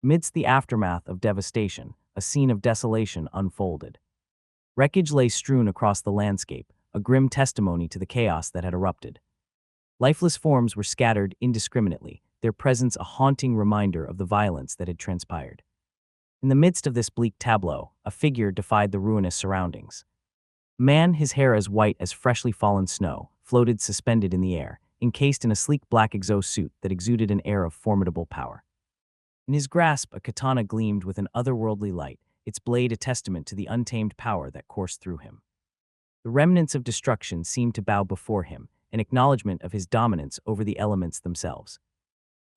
Amidst the aftermath of devastation, a scene of desolation unfolded. Wreckage lay strewn across the landscape, a grim testimony to the chaos that had erupted. Lifeless forms were scattered indiscriminately, their presence a haunting reminder of the violence that had transpired. In the midst of this bleak tableau, a figure defied the ruinous surroundings. A man, his hair as white as freshly fallen snow, floated suspended in the air, encased in a sleek black exosuit that exuded an air of formidable power. In his grasp, a katana gleamed with an otherworldly light, its blade a testament to the untamed power that coursed through him. The remnants of destruction seemed to bow before him, an acknowledgement of his dominance over the elements themselves.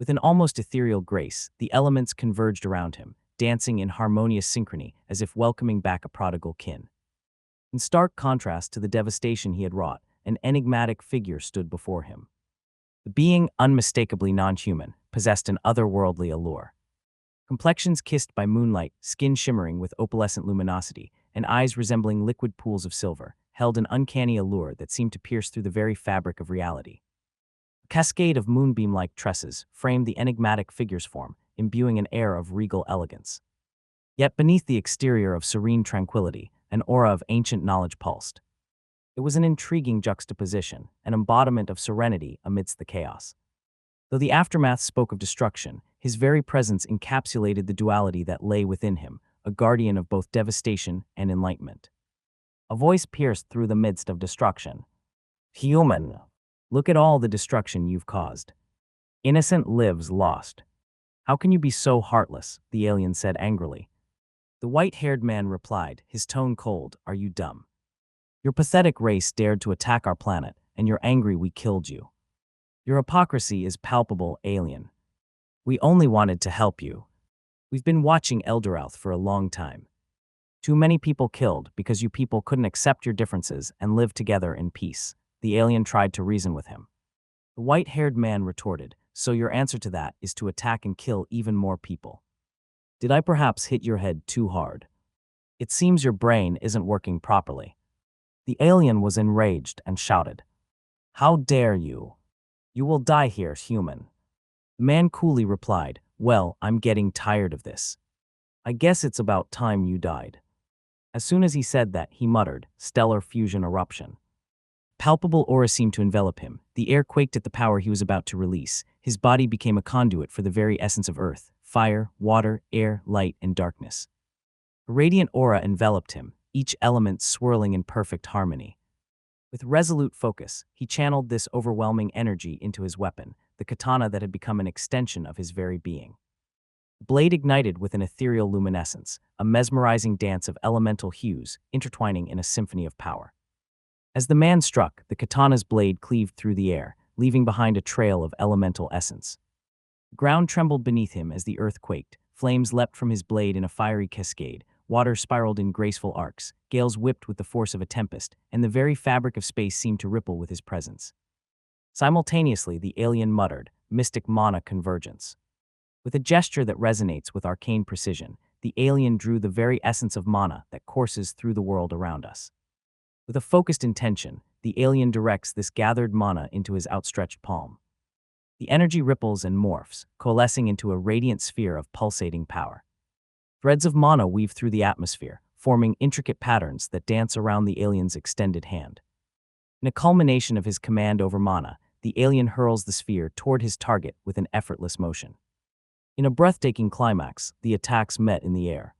With an almost ethereal grace, the elements converged around him, dancing in harmonious synchrony as if welcoming back a prodigal kin. In stark contrast to the devastation he had wrought, an enigmatic figure stood before him. The being, unmistakably non-human, possessed an otherworldly allure. Complexions kissed by moonlight, skin shimmering with opalescent luminosity, and eyes resembling liquid pools of silver, held an uncanny allure that seemed to pierce through the very fabric of reality. A cascade of moonbeam-like tresses framed the enigmatic figure's form, imbuing an air of regal elegance. Yet beneath the exterior of serene tranquility, an aura of ancient knowledge pulsed. It was an intriguing juxtaposition, an embodiment of serenity amidst the chaos. Though the aftermath spoke of destruction, his very presence encapsulated the duality that lay within him, a guardian of both devastation and enlightenment. A voice pierced through the midst of destruction. "Human, look at all the destruction you've caused. Innocent lives lost. How can you be so heartless?" the alien said angrily. The white-haired man replied, his tone cold, "Are you dumb? Your pathetic race dared to attack our planet, and you're angry we killed you. Your hypocrisy is palpable, alien. We only wanted to help you. We've been watching Eldorouth for a long time. Too many people killed because you people couldn't accept your differences and live together in peace." The alien tried to reason with him. The white-haired man retorted, "So your answer to that is to attack and kill even more people. Did I perhaps hit your head too hard? It seems your brain isn't working properly." The alien was enraged and shouted, "How dare you? You will die here, human." The man coolly replied, "Well, I'm getting tired of this. I guess it's about time you died." As soon as he said that, he muttered, "Stellar fusion eruption." Palpable aura seemed to envelop him. The air quaked at the power he was about to release. His body became a conduit for the very essence of earth, fire, water, air, light, and darkness. A radiant aura enveloped him, each element swirling in perfect harmony. With resolute focus, he channeled this overwhelming energy into his weapon, the katana that had become an extension of his very being. The blade ignited with an ethereal luminescence, a mesmerizing dance of elemental hues intertwining in a symphony of power. As the man struck, the katana's blade cleaved through the air, leaving behind a trail of elemental essence. The ground trembled beneath him as the earth quaked, flames leapt from his blade in a fiery cascade, water spiraled in graceful arcs, gales whipped with the force of a tempest, and the very fabric of space seemed to ripple with his presence. Simultaneously, the alien muttered, "Mystic mana convergence." With a gesture that resonates with arcane precision, the alien drew the very essence of mana that courses through the world around us. With a focused intention, the alien directs this gathered mana into his outstretched palm. The energy ripples and morphs, coalescing into a radiant sphere of pulsating power. Threads of mana weave through the atmosphere, forming intricate patterns that dance around the alien's extended hand. In a culmination of his command over mana, the alien hurls the sphere toward his target with an effortless motion. In a breathtaking climax, the attacks met in the air.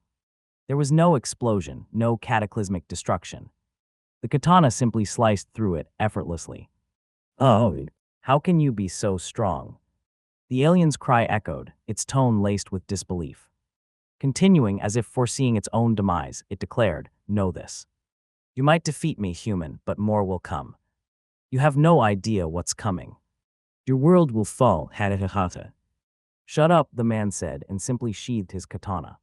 There was no explosion, no cataclysmic destruction. The katana simply sliced through it effortlessly. "Oh, how can you be so strong?" The alien's cry echoed, its tone laced with disbelief. Continuing as if foreseeing its own demise, it declared, "Know this. You might defeat me, human, but more will come. You have no idea what's coming. Your world will fall, Hadahahata." "Shut up," the man said, and simply sheathed his katana.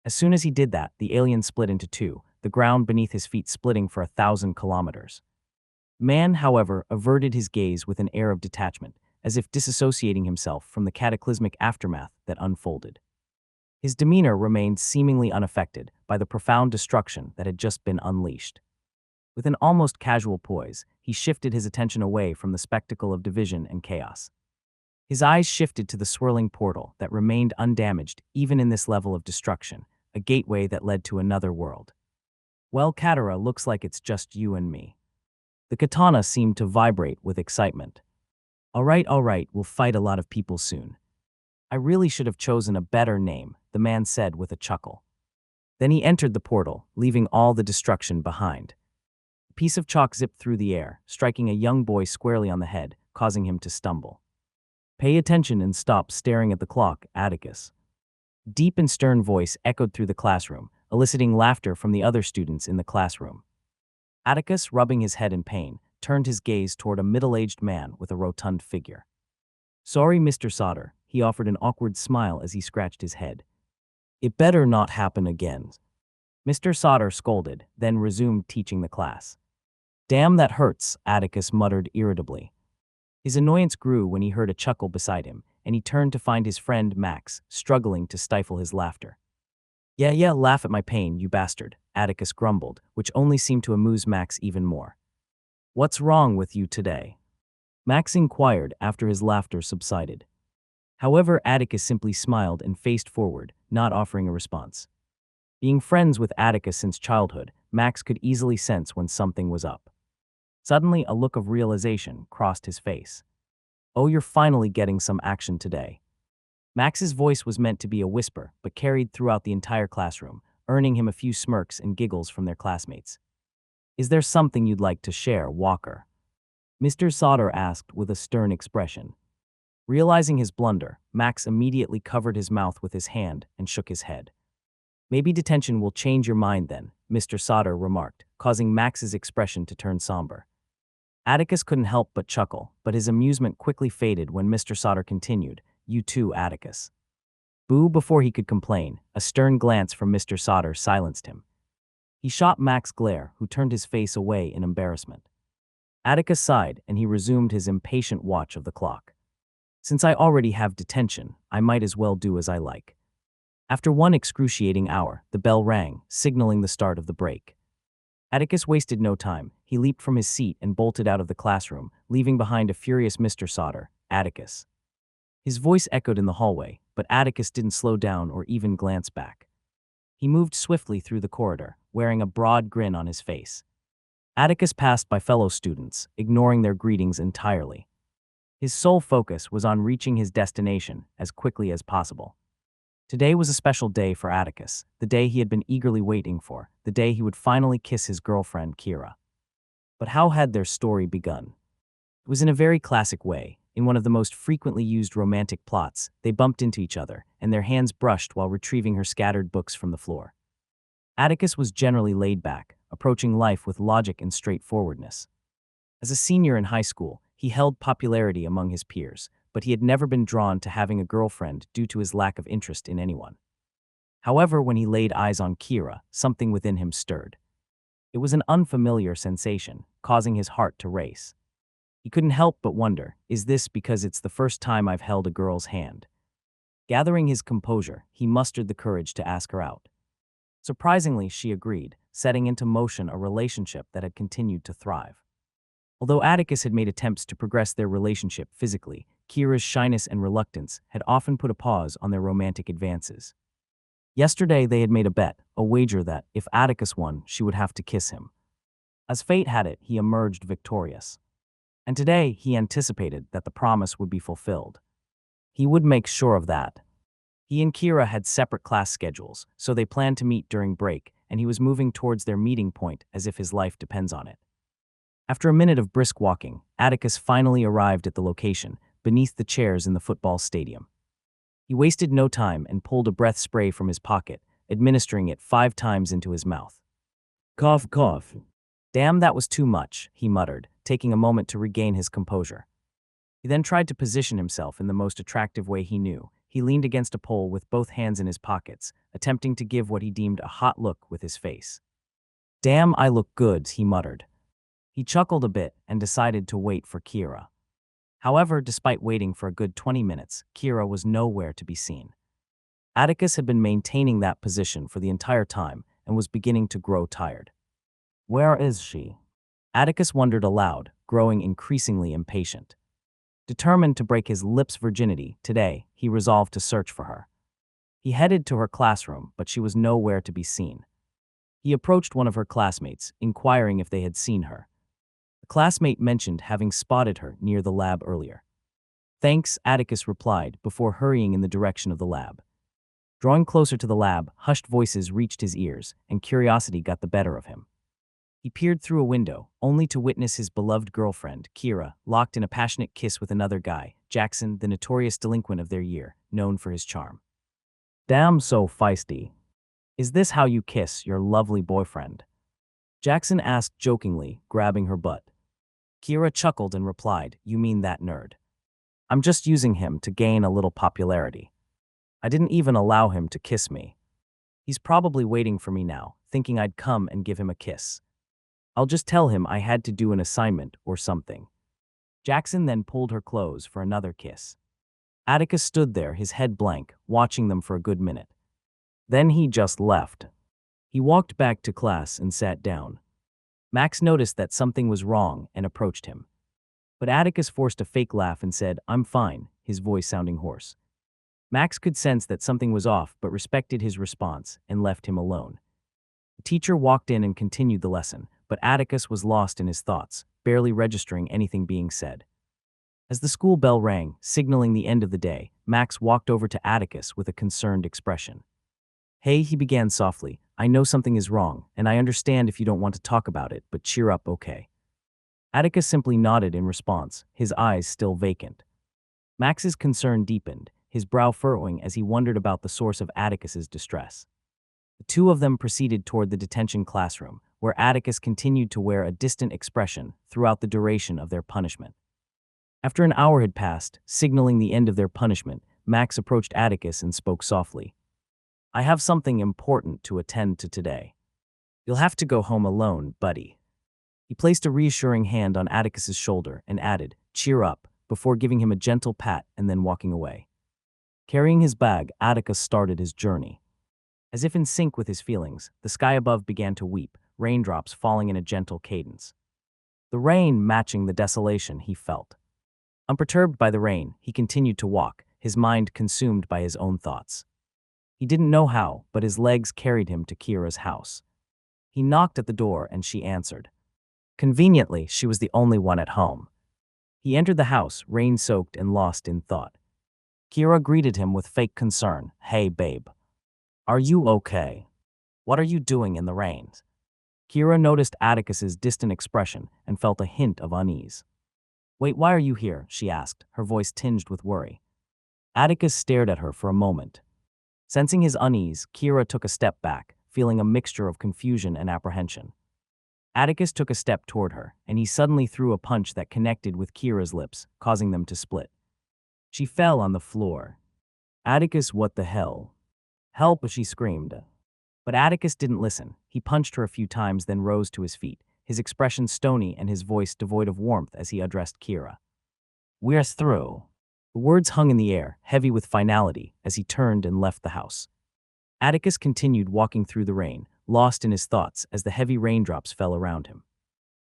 As soon as he did that, the alien split into two, the ground beneath his feet splitting for 1,000 kilometers. Man, however, averted his gaze with an air of detachment, as if disassociating himself from the cataclysmic aftermath that unfolded. His demeanor remained seemingly unaffected by the profound destruction that had just been unleashed. With an almost casual poise, he shifted his attention away from the spectacle of division and chaos. His eyes shifted to the swirling portal that remained undamaged even in this level of destruction, a gateway that led to another world. Well, Katara, looks like it's just you and me. The katana seemed to vibrate with excitement. All right, we'll fight a lot of people soon. I really should have chosen a better name, the man said with a chuckle. Then he entered the portal, leaving all the destruction behind. A piece of chalk zipped through the air, striking a young boy squarely on the head, causing him to stumble. Pay attention and stop staring at the clock, Atticus. Deep and stern voice echoed through the classroom, eliciting laughter from the other students in the classroom. Atticus, rubbing his head in pain, turned his gaze toward a middle-aged man with a rotund figure. Sorry, Mr. Sauter, he offered an awkward smile as he scratched his head. It better not happen again. Mr. Sauter scolded, then resumed teaching the class. Damn, that hurts, Atticus muttered irritably. His annoyance grew when he heard a chuckle beside him, and he turned to find his friend Max, struggling to stifle his laughter. Yeah, laugh at my pain, you bastard, Atticus grumbled, which only seemed to amuse Max even more. What's wrong with you today? Max inquired after his laughter subsided. However, Atticus simply smiled and faced forward, not offering a response. Being friends with Atticus since childhood, Max could easily sense when something was up. Suddenly, a look of realization crossed his face. Oh, you're finally getting some action today. Max's voice was meant to be a whisper, but carried throughout the entire classroom, earning him a few smirks and giggles from their classmates. Is there something you'd like to share, Walker? Mr. Sauter asked with a stern expression. Realizing his blunder, Max immediately covered his mouth with his hand and shook his head. Maybe detention will change your mind then, Mr. Sauter remarked, causing Max's expression to turn somber. Atticus couldn't help but chuckle, but his amusement quickly faded when Mr. Sauter continued, You too, Atticus. Boo! Before he could complain, a stern glance from Mr. Sauter silenced him. He shot Max glare, who turned his face away in embarrassment. Atticus sighed, and he resumed his impatient watch of the clock. Since I already have detention, I might as well do as I like. After one excruciating hour, the bell rang, signaling the start of the break. Atticus wasted no time. He leaped from his seat and bolted out of the classroom, leaving behind a furious Mr. Sauter. Atticus. His voice echoed in the hallway, but Atticus didn't slow down or even glance back. He moved swiftly through the corridor, wearing a broad grin on his face. Atticus passed by fellow students, ignoring their greetings entirely. His sole focus was on reaching his destination as quickly as possible. Today was a special day for Atticus, the day he had been eagerly waiting for, the day he would finally kiss his girlfriend, Kira. But how had their story begun? It was in a very classic way. In one of the most frequently used romantic plots, they bumped into each other, and their hands brushed while retrieving her scattered books from the floor. Atticus was generally laid back, approaching life with logic and straightforwardness. As a senior in high school, he held popularity among his peers, but he had never been drawn to having a girlfriend due to his lack of interest in anyone. However, when he laid eyes on Kira, something within him stirred. It was an unfamiliar sensation, causing his heart to race. He couldn't help but wonder, is this because it's the first time I've held a girl's hand? Gathering his composure, he mustered the courage to ask her out. Surprisingly, she agreed, setting into motion a relationship that had continued to thrive. Although Atticus had made attempts to progress their relationship physically, Kira's shyness and reluctance had often put a pause on their romantic advances. Yesterday they had made a bet, a wager that, if Atticus won, she would have to kiss him. As fate had it, he emerged victorious. And today he anticipated that the promise would be fulfilled. He would make sure of that. He and Kira had separate class schedules, so they planned to meet during break, and he was moving towards their meeting point as if his life depends on it. After a minute of brisk walking, Atticus finally arrived at the location, beneath the chairs in the football stadium. He wasted no time and pulled a breath spray from his pocket, administering it 5 times into his mouth. Cough, cough. Damn, that was too much, he muttered, taking a moment to regain his composure. He then tried to position himself in the most attractive way he knew. He leaned against a pole with both hands in his pockets, attempting to give what he deemed a hot look with his face. Damn, I look good, he muttered. He chuckled a bit and decided to wait for Kira. However, despite waiting for a good 20 minutes, Kira was nowhere to be seen. Atticus had been maintaining that position for the entire time and was beginning to grow tired. Where is she? Atticus wondered aloud, growing increasingly impatient. Determined to break his lips' virginity, today, he resolved to search for her. He headed to her classroom, but she was nowhere to be seen. He approached one of her classmates, inquiring if they had seen her. The classmate mentioned having spotted her near the lab earlier. Thanks, Atticus replied before hurrying in the direction of the lab. Drawing closer to the lab, hushed voices reached his ears, and curiosity got the better of him. He peered through a window, only to witness his beloved girlfriend, Kira, locked in a passionate kiss with another guy, Jackson, the notorious delinquent of their year, known for his charm. Damn so feisty. Is this how you kiss your lovely boyfriend? Jackson asked jokingly, grabbing her butt. Kira chuckled and replied, You mean that nerd? I'm just using him to gain a little popularity. I didn't even allow him to kiss me. He's probably waiting for me now, thinking I'd come and give him a kiss. I'll just tell him I had to do an assignment or something. Jackson then pulled her close for another kiss. Atticus stood there, his head blank, watching them for a good minute. Then he just left. He walked back to class and sat down. Max noticed that something was wrong and approached him. But Atticus forced a fake laugh and said, I'm fine, his voice sounding hoarse. Max could sense that something was off but respected his response and left him alone. The teacher walked in and continued the lesson, but Atticus was lost in his thoughts, barely registering anything being said. As the school bell rang, signaling the end of the day, Max walked over to Atticus with a concerned expression. Hey, he began softly, I know something is wrong, and I understand if you don't want to talk about it, but cheer up, okay? Atticus simply nodded in response, his eyes still vacant. Max's concern deepened, his brow furrowing as he wondered about the source of Atticus's distress. The two of them proceeded toward the detention classroom, where Atticus continued to wear a distant expression throughout the duration of their punishment. After an hour had passed, signaling the end of their punishment, Max approached Atticus and spoke softly. I have something important to attend to today. You'll have to go home alone, buddy. He placed a reassuring hand on Atticus's shoulder and added, cheer up, before giving him a gentle pat and then walking away. Carrying his bag, Atticus started his journey. As if in sync with his feelings, the sky above began to weep, raindrops falling in a gentle cadence. The rain matching the desolation he felt. Unperturbed by the rain, he continued to walk, his mind consumed by his own thoughts. He didn't know how, but his legs carried him to Kira's house. He knocked at the door and she answered. Conveniently, she was the only one at home. He entered the house, rain-soaked and lost in thought. Kira greeted him with fake concern. Hey, babe. Are you okay? What are you doing in the rain? Kira noticed Atticus's distant expression and felt a hint of unease. Wait, why are you here? She asked, her voice tinged with worry. Atticus stared at her for a moment. Sensing his unease, Kira took a step back, feeling a mixture of confusion and apprehension. Atticus took a step toward her, and he suddenly threw a punch that connected with Kira's lips, causing them to split. She fell on the floor. Atticus, what the hell? Help, she screamed. But Atticus didn't listen. He punched her a few times, then rose to his feet, his expression stony and his voice devoid of warmth as he addressed Kira. We're through. The words hung in the air, heavy with finality, as he turned and left the house. Atticus continued walking through the rain, lost in his thoughts as the heavy raindrops fell around him.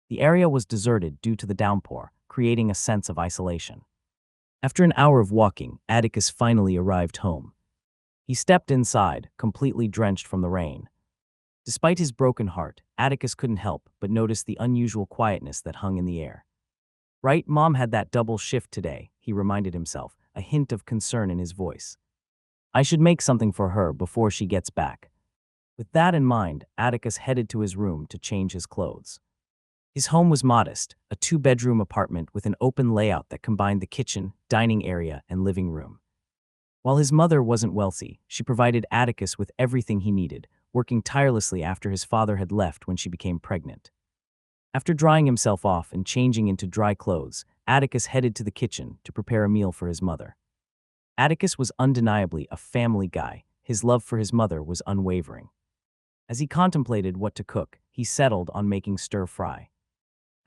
The area was deserted due to the downpour, creating a sense of isolation. After an hour of walking, Atticus finally arrived home. He stepped inside, completely drenched from the rain. Despite his broken heart, Atticus couldn't help but notice the unusual quietness that hung in the air. Right, Mom had that double shift today, he reminded himself, a hint of concern in his voice. I should make something for her before she gets back. With that in mind, Atticus headed to his room to change his clothes. His home was modest, a 2-bedroom apartment with an open layout that combined the kitchen, dining area, and living room. While his mother wasn't wealthy, she provided Atticus with everything he needed, working tirelessly after his father had left when she became pregnant. After drying himself off and changing into dry clothes, Atticus headed to the kitchen to prepare a meal for his mother. Atticus was undeniably a family guy. His love for his mother was unwavering. As he contemplated what to cook, he settled on making stir-fry.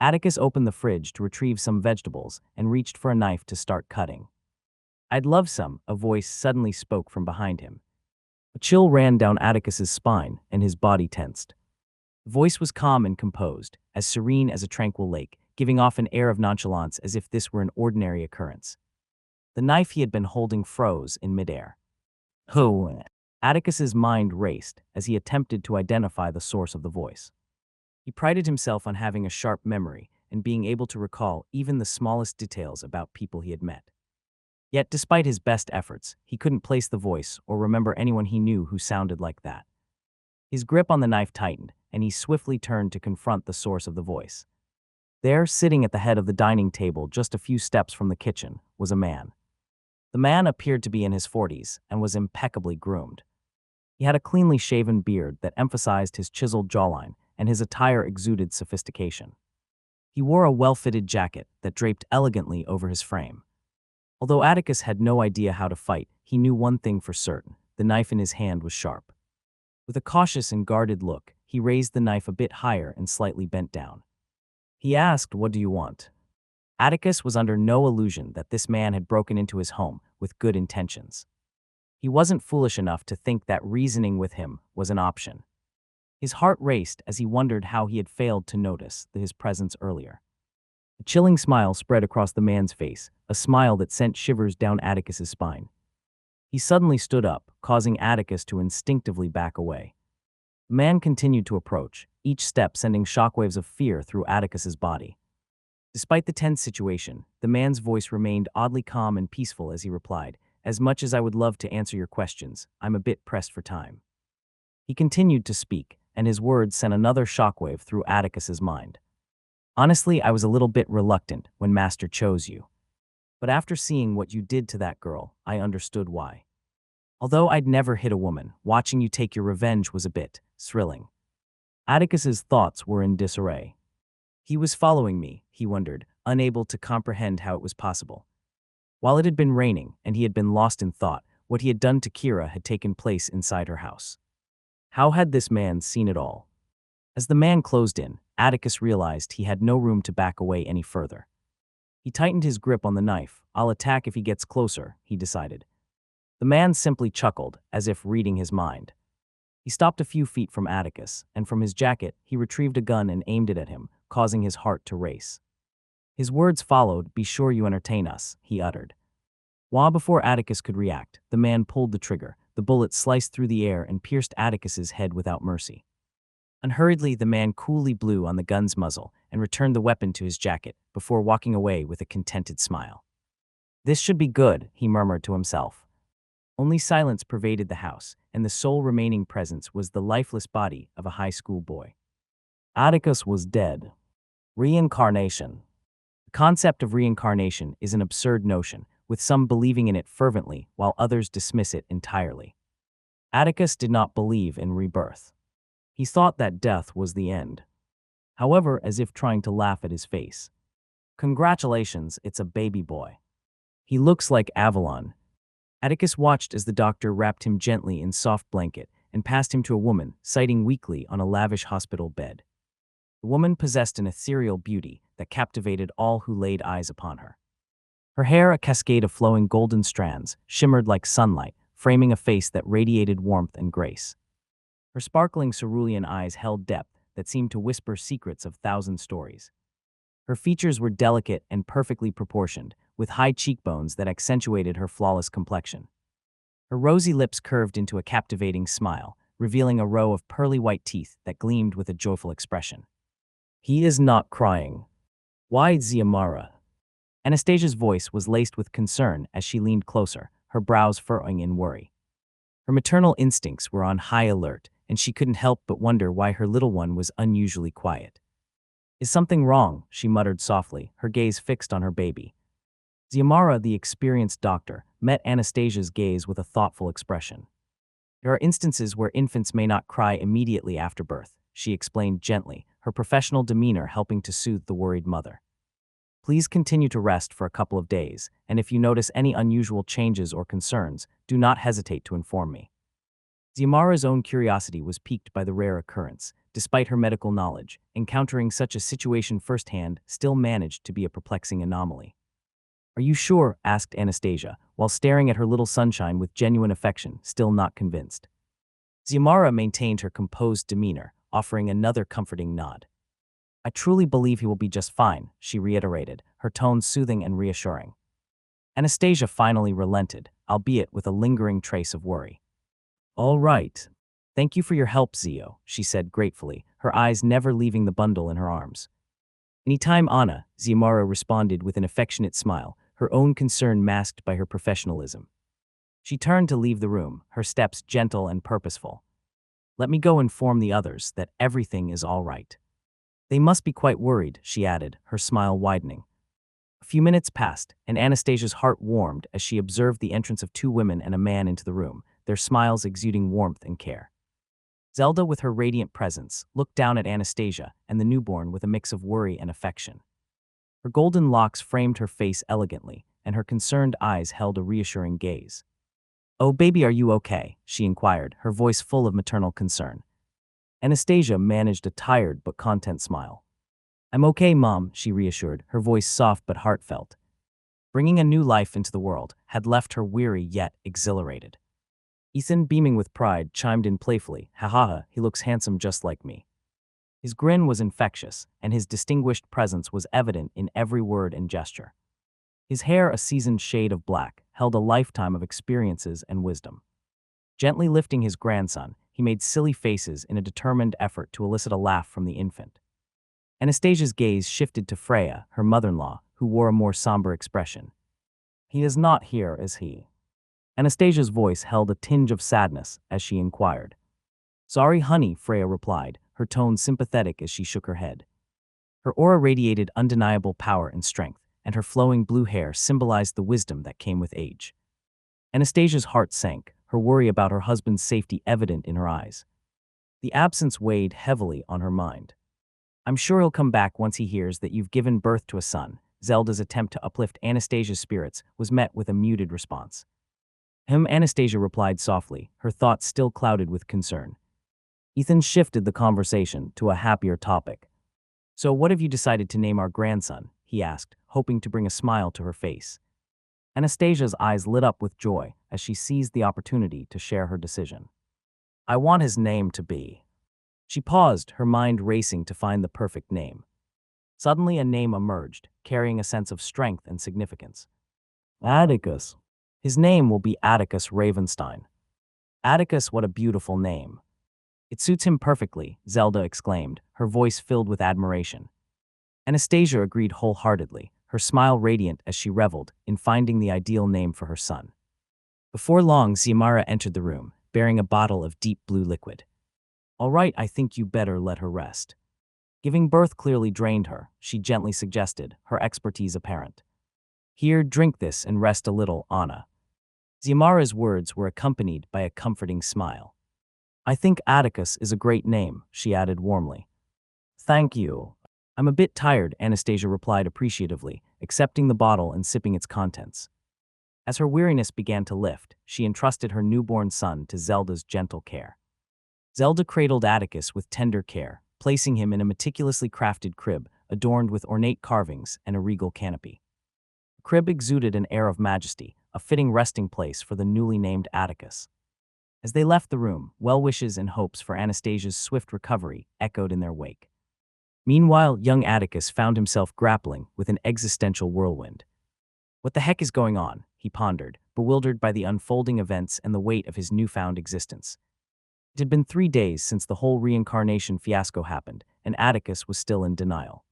Atticus opened the fridge to retrieve some vegetables and reached for a knife to start cutting. I'd love some, a voice suddenly spoke from behind him. A chill ran down Atticus's spine and his body tensed. The voice was calm and composed, as serene as a tranquil lake, giving off an air of nonchalance as if this were an ordinary occurrence. The knife he had been holding froze in midair. Who? Atticus's mind raced as he attempted to identify the source of the voice. He prided himself on having a sharp memory and being able to recall even the smallest details about people he had met. Yet, despite his best efforts, he couldn't place the voice or remember anyone he knew who sounded like that. His grip on the knife tightened, and he swiftly turned to confront the source of the voice. There, sitting at the head of the dining table just a few steps from the kitchen, was a man. The man appeared to be in his 40s and was impeccably groomed. He had a cleanly shaven beard that emphasized his chiseled jawline, and his attire exuded sophistication. He wore a well-fitted jacket that draped elegantly over his frame. Although Atticus had no idea how to fight, he knew one thing for certain: the knife in his hand was sharp. With a cautious and guarded look, he raised the knife a bit higher and slightly bent down. He asked, "What do you want?" Atticus was under no illusion that this man had broken into his home with good intentions. He wasn't foolish enough to think that reasoning with him was an option. His heart raced as he wondered how he had failed to notice his presence earlier. A chilling smile spread across the man's face, a smile that sent shivers down Atticus's spine. He suddenly stood up, causing Atticus to instinctively back away. The man continued to approach, each step sending shockwaves of fear through Atticus's body. Despite the tense situation, the man's voice remained oddly calm and peaceful as he replied, "As much as I would love to answer your questions, I'm a bit pressed for time." He continued to speak, and his words sent another shockwave through Atticus's mind. "Honestly, I was a little bit reluctant when Master chose you. But after seeing what you did to that girl, I understood why. Although I'd never hit a woman, watching you take your revenge was a bit thrilling." Atticus's thoughts were in disarray. He was following me, he wondered, unable to comprehend how it was possible. While it had been raining and he had been lost in thought, what he had done to Kira had taken place inside her house. How had this man seen it all? As the man closed in, Atticus realized he had no room to back away any further. He tightened his grip on the knife. "I'll attack if he gets closer," he decided. The man simply chuckled, as if reading his mind. He stopped a few feet from Atticus, and from his jacket, he retrieved a gun and aimed it at him, causing his heart to race. His words followed, "Be sure you entertain us," he uttered. While before Atticus could react, the man pulled the trigger. The bullet sliced through the air and pierced Atticus's head without mercy. Unhurriedly, the man coolly blew on the gun's muzzle and returned the weapon to his jacket before walking away with a contented smile. "This should be good," he murmured to himself. Only silence pervaded the house, and the sole remaining presence was the lifeless body of a high school boy. Atticus was dead. Reincarnation. The concept of reincarnation is an absurd notion, with some believing in it fervently while others dismiss it entirely. Atticus did not believe in rebirth. He thought that death was the end. However, as if trying to laugh at his face, "Congratulations, it's a baby boy. He looks like Avalon." Atticus watched as the doctor wrapped him gently in soft blanket and passed him to a woman, sighting weakly on a lavish hospital bed. The woman possessed an ethereal beauty that captivated all who laid eyes upon her. Her hair, a cascade of flowing golden strands, shimmered like sunlight, framing a face that radiated warmth and grace. Her sparkling cerulean eyes held depth that seemed to whisper secrets of thousand stories. Her features were delicate and perfectly proportioned, with high cheekbones that accentuated her flawless complexion. Her rosy lips curved into a captivating smile, revealing a row of pearly white teeth that gleamed with a joyful expression. "He is not crying. Why, Xiomara?" Anastasia's voice was laced with concern as she leaned closer, her brows furrowing in worry. Her maternal instincts were on high alert, and she couldn't help but wonder why her little one was unusually quiet. "Is something wrong?" she muttered softly, her gaze fixed on her baby. Xiomara, the experienced doctor, met Anastasia's gaze with a thoughtful expression. "There are instances where infants may not cry immediately after birth," she explained gently, her professional demeanor helping to soothe the worried mother. "Please continue to rest for a couple of days, and if you notice any unusual changes or concerns, do not hesitate to inform me." Xiomara's own curiosity was piqued by the rare occurrence. Despite her medical knowledge, encountering such a situation firsthand still managed to be a perplexing anomaly. "Are you sure?" asked Anastasia, while staring at her little sunshine with genuine affection, still not convinced. Xiomara maintained her composed demeanor, offering another comforting nod. I truly believe he will be just fine, she reiterated, her tone soothing and reassuring. Anastasia finally relented, albeit with a lingering trace of worry. All right. Thank you for your help, Zio, she said gratefully, her eyes never leaving the bundle in her arms. Anytime, Anna, Xiomara responded with an affectionate smile, her own concern masked by her professionalism. She turned to leave the room, her steps gentle and purposeful. Let me go inform the others that everything is all right. They must be quite worried, she added, her smile widening. A few minutes passed, and Anastasia's heart warmed as she observed the entrance of two women and a man into the room, their smiles exuding warmth and care. Zelda, with her radiant presence, looked down at Anastasia and the newborn with a mix of worry and affection. Her golden locks framed her face elegantly, and her concerned eyes held a reassuring gaze. "Oh, baby, are you okay?" she inquired, her voice full of maternal concern. Anastasia managed a tired but content smile. "I'm okay, Mom," she reassured, her voice soft but heartfelt. Bringing a new life into the world had left her weary yet exhilarated. Ethan, beaming with pride, chimed in playfully, "Ha ha ha, he looks handsome just like me." His grin was infectious, and his distinguished presence was evident in every word and gesture. His hair, a seasoned shade of black, held a lifetime of experiences and wisdom. Gently lifting his grandson, he made silly faces in a determined effort to elicit a laugh from the infant. Anastasia's gaze shifted to Freya, her mother-in-law, who wore a more somber expression. "He is not here, is he?" Anastasia's voice held a tinge of sadness as she inquired. "Sorry, honey," Freya replied, her tone sympathetic as she shook her head. Her aura radiated undeniable power and strength, and her flowing blue hair symbolized the wisdom that came with age. Anastasia's heart sank, her worry about her husband's safety evident in her eyes. The absence weighed heavily on her mind. "I'm sure he'll come back once he hears that you've given birth to a son." Zelda's attempt to uplift Anastasia's spirits was met with a muted response. Anastasia replied softly, her thoughts still clouded with concern. Ethan shifted the conversation to a happier topic. "So what have you decided to name our grandson?" he asked, hoping to bring a smile to her face. Anastasia's eyes lit up with joy as she seized the opportunity to share her decision. "I want his name to be..." She paused, her mind racing to find the perfect name. Suddenly a name emerged, carrying a sense of strength and significance. "Atticus. His name will be Atticus Ravenstein." "Atticus, what a beautiful name." "It suits him perfectly," Zelda exclaimed, her voice filled with admiration. Anastasia agreed wholeheartedly, her smile radiant as she reveled in finding the ideal name for her son. Before long, Xiomara entered the room, bearing a bottle of deep blue liquid. "All right, I think you better let her rest." Giving birth clearly drained her, she gently suggested, her expertise apparent. "Here, drink this and rest a little, Anna." Xiomara's words were accompanied by a comforting smile. "I think Atticus is a great name," she added warmly. "Thank you. I'm a bit tired," Anastasia replied appreciatively, accepting the bottle and sipping its contents. As her weariness began to lift, she entrusted her newborn son to Zelda's gentle care. Zelda cradled Atticus with tender care, placing him in a meticulously crafted crib adorned with ornate carvings and a regal canopy. The crib exuded an air of majesty, a fitting resting place for the newly named Atticus. As they left the room, well wishes and hopes for Anastasia's swift recovery echoed in their wake. Meanwhile, young Atticus found himself grappling with an existential whirlwind. What the heck is going on? He pondered, bewildered by the unfolding events and the weight of his newfound existence. It had been 3 days since the whole reincarnation fiasco happened, and Atticus was still in denial.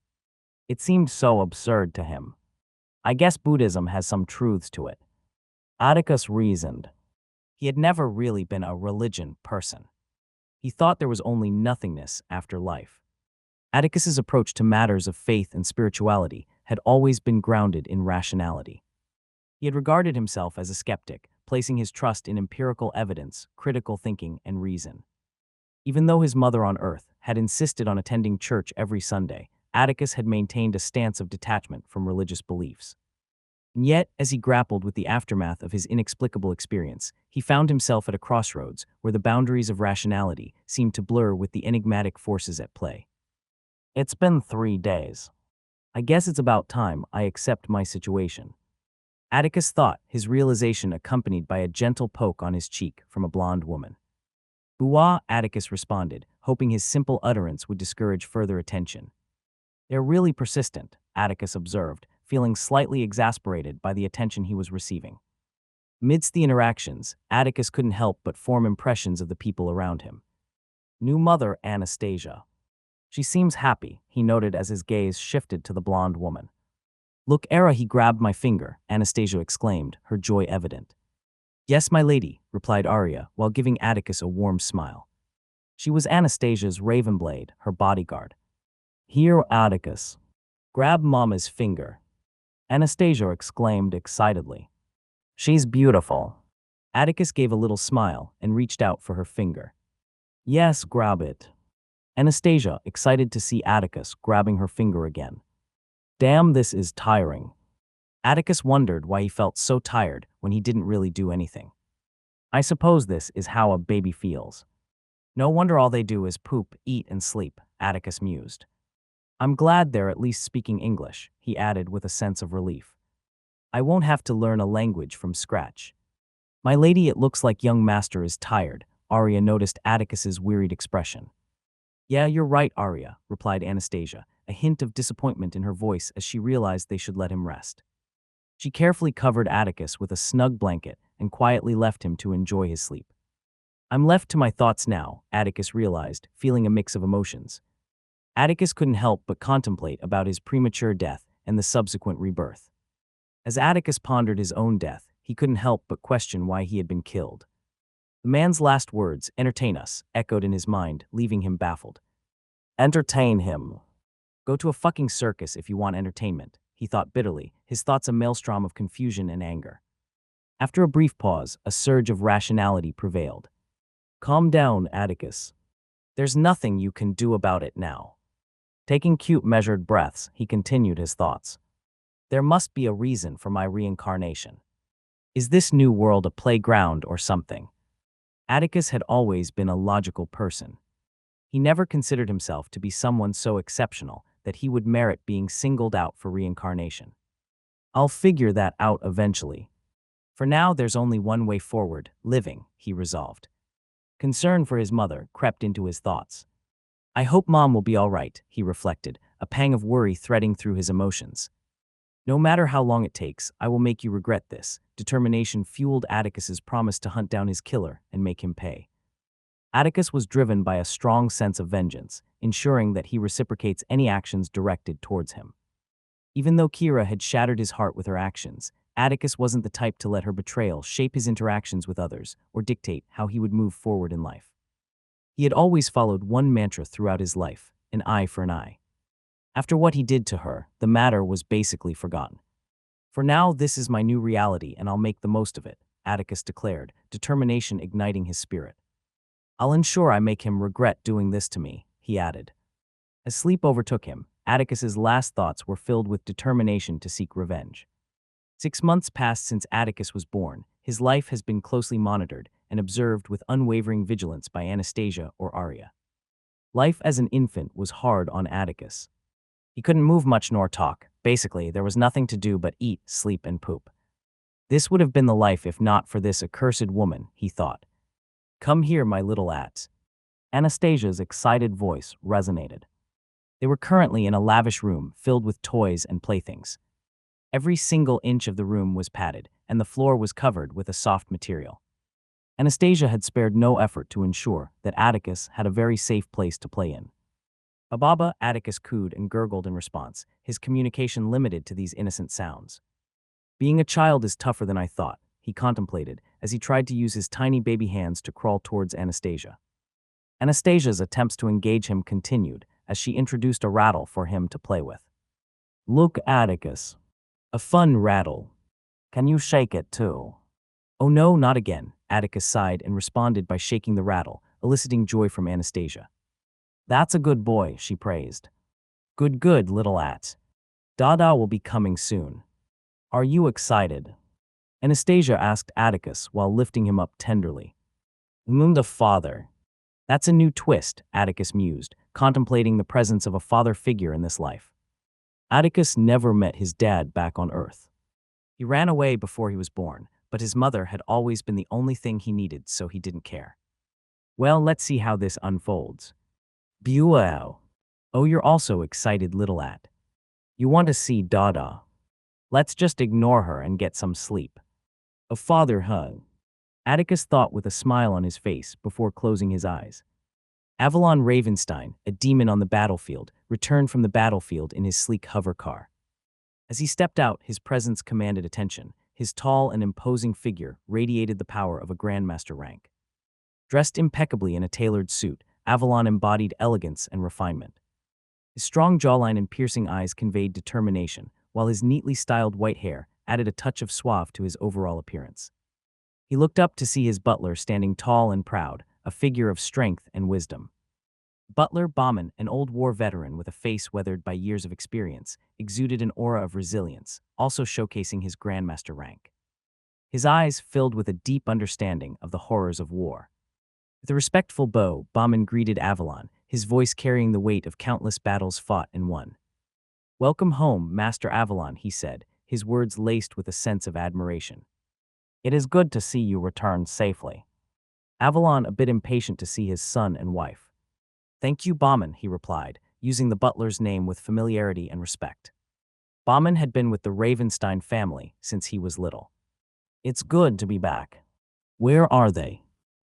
It seemed so absurd to him. "I guess Buddhism has some truths to it," Atticus reasoned. He had never really been a religion person. He thought there was only nothingness after life. Atticus's approach to matters of faith and spirituality had always been grounded in rationality. He had regarded himself as a skeptic, placing his trust in empirical evidence, critical thinking, and reason. Even though his mother on Earth had insisted on attending church every Sunday, Atticus had maintained a stance of detachment from religious beliefs. And yet, as he grappled with the aftermath of his inexplicable experience, he found himself at a crossroads where the boundaries of rationality seemed to blur with the enigmatic forces at play. "It's been 3 days. I guess it's about time I accept my situation," Atticus thought, his realization accompanied by a gentle poke on his cheek from a blonde woman. "Bouah," Atticus responded, hoping his simple utterance would discourage further attention. They're really persistent, Atticus observed, feeling slightly exasperated by the attention he was receiving. Amidst the interactions, Atticus couldn't help but form impressions of the people around him. New mother, Anastasia. She seems happy, he noted as his gaze shifted to the blonde woman. Look, Era, he grabbed my finger, Anastasia exclaimed, her joy evident. Yes, my lady, replied Arya, while giving Atticus a warm smile. She was Anastasia's Ravenblade, her bodyguard. Here, Atticus. Grab Mama's finger. Anastasia exclaimed excitedly. She's beautiful. Atticus gave a little smile and reached out for her finger. Yes, grab it. Anastasia, excited to see Atticus grabbing her finger again. Damn, this is tiring. Atticus wondered why he felt so tired when he didn't really do anything. I suppose this is how a baby feels. No wonder all they do is poop, eat, and sleep, Atticus mused. I'm glad they're at least speaking English, he added with a sense of relief. I won't have to learn a language from scratch. My lady, it looks like young master is tired, Arya noticed Atticus's wearied expression. Yeah, you're right, Arya, replied Anastasia, a hint of disappointment in her voice as she realized they should let him rest. She carefully covered Atticus with a snug blanket and quietly left him to enjoy his sleep. I'm left to my thoughts now, Atticus realized, feeling a mix of emotions. Atticus couldn't help but contemplate about his premature death and the subsequent rebirth. As Atticus pondered his own death, he couldn't help but question why he had been killed. The man's last words, entertain us, echoed in his mind, leaving him baffled. Entertain him. Go to a fucking circus if you want entertainment, he thought bitterly, his thoughts a maelstrom of confusion and anger. After a brief pause, a surge of rationality prevailed. Calm down, Atticus. There's nothing you can do about it now. Taking cute measured breaths, he continued his thoughts. There must be a reason for my reincarnation. Is this new world a playground or something? Atticus had always been a logical person. He never considered himself to be someone so exceptional that he would merit being singled out for reincarnation. I'll figure that out eventually. For now, there's only one way forward, living, he resolved. Concern for his mother crept into his thoughts. I hope Mom will be all right, he reflected, a pang of worry threading through his emotions. No matter how long it takes, I will make you regret this. Determination fueled Atticus's promise to hunt down his killer and make him pay. Atticus was driven by a strong sense of vengeance, ensuring that he reciprocates any actions directed towards him. Even though Kira had shattered his heart with her actions, Atticus wasn't the type to let her betrayal shape his interactions with others or dictate how he would move forward in life. He had always followed one mantra throughout his life, an eye for an eye. After what he did to her, the matter was basically forgotten. For now, this is my new reality and I'll make the most of it, Atticus declared, determination igniting his spirit. I'll ensure I make him regret doing this to me, he added. As sleep overtook him, Atticus's last thoughts were filled with determination to seek revenge. 6 months passed since Atticus was born. His life has been closely monitored and observed with unwavering vigilance by Anastasia or Arya. Life as an infant was hard on Atticus. He couldn't move much nor talk. Basically, there was nothing to do but eat, sleep, and poop. This would have been the life if not for this accursed woman, he thought. Come here, my little ats. Anastasia's excited voice resonated. They were currently in a lavish room filled with toys and playthings. Every single inch of the room was padded, and the floor was covered with a soft material. Anastasia had spared no effort to ensure that Atticus had a very safe place to play in. Ababa, Atticus cooed and gurgled in response, his communication limited to these innocent sounds. Being a child is tougher than I thought, he contemplated as he tried to use his tiny baby hands to crawl towards Anastasia. Anastasia's attempts to engage him continued as she introduced a rattle for him to play with. Look, Atticus. A fun rattle. Can you shake it too? Oh no, not again, Atticus sighed and responded by shaking the rattle, eliciting joy from Anastasia. That's a good boy, she praised. Good, good, little at. Dada will be coming soon. Are you excited? Anastasia asked Atticus while lifting him up tenderly. The father. That's a new twist, Atticus mused, contemplating the presence of a father figure in this life. Atticus never met his dad back on Earth. He ran away before he was born, but his mother had always been the only thing he needed, so he didn't care. Well, let's see how this unfolds. Buow. Oh, you're also excited, little at. You want to see Dada. Let's just ignore her and get some sleep. A father hug. Atticus thought with a smile on his face before closing his eyes. Avalon Ravenstein, a demon on the battlefield, returned from the battlefield in his sleek hover car. As he stepped out, his presence commanded attention. His tall and imposing figure radiated the power of a Grandmaster rank. Dressed impeccably in a tailored suit, Avalon embodied elegance and refinement. His strong jawline and piercing eyes conveyed determination, while his neatly styled white hair added a touch of suave to his overall appearance. He looked up to see his butler standing tall and proud, a figure of strength and wisdom. Butler Bauman, an old war veteran with a face weathered by years of experience, exuded an aura of resilience, also showcasing his Grandmaster rank. His eyes filled with a deep understanding of the horrors of war. With a respectful bow, Bauman greeted Avalon, his voice carrying the weight of countless battles fought and won. "Welcome home, Master Avalon," he said, his words laced with a sense of admiration. "It is good to see you return safely." Avalon, a bit impatient to see his son and wife. "Thank you, Bauman," he replied, using the butler's name with familiarity and respect. Bauman had been with the Ravenstein family since he was little. "It's good to be back." "Where are they?"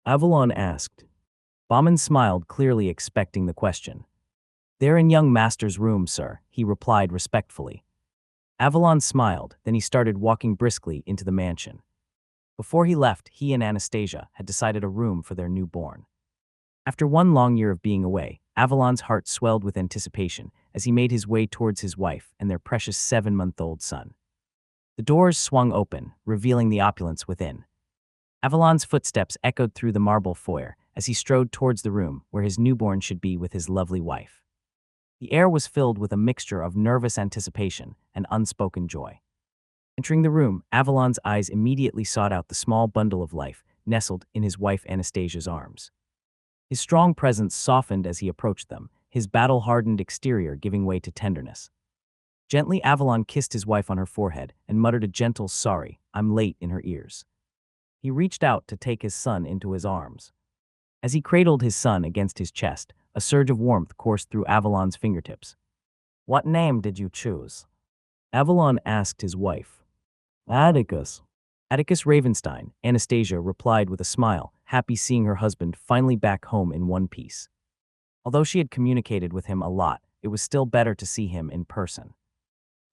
Avalon asked. Bauman smiled, clearly expecting the question. "They're in young master's room, sir," he replied respectfully. Avalon smiled, then he started walking briskly into the mansion. Before he left, he and Anastasia had decided a room for their newborn. After one long year of being away, Avalon's heart swelled with anticipation as he made his way towards his wife and their precious 7-month-old son. The doors swung open, revealing the opulence within. Avalon's footsteps echoed through the marble foyer as he strode towards the room where his newborn should be with his lovely wife. The air was filled with a mixture of nervous anticipation and unspoken joy. Entering the room, Avalon's eyes immediately sought out the small bundle of life nestled in his wife Anastasia's arms. His strong presence softened as he approached them, his battle-hardened exterior giving way to tenderness. Gently, Avalon kissed his wife on her forehead and muttered a gentle "sorry, I'm late" in her ears. He reached out to take his son into his arms. As he cradled his son against his chest, a surge of warmth coursed through Avalon's fingertips. "What name did you choose?" Avalon asked his wife. "Atticus." Atticus Ravenstein, Anastasia replied with a smile, happy seeing her husband finally back home in one piece. Although she had communicated with him a lot, it was still better to see him in person.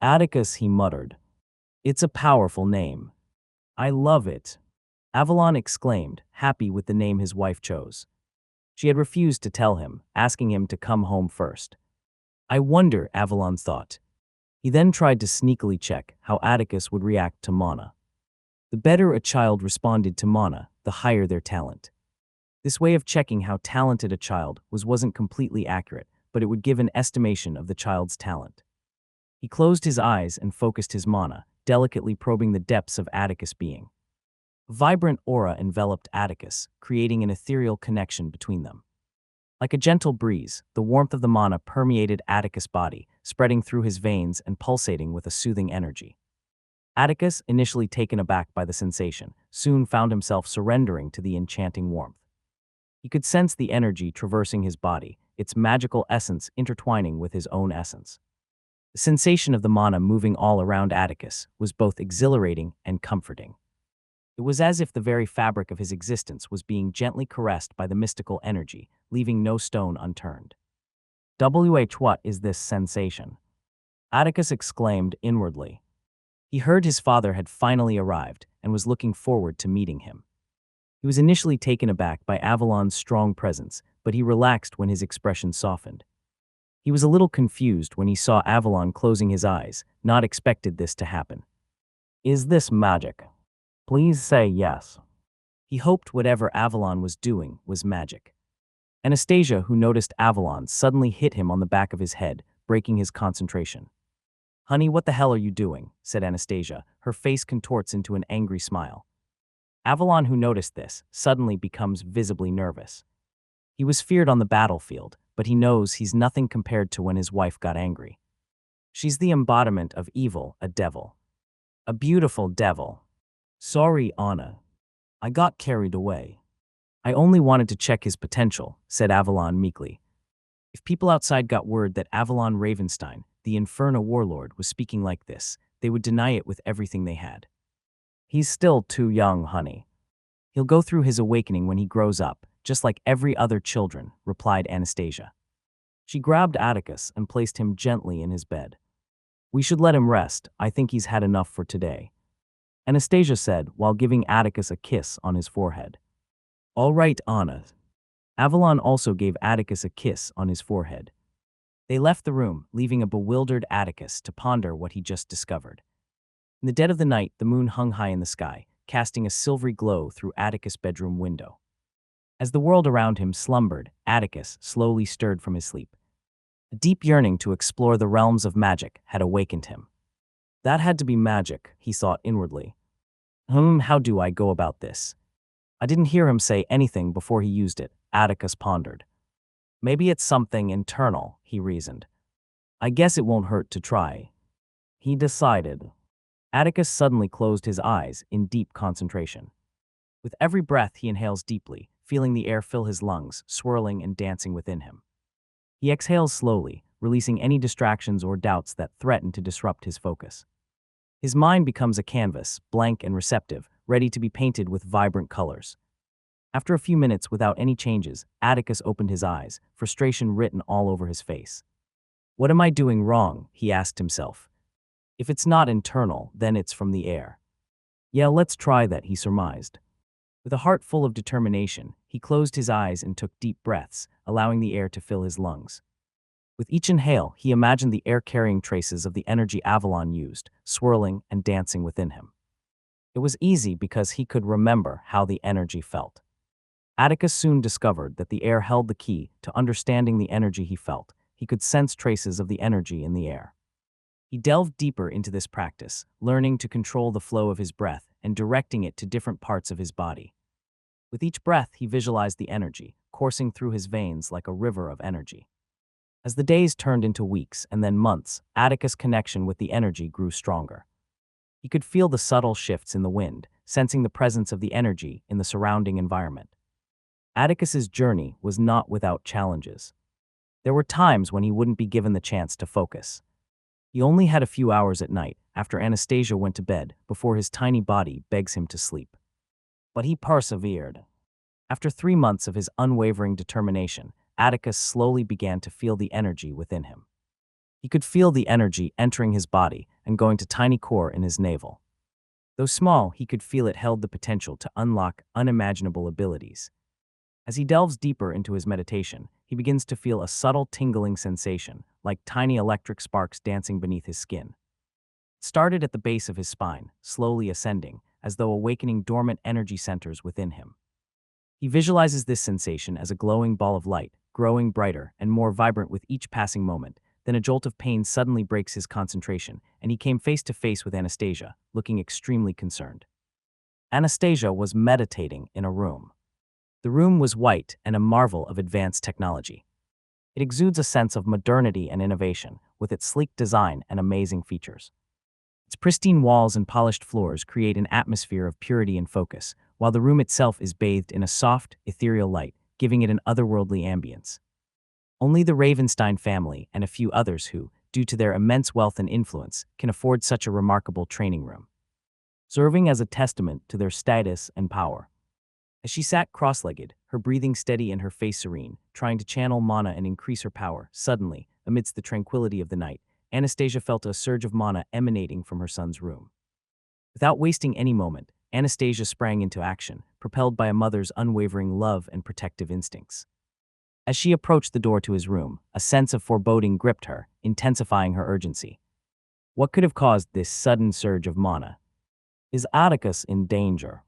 "Atticus," he muttered. "It's a powerful name. I love it." Avalon exclaimed, happy with the name his wife chose. She had refused to tell him, asking him to come home first. "I wonder," Avalon thought. He then tried to sneakily check how Atticus would react to Mana. The better a child responded to Mana, the higher their talent. This way of checking how talented a child wasn't completely accurate, but it would give an estimation of the child's talent. He closed his eyes and focused his Mana, delicately probing the depths of Atticus' being. A vibrant aura enveloped Atticus, creating an ethereal connection between them. Like a gentle breeze, the warmth of the Mana permeated Atticus' body, spreading through his veins and pulsating with a soothing energy. Atticus, initially taken aback by the sensation, soon found himself surrendering to the enchanting warmth. He could sense the energy traversing his body, its magical essence intertwining with his own essence. The sensation of the Mana moving all around Atticus was both exhilarating and comforting. It was as if the very fabric of his existence was being gently caressed by the mystical energy, leaving no stone unturned. What is this sensation?" Atticus exclaimed inwardly. He heard his father had finally arrived and was looking forward to meeting him. He was initially taken aback by Avalon's strong presence, but he relaxed when his expression softened. He was a little confused when he saw Avalon closing his eyes, not expected this to happen. "Is this magic? Please say yes." He hoped whatever Avalon was doing was magic. Anastasia, who noticed Avalon, suddenly hit him on the back of his head, breaking his concentration. "Honey, what the hell are you doing?" said Anastasia, her face contorts into an angry smile. Avalon, who noticed this, suddenly becomes visibly nervous. He was feared on the battlefield, but he knows he's nothing compared to when his wife got angry. She's the embodiment of evil, a devil. A beautiful devil. "Sorry, Anna. I got carried away. I only wanted to check his potential," said Avalon meekly. If people outside got word that Avalon Ravenstein, the Inferno warlord, was speaking like this, they would deny it with everything they had. He's still too young, honey. He'll go through his awakening when he grows up, just like every other children, replied Anastasia. She grabbed Atticus and placed him gently in his bed. We should let him rest. I think he's had enough for today, Anastasia said while giving Atticus a kiss on his forehead. All right, Anna. Avalon also gave Atticus a kiss on his forehead. They left the room, leaving a bewildered Atticus to ponder what he just discovered. In the dead of the night, the moon hung high in the sky, casting a silvery glow through Atticus' bedroom window. As the world around him slumbered, Atticus slowly stirred from his sleep. A deep yearning to explore the realms of magic had awakened him. That had to be magic, he thought inwardly. How do I go about this? I didn't hear him say anything before he used it, Atticus pondered. Maybe it's something internal, he reasoned. I guess it won't hurt to try. He decided. Atticus suddenly closed his eyes in deep concentration. With every breath he inhales deeply, feeling the air fill his lungs, swirling and dancing within him. He exhales slowly, releasing any distractions or doubts that threaten to disrupt his focus. His mind becomes a canvas, blank and receptive, ready to be painted with vibrant colors. After a few minutes without any changes, Atticus opened his eyes, frustration written all over his face. What am I doing wrong? He asked himself. If it's not internal, then it's from the air. Yeah, let's try that, he surmised. With a heart full of determination, he closed his eyes and took deep breaths, allowing the air to fill his lungs. With each inhale, he imagined the air carrying traces of the energy Avalon used, swirling and dancing within him. It was easy because he could remember how the energy felt. Atticus soon discovered that the air held the key to understanding the energy he felt. He could sense traces of the energy in the air. He delved deeper into this practice, learning to control the flow of his breath and directing it to different parts of his body. With each breath, he visualized the energy, coursing through his veins like a river of energy. As the days turned into weeks and then months, Atticus' connection with the energy grew stronger. He could feel the subtle shifts in the wind, sensing the presence of the energy in the surrounding environment. Atticus's journey was not without challenges. There were times when he wouldn't be given the chance to focus. He only had a few hours at night after Anastasia went to bed before his tiny body begs him to sleep. But he persevered. After 3 months of his unwavering determination, Atticus slowly began to feel the energy within him. He could feel the energy entering his body and going to tiny core in his navel. Though small, he could feel it held the potential to unlock unimaginable abilities. As he delves deeper into his meditation, he begins to feel a subtle tingling sensation, like tiny electric sparks dancing beneath his skin. It started at the base of his spine, slowly ascending, as though awakening dormant energy centers within him. He visualizes this sensation as a glowing ball of light, growing brighter and more vibrant with each passing moment. Then a jolt of pain suddenly breaks his concentration, and he came face to face with Anastasia, looking extremely concerned. Anastasia was meditating in a room. The room was white and a marvel of advanced technology. It exudes a sense of modernity and innovation, with its sleek design and amazing features. Its pristine walls and polished floors create an atmosphere of purity and focus, while the room itself is bathed in a soft, ethereal light, giving it an otherworldly ambience. Only the Ravenstein family and a few others who, due to their immense wealth and influence, can afford such a remarkable training room, serving as a testament to their status and power. As she sat cross-legged, her breathing steady and her face serene, trying to channel mana and increase her power, suddenly, amidst the tranquility of the night, Anastasia felt a surge of mana emanating from her son's room. Without wasting any moment, Anastasia sprang into action, propelled by a mother's unwavering love and protective instincts. As she approached the door to his room, a sense of foreboding gripped her, intensifying her urgency. What could have caused this sudden surge of mana? Is Atticus in danger?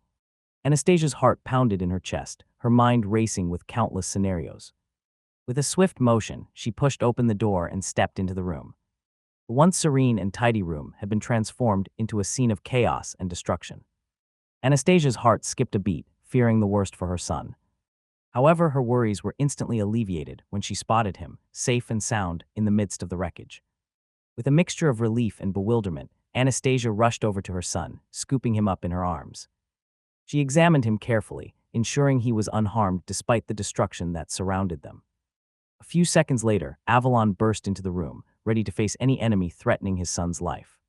Anastasia's heart pounded in her chest, her mind racing with countless scenarios. With a swift motion, she pushed open the door and stepped into the room. The once serene and tidy room had been transformed into a scene of chaos and destruction. Anastasia's heart skipped a beat, fearing the worst for her son. However, her worries were instantly alleviated when she spotted him, safe and sound, in the midst of the wreckage. With a mixture of relief and bewilderment, Anastasia rushed over to her son, scooping him up in her arms. She examined him carefully, ensuring he was unharmed despite the destruction that surrounded them. A few seconds later, Avalon burst into the room, ready to face any enemy threatening his son's life.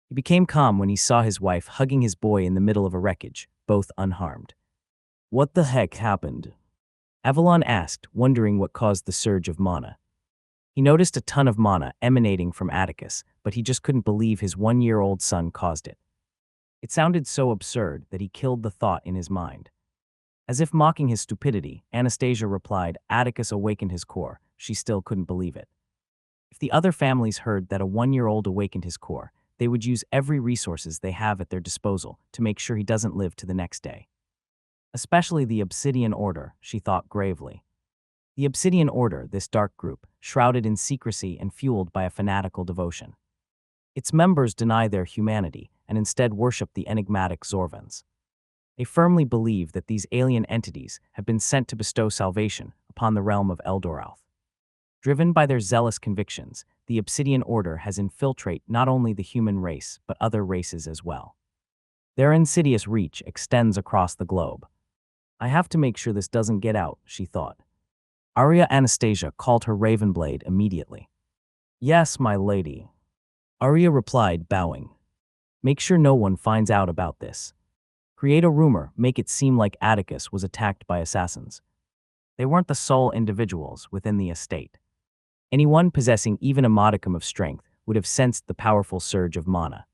He became calm when he saw his wife hugging his boy in the middle of a wreckage, both unharmed. "What the heck happened?" Avalon asked, wondering what caused the surge of mana. He noticed a ton of mana emanating from Atticus, but he just couldn't believe his 1-year-old son caused it. It sounded so absurd that he killed the thought in his mind. As if mocking his stupidity, Anastasia replied, "Atticus awakened his core." She still couldn't believe it. If the other families heard that a 1-year-old awakened his core, they would use every resources they have at their disposal to make sure he doesn't live to the next day. Especially the Obsidian Order, she thought gravely. The Obsidian Order, this dark group, shrouded in secrecy and fueled by a fanatical devotion. Its members deny their humanity and instead worship the enigmatic Zorvans. They firmly believe that these alien entities have been sent to bestow salvation upon the realm of Eldoralth. Driven by their zealous convictions, the Obsidian Order has infiltrated not only the human race but other races as well. Their insidious reach extends across the globe. "I have to make sure this doesn't get out," she thought. Arya Anastasia called her Ravenblade immediately. "Yes, my lady," Arya replied, bowing. "Make sure no one finds out about this. Create a rumor, make it seem like Atticus was attacked by assassins. They weren't the sole individuals within the estate. Anyone possessing even a modicum of strength would have sensed the powerful surge of mana.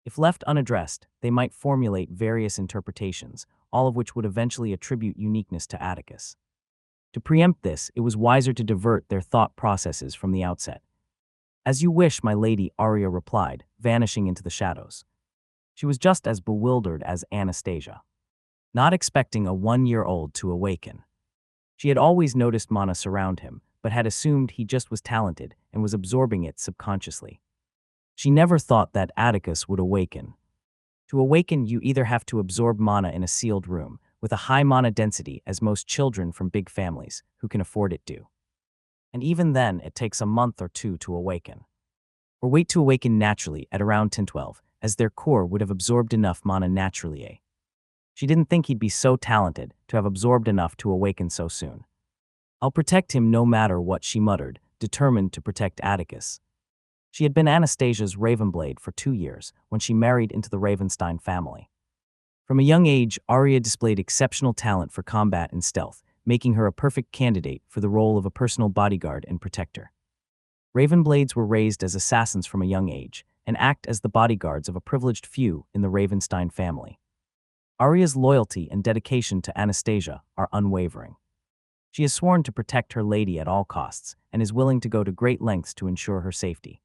If left unaddressed, they might formulate various interpretations, all of which would eventually attribute uniqueness to Atticus. To preempt this, it was wiser to divert their thought processes from the outset. "As you wish, my lady," Arya replied, vanishing into the shadows. She was just as bewildered as Anastasia, not expecting a 1-year-old to awaken. She had always noticed mana surround him, but had assumed he just was talented and was absorbing it subconsciously. She never thought that Atticus would awaken. To awaken, you either have to absorb mana in a sealed room, with a high mana density as most children from big families who can afford it do. And even then, it takes a month or two to awaken. Or wait to awaken naturally at around 10-12, as their core would have absorbed enough mana naturally. She didn't think he'd be so talented to have absorbed enough to awaken so soon. "I'll protect him no matter what," she muttered, determined to protect Atticus. She had been Anastasia's Ravenblade for 2 years when she married into the Ravenstein family. From a young age, Arya displayed exceptional talent for combat and stealth, making her a perfect candidate for the role of a personal bodyguard and protector. Ravenblades were raised as assassins from a young age and act as the bodyguards of a privileged few in the Ravenstein family. Arya's loyalty and dedication to Anastasia are unwavering. She has sworn to protect her lady at all costs and is willing to go to great lengths to ensure her safety.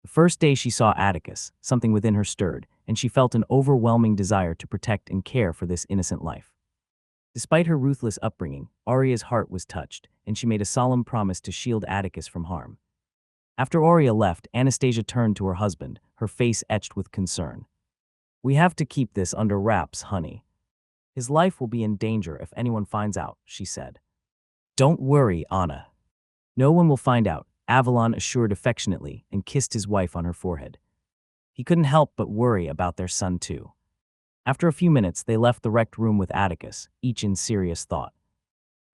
The first day she saw Atticus, something within her stirred, and she felt an overwhelming desire to protect and care for this innocent life. Despite her ruthless upbringing, Arya's heart was touched, and she made a solemn promise to shield Atticus from harm. After Arya left, Anastasia turned to her husband, her face etched with concern. "We have to keep this under wraps, honey. His life will be in danger if anyone finds out," she said. "Don't worry, Anna. No one will find out," Avalon assured affectionately and kissed his wife on her forehead. He couldn't help but worry about their son too. After a few minutes, they left the wrecked room with Atticus, each in serious thought.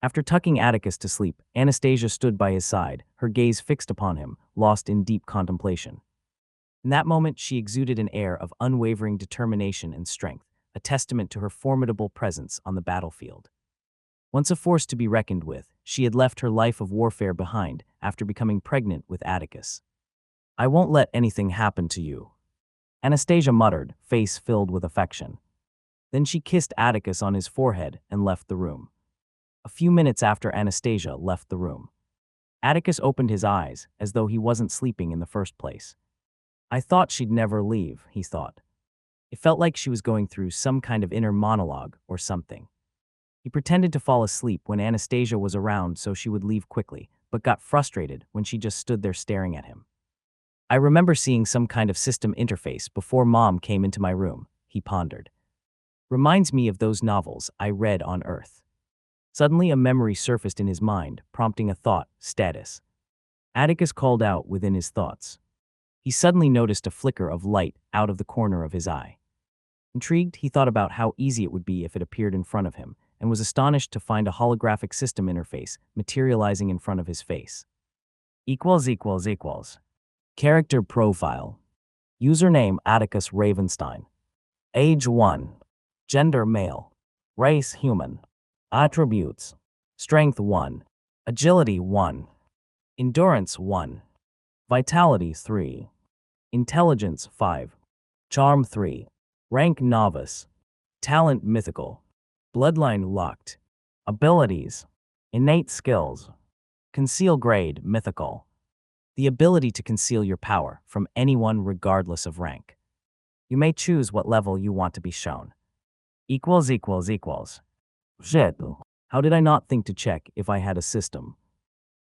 After tucking Atticus to sleep, Anastasia stood by his side, her gaze fixed upon him, lost in deep contemplation. In that moment, she exuded an air of unwavering determination and strength, a testament to her formidable presence on the battlefield. Once a force to be reckoned with, she had left her life of warfare behind after becoming pregnant with Atticus. "I won't let anything happen to you," Anastasia muttered, face filled with affection. Then she kissed Atticus on his forehead and left the room. A few minutes after Anastasia left the room, Atticus opened his eyes as though he wasn't sleeping in the first place. "I thought she'd never leave," he thought. It felt like she was going through some kind of inner monologue or something. He pretended to fall asleep when Anastasia was around so she would leave quickly, but got frustrated when she just stood there staring at him. "I remember seeing some kind of system interface before Mom came into my room," he pondered. "Reminds me of those novels I read on Earth." Suddenly a memory surfaced in his mind, prompting a thought, status. Atticus called out within his thoughts. He suddenly noticed a flicker of light out of the corner of his eye. Intrigued, he thought about how easy it would be if it appeared in front of him, and was astonished to find a holographic system interface materializing in front of his face. == Character profile. Username Atticus Ravenstein. Age 1. Gender male. Race human. Attributes. Strength 1. Agility 1. Endurance 1. Vitality 3. Intelligence 5. Charm 3. Rank novice. Talent mythical. Bloodline locked. Abilities. Innate skills. Conceal grade mythical. The ability to conceal your power from anyone regardless of rank. You may choose what level you want to be shown. == Shit. How did I not think to check if I had a system?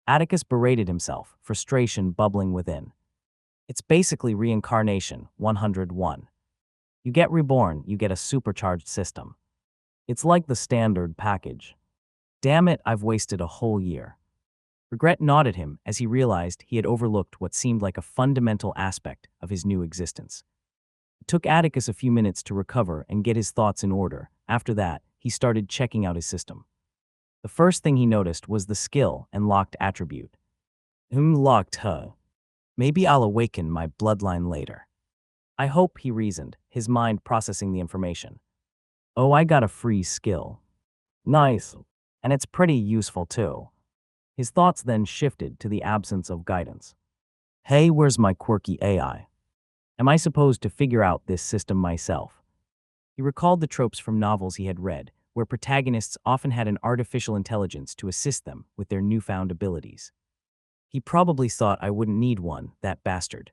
Atticus berated himself, frustration bubbling within. It's basically reincarnation 101. You get reborn, you get a supercharged system. It's like the standard package. Damn it, I've wasted a whole year. Regret gnawed at him as he realized he had overlooked what seemed like a fundamental aspect of his new existence. It took Atticus a few minutes to recover and get his thoughts in order. After that, he started checking out his system. The first thing he noticed was the skill and locked attribute. Locked, huh? Maybe I'll awaken my bloodline later. I hope, he reasoned, his mind processing the information. Oh, I got a free skill. Nice. And it's pretty useful too. His thoughts then shifted to the absence of guidance. Hey, where's my quirky AI? Am I supposed to figure out this system myself? He recalled the tropes from novels he had read, where protagonists often had an artificial intelligence to assist them with their newfound abilities. He probably thought I wouldn't need one, that bastard.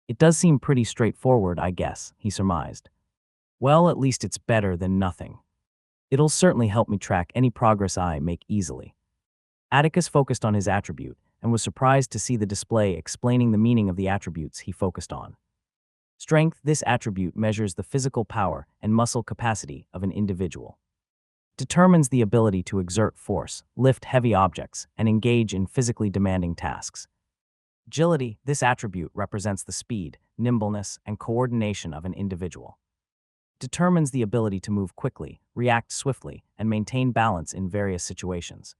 It does seem pretty straightforward, I guess, he surmised. Well, at least it's better than nothing. It'll certainly help me track any progress I make easily. Atticus focused on his attribute and was surprised to see the display explaining the meaning of the attributes he focused on. Strength. This attribute measures the physical power and muscle capacity of an individual. It determines the ability to exert force, lift heavy objects, and engage in physically demanding tasks. Agility. This attribute represents the speed, nimbleness, and coordination of an individual. It determines the ability to move quickly, react swiftly, and maintain balance in various situations.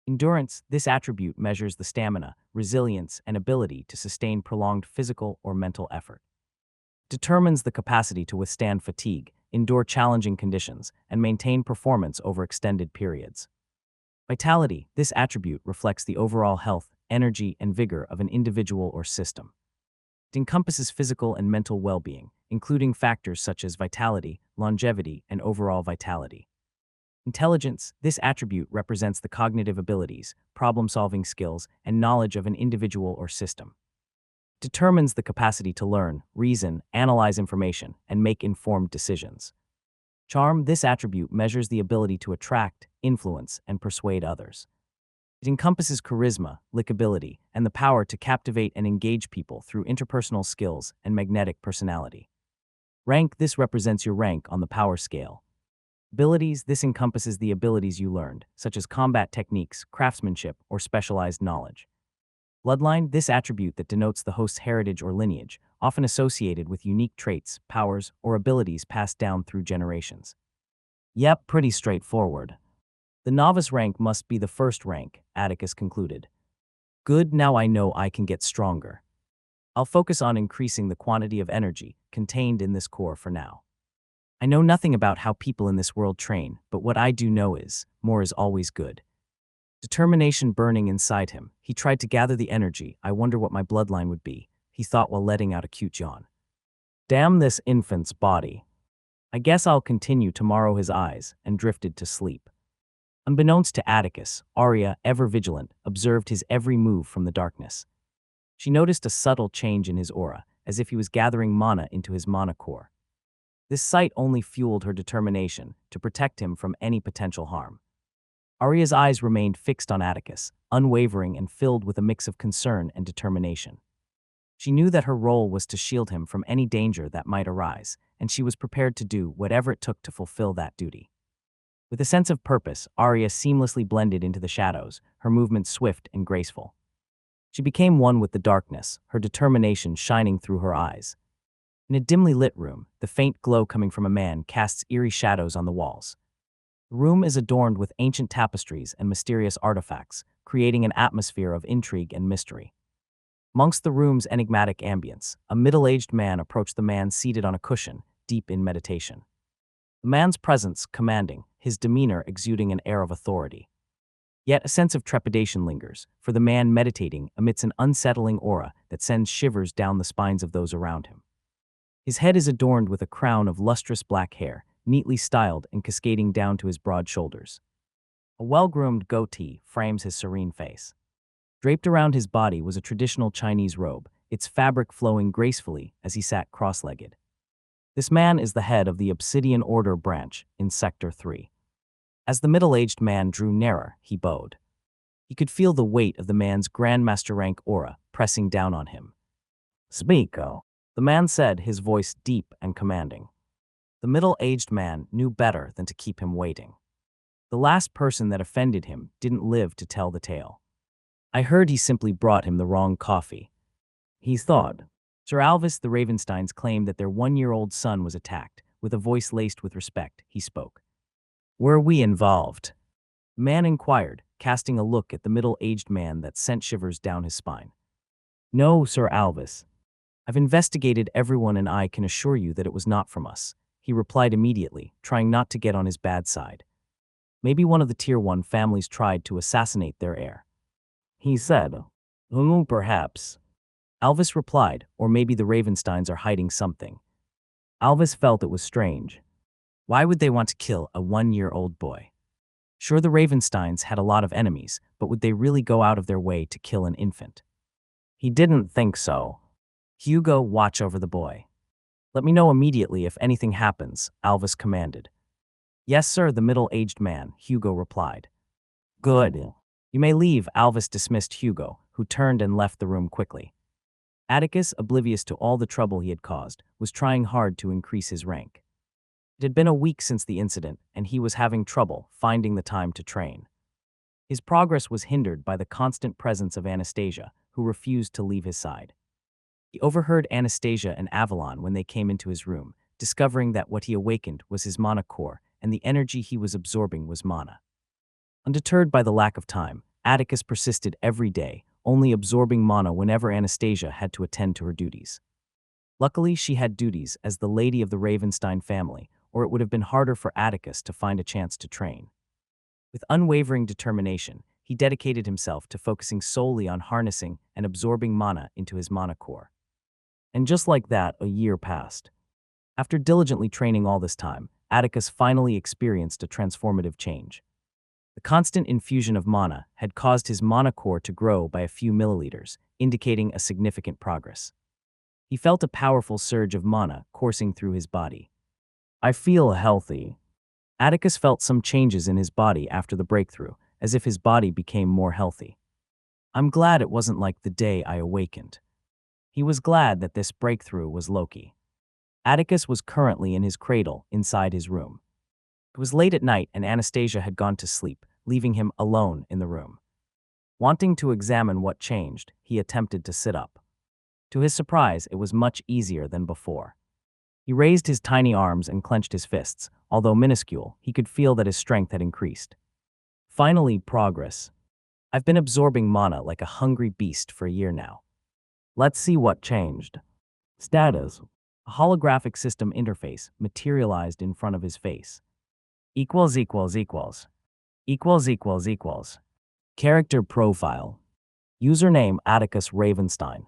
Endurance. This attribute measures the stamina, resilience, and ability to sustain prolonged physical or mental effort. It determines the capacity to withstand fatigue, endure challenging conditions, and maintain performance over extended periods. Vitality. This attribute reflects the overall health, energy, and vigor of an individual or system. It encompasses physical and mental well-being, including factors such as vitality, longevity, and overall vitality. Intelligence. This attribute represents the cognitive abilities, problem-solving skills, and knowledge of an individual or system. It determines the capacity to learn, reason, analyze information, and make informed decisions. Charm. This attribute measures the ability to attract, influence, and persuade others. It encompasses charisma, likability, and the power to captivate and engage people through interpersonal skills and magnetic personality. Rank. This represents your rank on the power scale. Abilities. This encompasses the abilities you learned, such as combat techniques, craftsmanship, or specialized knowledge. Bloodline. This attribute that denotes the host's heritage or lineage, often associated with unique traits, powers, or abilities passed down through generations. Yep, pretty straightforward. The novice rank must be the first rank, Atticus concluded. Good, now I know I can get stronger. I'll focus on increasing the quantity of energy contained in this core for now. I know nothing about how people in this world train, but what I do know is, more is always good. Determination burning inside him, he tried to gather the energy. I wonder what my bloodline would be, he thought while letting out a cute yawn. Damn this infant's body. I guess I'll continue tomorrow, his eyes, and drifted to sleep. Unbeknownst to Atticus, Arya, ever vigilant, observed his every move from the darkness. She noticed a subtle change in his aura, as if he was gathering mana into his mana core. This sight only fueled her determination to protect him from any potential harm. Arya's eyes remained fixed on Atticus, unwavering and filled with a mix of concern and determination. She knew that her role was to shield him from any danger that might arise, and she was prepared to do whatever it took to fulfill that duty. With a sense of purpose, Arya seamlessly blended into the shadows, her movements swift and graceful. She became one with the darkness, her determination shining through her eyes. In a dimly lit room, the faint glow coming from a man casts eerie shadows on the walls. The room is adorned with ancient tapestries and mysterious artifacts, creating an atmosphere of intrigue and mystery. Amongst the room's enigmatic ambience, a middle-aged man approached the man seated on a cushion, deep in meditation. The man's presence commanding, his demeanor exuding an air of authority. Yet a sense of trepidation lingers, for the man meditating emits an unsettling aura that sends shivers down the spines of those around him. His head is adorned with a crown of lustrous black hair, neatly styled and cascading down to his broad shoulders. A well-groomed goatee frames his serene face. Draped around his body was a traditional Chinese robe, its fabric flowing gracefully as he sat cross-legged. This man is the head of the Obsidian Order branch in Sector 3. As the middle-aged man drew nearer, he bowed. He could feel the weight of the man's Grandmaster rank aura pressing down on him. "Speak, oh," the man said, his voice deep and commanding. The middle-aged man knew better than to keep him waiting. The last person that offended him didn't live to tell the tale. "I heard he simply brought him the wrong coffee," he thought. Sir Alvis the Ravensteins claimed that their 1-year-old son was attacked. With a voice laced with respect, he spoke. "Were we involved?" The man inquired, casting a look at the middle-aged man that sent shivers down his spine. "No, Sir Alvis. I've investigated everyone and I can assure you that it was not from us," he replied immediately, trying not to get on his bad side. "Maybe one of the Tier 1 families tried to assassinate their heir," he said. Perhaps," Alvis replied, "or maybe the Ravensteins are hiding something." Alvis felt it was strange. Why would they want to kill a 1-year-old boy? Sure, the Ravensteins had a lot of enemies, but would they really go out of their way to kill an infant? He didn't think so. "Hugo, watch over the boy. Let me know immediately if anything happens," Alvis commanded. "Yes, sir," the middle-aged man, Hugo replied. "Good. You may leave," Alvis dismissed Hugo, who turned and left the room quickly. Atticus, oblivious to all the trouble he had caused, was trying hard to increase his rank. It had been a week since the incident, and he was having trouble finding the time to train. His progress was hindered by the constant presence of Anastasia, who refused to leave his side. He overheard Anastasia and Avalon when they came into his room, discovering that what he awakened was his mana core, and the energy he was absorbing was mana. Undeterred by the lack of time, Atticus persisted every day, only absorbing mana whenever Anastasia had to attend to her duties. Luckily, she had duties as the lady of the Ravenstein family, or it would have been harder for Atticus to find a chance to train. With unwavering determination, he dedicated himself to focusing solely on harnessing and absorbing mana into his mana core. And just like that, a year passed. After diligently training all this time, Atticus finally experienced a transformative change. The constant infusion of mana had caused his mana core to grow by a few milliliters, indicating a significant progress. He felt a powerful surge of mana coursing through his body. "I feel healthy." Atticus felt some changes in his body after the breakthrough, as if his body became more healthy. "I'm glad it wasn't like the day I awakened." He was glad that this breakthrough was Loki. Atticus was currently in his cradle inside his room. It was late at night and Anastasia had gone to sleep, leaving him alone in the room. Wanting to examine what changed, he attempted to sit up. To his surprise, it was much easier than before. He raised his tiny arms and clenched his fists. Although minuscule, he could feel that his strength had increased. Finally, progress. "I've been absorbing mana like a hungry beast for a year now. Let's see what changed." Status. A holographic system interface materialized in front of his face. Equals equals equals. Equals equals equals. Character profile. Username Atticus Ravenstein.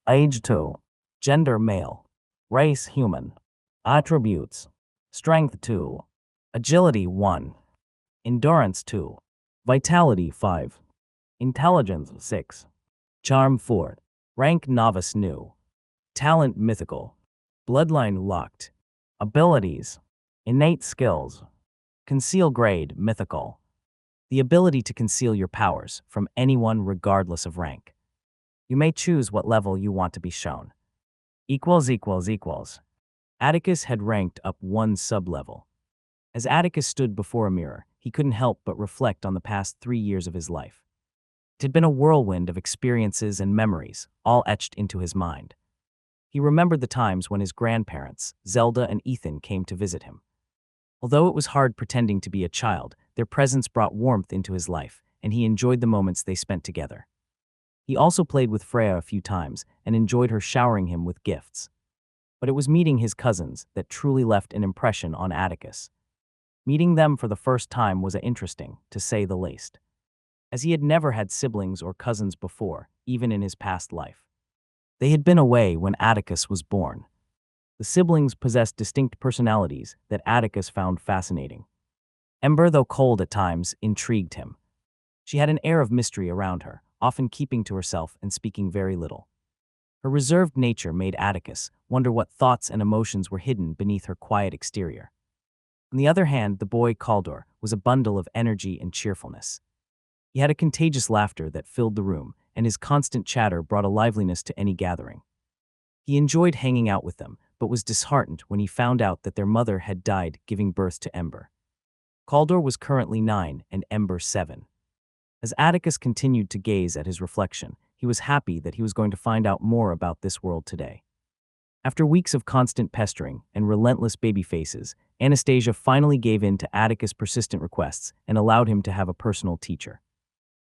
Age 2. Gender male. Race human. Attributes. Strength 2. Agility 1. Endurance 2. Vitality 5. Intelligence 6. Charm 4. Rank novice new. Talent mythical. Bloodline locked. Abilities. Innate skills. Conceal grade mythical. The ability to conceal your powers from anyone regardless of rank. You may choose what level you want to be shown. Equals equals equals. Atticus had ranked up one sub-level. As Atticus stood before a mirror, he couldn't help but reflect on the past 3 years of his life. It had been a whirlwind of experiences and memories, all etched into his mind. He remembered the times when his grandparents, Zelda and Ethan, came to visit him. Although it was hard pretending to be a child, their presence brought warmth into his life, and he enjoyed the moments they spent together. He also played with Freya a few times and enjoyed her showering him with gifts. But it was meeting his cousins that truly left an impression on Atticus. Meeting them for the first time was interesting, to say the least, as he had never had siblings or cousins before, even in his past life. They had been away when Atticus was born. The siblings possessed distinct personalities that Atticus found fascinating. Ember, though cold at times, intrigued him. She had an air of mystery around her, often keeping to herself and speaking very little. Her reserved nature made Atticus wonder what thoughts and emotions were hidden beneath her quiet exterior. On the other hand, the boy Caldor was a bundle of energy and cheerfulness. He had a contagious laughter that filled the room, and his constant chatter brought a liveliness to any gathering. He enjoyed hanging out with them, but was disheartened when he found out that their mother had died giving birth to Ember. Caldor was currently 9 and Ember 7. As Atticus continued to gaze at his reflection, he was happy that he was going to find out more about this world today. After weeks of constant pestering and relentless baby faces, Anastasia finally gave in to Atticus' persistent requests and allowed him to have a personal teacher.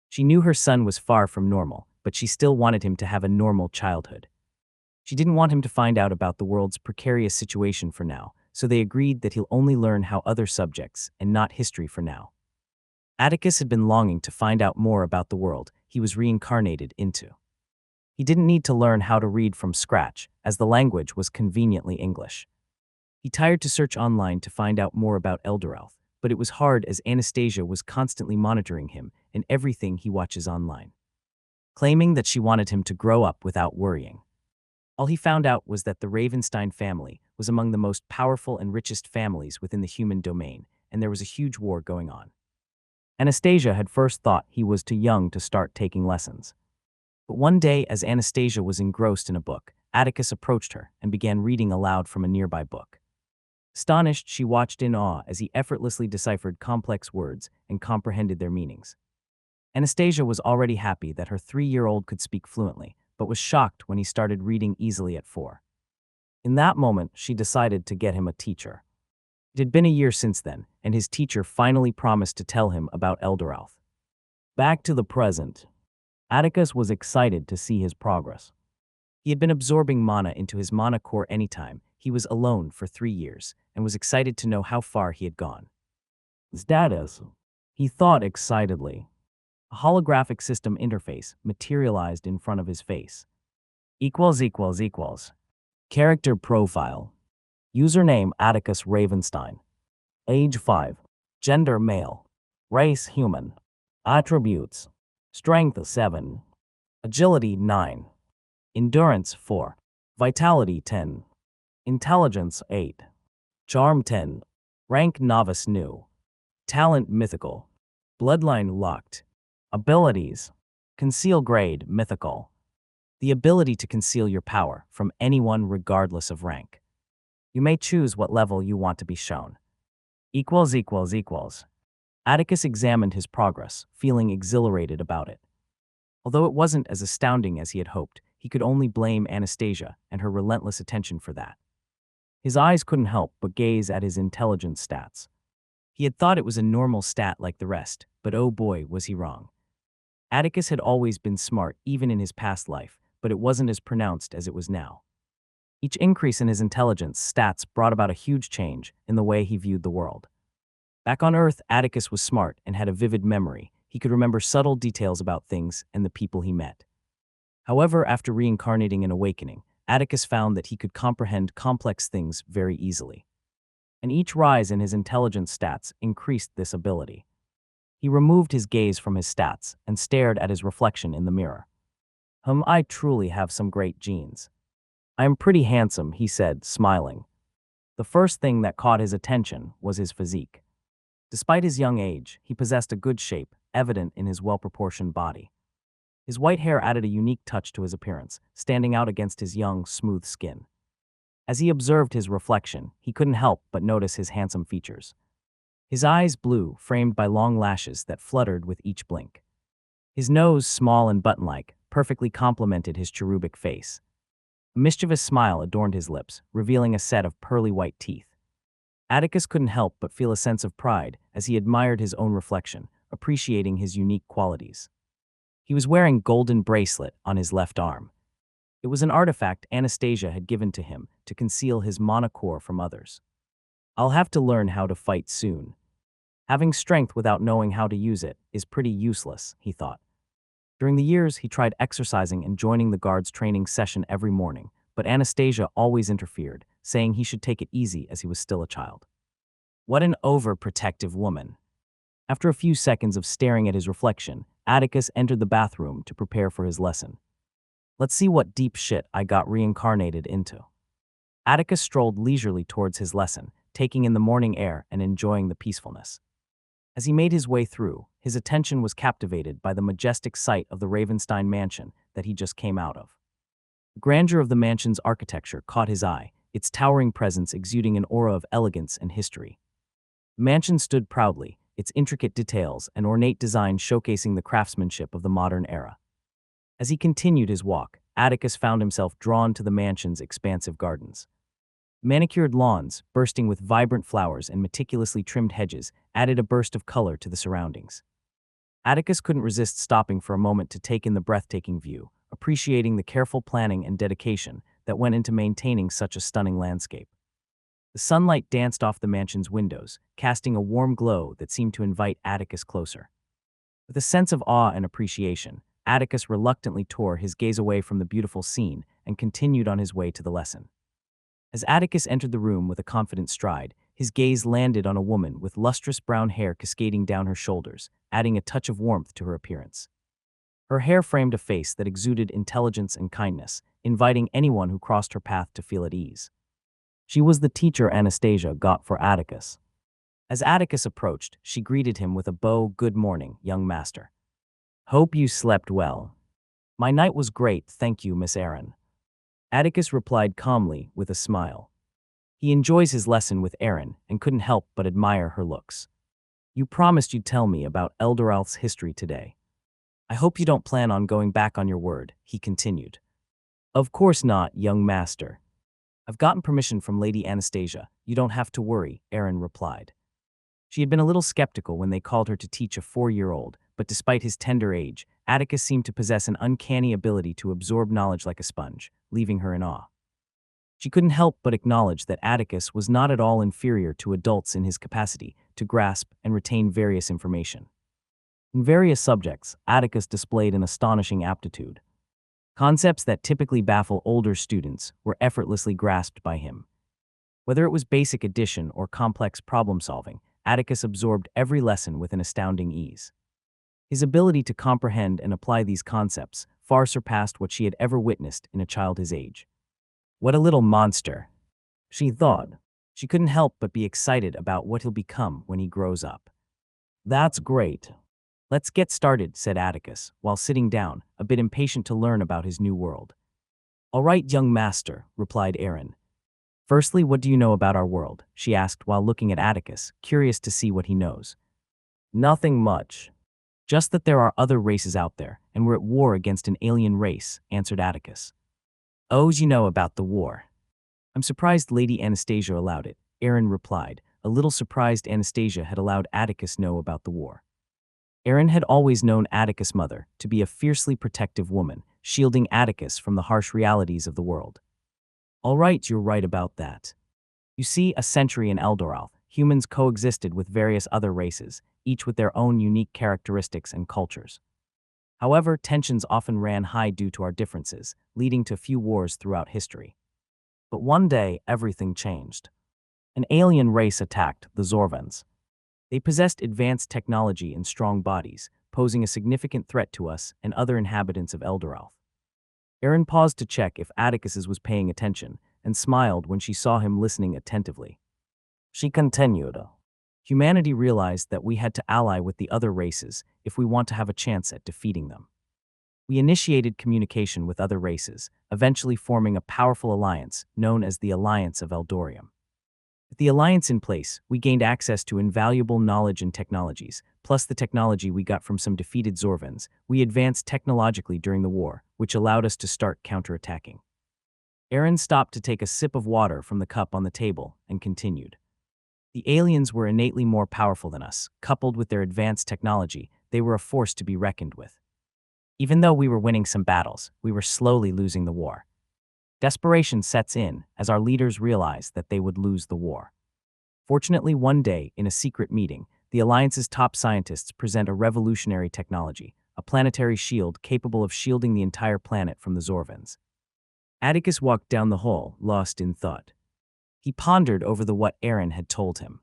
She knew her son was far from normal, but she still wanted him to have a normal childhood. She didn't want him to find out about the world's precarious situation for now, so they agreed that he'll only learn how other subjects and not history for now. Atticus had been longing to find out more about the world he was reincarnated into. He didn't need to learn how to read from scratch, as the language was conveniently English. He tired to search online to find out more about Elderelf, but it was hard as Anastasia was constantly monitoring him and everything he watches online, claiming that she wanted him to grow up without worrying. All he found out was that the Ravenstein family was among the most powerful and richest families within the human domain, and there was a huge war going on. Anastasia had first thought he was too young to start taking lessons. But one day, as Anastasia was engrossed in a book, Atticus approached her and began reading aloud from a nearby book. Astonished, she watched in awe as he effortlessly deciphered complex words and comprehended their meanings. Anastasia was already happy that her 3-year-old could speak fluently, but was shocked when he started reading easily at 4. In that moment, she decided to get him a teacher. It had been a year since then, and his teacher finally promised to tell him about Elderelf. Back to the present. Atticus was excited to see his progress. He had been absorbing mana into his mana core anytime he was alone for 3 years, and was excited to know how far he had gone. Status. He thought excitedly. A holographic system interface materialized in front of his face. == Character profile. Username Atticus Ravenstein. Age 5. Gender male. Race human. Attributes. Strength 7. Agility 9. Endurance 4. Vitality 10. Intelligence 8. Charm 10. Rank novice new. Talent mythical. Bloodline locked. Abilities. Conceal grade mythical. The ability to conceal your power from anyone regardless of rank. You may choose what level you want to be shown. == Atticus examined his progress, feeling exhilarated about it. Although it wasn't as astounding as he had hoped, he could only blame Anastasia and her relentless attention for that. His eyes couldn't help but gaze at his intelligence stats. He had thought it was a normal stat like the rest, but oh boy, was he wrong. Atticus had always been smart even in his past life, but it wasn't as pronounced as it was now. Each increase in his intelligence stats brought about a huge change in the way he viewed the world. Back on Earth, Atticus was smart and had a vivid memory. He could remember subtle details about things and the people he met. However, after reincarnating and awakening, Atticus found that he could comprehend complex things very easily. And each rise in his intelligence stats increased this ability. He removed his gaze from his stats and stared at his reflection in the mirror. I truly have some great genes. I am pretty handsome, he said, smiling. The first thing that caught his attention was his physique. Despite his young age, he possessed a good shape, evident in his well-proportioned body. His white hair added a unique touch to his appearance, standing out against his young, smooth skin. As he observed his reflection, he couldn't help but notice his handsome features. His eyes blue, framed by long lashes that fluttered with each blink. His nose, small and button-like, perfectly complemented his cherubic face. A mischievous smile adorned his lips, revealing a set of pearly white teeth. Atticus couldn't help but feel a sense of pride as he admired his own reflection, appreciating his unique qualities. He was wearing a golden bracelet on his left arm. It was an artifact Anastasia had given to him to conceal his monocore from others. I'll have to learn how to fight soon. Having strength without knowing how to use it is pretty useless, he thought. During the years, he tried exercising and joining the guard's training session every morning, but Anastasia always interfered, saying he should take it easy as he was still a child. What an overprotective woman. After a few seconds of staring at his reflection, Atticus entered the bathroom to prepare for his lesson. Let's see what deep shit I got reincarnated into. Atticus strolled leisurely towards his lesson, taking in the morning air and enjoying the peacefulness. As he made his way through, his attention was captivated by the majestic sight of the Ravenstein mansion that he just came out of. The grandeur of the mansion's architecture caught his eye, its towering presence exuding an aura of elegance and history. The mansion stood proudly, its intricate details and ornate design showcasing the craftsmanship of the modern era. As he continued his walk, Atticus found himself drawn to the mansion's expansive gardens. Manicured lawns, bursting with vibrant flowers and meticulously trimmed hedges, added a burst of color to the surroundings. Atticus couldn't resist stopping for a moment to take in the breathtaking view, appreciating the careful planning and dedication that went into maintaining such a stunning landscape. The sunlight danced off the mansion's windows, casting a warm glow that seemed to invite Atticus closer. With a sense of awe and appreciation, Atticus reluctantly tore his gaze away from the beautiful scene and continued on his way to the lesson. As Atticus entered the room with a confident stride, his gaze landed on a woman with lustrous brown hair cascading down her shoulders, adding a touch of warmth to her appearance. Her hair framed a face that exuded intelligence and kindness, inviting anyone who crossed her path to feel at ease. She was the teacher Anastasia got for Atticus. As Atticus approached, she greeted him with a bow "Good morning, young master. Hope you slept well." "My night was great, thank you, Miss Erin." Atticus replied calmly with a smile. He enjoys his lesson with Erin and couldn't help but admire her looks. "You promised you'd tell me about Elderalf's history today. I hope you don't plan on going back on your word," he continued. "Of course not, young master. I've gotten permission from Lady Anastasia. You don't have to worry," Erin replied. She had been a little skeptical when they called her to teach a 4-year-old, but despite his tender age, Atticus seemed to possess an uncanny ability to absorb knowledge like a sponge, leaving her in awe. She couldn't help but acknowledge that Atticus was not at all inferior to adults in his capacity to grasp and retain various information. In various subjects, Atticus displayed an astonishing aptitude. Concepts that typically baffle older students were effortlessly grasped by him. Whether it was basic addition or complex problem-solving, Atticus absorbed every lesson with an astounding ease. His ability to comprehend and apply these concepts far surpassed what she had ever witnessed in a child his age. "What a little monster," she thought. She couldn't help but be excited about what he'll become when he grows up. "That's great. Let's get started," said Atticus, while sitting down, a bit impatient to learn about his new world. "All right, young master," replied Erin. "Firstly, what do you know about our world?" she asked while looking at Atticus, curious to see what he knows. "Nothing much. Just that there are other races out there, and we're at war against an alien race," answered Atticus. "Oh, you know about the war." "I'm surprised Lady Anastasia allowed it," Erin replied, a little surprised Anastasia had allowed Atticus know about the war. Erin had always known Atticus' mother to be a fiercely protective woman, shielding Atticus from the harsh realities of the world. "All right, you're right about that. You see, a century in Eldoralf, humans coexisted with various other races, each with their own unique characteristics and cultures. However, tensions often ran high due to our differences, leading to few wars throughout history. But one day, everything changed. An alien race attacked, the Zorvans. They possessed advanced technology and strong bodies, posing a significant threat to us and other inhabitants of Eldoralf. Erin paused to check if Atticus was paying attention, and smiled when she saw him listening attentively. She continued, "Humanity realized that we had to ally with the other races if we want to have a chance at defeating them. We initiated communication with other races, eventually forming a powerful alliance known as the Alliance of Eldorium. With the alliance in place, we gained access to invaluable knowledge and technologies, plus the technology we got from some defeated Zorvans. We advanced technologically during the war, which allowed us to start counterattacking." Erin stopped to take a sip of water from the cup on the table and continued. The aliens were innately more powerful than us. Coupled with their advanced technology, they were a force to be reckoned with. Even though we were winning some battles, we were slowly losing the war. Desperation sets in as our leaders realize that they would lose the war. Fortunately, one day, in a secret meeting, the Alliance's top scientists present a revolutionary technology, a planetary shield capable of shielding the entire planet from the Zorvans. Atticus walked down the hall, lost in thought. He pondered over what Aaron had told him.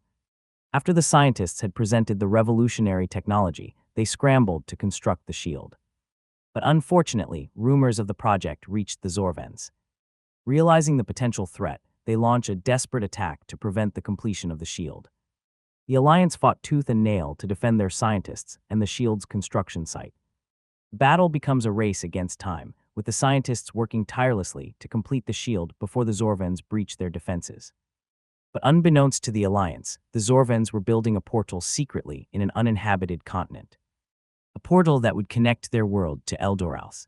After the scientists had presented the revolutionary technology, they scrambled to construct the shield. But unfortunately, rumors of the project reached the Zorvans. Realizing the potential threat, they launched a desperate attack to prevent the completion of the shield. The Alliance fought tooth and nail to defend their scientists and the shield's construction site. The battle becomes a race against time, with the scientists working tirelessly to complete the shield before the Zorvans breach their defenses. But unbeknownst to the Alliance, the Zorvans were building a portal secretly in an uninhabited continent. A portal that would connect their world to Eldoral's.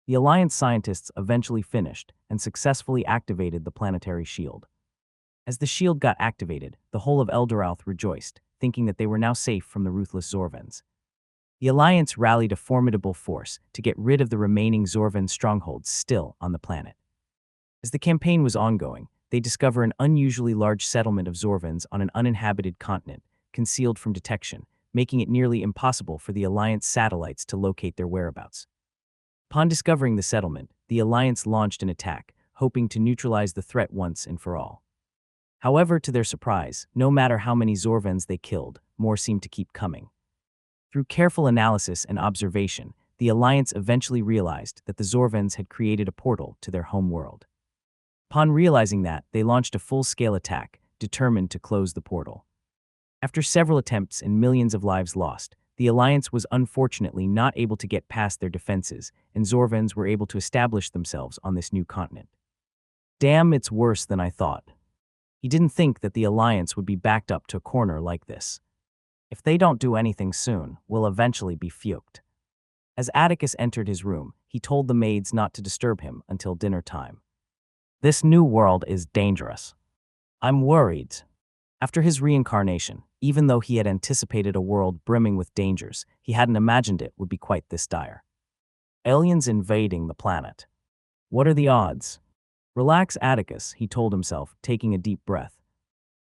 The Alliance scientists eventually finished and successfully activated the planetary shield. As the shield got activated, the whole of Eldoralth rejoiced, thinking that they were now safe from the ruthless Zorvans. The Alliance rallied a formidable force to get rid of the remaining Zorvan strongholds still on the planet. As the campaign was ongoing, they discover an unusually large settlement of Zorvans on an uninhabited continent, concealed from detection, making it nearly impossible for the Alliance satellites to locate their whereabouts. Upon discovering the settlement, the Alliance launched an attack, hoping to neutralize the threat once and for all. However, to their surprise, no matter how many Zorvans they killed, more seemed to keep coming. Through careful analysis and observation, the Alliance eventually realized that the Zorvans had created a portal to their home world. Upon realizing that, they launched a full-scale attack, determined to close the portal. After several attempts and millions of lives lost, the Alliance was unfortunately not able to get past their defenses, and Zorvans were able to establish themselves on this new continent. Damn, it's worse than I thought. He didn't think that the Alliance would be backed up to a corner like this. If they don't do anything soon, we'll eventually be fuked. As Atticus entered his room, he told the maids not to disturb him until dinner time. This new world is dangerous. I'm worried. After his reincarnation, even though he had anticipated a world brimming with dangers, he hadn't imagined it would be quite this dire. Aliens invading the planet. What are the odds? Relax, Atticus, he told himself, taking a deep breath.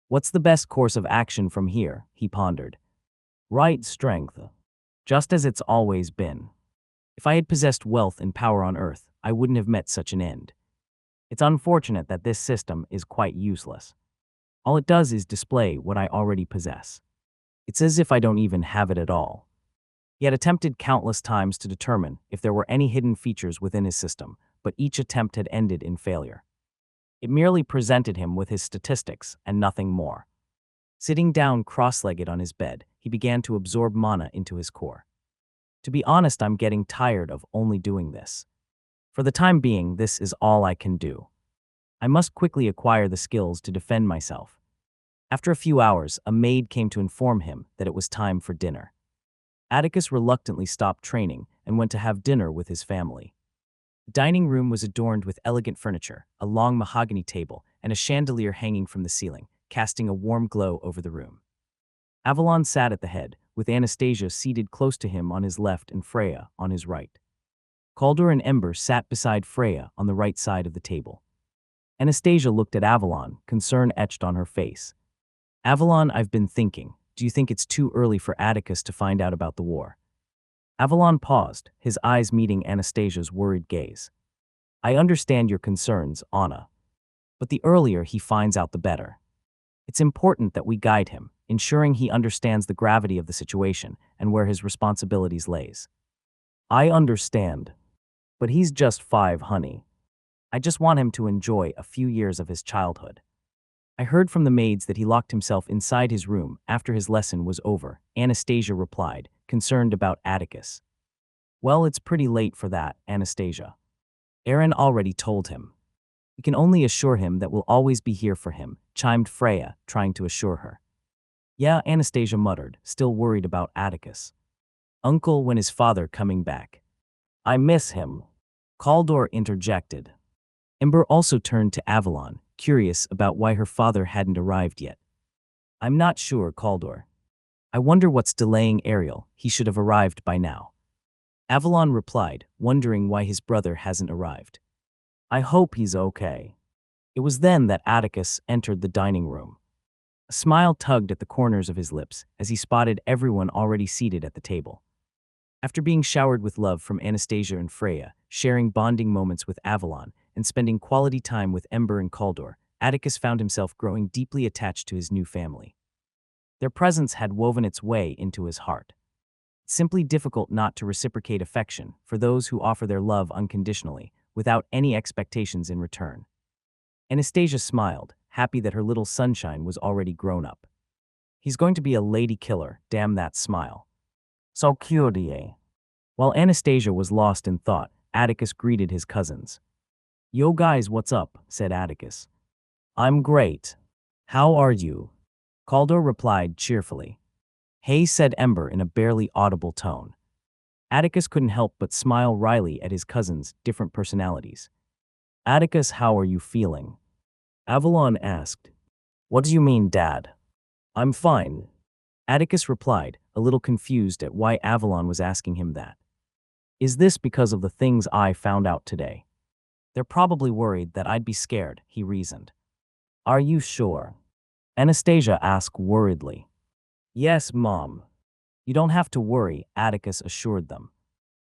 What's the best course of action from here? He pondered. Right, strength. Just as it's always been. If I had possessed wealth and power on Earth, I wouldn't have met such an end. It's unfortunate that this system is quite useless. All it does is display what I already possess. It's as if I don't even have it at all. He had attempted countless times to determine if there were any hidden features within his system, but each attempt had ended in failure. It merely presented him with his statistics and nothing more. Sitting down cross-legged on his bed, he began to absorb mana into his core. To be honest, I'm getting tired of only doing this. For the time being, this is all I can do. I must quickly acquire the skills to defend myself. After a few hours, a maid came to inform him that it was time for dinner. Atticus reluctantly stopped training and went to have dinner with his family. The dining room was adorned with elegant furniture, a long mahogany table, and a chandelier hanging from the ceiling, casting a warm glow over the room. Avalon sat at the head, with Anastasia seated close to him on his left and Freya on his right. Calder and Ember sat beside Freya on the right side of the table. Anastasia looked at Avalon, concern etched on her face. Avalon, I've been thinking, do you think it's too early for Atticus to find out about the war? Avalon paused, his eyes meeting Anastasia's worried gaze. I understand your concerns, Anna. But the earlier he finds out, the better. It's important that we guide him, ensuring he understands the gravity of the situation and where his responsibilities lays. I understand. But he's just 5, honey. I just want him to enjoy a few years of his childhood. I heard from the maids that he locked himself inside his room after his lesson was over, Anastasia replied, concerned about Atticus. Well, it's pretty late for that, Anastasia. Aaron already told him. We can only assure him that we'll always be here for him, chimed Freya, trying to assure her. Yeah, Anastasia muttered, still worried about Atticus. Uncle, when is father coming back? I miss him. Calder interjected. Ember also turned to Avalon, curious about why her father hadn't arrived yet. I'm not sure, Caldor. I wonder what's delaying Ariel. He should have arrived by now. Avalon replied, wondering why his brother hasn't arrived. I hope he's okay. It was then that Atticus entered the dining room. A smile tugged at the corners of his lips as he spotted everyone already seated at the table. After being showered with love from Anastasia and Freya, sharing bonding moments with Avalon, and spending quality time with Ember and Caldor, Atticus found himself growing deeply attached to his new family. Their presence had woven its way into his heart. It's simply difficult not to reciprocate affection for those who offer their love unconditionally, without any expectations in return. Anastasia smiled, happy that her little sunshine was already grown up. He's going to be a lady killer, damn that smile. So cute, eh? While Anastasia was lost in thought, Atticus greeted his cousins. Yo guys, what's up? Said Atticus. I'm great. How are you? Caldor replied cheerfully. Hey, said Ember in a barely audible tone. Atticus couldn't help but smile wryly at his cousins' different personalities. Atticus, how are you feeling? Avalon asked. What do you mean, Dad? I'm fine. Atticus replied, a little confused at why Avalon was asking him that. Is this because of the things I found out today? They're probably worried that I'd be scared, he reasoned. Are you sure? Anastasia asked worriedly. Yes, Mom. You don't have to worry, Atticus assured them.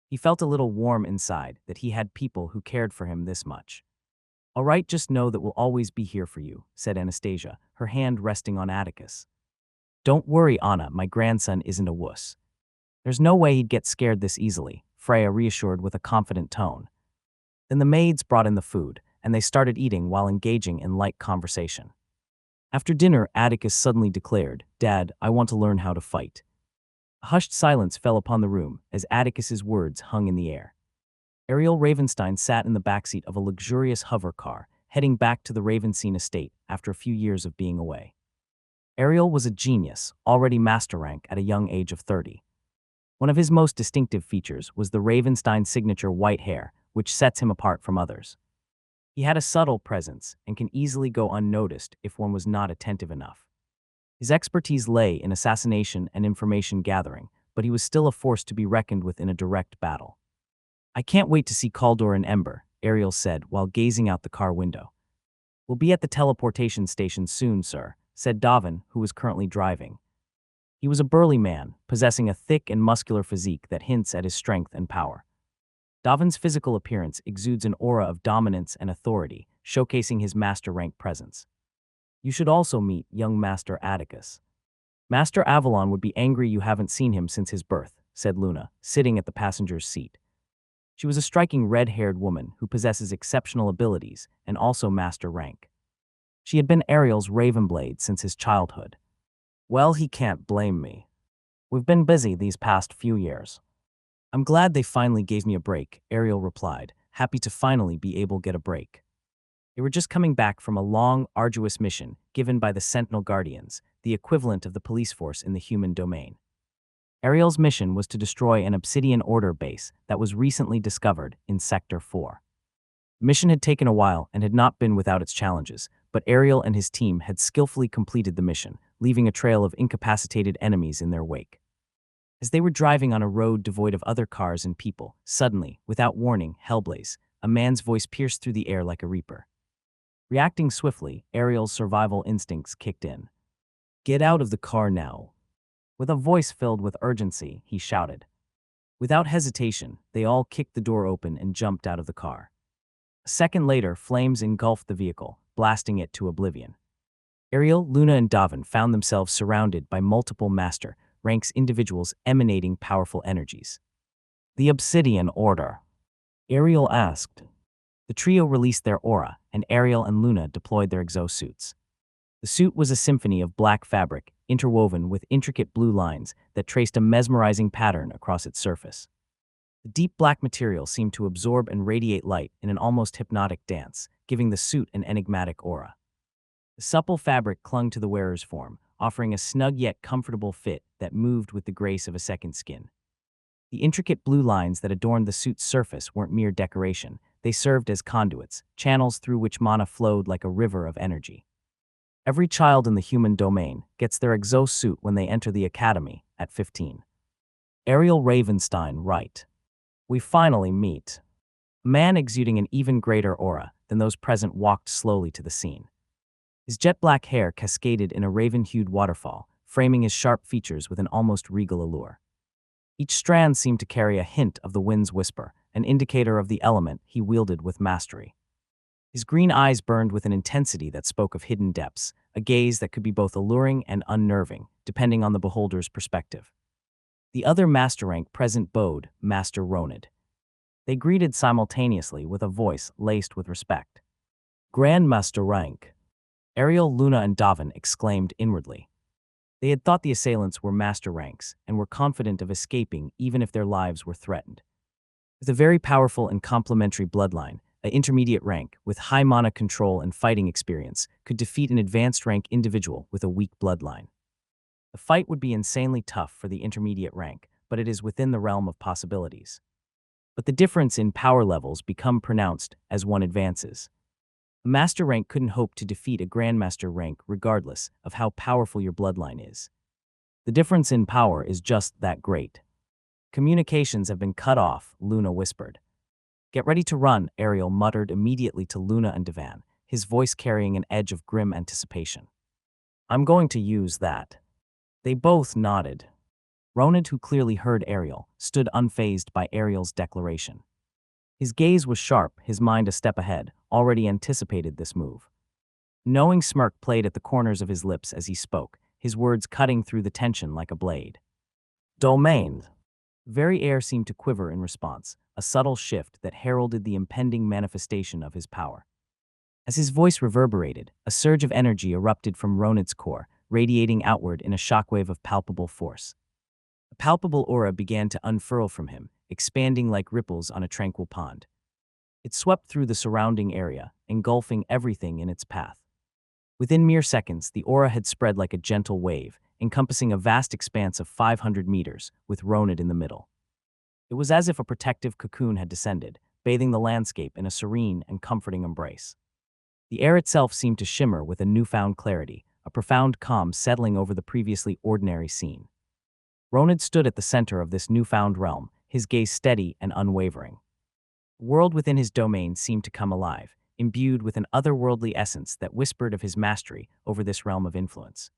He felt a little warm inside that he had people who cared for him this much. All right, just know that we'll always be here for you, said Anastasia, her hand resting on Atticus. Don't worry, Anna, my grandson isn't a wuss. There's no way he'd get scared this easily, Freya reassured with a confident tone. Then the maids brought in the food, and they started eating while engaging in light conversation. After dinner, Atticus suddenly declared, Dad, I want to learn how to fight. A hushed silence fell upon the room as Atticus's words hung in the air. Ariel Ravenstein sat in the backseat of a luxurious hover car, heading back to the Ravenstein estate after a few years of being away. Ariel was a genius, already master rank at a young age of 30. One of his most distinctive features was the Ravenstein signature white hair, which sets him apart from others. He had a subtle presence and can easily go unnoticed if one was not attentive enough. His expertise lay in assassination and information gathering, but he was still a force to be reckoned with in a direct battle. I can't wait to see Caldor and Ember, Ariel said while gazing out the car window. We'll be at the teleportation station soon, sir, said Davin, who was currently driving. He was a burly man, possessing a thick and muscular physique that hints at his strength and power. Davin's physical appearance exudes an aura of dominance and authority, showcasing his master-rank presence. You should also meet young Master Atticus. Master Avalon would be angry you haven't seen him since his birth, said Luna, sitting at the passenger's seat. She was a striking red-haired woman who possesses exceptional abilities and also master rank. She had been Ariel's Ravenblade since his childhood. Well, he can't blame me. We've been busy these past few years. I'm glad they finally gave me a break, Ariel replied, happy to finally be able to get a break. They were just coming back from a long, arduous mission given by the Sentinel Guardians, the equivalent of the police force in the human domain. Ariel's mission was to destroy an Obsidian Order base that was recently discovered in Sector 4. The mission had taken a while and had not been without its challenges, but Ariel and his team had skillfully completed the mission, leaving a trail of incapacitated enemies in their wake. As they were driving on a road devoid of other cars and people, suddenly, without warning, Hellblaze, a man's voice pierced through the air like a reaper. Reacting swiftly, Ariel's survival instincts kicked in. Get out of the car now. With a voice filled with urgency, he shouted. Without hesitation, they all kicked the door open and jumped out of the car. A second later, flames engulfed the vehicle, blasting it to oblivion. Ariel, Luna, and Davin found themselves surrounded by multiple master ranks individuals emanating powerful energies. The Obsidian Order? Ariel asked. The trio released their aura, and Ariel and Luna deployed their exosuits. The suit was a symphony of black fabric, interwoven with intricate blue lines that traced a mesmerizing pattern across its surface. The deep black material seemed to absorb and radiate light in an almost hypnotic dance, giving the suit an enigmatic aura. The supple fabric clung to the wearer's form, offering a snug yet comfortable fit that moved with the grace of a second skin. The intricate blue lines that adorned the suit's surface weren't mere decoration, they served as conduits, channels through which mana flowed like a river of energy. Every child in the human domain gets their exosuit when they enter the academy at 15. Ariel Ravenstein, right. We finally meet. A man exuding an even greater aura than those present walked slowly to the scene. His jet-black hair cascaded in a raven-hued waterfall, framing his sharp features with an almost regal allure. Each strand seemed to carry a hint of the wind's whisper, an indicator of the element he wielded with mastery. His green eyes burned with an intensity that spoke of hidden depths, a gaze that could be both alluring and unnerving, depending on the beholder's perspective. The other master rank present bowed Master Ronid. They greeted simultaneously with a voice laced with respect. Grandmaster rank. Ariel, Luna, and Davin exclaimed inwardly. They had thought the assailants were master ranks and were confident of escaping even if their lives were threatened. With a very powerful and complementary bloodline, an intermediate rank with high mana control and fighting experience could defeat an advanced rank individual with a weak bloodline. The fight would be insanely tough for the intermediate rank, but it is within the realm of possibilities. But the difference in power levels become pronounced as one advances. A master rank couldn't hope to defeat a grandmaster rank regardless of how powerful your bloodline is. The difference in power is just that great. Communications have been cut off, Luna whispered. Get ready to run, Ariel muttered immediately to Luna and Devan, his voice carrying an edge of grim anticipation. I'm going to use that. They both nodded. Ronid, who clearly heard Ariel, stood unfazed by Ariel's declaration. His gaze was sharp, his mind a step ahead, already anticipated this move. A knowing smirk played at the corners of his lips as he spoke, his words cutting through the tension like a blade. Domain. The very air seemed to quiver in response, a subtle shift that heralded the impending manifestation of his power. As his voice reverberated, a surge of energy erupted from Ronid's core, radiating outward in a shockwave of palpable force. A palpable aura began to unfurl from him, expanding like ripples on a tranquil pond. It swept through the surrounding area, engulfing everything in its path. Within mere seconds, the aura had spread like a gentle wave, encompassing a vast expanse of 500 meters, with Ronid in the middle. It was as if a protective cocoon had descended, bathing the landscape in a serene and comforting embrace. The air itself seemed to shimmer with a newfound clarity, a profound calm settling over the previously ordinary scene. Ronid stood at the center of this newfound realm, his gaze steady and unwavering. The world within his domain seemed to come alive, imbued with an otherworldly essence that whispered of his mastery over this realm of influence.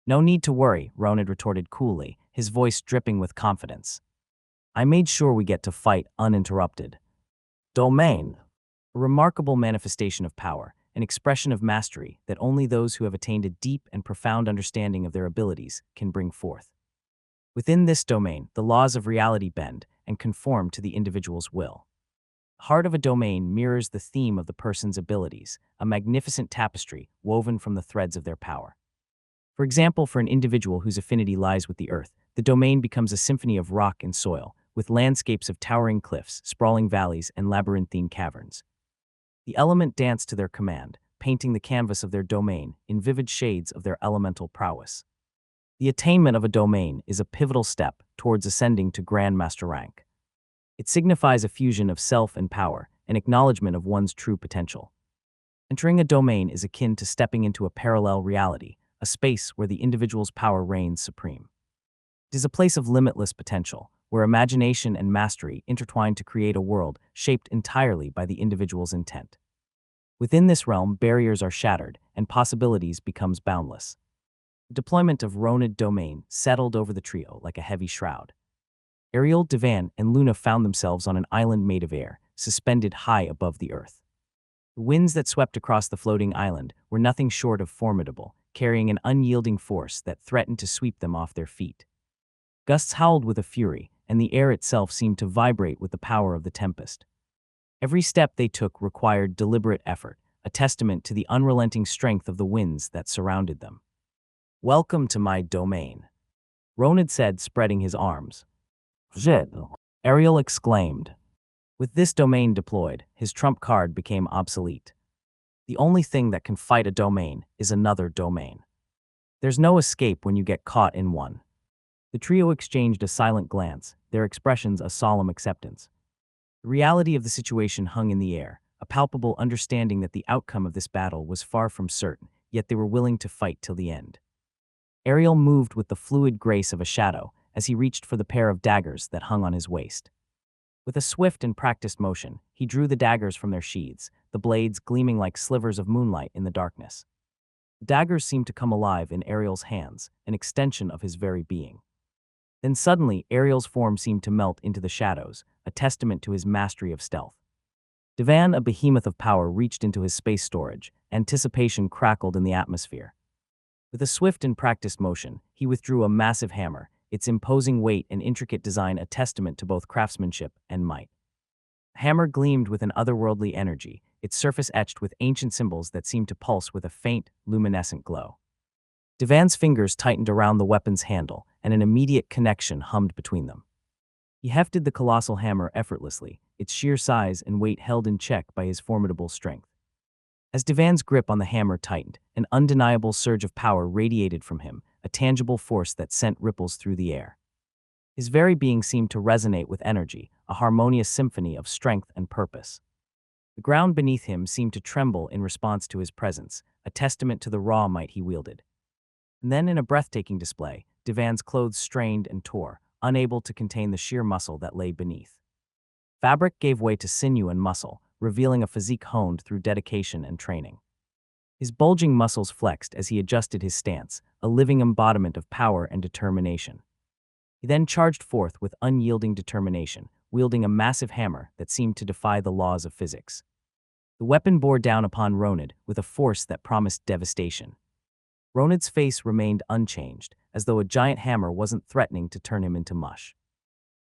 No need to worry, Ronid retorted coolly, his voice dripping with confidence. I made sure we get to fight uninterrupted. Domain. A remarkable manifestation of power, an expression of mastery that only those who have attained a deep and profound understanding of their abilities can bring forth. Within this domain, the laws of reality bend and conform to the individual's will. The heart of a domain mirrors the theme of the person's abilities, a magnificent tapestry woven from the threads of their power. For example, for an individual whose affinity lies with the earth, the domain becomes a symphony of rock and soil, with landscapes of towering cliffs, sprawling valleys, and labyrinthine caverns. The element dance to their command, painting the canvas of their domain in vivid shades of their elemental prowess. The attainment of a domain is a pivotal step towards ascending to Grandmaster rank. It signifies a fusion of self and power, an acknowledgement of one's true potential. Entering a domain is akin to stepping into a parallel reality, a space where the individual's power reigns supreme. It is a place of limitless potential, where imagination and mastery intertwine to create a world shaped entirely by the individual's intent. Within this realm, barriers are shattered, and possibilities becomes boundless. The deployment of Ronid domain settled over the trio like a heavy shroud. Ariel, Devan, and Luna found themselves on an island made of air, suspended high above the earth. The winds that swept across the floating island were nothing short of formidable, carrying an unyielding force that threatened to sweep them off their feet. Gusts howled with a fury, and the air itself seemed to vibrate with the power of the tempest. Every step they took required deliberate effort, a testament to the unrelenting strength of the winds that surrounded them. Welcome to my domain, Ronid said, spreading his arms. Zed, Ariel exclaimed. With this domain deployed, his trump card became obsolete. The only thing that can fight a domain is another domain. There's no escape when you get caught in one. The trio exchanged a silent glance, their expressions a solemn acceptance. The reality of the situation hung in the air, a palpable understanding that the outcome of this battle was far from certain, yet they were willing to fight till the end. Ariel moved with the fluid grace of a shadow as he reached for the pair of daggers that hung on his waist. With a swift and practiced motion, he drew the daggers from their sheaths, the blades gleaming like slivers of moonlight in the darkness. The daggers seemed to come alive in Ariel's hands, an extension of his very being. Then suddenly, Ariel's form seemed to melt into the shadows, a testament to his mastery of stealth. Divan, a behemoth of power, reached into his space storage. Anticipation crackled in the atmosphere. With a swift and practiced motion, he withdrew a massive hammer, its imposing weight and intricate design a testament to both craftsmanship and might. The hammer gleamed with an otherworldly energy, its surface etched with ancient symbols that seemed to pulse with a faint, luminescent glow. Divan's fingers tightened around the weapon's handle, and an immediate connection hummed between them. He hefted the colossal hammer effortlessly, its sheer size and weight held in check by his formidable strength. As Divan's grip on the hammer tightened, an undeniable surge of power radiated from him, a tangible force that sent ripples through the air. His very being seemed to resonate with energy, a harmonious symphony of strength and purpose. The ground beneath him seemed to tremble in response to his presence, a testament to the raw might he wielded. And then, in a breathtaking display, Divan's clothes strained and tore, unable to contain the sheer muscle that lay beneath. Fabric gave way to sinew and muscle, revealing a physique honed through dedication and training. His bulging muscles flexed as he adjusted his stance, a living embodiment of power and determination. He then charged forth with unyielding determination, wielding a massive hammer that seemed to defy the laws of physics. The weapon bore down upon Ronid with a force that promised devastation. Ronid's face remained unchanged, as though a giant hammer wasn't threatening to turn him into mush.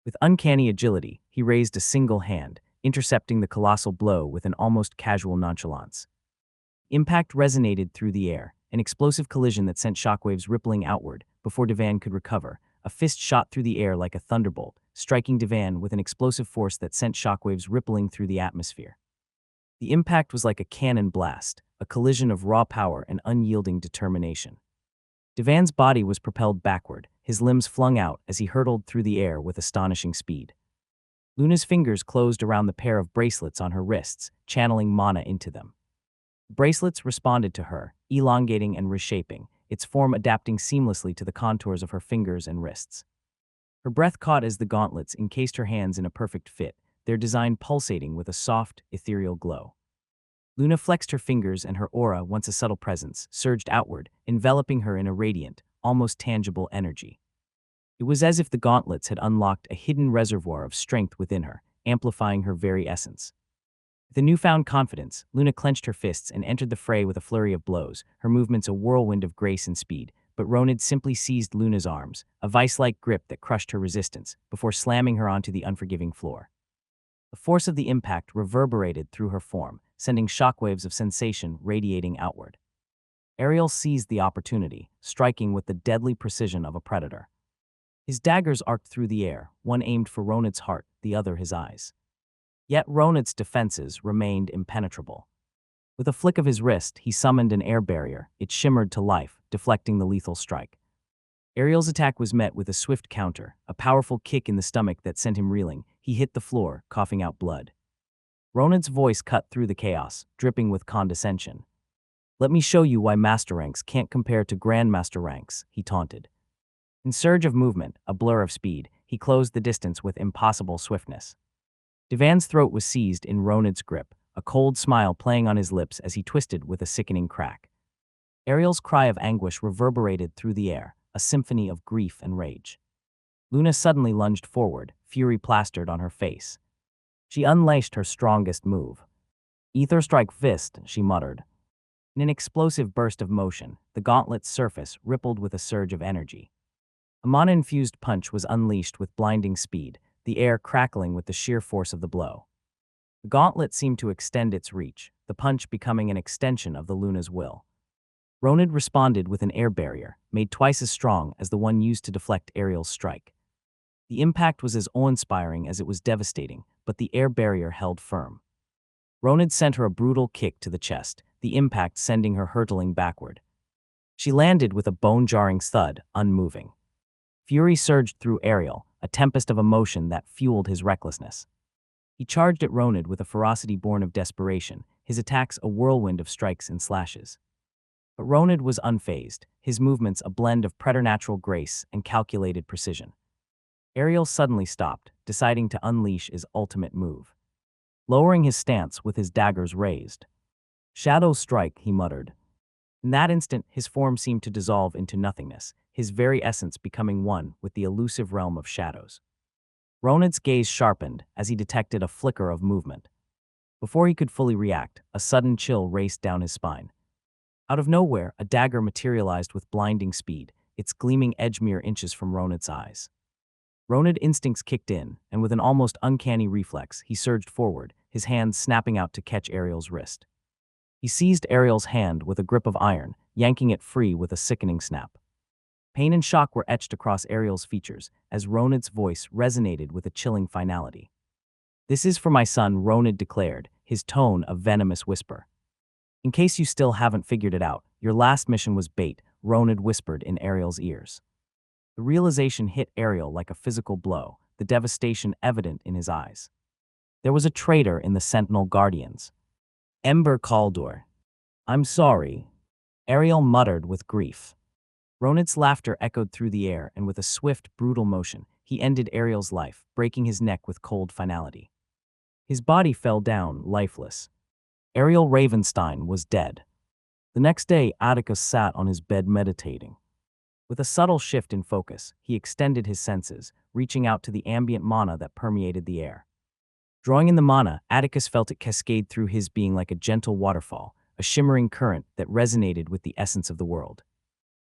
With uncanny agility, he raised a single hand, intercepting the colossal blow with an almost casual nonchalance. Impact resonated through the air, an explosive collision that sent shockwaves rippling outward. Before Divan could recover, a fist shot through the air like a thunderbolt, striking Divan with an explosive force that sent shockwaves rippling through the atmosphere. The impact was like a cannon blast, a collision of raw power and unyielding determination. Divan's body was propelled backward, his limbs flung out as he hurtled through the air with astonishing speed. Luna's fingers closed around the pair of bracelets on her wrists, channeling mana into them. The bracelets responded to her, elongating and reshaping, its form adapting seamlessly to the contours of her fingers and wrists. Her breath caught as the gauntlets encased her hands in a perfect fit, their design pulsating with a soft, ethereal glow. Luna flexed her fingers and her aura, once a subtle presence, surged outward, enveloping her in a radiant, almost tangible energy. It was as if the gauntlets had unlocked a hidden reservoir of strength within her, amplifying her very essence. With a newfound confidence, Luna clenched her fists and entered the fray with a flurry of blows, her movements a whirlwind of grace and speed. But Ronid simply seized Luna's arms, a vice-like grip that crushed her resistance, before slamming her onto the unforgiving floor. The force of the impact reverberated through her form, sending shockwaves of sensation radiating outward. Ariel seized the opportunity, striking with the deadly precision of a predator. His daggers arced through the air, one aimed for Ronid's heart, the other his eyes. Yet Ronid's defenses remained impenetrable. With a flick of his wrist, he summoned an air barrier. It shimmered to life, deflecting the lethal strike. Ariel's attack was met with a swift counter, a powerful kick in the stomach that sent him reeling. He hit the floor, coughing out blood. Ronid's voice cut through the chaos, dripping with condescension. "Let me show you why master ranks can't compare to grandmaster ranks," he taunted. In surge of movement, a blur of speed, he closed the distance with impossible swiftness. Divan's throat was seized in Ronid's grip, a cold smile playing on his lips as he twisted with a sickening crack. Ariel's cry of anguish reverberated through the air, a symphony of grief and rage. Luna suddenly lunged forward, fury plastered on her face. She unleashed her strongest move. "Ether strike fist," she muttered. In an explosive burst of motion, the gauntlet's surface rippled with a surge of energy. A mana-infused punch was unleashed with blinding speed, the air crackling with the sheer force of the blow. The gauntlet seemed to extend its reach, the punch becoming an extension of the Luna's will. Ronid responded with an air barrier, made twice as strong as the one used to deflect Ariel's strike. The impact was as awe-inspiring as it was devastating, but the air barrier held firm. Ronid sent her a brutal kick to the chest, the impact sending her hurtling backward. She landed with a bone-jarring thud, unmoving. Fury surged through Ariel, a tempest of emotion that fueled his recklessness. He charged at Ronid with a ferocity born of desperation, his attacks a whirlwind of strikes and slashes. But Ronid was unfazed, his movements a blend of preternatural grace and calculated precision. Ariel suddenly stopped, deciding to unleash his ultimate move. Lowering his stance with his daggers raised. "Shadow strike," he muttered. In that instant, his form seemed to dissolve into nothingness, his very essence becoming one with the elusive realm of shadows. Ronid's gaze sharpened as he detected a flicker of movement. Before he could fully react, a sudden chill raced down his spine. Out of nowhere, a dagger materialized with blinding speed, its gleaming edge mere inches from Ronid's eyes. Ronid instincts kicked in, and with an almost uncanny reflex, he surged forward, his hands snapping out to catch Ariel's wrist. He seized Ariel's hand with a grip of iron, yanking it free with a sickening snap. Pain and shock were etched across Ariel's features as Ronid's voice resonated with a chilling finality. "This is for my son," Ronid declared, his tone a venomous whisper. "In case you still haven't figured it out, your last mission was bait," Ronid whispered in Ariel's ears. The realization hit Ariel like a physical blow, the devastation evident in his eyes. There was a traitor in the Sentinel Guardians. Ember Caldor. "I'm sorry," Ariel muttered with grief. Ronid's laughter echoed through the air, and with a swift, brutal motion, he ended Ariel's life, breaking his neck with cold finality. His body fell down, lifeless. Ariel Ravenstein was dead. The next day, Atticus sat on his bed meditating. With a subtle shift in focus, he extended his senses, reaching out to the ambient mana that permeated the air. Drawing in the mana, Atticus felt it cascade through his being like a gentle waterfall, a shimmering current that resonated with the essence of the world.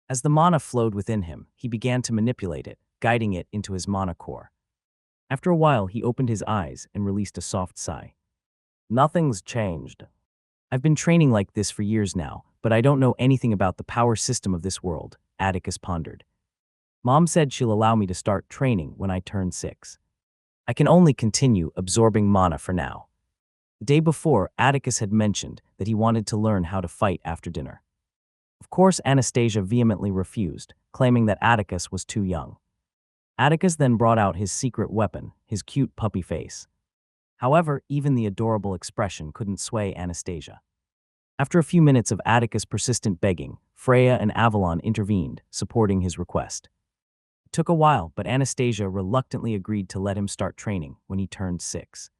As the mana flowed within him, he began to manipulate it, guiding it into his mana core. After a while, he opened his eyes and released a soft sigh. "Nothing's changed. I've been training like this for years now, but I don't know anything about the power system of this world," Atticus pondered. "Mom said she'll allow me to start training when I turn 6. I can only continue absorbing mana for now." The day before, Atticus had mentioned that he wanted to learn how to fight after dinner. Of course, Anastasia vehemently refused, claiming that Atticus was too young. Atticus then brought out his secret weapon, his cute puppy face. However, even the adorable expression couldn't sway Anastasia. After a few minutes of Atticus' persistent begging, Freya and Avalon intervened, supporting his request. It took a while, but Anastasia reluctantly agreed to let him start training when he turned 6.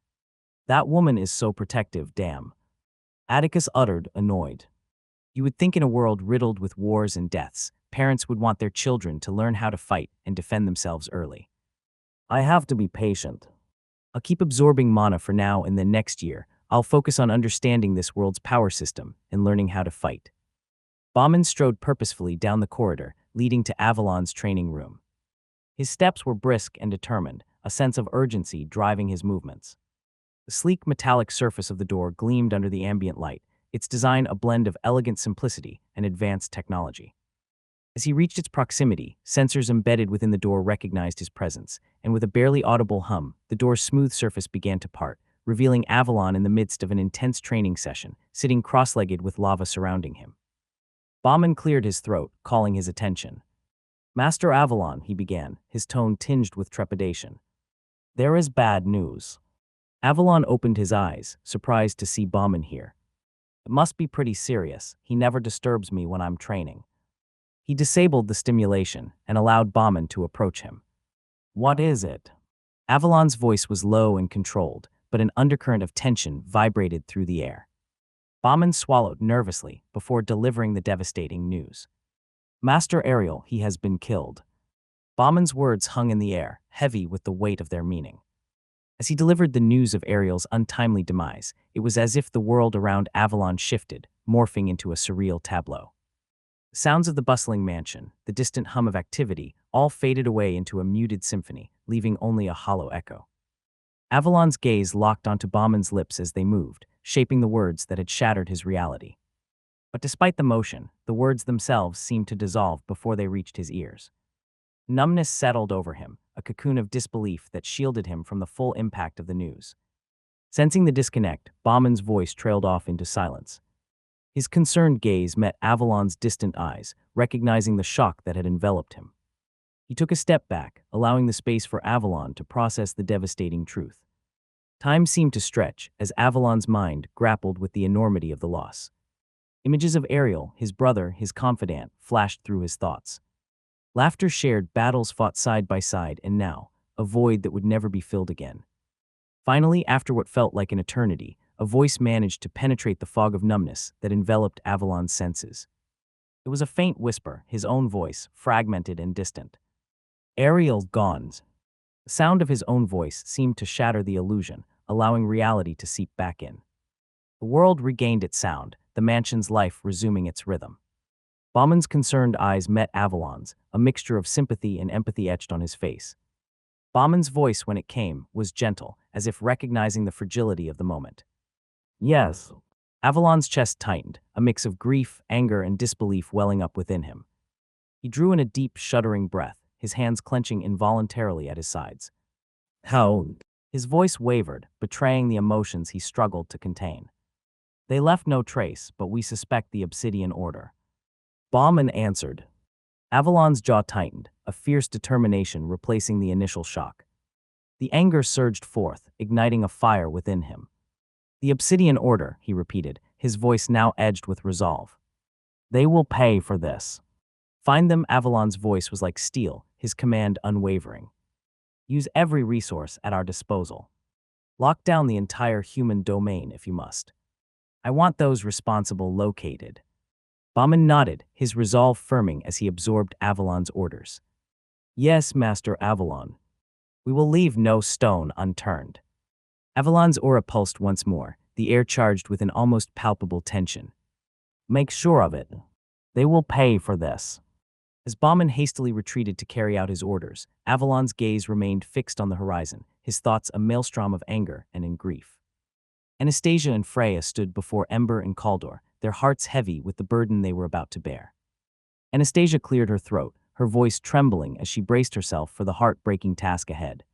"That woman is so protective, damn," Atticus uttered, annoyed. You would think in a world riddled with wars and deaths, parents would want their children to learn how to fight and defend themselves early. "I have to be patient. I'll keep absorbing mana for now, and then next year, I'll focus on understanding this world's power system and learning how to fight." Bauman strode purposefully down the corridor, leading to Avalon's training room. His steps were brisk and determined, a sense of urgency driving his movements. The sleek metallic surface of the door gleamed under the ambient light, its design a blend of elegant simplicity and advanced technology. As he reached its proximity, sensors embedded within the door recognized his presence, and with a barely audible hum, the door's smooth surface began to part, revealing Avalon in the midst of an intense training session, sitting cross-legged with lava surrounding him. Bauman cleared his throat, calling his attention. "Master Avalon," he began, his tone tinged with trepidation. "There is bad news." Avalon opened his eyes, surprised to see Bauman here. "It must be pretty serious. He never disturbs me when I'm training." He disabled the stimulation and allowed Bauman to approach him. "What is it?" Avalon's voice was low and controlled, but an undercurrent of tension vibrated through the air. Bauman swallowed nervously before delivering the devastating news. "Master Ariel, he has been killed." Bauman's words hung in the air, heavy with the weight of their meaning. As he delivered the news of Ariel's untimely demise, it was as if the world around Avalon shifted, morphing into a surreal tableau. The sounds of the bustling mansion, the distant hum of activity, all faded away into a muted symphony, leaving only a hollow echo. Avalon's gaze locked onto Bauman's lips as they moved, shaping the words that had shattered his reality. But despite the motion, the words themselves seemed to dissolve before they reached his ears. Numbness settled over him, a cocoon of disbelief that shielded him from the full impact of the news. Sensing the disconnect, Bauman's voice trailed off into silence. His concerned gaze met Avalon's distant eyes, recognizing the shock that had enveloped him. He took a step back, allowing the space for Avalon to process the devastating truth. Time seemed to stretch as Avalon's mind grappled with the enormity of the loss. Images of Ariel, his brother, his confidant, flashed through his thoughts. Laughter shared, battles fought side by side, and now, a void that would never be filled again. Finally, after what felt like an eternity, a voice managed to penetrate the fog of numbness that enveloped Avalon's senses. It was a faint whisper, his own voice, fragmented and distant. Ariel gone. The sound of his own voice seemed to shatter the illusion, allowing reality to seep back in. The world regained its sound, the mansion's life resuming its rhythm. Bauman's concerned eyes met Avalon's, a mixture of sympathy and empathy etched on his face. Bauman's voice, when it came, was gentle, as if recognizing the fragility of the moment. Yes. Avalon's chest tightened, a mix of grief, anger, and disbelief welling up within him. He drew in a deep, shuddering breath, his hands clenching involuntarily at his sides. How? His voice wavered, betraying the emotions he struggled to contain. They left no trace, but we suspect the Obsidian Order. Bauman answered. Avalon's jaw tightened, a fierce determination replacing the initial shock. The anger surged forth, igniting a fire within him. The Obsidian Order, he repeated, his voice now edged with resolve. They will pay for this. Find them. Avalon's voice was like steel, his command unwavering. Use every resource at our disposal. Lock down the entire human domain if you must. I want those responsible located. Bauman nodded, his resolve firming as he absorbed Avalon's orders. Yes, Master Avalon. We will leave no stone unturned. Avalon's aura pulsed once more, the air charged with an almost palpable tension. Make sure of it. They will pay for this. As Bauman hastily retreated to carry out his orders, Avalon's gaze remained fixed on the horizon, his thoughts a maelstrom of anger and in grief. Anastasia and Freya stood before Ember and Caldor, their hearts heavy with the burden they were about to bear. Anastasia cleared her throat, her voice trembling as she braced herself for the heart-breaking task ahead.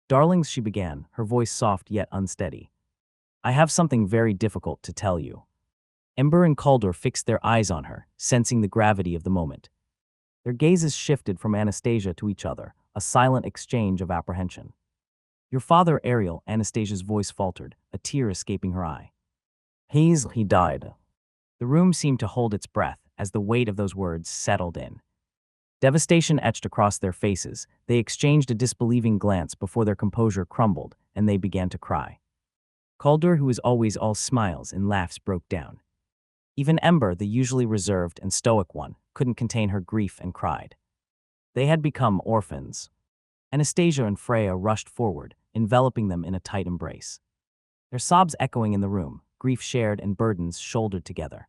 Darlings, she began, her voice soft yet unsteady. I have something very difficult to tell you. Ember and Caldor fixed their eyes on her, sensing the gravity of the moment. Their gazes shifted from Anastasia to each other, a silent exchange of apprehension. Your father, Ariel, Anastasia's voice faltered, a tear escaping her eye. He died. The room seemed to hold its breath as the weight of those words settled in. Devastation etched across their faces. They exchanged a disbelieving glance before their composure crumbled, and they began to cry. Caldor, who was always all smiles and laughs, broke down. Even Ember, the usually reserved and stoic one, couldn't contain her grief and cried. They had become orphans. Anastasia and Freya rushed forward, enveloping them in a tight embrace. Their sobs echoing in the room, grief shared and burdens shouldered together.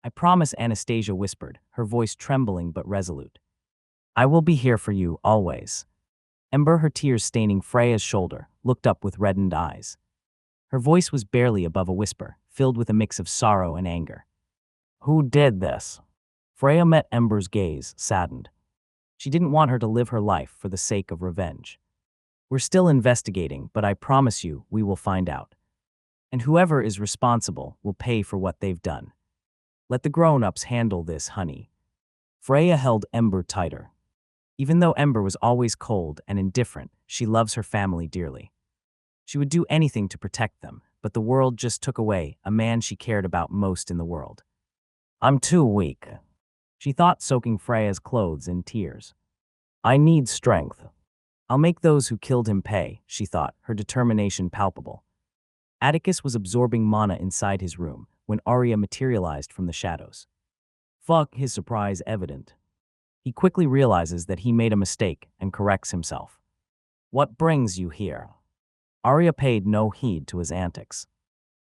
I promise, Anastasia whispered, her voice trembling but resolute. I will be here for you, always. Ember, her tears staining Freya's shoulder, looked up with reddened eyes. Her voice was barely above a whisper, filled with a mix of sorrow and anger. Who did this? Freya met Ember's gaze, saddened. She didn't want her to live her life for the sake of revenge. We're still investigating, but I promise you we will find out. And whoever is responsible will pay for what they've done. Let the grown-ups handle this, honey. Freya held Ember tighter. Even though Ember was always cold and indifferent, she loves her family dearly. She would do anything to protect them, but the world just took away a man she cared about most in the world. I'm too weak, she thought, soaking Freya's clothes in tears. I need strength. I'll make those who killed him pay, she thought, her determination palpable. Atticus was absorbing mana inside his room when Arya materialized from the shadows. Fuck, his surprise evident. He quickly realizes that he made a mistake and corrects himself. What brings you here? Arya paid no heed to his antics.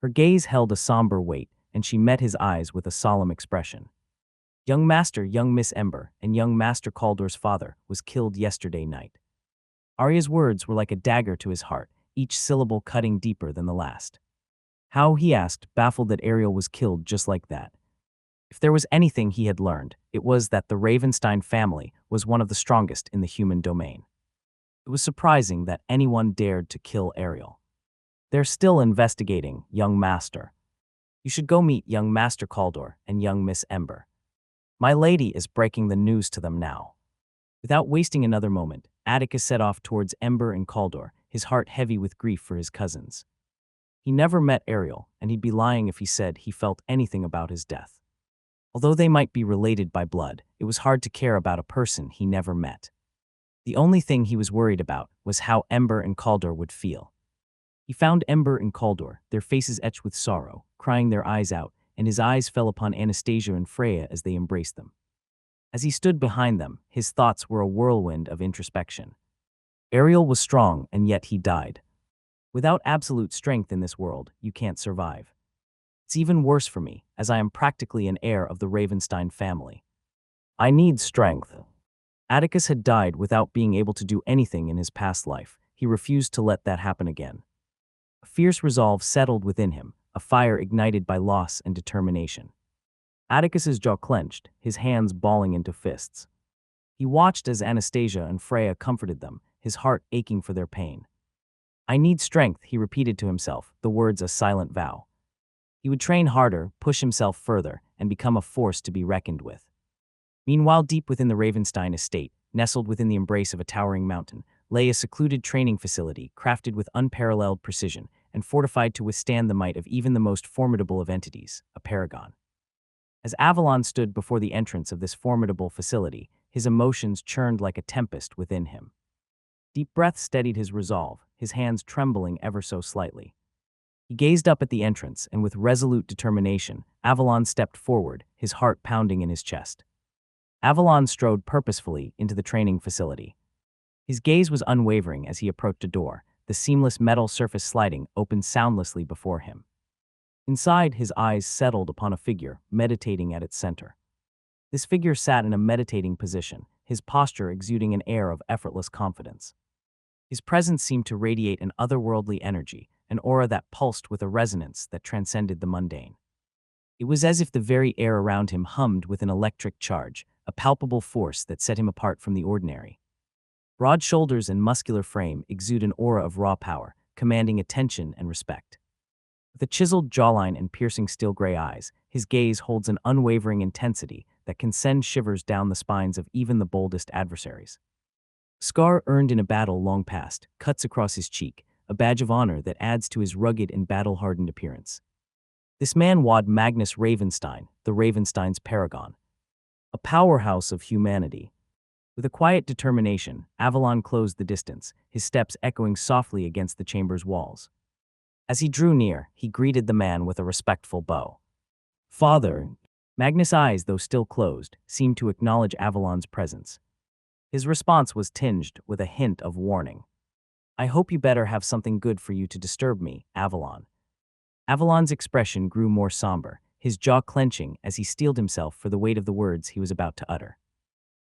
Her gaze held a somber weight, and she met his eyes with a solemn expression. Young Master, young Miss Ember, and young Master Caldor's father was killed yesterday night. Arya's words were like a dagger to his heart, each syllable cutting deeper than the last. How, he asked, baffled that Ariel was killed just like that. If there was anything he had learned, it was that the Ravenstein family was one of the strongest in the human domain. It was surprising that anyone dared to kill Ariel. They're still investigating, young Master. You should go meet young Master Caldor and young Miss Ember. My lady is breaking the news to them now. Without wasting another moment, Atticus set off towards Ember and Caldor, his heart heavy with grief for his cousins. He never met Ariel, and he'd be lying if he said he felt anything about his death. Although they might be related by blood, it was hard to care about a person he never met. The only thing he was worried about was how Ember and Calder would feel. He found Ember and Calder, their faces etched with sorrow, crying their eyes out, and his eyes fell upon Anastasia and Freya as they embraced them. As he stood behind them, his thoughts were a whirlwind of introspection. Ariel was strong, and yet he died. Without absolute strength in this world, you can't survive. It's even worse for me, as I am practically an heir of the Ravenstein family. I need strength. Atticus had died without being able to do anything in his past life. He refused to let that happen again. A fierce resolve settled within him, a fire ignited by loss and determination. Atticus's jaw clenched, his hands balling into fists. He watched as Anastasia and Freya comforted them, his heart aching for their pain. I need strength, he repeated to himself, the words a silent vow. He would train harder, push himself further, and become a force to be reckoned with. Meanwhile, deep within the Ravenstein estate, nestled within the embrace of a towering mountain, lay a secluded training facility crafted with unparalleled precision and fortified to withstand the might of even the most formidable of entities, a paragon. As Avalon stood before the entrance of this formidable facility, his emotions churned like a tempest within him. Deep breaths steadied his resolve, his hands trembling ever so slightly. He gazed up at the entrance, and with resolute determination, Avalon stepped forward, his heart pounding in his chest. Avalon strode purposefully into the training facility. His gaze was unwavering as he approached a door, the seamless metal surface sliding open soundlessly before him. Inside, his eyes settled upon a figure, meditating at its center. This figure sat in a meditating position, his posture exuding an air of effortless confidence. His presence seemed to radiate an otherworldly energy, an aura that pulsed with a resonance that transcended the mundane. It was as if the very air around him hummed with an electric charge, a palpable force that set him apart from the ordinary. Broad shoulders and muscular frame exude an aura of raw power, commanding attention and respect. With a chiseled jawline and piercing steel gray eyes, his gaze holds an unwavering intensity that can send shivers down the spines of even the boldest adversaries. Scar earned in a battle long past cuts across his cheek, a badge of honor that adds to his rugged and battle-hardened appearance. This man was Magnus Ravenstein, the Ravenstein's paragon. A powerhouse of humanity. With a quiet determination, Avalon closed the distance, his steps echoing softly against the chamber's walls. As he drew near, he greeted the man with a respectful bow. Father. Magnus' eyes, though still closed, seemed to acknowledge Avalon's presence. His response was tinged with a hint of warning. I hope you better have something good for you to disturb me, Avalon. Avalon's expression grew more somber, his jaw clenching as he steeled himself for the weight of the words he was about to utter.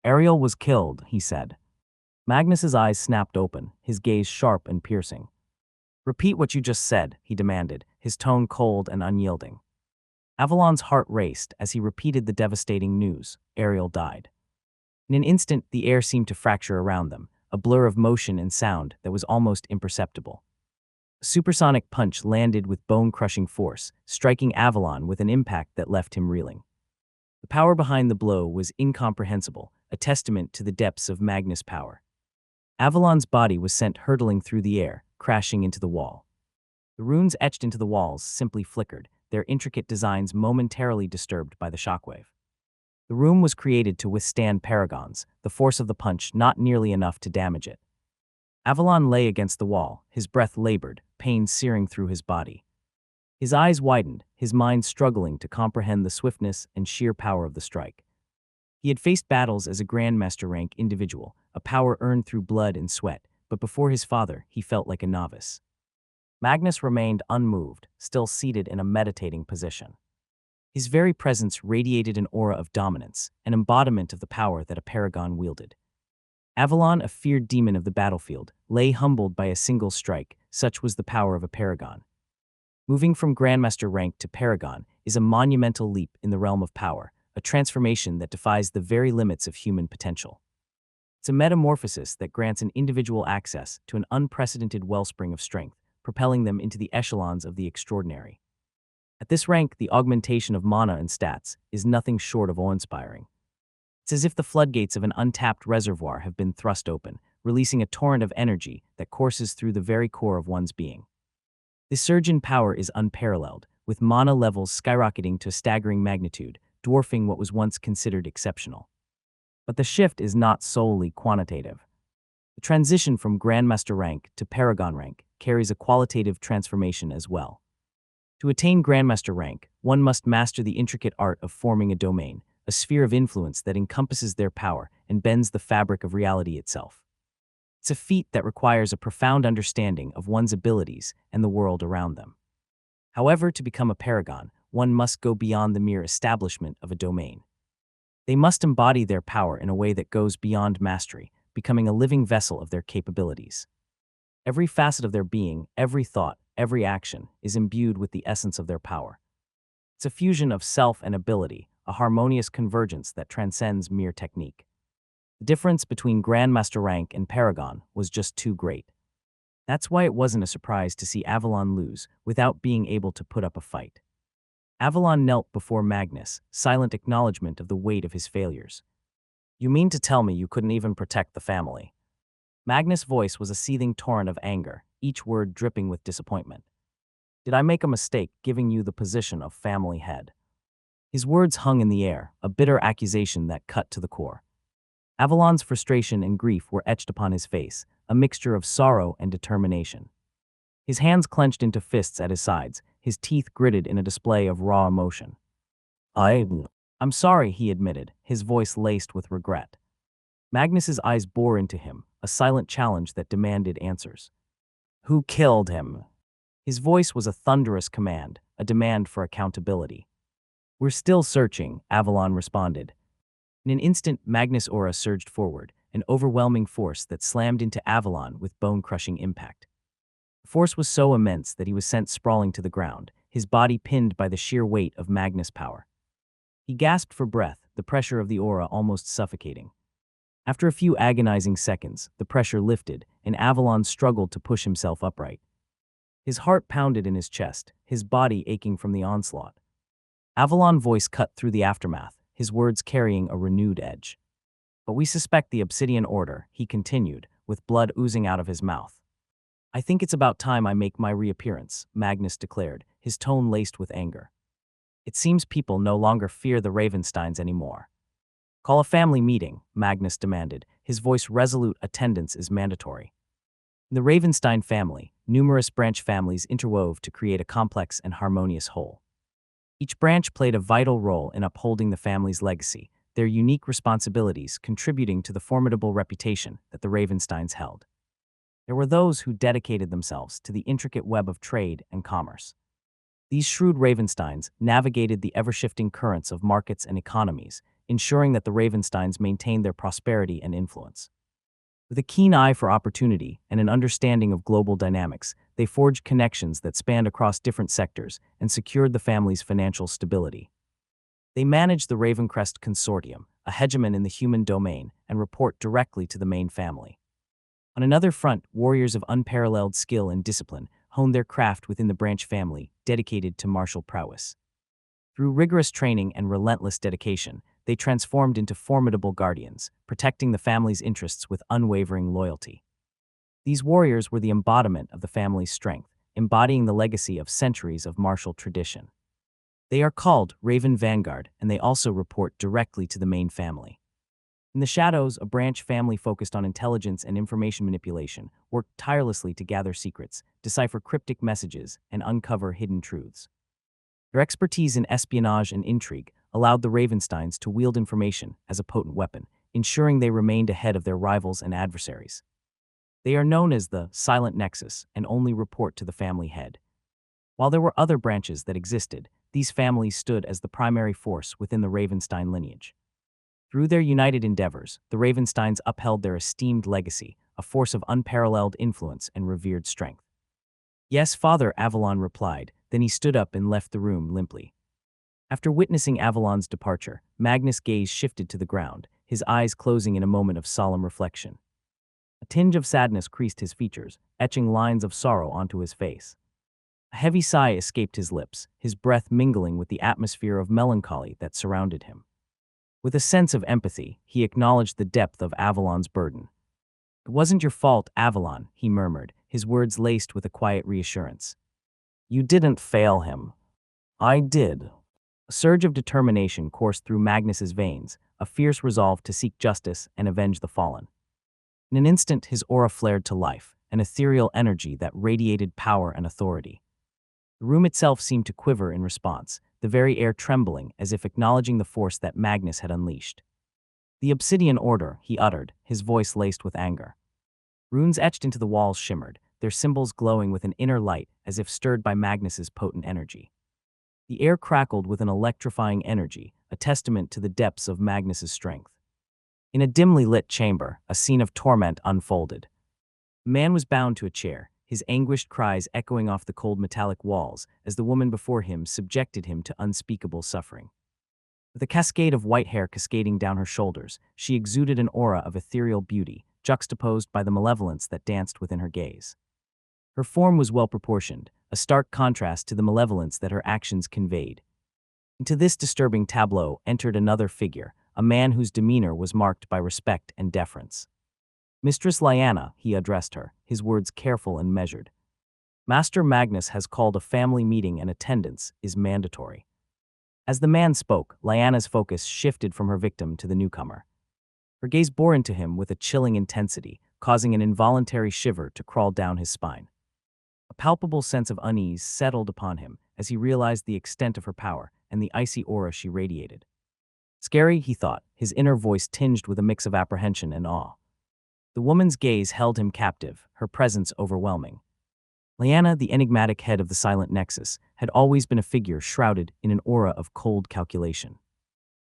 Ariel was killed, he said. Magnus's eyes snapped open, his gaze sharp and piercing. Repeat what you just said, he demanded, his tone cold and unyielding. Avalon's heart raced as he repeated the devastating news. Ariel died. In an instant, the air seemed to fracture around them, a blur of motion and sound that was almost imperceptible. A supersonic punch landed with bone-crushing force, striking Avalon with an impact that left him reeling. The power behind the blow was incomprehensible, a testament to the depths of Magnus' power. Avalon's body was sent hurtling through the air, crashing into the wall. The runes etched into the walls simply flickered, their intricate designs momentarily disturbed by the shockwave. The room was created to withstand paragons, the force of the punch not nearly enough to damage it. Avalon lay against the wall, his breath labored, pain searing through his body. His eyes widened, his mind struggling to comprehend the swiftness and sheer power of the strike. He had faced battles as a Grandmaster rank individual, a power earned through blood and sweat, but before his father, he felt like a novice. Magnus remained unmoved, still seated in a meditating position. His very presence radiated an aura of dominance, an embodiment of the power that a paragon wielded. Avalon, a feared demon of the battlefield, lay humbled by a single strike, such was the power of a paragon. Moving from Grandmaster rank to paragon is a monumental leap in the realm of power, a transformation that defies the very limits of human potential. It's a metamorphosis that grants an individual access to an unprecedented wellspring of strength, propelling them into the echelons of the extraordinary. At this rank, the augmentation of mana and stats is nothing short of awe-inspiring. It's as if the floodgates of an untapped reservoir have been thrust open, releasing a torrent of energy that courses through the very core of one's being. His surge in power is unparalleled, with mana levels skyrocketing to a staggering magnitude, dwarfing what was once considered exceptional. But the shift is not solely quantitative. The transition from Grandmaster rank to Paragon rank carries a qualitative transformation as well. To attain Grandmaster rank, one must master the intricate art of forming a domain, a sphere of influence that encompasses their power and bends the fabric of reality itself. It's a feat that requires a profound understanding of one's abilities and the world around them. However, to become a paragon, one must go beyond the mere establishment of a domain. They must embody their power in a way that goes beyond mastery, becoming a living vessel of their capabilities. Every facet of their being, every thought, every action is imbued with the essence of their power. It's a fusion of self and ability, a harmonious convergence that transcends mere technique. The difference between Grandmaster rank and Paragon was just too great. That's why it wasn't a surprise to see Avalon lose without being able to put up a fight. Avalon knelt before Magnus, silent acknowledgement of the weight of his failures. "You mean to tell me you couldn't even protect the family?" Magnus' voice was a seething torrent of anger, each word dripping with disappointment. "Did I make a mistake giving you the position of family head?" His words hung in the air, a bitter accusation that cut to the core. Avalon's frustration and grief were etched upon his face, a mixture of sorrow and determination. His hands clenched into fists at his sides, his teeth gritted in a display of raw emotion. I'm sorry," he admitted, his voice laced with regret. Magnus's eyes bore into him, a silent challenge that demanded answers. "Who killed him?" His voice was a thunderous command, a demand for accountability. "We're still searching," Avalon responded. In an instant, Magnus' aura surged forward, an overwhelming force that slammed into Avalon with bone-crushing impact. The force was so immense that he was sent sprawling to the ground, his body pinned by the sheer weight of Magnus' power. He gasped for breath, the pressure of the aura almost suffocating. After a few agonizing seconds, the pressure lifted, and Avalon struggled to push himself upright. His heart pounded in his chest, his body aching from the onslaught. Avalon's voice cut through the aftermath, his words carrying a renewed edge. "But we suspect the Obsidian Order," he continued, with blood oozing out of his mouth. "I think it's about time I make my reappearance," Magnus declared, his tone laced with anger. "It seems people no longer fear the Ravensteins anymore." "Call a family meeting," Magnus demanded, his voice resolute. "Attendance is mandatory." In the Ravenstein family, numerous branch families interwove to create a complex and harmonious whole. Each branch played a vital role in upholding the family's legacy, their unique responsibilities contributing to the formidable reputation that the Ravensteins held. There were those who dedicated themselves to the intricate web of trade and commerce. These shrewd Ravensteins navigated the ever-shifting currents of markets and economies, ensuring that the Ravensteins maintained their prosperity and influence. With a keen eye for opportunity and an understanding of global dynamics, they forged connections that spanned across different sectors and secured the family's financial stability. They managed the Ravencrest Consortium, a hegemon in the human domain, and report directly to the main family. On another front, warriors of unparalleled skill and discipline honed their craft within the branch family, dedicated to martial prowess. Through rigorous training and relentless dedication, they transformed into formidable guardians, protecting the family's interests with unwavering loyalty. These warriors were the embodiment of the family's strength, embodying the legacy of centuries of martial tradition. They are called Raven Vanguard, and they also report directly to the main family. In the shadows, a branch family focused on intelligence and information manipulation worked tirelessly to gather secrets, decipher cryptic messages, and uncover hidden truths. Their expertise in espionage and intrigue allowed the Ravensteins to wield information as a potent weapon, ensuring they remained ahead of their rivals and adversaries. They are known as the Silent Nexus and only report to the family head. While there were other branches that existed, these families stood as the primary force within the Ravenstein lineage. Through their united endeavors, the Ravensteins upheld their esteemed legacy, a force of unparalleled influence and revered strength. "Yes, Father," Avalon replied, then he stood up and left the room limply. After witnessing Avalon's departure, Magnus' gaze shifted to the ground, his eyes closing in a moment of solemn reflection. A tinge of sadness creased his features, etching lines of sorrow onto his face. A heavy sigh escaped his lips, his breath mingling with the atmosphere of melancholy that surrounded him. With a sense of empathy, he acknowledged the depth of Avalon's burden. "It wasn't your fault, Avalon," he murmured, his words laced with a quiet reassurance. You didn't fail him. I did. A surge of determination coursed through Magnus's veins, a fierce resolve to seek justice and avenge the fallen. In an instant, his aura flared to life, an ethereal energy that radiated power and authority. The room itself seemed to quiver in response, the very air trembling as if acknowledging the force that Magnus had unleashed. The Obsidian Order, he uttered, his voice laced with anger. Runes etched into the walls shimmered, their symbols glowing with an inner light as if stirred by Magnus's potent energy. The air crackled with an electrifying energy, a testament to the depths of Magnus's strength. In a dimly lit chamber, a scene of torment unfolded. The man was bound to a chair, his anguished cries echoing off the cold metallic walls as the woman before him subjected him to unspeakable suffering. With a cascade of white hair cascading down her shoulders, she exuded an aura of ethereal beauty, juxtaposed by the malevolence that danced within her gaze. Her form was well-proportioned, a stark contrast to the malevolence that her actions conveyed. Into this disturbing tableau entered another figure, a man whose demeanor was marked by respect and deference. Mistress Lyanna, he addressed her, his words careful and measured. Master Magnus has called a family meeting and attendance is mandatory. As the man spoke, Lyanna's focus shifted from her victim to the newcomer. Her gaze bore into him with a chilling intensity, causing an involuntary shiver to crawl down his spine. A palpable sense of unease settled upon him as he realized the extent of her power and the icy aura she radiated. Scary, he thought, his inner voice tinged with a mix of apprehension and awe. The woman's gaze held him captive, her presence overwhelming. Lyanna, the enigmatic head of the Silent Nexus, had always been a figure shrouded in an aura of cold calculation.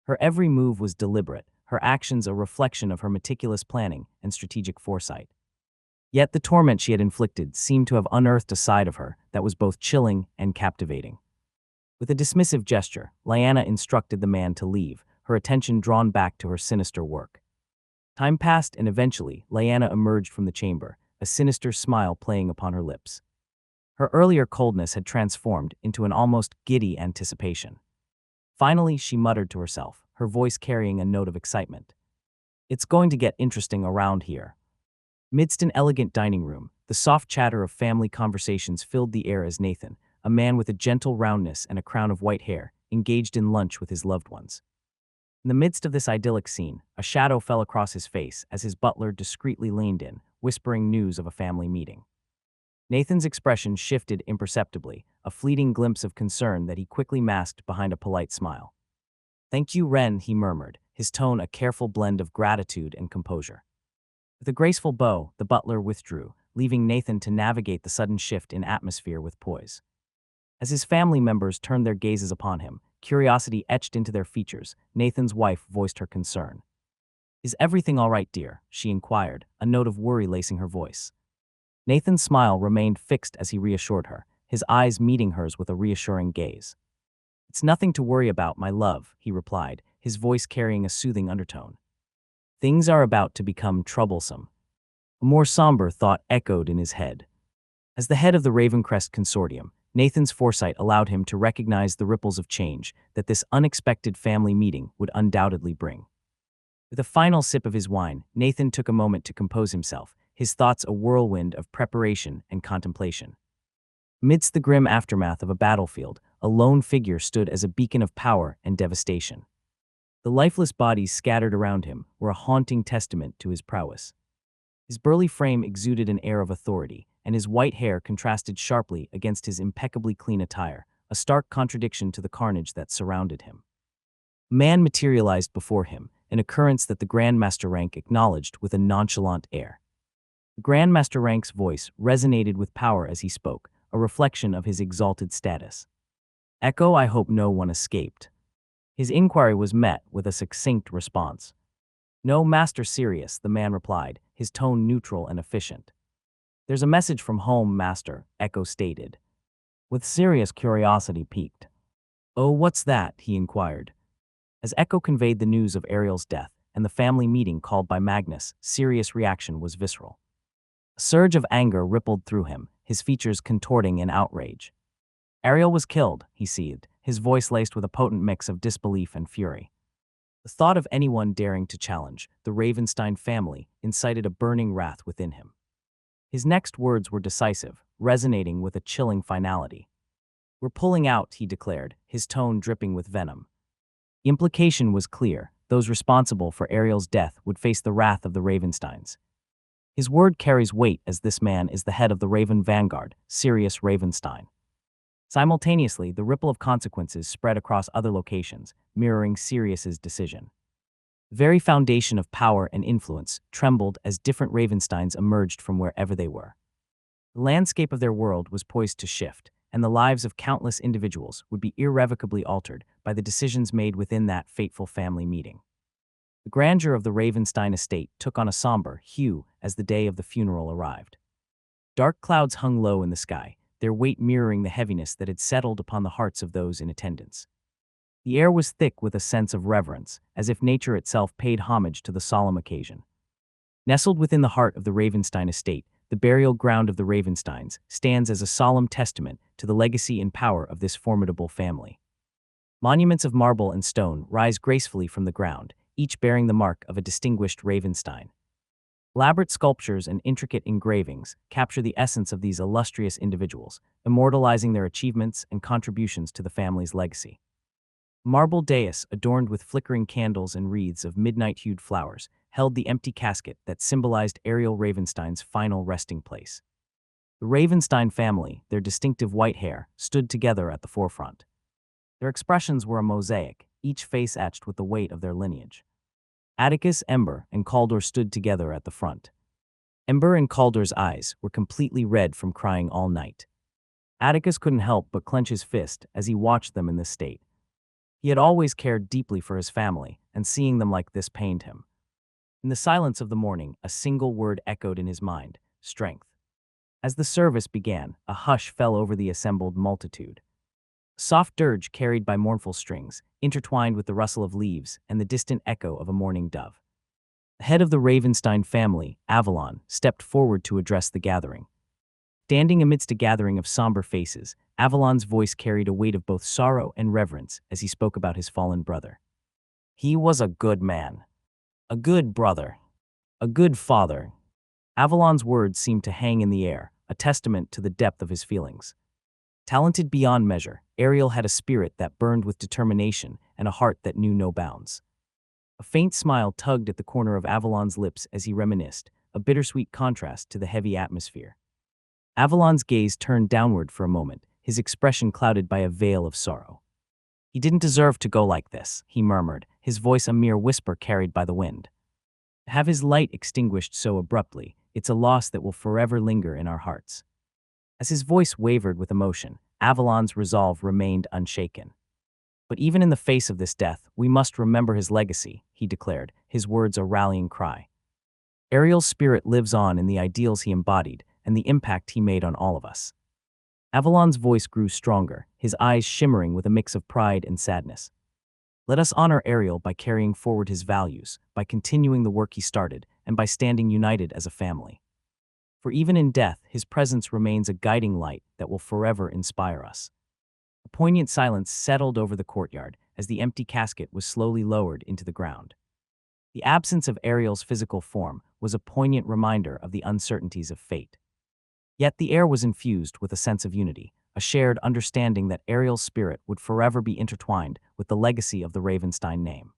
Her every move was deliberate, her actions a reflection of her meticulous planning and strategic foresight. Yet the torment she had inflicted seemed to have unearthed a side of her that was both chilling and captivating. With a dismissive gesture, Lyanna instructed the man to leave, her attention drawn back to her sinister work. Time passed and eventually, Lyanna emerged from the chamber, a sinister smile playing upon her lips. Her earlier coldness had transformed into an almost giddy anticipation. Finally, she muttered to herself, her voice carrying a note of excitement. It's going to get interesting around here. Midst an elegant dining room, the soft chatter of family conversations filled the air as Nathan, a man with a gentle roundness and a crown of white hair, engaged in lunch with his loved ones. In the midst of this idyllic scene, a shadow fell across his face as his butler discreetly leaned in, whispering news of a family meeting. Nathan's expression shifted imperceptibly, a fleeting glimpse of concern that he quickly masked behind a polite smile. "Thank you, Ren," he murmured, his tone a careful blend of gratitude and composure. With a graceful bow, the butler withdrew, leaving Nathan to navigate the sudden shift in atmosphere with poise. As his family members turned their gazes upon him, curiosity etched into their features, Nathan's wife voiced her concern. "Is everything all right, dear?" she inquired, a note of worry lacing her voice. Nathan's smile remained fixed as he reassured her, his eyes meeting hers with a reassuring gaze. "It's nothing to worry about, my love," he replied, his voice carrying a soothing undertone. "Things are about to become troublesome." A more somber thought echoed in his head. As the head of the Ravencrest Consortium, Nathan's foresight allowed him to recognize the ripples of change that this unexpected family meeting would undoubtedly bring. With a final sip of his wine, Nathan took a moment to compose himself, his thoughts a whirlwind of preparation and contemplation. Amidst the grim aftermath of a battlefield, a lone figure stood as a beacon of power and devastation. The lifeless bodies scattered around him were a haunting testament to his prowess. His burly frame exuded an air of authority, and his white hair contrasted sharply against his impeccably clean attire, a stark contradiction to the carnage that surrounded him. A man materialized before him, an occurrence that the Grand Master Rank acknowledged with a nonchalant air. The Grand Master Rank's voice resonated with power as he spoke, a reflection of his exalted status. "Echo, I hope no one escaped." His inquiry was met with a succinct response. "No, Master Sirius," the man replied, his tone neutral and efficient. "There's a message from home, Master," Echo stated, with serious curiosity piqued. "Oh, what's that?" he inquired. As Echo conveyed the news of Ariel's death and the family meeting called by Magnus, Sirius' reaction was visceral. A surge of anger rippled through him, his features contorting in outrage. "Ariel was killed," he seethed, his voice laced with a potent mix of disbelief and fury. The thought of anyone daring to challenge the Ravenstein family incited a burning wrath within him. His next words were decisive, resonating with a chilling finality. "We're pulling out," he declared, his tone dripping with venom. The implication was clear. Those responsible for Ariel's death would face the wrath of the Ravensteins. His word carries weight as this man is the head of the Raven Vanguard, Sirius Ravenstein. Simultaneously, the ripple of consequences spread across other locations, mirroring Sirius's decision. The very foundation of power and influence trembled as different Ravensteins emerged from wherever they were. The landscape of their world was poised to shift, and the lives of countless individuals would be irrevocably altered by the decisions made within that fateful family meeting. The grandeur of the Ravenstein estate took on a somber hue as the day of the funeral arrived. Dark clouds hung low in the sky, their weight mirroring the heaviness that had settled upon the hearts of those in attendance. The air was thick with a sense of reverence, as if nature itself paid homage to the solemn occasion. Nestled within the heart of the Ravenstein estate, the burial ground of the Ravensteins stands as a solemn testament to the legacy and power of this formidable family. Monuments of marble and stone rise gracefully from the ground, each bearing the mark of a distinguished Ravenstein. Elaborate sculptures and intricate engravings capture the essence of these illustrious individuals, immortalizing their achievements and contributions to the family's legacy. A marble dais adorned with flickering candles and wreaths of midnight-hued flowers held the empty casket that symbolized Ariel Ravenstein's final resting place. The Ravenstein family, their distinctive white hair, stood together at the forefront. Their expressions were a mosaic, each face etched with the weight of their lineage. Atticus, Ember, and Caldor stood together at the front. Ember and Caldor's eyes were completely red from crying all night. Atticus couldn't help but clench his fist as he watched them in this state. He had always cared deeply for his family, and seeing them like this pained him. In the silence of the morning, a single word echoed in his mind: strength. As the service began, a hush fell over the assembled multitude. A soft dirge carried by mournful strings, intertwined with the rustle of leaves and the distant echo of a mourning dove. The head of the Ravenstein family, Avalon, stepped forward to address the gathering. Standing amidst a gathering of somber faces, Avalon's voice carried a weight of both sorrow and reverence as he spoke about his fallen brother. "He was a good man, a good brother, a good father." Avalon's words seemed to hang in the air, a testament to the depth of his feelings. Talented beyond measure, Ariel had a spirit that burned with determination and a heart that knew no bounds. A faint smile tugged at the corner of Avalon's lips as he reminisced, a bittersweet contrast to the heavy atmosphere. Avalon's gaze turned downward for a moment, his expression clouded by a veil of sorrow. "He didn't deserve to go like this," he murmured, his voice a mere whisper carried by the wind. To have his light extinguished so abruptly, it's a loss that will forever linger in our hearts. As his voice wavered with emotion, Avalon's resolve remained unshaken. "But even in the face of this death, we must remember his legacy," he declared, his words a rallying cry. "Ariel's spirit lives on in the ideals he embodied and the impact he made on all of us." Avalon's voice grew stronger, his eyes shimmering with a mix of pride and sadness. "Let us honor Ariel by carrying forward his values, by continuing the work he started, and by standing united as a family. For even in death, his presence remains a guiding light that will forever inspire us." A poignant silence settled over the courtyard as the empty casket was slowly lowered into the ground. The absence of Ariel's physical form was a poignant reminder of the uncertainties of fate. Yet the air was infused with a sense of unity, a shared understanding that Ariel's spirit would forever be intertwined with the legacy of the Ravenstein name.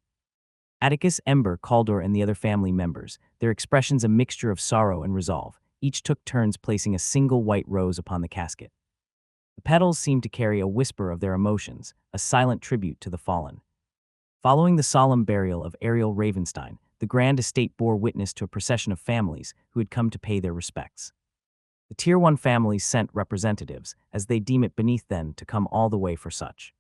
Atticus, Ember, Caldor, and the other family members, their expressions a mixture of sorrow and resolve, each took turns placing a single white rose upon the casket. The petals seemed to carry a whisper of their emotions, a silent tribute to the fallen. Following the solemn burial of Ariel Ravenstein, the grand estate bore witness to a procession of families who had come to pay their respects. The Tier 1 families sent representatives, as they deem it beneath them to come all the way for such.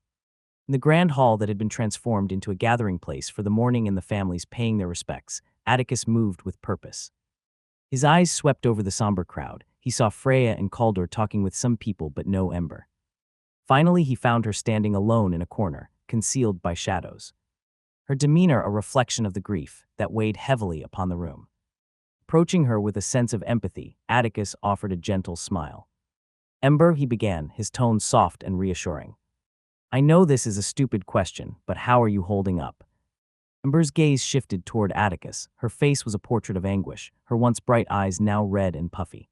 In the grand hall that had been transformed into a gathering place for the mourning and the families paying their respects, Atticus moved with purpose. His eyes swept over the somber crowd. He saw Freya and Caldor talking with some people but no Ember. Finally, he found her standing alone in a corner, concealed by shadows. Her demeanor a reflection of the grief that weighed heavily upon the room. Approaching her with a sense of empathy, Atticus offered a gentle smile. "Ember," he began, his tone soft and reassuring. "I know this is a stupid question, but how are you holding up?" Ember's gaze shifted toward Atticus. Her face was a portrait of anguish, her once bright eyes now red and puffy.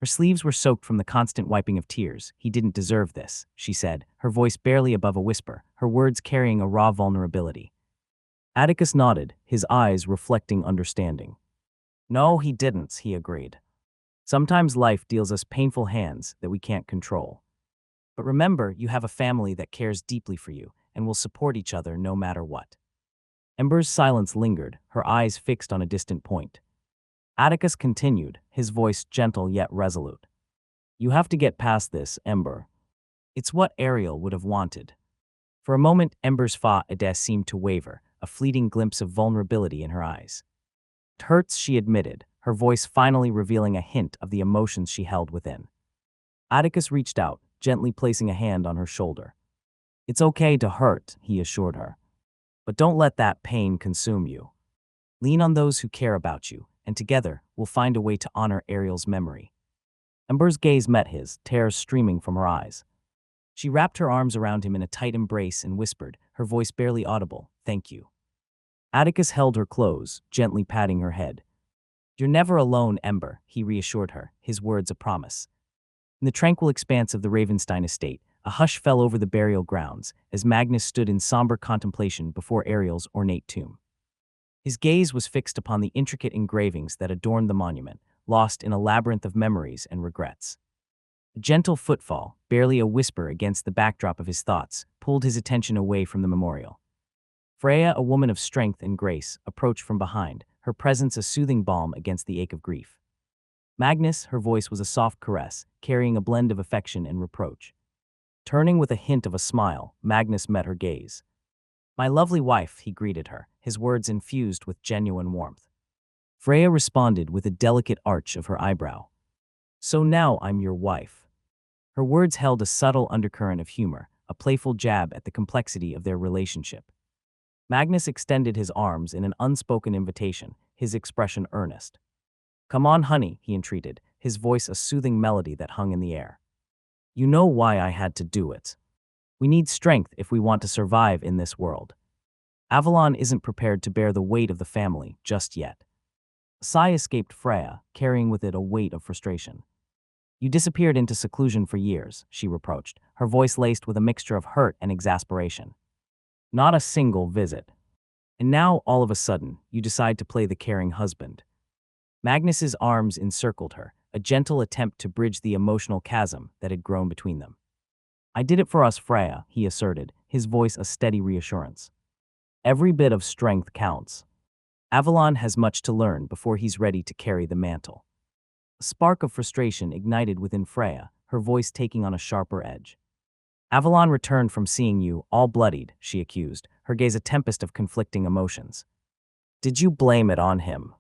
Her sleeves were soaked from the constant wiping of tears. "He didn't deserve this," she said, her voice barely above a whisper, her words carrying a raw vulnerability. Atticus nodded, his eyes reflecting understanding. "No, he didn't," he agreed. "Sometimes life deals us painful hands that we can't control. But remember, you have a family that cares deeply for you and will support each other no matter what." Ember's silence lingered, her eyes fixed on a distant point. Atticus continued, his voice gentle yet resolute. "You have to get past this, Ember. It's what Ariel would have wanted." For a moment, Ember's fa-ades seemed to waver, a fleeting glimpse of vulnerability in her eyes. "It hurts," she admitted, her voice finally revealing a hint of the emotions she held within. Atticus reached out, gently placing a hand on her shoulder. "It's okay to hurt," he assured her. "But don't let that pain consume you. Lean on those who care about you, and together we'll find a way to honor Ariel's memory." Ember's gaze met his, tears streaming from her eyes. She wrapped her arms around him in a tight embrace and whispered, her voice barely audible, "Thank you." Atticus held her close, gently patting her head. "You're never alone, Ember," he reassured her, his words a promise. In the tranquil expanse of the Ravenstein estate, a hush fell over the burial grounds as Magnus stood in somber contemplation before Ariel's ornate tomb. His gaze was fixed upon the intricate engravings that adorned the monument, lost in a labyrinth of memories and regrets. A gentle footfall, barely a whisper against the backdrop of his thoughts, pulled his attention away from the memorial. Freya, a woman of strength and grace, approached from behind, her presence a soothing balm against the ache of grief. Magnus, her voice was a soft caress, carrying a blend of affection and reproach. Turning with a hint of a smile, Magnus met her gaze. "My lovely wife," he greeted her, his words infused with genuine warmth. Freya responded with a delicate arch of her eyebrow. "So now I'm your wife." Her words held a subtle undercurrent of humor, a playful jab at the complexity of their relationship. Magnus extended his arms in an unspoken invitation, his expression earnest. "Come on, honey," he entreated, his voice a soothing melody that hung in the air. "You know why I had to do it. We need strength if we want to survive in this world. Avalon isn't prepared to bear the weight of the family just yet." A sigh escaped Freya, carrying with it a weight of frustration. "You disappeared into seclusion for years," she reproached, her voice laced with a mixture of hurt and exasperation. "Not a single visit. And now, all of a sudden, you decide to play the caring husband." Magnus's arms encircled her, a gentle attempt to bridge the emotional chasm that had grown between them. "I did it for us, Freya," he asserted, his voice a steady reassurance. "Every bit of strength counts. Avalon has much to learn before he's ready to carry the mantle." A spark of frustration ignited within Freya, her voice taking on a sharper edge. "Avalon returned from seeing you, all bloodied," she accused, her gaze a tempest of conflicting emotions. "Did you blame it on him?"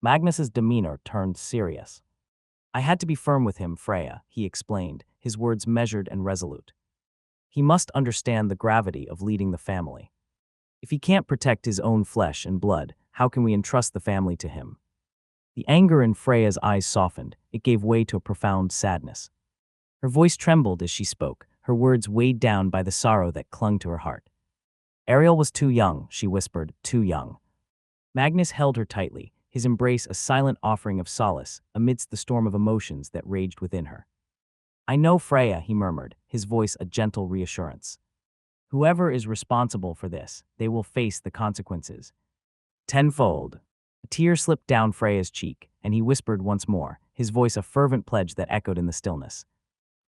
Magnus's demeanor turned serious. "I had to be firm with him, Freya," he explained, his words measured and resolute. "He must understand the gravity of leading the family. If he can't protect his own flesh and blood, how can we entrust the family to him?" The anger in Freya's eyes softened, it gave way to a profound sadness. Her voice trembled as she spoke, her words weighed down by the sorrow that clung to her heart. "Ariel was too young," she whispered, "too young." Magnus held her tightly, his embrace a silent offering of solace amidst the storm of emotions that raged within her. "I know, Freya," he murmured, his voice a gentle reassurance. "Whoever is responsible for this, they will face the consequences. Tenfold." A tear slipped down Freya's cheek, and he whispered once more, his voice a fervent pledge that echoed in the stillness.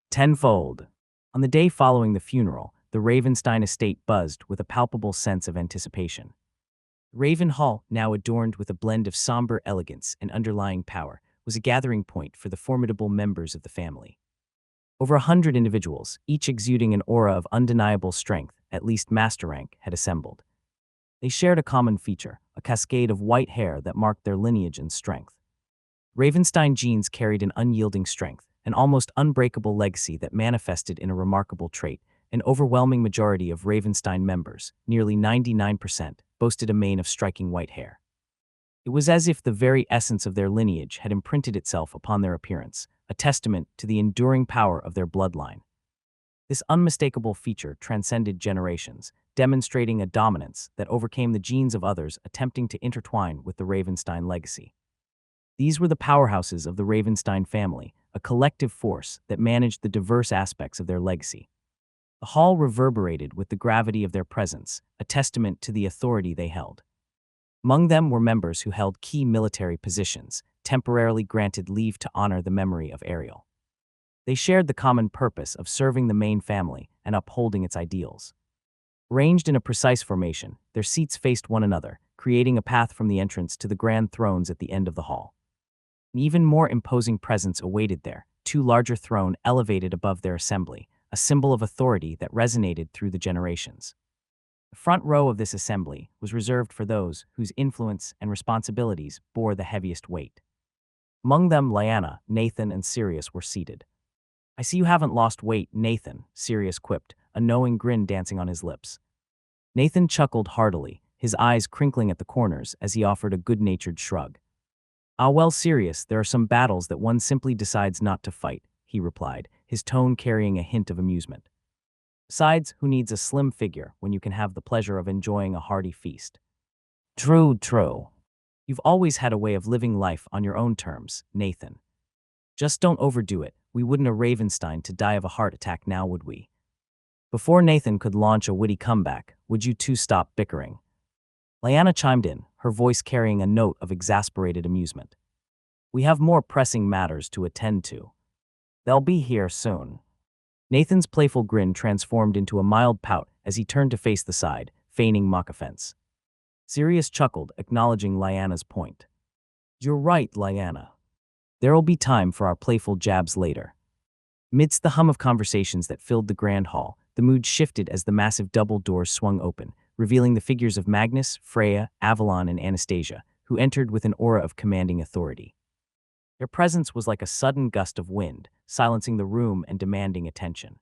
"Tenfold." On the day following the funeral, the Ravenstein estate buzzed with a palpable sense of anticipation. Raven Hall, now adorned with a blend of somber elegance and underlying power, was a gathering point for the formidable members of the family. Over 100 individuals, each exuding an aura of undeniable strength, at least master rank, had assembled. They shared a common feature, a cascade of white hair that marked their lineage and strength. Ravenstein genes carried an unyielding strength, an almost unbreakable legacy that manifested in a remarkable trait. An overwhelming majority of Ravenstein members, nearly 99%, boasted a mane of striking white hair. It was as if the very essence of their lineage had imprinted itself upon their appearance, a testament to the enduring power of their bloodline. This unmistakable feature transcended generations, demonstrating a dominance that overcame the genes of others attempting to intertwine with the Ravenstein legacy. These were the powerhouses of the Ravenstein family, a collective force that managed the diverse aspects of their legacy. The hall reverberated with the gravity of their presence, a testament to the authority they held. Among them were members who held key military positions, temporarily granted leave to honor the memory of Ariel. They shared the common purpose of serving the main family and upholding its ideals. Arranged in a precise formation, their seats faced one another, creating a path from the entrance to the grand thrones at the end of the hall. An even more imposing presence awaited there, two larger thrones elevated above their assembly, a symbol of authority that resonated through the generations. The front row of this assembly was reserved for those whose influence and responsibilities bore the heaviest weight. Among them, Lyanna, Nathan, and Sirius were seated. "I see you haven't lost weight, Nathan," Sirius quipped, a knowing grin dancing on his lips. Nathan chuckled heartily, his eyes crinkling at the corners as he offered a good-natured shrug. "Ah well, Sirius, there are some battles that one simply decides not to fight," he replied, his tone carrying a hint of amusement. "Besides, who needs a slim figure when you can have the pleasure of enjoying a hearty feast?" "True, true. You've always had a way of living life on your own terms, Nathan. Just don't overdo it. We wouldn't a Ravenstein to die of a heart attack now, would we?" Before Nathan could launch a witty comeback, "Would you two stop bickering?" Lyanna chimed in, her voice carrying a note of exasperated amusement. "We have more pressing matters to attend to. They'll be here soon." Nathan's playful grin transformed into a mild pout as he turned to face the side, feigning mock offense. Sirius chuckled, acknowledging Lyanna's point. "You're right, Lyanna. There'll be time for our playful jabs later." Amidst the hum of conversations that filled the grand hall, the mood shifted as the massive double doors swung open, revealing the figures of Magnus, Freya, Avalon, and Anastasia, who entered with an aura of commanding authority. Their presence was like a sudden gust of wind, silencing the room and demanding attention.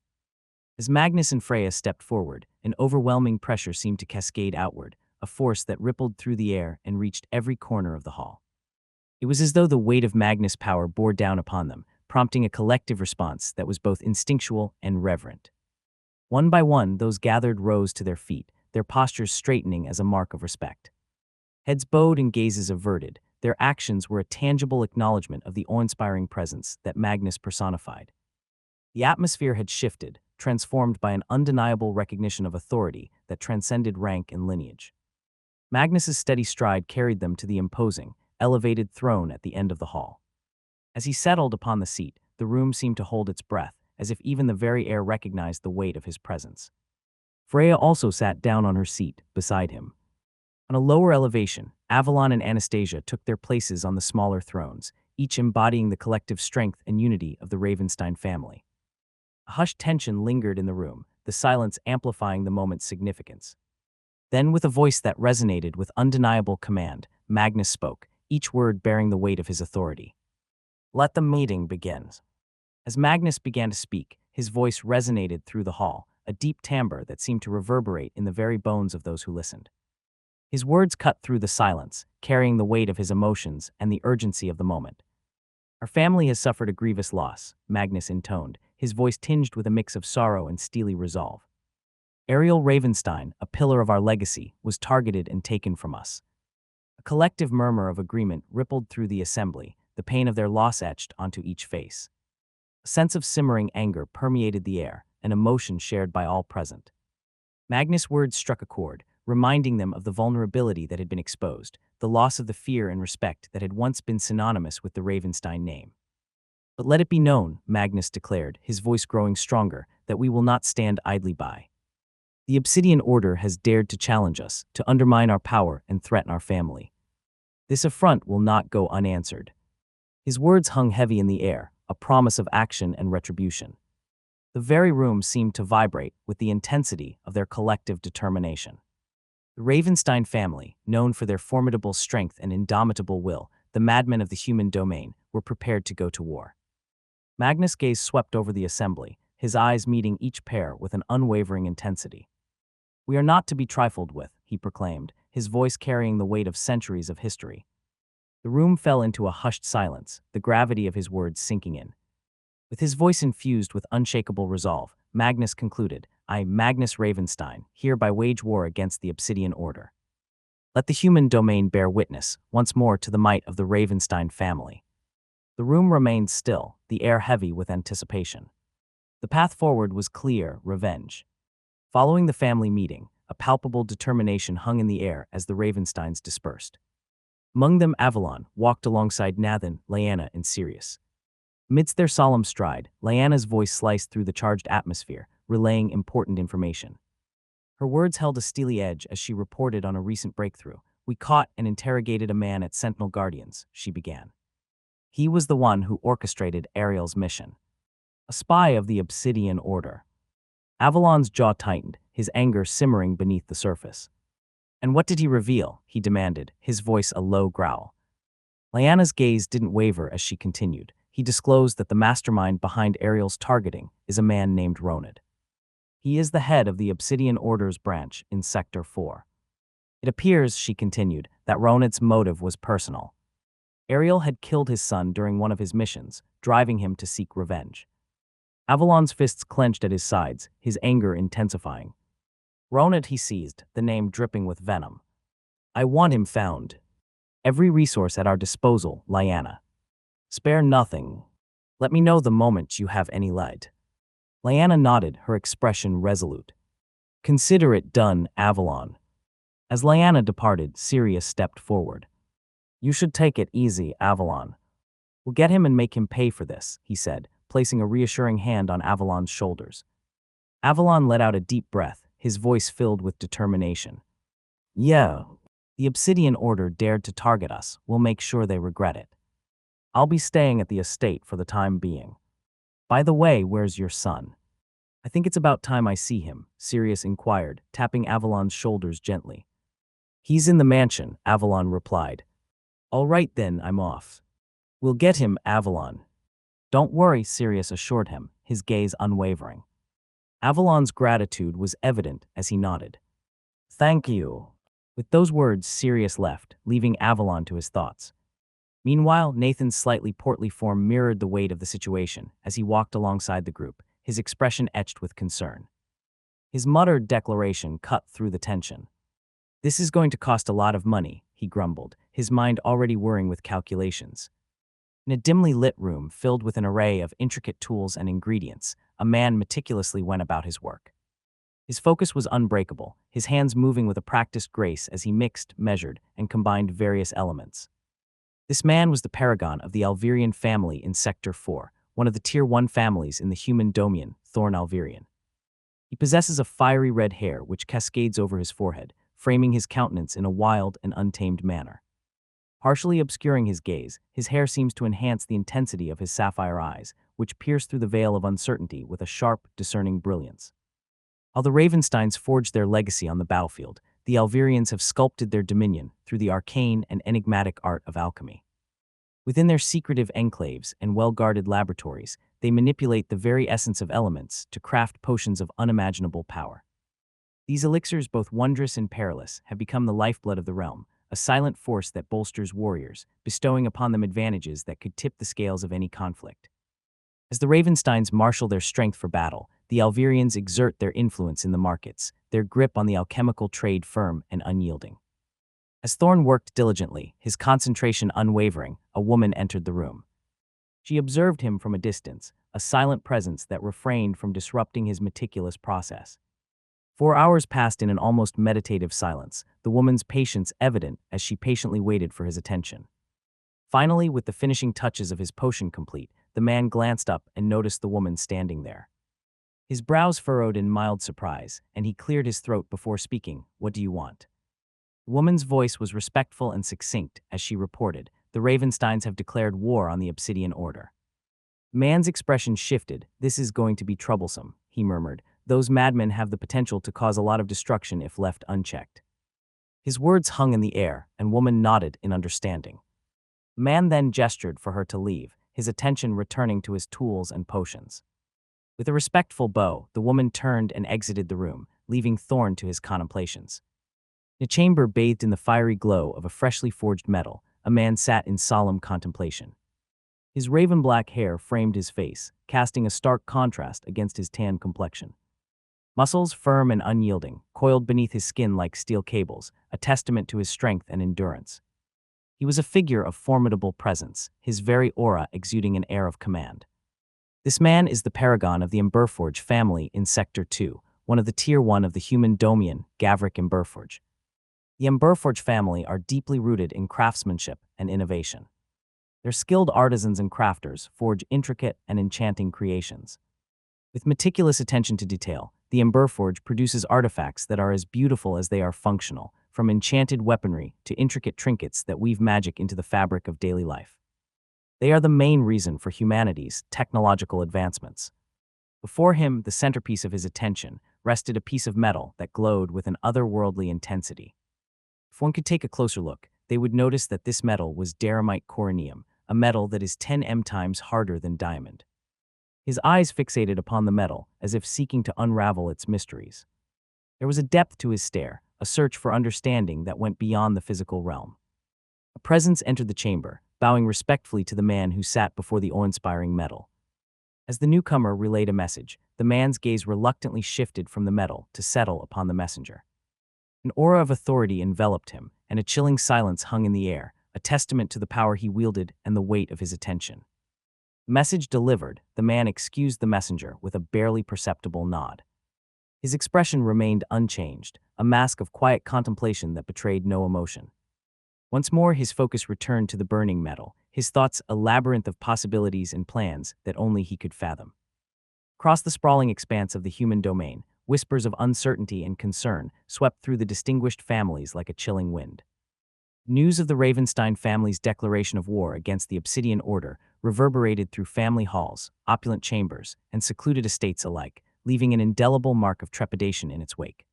As Magnus and Freya stepped forward, an overwhelming pressure seemed to cascade outward, a force that rippled through the air and reached every corner of the hall. It was as though the weight of Magnus' power bore down upon them, prompting a collective response that was both instinctual and reverent. One by one, those gathered rose to their feet, their postures straightening as a mark of respect. Heads bowed and gazes averted, their actions were a tangible acknowledgement of the awe-inspiring presence that Magnus personified. The atmosphere had shifted, transformed by an undeniable recognition of authority that transcended rank and lineage. Magnus's steady stride carried them to the imposing, elevated throne at the end of the hall. As he settled upon the seat, the room seemed to hold its breath, as if even the very air recognized the weight of his presence. Freya also sat down on her seat, beside him. On a lower elevation, Avalon and Anastasia took their places on the smaller thrones, each embodying the collective strength and unity of the Ravenstein family. A hushed tension lingered in the room, the silence amplifying the moment's significance. Then, with a voice that resonated with undeniable command, Magnus spoke, each word bearing the weight of his authority. "Let the meeting begin." As Magnus began to speak, his voice resonated through the hall, a deep timbre that seemed to reverberate in the very bones of those who listened. His words cut through the silence, carrying the weight of his emotions and the urgency of the moment. "Our family has suffered a grievous loss," Magnus intoned, his voice tinged with a mix of sorrow and steely resolve. "Ariel Ravenstein, a pillar of our legacy, was targeted and taken from us." A collective murmur of agreement rippled through the assembly, the pain of their loss etched onto each face. A sense of simmering anger permeated the air, an emotion shared by all present. Magnus' words struck a chord, reminding them of the vulnerability that had been exposed, the loss of the fear and respect that had once been synonymous with the Ravenstein name. "But let it be known," Magnus declared, his voice growing stronger, "that we will not stand idly by. The Obsidian Order has dared to challenge us, to undermine our power and threaten our family. This affront will not go unanswered." His words hung heavy in the air, a promise of action and retribution. The very room seemed to vibrate with the intensity of their collective determination. The Ravenstein family, known for their formidable strength and indomitable will, the madmen of the human domain, were prepared to go to war. Magnus' gaze swept over the assembly, his eyes meeting each pair with an unwavering intensity. "We are not to be trifled with," he proclaimed, his voice carrying the weight of centuries of history. The room fell into a hushed silence, the gravity of his words sinking in. With his voice infused with unshakable resolve, Magnus concluded, "I, Magnus Ravenstein, hereby wage war against the Obsidian Order. Let the human domain bear witness, once more, to the might of the Ravenstein family." The room remained still, the air heavy with anticipation. The path forward was clear: revenge. Following the family meeting, a palpable determination hung in the air as the Ravensteins dispersed. Among them, Avalon walked alongside Nathan, Lyanna, and Sirius. Amidst their solemn stride, Lyanna's voice sliced through the charged atmosphere, relaying important information. Her words held a steely edge as she reported on a recent breakthrough. "We caught and interrogated a man at Sentinel Guardians," she began. "He was the one who orchestrated Ariel's mission. A spy of the Obsidian Order." Avalon's jaw tightened, his anger simmering beneath the surface. "And what did he reveal?" he demanded, his voice a low growl. Lyanna's gaze didn't waver as she continued. "He disclosed that the mastermind behind Ariel's targeting is a man named Ronid. He is the head of the Obsidian Order's branch in Sector 4. It appears," she continued, "that Ronid's motive was personal. Ariel had killed his son during one of his missions, driving him to seek revenge." Avalon's fists clenched at his sides, his anger intensifying. "Ronid," he seized, the name dripping with venom. "I want him found. Every resource at our disposal, Lyanna. Spare nothing. Let me know the moment you have any light." Lyanna nodded, her expression resolute. "Consider it done, Avalon." As Lyanna departed, Sirius stepped forward. "You should take it easy, Avalon. We'll get him and make him pay for this," he said, placing a reassuring hand on Avalon's shoulders. Avalon let out a deep breath, his voice filled with determination. "Yeah, the Obsidian Order dared to target us. We'll make sure they regret it. I'll be staying at the estate for the time being. By the way, where's your son?" "I think it's about time I see him," Sirius inquired, tapping Avalon's shoulders gently. "He's in the mansion," Avalon replied. "All right then, I'm off. We'll get him, Avalon." "Don't worry," Sirius assured him, his gaze unwavering. Avalon's gratitude was evident as he nodded. "Thank you." With those words, Sirius left, leaving Avalon to his thoughts. Meanwhile, Nathan's slightly portly form mirrored the weight of the situation as he walked alongside the group, his expression etched with concern. His muttered declaration cut through the tension. "This is going to cost a lot of money," he grumbled, his mind already whirring with calculations. In a dimly lit room filled with an array of intricate tools and ingredients, a man meticulously went about his work. His focus was unbreakable, his hands moving with a practiced grace as he mixed, measured, and combined various elements. This man was the paragon of the Alvirian family in Sector 4, one of the Tier 1 families in the human domain, Thorn Alvirian. He possesses a fiery red hair which cascades over his forehead, framing his countenance in a wild and untamed manner. Partially obscuring his gaze, his hair seems to enhance the intensity of his sapphire eyes, which pierce through the veil of uncertainty with a sharp, discerning brilliance. While the Ravensteins forged their legacy on the battlefield, the Alvirians have sculpted their dominion through the arcane and enigmatic art of alchemy. Within their secretive enclaves and well-guarded laboratories, they manipulate the very essence of elements to craft potions of unimaginable power. These elixirs, both wondrous and perilous, have become the lifeblood of the realm, a silent force that bolsters warriors, bestowing upon them advantages that could tip the scales of any conflict. As the Ravensteins marshal their strength for battle, the Alvirians exert their influence in the markets, their grip on the alchemical trade firm and unyielding. As Thorn worked diligently, his concentration unwavering, a woman entered the room. She observed him from a distance, a silent presence that refrained from disrupting his meticulous process. 4 hours passed in an almost meditative silence, the woman's patience evident as she patiently waited for his attention. Finally, with the finishing touches of his potion complete, the man glanced up and noticed the woman standing there. His brows furrowed in mild surprise, and he cleared his throat before speaking. "What do you want?" The woman's voice was respectful and succinct as she reported, "The Ravensteins have declared war on the Obsidian Order." The man's expression shifted. "This is going to be troublesome," he murmured. "Those madmen have the potential to cause a lot of destruction if left unchecked." His words hung in the air, and woman nodded in understanding. The man then gestured for her to leave, his attention returning to his tools and potions. With a respectful bow, the woman turned and exited the room, leaving Thorn to his contemplations. In a chamber bathed in the fiery glow of a freshly forged metal, a man sat in solemn contemplation. His raven-black hair framed his face, casting a stark contrast against his tan complexion. Muscles firm and unyielding, coiled beneath his skin like steel cables, a testament to his strength and endurance. He was a figure of formidable presence, his very aura exuding an air of command. This man is the paragon of the Emberforge family in Sector 2, one of the Tier 1 of the human domain, Gavrik Emberforge. The Emberforge family are deeply rooted in craftsmanship and innovation. Their skilled artisans and crafters forge intricate and enchanting creations. With meticulous attention to detail, the Emberforge produces artifacts that are as beautiful as they are functional, from enchanted weaponry to intricate trinkets that weave magic into the fabric of daily life. They are the main reason for humanity's technological advancements. Before him, the centerpiece of his attention, rested a piece of metal that glowed with an otherworldly intensity. If one could take a closer look, they would notice that this metal was Daramite coronium, a metal that is 10 times harder than diamond. His eyes fixated upon the metal, as if seeking to unravel its mysteries. There was a depth to his stare, a search for understanding that went beyond the physical realm. A presence entered the chamber, bowing respectfully to the man who sat before the awe-inspiring metal. As the newcomer relayed a message, the man's gaze reluctantly shifted from the metal to settle upon the messenger. An aura of authority enveloped him, and a chilling silence hung in the air, a testament to the power he wielded and the weight of his attention. Message delivered, the man excused the messenger with a barely perceptible nod. His expression remained unchanged, a mask of quiet contemplation that betrayed no emotion. Once more his focus returned to the burning metal, his thoughts a labyrinth of possibilities and plans that only he could fathom. Across the sprawling expanse of the human domain, whispers of uncertainty and concern swept through the distinguished families like a chilling wind. News of the Ravenstein family's declaration of war against the Obsidian Order reverberated through family halls, opulent chambers, and secluded estates alike, leaving an indelible mark of trepidation in its wake.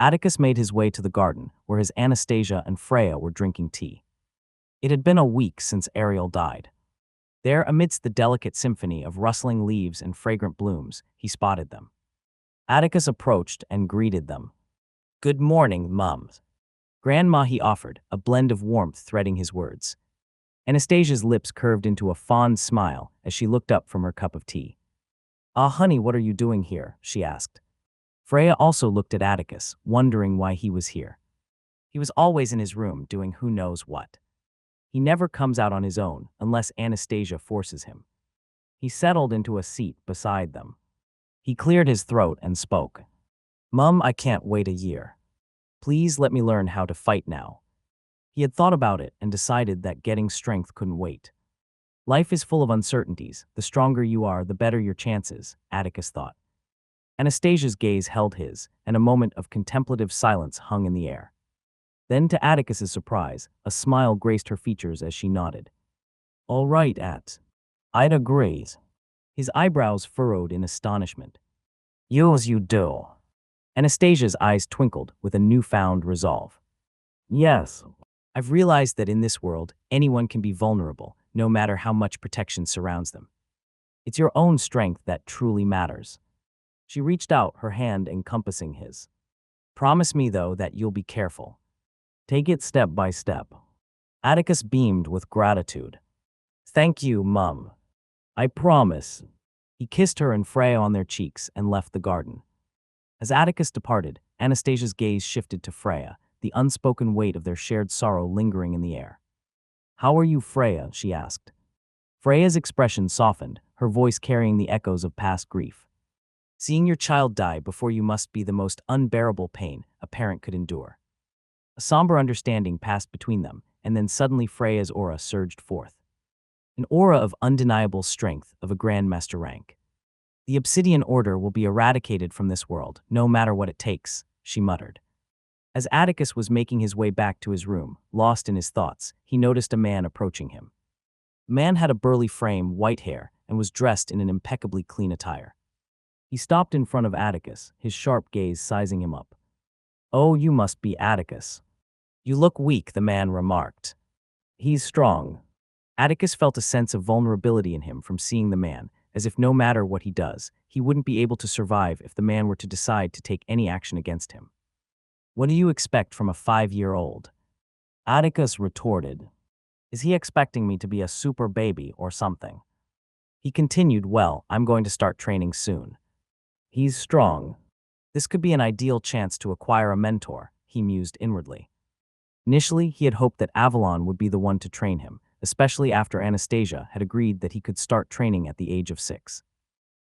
Atticus made his way to the garden, where his Anastasia and Freya were drinking tea. It had been a week since Ariel died. There, amidst the delicate symphony of rustling leaves and fragrant blooms, he spotted them. Atticus approached and greeted them. "Good morning, Mum." Grandma, he offered, a blend of warmth threading his words. Anastasia's lips curved into a fond smile as she looked up from her cup of tea. "Ah, honey, what are you doing here?" she asked. Freya also looked at Atticus, wondering why he was here. He was always in his room doing who knows what. He never comes out on his own unless Anastasia forces him. He settled into a seat beside them. He cleared his throat and spoke. "Mum, I can't wait a year. Please let me learn how to fight now." He had thought about it and decided that getting strength couldn't wait. Life is full of uncertainties. The stronger you are, the better your chances, Atticus thought. Anastasia's gaze held his, and a moment of contemplative silence hung in the air. Then, to Atticus's surprise, a smile graced her features as she nodded. "All right, I'd agree." His eyebrows furrowed in astonishment. "You as you do." Anastasia's eyes twinkled with a newfound resolve. "Yes, I've realized that in this world, anyone can be vulnerable, no matter how much protection surrounds them. It's your own strength that truly matters." She reached out, her hand encompassing his. "Promise me, though, that you'll be careful. Take it step by step." Atticus beamed with gratitude. "Thank you, Mum. I promise." He kissed her and Freya on their cheeks and left the garden. As Atticus departed, Anastasia's gaze shifted to Freya, the unspoken weight of their shared sorrow lingering in the air. "How are you, Freya?" she asked. Freya's expression softened, her voice carrying the echoes of past grief. "Seeing your child die before you must be the most unbearable pain a parent could endure." A somber understanding passed between them, and then suddenly Freya's aura surged forth. An aura of undeniable strength of a grandmaster rank. "The Obsidian Order will be eradicated from this world, no matter what it takes," she muttered. As Atticus was making his way back to his room, lost in his thoughts, he noticed a man approaching him. The man had a burly frame, white hair, and was dressed in an impeccably clean attire. He stopped in front of Atticus, his sharp gaze sizing him up. "Oh, you must be Atticus. You look weak," the man remarked. "He's strong." Atticus felt a sense of vulnerability in him from seeing the man, as if no matter what he does, he wouldn't be able to survive if the man were to decide to take any action against him. "What do you expect from a 5-year-old?" Atticus retorted. "Is he expecting me to be a super baby or something?" He continued, "Well, I'm going to start training soon." "He's strong. This could be an ideal chance to acquire a mentor," he mused inwardly. Initially, he had hoped that Avalon would be the one to train him, especially after Anastasia had agreed that he could start training at the age of 6.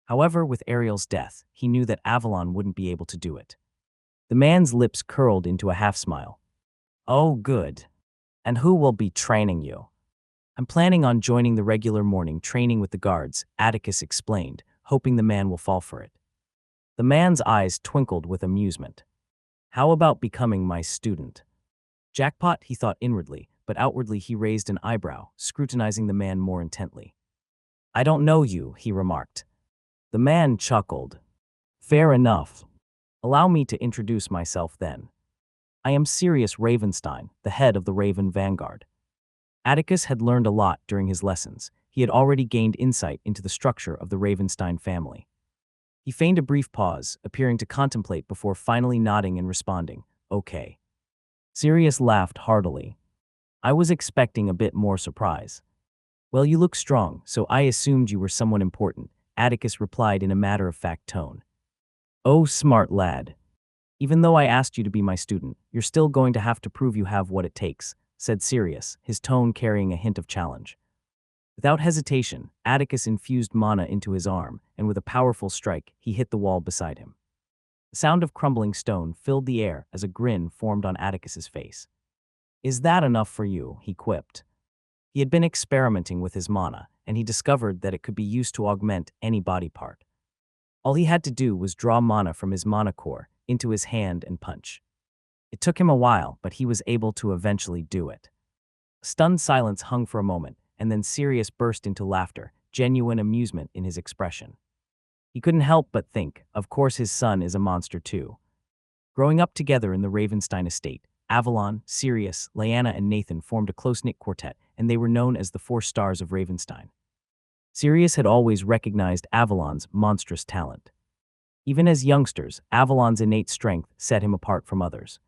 However, with Ariel's death, he knew that Avalon wouldn't be able to do it. The man's lips curled into a half-smile. "Oh, good. And who will be training you?" "I'm planning on joining the regular morning training with the guards," Atticus explained, hoping the man will fall for it. The man's eyes twinkled with amusement. "How about becoming my student?" Jackpot, he thought inwardly, but outwardly he raised an eyebrow, scrutinizing the man more intently. "I don't know you," he remarked. The man chuckled. "Fair enough. Allow me to introduce myself then. I am Sirius Ravenstein, the head of the Raven Vanguard." Atticus had learned a lot during his lessons. He had already gained insight into the structure of the Ravenstein family. He feigned a brief pause, appearing to contemplate before finally nodding and responding, "Okay." Sirius laughed heartily. "I was expecting a bit more surprise." "Well, you look strong, so I assumed you were someone important," Atticus replied in a matter-of-fact tone. "Oh, smart lad. Even though I asked you to be my student, you're still going to have to prove you have what it takes," said Sirius, his tone carrying a hint of challenge. Without hesitation, Atticus infused mana into his arm, and with a powerful strike, he hit the wall beside him. The sound of crumbling stone filled the air as a grin formed on Atticus's face. "Is that enough for you?" he quipped. He had been experimenting with his mana, and he discovered that it could be used to augment any body part. All he had to do was draw mana from his mana core into his hand and punch. It took him a while, but he was able to eventually do it. A stunned silence hung for a moment, and then Sirius burst into laughter, genuine amusement in his expression. He couldn't help but think, of course his son is a monster too. Growing up together in the Ravenstein estate, Avalon, Sirius, Lyanna, and Nathan formed a close-knit quartet, and they were known as the 4 stars of Ravenstein. Sirius had always recognized Avalon's monstrous talent. Even as youngsters, Avalon's innate strength set him apart from others.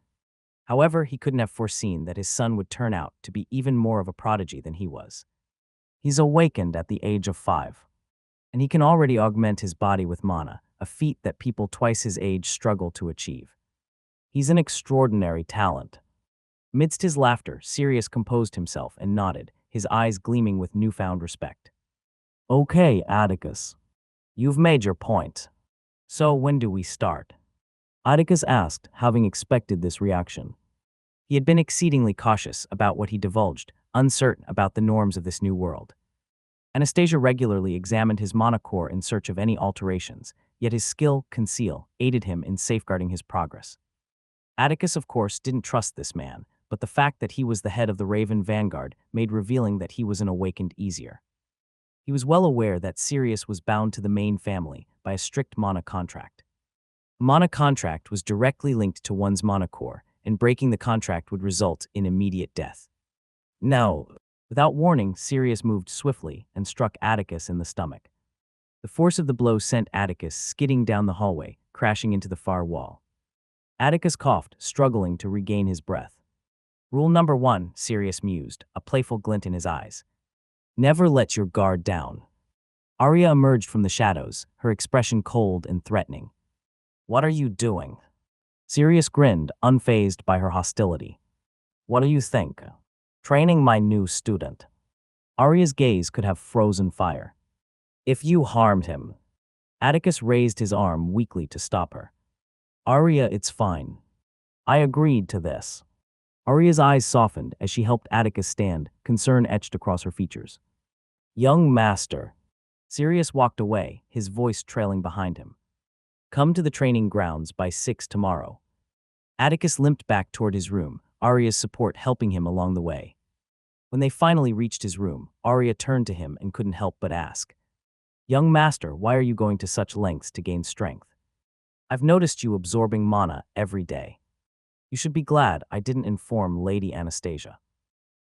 However, he couldn't have foreseen that his son would turn out to be even more of a prodigy than he was. He's awakened at the age of 5, and he can already augment his body with mana, a feat that people twice his age struggle to achieve. He's an extraordinary talent. Amidst his laughter, Sirius composed himself and nodded, his eyes gleaming with newfound respect. "Okay, Atticus. You've made your point. So when do we start?" Atticus asked, having expected this reaction. He had been exceedingly cautious about what he divulged, uncertain about the norms of this new world. Anastasia regularly examined his mana core in search of any alterations, yet his skill, Conceal, aided him in safeguarding his progress. Atticus, of course, didn't trust this man, but the fact that he was the head of the Raven Vanguard made revealing that he was an awakened easier. He was well aware that Sirius was bound to the main family by a strict mana contract. A mana contract was directly linked to one's mana core, and breaking the contract would result in immediate death. No. Without warning, Sirius moved swiftly and struck Atticus in the stomach. The force of the blow sent Atticus skidding down the hallway, crashing into the far wall. Atticus coughed, struggling to regain his breath. "Rule number 1, Sirius mused, a playful glint in his eyes. Never let your guard down." Arya emerged from the shadows, her expression cold and threatening. "What are you doing?" Sirius grinned, unfazed by her hostility. "What do you think? Training my new student." Arya's gaze could have frozen fire. "If you harmed him." Atticus raised his arm weakly to stop her. "Arya, it's fine. I agreed to this." Arya's eyes softened as she helped Atticus stand, concern etched across her features. "Young master." Sirius walked away, his voice trailing behind him. "Come to the training grounds by 6 tomorrow." Atticus limped back toward his room, Arya's support helping him along the way. When they finally reached his room, Arya turned to him and couldn't help but ask, "Young master, why are you going to such lengths to gain strength? I've noticed you absorbing mana every day. You should be glad I didn't inform Lady Anastasia.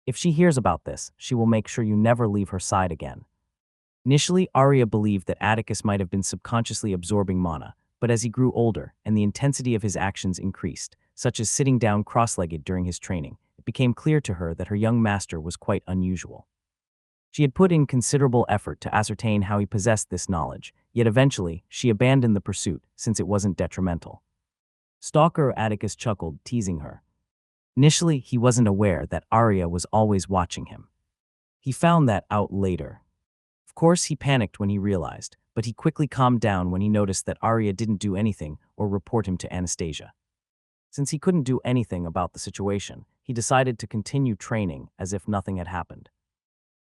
If she hears about this, she will make sure you never leave her side again." Initially, Arya believed that Atticus might have been subconsciously absorbing mana, but as he grew older and the intensity of his actions increased, such as sitting down cross-legged during his training, it became clear to her that her young master was quite unusual. She had put in considerable effort to ascertain how he possessed this knowledge, yet eventually, she abandoned the pursuit since it wasn't detrimental. "Stalker," Atticus chuckled, teasing her. Initially, he wasn't aware that Arya was always watching him. He found that out later. Of course, he panicked when he realized, but he quickly calmed down when he noticed that Arya didn't do anything or report him to Anastasia. Since he couldn't do anything about the situation, he decided to continue training as if nothing had happened.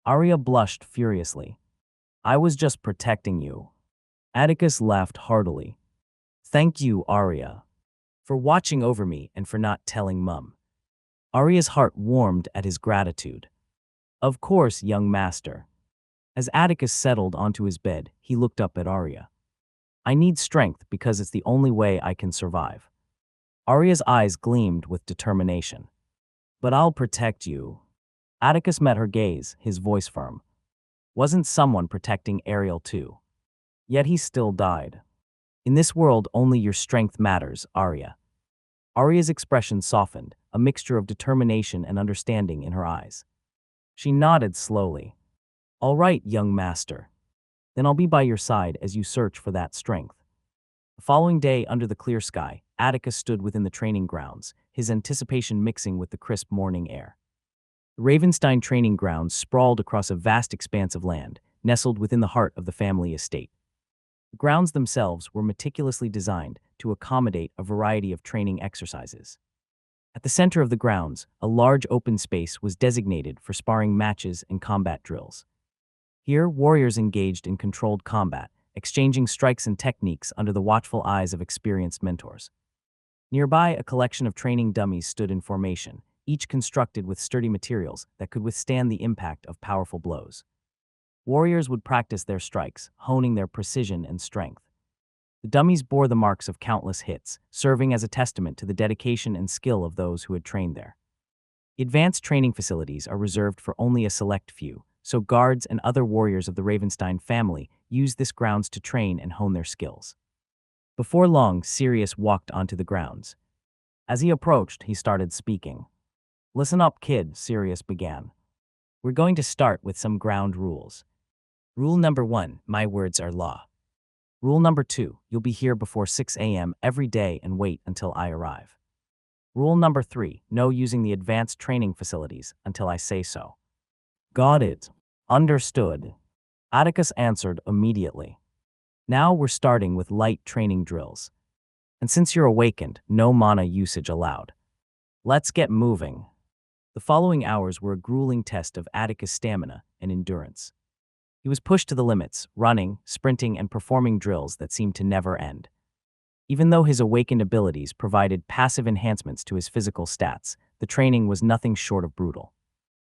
Arya blushed furiously. "I was just protecting you." Atticus laughed heartily. "Thank you, Arya, for watching over me and for not telling Mum." Arya's heart warmed at his gratitude. "Of course, young master." As Atticus settled onto his bed, he looked up at Arya. "I need strength because it's the only way I can survive." Arya's eyes gleamed with determination. "But I'll protect you." Atticus met her gaze, his voice firm. Wasn't someone protecting Ariel too? Yet he still died. "In this world, only your strength matters, Arya." Arya's expression softened, a mixture of determination and understanding in her eyes. She nodded slowly. "All right, young master. Then I'll be by your side as you search for that strength." The following day, under the clear sky, Atticus stood within the training grounds, his anticipation mixing with the crisp morning air. The Ravenstein training grounds sprawled across a vast expanse of land, nestled within the heart of the family estate. The grounds themselves were meticulously designed to accommodate a variety of training exercises. At the center of the grounds, a large open space was designated for sparring matches and combat drills. Here, warriors engaged in controlled combat, exchanging strikes and techniques under the watchful eyes of experienced mentors. Nearby, a collection of training dummies stood in formation, each constructed with sturdy materials that could withstand the impact of powerful blows. Warriors would practice their strikes, honing their precision and strength. The dummies bore the marks of countless hits, serving as a testament to the dedication and skill of those who had trained there. Advanced training facilities are reserved for only a select few, so guards and other warriors of the Ravenstein family used this grounds to train and hone their skills. Before long, Sirius walked onto the grounds. As he approached, he started speaking. "Listen up, kid," Sirius began. "We're going to start with some ground rules. Rule number 1, my words are law. Rule number 2, you'll be here before 6 a.m. every day and wait until I arrive. Rule number 3, no using the advanced training facilities until I say so." "Got it. Understood," Atticus answered immediately. "Now we're starting with light training drills. And since you're awakened, no mana usage allowed. Let's get moving." The following hours were a grueling test of Atticus' stamina and endurance. He was pushed to the limits, running, sprinting, and performing drills that seemed to never end. Even though his awakened abilities provided passive enhancements to his physical stats, the training was nothing short of brutal.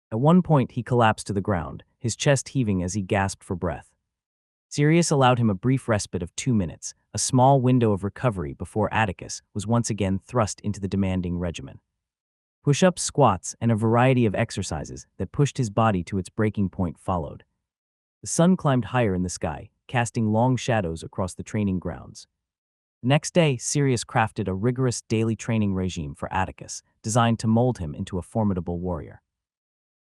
At one point, he collapsed to the ground, his chest heaving as he gasped for breath. Sirius allowed him a brief respite of 2 minutes, a small window of recovery before Atticus was once again thrust into the demanding regimen. Push-ups, squats, and a variety of exercises that pushed his body to its breaking point followed. The sun climbed higher in the sky, casting long shadows across the training grounds. The next day, Sirius crafted a rigorous daily training regime for Atticus, designed to mold him into a formidable warrior.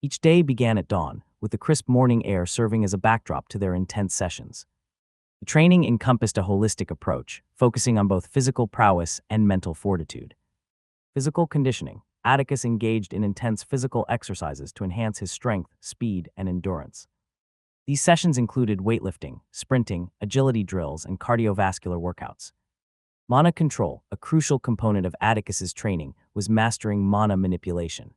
Each day began at dawn, with the crisp morning air serving as a backdrop to their intense sessions. The training encompassed a holistic approach, focusing on both physical prowess and mental fortitude. Physical conditioning. Atticus engaged in intense physical exercises to enhance his strength, speed, and endurance. These sessions included weightlifting, sprinting, agility drills, and cardiovascular workouts. Mana control, a crucial component of Atticus's training, was mastering mana manipulation.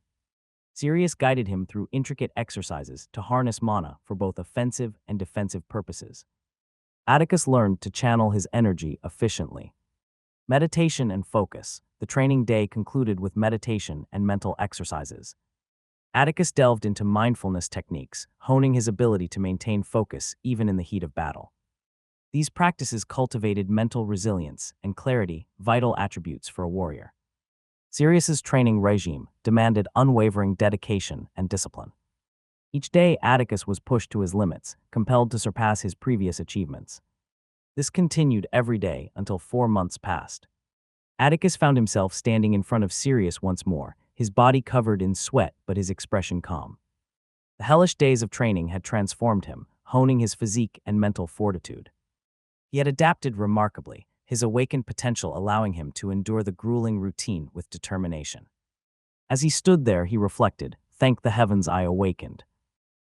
Sirius guided him through intricate exercises to harness mana for both offensive and defensive purposes. Atticus learned to channel his energy efficiently. Meditation and focus. The training day concluded with meditation and mental exercises. Atticus delved into mindfulness techniques, honing his ability to maintain focus even in the heat of battle. These practices cultivated mental resilience and clarity, vital attributes for a warrior. Sirius's training regime demanded unwavering dedication and discipline. Each day, Atticus was pushed to his limits, compelled to surpass his previous achievements. This continued every day until 4 months passed. Atticus found himself standing in front of Sirius once more, his body covered in sweat but his expression calm. The hellish days of training had transformed him, honing his physique and mental fortitude. He had adapted remarkably, his awakened potential allowing him to endure the grueling routine with determination. As he stood there, he reflected, "Thank the heavens I awakened."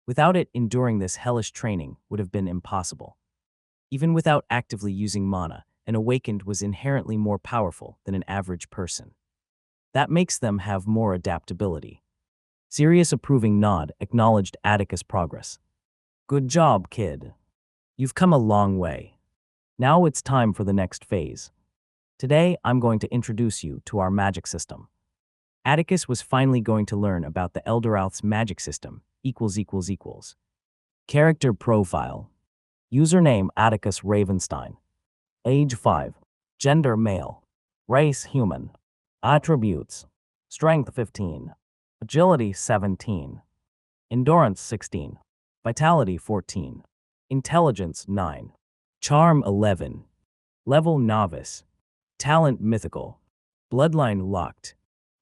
Without it, enduring this hellish training would have been impossible. Even without actively using mana, an awakened was inherently more powerful than an average person. That makes them have more adaptability. Sirius' approving nod acknowledged Atticus' progress. "Good job, kid. You've come a long way. Now it's time for the next phase. Today, I'm going to introduce you to our magic system." Atticus was finally going to learn about the Elderalth's magic system, ===. Character profile. Username Atticus Ravenstein. Age 5. Gender male. Race human. Attributes. Strength 15. Agility 17. Endurance 16. Vitality 14. Intelligence 9. Charm 11. Level novice. Talent mythical. Bloodline locked.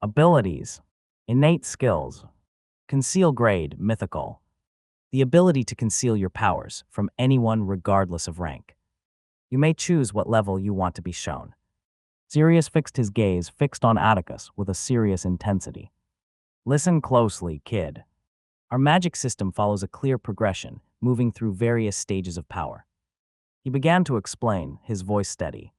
Abilities. Innate skills. Conceal grade mythical. The ability to conceal your powers from anyone regardless of rank. You may choose what level you want to be shown. Sirius fixed his gaze on Atticus with a serious intensity. "Listen closely, kid. Our magic system follows a clear progression, moving through various stages of power." He began to explain, his voice steady.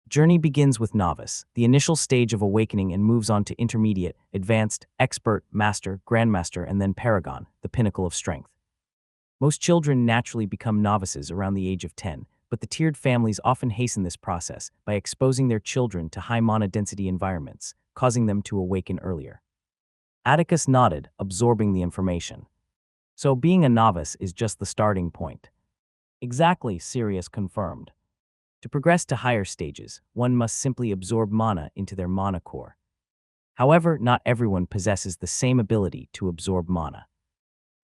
Journey begins with novice, the initial stage of awakening, and moves on to intermediate, advanced, expert, master, grandmaster, and then paragon, the pinnacle of strength. Most children naturally become novices around the age of 10, but the tiered families often hasten this process by exposing their children to high mana density environments, causing them to awaken earlier. Atticus nodded, absorbing the information. "So being a novice is just the starting point." "Exactly," Sirius confirmed. "To progress to higher stages, one must simply absorb mana into their mana core. However, not everyone possesses the same ability to absorb mana.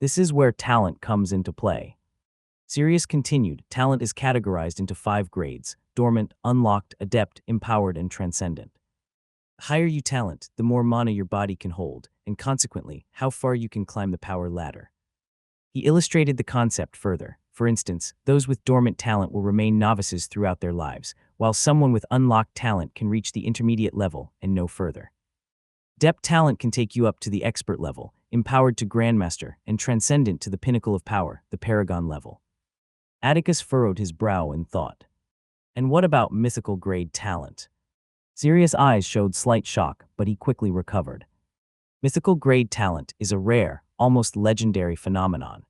This is where talent comes into play." Sirius continued, "Talent is categorized into 5 grades: dormant, unlocked, adept, empowered, and transcendent. The higher you talent, the more mana your body can hold, and consequently, how far you can climb the power ladder." He illustrated the concept further. For instance, those with dormant talent will remain novices throughout their lives, while someone with unlocked talent can reach the intermediate level and no further. Adept talent can take you up to the expert level, empowered to grandmaster, and transcendent to the pinnacle of power, the paragon level. Atticus furrowed his brow in thought. "And what about mythical grade talent?" Sirius' eyes showed slight shock, but he quickly recovered. "Mythical grade talent is a rare, almost legendary phenomenon.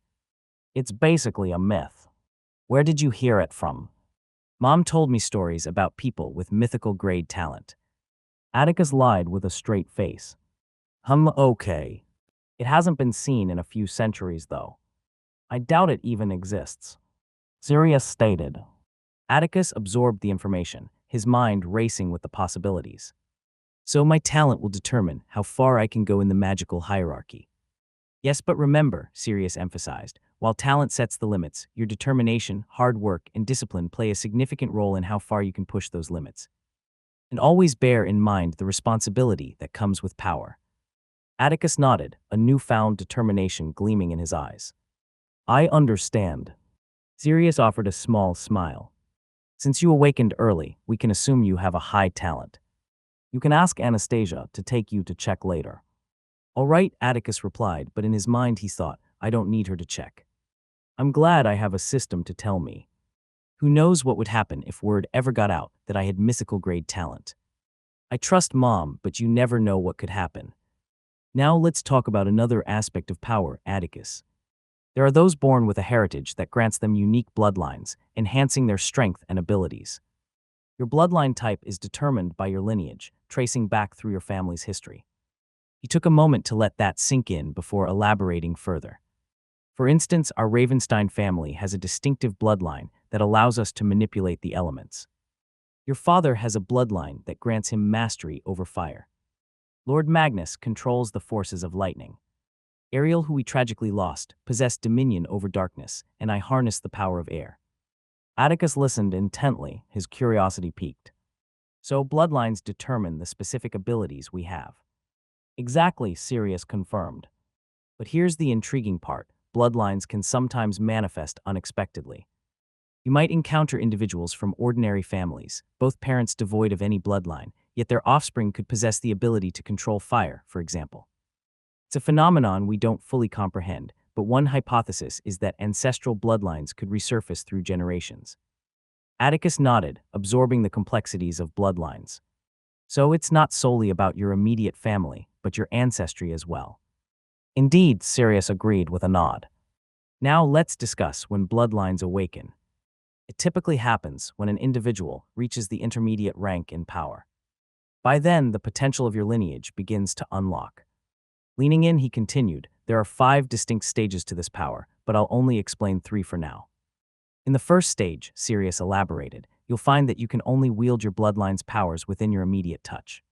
It's basically a myth." "Where did you hear it from?" "Mom told me stories about people with mythical grade talent." Atticus lied with a straight face. Okay. It hasn't been seen in a few centuries, though. I doubt it even exists." Sirius stated. Atticus absorbed the information, his mind racing with the possibilities. "So my talent will determine how far I can go in the magical hierarchy." "Yes, but remember," Sirius emphasized, "while talent sets the limits, your determination, hard work, and discipline play a significant role in how far you can push those limits. And always bear in mind the responsibility that comes with power." Atticus nodded, a newfound determination gleaming in his eyes. "I understand." Sirius offered a small smile. "Since you awakened early, we can assume you have a high talent. You can ask Anastasia to take you to check later." "All right," Atticus replied, but in his mind he thought, "I don't need her to check. I'm glad I have a system to tell me. Who knows what would happen if word ever got out that I had mythical grade talent. I trust Mom, but you never know what could happen." Now let's talk about another aspect of power, Atticus. There are those born with a heritage that grants them unique bloodlines, enhancing their strength and abilities. Your bloodline type is determined by your lineage, tracing back through your family's history. He took a moment to let that sink in before elaborating further. "For instance, our Ravenstein family has a distinctive bloodline that allows us to manipulate the elements. Your father has a bloodline that grants him mastery over fire. Lord Magnus controls the forces of lightning. Ariel, who we tragically lost, possessed dominion over darkness, and I harness the power of air." Atticus listened intently, his curiosity piqued. "So bloodlines determine the specific abilities we have." "Exactly," Sirius confirmed. "But here's the intriguing part. Bloodlines can sometimes manifest unexpectedly. You might encounter individuals from ordinary families, both parents devoid of any bloodline, yet their offspring could possess the ability to control fire, for example. It's a phenomenon we don't fully comprehend, but one hypothesis is that ancestral bloodlines could resurface through generations. Atticus nodded, absorbing the complexities of bloodlines. So it's not solely about your immediate family, but your ancestry as well. Indeed, Sirius agreed with a nod. Now let's discuss when bloodlines awaken. It typically happens when an individual reaches the intermediate rank in power. By then, the potential of your lineage begins to unlock. Leaning in, he continued, there are 5 distinct stages to this power, but I'll only explain 3 for now. In the first stage, Sirius elaborated, you'll find that you can only wield your bloodline's powers within your immediate touch.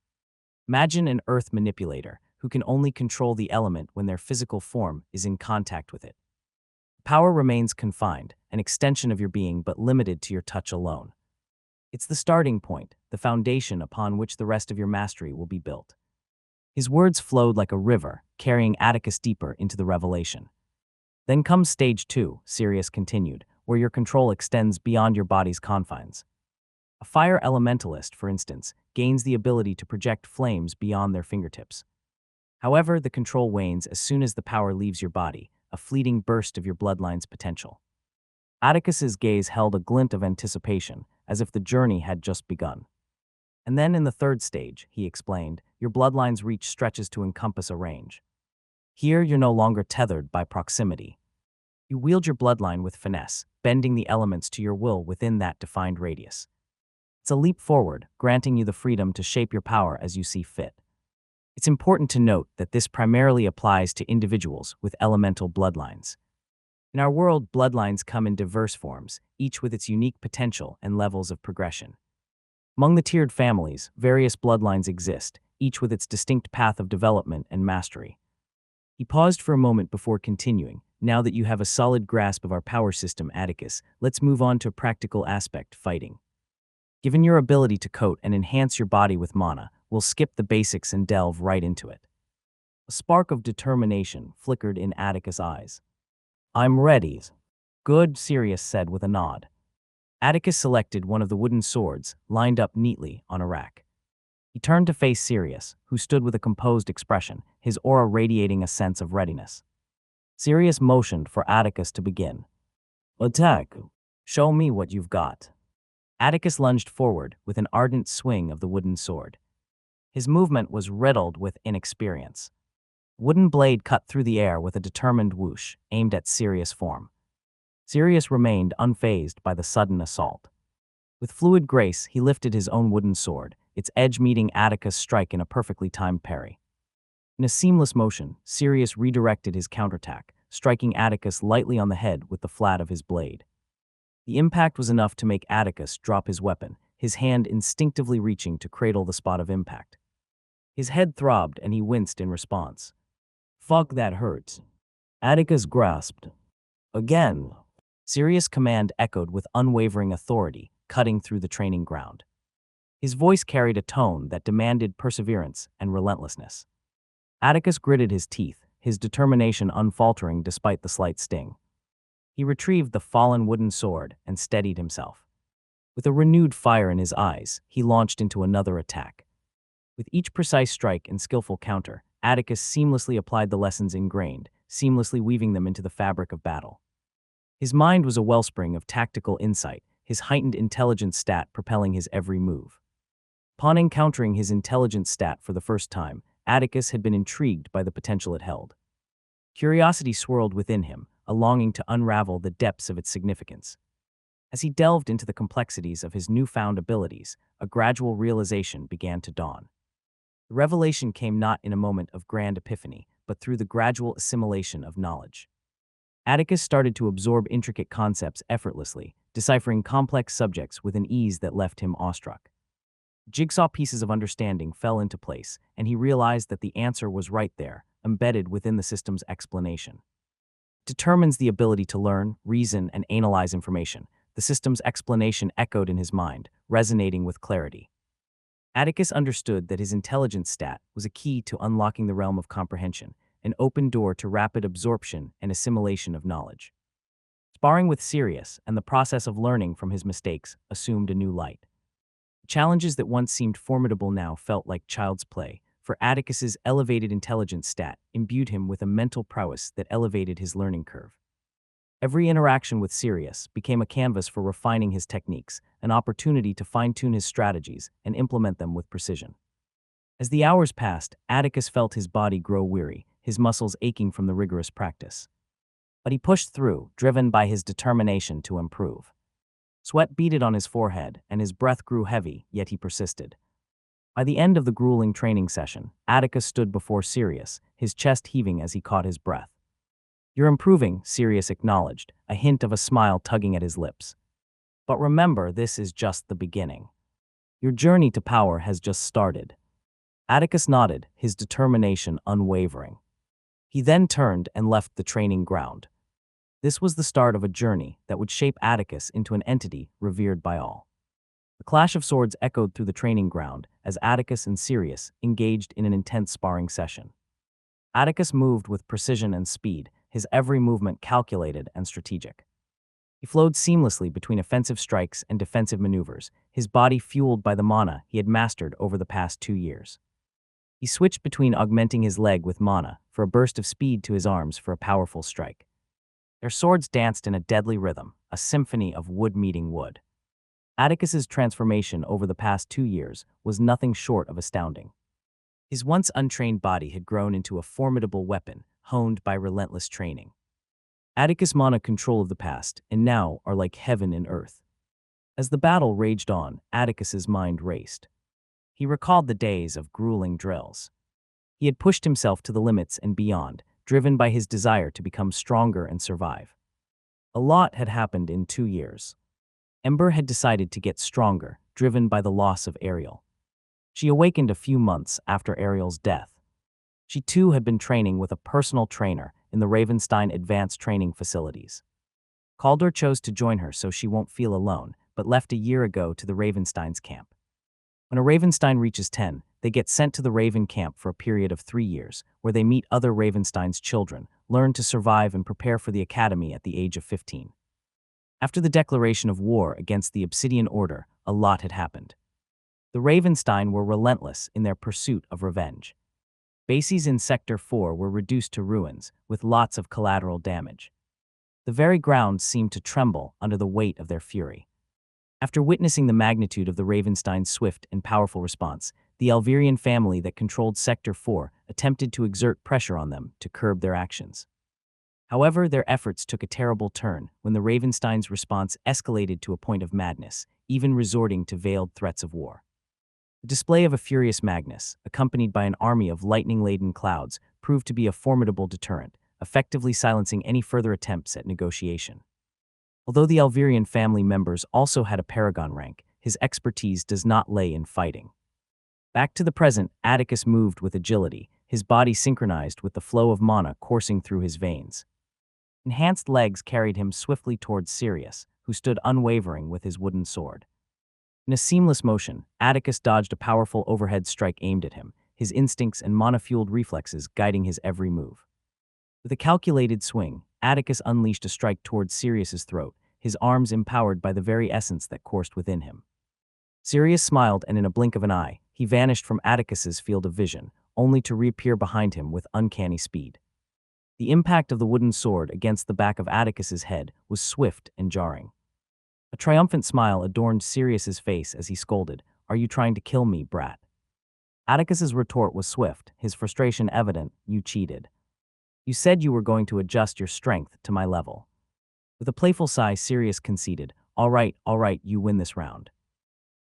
Imagine an earth manipulator who can only control the element when their physical form is in contact with it. Power remains confined, an extension of your being but limited to your touch alone. It's the starting point, the foundation upon which the rest of your mastery will be built. His words flowed like a river, carrying Atticus deeper into the revelation. Then comes stage 2, Sirius continued, where your control extends beyond your body's confines. A fire elementalist, for instance, gains the ability to project flames beyond their fingertips. However, the control wanes as soon as the power leaves your body, a fleeting burst of your bloodline's potential. Atticus's gaze held a glint of anticipation, as if the journey had just begun. And then in the third stage, he explained, your bloodline's reach stretches to encompass a range. Here, you're no longer tethered by proximity. You wield your bloodline with finesse, bending the elements to your will within that defined radius. It's a leap forward, granting you the freedom to shape your power as you see fit. It's important to note that this primarily applies to individuals with elemental bloodlines. In our world, bloodlines come in diverse forms, each with its unique potential and levels of progression. Among the tiered families, various bloodlines exist, each with its distinct path of development and mastery. He paused for a moment before continuing. Now that you have a solid grasp of our power system, Atticus, let's move on to a practical aspect, fighting. Given your ability to coat and enhance your body with mana, we'll skip the basics and delve right into it. A spark of determination flickered in Atticus' eyes. I'm ready. Good, Sirius said with a nod. Atticus selected one of the wooden swords, lined up neatly on a rack. He turned to face Sirius, who stood with a composed expression, his aura radiating a sense of readiness. Sirius motioned for Atticus to begin. Attack. Show me what you've got. Atticus lunged forward with an ardent swing of the wooden sword. His movement was riddled with inexperience. Wooden blade cut through the air with a determined whoosh, aimed at Sirius' form. Sirius remained unfazed by the sudden assault. With fluid grace, he lifted his own wooden sword, its edge meeting Atticus' strike in a perfectly timed parry. In a seamless motion, Sirius redirected his counterattack, striking Atticus lightly on the head with the flat of his blade. The impact was enough to make Atticus drop his weapon, his hand instinctively reaching to cradle the spot of impact. His head throbbed and he winced in response. Fuck, that hurts. Atticus grasped. Again. Sirius' command echoed with unwavering authority, cutting through the training ground. His voice carried a tone that demanded perseverance and relentlessness. Atticus gritted his teeth, his determination unfaltering despite the slight sting. He retrieved the fallen wooden sword and steadied himself. With a renewed fire in his eyes, he launched into another attack. With each precise strike and skillful counter, Atticus seamlessly applied the lessons ingrained, seamlessly weaving them into the fabric of battle. His mind was a wellspring of tactical insight, his heightened intelligence stat propelling his every move. Upon encountering his intelligence stat for the first time, Atticus had been intrigued by the potential it held. Curiosity swirled within him, a longing to unravel the depths of its significance. As he delved into the complexities of his newfound abilities, a gradual realization began to dawn. The revelation came not in a moment of grand epiphany, but through the gradual assimilation of knowledge. Atticus started to absorb intricate concepts effortlessly, deciphering complex subjects with an ease that left him awestruck. Jigsaw pieces of understanding fell into place, and he realized that the answer was right there, embedded within the system's explanation. It determines the ability to learn, reason, and analyze information. The system's explanation echoed in his mind, resonating with clarity. Atticus understood that his intelligence stat was a key to unlocking the realm of comprehension, an open door to rapid absorption and assimilation of knowledge. Sparring with Sirius and the process of learning from his mistakes assumed a new light. Challenges that once seemed formidable now felt like child's play, for Atticus's elevated intelligence stat imbued him with a mental prowess that elevated his learning curve. Every interaction with Sirius became a canvas for refining his techniques, an opportunity to fine-tune his strategies and implement them with precision. As the hours passed, Atticus felt his body grow weary, his muscles aching from the rigorous practice. But he pushed through, driven by his determination to improve. Sweat beaded on his forehead, and his breath grew heavy, yet he persisted. By the end of the grueling training session, Atticus stood before Sirius, his chest heaving as he caught his breath. "You're improving," Sirius acknowledged, a hint of a smile tugging at his lips. "But remember, this is just the beginning. Your journey to power has just started." Atticus nodded, his determination unwavering. He then turned and left the training ground. This was the start of a journey that would shape Atticus into an entity revered by all. The clash of swords echoed through the training ground as Atticus and Sirius engaged in an intense sparring session. Atticus moved with precision and speed, his every movement calculated and strategic. He flowed seamlessly between offensive strikes and defensive maneuvers, his body fueled by the mana he had mastered over the past 2 years. He switched between augmenting his leg with mana for a burst of speed to his arms for a powerful strike. Their swords danced in a deadly rhythm, a symphony of wood meeting wood. Atticus's transformation over the past 2 years was nothing short of astounding. His once untrained body had grown into a formidable weapon, honed by relentless training. Atticus' mana control of the past and now are like heaven and earth. As the battle raged on, Atticus's mind raced. He recalled the days of grueling drills. He had pushed himself to the limits and beyond, driven by his desire to become stronger and survive. A lot had happened in 2 years. Ember had decided to get stronger, driven by the loss of Ariel. She awakened a few months after Ariel's death. She too had been training with a personal trainer in the Ravenstein Advanced Training Facilities. Calder chose to join her so she won't feel alone, but left a year ago to the Ravenstein's camp. When a Ravenstein reaches 10, they get sent to the Raven camp for a period of 3 years, where they meet other Ravenstein's children, learn to survive and prepare for the academy at the age of 15. After the declaration of war against the Obsidian Order, a lot had happened. The Ravenstein were relentless in their pursuit of revenge. Bases in Sector 4 were reduced to ruins, with lots of collateral damage. The very ground seemed to tremble under the weight of their fury. After witnessing the magnitude of the Ravenstein's swift and powerful response, the Alvirian family that controlled Sector 4 attempted to exert pressure on them to curb their actions. However, their efforts took a terrible turn when the Ravenstein's response escalated to a point of madness, even resorting to veiled threats of war. The display of a furious Magnus, accompanied by an army of lightning-laden clouds, proved to be a formidable deterrent, effectively silencing any further attempts at negotiation. Although the Alvirian family members also had a paragon rank, his expertise does not lay in fighting. Back to the present, Atticus moved with agility, his body synchronized with the flow of mana coursing through his veins. Enhanced legs carried him swiftly towards Sirius, who stood unwavering with his wooden sword. In a seamless motion, Atticus dodged a powerful overhead strike aimed at him, his instincts and mana-fueled reflexes guiding his every move. With a calculated swing, Atticus unleashed a strike towards Sirius's throat, his arms empowered by the very essence that coursed within him. Sirius smiled, and in a blink of an eye, he vanished from Atticus's field of vision, only to reappear behind him with uncanny speed. The impact of the wooden sword against the back of Atticus's head was swift and jarring. A triumphant smile adorned Sirius's face as he scolded, "Are you trying to kill me, brat?" Atticus's retort was swift, his frustration evident. "You cheated. You said you were going to adjust your strength to my level." With a playful sigh, Sirius conceded, all right, you win this round.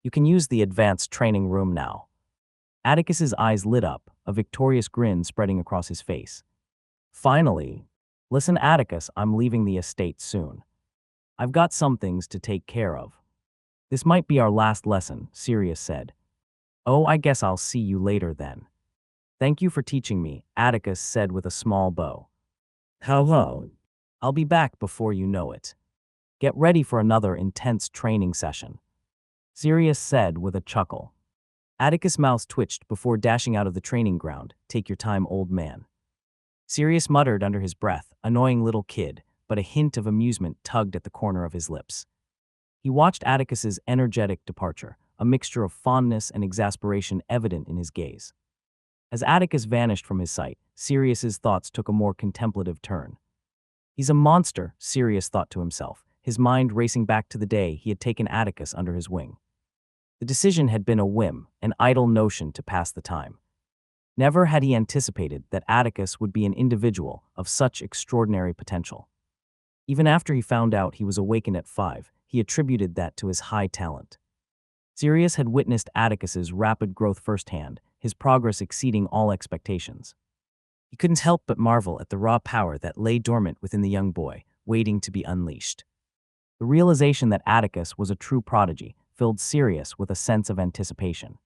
You can use the advanced training room now." Atticus's eyes lit up, a victorious grin spreading across his face. "Finally. Listen, Atticus, I'm leaving the estate soon. I've got some things to take care of. This might be our last lesson," Sirius said. "Oh, I guess I'll see you later then." "Thank you for teaching me," Atticus said with a small bow. "Hello. I'll be back before you know it. Get ready for another intense training session," Sirius said with a chuckle. Atticus' mouth twitched before dashing out of the training ground. "Take your time, old man." Sirius muttered under his breath, "Annoying little kid," but a hint of amusement tugged at the corner of his lips. He watched Atticus's energetic departure, a mixture of fondness and exasperation evident in his gaze. As Atticus vanished from his sight, Sirius's thoughts took a more contemplative turn. He's a monster, Sirius thought to himself, his mind racing back to the day he had taken Atticus under his wing. The decision had been a whim, an idle notion to pass the time. Never had he anticipated that Atticus would be an individual of such extraordinary potential. Even after he found out he was awakened at 5, he attributed that to his high talent. Sirius had witnessed Atticus's rapid growth firsthand, his progress exceeding all expectations. He couldn't help but marvel at the raw power that lay dormant within the young boy, waiting to be unleashed. The realization that Atticus was a true prodigy filled Sirius with a sense of anticipation.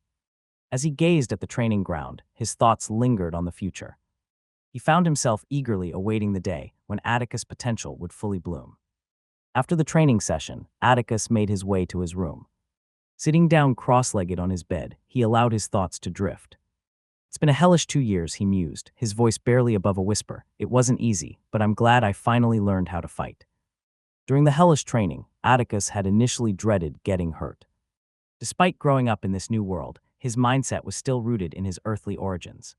As he gazed at the training ground, his thoughts lingered on the future. He found himself eagerly awaiting the day when Atticus' potential would fully bloom. After the training session, Atticus made his way to his room. Sitting down cross-legged on his bed, he allowed his thoughts to drift. "It's been a hellish 2 years," he mused, his voice barely above a whisper. "It wasn't easy, but I'm glad I finally learned how to fight." During the hellish training, Atticus had initially dreaded getting hurt. Despite growing up in this new world, his mindset was still rooted in his earthly origins.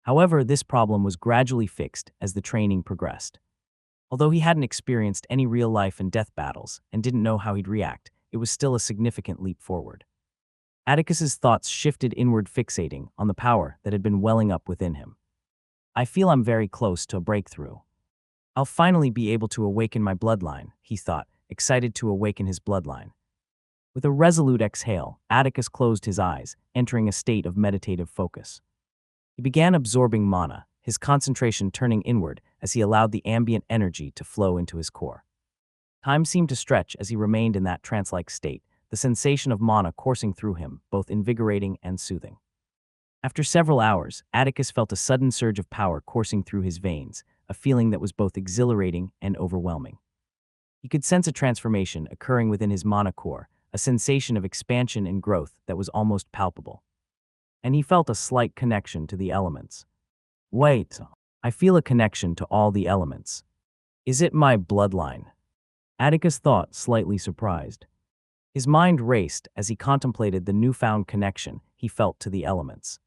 However, this problem was gradually fixed as the training progressed. Although he hadn't experienced any real life and death battles and didn't know how he'd react, it was still a significant leap forward. Atticus's thoughts shifted inward, fixating on the power that had been welling up within him. "I feel I'm very close to a breakthrough. I'll finally be able to awaken my bloodline," he thought, excited to awaken his bloodline. With a resolute exhale, Atticus closed his eyes, entering a state of meditative focus. He began absorbing mana, his concentration turning inward as he allowed the ambient energy to flow into his core. Time seemed to stretch as he remained in that trance-like state, the sensation of mana coursing through him, both invigorating and soothing. After several hours, Atticus felt a sudden surge of power coursing through his veins, a feeling that was both exhilarating and overwhelming. He could sense a transformation occurring within his mana core, a sensation of expansion and growth that was almost palpable. And he felt a slight connection to the elements. "Wait, I feel a connection to all the elements. Is it my bloodline?" Atticus thought, slightly surprised. His mind raced as he contemplated the newfound connection he felt to the elements.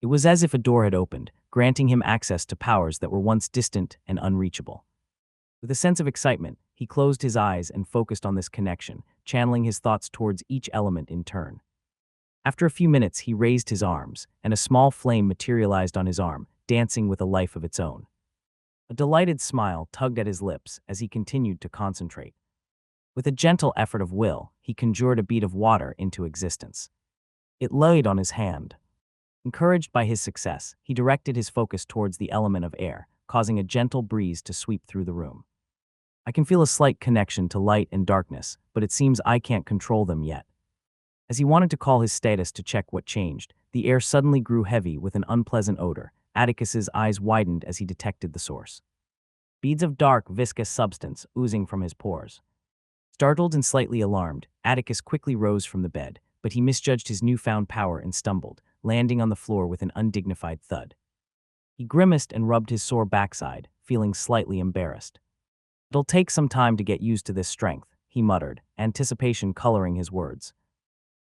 It was as if a door had opened, granting him access to powers that were once distant and unreachable. With a sense of excitement, he closed his eyes and focused on this connection, channeling his thoughts towards each element in turn. After a few minutes, he raised his arms, and a small flame materialized on his arm, dancing with a life of its own. A delighted smile tugged at his lips as he continued to concentrate. With a gentle effort of will, he conjured a bead of water into existence. It laid on his hand. Encouraged by his success, he directed his focus towards the element of air, causing a gentle breeze to sweep through the room. "I can feel a slight connection to light and darkness, but it seems I can't control them yet." As he wanted to call his status to check what changed, the air suddenly grew heavy with an unpleasant odor. Atticus's eyes widened as he detected the source. Beads of dark, viscous substance oozing from his pores. Startled and slightly alarmed, Atticus quickly rose from the bed, but he misjudged his newfound power and stumbled, landing on the floor with an undignified thud. He grimaced and rubbed his sore backside, feeling slightly embarrassed. "It'll take some time to get used to this strength," he muttered, anticipation coloring his words.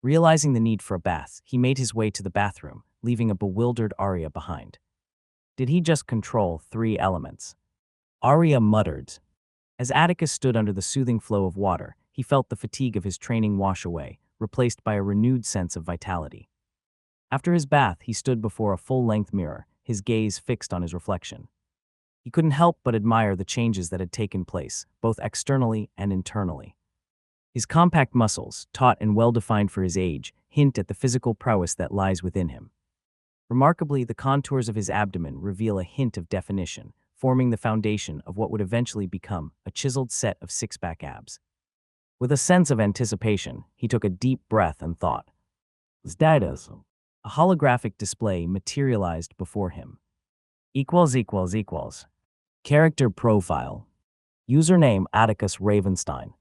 Realizing the need for a bath, he made his way to the bathroom, leaving a bewildered Arya behind. Did he just control 3 elements? Arya muttered. As Atticus stood under the soothing flow of water, he felt the fatigue of his training wash away, replaced by a renewed sense of vitality. After his bath, he stood before a full-length mirror, his gaze fixed on his reflection. He couldn't help but admire the changes that had taken place, both externally and internally. His compact muscles, taut and well-defined for his age, hint at the physical prowess that lies within him. Remarkably, the contours of his abdomen reveal a hint of definition, forming the foundation of what would eventually become a chiseled set of six-pack abs. With a sense of anticipation, he took a deep breath and thought. Status. A holographic display materialized before him. == Character profile. Username Atticus Ravenstein.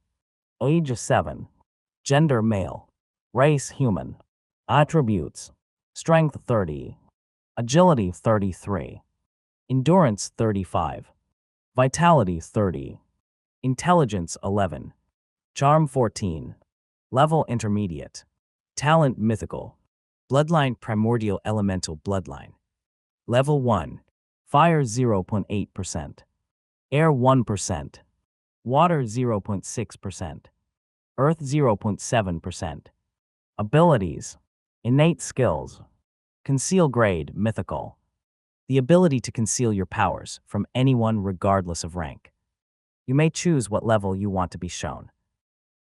Age 7. Gender male. Race human. Attributes. Strength 30. Agility 33. Endurance 35. Vitality 30. Intelligence 11. Charm 14. Level intermediate. Talent mythical. Bloodline primordial elemental bloodline. Level 1. Fire 0.8%. Air 1%. Water 0.6%. Earth 0.7%. Abilities. Innate skills. Conceal grade mythical. The ability to conceal your powers from anyone regardless of rank. You may choose what level you want to be shown.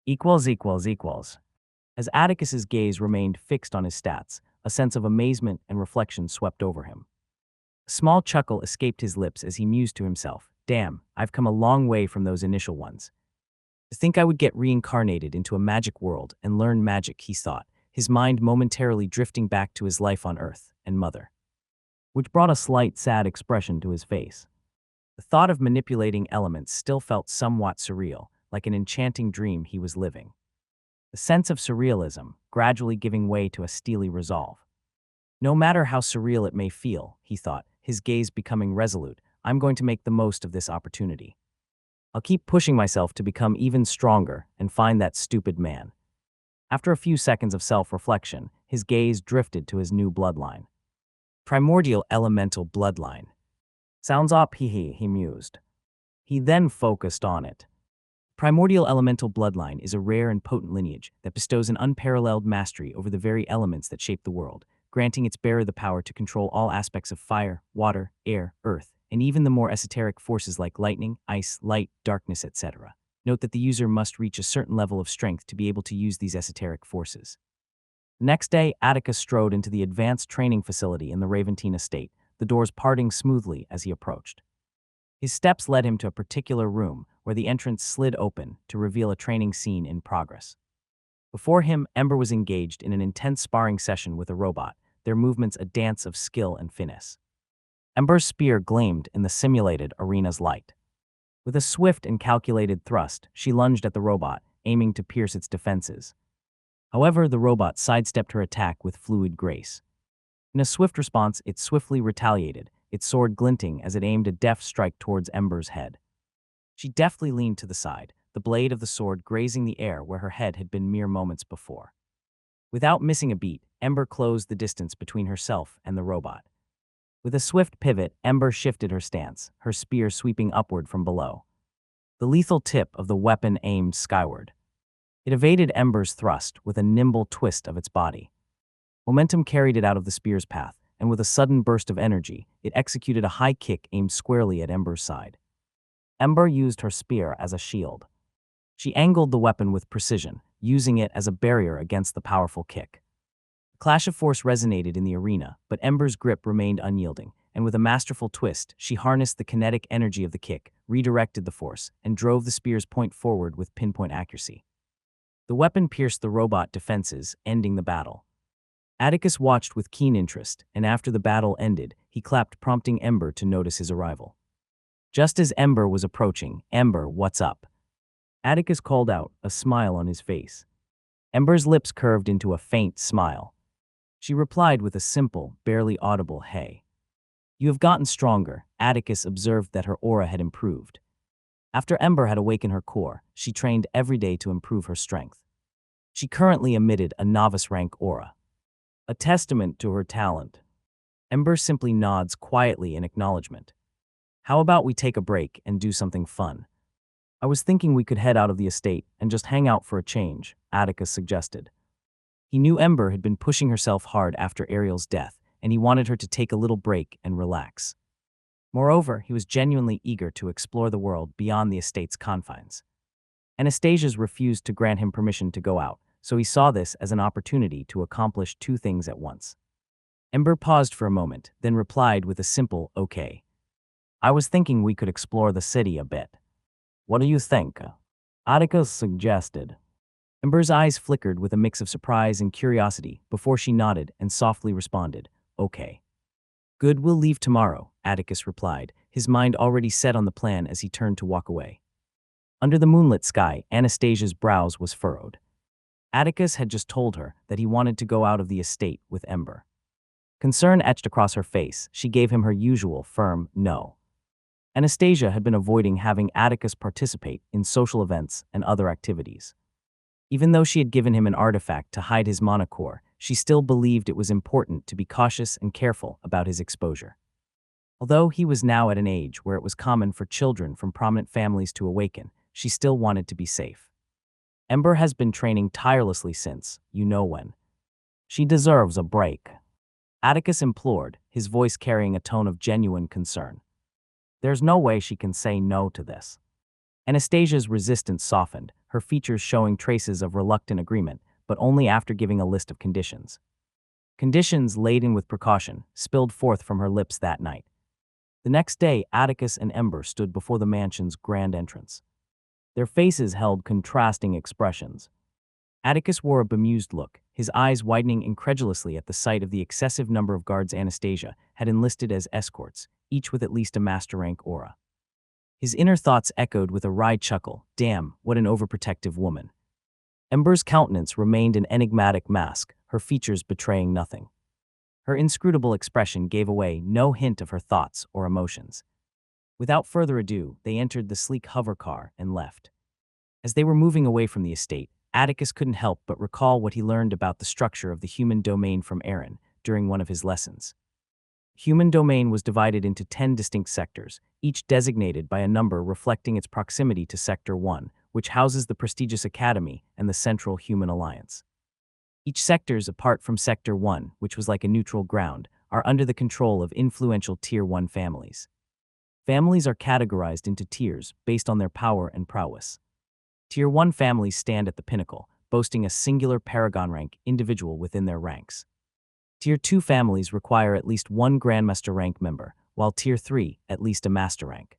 Equals. As Atticus's gaze remained fixed on his stats, a sense of amazement and reflection swept over him. A small chuckle escaped his lips as he mused to himself, "Damn, I've come a long way from those initial ones. To think I would get reincarnated into a magic world and learn magic," he thought, his mind momentarily drifting back to his life on Earth and Mother, which brought a slight sad expression to his face. The thought of manipulating elements still felt somewhat surreal, like an enchanting dream he was living. The sense of surrealism gradually giving way to a steely resolve. No matter how surreal it may feel, he thought, his gaze becoming resolute, I'm going to make the most of this opportunity. I'll keep pushing myself to become even stronger and find that stupid man. After a few seconds of self-reflection, his gaze drifted to his new bloodline. Primordial elemental bloodline. Sounds up, he mused. He then focused on it. Primordial elemental bloodline is a rare and potent lineage that bestows an unparalleled mastery over the very elements that shape the world, granting its bearer the power to control all aspects of fire, water, air, earth, and even the more esoteric forces like lightning, ice, light, darkness, etc. Note that the user must reach a certain level of strength to be able to use these esoteric forces. The next day, Atticus strode into the advanced training facility in the Raventine estate, the doors parting smoothly as he approached. His steps led him to a particular room where the entrance slid open to reveal a training scene in progress. Before him, Ember was engaged in an intense sparring session with a robot, their movements a dance of skill and finesse. Ember's spear gleamed in the simulated arena's light. With a swift and calculated thrust, she lunged at the robot, aiming to pierce its defenses. However, the robot sidestepped her attack with fluid grace. In a swift response, it swiftly retaliated, its sword glinting as it aimed a deft strike towards Ember's head. She deftly leaned to the side, the blade of the sword grazing the air where her head had been mere moments before. Without missing a beat, Ember closed the distance between herself and the robot. With a swift pivot, Ember shifted her stance, her spear sweeping upward from below. The lethal tip of the weapon aimed skyward. It evaded Ember's thrust with a nimble twist of its body. Momentum carried it out of the spear's path, and with a sudden burst of energy, it executed a high kick aimed squarely at Ember's side. Ember used her spear as a shield. She angled the weapon with precision, using it as a barrier against the powerful kick. The clash of force resonated in the arena, but Ember's grip remained unyielding, and with a masterful twist, she harnessed the kinetic energy of the kick, redirected the force, and drove the spear's point forward with pinpoint accuracy. The weapon pierced the robot defenses, ending the battle. Atticus watched with keen interest, and after the battle ended, he clapped, prompting Ember to notice his arrival. Just as Ember was approaching, "Ember, what's up?" Atticus called out, a smile on his face. Ember's lips curved into a faint smile. She replied with a simple, barely audible "Hey." "You have gotten stronger." Atticus observed that her aura had improved. After Ember had awakened her core, she trained every day to improve her strength. She currently emitted a novice rank aura, a testament to her talent. Ember simply nods quietly in acknowledgement. "How about we take a break and do something fun? I was thinking we could head out of the estate and just hang out for a change," Atticus suggested. He knew Ember had been pushing herself hard after Ariel's death, and he wanted her to take a little break and relax. Moreover, he was genuinely eager to explore the world beyond the estate's confines. Anastasia's refused to grant him permission to go out, so he saw this as an opportunity to accomplish two things at once. Ember paused for a moment, then replied with a simple, "Okay. I was thinking we could explore the city a bit. What do you think?" Atticus suggested. Ember's eyes flickered with a mix of surprise and curiosity before she nodded and softly responded, "Okay." "Good, we'll leave tomorrow," Atticus replied, his mind already set on the plan as he turned to walk away. Under the moonlit sky, Anastasia's brows was furrowed. Atticus had just told her that he wanted to go out of the estate with Ember. Concern etched across her face, she gave him her usual firm no. Anastasia had been avoiding having Atticus participate in social events and other activities. Even though she had given him an artifact to hide his monocore, she still believed it was important to be cautious and careful about his exposure. Although he was now at an age where it was common for children from prominent families to awaken, she still wanted to be safe. Ember has been training tirelessly since, you know when. She deserves a break. Atticus implored, his voice carrying a tone of genuine concern. There's no way she can say no to this. Anastasia's resistance softened, her features showing traces of reluctant agreement, but only after giving a list of conditions. Conditions laden with precaution spilled forth from her lips that night. The next day, Atticus and Ember stood before the mansion's grand entrance. Their faces held contrasting expressions. Atticus wore a bemused look, his eyes widening incredulously at the sight of the excessive number of guards Anastasia had enlisted as escorts, each with at least a master-rank aura. His inner thoughts echoed with a wry chuckle. Damn, what an overprotective woman. Ember's countenance remained an enigmatic mask, her features betraying nothing. Her inscrutable expression gave away no hint of her thoughts or emotions. Without further ado, they entered the sleek hover car and left. As they were moving away from the estate, Atticus couldn't help but recall what he learned about the structure of the human domain from Aaron during one of his lessons. Human domain was divided into 10 distinct sectors, each designated by a number reflecting its proximity to Sector 1, which houses the prestigious Academy and the Central Human Alliance. Each sectors, apart from Sector 1, which was like a neutral ground, are under the control of influential Tier 1 families. Families are categorized into tiers based on their power and prowess. Tier 1 families stand at the pinnacle, boasting a singular paragon rank individual within their ranks. Tier 2 families require at least one Grandmaster rank member, while Tier 3 at least a Master rank.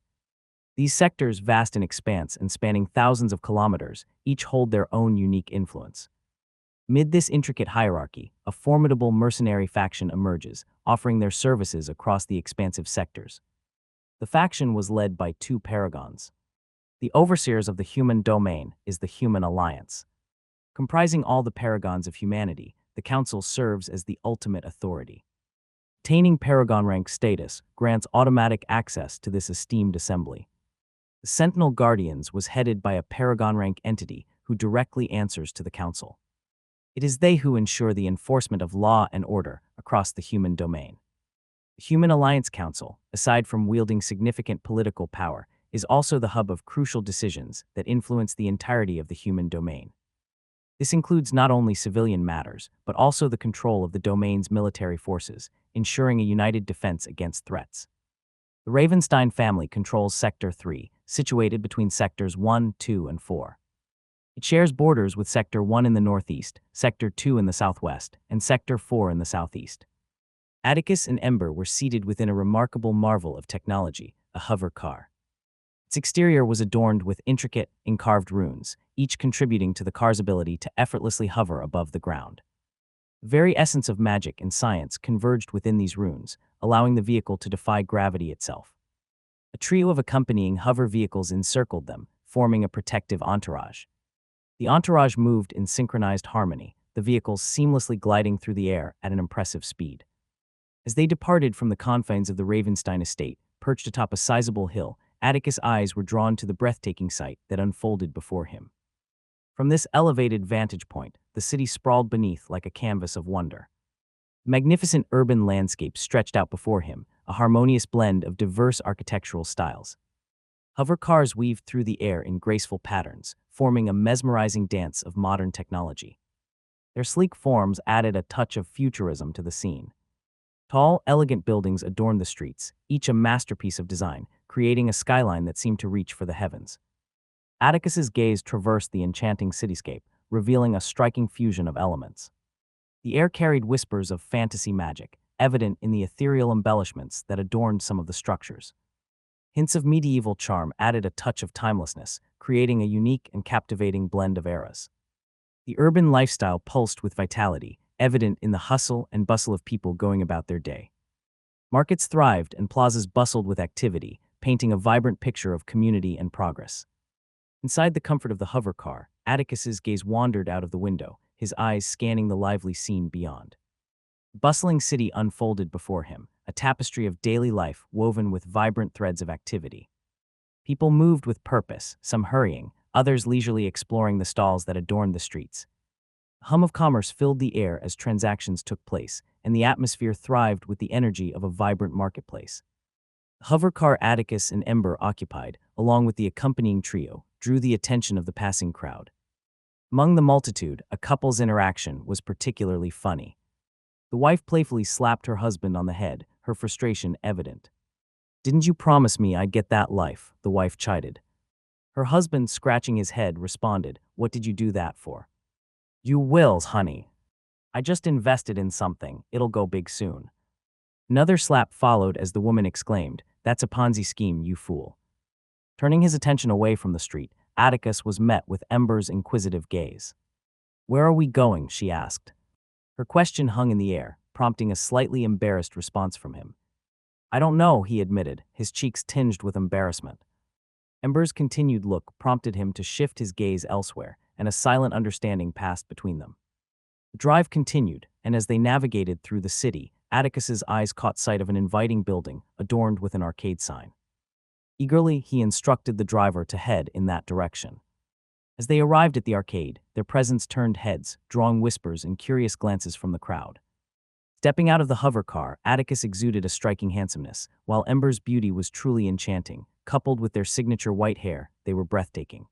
These sectors, vast in expanse and spanning thousands of kilometers, each hold their own unique influence. Mid this intricate hierarchy, a formidable mercenary faction emerges, offering their services across the expansive sectors. The faction was led by two paragons. The overseers of the human domain is the Human Alliance. Comprising all the paragons of humanity, the Council serves as the ultimate authority. Attaining paragon rank status grants automatic access to this esteemed assembly. The Sentinel Guardians was headed by a paragon rank entity who directly answers to the Council. It is they who ensure the enforcement of law and order across the human domain. The Human Alliance Council, aside from wielding significant political power, is also the hub of crucial decisions that influence the entirety of the human domain. This includes not only civilian matters, but also the control of the domain's military forces, ensuring a united defense against threats. The Ravenstein family controls Sector 3, situated between Sectors 1, 2, and 4. It shares borders with Sector 1 in the northeast, Sector 2 in the southwest, and Sector 4 in the southeast. Atticus and Ember were seated within a remarkable marvel of technology, a hover car. Its exterior was adorned with intricate, encarved runes, each contributing to the car's ability to effortlessly hover above the ground. The very essence of magic and science converged within these runes, allowing the vehicle to defy gravity itself. A trio of accompanying hover vehicles encircled them, forming a protective entourage. The entourage moved in synchronized harmony, the vehicles seamlessly gliding through the air at an impressive speed. As they departed from the confines of the Ravenstein estate, perched atop a sizable hill, Atticus' eyes were drawn to the breathtaking sight that unfolded before him. From this elevated vantage point, the city sprawled beneath like a canvas of wonder. The magnificent urban landscape stretched out before him, a harmonious blend of diverse architectural styles. Hover cars weaved through the air in graceful patterns, forming a mesmerizing dance of modern technology. Their sleek forms added a touch of futurism to the scene. Tall, elegant buildings adorned the streets, each a masterpiece of design, creating a skyline that seemed to reach for the heavens. Atticus's gaze traversed the enchanting cityscape, revealing a striking fusion of elements. The air carried whispers of fantasy magic, evident in the ethereal embellishments that adorned some of the structures. Hints of medieval charm added a touch of timelessness, creating a unique and captivating blend of eras. The urban lifestyle pulsed with vitality, evident in the hustle and bustle of people going about their day. Markets thrived and plazas bustled with activity, painting a vibrant picture of community and progress. Inside the comfort of the hover car, Atticus's gaze wandered out of the window, his eyes scanning the lively scene beyond. The bustling city unfolded before him, a tapestry of daily life woven with vibrant threads of activity. People moved with purpose, some hurrying, others leisurely exploring the stalls that adorned the streets. The hum of commerce filled the air as transactions took place, and the atmosphere thrived with the energy of a vibrant marketplace. The hover car Atticus and Ember occupied, along with the accompanying trio, drew the attention of the passing crowd. Among the multitude, a couple's interaction was particularly funny. The wife playfully slapped her husband on the head, her frustration evident. "Didn't you promise me I'd get that life?" the wife chided. Her husband, scratching his head, responded, "What did you do that for?" "You wills, honey. I just invested in something. It'll go big soon." Another slap followed as the woman exclaimed, "That's a Ponzi scheme, you fool." Turning his attention away from the street, Atticus was met with Ember's inquisitive gaze. "Where are we going?" she asked. Her question hung in the air, prompting a slightly embarrassed response from him. "I don't know," he admitted, his cheeks tinged with embarrassment. Ember's continued look prompted him to shift his gaze elsewhere, and a silent understanding passed between them. The drive continued, and as they navigated through the city, Atticus's eyes caught sight of an inviting building adorned with an arcade sign. Eagerly, he instructed the driver to head in that direction. As they arrived at the arcade, their presence turned heads, drawing whispers and curious glances from the crowd. Stepping out of the hover car, Atticus exuded a striking handsomeness, while Ember's beauty was truly enchanting. Coupled with their signature white hair, they were breathtaking.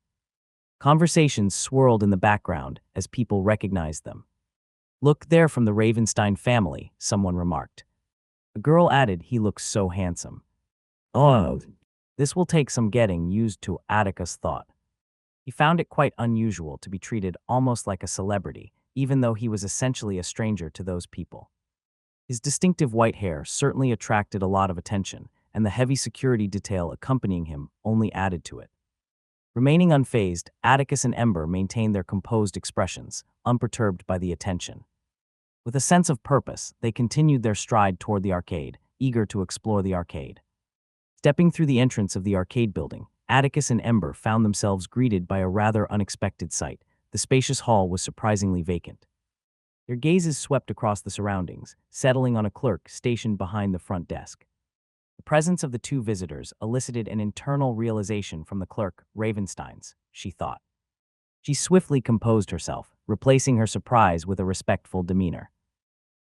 Conversations swirled in the background as people recognized them. "Look there, from the Ravenstein family," someone remarked. A girl added, "He looks so handsome." "Oh, this will take some getting used to," Atticus thought. He found it quite unusual to be treated almost like a celebrity, even though he was essentially a stranger to those people. His distinctive white hair certainly attracted a lot of attention, and the heavy security detail accompanying him only added to it. Remaining unfazed, Atticus and Ember maintained their composed expressions, unperturbed by the attention. With a sense of purpose, they continued their stride toward the arcade, eager to explore the arcade. Stepping through the entrance of the arcade building, Atticus and Ember found themselves greeted by a rather unexpected sight. The spacious hall was surprisingly vacant. Their gazes swept across the surroundings, settling on a clerk stationed behind the front desk. The presence of the two visitors elicited an internal realization from the clerk. "Ravensteins," she thought. She swiftly composed herself, replacing her surprise with a respectful demeanor.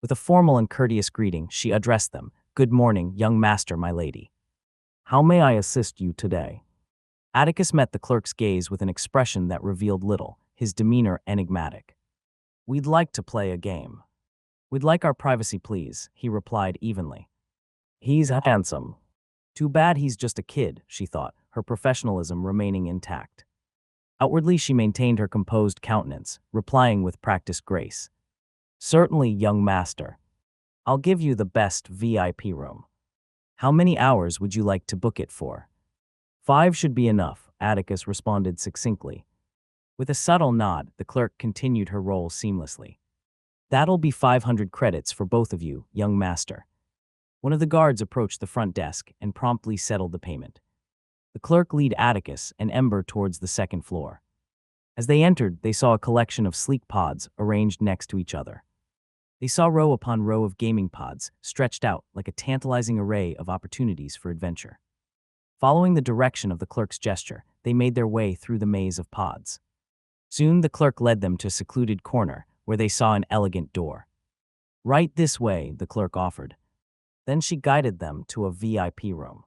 With a formal and courteous greeting, she addressed them. "Good morning, young master, my lady. How may I assist you today?" Atticus met the clerk's gaze with an expression that revealed little, his demeanor enigmatic. "We'd like to play a game." "We'd like our privacy, please," he replied evenly. "He's handsome. Too bad he's just a kid," she thought, her professionalism remaining intact. Outwardly, she maintained her composed countenance, replying with practiced grace. "Certainly, young master. I'll give you the best VIP room. How many hours would you like to book it for?" "5 should be enough," Atticus responded succinctly. With a subtle nod, the clerk continued her role seamlessly. "That'll be 500 credits for both of you, young master." One of the guards approached the front desk and promptly settled the payment. The clerk led Atticus and Ember towards the second floor. As they entered, they saw a collection of sleek pods arranged next to each other. They saw row upon row of gaming pods stretched out like a tantalizing array of opportunities for adventure. Following the direction of the clerk's gesture, they made their way through the maze of pods. Soon the clerk led them to a secluded corner where they saw an elegant door. "Right this way," the clerk offered. Then she guided them to a VIP room.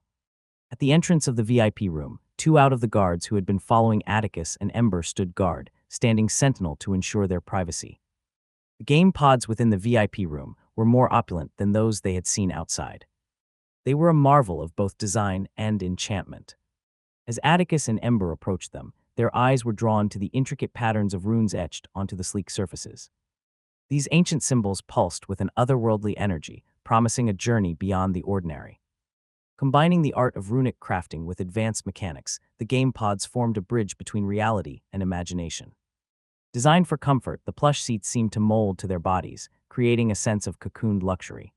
At the entrance of the VIP room, 2 out of the guards who had been following Atticus and Ember stood guard, standing sentinel to ensure their privacy. The game pods within the VIP room were more opulent than those they had seen outside. They were a marvel of both design and enchantment. As Atticus and Ember approached them, their eyes were drawn to the intricate patterns of runes etched onto the sleek surfaces. These ancient symbols pulsed with an otherworldly energy, promising a journey beyond the ordinary. Combining the art of runic crafting with advanced mechanics, the game pods formed a bridge between reality and imagination. Designed for comfort, the plush seats seemed to mold to their bodies, creating a sense of cocooned luxury.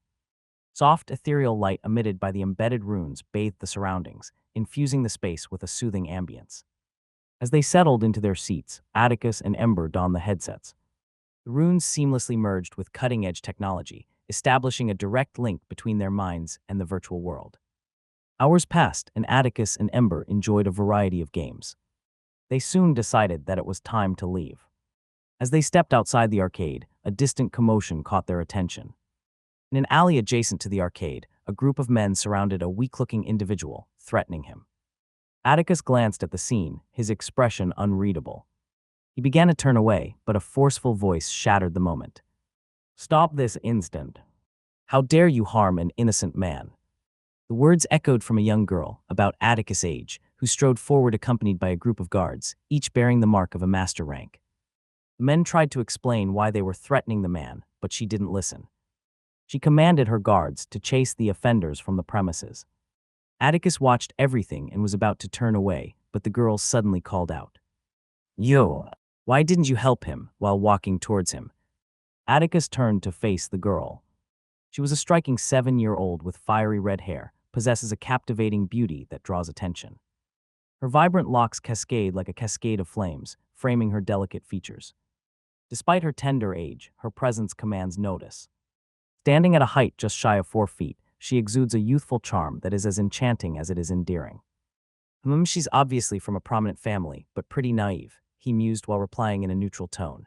Soft, ethereal light emitted by the embedded runes bathed the surroundings, infusing the space with a soothing ambience. As they settled into their seats, Atticus and Ember donned the headsets. The runes seamlessly merged with cutting-edge technology, establishing a direct link between their minds and the virtual world. Hours passed, and Atticus and Ember enjoyed a variety of games. They soon decided that it was time to leave. As they stepped outside the arcade, a distant commotion caught their attention. In an alley adjacent to the arcade, a group of men surrounded a weak-looking individual, threatening him. Atticus glanced at the scene, his expression unreadable. He began to turn away, but a forceful voice shattered the moment. "Stop this instant. How dare you harm an innocent man?" The words echoed from a young girl, about Atticus' age, who strode forward accompanied by a group of guards, each bearing the mark of a master rank. The men tried to explain why they were threatening the man, but she didn't listen. She commanded her guards to chase the offenders from the premises. Atticus watched everything and was about to turn away, but the girl suddenly called out, "You! Why didn't you help him?" while walking towards him. Atticus turned to face the girl. She was a striking 7-year-old with fiery red hair, possesses a captivating beauty that draws attention. Her vibrant locks cascade like a cascade of flames, framing her delicate features. Despite her tender age, her presence commands notice. Standing at a height just shy of 4 feet, she exudes a youthful charm that is as enchanting as it is endearing. She's obviously from a prominent family, but pretty naive, he mused while replying in a neutral tone.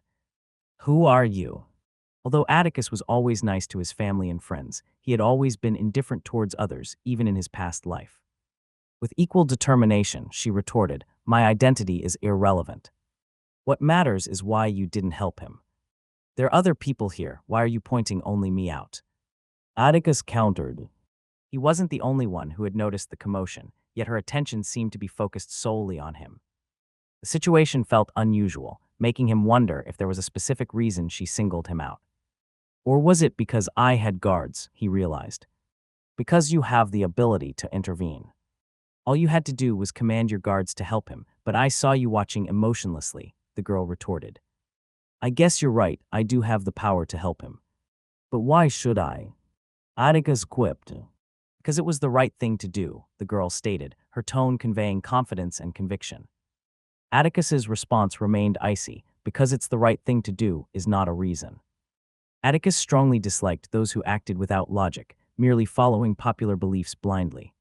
"Who are you?" Although Atticus was always nice to his family and friends, he had always been indifferent towards others, even in his past life. With equal determination, she retorted, "My identity is irrelevant. What matters is why you didn't help him. There are other people here, why are you pointing only me out?" Atticus countered. He wasn't the only one who had noticed the commotion, yet her attention seemed to be focused solely on him. The situation felt unusual, making him wonder if there was a specific reason she singled him out. Or was it because I had guards, he realized. Because you have the ability to intervene. All you had to do was command your guards to help him, but I saw you watching emotionlessly, the girl retorted. I guess you're right, I do have the power to help him. But why should I? Atticus quipped. Because it was the right thing to do, the girl stated, her tone conveying confidence and conviction. Atticus's response remained icy, because it's the right thing to do is not a reason. Atticus strongly disliked those who acted without logic, merely following popular beliefs blindly.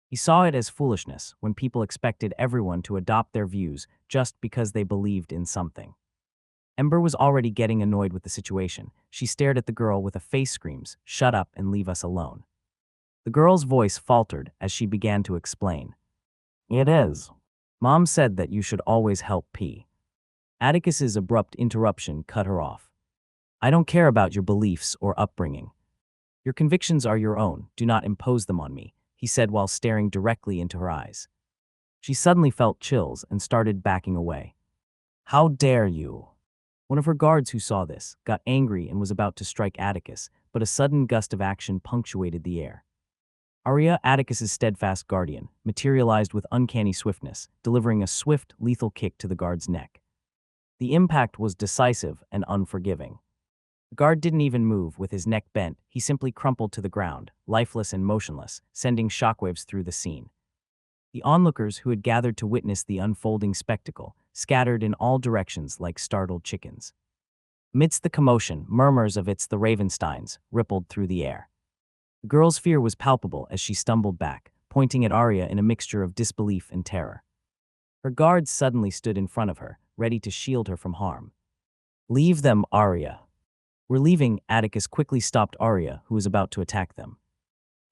He saw it as foolishness when people expected everyone to adopt their views just because they believed in something. Ember was already getting annoyed with the situation. She stared at the girl with a face screams, "Shut up and leave us alone." The girl's voice faltered as she began to explain. "It is. Mom said that you should always help P." Atticus's abrupt interruption cut her off. "I don't care about your beliefs or upbringing. Your convictions are your own, do not impose them on me," he said while staring directly into her eyes. She suddenly felt chills and started backing away. "How dare you?" One of her guards who saw this got angry and was about to strike Atticus, but a sudden gust of action punctuated the air. Arya, Atticus's steadfast guardian, materialized with uncanny swiftness, delivering a swift, lethal kick to the guard's neck. The impact was decisive and unforgiving. The guard didn't even move, with his neck bent, he simply crumpled to the ground, lifeless and motionless, sending shockwaves through the scene. The onlookers who had gathered to witness the unfolding spectacle scattered in all directions like startled chickens. Amidst the commotion, murmurs of "It's the Ravensteins" rippled through the air. The girl's fear was palpable as she stumbled back, pointing at Arya in a mixture of disbelief and terror. Her guards suddenly stood in front of her, ready to shield her from harm. "Leave them, Arya." "We're leaving," Atticus quickly stopped Arya, who was about to attack them.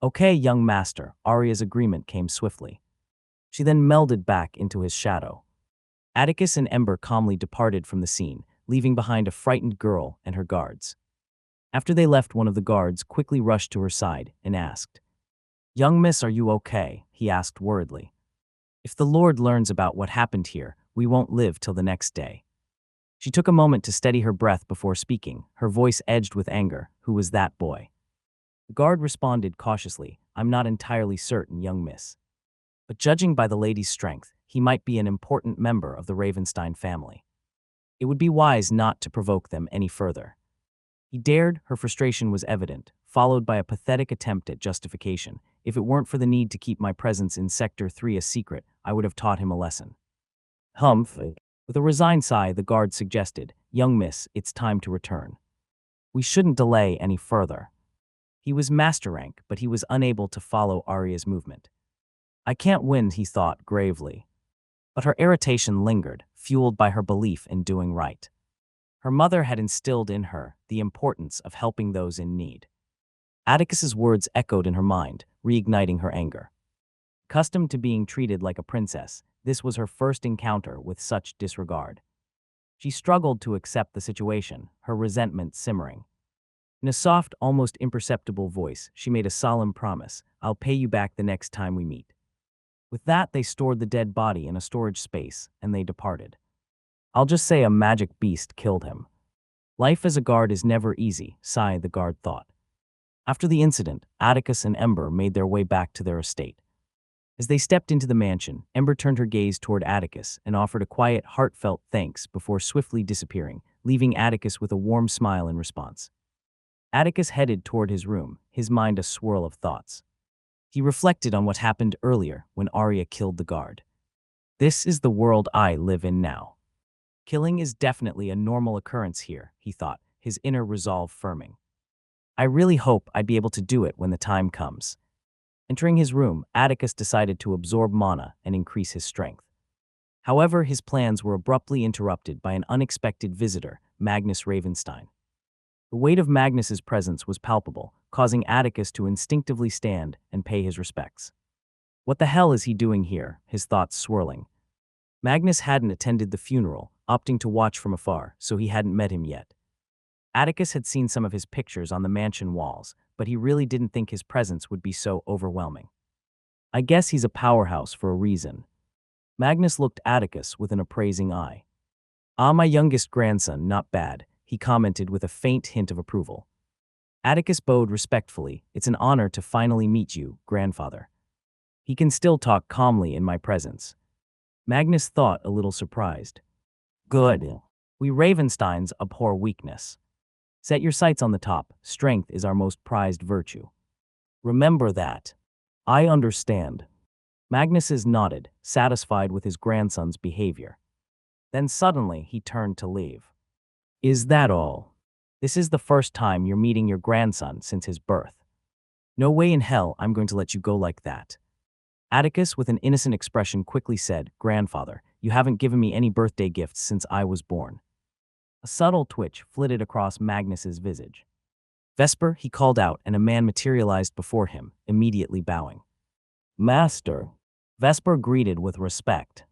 "Okay, young master," Arya's agreement came swiftly. She then melded back into his shadow. Atticus and Ember calmly departed from the scene, leaving behind a frightened girl and her guards. After they left, one of the guards quickly rushed to her side and asked, "Young miss, are you okay?" he asked worriedly. "If the Lord learns about what happened here, we won't live till the next day." She took a moment to steady her breath before speaking, her voice edged with anger. "Who was that boy?" The guard responded cautiously, "I'm not entirely certain, young miss. But judging by the lady's strength, he might be an important member of the Ravenstein family. It would be wise not to provoke them any further." He dared, her frustration was evident, followed by a pathetic attempt at justification. "If it weren't for the need to keep my presence in Sector 3 a secret, I would have taught him a lesson." "Humph." With a resigned sigh, the guard suggested, "Young miss, it's time to return. We shouldn't delay any further." He was master rank, but he was unable to follow Arya's movement. "I can't win," he thought gravely. But her irritation lingered, fueled by her belief in doing right. Her mother had instilled in her the importance of helping those in need. Atticus's words echoed in her mind, reigniting her anger. Accustomed to being treated like a princess, this was her first encounter with such disregard. She struggled to accept the situation, her resentment simmering. In a soft, almost imperceptible voice, she made a solemn promise, "I'll pay you back the next time we meet." With that, they stored the dead body in a storage space, and they departed. I'll just say a magic beast killed him. Life as a guard is never easy, sighed the guard thought. After the incident, Atticus and Ember made their way back to their estate. As they stepped into the mansion, Ember turned her gaze toward Atticus and offered a quiet, heartfelt thanks before swiftly disappearing, leaving Atticus with a warm smile in response. Atticus headed toward his room, his mind a swirl of thoughts. He reflected on what happened earlier when Arya killed the guard. This is the world I live in now. Killing is definitely a normal occurrence here, he thought, his inner resolve firming. I really hope I'd be able to do it when the time comes. Entering his room, Atticus decided to absorb mana and increase his strength. However, his plans were abruptly interrupted by an unexpected visitor, Magnus Ravenstein. The weight of Magnus's presence was palpable, causing Atticus to instinctively stand and pay his respects. What the hell is he doing here? His thoughts swirling. Magnus hadn't attended the funeral, opting to watch from afar, so he hadn't met him yet. Atticus had seen some of his pictures on the mansion walls, but he really didn't think his presence would be so overwhelming. I guess he's a powerhouse for a reason. Magnus looked Atticus with an appraising eye. Ah, my youngest grandson, not bad, he commented with a faint hint of approval. Atticus bowed respectfully. It's an honor to finally meet you, grandfather. He can still talk calmly in my presence. Magnus thought, a little surprised. Good. We Ravensteins abhor weakness. Set your sights on the top. Strength is our most prized virtue. Remember that. I understand. Magnus nodded, satisfied with his grandson's behavior. Then suddenly he turned to leave. Is that all? This is the first time you're meeting your grandson since his birth. No way in hell I'm going to let you go like that. Atticus, with an innocent expression, quickly said, Grandfather, you haven't given me any birthday gifts since I was born. A subtle twitch flitted across Magnus's visage. Vesper, he called out, and a man materialized before him, immediately bowing. Master. Vesper greeted with respect.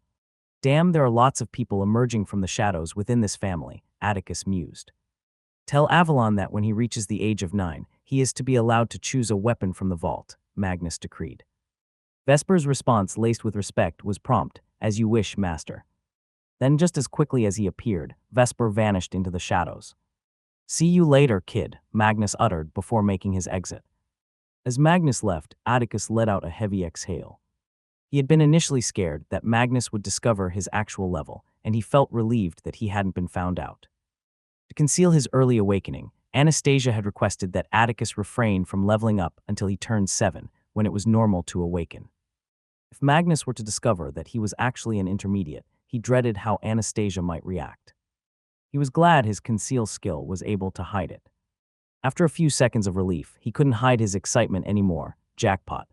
Damn, there are lots of people emerging from the shadows within this family, Atticus mused. Tell Avalon that when he reaches the age of 9, he is to be allowed to choose a weapon from the vault, Magnus decreed. Vesper's response, laced with respect, was prompt, as you wish, master. Then just as quickly as he appeared, Vesper vanished into the shadows. See you later, kid, Magnus uttered before making his exit. As Magnus left, Atticus let out a heavy exhale. He had been initially scared that Magnus would discover his actual level, and he felt relieved that he hadn't been found out. To conceal his early awakening, Anastasia had requested that Atticus refrain from leveling up until he turned 7, when it was normal to awaken. If Magnus were to discover that he was actually an intermediate, he dreaded how Anastasia might react. He was glad his conceal skill was able to hide it. After a few seconds of relief, he couldn't hide his excitement anymore. Jackpot.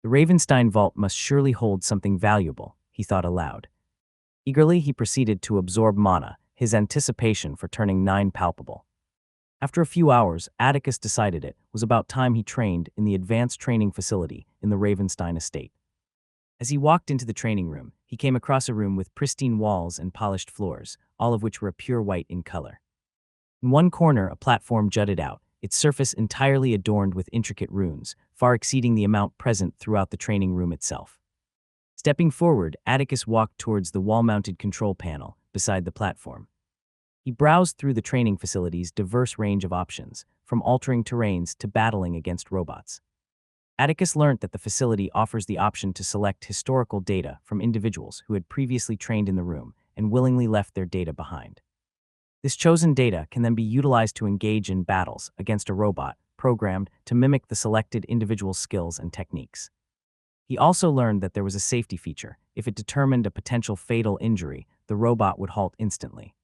The Ravenstein vault must surely hold something valuable, he thought aloud. Eagerly, he proceeded to absorb mana, his anticipation for turning 9 palpable. After a few hours, Atticus decided it was about time he trained in the advanced training facility in the Ravenstein estate. As he walked into the training room, he came across a room with pristine walls and polished floors, all of which were pure white in color. In one corner, a platform jutted out, its surface entirely adorned with intricate runes, far exceeding the amount present throughout the training room itself. Stepping forward, Atticus walked towards the wall-mounted control panel beside the platform. He browsed through the training facility's diverse range of options, from altering terrains to battling against robots. Atticus learned that the facility offers the option to select historical data from individuals who had previously trained in the room and willingly left their data behind. This chosen data can then be utilized to engage in battles against a robot programmed to mimic the selected individual's skills and techniques. He also learned that there was a safety feature. If it determined a potential fatal injury, the robot would halt instantly.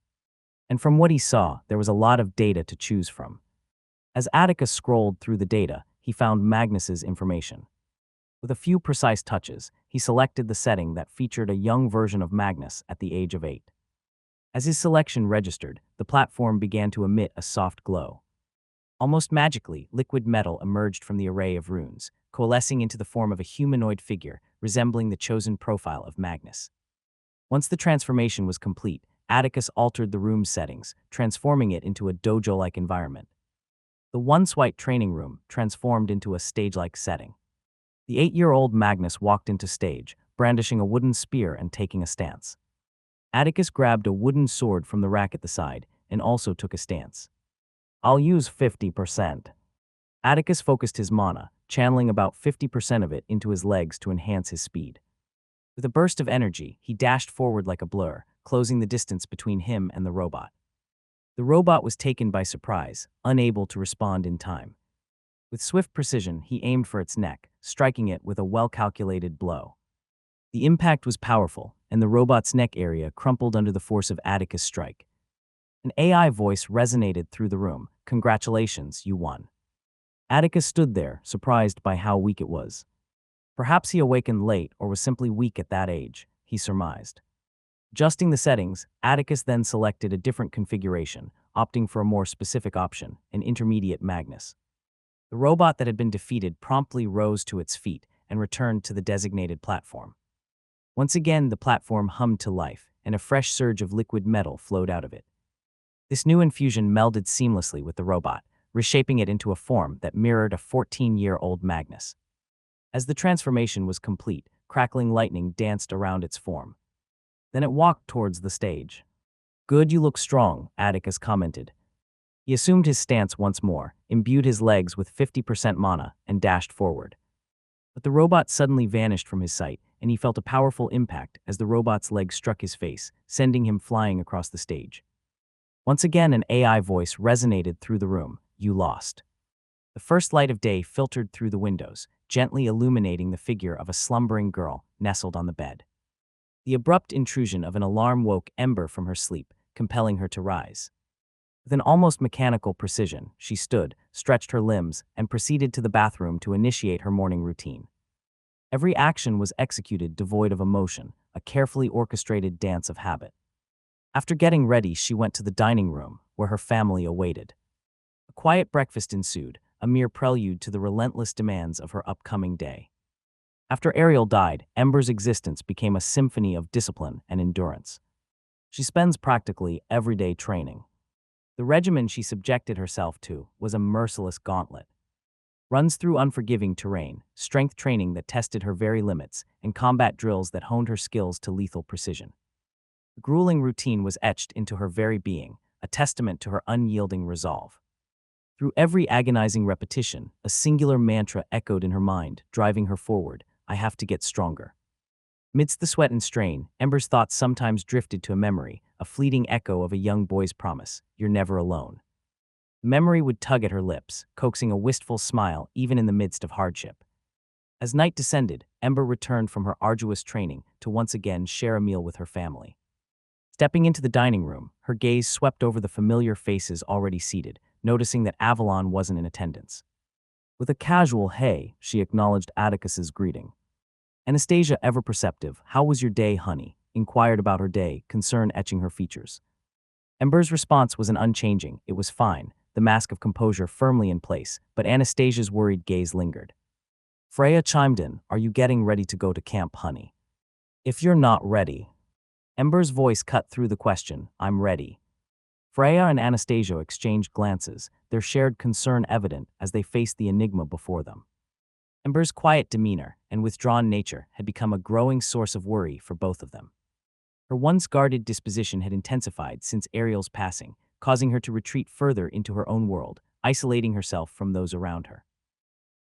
And from what he saw, there was a lot of data to choose from. As Atticus scrolled through the data, he found Magnus's information. With a few precise touches, he selected the setting that featured a young version of Magnus at the age of 8. As his selection registered, the platform began to emit a soft glow. Almost magically, liquid metal emerged from the array of runes, coalescing into the form of a humanoid figure resembling the chosen profile of Magnus. Once the transformation was complete, Atticus altered the room's settings, transforming it into a dojo-like environment. The once white training room transformed into a stage-like setting. The 8-year-old Magnus walked into stage, brandishing a wooden spear and taking a stance. Atticus grabbed a wooden sword from the rack at the side and also took a stance. "I'll use 50%. Atticus focused his mana, channeling about 50% of it into his legs to enhance his speed. With a burst of energy, he dashed forward like a blur, closing the distance between him and the robot. The robot was taken by surprise, unable to respond in time. With swift precision, he aimed for its neck, striking it with a well-calculated blow. The impact was powerful, and the robot's neck area crumpled under the force of Atticus' strike. An AI voice resonated through the room. "Congratulations, you won." Atticus stood there, surprised by how weak it was. Perhaps he awakened late or was simply weak at that age, he surmised. Adjusting the settings, Atticus then selected a different configuration, opting for a more specific option, an intermediate Magnus. The robot that had been defeated promptly rose to its feet and returned to the designated platform. Once again, the platform hummed to life, and a fresh surge of liquid metal flowed out of it. This new infusion melded seamlessly with the robot, reshaping it into a form that mirrored a 14-year-old Magnus. As the transformation was complete, crackling lightning danced around its form. Then it walked towards the stage. "Good, you look strong," Atticus commented. He assumed his stance once more, imbued his legs with 50% mana, and dashed forward. But the robot suddenly vanished from his sight, and he felt a powerful impact as the robot's leg struck his face, sending him flying across the stage. Once again, an AI voice resonated through the room. "You lost." The first light of day filtered through the windows, gently illuminating the figure of a slumbering girl nestled on the bed. The abrupt intrusion of an alarm woke Ember from her sleep, compelling her to rise. With an almost mechanical precision, she stood, stretched her limbs, and proceeded to the bathroom to initiate her morning routine. Every action was executed devoid of emotion, a carefully orchestrated dance of habit. After getting ready, she went to the dining room, where her family awaited. A quiet breakfast ensued, a mere prelude to the relentless demands of her upcoming day. After Ariel died, Ember's existence became a symphony of discipline and endurance. She spends practically every day training. The regimen she subjected herself to was a merciless gauntlet. Runs through unforgiving terrain, strength training that tested her very limits, and combat drills that honed her skills to lethal precision. The grueling routine was etched into her very being, a testament to her unyielding resolve. Through every agonizing repetition, a singular mantra echoed in her mind, driving her forward: "I have to get stronger." Midst the sweat and strain, Ember's thoughts sometimes drifted to a memory, a fleeting echo of a young boy's promise: "You're never alone." The memory would tug at her lips, coaxing a wistful smile even in the midst of hardship. As night descended, Ember returned from her arduous training to once again share a meal with her family. Stepping into the dining room, her gaze swept over the familiar faces already seated, noticing that Avalon wasn't in attendance. With a casual "hey," she acknowledged Atticus's greeting. Anastasia, ever perceptive, "How was your day, honey?" inquired about her day, concern etching her features. Ember's response was an unchanging, "It was fine," the mask of composure firmly in place, but Anastasia's worried gaze lingered. Freya chimed in, "Are you getting ready to go to camp, honey?" "If you're not ready." Ember's voice cut through the question, "I'm ready." Freya and Anastasia exchanged glances, their shared concern evident as they faced the enigma before them. Ember's quiet demeanor and withdrawn nature had become a growing source of worry for both of them. Her once guarded disposition had intensified since Ariel's passing, causing her to retreat further into her own world, isolating herself from those around her.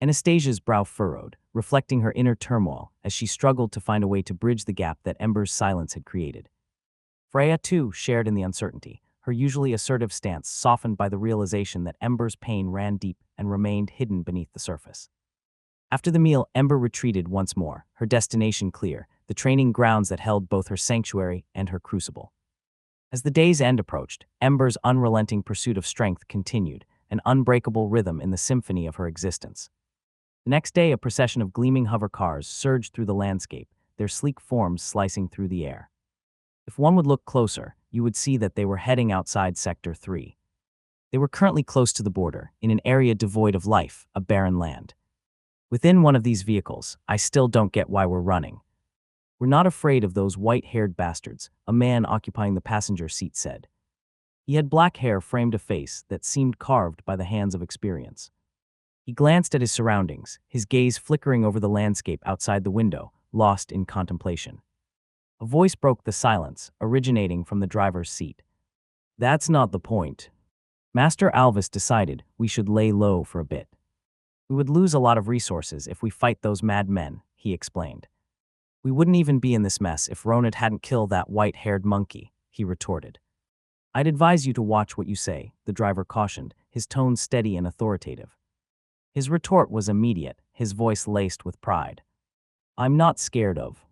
Anastasia's brow furrowed, reflecting her inner turmoil as she struggled to find a way to bridge the gap that Ember's silence had created. Freya, too, shared in the uncertainty, her usually assertive stance softened by the realization that Ember's pain ran deep and remained hidden beneath the surface. After the meal, Ember retreated once more, her destination clear, the training grounds that held both her sanctuary and her crucible. As the day's end approached, Ember's unrelenting pursuit of strength continued, an unbreakable rhythm in the symphony of her existence. The next day, a procession of gleaming hover cars surged through the landscape, their sleek forms slicing through the air. If one would look closer, you would see that they were heading outside Sector 3. They were currently close to the border, in an area devoid of life, a barren land. Within one of these vehicles, I still don't get why we're running. We're not afraid of those white-haired bastards, a man occupying the passenger seat said. He had black hair framed a face that seemed carved by the hands of experience. He glanced at his surroundings, his gaze flickering over the landscape outside the window, lost in contemplation. A voice broke the silence, originating from the driver's seat. That's not the point. Master Alvis decided we should lay low for a bit. We would lose a lot of resources if we fight those mad men, he explained. We wouldn't even be in this mess if Ronad hadn't killed that white-haired monkey, he retorted. I'd advise you to watch what you say, the driver cautioned, his tone steady and authoritative. His retort was immediate, his voice laced with pride. I'm not scared of.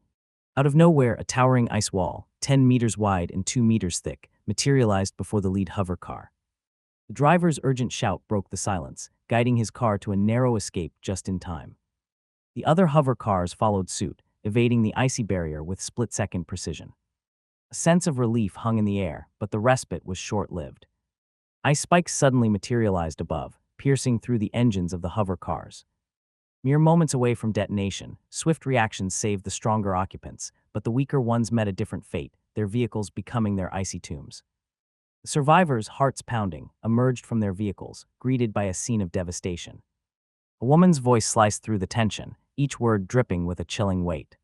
Out of nowhere, a towering ice wall, 10 meters wide and 2 meters thick, materialized before the lead hover car. The driver's urgent shout broke the silence, guiding his car to a narrow escape just in time. The other hover cars followed suit, evading the icy barrier with split-second precision. A sense of relief hung in the air, but the respite was short-lived. Ice spikes suddenly materialized above, piercing through the engines of the hover cars. Mere moments away from detonation, swift reactions saved the stronger occupants, but the weaker ones met a different fate, their vehicles becoming their icy tombs. The survivors, hearts pounding, emerged from their vehicles, greeted by a scene of devastation. A woman's voice sliced through the tension, each word dripping with a chilling weight.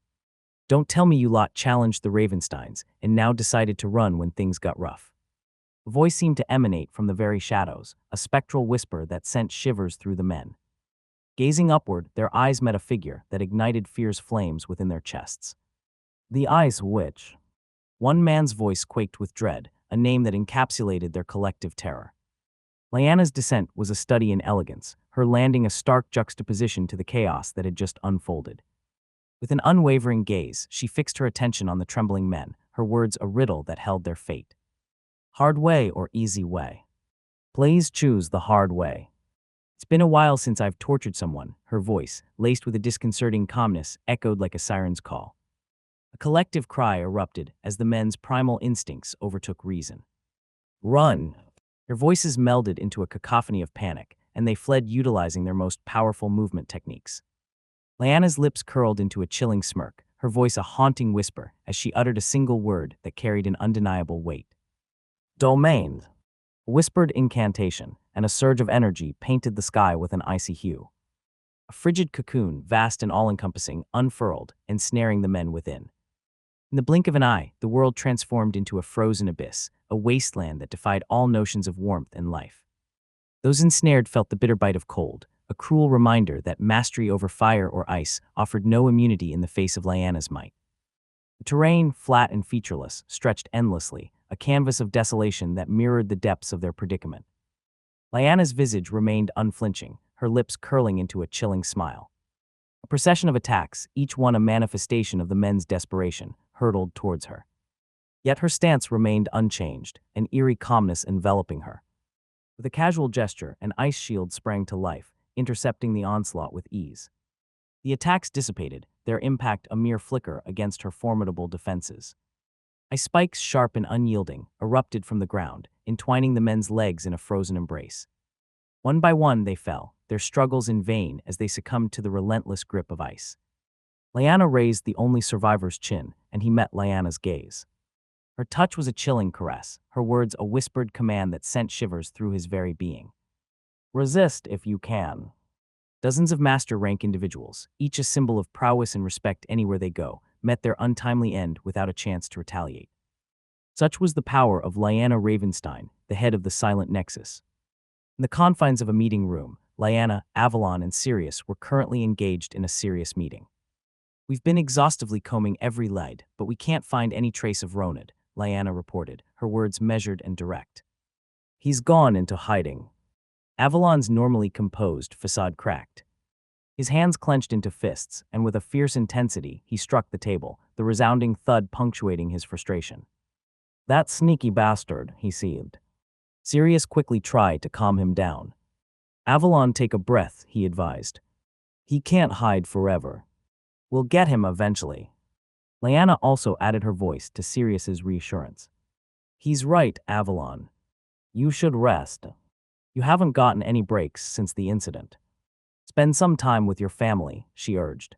Don't tell me you lot challenged the Ravensteins and now decided to run when things got rough. The voice seemed to emanate from the very shadows, a spectral whisper that sent shivers through the men. Gazing upward, their eyes met a figure that ignited fierce flames within their chests. The Ice Witch. One man's voice quaked with dread, a name that encapsulated their collective terror. Lyanna's descent was a study in elegance, her landing a stark juxtaposition to the chaos that had just unfolded. With an unwavering gaze, she fixed her attention on the trembling men, her words a riddle that held their fate. Hard way or easy way? Please choose the hard way. It's been a while since I've tortured someone, her voice, laced with a disconcerting calmness, echoed like a siren's call. A collective cry erupted as the men's primal instincts overtook reason. Run! Their voices melded into a cacophony of panic, and they fled utilizing their most powerful movement techniques. Lyanna's lips curled into a chilling smirk, her voice a haunting whisper as she uttered a single word that carried an undeniable weight. Domain! A whispered incantation, and a surge of energy painted the sky with an icy hue. A frigid cocoon, vast and all-encompassing, unfurled, ensnaring the men within. In the blink of an eye, the world transformed into a frozen abyss, a wasteland that defied all notions of warmth and life. Those ensnared felt the bitter bite of cold, a cruel reminder that mastery over fire or ice offered no immunity in the face of Lyanna's might. The terrain, flat and featureless, stretched endlessly, a canvas of desolation that mirrored the depths of their predicament. Lyanna's visage remained unflinching, her lips curling into a chilling smile. A procession of attacks, each one a manifestation of the men's desperation, hurtled towards her. Yet her stance remained unchanged, an eerie calmness enveloping her. With a casual gesture, an ice shield sprang to life, intercepting the onslaught with ease. The attacks dissipated, their impact a mere flicker against her formidable defenses. Ice spikes, sharp and unyielding, erupted from the ground, entwining the men's legs in a frozen embrace. One by one they fell, their struggles in vain as they succumbed to the relentless grip of ice. Lyanna raised the only survivor's chin, and he met Lyanna's gaze. Her touch was a chilling caress, her words a whispered command that sent shivers through his very being. Resist if you can. Dozens of master-rank individuals, each a symbol of prowess and respect anywhere they go, met their untimely end without a chance to retaliate. Such was the power of Lyanna Ravenstein, the head of the Silent Nexus. In the confines of a meeting room, Lyanna, Avalon, and Sirius were currently engaged in a serious meeting. We've been exhaustively combing every lead, but we can't find any trace of Ronad, Lyanna reported, her words measured and direct. He's gone into hiding. Avalon's normally composed facade cracked. His hands clenched into fists, and with a fierce intensity, he struck the table, the resounding thud punctuating his frustration. That sneaky bastard, he seethed. Sirius quickly tried to calm him down. Avalon, take a breath, he advised. He can't hide forever. We'll get him eventually. Lyanna also added her voice to Sirius's reassurance. He's right, Avalon. You should rest. You haven't gotten any breaks since the incident. Spend some time with your family, she urged.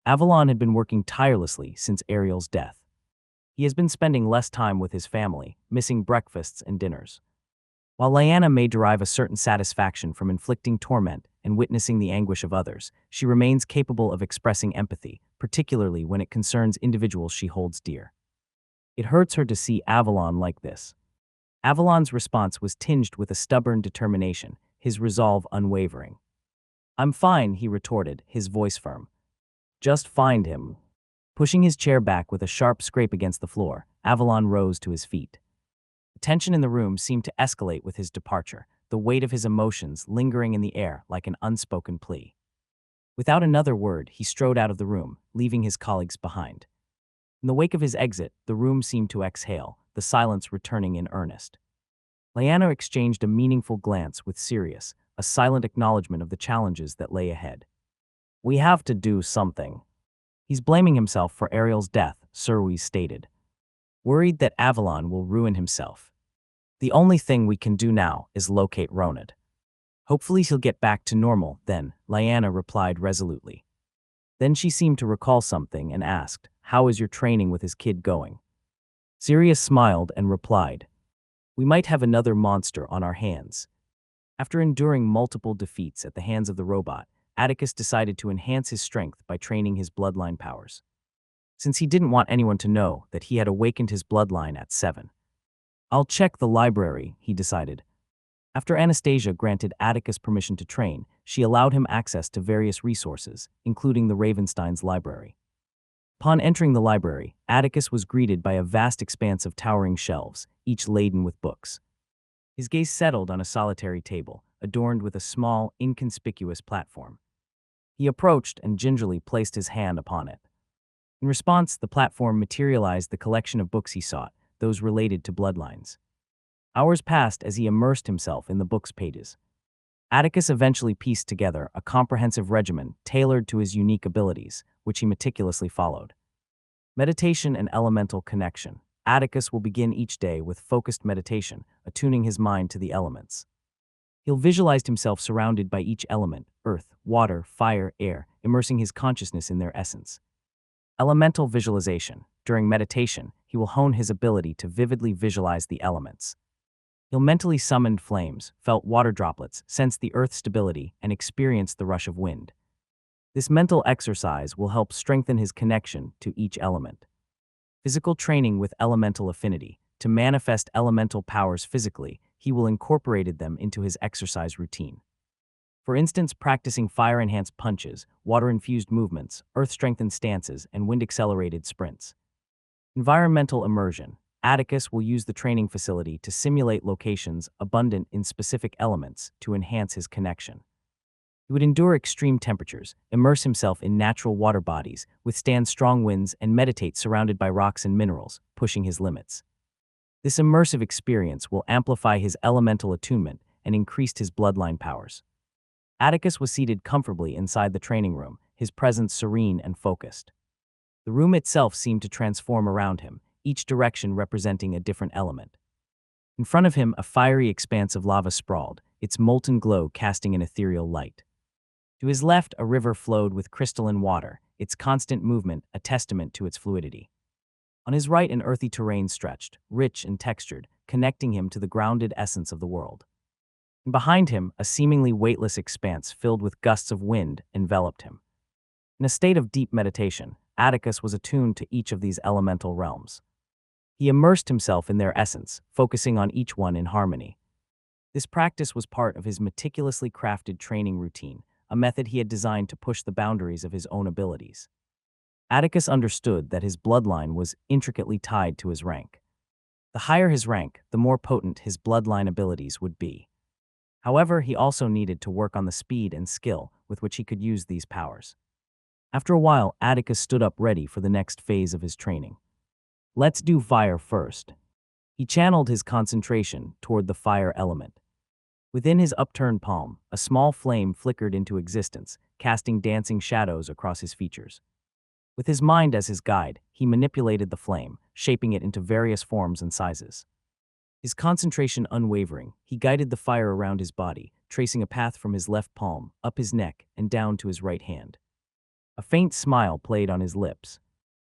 Avalon had been working tirelessly since Ariel's death. He has been spending less time with his family, missing breakfasts and dinners. While Lyanna may derive a certain satisfaction from inflicting torment and witnessing the anguish of others, she remains capable of expressing empathy, particularly when it concerns individuals she holds dear. It hurts her to see Avalon like this. Avalon's response was tinged with a stubborn determination, his resolve unwavering. I'm fine, he retorted, his voice firm. Just find him. Pushing his chair back with a sharp scrape against the floor, Avalon rose to his feet. The tension in the room seemed to escalate with his departure, the weight of his emotions lingering in the air like an unspoken plea. Without another word, he strode out of the room, leaving his colleagues behind. In the wake of his exit, the room seemed to exhale, the silence returning in earnest. Lyanna exchanged a meaningful glance with Sirius, a silent acknowledgement of the challenges that lay ahead. We have to do something. He's blaming himself for Ariel's death, Sirwis stated. Worried that Avalon will ruin himself. The only thing we can do now is locate Ronad. Hopefully he'll get back to normal, then, Lyanna replied resolutely. Then she seemed to recall something and asked, how is your training with his kid going? Sirius smiled and replied, we might have another monster on our hands. After enduring multiple defeats at the hands of the robot, Atticus decided to enhance his strength by training his bloodline powers. Since he didn't want anyone to know that he had awakened his bloodline at 7. I'll check the library, he decided. After Anastasia granted Atticus permission to train, she allowed him access to various resources, including the Ravenstein's library. Upon entering the library, Atticus was greeted by a vast expanse of towering shelves, each laden with books. His gaze settled on a solitary table, adorned with a small, inconspicuous platform. He approached and gingerly placed his hand upon it. In response, the platform materialized the collection of books he sought, those related to bloodlines. Hours passed as he immersed himself in the book's pages. Atticus eventually pieced together a comprehensive regimen tailored to his unique abilities, which he meticulously followed. Meditation and elemental connection. Atticus will begin each day with focused meditation, attuning his mind to the elements. He'll visualize himself surrounded by each element, earth, water, fire, air, immersing his consciousness in their essence. Elemental visualization. During meditation, he will hone his ability to vividly visualize the elements. He'll mentally summon flames, felt water droplets, sense the earth's stability, and experience the rush of wind. This mental exercise will help strengthen his connection to each element. Physical training with elemental affinity. To manifest elemental powers physically, he will incorporate them into his exercise routine. For instance, practicing fire-enhanced punches, water-infused movements, earth-strengthened stances, and wind-accelerated sprints. Environmental immersion. Atticus will use the training facility to simulate locations abundant in specific elements to enhance his connection. He would endure extreme temperatures, immerse himself in natural water bodies, withstand strong winds, and meditate surrounded by rocks and minerals, pushing his limits. This immersive experience will amplify his elemental attunement and increase his bloodline powers. Atticus was seated comfortably inside the training room, his presence serene and focused. The room itself seemed to transform around him, each direction representing a different element. In front of him, a fiery expanse of lava sprawled, its molten glow casting an ethereal light. To his left, a river flowed with crystalline water, its constant movement a testament to its fluidity. On his right, an earthy terrain stretched, rich and textured, connecting him to the grounded essence of the world. And behind him, a seemingly weightless expanse filled with gusts of wind enveloped him. In a state of deep meditation, Atticus was attuned to each of these elemental realms. He immersed himself in their essence, focusing on each one in harmony. This practice was part of his meticulously crafted training routine, a method he had designed to push the boundaries of his own abilities. Atticus understood that his bloodline was intricately tied to his rank. The higher his rank, the more potent his bloodline abilities would be. However, he also needed to work on the speed and skill with which he could use these powers. After a while, Atticus stood up ready for the next phase of his training. Let's do fire first. He channeled his concentration toward the fire element. Within his upturned palm, a small flame flickered into existence, casting dancing shadows across his features. With his mind as his guide, he manipulated the flame, shaping it into various forms and sizes. His concentration unwavering, he guided the fire around his body, tracing a path from his left palm, up his neck, and down to his right hand. A faint smile played on his lips.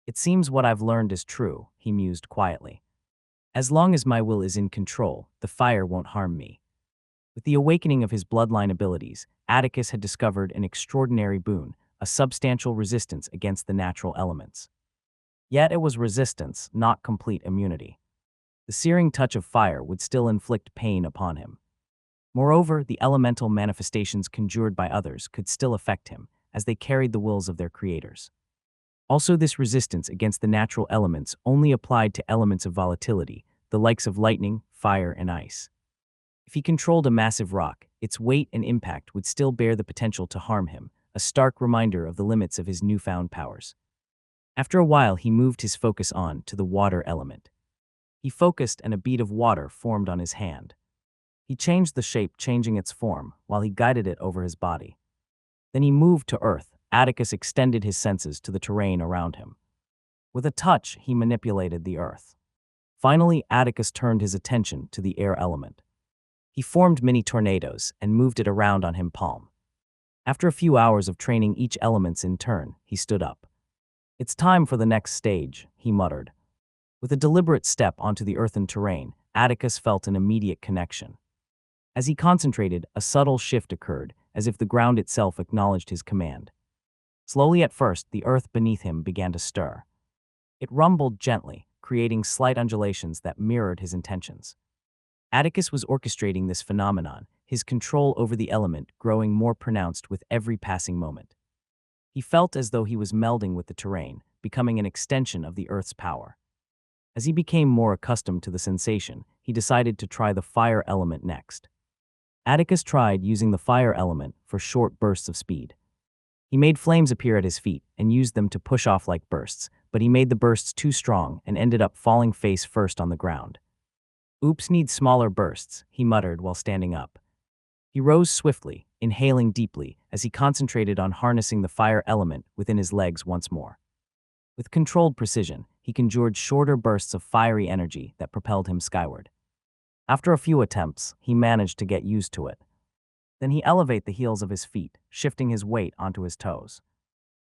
It seems what I've learned is true, he mused quietly. As long as my will is in control, the fire won't harm me. With the awakening of his bloodline abilities, Atticus had discovered an extraordinary boon, a substantial resistance against the natural elements. Yet it was resistance, not complete immunity. The searing touch of fire would still inflict pain upon him. Moreover, the elemental manifestations conjured by others could still affect him, as they carried the wills of their creators. Also, this resistance against the natural elements only applied to elements of volatility, the likes of lightning, fire, and ice. If he controlled a massive rock, its weight and impact would still bear the potential to harm him, a stark reminder of the limits of his newfound powers. After a while, he moved his focus on to the water element. He focused, and a bead of water formed on his hand. He changed the shape, changing its form, while he guided it over his body. Then he moved to earth. Atticus extended his senses to the terrain around him. With a touch, he manipulated the earth. Finally, Atticus turned his attention to the air element. He formed mini tornadoes and moved it around on him palm. After a few hours of training each elements in turn, he stood up. It's time for the next stage, he muttered. With a deliberate step onto the earthen terrain, Atticus felt an immediate connection. As he concentrated, a subtle shift occurred, as if the ground itself acknowledged his command. Slowly at first, the earth beneath him began to stir. It rumbled gently, creating slight undulations that mirrored his intentions. Atticus was orchestrating this phenomenon, his control over the element growing more pronounced with every passing moment. He felt as though he was melding with the terrain, becoming an extension of the earth's power. As he became more accustomed to the sensation, he decided to try the fire element next. Atticus tried using the fire element for short bursts of speed. He made flames appear at his feet and used them to push off like bursts, but he made the bursts too strong and ended up falling face first on the ground. Oops, need smaller bursts, he muttered while standing up. He rose swiftly, inhaling deeply, as he concentrated on harnessing the fire element within his legs once more. With controlled precision, he conjured shorter bursts of fiery energy that propelled him skyward. After a few attempts, he managed to get used to it. Then he elevated the heels of his feet, shifting his weight onto his toes.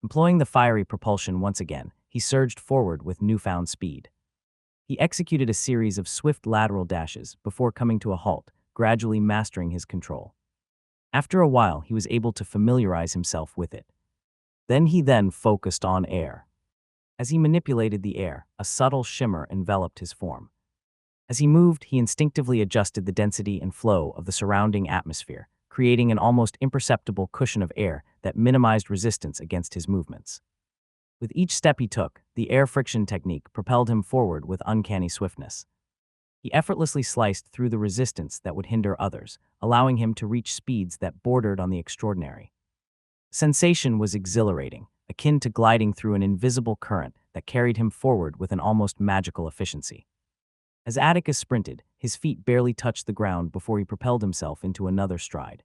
Employing the fiery propulsion once again, he surged forward with newfound speed. He executed a series of swift lateral dashes before coming to a halt, gradually mastering his control. After a while, he was able to familiarize himself with it. Then he focused on air. As he manipulated the air, a subtle shimmer enveloped his form. As he moved, he instinctively adjusted the density and flow of the surrounding atmosphere, creating an almost imperceptible cushion of air that minimized resistance against his movements. With each step he took, the air friction technique propelled him forward with uncanny swiftness. He effortlessly sliced through the resistance that would hinder others, allowing him to reach speeds that bordered on the extraordinary. Sensation was exhilarating, akin to gliding through an invisible current that carried him forward with an almost magical efficiency. As Atticus sprinted, his feet barely touched the ground before he propelled himself into another stride.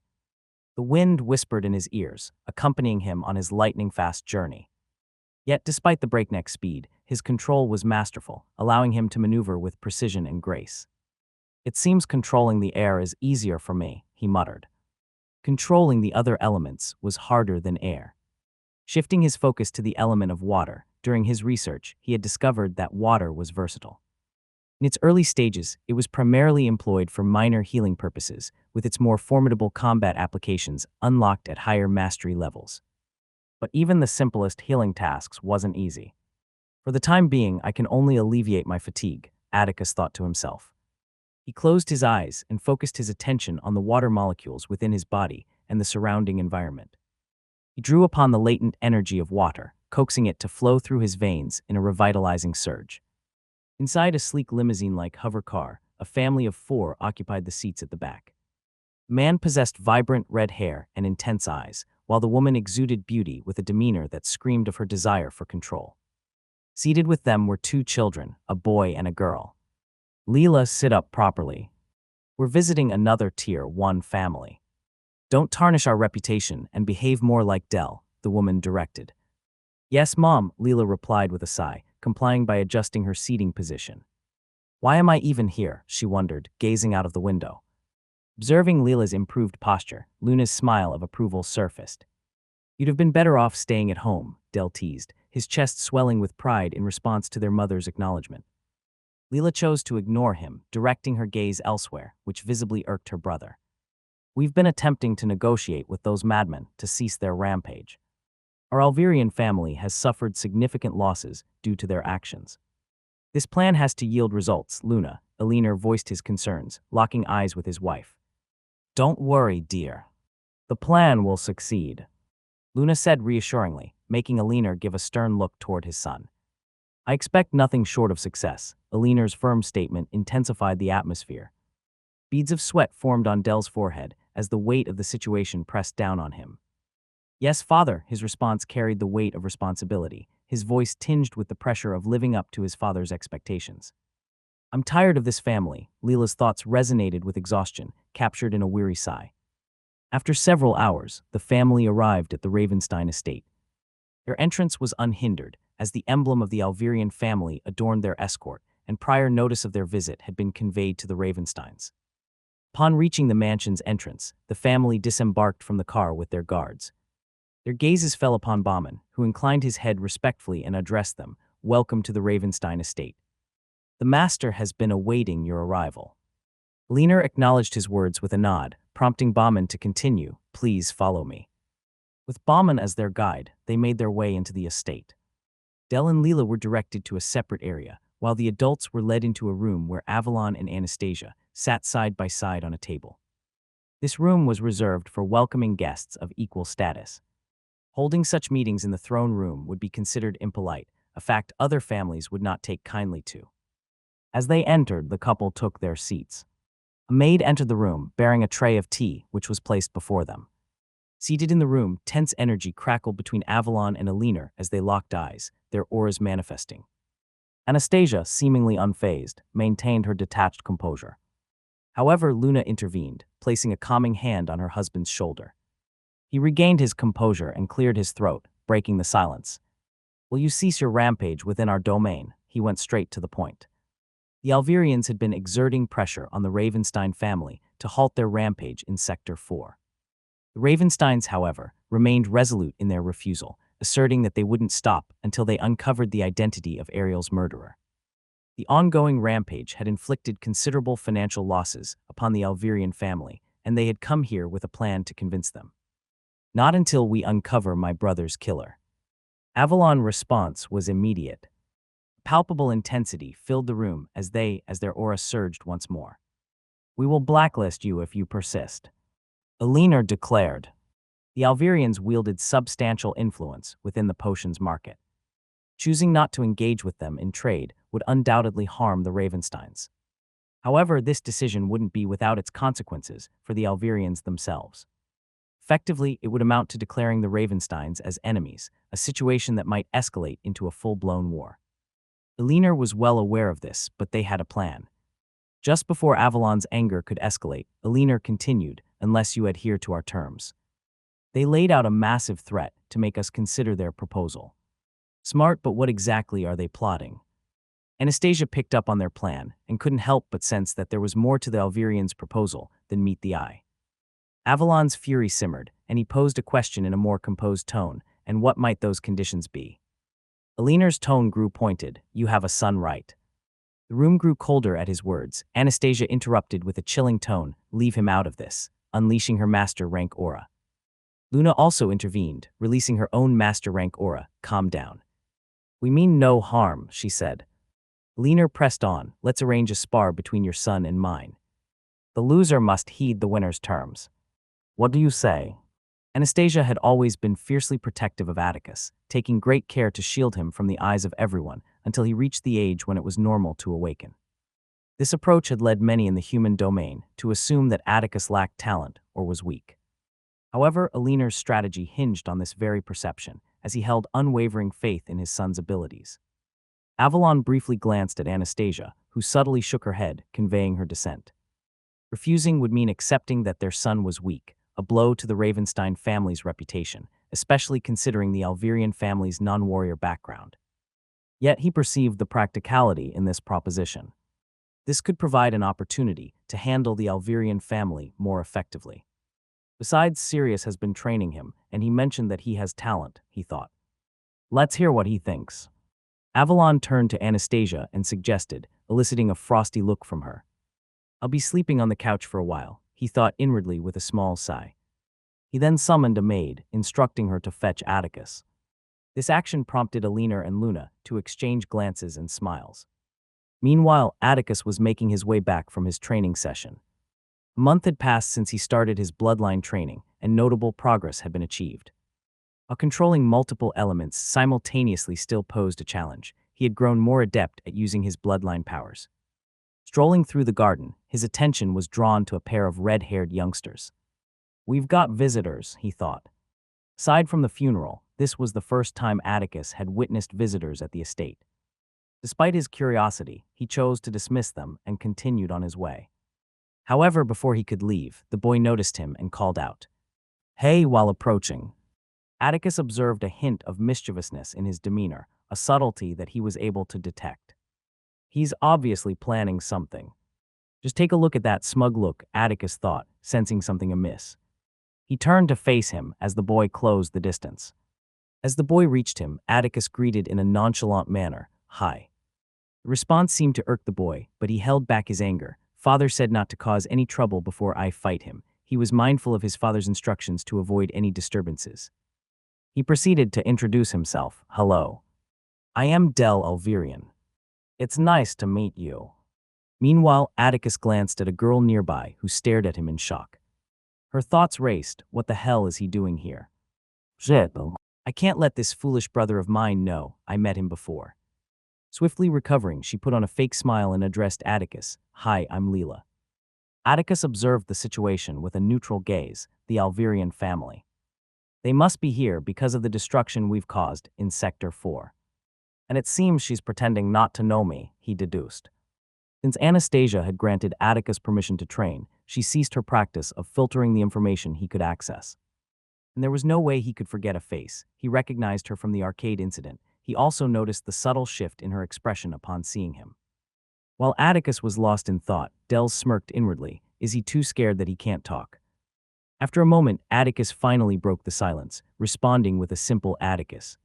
The wind whispered in his ears, accompanying him on his lightning-fast journey. Yet, despite the breakneck speed, his control was masterful, allowing him to maneuver with precision and grace. It seems controlling the air is easier for me, he muttered. Controlling the other elements was harder than air. Shifting his focus to the element of water, during his research, he had discovered that water was versatile. In its early stages, it was primarily employed for minor healing purposes, with its more formidable combat applications unlocked at higher mastery levels. But even the simplest healing tasks wasn't easy. For the time being, I can only alleviate my fatigue, Atticus thought to himself. He closed his eyes and focused his attention on the water molecules within his body and the surrounding environment. He drew upon the latent energy of water, coaxing it to flow through his veins in a revitalizing surge. Inside a sleek limousine-like hover car, a family of 4 occupied the seats at the back. The man possessed vibrant red hair and intense eyes, while the woman exuded beauty with a demeanor that screamed of her desire for control. Seated with them were 2 children, a boy and a girl. Leela, sit up properly. We're visiting another Tier 1 family. Don't tarnish our reputation and behave more like Dell, the woman directed. Yes, Mom, Leela replied with a sigh, complying by adjusting her seating position. Why am I even here? She wondered, gazing out of the window. Observing Leela's improved posture, Luna's smile of approval surfaced. You'd have been better off staying at home, Dell teased, his chest swelling with pride in response to their mother's acknowledgement. Leela chose to ignore him, directing her gaze elsewhere, which visibly irked her brother. We've been attempting to negotiate with those madmen to cease their rampage. Our Alverian family has suffered significant losses due to their actions. This plan has to yield results, Luna. Aliner voiced his concerns, locking eyes with his wife. Don't worry, dear. The plan will succeed, Luna said reassuringly, making Aliner give a stern look toward his son. I expect nothing short of success. Aliner's firm statement intensified the atmosphere. Beads of sweat formed on Dell's forehead as the weight of the situation pressed down on him. Yes, father, his response carried the weight of responsibility, his voice tinged with the pressure of living up to his father's expectations. I'm tired of this family, Leela's thoughts resonated with exhaustion, captured in a weary sigh. After several hours, the family arrived at the Ravenstein estate. Their entrance was unhindered, as the emblem of the Alverian family adorned their escort, and prior notice of their visit had been conveyed to the Ravensteins. Upon reaching the mansion's entrance, the family disembarked from the car with their guards. Their gazes fell upon Bauman, who inclined his head respectfully and addressed them, Welcome to the Ravenstein estate. The master has been awaiting your arrival. Aliner acknowledged his words with a nod, prompting Bauman to continue, Please follow me. With Bauman as their guide, they made their way into the estate. Dell and Leela were directed to a separate area, while the adults were led into a room where Avalon and Anastasia sat side by side on a table. This room was reserved for welcoming guests of equal status. Holding such meetings in the throne room would be considered impolite, a fact other families would not take kindly to. As they entered, the couple took their seats. A maid entered the room, bearing a tray of tea, which was placed before them. Seated in the room, tense energy crackled between Avalon and Aliner as they locked eyes, their auras manifesting. Anastasia, seemingly unfazed, maintained her detached composure. However, Luna intervened, placing a calming hand on her husband's shoulder. He regained his composure and cleared his throat, breaking the silence. Will you cease your rampage within our domain? He went straight to the point. The Alverians had been exerting pressure on the Ravenstein family to halt their rampage in Sector 4. The Ravensteins, however, remained resolute in their refusal, asserting that they wouldn't stop until they uncovered the identity of Ariel's murderer. The ongoing rampage had inflicted considerable financial losses upon the Alverian family, and they had come here with a plan to convince them. Not until we uncover my brother's killer. Avalon's response was immediate. Palpable intensity filled the room as their aura surged once more. We will blacklist you if you persist, Aliner declared. The Alverians wielded substantial influence within the potions market. Choosing not to engage with them in trade would undoubtedly harm the Ravensteins. However, this decision wouldn't be without its consequences for the Alverians themselves. Effectively, it would amount to declaring the Ravensteins as enemies, a situation that might escalate into a full-blown war. Aliner was well aware of this, but they had a plan. Just before Avalon's anger could escalate, Aliner continued, unless you adhere to our terms. They laid out a massive threat to make us consider their proposal. Smart, but what exactly are they plotting? Anastasia picked up on their plan and couldn't help but sense that there was more to the Alverians' proposal than meet the eye. Avalon's fury simmered, and he posed a question in a more composed tone, and what might those conditions be? Aliner's tone grew pointed, You have a son, right? The room grew colder at his words. Anastasia interrupted with a chilling tone, Leave him out of this, unleashing her master rank aura. Luna also intervened, releasing her own master rank aura, Calm down. We mean no harm, she said. Aliner pressed on, Let's arrange a spar between your son and mine. The loser must heed the winner's terms. What do you say? Anastasia had always been fiercely protective of Atticus, taking great care to shield him from the eyes of everyone until he reached the age when it was normal to awaken. This approach had led many in the human domain to assume that Atticus lacked talent or was weak. However, Aliner's strategy hinged on this very perception, as he held unwavering faith in his son's abilities. Avalon briefly glanced at Anastasia, who subtly shook her head, conveying her dissent. Refusing would mean accepting that their son was weak, a blow to the Ravenstein family's reputation, especially considering the Alvirian family's non-warrior background. Yet he perceived the practicality in this proposition. This could provide an opportunity to handle the Alvirian family more effectively. Besides, Sirius has been training him, and he mentioned that he has talent, he thought. Let's hear what he thinks. Avalon turned to Anastasia and suggested, eliciting a frosty look from her. I'll be sleeping on the couch for a while, he thought inwardly with a small sigh. He then summoned a maid, instructing her to fetch Atticus. This action prompted Alina and Luna to exchange glances and smiles. Meanwhile, Atticus was making his way back from his training session. A month had passed since he started his bloodline training, and notable progress had been achieved. While controlling multiple elements simultaneously still posed a challenge, he had grown more adept at using his bloodline powers. Strolling through the garden, his attention was drawn to a pair of red-haired youngsters. We've got visitors, he thought. Aside from the funeral, this was the first time Atticus had witnessed visitors at the estate. Despite his curiosity, he chose to dismiss them and continued on his way. However, before he could leave, the boy noticed him and called out, "Hey," while approaching. Atticus observed a hint of mischievousness in his demeanor, a subtlety that he was able to detect. He's obviously planning something. Just take a look at that smug look, Atticus thought, sensing something amiss. He turned to face him as the boy closed the distance. As the boy reached him, Atticus greeted in a nonchalant manner, "Hi." The response seemed to irk the boy, but he held back his anger. Father said not to cause any trouble before I fight him. He was mindful of his father's instructions to avoid any disturbances. He proceeded to introduce himself. Hello. I am Del Alvirian. It's nice to meet you. Meanwhile, Atticus glanced at a girl nearby who stared at him in shock. Her thoughts raced. What the hell is he doing here? Shit. I can't let this foolish brother of mine know I met him before. Swiftly recovering, she put on a fake smile and addressed Atticus. Hi, I'm Leela. Atticus observed the situation with a neutral gaze, the Alvirian family. They must be here because of the destruction we've caused in Sector 4. And it seems she's pretending not to know me, he deduced. Since Anastasia had granted Atticus permission to train, she ceased her practice of filtering the information he could access. And there was no way he could forget a face. He recognized her from the arcade incident. He also noticed the subtle shift in her expression upon seeing him. While Atticus was lost in thought, Del smirked inwardly. Is he too scared that he can't talk? After a moment, Atticus finally broke the silence, responding with a simple Atticus.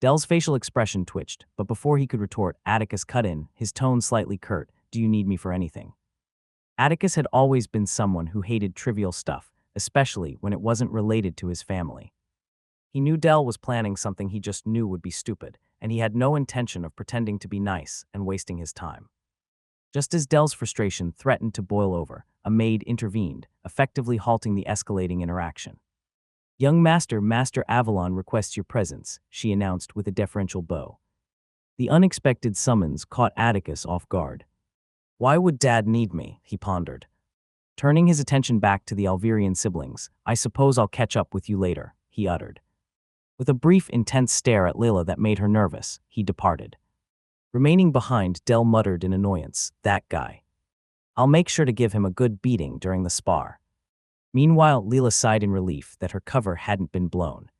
Del's facial expression twitched, but before he could retort, Atticus cut in, his tone slightly curt. Do you need me for anything? Atticus had always been someone who hated trivial stuff, especially when it wasn't related to his family. He knew Del was planning something he just knew would be stupid, and he had no intention of pretending to be nice and wasting his time. Just as Del's frustration threatened to boil over, a maid intervened, effectively halting the escalating interaction. Young Master Avalon requests your presence, she announced with a deferential bow. The unexpected summons caught Atticus off guard. Why would Dad need me? He pondered. Turning his attention back to the Alvirian siblings, I suppose I'll catch up with you later, he uttered. With a brief, intense stare at Leela that made her nervous, he departed. Remaining behind, Del muttered in annoyance, that guy. I'll make sure to give him a good beating during the spar. Meanwhile, Leela sighed in relief that her cover hadn't been blown.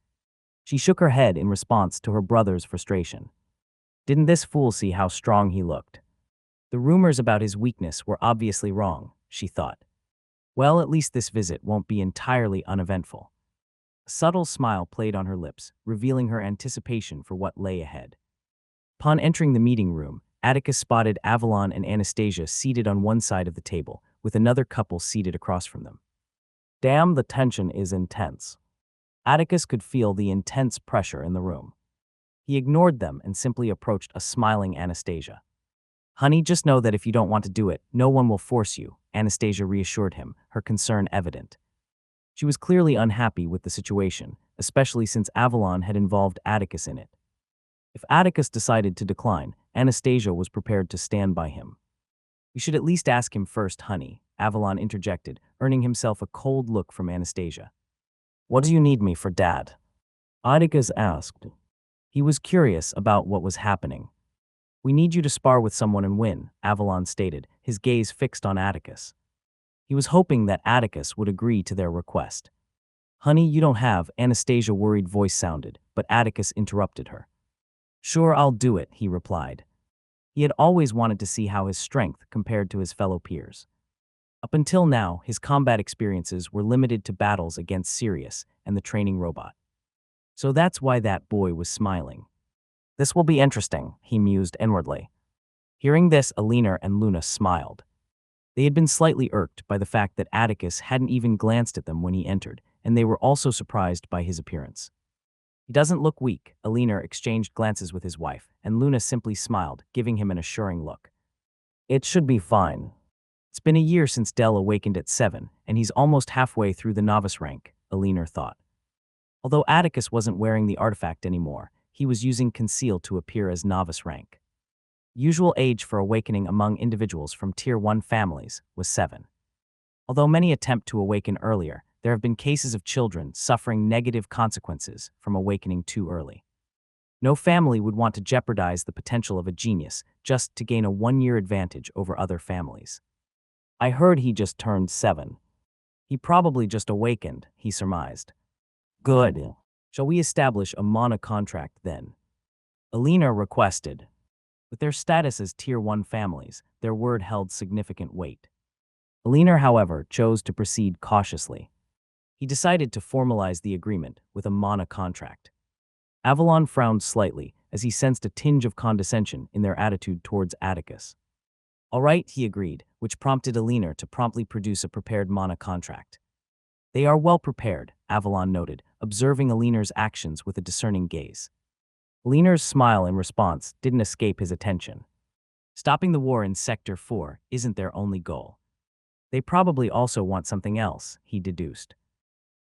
She shook her head in response to her brother's frustration. Didn't this fool see how strong he looked? The rumors about his weakness were obviously wrong, she thought. Well, at least this visit won't be entirely uneventful. A subtle smile played on her lips, revealing her anticipation for what lay ahead. Upon entering the meeting room, Atticus spotted Avalon and Anastasia seated on one side of the table, with another couple seated across from them. Damn, the tension is intense. Atticus could feel the intense pressure in the room. He ignored them and simply approached a smiling Anastasia. Honey, just know that if you don't want to do it, no one will force you, Anastasia reassured him, her concern evident. She was clearly unhappy with the situation, especially since Avalon had involved Atticus in it. If Atticus decided to decline, Anastasia was prepared to stand by him. You should at least ask him first, honey, Avalon interjected, earning himself a cold look from Anastasia. What do you need me for, Dad? Atticus asked. He was curious about what was happening. We need you to spar with someone and win, Avalon stated, his gaze fixed on Atticus. He was hoping that Atticus would agree to their request. "Honey, you don't have," Anastasia's worried voice sounded, but Atticus interrupted her. "Sure, I'll do it," he replied. He had always wanted to see how his strength compared to his fellow peers. Up until now, his combat experiences were limited to battles against Sirius and the training robot. So that's why that boy was smiling. "This will be interesting," he mused inwardly. Hearing this, Alina and Luna smiled. They had been slightly irked by the fact that Atticus hadn't even glanced at them when he entered, and they were also surprised by his appearance. "He doesn't look weak." Alina exchanged glances with his wife, and Luna simply smiled, giving him an assuring look. "It should be fine. It's been a year since Del awakened at 7, and he's almost halfway through the novice rank," Alina thought. Although Atticus wasn't wearing the artifact anymore, he was using conceal to appear as novice rank. Usual age for awakening among individuals from Tier 1 families was 7. Although many attempt to awaken earlier, there have been cases of children suffering negative consequences from awakening too early. No family would want to jeopardize the potential of a genius just to gain a 1-year advantage over other families. "I heard he just turned 7. He probably just awakened," he surmised. "Good. Shall we establish a mana contract then?" Alina requested. With their status as Tier 1 families, their word held significant weight. Alina, however, chose to proceed cautiously. He decided to formalize the agreement with a mana contract. Avalon frowned slightly as he sensed a tinge of condescension in their attitude towards Atticus. "All right," he agreed, which prompted Alina to promptly produce a prepared mana contract. "They are well prepared," Avalon noted, observing Alina's actions with a discerning gaze. Alina's smile in response didn't escape his attention. Stopping the war in Sector 4 isn't their only goal. They probably also want something else, he deduced.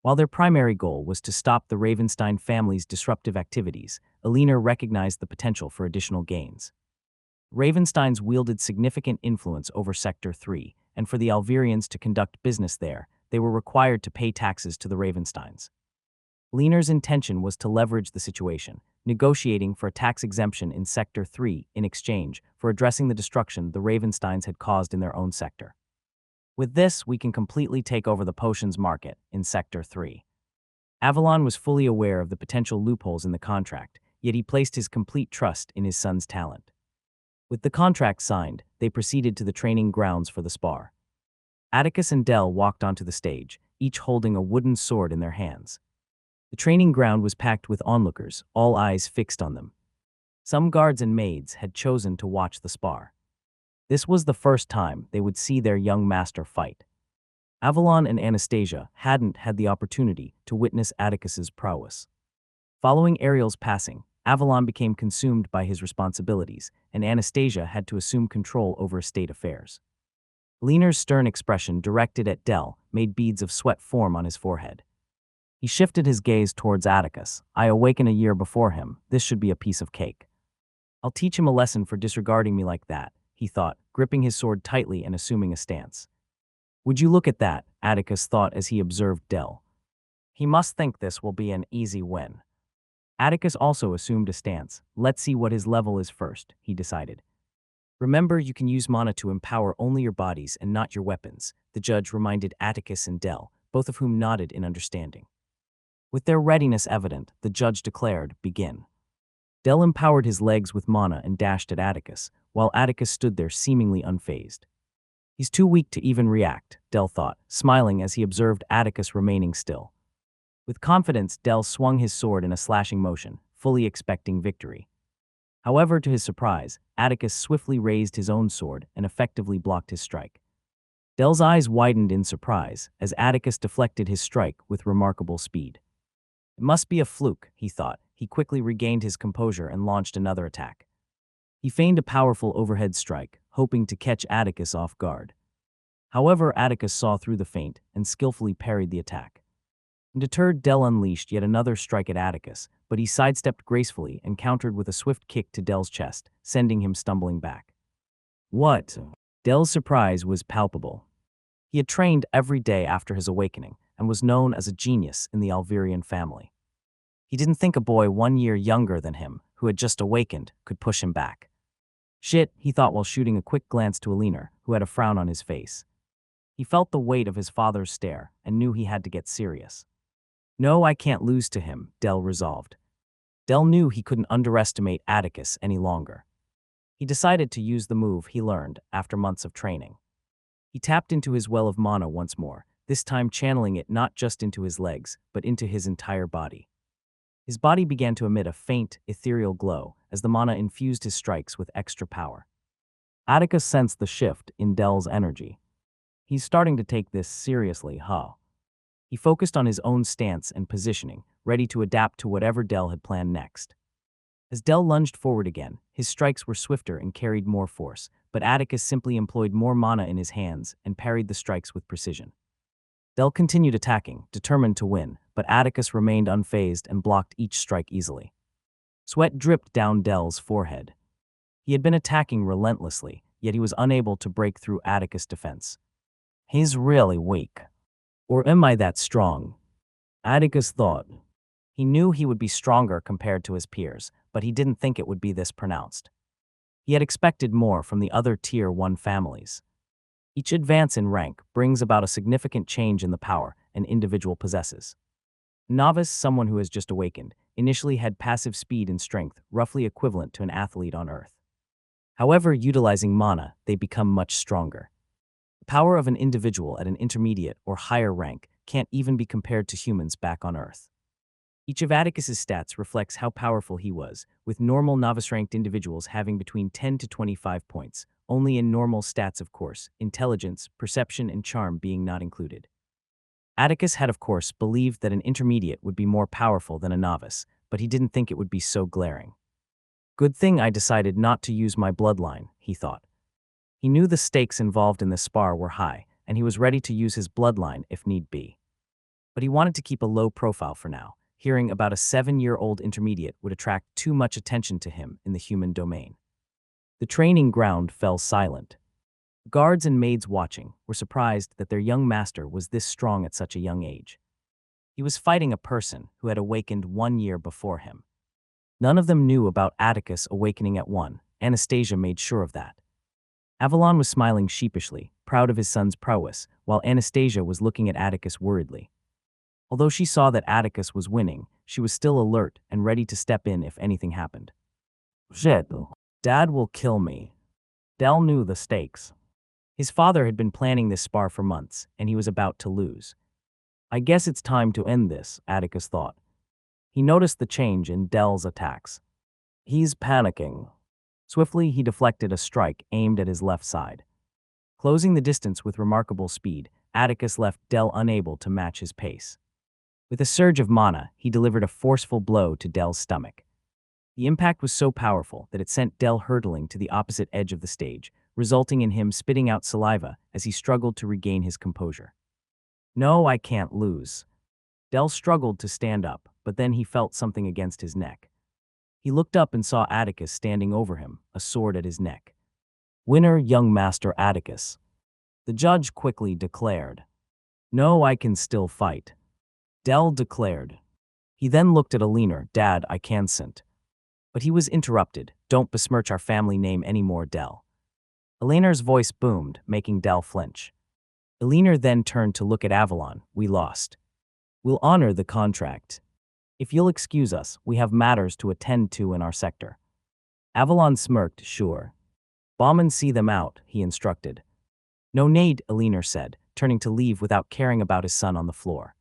While their primary goal was to stop the Ravenstein family's disruptive activities, Alina recognized the potential for additional gains. Ravensteins wielded significant influence over Sector 3, and for the Alvirians to conduct business there, they were required to pay taxes to the Ravensteins. Alina's intention was to leverage the situation, negotiating for a tax exemption in Sector 3 in exchange for addressing the destruction the Ravensteins had caused in their own sector. "With this, we can completely take over the potions market in Sector 3. Avalon was fully aware of the potential loopholes in the contract, yet he placed his complete trust in his son's talent. With the contract signed, they proceeded to the training grounds for the spar. Atticus and Del walked onto the stage, each holding a wooden sword in their hands. The training ground was packed with onlookers, all eyes fixed on them. Some guards and maids had chosen to watch the spar. This was the first time they would see their young master fight. Avalon and Anastasia hadn't had the opportunity to witness Atticus's prowess. Following Ariel's passing, Avalon became consumed by his responsibilities, and Anastasia had to assume control over state affairs. Alina's stern expression directed at Del made beads of sweat form on his forehead. He shifted his gaze towards Atticus. "I awaken a year before him. This should be a piece of cake. I'll teach him a lesson for disregarding me like that," he thought, gripping his sword tightly and assuming a stance. "Would you look at that?" Atticus thought as he observed Del. "He must think this will be an easy win." Atticus also assumed a stance. "Let's see what his level is first," he decided. "Remember, you can use mana to empower only your bodies and not your weapons," the judge reminded Atticus and Del, both of whom nodded in understanding. With their readiness evident, the judge declared, "Begin." Del empowered his legs with mana and dashed at Atticus, while Atticus stood there seemingly unfazed. "He's too weak to even react," Del thought, smiling as he observed Atticus remaining still. With confidence, Del swung his sword in a slashing motion, fully expecting victory. However, to his surprise, Atticus swiftly raised his own sword and effectively blocked his strike. Del's eyes widened in surprise as Atticus deflected his strike with remarkable speed. It must be a fluke, he thought. He quickly regained his composure and launched another attack. He feigned a powerful overhead strike, hoping to catch Atticus off guard. However, Atticus saw through the feint and skillfully parried the attack. Deterred, Del unleashed yet another strike at Atticus, but he sidestepped gracefully and countered with a swift kick to Del's chest, sending him stumbling back. "What?" Del's surprise was palpable. He had trained every day after his awakening and was known as a genius in the Alvirian family. He didn't think a boy 1 year younger than him, who had just awakened, could push him back. "Shit," he thought while shooting a quick glance to Alina, who had a frown on his face. He felt the weight of his father's stare and knew he had to get serious. No, I can't lose to him, Del resolved. Del knew he couldn't underestimate Atticus any longer. He decided to use the move he learned after months of training. He tapped into his well of mana once more, this time channeling it not just into his legs, but into his entire body. His body began to emit a faint, ethereal glow as the mana infused his strikes with extra power. Atticus sensed the shift in Del's energy. He's starting to take this seriously, huh? He focused on his own stance and positioning, ready to adapt to whatever Del had planned next. As Del lunged forward again, his strikes were swifter and carried more force, but Atticus simply employed more mana in his hands and parried the strikes with precision. Del continued attacking, determined to win, but Atticus remained unfazed and blocked each strike easily. Sweat dripped down Del's forehead. He had been attacking relentlessly, yet he was unable to break through Atticus' defense. He's really weak. Or am I that strong? Atticus thought. He knew he would be stronger compared to his peers, but he didn't think it would be this pronounced. He had expected more from the other Tier 1 families. Each advance in rank brings about a significant change in the power an individual possesses. Novice, someone who has just awakened, initially had passive speed and strength, roughly equivalent to an athlete on Earth. However, utilizing mana, they become much stronger. The power of an individual at an intermediate or higher rank can't even be compared to humans back on Earth. Each of Atticus's stats reflects how powerful he was, with normal novice-ranked individuals having between 10 to 25 points, only in normal stats of course, intelligence, perception, and charm being not included. Atticus had of course believed that an intermediate would be more powerful than a novice, but he didn't think it would be so glaring. Good thing I decided not to use my bloodline, he thought. He knew the stakes involved in this spar were high, and he was ready to use his bloodline if need be. But he wanted to keep a low profile for now. Hearing about a 7-year-old intermediate would attract too much attention to him in the human domain. The training ground fell silent. Guards and maids watching were surprised that their young master was this strong at such a young age. He was fighting a person who had awakened 1 year before him. None of them knew about Atticus awakening at 1. Anastasia made sure of that. Avalon was smiling sheepishly, proud of his son's prowess, while Anastasia was looking at Atticus worriedly. Although she saw that Atticus was winning, she was still alert and ready to step in if anything happened. Shit, Dad will kill me. Del knew the stakes. His father had been planning this spar for months, and he was about to lose. I guess it's time to end this, Atticus thought. He noticed the change in Del's attacks. He's panicking. Swiftly, he deflected a strike aimed at his left side. Closing the distance with remarkable speed, Atticus left Del unable to match his pace. With a surge of mana, he delivered a forceful blow to Del's stomach. The impact was so powerful that it sent Del hurtling to the opposite edge of the stage, resulting in him spitting out saliva as he struggled to regain his composure. No, I can't lose. Del struggled to stand up, but then he felt something against his neck. He looked up and saw Atticus standing over him, a sword at his neck. Winner, young Master Atticus. The judge quickly declared. No, I can still fight. Del declared. He then looked at Alina. Dad, I consent. But he was interrupted. Don't besmirch our family name anymore, Del. Alina's voice boomed, making Del flinch. Alina then turned to look at Avalon. We lost. We'll honor the contract. If you'll excuse us, we have matters to attend to in our sector. Avalon smirked, sure. Bomb and see them out, he instructed. No need, Alina said, turning to leave without caring about his son on the floor.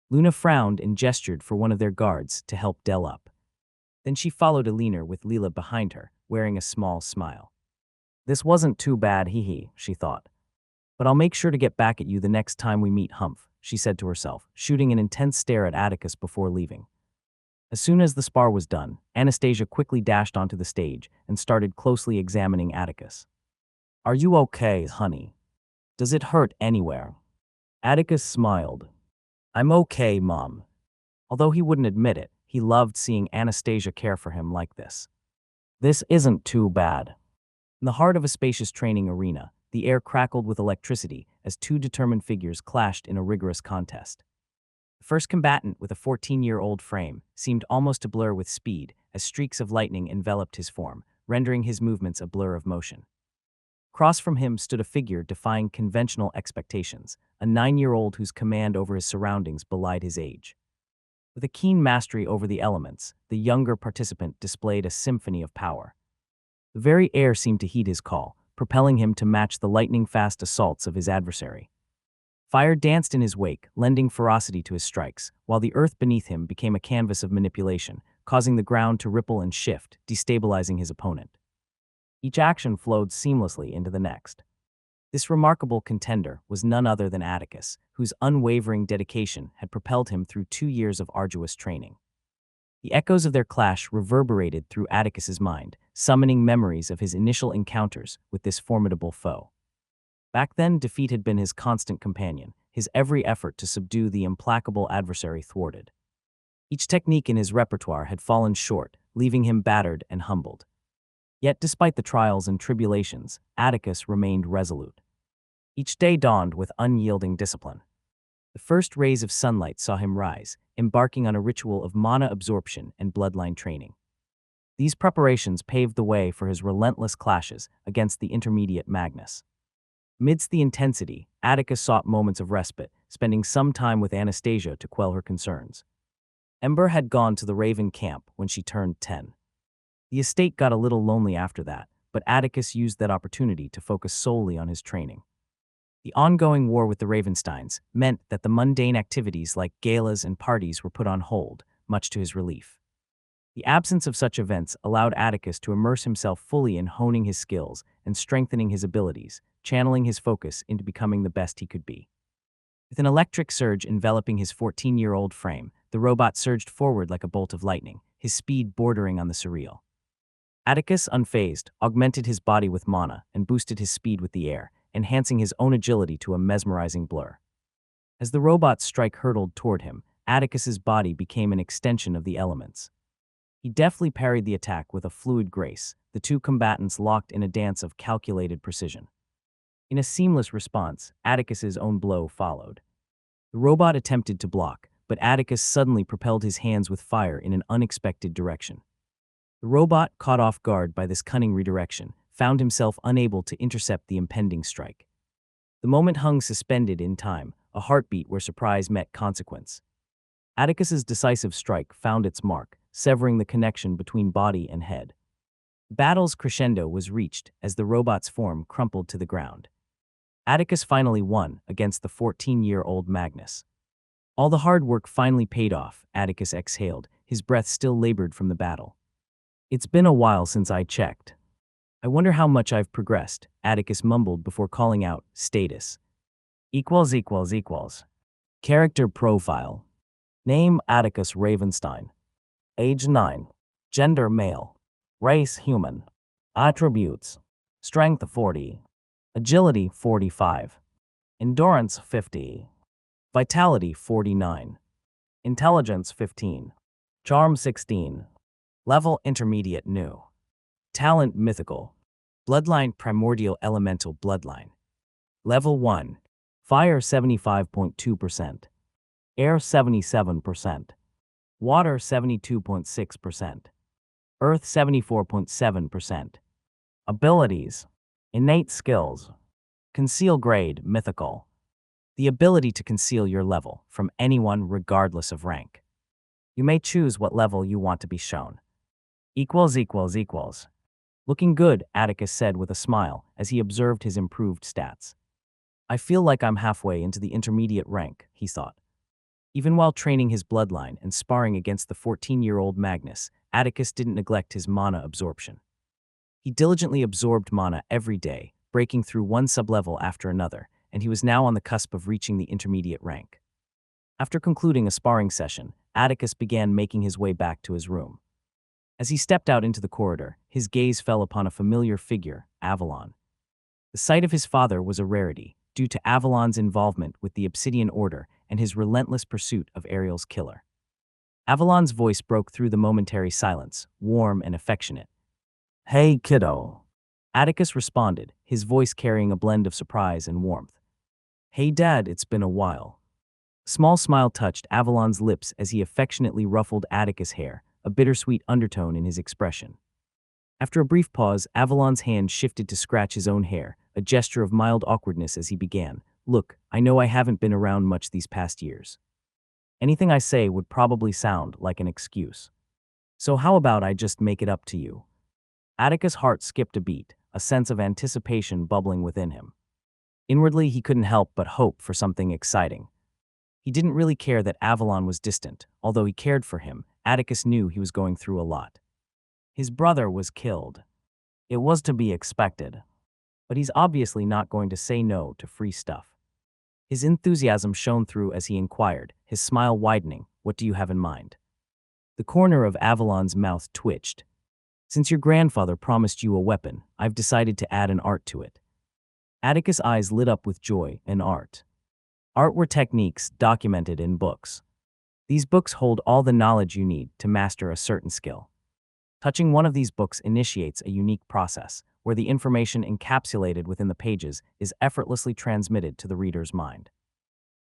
Luna frowned and gestured for one of their guards to help Del up. Then she followed Alina with Leela behind her, wearing a small smile. This wasn't too bad, hee, she thought. But I'll make sure to get back at you the next time we meet, Humph, she said to herself, shooting an intense stare at Atticus before leaving. As soon as the spar was done, Anastasia quickly dashed onto the stage and started closely examining Atticus. Are you okay, honey? Does it hurt anywhere? Atticus smiled. I'm okay, Mom. Although he wouldn't admit it, he loved seeing Anastasia care for him like this. This isn't too bad. In the heart of a spacious training arena, the air crackled with electricity as two determined figures clashed in a rigorous contest. The first combatant, with a 14-year-old frame, seemed almost to blur with speed as streaks of lightning enveloped his form, rendering his movements a blur of motion. Across from him stood a figure defying conventional expectations, a 9-year-old whose command over his surroundings belied his age. With a keen mastery over the elements, the younger participant displayed a symphony of power. The very air seemed to heed his call, propelling him to match the lightning-fast assaults of his adversary. Fire danced in his wake, lending ferocity to his strikes, while the earth beneath him became a canvas of manipulation, causing the ground to ripple and shift, destabilizing his opponent. Each action flowed seamlessly into the next. This remarkable contender was none other than Atticus, whose unwavering dedication had propelled him through 2 years of arduous training. The echoes of their clash reverberated through Atticus's mind, summoning memories of his initial encounters with this formidable foe. Back then, defeat had been his constant companion, his every effort to subdue the implacable adversary thwarted. Each technique in his repertoire had fallen short, leaving him battered and humbled. Yet despite the trials and tribulations, Atticus remained resolute. Each day dawned with unyielding discipline. The first rays of sunlight saw him rise, embarking on a ritual of mana absorption and bloodline training. These preparations paved the way for his relentless clashes against the intermediate Magnus. Amidst the intensity, Atticus sought moments of respite, spending some time with Anastasia to quell her concerns. Ember had gone to the Raven camp when she turned 10. The estate got a little lonely after that, but Atticus used that opportunity to focus solely on his training. The ongoing war with the Ravensteins meant that the mundane activities like galas and parties were put on hold, much to his relief. The absence of such events allowed Atticus to immerse himself fully in honing his skills and strengthening his abilities, channeling his focus into becoming the best he could be. With an electric surge enveloping his 14-year-old frame, the robot surged forward like a bolt of lightning, his speed bordering on the surreal. Atticus, unfazed, augmented his body with mana and boosted his speed with the air, enhancing his own agility to a mesmerizing blur. As the robot's strike hurtled toward him, Atticus's body became an extension of the elements. He deftly parried the attack with a fluid grace, the two combatants locked in a dance of calculated precision. In a seamless response, Atticus's own blow followed. The robot attempted to block, but Atticus suddenly propelled his hands with fire in an unexpected direction. The robot, caught off guard by this cunning redirection, found himself unable to intercept the impending strike. The moment hung suspended in time, a heartbeat where surprise met consequence. Atticus's decisive strike found its mark, severing the connection between body and head. The battle's crescendo was reached as the robot's form crumpled to the ground. Atticus finally won against the 14-year-old Magnus. All the hard work finally paid off, Atticus exhaled, his breath still labored from the battle. It's been a while since I checked. I wonder how much I've progressed, Atticus mumbled before calling out, status. == Character profile. Name Atticus Ravenstein. Age 9. Gender male. Race human. Attributes. Strength 40. Agility 45. Endurance 50. Vitality 49. Intelligence 15. Charm 16. Level intermediate new. Talent mythical. Bloodline primordial elemental bloodline. Level 1. Fire 75.2%. Air 77%. Water 72.6%. Earth 74.7%. Abilities. Innate skills. Conceal grade mythical. The ability to conceal your level from anyone regardless of rank. You may choose what level you want to be shown. == Looking good, Atticus said with a smile as he observed his improved stats. I feel like I'm halfway into the intermediate rank, he thought. Even while training his bloodline and sparring against the 14-year-old Magnus, Atticus didn't neglect his mana absorption. He diligently absorbed mana every day, breaking through one sublevel after another, and he was now on the cusp of reaching the intermediate rank. After concluding a sparring session, Atticus began making his way back to his room. As he stepped out into the corridor, his gaze fell upon a familiar figure, Avalon. The sight of his father was a rarity, due to Avalon's involvement with the Obsidian Order and his relentless pursuit of Ariel's killer. Avalon's voice broke through the momentary silence, warm and affectionate. Hey, kiddo. Atticus responded, his voice carrying a blend of surprise and warmth. Hey, Dad, it's been a while. A small smile touched Avalon's lips as he affectionately ruffled Atticus' hair, a bittersweet undertone in his expression. After a brief pause, Avalon's hand shifted to scratch his own hair, a gesture of mild awkwardness as he began. Look, I know I haven't been around much these past years. Anything I say would probably sound like an excuse. So how about I just make it up to you? Atticus' heart skipped a beat, a sense of anticipation bubbling within him. Inwardly, he couldn't help but hope for something exciting. He didn't really care that Avalon was distant. Although he cared for him, Atticus knew he was going through a lot. His brother was killed. It was to be expected. But he's obviously not going to say no to free stuff. His enthusiasm shone through as he inquired, his smile widening. What do you have in mind? The corner of Avalon's mouth twitched. Since your grandfather promised you a weapon, I've decided to add an art to it. Atticus' eyes lit up with joy. An art. Art were techniques documented in books. These books hold all the knowledge you need to master a certain skill. Touching one of these books initiates a unique process, where the information encapsulated within the pages is effortlessly transmitted to the reader's mind.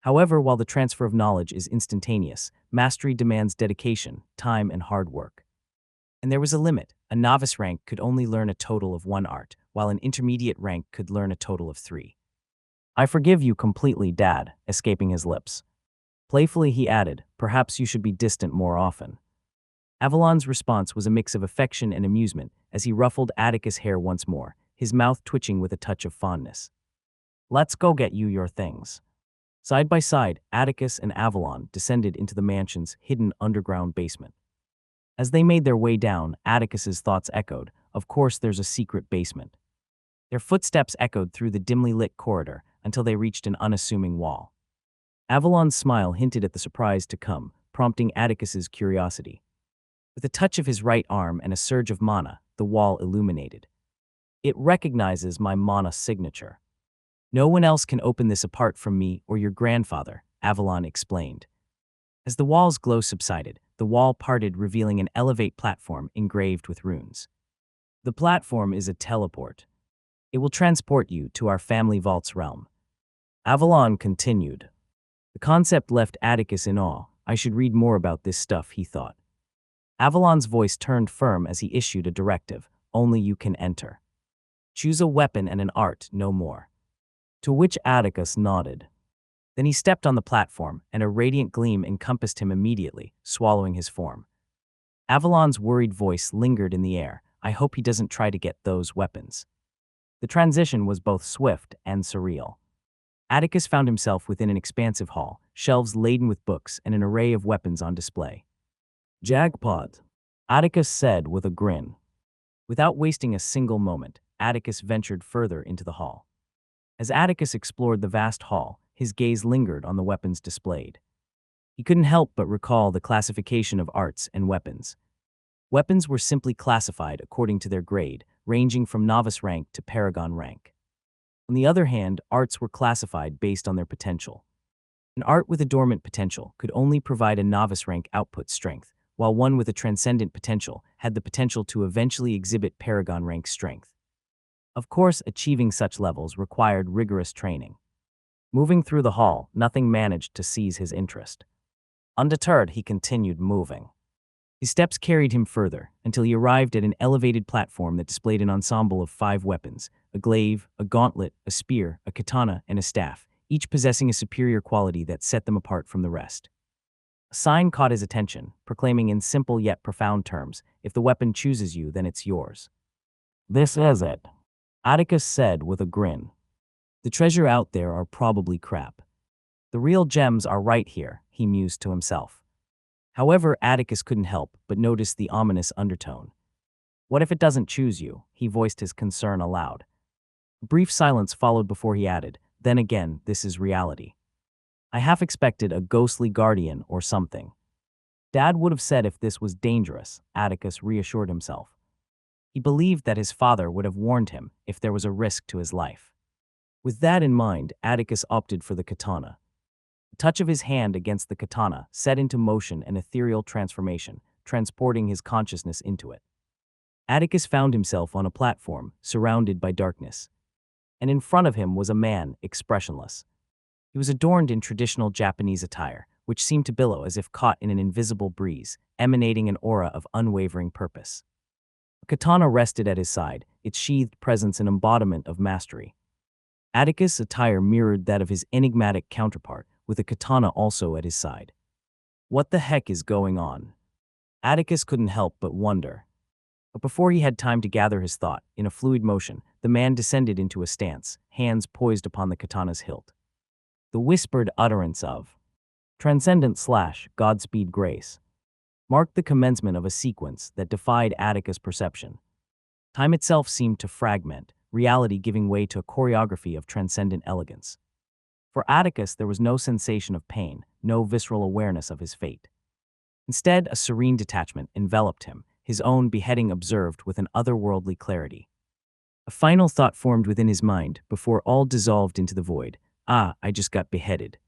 However, while the transfer of knowledge is instantaneous, mastery demands dedication, time, and hard work. And there was a limit. A novice rank could only learn a total of 1 art, while an intermediate rank could learn a total of 3. I forgive you completely, Dad, escaping his lips. Playfully he added, perhaps you should be distant more often. Avalon's response was a mix of affection and amusement as he ruffled Atticus' hair once more, his mouth twitching with a touch of fondness. Let's go get you your things. Side by side, Atticus and Avalon descended into the mansion's hidden underground basement. As they made their way down, Atticus's thoughts echoed, of course there's a secret basement. Their footsteps echoed through the dimly lit corridor until they reached an unassuming wall. Avalon's smile hinted at the surprise to come, prompting Atticus's curiosity. With a touch of his right arm and a surge of mana, the wall illuminated. It recognizes my mana signature. No one else can open this apart from me or your grandfather, Avalon explained. As the wall's glow subsided, the wall parted, revealing an elevate platform engraved with runes. The platform is a teleport. It will transport you to our family vault's realm. Avalon continued. The concept left Atticus in awe. I should read more about this stuff, he thought. Avalon's voice turned firm as he issued a directive. Only you can enter. Choose a weapon and an art, no more. To which Atticus nodded. Then he stepped on the platform, and a radiant gleam encompassed him immediately, swallowing his form. Avalon's worried voice lingered in the air. I hope he doesn't try to get those weapons. The transition was both swift and surreal. Atticus found himself within an expansive hall, shelves laden with books and an array of weapons on display. Jackpot, Atticus said with a grin. Without wasting a single moment, Atticus ventured further into the hall. As Atticus explored the vast hall, his gaze lingered on the weapons displayed. He couldn't help but recall the classification of arts and weapons. Weapons were simply classified according to their grade, ranging from novice rank to paragon rank. On the other hand, arts were classified based on their potential. An art with a dormant potential could only provide a novice rank output strength, while one with a transcendent potential had the potential to eventually exhibit paragon rank strength. Of course, achieving such levels required rigorous training. Moving through the hall, nothing managed to seize his interest. Undeterred, he continued moving. His steps carried him further, until he arrived at an elevated platform that displayed an ensemble of 5 weapons, a glaive, a gauntlet, a spear, a katana, and a staff, each possessing a superior quality that set them apart from the rest. A sign caught his attention, proclaiming in simple yet profound terms, if the weapon chooses you, then it's yours. This is it, Atticus said with a grin. The treasure out there are probably crap. The real gems are right here, he mused to himself. However, Atticus couldn't help but notice the ominous undertone. What if it doesn't choose you? He voiced his concern aloud. A brief silence followed before he added, then again, this is reality. I half expected a ghostly guardian or something. Dad would have said if this was dangerous, Atticus reassured himself. He believed that his father would have warned him if there was a risk to his life. With that in mind, Atticus opted for the katana. The touch of his hand against the katana set into motion an ethereal transformation, transporting his consciousness into it. Atticus found himself on a platform, surrounded by darkness. And in front of him was a man, expressionless. He was adorned in traditional Japanese attire, which seemed to billow as if caught in an invisible breeze, emanating an aura of unwavering purpose. A katana rested at his side, its sheathed presence an embodiment of mastery. Atticus' attire mirrored that of his enigmatic counterpart, with a katana also at his side. What the heck is going on? Atticus couldn't help but wonder. But before he had time to gather his thought, in a fluid motion, the man descended into a stance, hands poised upon the katana's hilt. The whispered utterance of Transcendent/Godspeed Grace marked the commencement of a sequence that defied Atticus' perception. Time itself seemed to fragment, reality giving way to a choreography of transcendent elegance. For Atticus, there was no sensation of pain, no visceral awareness of his fate. Instead, a serene detachment enveloped him, his own beheading observed with an otherworldly clarity. A final thought formed within his mind before all dissolved into the void. I just got beheaded.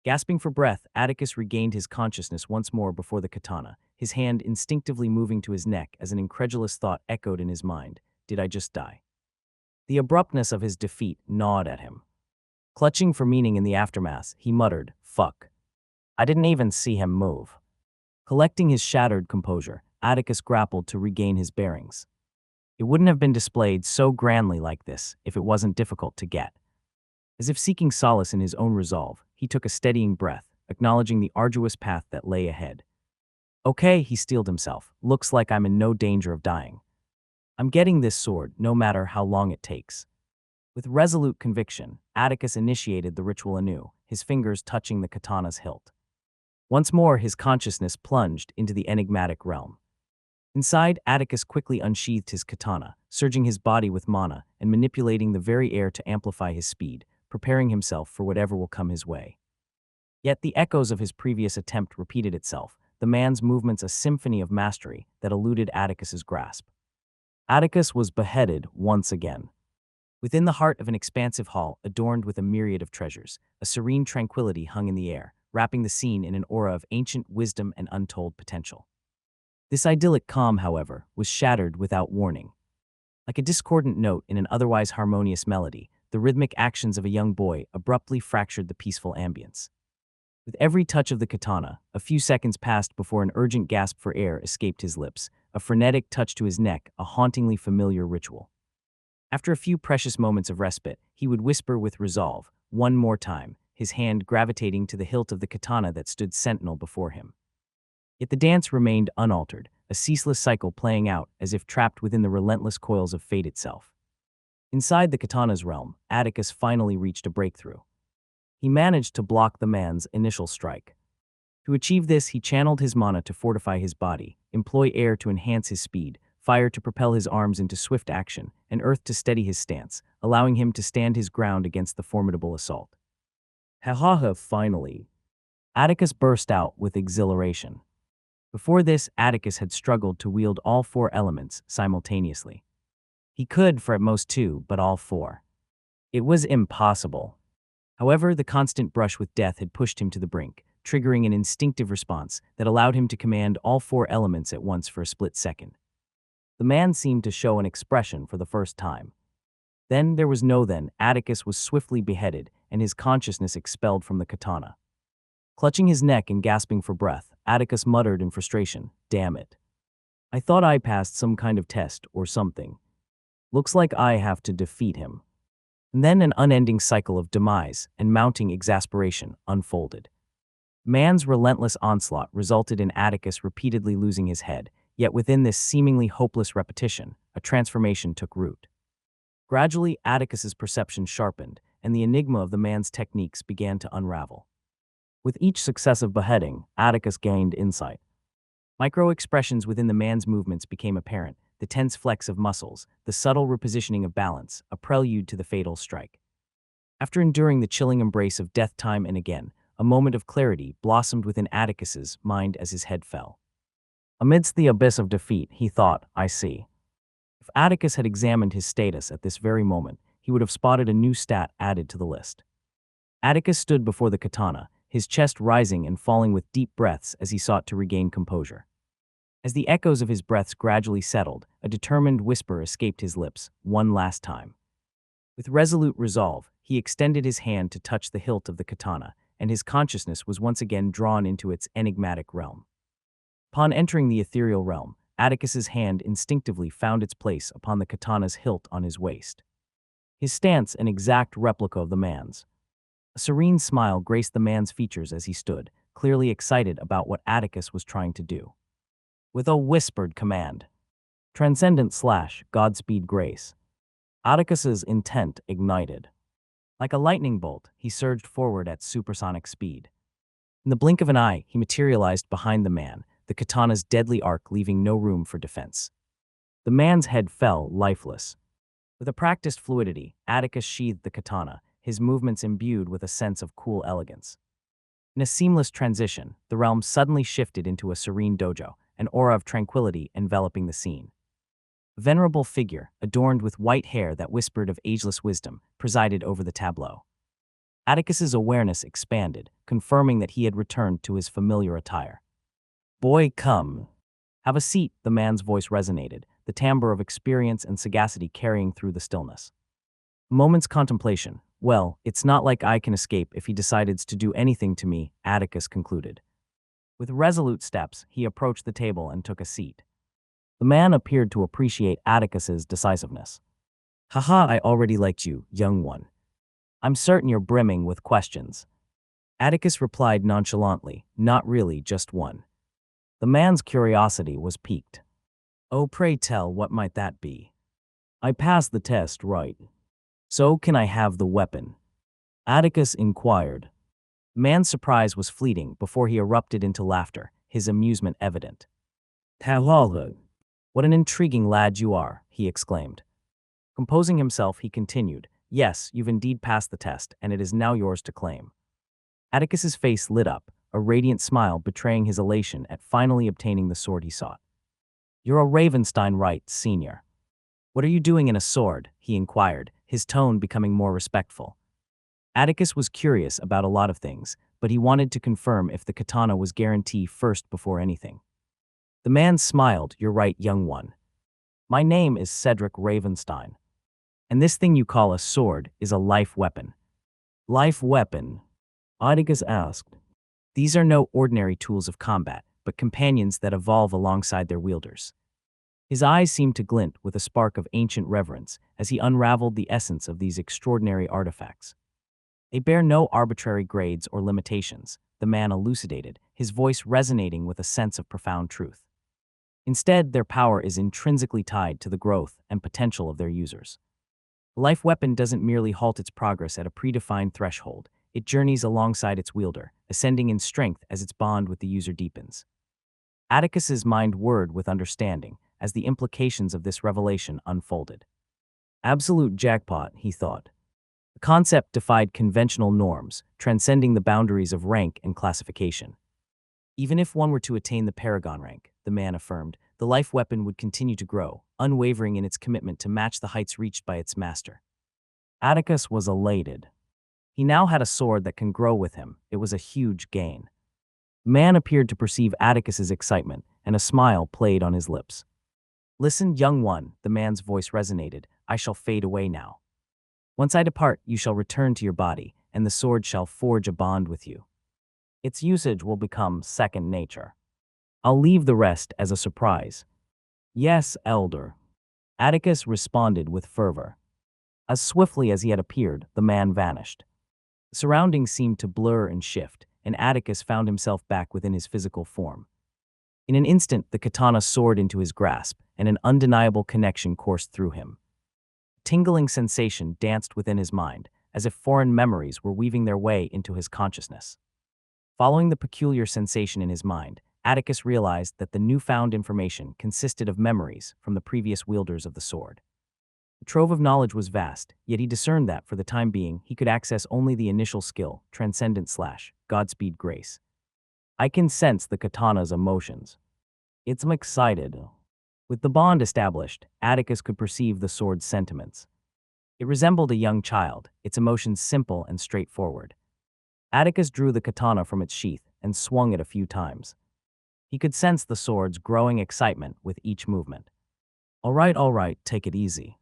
Gasping for breath, Atticus regained his consciousness once more before the katana, his hand instinctively moving to his neck as an incredulous thought echoed in his mind. Did I just die? The abruptness of his defeat gnawed at him. Clutching for meaning in the aftermath, he muttered, "Fuck. I didn't even see him move." Collecting his shattered composure, Atticus grappled to regain his bearings. It wouldn't have been displayed so grandly like this if it wasn't difficult to get. As if seeking solace in his own resolve, he took a steadying breath, acknowledging the arduous path that lay ahead. Okay, he steeled himself. Looks like I'm in no danger of dying. I'm getting this sword, no matter how long it takes. With resolute conviction, Atticus initiated the ritual anew, his fingers touching the katana's hilt. Once more, his consciousness plunged into the enigmatic realm. Inside, Atticus quickly unsheathed his katana, surging his body with mana and manipulating the very air to amplify his speed, preparing himself for whatever will come his way. Yet the echoes of his previous attempt repeated itself, the man's movements a symphony of mastery that eluded Atticus's grasp. Atticus was beheaded once again. Within the heart of an expansive hall adorned with a myriad of treasures, a serene tranquility hung in the air, wrapping the scene in an aura of ancient wisdom and untold potential. This idyllic calm, however, was shattered without warning. Like a discordant note in an otherwise harmonious melody, the rhythmic actions of a young boy abruptly fractured the peaceful ambience. With every touch of the katana, a few seconds passed before an urgent gasp for air escaped his lips, a frenetic touch to his neck, a hauntingly familiar ritual. After a few precious moments of respite, he would whisper with resolve, one more time, his hand gravitating to the hilt of the katana that stood sentinel before him. Yet the dance remained unaltered, a ceaseless cycle playing out as if trapped within the relentless coils of fate itself. Inside the katana's realm, Atticus finally reached a breakthrough. He managed to block the man's initial strike. To achieve this, he channeled his mana to fortify his body, employ air to enhance his speed, fire to propel his arms into swift action, and earth to steady his stance, allowing him to stand his ground against the formidable assault. Ha, finally. Atticus burst out with exhilaration. Before this, Atticus had struggled to wield all four elements simultaneously. He could for at most two, but all four. It was impossible. However, the constant brush with death had pushed him to the brink, triggering an instinctive response that allowed him to command all four elements at once for a split second. The man seemed to show an expression for the first time. Then there was no then. Atticus was swiftly beheaded and his consciousness expelled from the katana. Clutching his neck and gasping for breath, Atticus muttered in frustration, "Damn it. I thought I passed some kind of test or something. Looks like I have to defeat him." And then an unending cycle of demise and mounting exasperation unfolded. Man's relentless onslaught resulted in Atticus repeatedly losing his head, yet within this seemingly hopeless repetition, a transformation took root. Gradually, Atticus's perception sharpened, and the enigma of the man's techniques began to unravel. With each successive beheading, Atticus gained insight. Micro-expressions within the man's movements became apparent, the tense flex of muscles, the subtle repositioning of balance, a prelude to the fatal strike. After enduring the chilling embrace of death time and again, a moment of clarity blossomed within Atticus's mind as his head fell. Amidst the abyss of defeat, he thought, "I see." If Atticus had examined his status at this very moment, he would have spotted a new stat added to the list. Atticus stood before the katana, his chest rising and falling with deep breaths as he sought to regain composure. As the echoes of his breaths gradually settled, a determined whisper escaped his lips, one last time. With resolute resolve, he extended his hand to touch the hilt of the katana, and his consciousness was once again drawn into its enigmatic realm. Upon entering the ethereal realm, Atticus's hand instinctively found its place upon the katana's hilt on his waist. his stance an exact replica of the man's. A serene smile graced the man's features as he stood, clearly excited about what Atticus was trying to do. With a whispered command, Transcendent/Godspeed Grace, Atticus's intent ignited. Like a lightning bolt, he surged forward at supersonic speed. In the blink of an eye, he materialized behind the man, the katana's deadly arc leaving no room for defense. The man's head fell, lifeless. With a practiced fluidity, Atticus sheathed the katana, his movements imbued with a sense of cool elegance. In a seamless transition, the realm suddenly shifted into a serene dojo, an aura of tranquility enveloping the scene. A venerable figure, adorned with white hair that whispered of ageless wisdom, presided over the tableau. Atticus's awareness expanded, confirming that he had returned to his familiar attire. "Boy, come. Have a seat," the man's voice resonated, the timbre of experience and sagacity carrying through the stillness. A moment's contemplation. "Well, it's not like I can escape if he decides to do anything to me," Atticus concluded. With resolute steps, he approached the table and took a seat. The man appeared to appreciate Atticus's decisiveness. "Haha, I already liked you, young one. I'm certain you're brimming with questions." Atticus replied nonchalantly, "Not really, just one." The man's curiosity was piqued. "Oh, pray tell, what might that be?" "I passed the test, right? So can I have the weapon?" Atticus inquired. The man's surprise was fleeting before he erupted into laughter, his amusement evident. "Talala, what an intriguing lad you are," he exclaimed. Composing himself, he continued, "Yes, you've indeed passed the test, and it is now yours to claim." Atticus's face lit up, a radiant smile betraying his elation at finally obtaining the sword he sought. "You're a Ravenstein, right, senior?" "What are you doing in a sword?" he inquired, his tone becoming more respectful. Atticus was curious about a lot of things, but he wanted to confirm if the katana was guarantee first before anything. The man smiled. "You're right, young one. My name is Cedric Ravenstein, and this thing you call a sword is a life weapon." "Life weapon?" Atticus asked. "These are no ordinary tools of combat, but companions that evolve alongside their wielders." His eyes seemed to glint with a spark of ancient reverence as he unraveled the essence of these extraordinary artifacts. "They bear no arbitrary grades or limitations," the man elucidated, his voice resonating with a sense of profound truth. "Instead, their power is intrinsically tied to the growth and potential of their users. A life weapon doesn't merely halt its progress at a predefined threshold, it journeys alongside its wielder, ascending in strength as its bond with the user deepens." Atticus's mind whirred with understanding as the implications of this revelation unfolded. Absolute jackpot, he thought. The concept defied conventional norms, transcending the boundaries of rank and classification. Even if one were to attain the paragon rank, the man affirmed, the life weapon would continue to grow, unwavering in its commitment to match the heights reached by its master. Atticus was elated. He now had a sword that can grow with him. It was a huge gain. The man appeared to perceive Atticus's excitement, and a smile played on his lips. "Listen, young one," the man's voice resonated, "I shall fade away now. Once I depart, you shall return to your body, and the sword shall forge a bond with you. Its usage will become second nature. I'll leave the rest as a surprise." "Yes, elder," Atticus responded with fervor. As swiftly as he had appeared, the man vanished. The surroundings seemed to blur and shift, and Atticus found himself back within his physical form. In an instant, the katana soared into his grasp, and an undeniable connection coursed through him. A tingling sensation danced within his mind, as if foreign memories were weaving their way into his consciousness. Following the peculiar sensation in his mind, Atticus realized that the newfound information consisted of memories from the previous wielders of the sword. The trove of knowledge was vast, yet he discerned that, for the time being, he could access only the initial skill, Transcendent/Godspeed Grace. "I can sense the katana's emotions. It's excited." With the bond established, Atticus could perceive the sword's sentiments. It resembled a young child, its emotions simple and straightforward. Atticus drew the katana from its sheath and swung it a few times. He could sense the sword's growing excitement with each movement. All right, take it easy.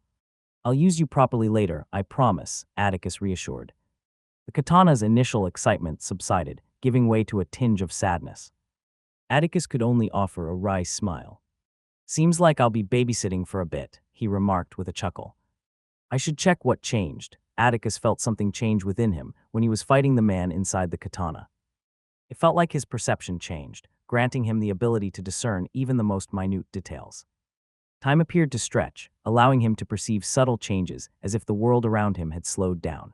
I'll use you properly later, I promise," Atticus reassured. The katana's initial excitement subsided, giving way to a tinge of sadness. Atticus could only offer a wry smile. "Seems like I'll be babysitting for a bit," he remarked with a chuckle. I should check what changed. Atticus felt something change within him when he was fighting the man inside the katana. It felt like his perception changed, granting him the ability to discern even the most minute details. Time appeared to stretch, allowing him to perceive subtle changes as if the world around him had slowed down.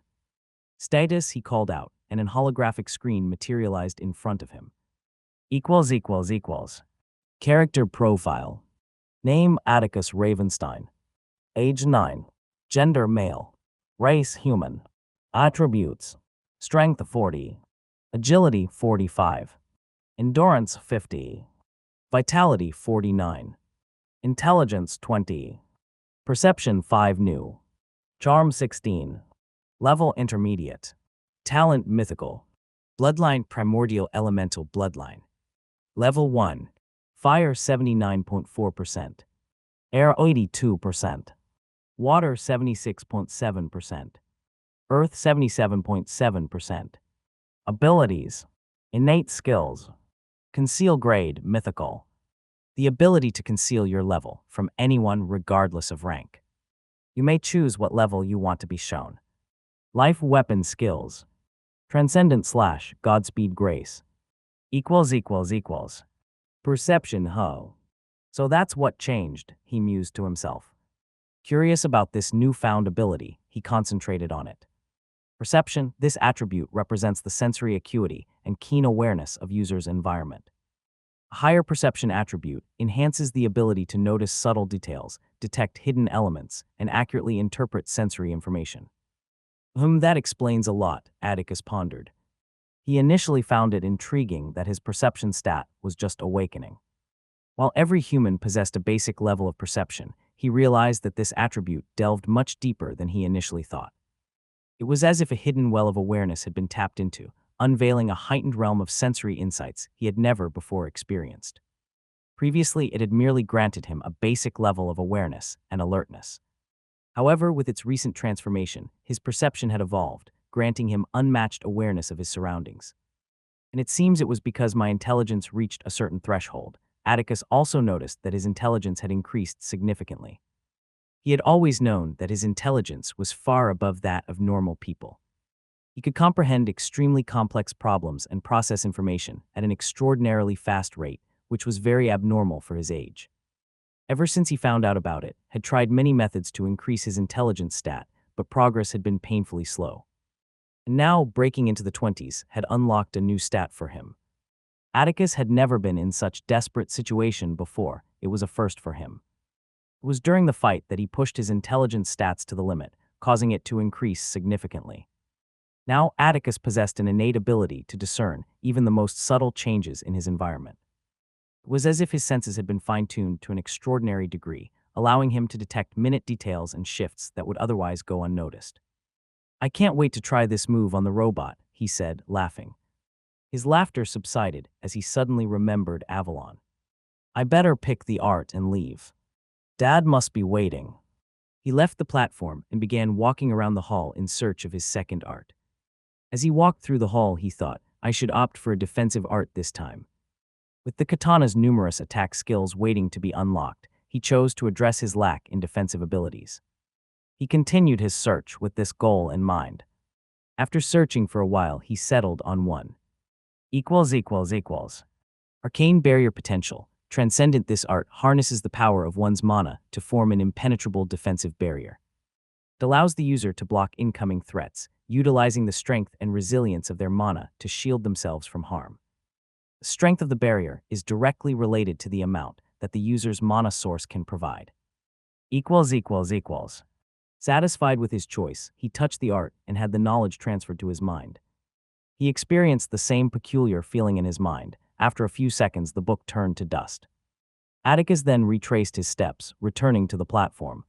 Status, he called out, and an holographic screen materialized in front of him. == Character profile. Name Atticus Ravenstein. Age 9. Gender male. Race human. Attributes. Strength 40. Agility 45. Endurance 50. Vitality 49. Intelligence 20. Perception 5 new. Charm 16. Level intermediate. Talent mythical. Bloodline primordial elemental bloodline. Level 1. Fire 79.4%. Air 82%. Water 76.7%. Earth 77.7%. Abilities. Innate skills. Conceal grade mythical. The ability to conceal your level from anyone regardless of rank. You may choose what level you want to be shown. Life weapon skills. Transcendent / Godspeed grace. == Perception ho. So that's what changed, he mused to himself. Curious about this newfound ability, he concentrated on it. Perception, this attribute represents the sensory acuity and keen awareness of users' environment. A higher perception attribute enhances the ability to notice subtle details, detect hidden elements, and accurately interpret sensory information. That explains a lot, Atticus pondered. He initially found it intriguing that his perception stat was just awakening. While every human possessed a basic level of perception, he realized that this attribute delved much deeper than he initially thought. It was as if a hidden well of awareness had been tapped into, unveiling a heightened realm of sensory insights he had never before experienced. Previously, it had merely granted him a basic level of awareness and alertness. However, with its recent transformation, his perception had evolved, granting him unmatched awareness of his surroundings. And it seems it was because my intelligence reached a certain threshold. Atticus also noticed that his intelligence had increased significantly. He had always known that his intelligence was far above that of normal people. He could comprehend extremely complex problems and process information at an extraordinarily fast rate, which was very abnormal for his age. Ever since he found out about it, had tried many methods to increase his intelligence stat, but progress had been painfully slow. And now, breaking into the 20s had unlocked a new stat for him. Atticus had never been in such desperate situation before. It was a first for him. It was during the fight that he pushed his intelligence stats to the limit, causing it to increase significantly. Now, Atticus possessed an innate ability to discern even the most subtle changes in his environment. It was as if his senses had been fine-tuned to an extraordinary degree, allowing him to detect minute details and shifts that would otherwise go unnoticed. I can't wait to try this move on the robot, he said, laughing. His laughter subsided as he suddenly remembered Avalon. I better pick the art and leave. Dad must be waiting. He left the platform and began walking around the hall in search of his second art. As he walked through the hall, he thought, I should opt for a defensive art this time. With the katana's numerous attack skills waiting to be unlocked, he chose to address his lack in defensive abilities. He continued his search with this goal in mind. After searching for a while, he settled on one. Arcane barrier potential. Transcendent, this art harnesses the power of one's mana to form an impenetrable defensive barrier. It allows the user to block incoming threats, utilizing the strength and resilience of their mana to shield themselves from harm. The strength of the barrier is directly related to the amount that the user's mana source can provide. Satisfied with his choice, he touched the art and had the knowledge transferred to his mind. He experienced the same peculiar feeling in his mind. After a few seconds, the book turned to dust. Atticus then retraced his steps, returning to the platform.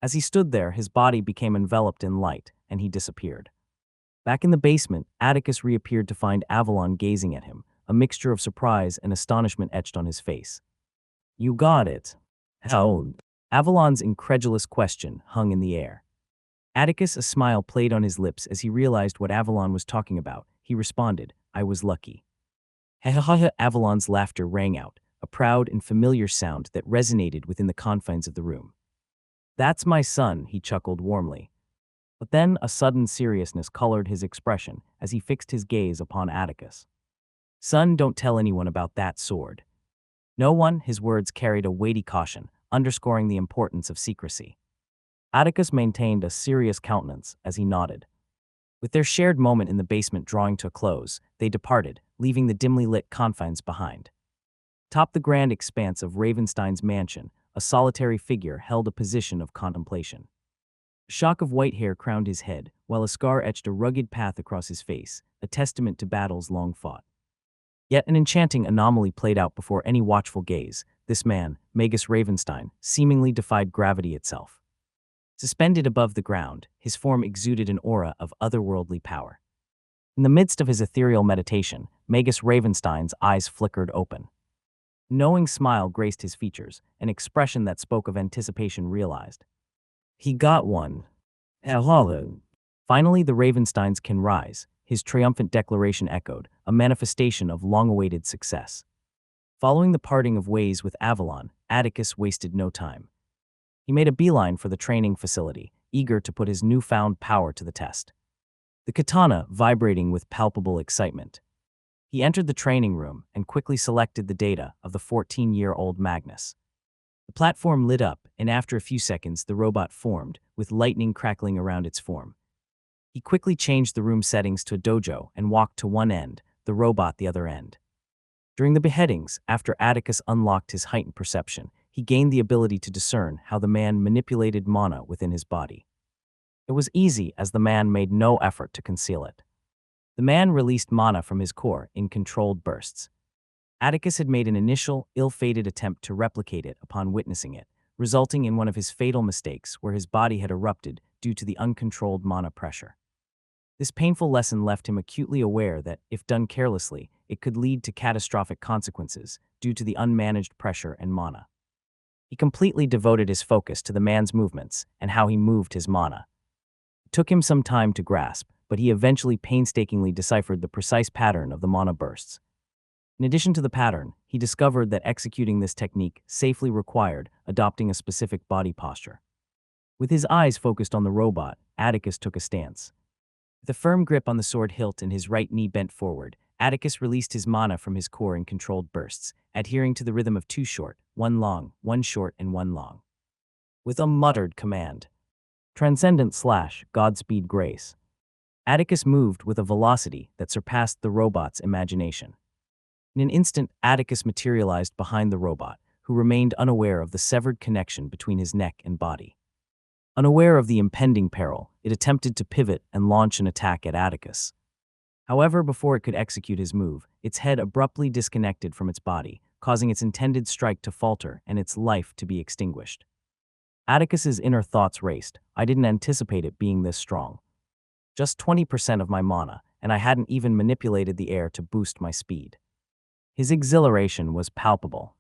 As he stood there, his body became enveloped in light, and he disappeared. Back in the basement, Atticus reappeared to find Avalon gazing at him, a mixture of surprise and astonishment etched on his face. You got it. How? Avalon's incredulous question hung in the air. Atticus, a smile played on his lips as he realized what Avalon was talking about. He responded, I was lucky. Avalon's laughter rang out, a proud and familiar sound that resonated within the confines of the room. That's my son, he chuckled warmly. But then a sudden seriousness colored his expression as he fixed his gaze upon Atticus. Son, don't tell anyone about that sword. No one, his words carried a weighty caution, underscoring the importance of secrecy. Atticus maintained a serious countenance as he nodded. With their shared moment in the basement drawing to a close, they departed, leaving the dimly lit confines behind. Atop the grand expanse of Ravenstein's mansion, a solitary figure held a position of contemplation. A shock of white hair crowned his head, while a scar etched a rugged path across his face, a testament to battles long fought. Yet an enchanting anomaly played out before any watchful gaze. This man, Magus Ravenstein, seemingly defied gravity itself. Suspended above the ground, his form exuded an aura of otherworldly power. In the midst of his ethereal meditation, Magus Ravenstein's eyes flickered open. A knowing smile graced his features, an expression that spoke of anticipation realized. He got one. Hello. Finally, the Ravensteins can rise, his triumphant declaration echoed, a manifestation of long-awaited success. Following the parting of ways with Avalon, Atticus wasted no time. He made a beeline for the training facility, eager to put his newfound power to the test. The katana vibrating with palpable excitement. He entered the training room and quickly selected the data of the 14-year-old Magnus. The platform lit up, and after a few seconds, the robot formed, with lightning crackling around its form. He quickly changed the room settings to a dojo and walked to one end, the robot the other end. During the beheadings, after Atticus unlocked his heightened perception, he gained the ability to discern how the man manipulated mana within his body. It was easy as the man made no effort to conceal it. The man released mana from his core in controlled bursts. Atticus had made an initial, ill-fated attempt to replicate it upon witnessing it, resulting in one of his fatal mistakes where his body had erupted due to the uncontrolled mana pressure. This painful lesson left him acutely aware that, if done carelessly, it could lead to catastrophic consequences due to the unmanaged pressure and mana. He completely devoted his focus to the man's movements and how he moved his mana. It took him some time to grasp, but he eventually painstakingly deciphered the precise pattern of the mana bursts. In addition to the pattern, he discovered that executing this technique safely required adopting a specific body posture. With his eyes focused on the robot, Atticus took a stance. With a firm grip on the sword hilt and his right knee bent forward, Atticus released his mana from his core in controlled bursts, adhering to the rhythm of two short, one long, one short, and one long. With a muttered command, Transcendent / Godspeed Grace, Atticus moved with a velocity that surpassed the robot's imagination. In an instant, Atticus materialized behind the robot, who remained unaware of the severed connection between his neck and body. Unaware of the impending peril, it attempted to pivot and launch an attack at Atticus. However, before it could execute his move, its head abruptly disconnected from its body, causing its intended strike to falter and its life to be extinguished. Atticus's inner thoughts raced. I didn't anticipate it being this strong. Just 20% of my mana, and I hadn't even manipulated the air to boost my speed. His exhilaration was palpable.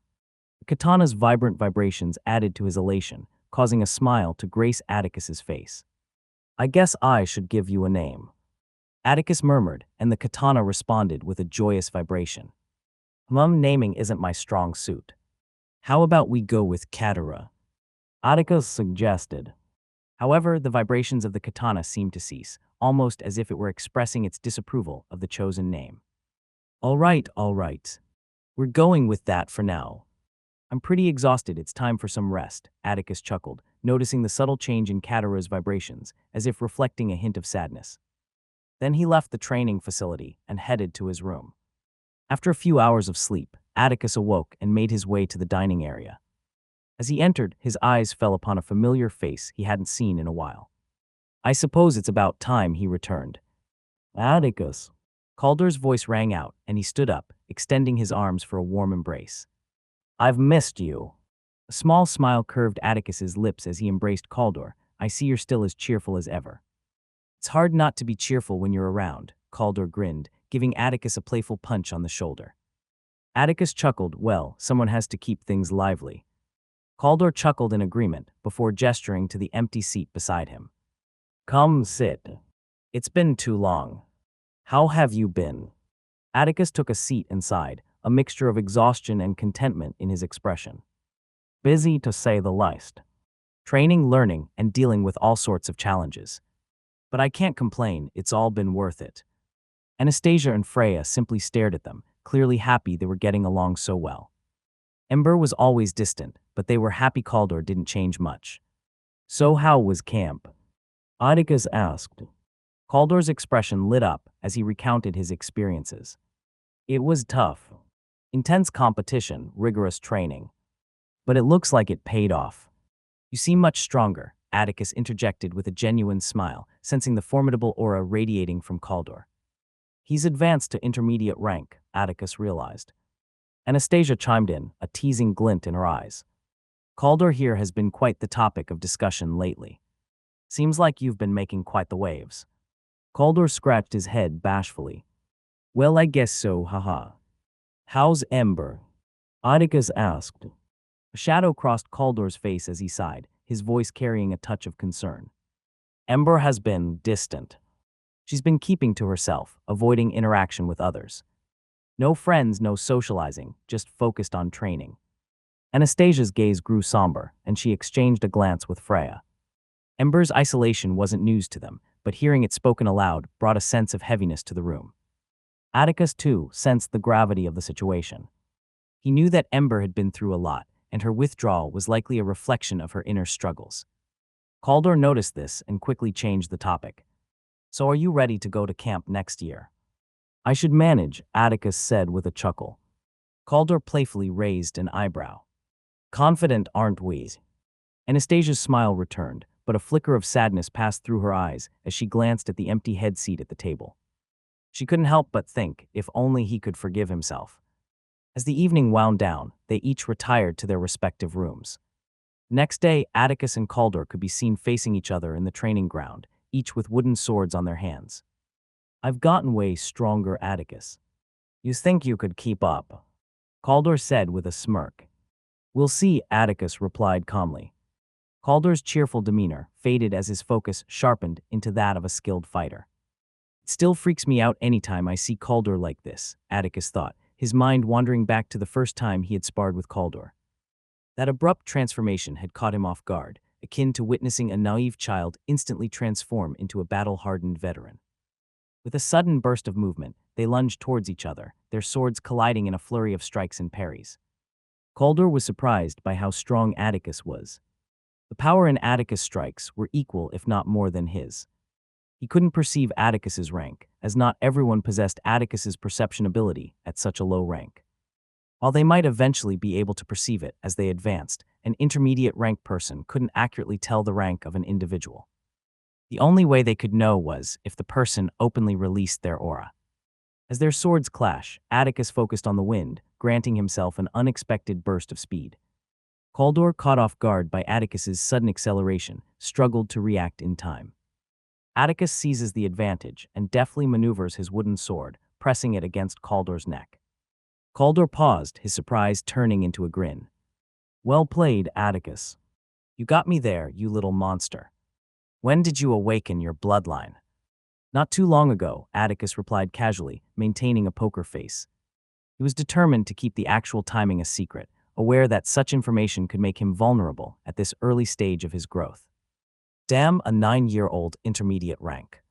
The katana's vibrant vibrations added to his elation, causing a smile to grace Atticus's face. I guess I should give you a name. Atticus murmured, and the katana responded with a joyous vibration. Naming isn't my strong suit. How about we go with Katara? Atticus suggested. However, the vibrations of the katana seemed to cease, almost as if it were expressing its disapproval of the chosen name. All right. We're going with that for now. I'm pretty exhausted, it's time for some rest, Atticus chuckled, noticing the subtle change in Katara's vibrations, as if reflecting a hint of sadness. Then he left the training facility and headed to his room. After a few hours of sleep, Atticus awoke and made his way to the dining area. As he entered, his eyes fell upon a familiar face he hadn't seen in a while. I suppose it's about time, he returned. Atticus. Calder's voice rang out, and he stood up, extending his arms for a warm embrace. I've missed you. A small smile curved Atticus's lips as he embraced Calder. I see you're still as cheerful as ever. It's hard not to be cheerful when you're around, Calder grinned, giving Atticus a playful punch on the shoulder. Atticus chuckled. Well, someone has to keep things lively. Calder chuckled in agreement, before gesturing to the empty seat beside him. Come sit. It's been too long. How have you been? Atticus took a seat and sighed, a mixture of exhaustion and contentment in his expression. Busy, to say the least. training, learning, and dealing with all sorts of challenges. But I can't complain, it's all been worth it. Anastasia and Freya simply stared at them, clearly happy they were getting along so well. Ember was always distant, but they were happy Caldor didn't change much. So how was camp? Atticus asked. Caldor's expression lit up as he recounted his experiences. It was tough. Intense competition, rigorous training. But it looks like it paid off. You seem much stronger, Atticus interjected with a genuine smile, sensing the formidable aura radiating from Caldor. He's advanced to intermediate rank, Atticus realized. Anastasia chimed in, a teasing glint in her eyes. Caldor here has been quite the topic of discussion lately. Seems like you've been making quite the waves. Caldor scratched his head bashfully. Well, I guess so, haha. How's Ember? Atticus asked. A shadow crossed Caldor's face as he sighed, his voice carrying a touch of concern. Ember has been distant. She's been keeping to herself, avoiding interaction with others. No friends, no socializing, just focused on training. Anastasia's gaze grew somber, and she exchanged a glance with Freya. Ember's isolation wasn't news to them, but hearing it spoken aloud brought a sense of heaviness to the room. Atticus, too, sensed the gravity of the situation. He knew that Ember had been through a lot, and her withdrawal was likely a reflection of her inner struggles. Caldor noticed this and quickly changed the topic. So are you ready to go to camp next year? I should manage, Atticus said with a chuckle. Caldor playfully raised an eyebrow. Confident, aren't we? Anastasia's smile returned, but a flicker of sadness passed through her eyes as she glanced at the empty head seat at the table. She couldn't help but think, if only he could forgive himself. As the evening wound down, they each retired to their respective rooms. Next day, Atticus and Caldor could be seen facing each other in the training ground, each with wooden swords on their hands. I've gotten way stronger, Atticus. You think you could keep up? Caldor said with a smirk. We'll see, Atticus replied calmly. Caldor's cheerful demeanor faded as his focus sharpened into that of a skilled fighter. It still freaks me out anytime I see Caldor like this, Atticus thought, his mind wandering back to the first time he had sparred with Caldor. That abrupt transformation had caught him off guard, akin to witnessing a naive child instantly transform into a battle-hardened veteran. With a sudden burst of movement, they lunged towards each other, their swords colliding in a flurry of strikes and parries. Caldor was surprised by how strong Atticus was. The power in Atticus' strikes were equal if not more than his. He couldn't perceive Atticus's rank, as not everyone possessed Atticus's perception ability at such a low rank. While they might eventually be able to perceive it as they advanced, an intermediate rank person couldn't accurately tell the rank of an individual. The only way they could know was if the person openly released their aura. As their swords clash, Atticus focused on the wind, granting himself an unexpected burst of speed. Caldor, caught off guard by Atticus's sudden acceleration, struggled to react in time. Atticus seizes the advantage and deftly maneuvers his wooden sword, pressing it against Caldor's neck. Caldor paused, his surprise turning into a grin. Well played, Atticus. You got me there, you little monster. When did you awaken your bloodline? Not too long ago, Atticus replied casually, maintaining a poker face. He was determined to keep the actual timing a secret, aware that such information could make him vulnerable at this early stage of his growth. Damn, a 9-year-old intermediate rank.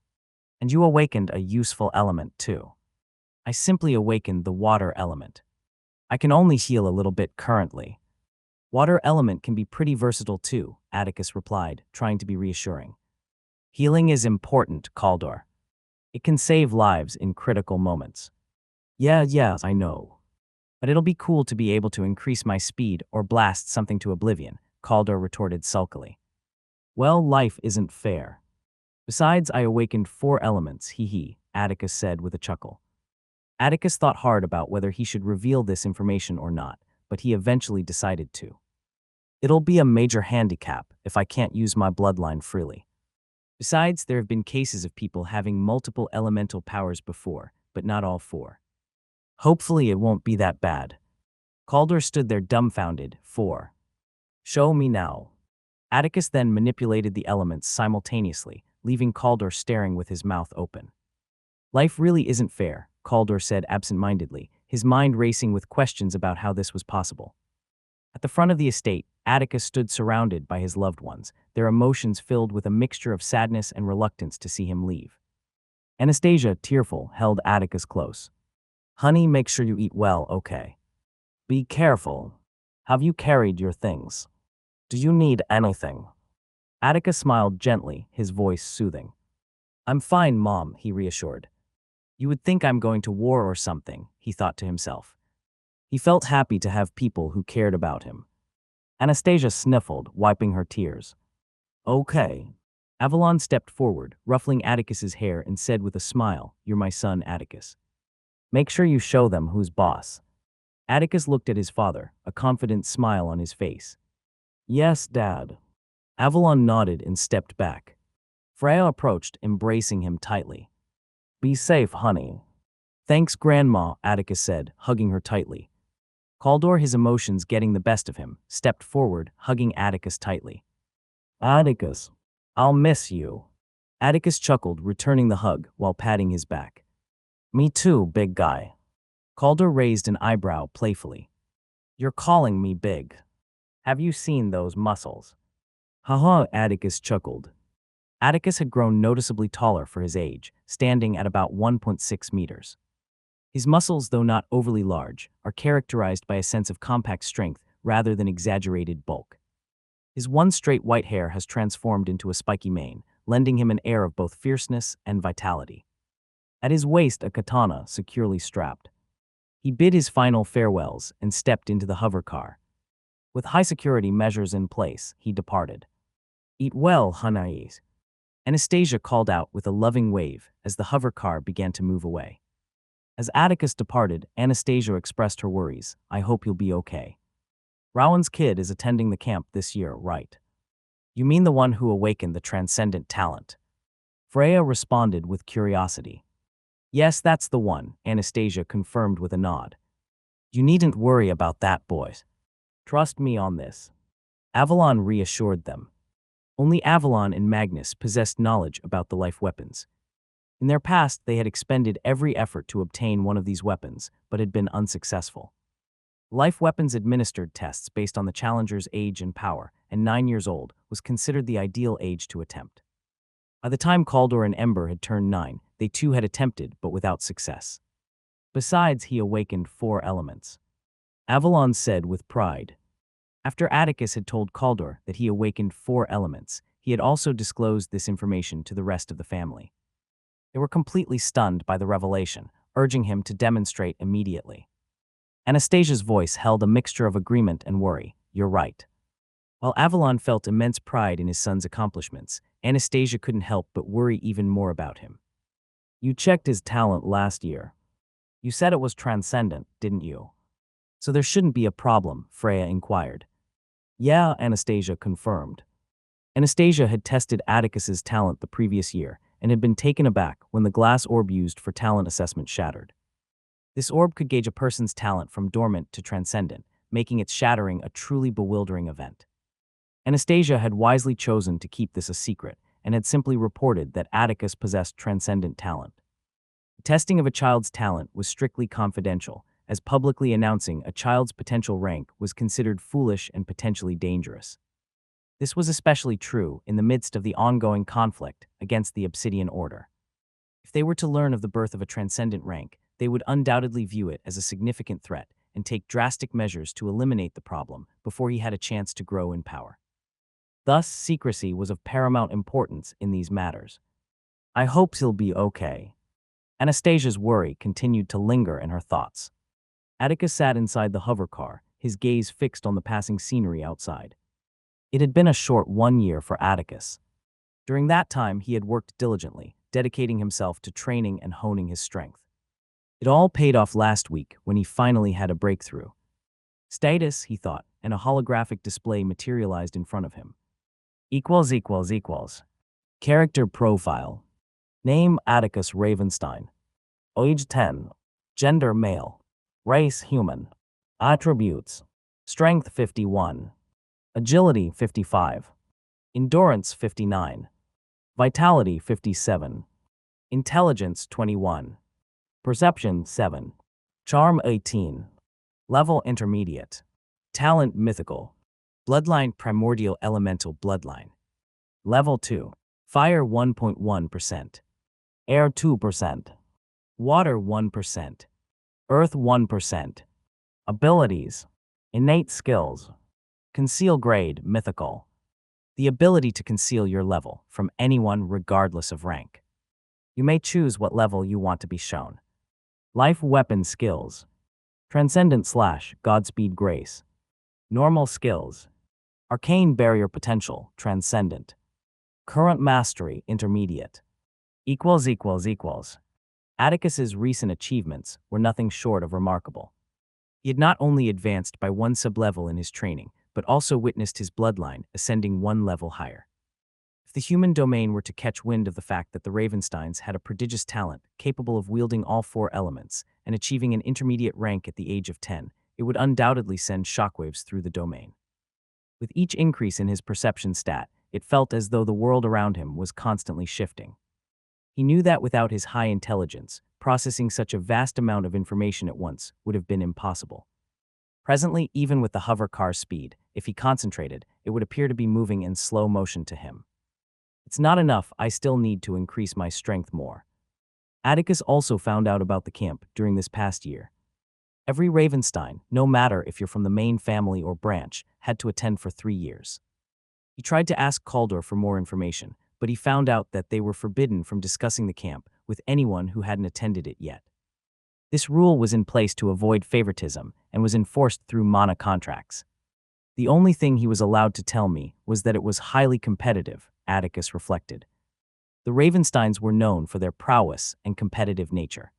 And you awakened a useful element, too. I simply awakened the water element. I can only heal a little bit currently. Water element can be pretty versatile, too, Atticus replied, trying to be reassuring. Healing is important, Caldor. It can save lives in critical moments. Yeah, I know. But it'll be cool to be able to increase my speed or blast something to oblivion, Caldor retorted sulkily. Well, life isn't fair. Besides, I awakened 4 elements, hee, Atticus said with a chuckle. Atticus thought hard about whether he should reveal this information or not, but he eventually decided to. It'll be a major handicap if I can't use my bloodline freely. Besides, there have been cases of people having multiple elemental powers before, but not all 4. Hopefully it won't be that bad. Caldor stood there dumbfounded. 4. Show me now. Atticus then manipulated the elements simultaneously, leaving Caldor staring with his mouth open. Life really isn't fair, Caldor said absent-mindedly, his mind racing with questions about how this was possible. At the front of the estate, Atticus stood surrounded by his loved ones, their emotions filled with a mixture of sadness and reluctance to see him leave. Anastasia, tearful, held Atticus close. "Honey, make sure you eat well, okay? Be careful. Have you carried your things? Do you need anything?" Atticus smiled gently, his voice soothing. "I'm fine, Mom," he reassured. "You would think I'm going to war or something," he thought to himself. He felt happy to have people who cared about him. Anastasia sniffled, wiping her tears. "Okay." Avalon stepped forward, ruffling Atticus's hair, and said with a smile, "You're my son, Atticus. Make sure you show them who's boss." Atticus looked at his father, a confident smile on his face. "Yes, Dad." Avalon nodded and stepped back. Freya approached, embracing him tightly. "Be safe, honey." "Thanks, Grandma," Atticus said, hugging her tightly. Caldor, his emotions getting the best of him, stepped forward, hugging Atticus tightly. "Atticus, I'll miss you." Atticus chuckled, returning the hug while patting his back. "Me too, big guy." Caldor raised an eyebrow playfully. "You're calling me big. Have you seen those muscles?" "Haha," Atticus chuckled. Atticus had grown noticeably taller for his age, standing at about 1.6 meters. His muscles, though not overly large, are characterized by a sense of compact strength rather than exaggerated bulk. His one straight white hair has transformed into a spiky mane, lending him an air of both fierceness and vitality. At his waist, a katana securely strapped. He bid his final farewells and stepped into the hover car. With high security measures in place, he departed. "Eat well, Hanais." Anastasia called out with a loving wave as the hover car began to move away. As Atticus departed, Anastasia expressed her worries. "I hope you'll be okay. Rowan's kid is attending the camp this year, right? You mean the one who awakened the transcendent talent?" Freya responded with curiosity. "Yes, that's the one," Anastasia confirmed with a nod. "You needn't worry about that, boys. Trust me on this." Avalon reassured them. Only Avalon and Magnus possessed knowledge about the life weapons. In their past, they had expended every effort to obtain one of these weapons, but had been unsuccessful. Life weapons administered tests based on the challenger's age and power, and 9 years old was considered the ideal age to attempt. By the time Caldor and Ember had turned 9, they too had attempted, but without success. Besides, he awakened 4 elements. Avalon said with pride. After Atticus had told Caldor that he awakened 4 elements, he had also disclosed this information to the rest of the family. They were completely stunned by the revelation, urging him to demonstrate immediately. Anastasia's voice held a mixture of agreement and worry. "You're right." While Avalon felt immense pride in his son's accomplishments, Anastasia couldn't help but worry even more about him. "You checked his talent last year. You said it was transcendent, didn't you? So there shouldn't be a problem," Freya inquired. "Yeah," Anastasia confirmed. Anastasia had tested Atticus's talent the previous year and had been taken aback when the glass orb used for talent assessment shattered. This orb could gauge a person's talent from dormant to transcendent, making its shattering a truly bewildering event. Anastasia had wisely chosen to keep this a secret and had simply reported that Atticus possessed transcendent talent. The testing of a child's talent was strictly confidential, as publicly announcing a child's potential rank was considered foolish and potentially dangerous. This was especially true in the midst of the ongoing conflict against the Obsidian Order. If they were to learn of the birth of a transcendent rank, they would undoubtedly view it as a significant threat and take drastic measures to eliminate the problem before he had a chance to grow in power. Thus, secrecy was of paramount importance in these matters. "I hope he'll be okay." Anastasia's worry continued to linger in her thoughts. Atticus sat inside the hover car, his gaze fixed on the passing scenery outside. It had been a short 1 year for Atticus. During that time, he had worked diligently, dedicating himself to training and honing his strength. It all paid off last week when he finally had a breakthrough. Status, he thought, and a holographic display materialized in front of him. == Character profile. Name Atticus Ravenstein. Age 10. Gender male. Race human. Attributes. Strength 51. Agility 55. Endurance 59. Vitality 57. Intelligence 21. Perception 7. Charm 18. Level intermediate. Talent mythical. Bloodline primordial elemental bloodline. Level 2. Fire 1.1%. Air 2%. Water 1%. Earth 1%. Abilities. Innate skills. Conceal grade mythical. The ability to conceal your level from anyone regardless of rank. You may choose what level you want to be shown. Life weapon skills. Transcendent / Godspeed grace. Normal skills. Arcane barrier potential transcendent. Current mastery intermediate. Atticus's recent achievements were nothing short of remarkable. He had not only advanced by one sublevel in his training, but also witnessed his bloodline ascending one level higher. If the human domain were to catch wind of the fact that the Ravensteins had a prodigious talent capable of wielding all four elements and achieving an intermediate rank at the age of 10, it would undoubtedly send shockwaves through the domain. With each increase in his perception stat, it felt as though the world around him was constantly shifting. He knew that without his high intelligence, processing such a vast amount of information at once would have been impossible. Presently, even with the hover car speed, if he concentrated, it would appear to be moving in slow motion to him. It's not enough, I still need to increase my strength more. Atticus also found out about the camp during this past year. Every Ravenstein, no matter if you're from the main family or branch, had to attend for 3 years. He tried to ask Caldor for more information, but he found out that they were forbidden from discussing the camp with anyone who hadn't attended it yet. This rule was in place to avoid favoritism and was enforced through mana contracts. The only thing he was allowed to tell me was that it was highly competitive, Atticus reflected. The Ravensteins were known for their prowess and competitive nature.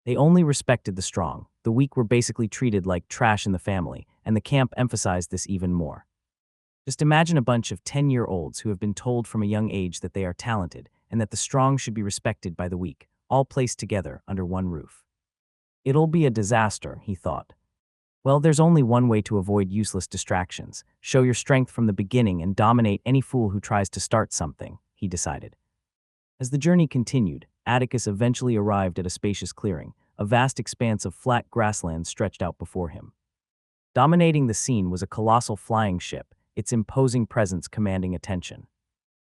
They only respected the strong, the weak were basically treated like trash in the family, and the camp emphasized this even more. Just imagine a bunch of 10-year-olds who have been told from a young age that they are talented and that the strong should be respected by the weak, all placed together under one roof. It'll be a disaster, he thought. Well, there's only one way to avoid useless distractions. Show your strength from the beginning and dominate any fool who tries to start something, he decided. As the journey continued, Atticus eventually arrived at a spacious clearing. A vast expanse of flat grassland stretched out before him. Dominating the scene was a colossal flying ship, its imposing presence commanding attention.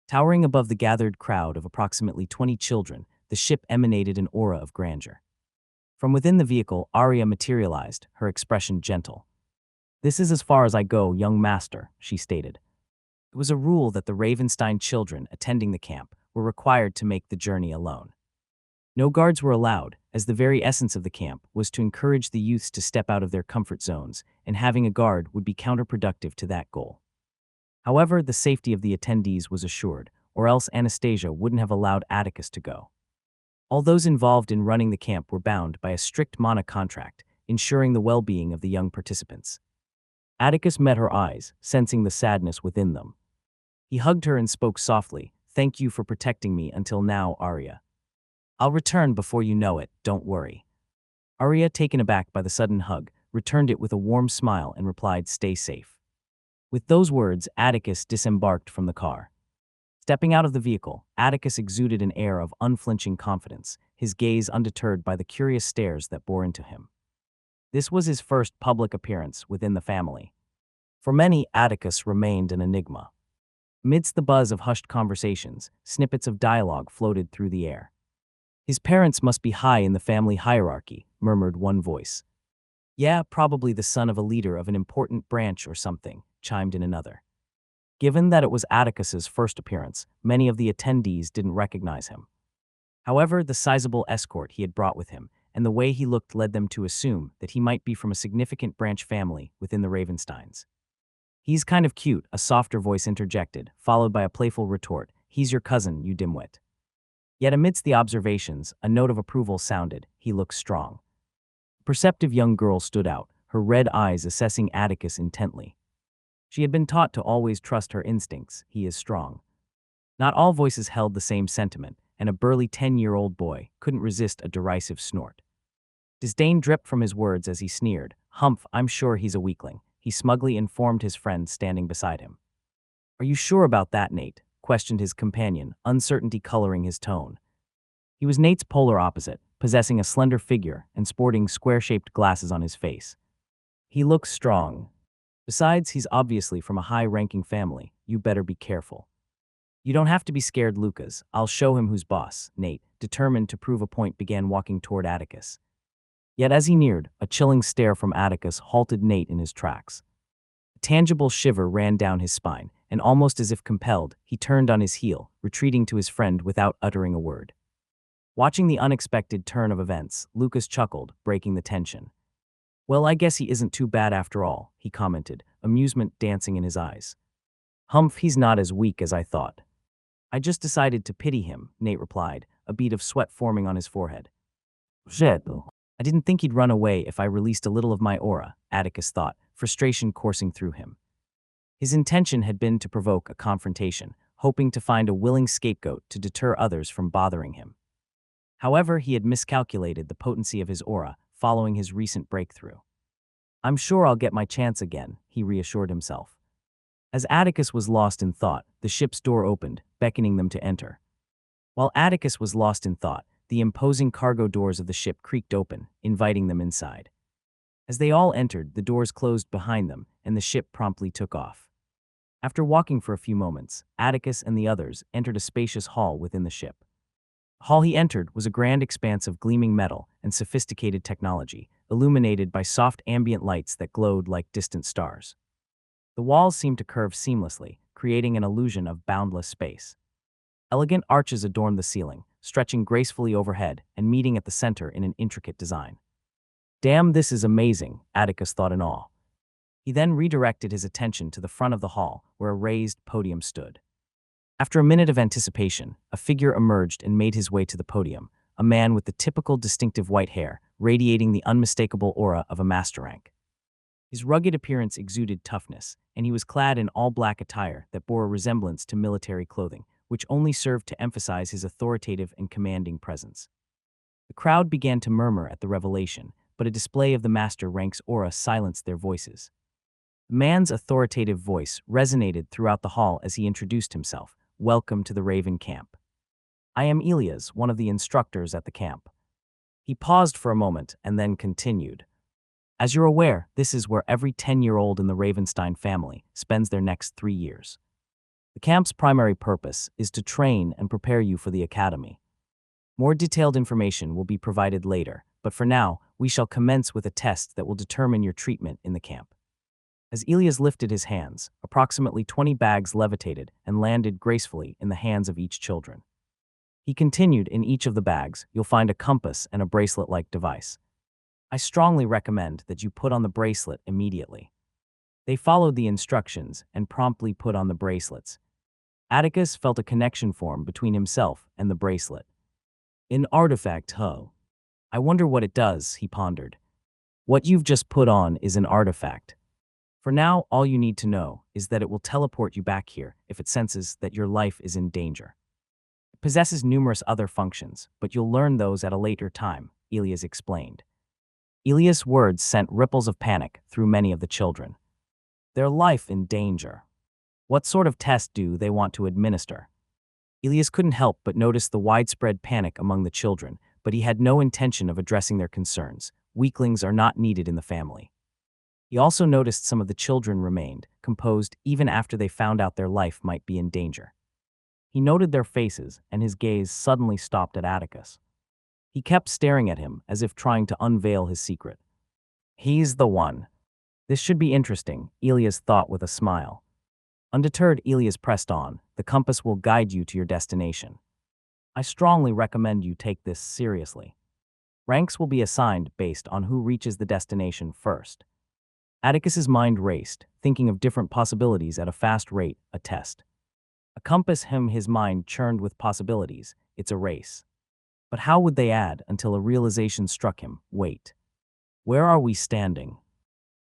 Towering above the gathered crowd of approximately 20 children, the ship emanated an aura of grandeur. From within the vehicle, Arya materialized, her expression gentle. "This is as far as I go, young master," she stated. It was a rule that the Ravenstein children attending the camp were required to make the journey alone. No guards were allowed, as the very essence of the camp was to encourage the youths to step out of their comfort zones, and having a guard would be counterproductive to that goal. However, the safety of the attendees was assured, or else Anastasia wouldn't have allowed Atticus to go. All those involved in running the camp were bound by a strict mana contract, ensuring the well-being of the young participants. Atticus met her eyes, sensing the sadness within them. He hugged her and spoke softly, "Thank you for protecting me until now, Arya. I'll return before you know it, don't worry." Arya, taken aback by the sudden hug, returned it with a warm smile and replied, "Stay safe." With those words, Atticus disembarked from the car. Stepping out of the vehicle, Atticus exuded an air of unflinching confidence, his gaze undeterred by the curious stares that bore into him. This was his first public appearance within the family. For many, Atticus remained an enigma. Amidst the buzz of hushed conversations, snippets of dialogue floated through the air. "His parents must be high in the family hierarchy," murmured one voice. "Yeah, probably the son of a leader of an important branch or something," chimed in another. Given that it was Atticus's first appearance, many of the attendees didn't recognize him. However, the sizable escort he had brought with him and the way he looked led them to assume that he might be from a significant branch family within the Ravensteins. "He's kind of cute," a softer voice interjected, followed by a playful retort, "He's your cousin, you dimwit." Yet amidst the observations, a note of approval sounded. He looked strong. A perceptive young girl stood out, her red eyes assessing Atticus intently. She had been taught to always trust her instincts. He is strong. Not all voices held the same sentiment, and a burly 10-year-old boy couldn't resist a derisive snort. Disdain dripped from his words as he sneered. "Humph, I'm sure he's a weakling," he smugly informed his friend standing beside him. "Are you sure about that, Nate?" questioned his companion, uncertainty coloring his tone. He was Nate's polar opposite, possessing a slender figure and sporting square-shaped glasses on his face. "He looks strong." Besides, he's obviously from a high-ranking family. You better be careful. You don't have to be scared, Lucas. I'll show him who's boss. Nate, determined to prove a point, began walking toward Atticus. Yet as he neared, a chilling stare from Atticus halted Nate in his tracks. A tangible shiver ran down his spine, and almost as if compelled, he turned on his heel, retreating to his friend without uttering a word. Watching the unexpected turn of events, Lucas chuckled, breaking the tension. Well, I guess he isn't too bad after all, he commented, amusement dancing in his eyes. Humph, he's not as weak as I thought. I just decided to pity him, Nate replied, a bead of sweat forming on his forehead. Certo. I didn't think he'd run away if I released a little of my aura, Atticus thought, frustration coursing through him. His intention had been to provoke a confrontation, hoping to find a willing scapegoat to deter others from bothering him. However, he had miscalculated the potency of his aura following his recent breakthrough. I'm sure I'll get my chance again, he reassured himself. As Atticus was lost in thought, the ship's door opened, beckoning them to enter. While Atticus was lost in thought, the imposing cargo doors of the ship creaked open, inviting them inside. As they all entered, the doors closed behind them, and the ship promptly took off. After walking for a few moments, Atticus and the others entered a spacious hall within the ship. The hall he entered was a grand expanse of gleaming metal and sophisticated technology, illuminated by soft ambient lights that glowed like distant stars. The walls seemed to curve seamlessly, creating an illusion of boundless space. Elegant arches adorned the ceiling, stretching gracefully overhead and meeting at the center in an intricate design. Damn, this is amazing, Atticus thought in awe. He then redirected his attention to the front of the hall, where a raised podium stood. After a minute of anticipation, a figure emerged and made his way to the podium, a man with the typical distinctive white hair, radiating the unmistakable aura of a master rank. His rugged appearance exuded toughness, and he was clad in all-black attire that bore a resemblance to military clothing, which only served to emphasize his authoritative and commanding presence. The crowd began to murmur at the revelation, but a display of the master rank's aura silenced their voices. The man's authoritative voice resonated throughout the hall as he introduced himself. Welcome to the Raven Camp. I am Elias, one of the instructors at the camp. He paused for a moment and then continued. As you're aware, this is where every 10-year-old in the Ravenstein family spends their next 3 years. The camp's primary purpose is to train and prepare you for the academy. More detailed information will be provided later, but for now, we shall commence with a test that will determine your treatment in the camp. As Elias lifted his hands, approximately 20 bags levitated and landed gracefully in the hands of each children. He continued, in each of the bags, you'll find a compass and a bracelet-like device. I strongly recommend that you put on the bracelet immediately. They followed the instructions and promptly put on the bracelets. Atticus felt a connection form between himself and the bracelet. An artifact, huh? I wonder what it does, he pondered. What you've just put on is an artifact. For now, all you need to know is that it will teleport you back here if it senses that your life is in danger. It possesses numerous other functions, but you'll learn those at a later time, Elias explained. Elias' words sent ripples of panic through many of the children. Their life in danger. What sort of test do they want to administer? Elias couldn't help but notice the widespread panic among the children, but he had no intention of addressing their concerns. Weaklings are not needed in the family. He also noticed some of the children remained composed even after they found out their life might be in danger. He noted their faces, and his gaze suddenly stopped at Atticus. He kept staring at him as if trying to unveil his secret. He's the one. This should be interesting, Elias thought with a smile. Undeterred, Elias pressed on. The compass will guide you to your destination. I strongly recommend you take this seriously. Ranks will be assigned based on who reaches the destination first. Atticus's mind raced, thinking of different possibilities at a fast rate, a test. A compass, his mind churned with possibilities. It's a race. But how would they add until a realization struck him? Wait. Where are we standing?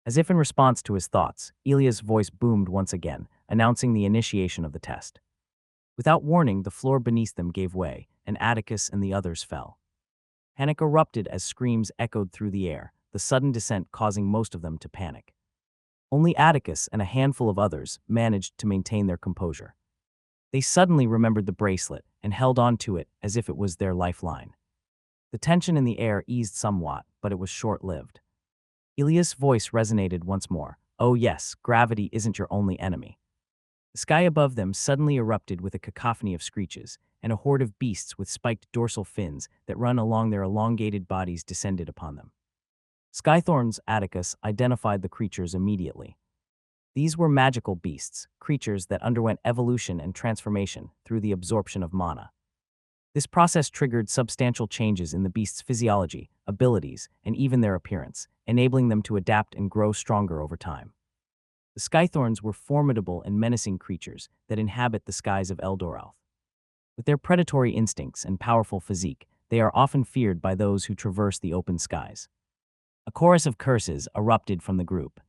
As if in response to his thoughts, Elias' voice boomed once again, announcing the initiation of the test. Without warning, the floor beneath them gave way, and Atticus and the others fell. Panic erupted as screams echoed through the air, the sudden descent causing most of them to panic. Only Atticus and a handful of others managed to maintain their composure. They suddenly remembered the bracelet and held on to it as if it was their lifeline. The tension in the air eased somewhat, but it was short-lived. Elias' voice resonated once more. Oh yes, gravity isn't your only enemy. The sky above them suddenly erupted with a cacophony of screeches, and a horde of beasts with spiked dorsal fins that run along their elongated bodies descended upon them. Skythorn's Atticus identified the creatures immediately. These were magical beasts, creatures that underwent evolution and transformation through the absorption of mana. This process triggered substantial changes in the beast's physiology, abilities, and even their appearance, enabling them to adapt and grow stronger over time. The Skythorns were formidable and menacing creatures that inhabit the skies of Eldoralth. With their predatory instincts and powerful physique, they are often feared by those who traverse the open skies. A chorus of curses erupted from the group.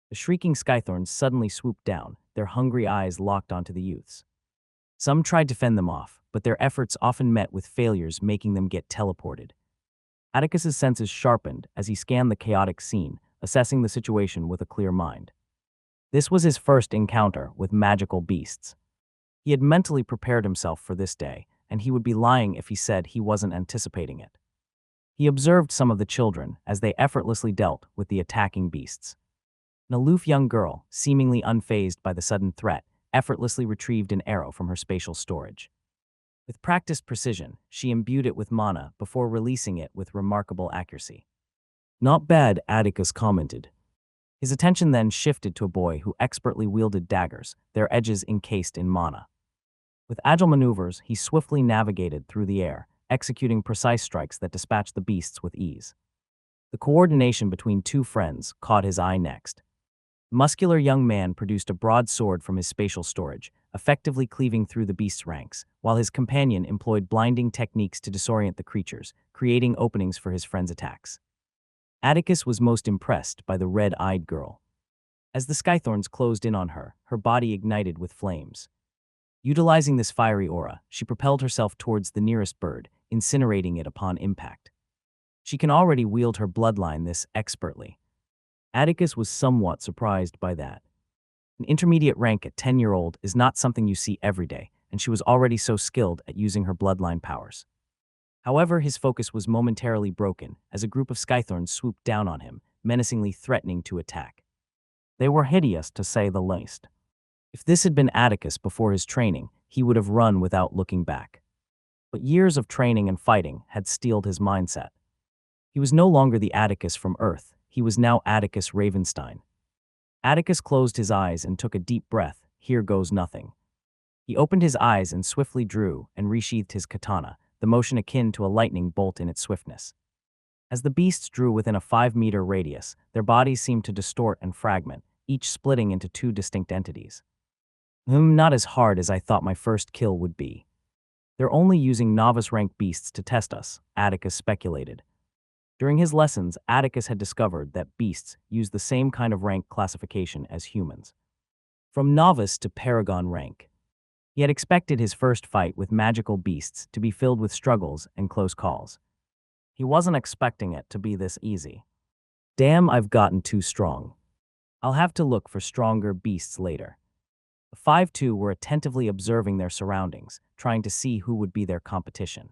The shrieking Skythorns suddenly swooped down, their hungry eyes locked onto the youths. Some tried to fend them off, but their efforts often met with failures, making them get teleported. Atticus's senses sharpened as he scanned the chaotic scene, assessing the situation with a clear mind. This was his first encounter with magical beasts. He had mentally prepared himself for this day, and he would be lying if he said he wasn't anticipating it. He observed some of the children as they effortlessly dealt with the attacking beasts. An aloof young girl, seemingly unfazed by the sudden threat, effortlessly retrieved an arrow from her spatial storage. With practiced precision, she imbued it with mana before releasing it with remarkable accuracy. "Not bad," Atticus commented. His attention then shifted to a boy who expertly wielded daggers, their edges encased in mana. With agile maneuvers, he swiftly navigated through the air, executing precise strikes that dispatched the beasts with ease. The coordination between two friends caught his eye next. The muscular young man produced a broadsword from his spatial storage, effectively cleaving through the beast's ranks, while his companion employed blinding techniques to disorient the creatures, creating openings for his friend's attacks. Atticus was most impressed by the red-eyed girl. As the Skythorns closed in on her, her body ignited with flames. Utilizing this fiery aura, she propelled herself towards the nearest bird, incinerating it upon impact. She can already wield her bloodline this expertly. Atticus was somewhat surprised by that. An intermediate rank at 10-year-old is not something you see every day, and she was already so skilled at using her bloodline powers. However, his focus was momentarily broken as a group of Skythorns swooped down on him, menacingly threatening to attack. They were hideous, to say the least. If this had been Atticus before his training, he would have run without looking back. But years of training and fighting had steeled his mindset. He was no longer the Atticus from Earth, he was now Atticus Ravenstein. Atticus closed his eyes and took a deep breath. Here goes nothing. He opened his eyes and swiftly drew and resheathed his katana, the motion akin to a lightning bolt in its swiftness. As the beasts drew within a 5-meter radius, their bodies seemed to distort and fragment, each splitting into two distinct entities. Not as hard as I thought my first kill would be. They're only using novice-rank beasts to test us, Atticus speculated. During his lessons, Atticus had discovered that beasts use the same kind of rank classification as humans. From novice to paragon rank. He had expected his first fight with magical beasts to be filled with struggles and close calls. He wasn't expecting it to be this easy. Damn, I've gotten too strong. I'll have to look for stronger beasts later. The 5-2 were attentively observing their surroundings, trying to see who would be their competition.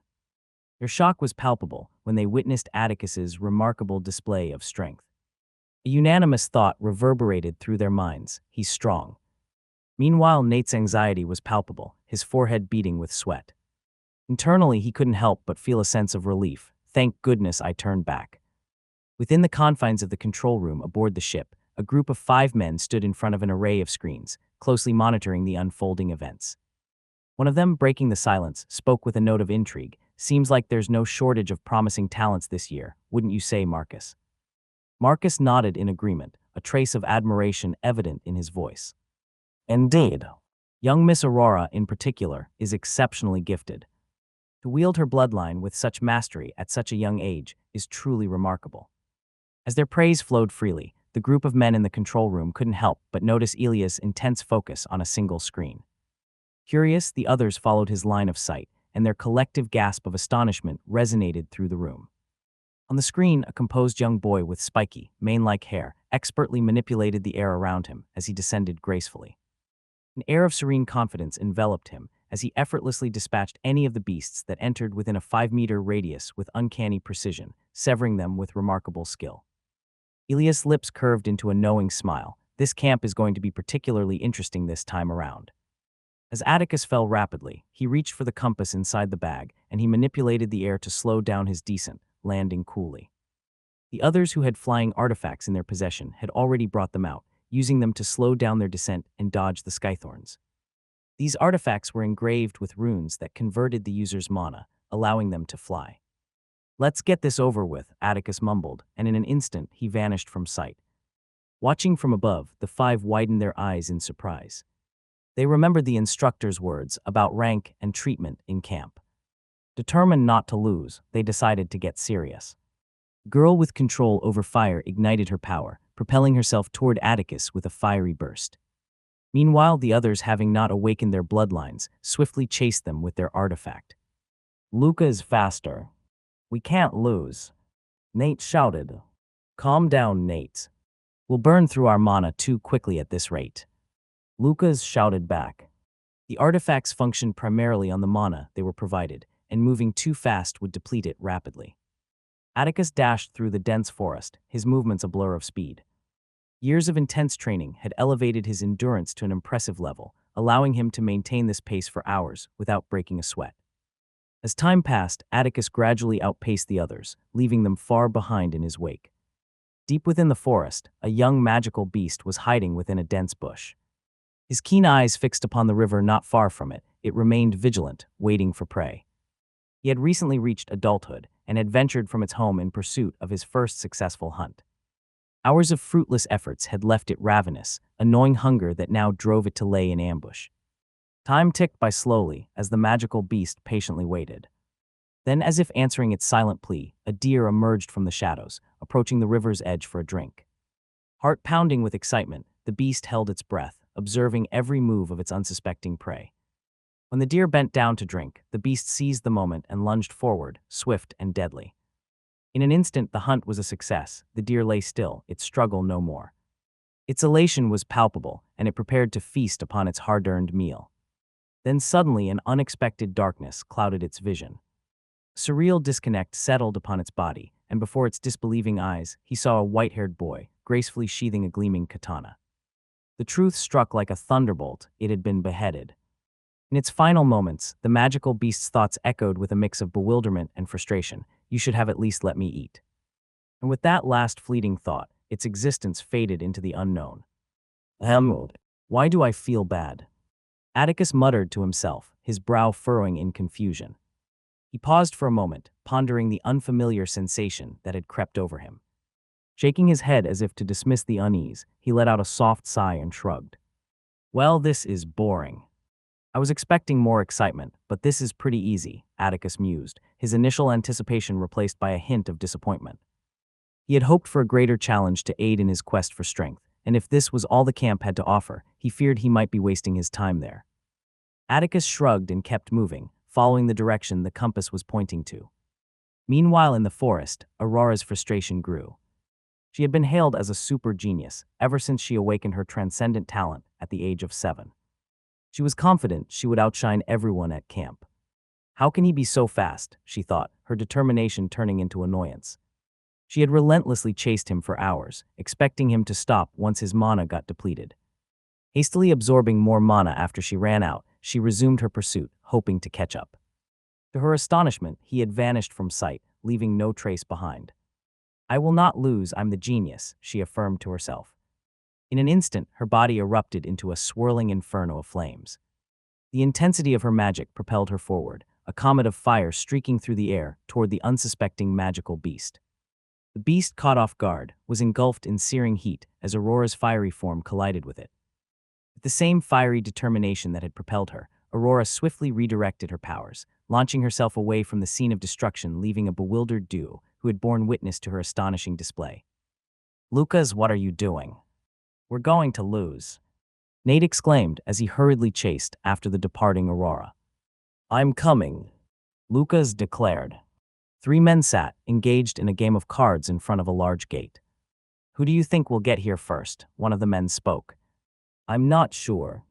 Their shock was palpable when they witnessed Atticus's remarkable display of strength. A unanimous thought reverberated through their minds: he's strong. Meanwhile, Nate's anxiety was palpable, his forehead beating with sweat. Internally, he couldn't help but feel a sense of relief. Thank goodness I turned back. Within the confines of the control room aboard the ship, a group of 5 men stood in front of an array of screens, closely monitoring the unfolding events. One of them, breaking the silence, spoke with a note of intrigue. "Seems like there's no shortage of promising talents this year, wouldn't you say, Marcus?" Marcus nodded in agreement, a trace of admiration evident in his voice. "Indeed. Young Miss Aurora, in particular, is exceptionally gifted. To wield her bloodline with such mastery at such a young age is truly remarkable." As their praise flowed freely, the group of men in the control room couldn't help but notice Elia's intense focus on a single screen. Curious, the others followed his line of sight, and their collective gasp of astonishment resonated through the room. On the screen, a composed young boy with spiky, mane-like hair expertly manipulated the air around him as he descended gracefully. An air of serene confidence enveloped him as he effortlessly dispatched any of the beasts that entered within a 5-meter radius with uncanny precision, severing them with remarkable skill. Elias' lips curved into a knowing smile, This camp is going to be particularly interesting this time around. As Atticus fell rapidly, he reached for the compass inside the bag, and he manipulated the air to slow down his descent, landing coolly. The others who had flying artifacts in their possession had already brought them out, using them to slow down their descent and dodge the skythorns. These artifacts were engraved with runes that converted the user's mana, allowing them to fly. "Let's get this over with," Atticus mumbled, and in an instant he vanished from sight. Watching from above, the five widened their eyes in surprise. They remembered the instructor's words about rank and treatment in camp. Determined not to lose, they decided to get serious. Girl with control over fire ignited her power, propelling herself toward Atticus with a fiery burst. Meanwhile, the others, having not awakened their bloodlines, swiftly chased them with their artifact. "Luca is faster. We can't lose," Nate shouted. "Calm down, Nate. We'll burn through our mana too quickly at this rate," Lucas shouted back. The artifacts functioned primarily on the mana they were provided, and moving too fast would deplete it rapidly. Atticus dashed through the dense forest, his movements a blur of speed. Years of intense training had elevated his endurance to an impressive level, allowing him to maintain this pace for hours without breaking a sweat. As time passed, Atticus gradually outpaced the others, leaving them far behind in his wake. Deep within the forest, a young magical beast was hiding within a dense bush. His keen eyes fixed upon the river not far from it, it remained vigilant, waiting for prey. He had recently reached adulthood and had ventured from its home in pursuit of his first successful hunt. Hours of fruitless efforts had left it ravenous, a gnawing hunger that now drove it to lay in ambush. Time ticked by slowly as the magical beast patiently waited. Then, as if answering its silent plea, a deer emerged from the shadows, approaching the river's edge for a drink. Heart pounding with excitement, the beast held its breath, observing every move of its unsuspecting prey. When the deer bent down to drink, the beast seized the moment and lunged forward, swift and deadly. In an instant, the hunt was a success. The deer lay still, its struggle no more. Its elation was palpable, and it prepared to feast upon its hard-earned meal. Then suddenly an unexpected darkness clouded its vision. Surreal disconnect settled upon its body, and before its disbelieving eyes, he saw a white-haired boy, gracefully sheathing a gleaming katana. The truth struck like a thunderbolt. It had been beheaded. In its final moments, the magical beast's thoughts echoed with a mix of bewilderment and frustration. "You should have at least let me eat." And with that last fleeting thought, its existence faded into the unknown. Why do I feel bad?" Atticus muttered to himself, his brow furrowing in confusion. He paused for a moment, pondering the unfamiliar sensation that had crept over him. Shaking his head as if to dismiss the unease, he let out a soft sigh and shrugged. "Well, this is boring. I was expecting more excitement, but this is pretty easy," Atticus mused, his initial anticipation replaced by a hint of disappointment. He had hoped for a greater challenge to aid in his quest for strength, and if this was all the camp had to offer, he feared he might be wasting his time there. Atticus shrugged and kept moving, following the direction the compass was pointing to. Meanwhile, in the forest, Aurora's frustration grew. She had been hailed as a super genius ever since she awakened her transcendent talent at the age of 7. She was confident she would outshine everyone at camp. How can he be so fast, she thought, her determination turning into annoyance. She had relentlessly chased him for hours, expecting him to stop once his mana got depleted. Hastily absorbing more mana after she ran out, she resumed her pursuit, hoping to catch up. To her astonishment, he had vanished from sight, leaving no trace behind. "I will not lose, I'm the genius," she affirmed to herself. In an instant, her body erupted into a swirling inferno of flames. The intensity of her magic propelled her forward, a comet of fire streaking through the air toward the unsuspecting magical beast. The beast, caught off guard, was engulfed in searing heat as Aurora's fiery form collided with it. With the same fiery determination that had propelled her, Aurora swiftly redirected her powers, launching herself away from the scene of destruction, leaving a bewildered duo who had borne witness to her astonishing display. "Lucas, what are you doing? We're going to lose," Nate exclaimed as he hurriedly chased after the departing Aurora. "I'm coming," Lucas declared. 3 men sat, engaged in a game of cards in front of a large gate. "Who do you think will get here first?" one of the men spoke. "I'm not sure,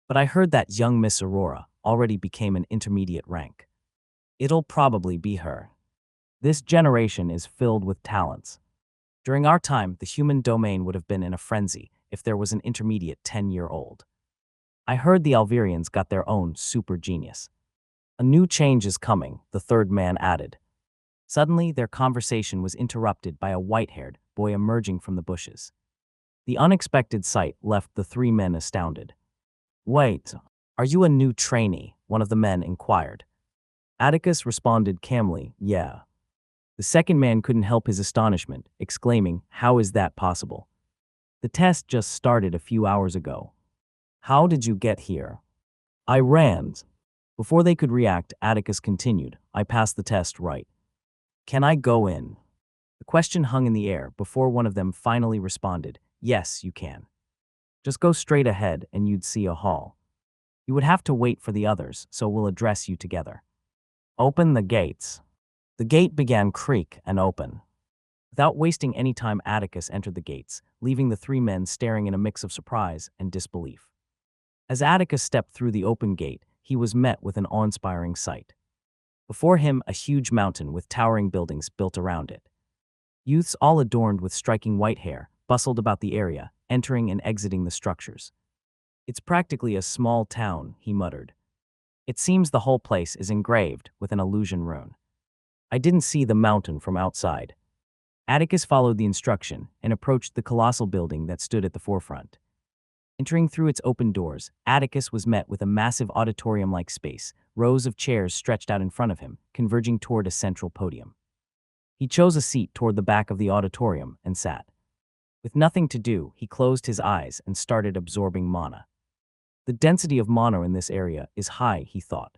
but I heard that young Miss Aurora already became an intermediate rank. It'll probably be her. This generation is filled with talents. During our time, the human domain would have been in a frenzy, if there was an intermediate 10-year-old. I heard the Alverians got their own super genius. A new change is coming, the third man added. Suddenly, their conversation was interrupted by a white-haired boy emerging from the bushes. The unexpected sight left the three men astounded. "Wait, are you a new trainee?" one of the men inquired. Atticus responded calmly, "Yeah." The second man couldn't help his astonishment, exclaiming, "How is that possible? The test just started a few hours ago. How did you get here?" "I ran." Before they could react, Atticus continued, "I passed the test right. Can I go in?" The question hung in the air before one of them finally responded, "Yes, you can. Just go straight ahead and you'd see a hall. You would have to wait for the others, so we'll address you together. Open the gates." The gate began creak and open. Without wasting any time, Atticus entered the gates, leaving the three men staring in a mix of surprise and disbelief. As Atticus stepped through the open gate, he was met with an awe-inspiring sight. Before him, a huge mountain with towering buildings built around it. Youths, all adorned with striking white hair, bustled about the area, entering and exiting the structures. "It's practically a small town," he muttered. "It seems the whole place is engraved with an illusion rune. I didn't see the mountain from outside." Atticus followed the instruction and approached the colossal building that stood at the forefront. Entering through its open doors, Atticus was met with a massive auditorium-like space, rows of chairs stretched out in front of him, converging toward a central podium. He chose a seat toward the back of the auditorium and sat. With nothing to do, he closed his eyes and started absorbing mana. The density of mana in this area is high, he thought.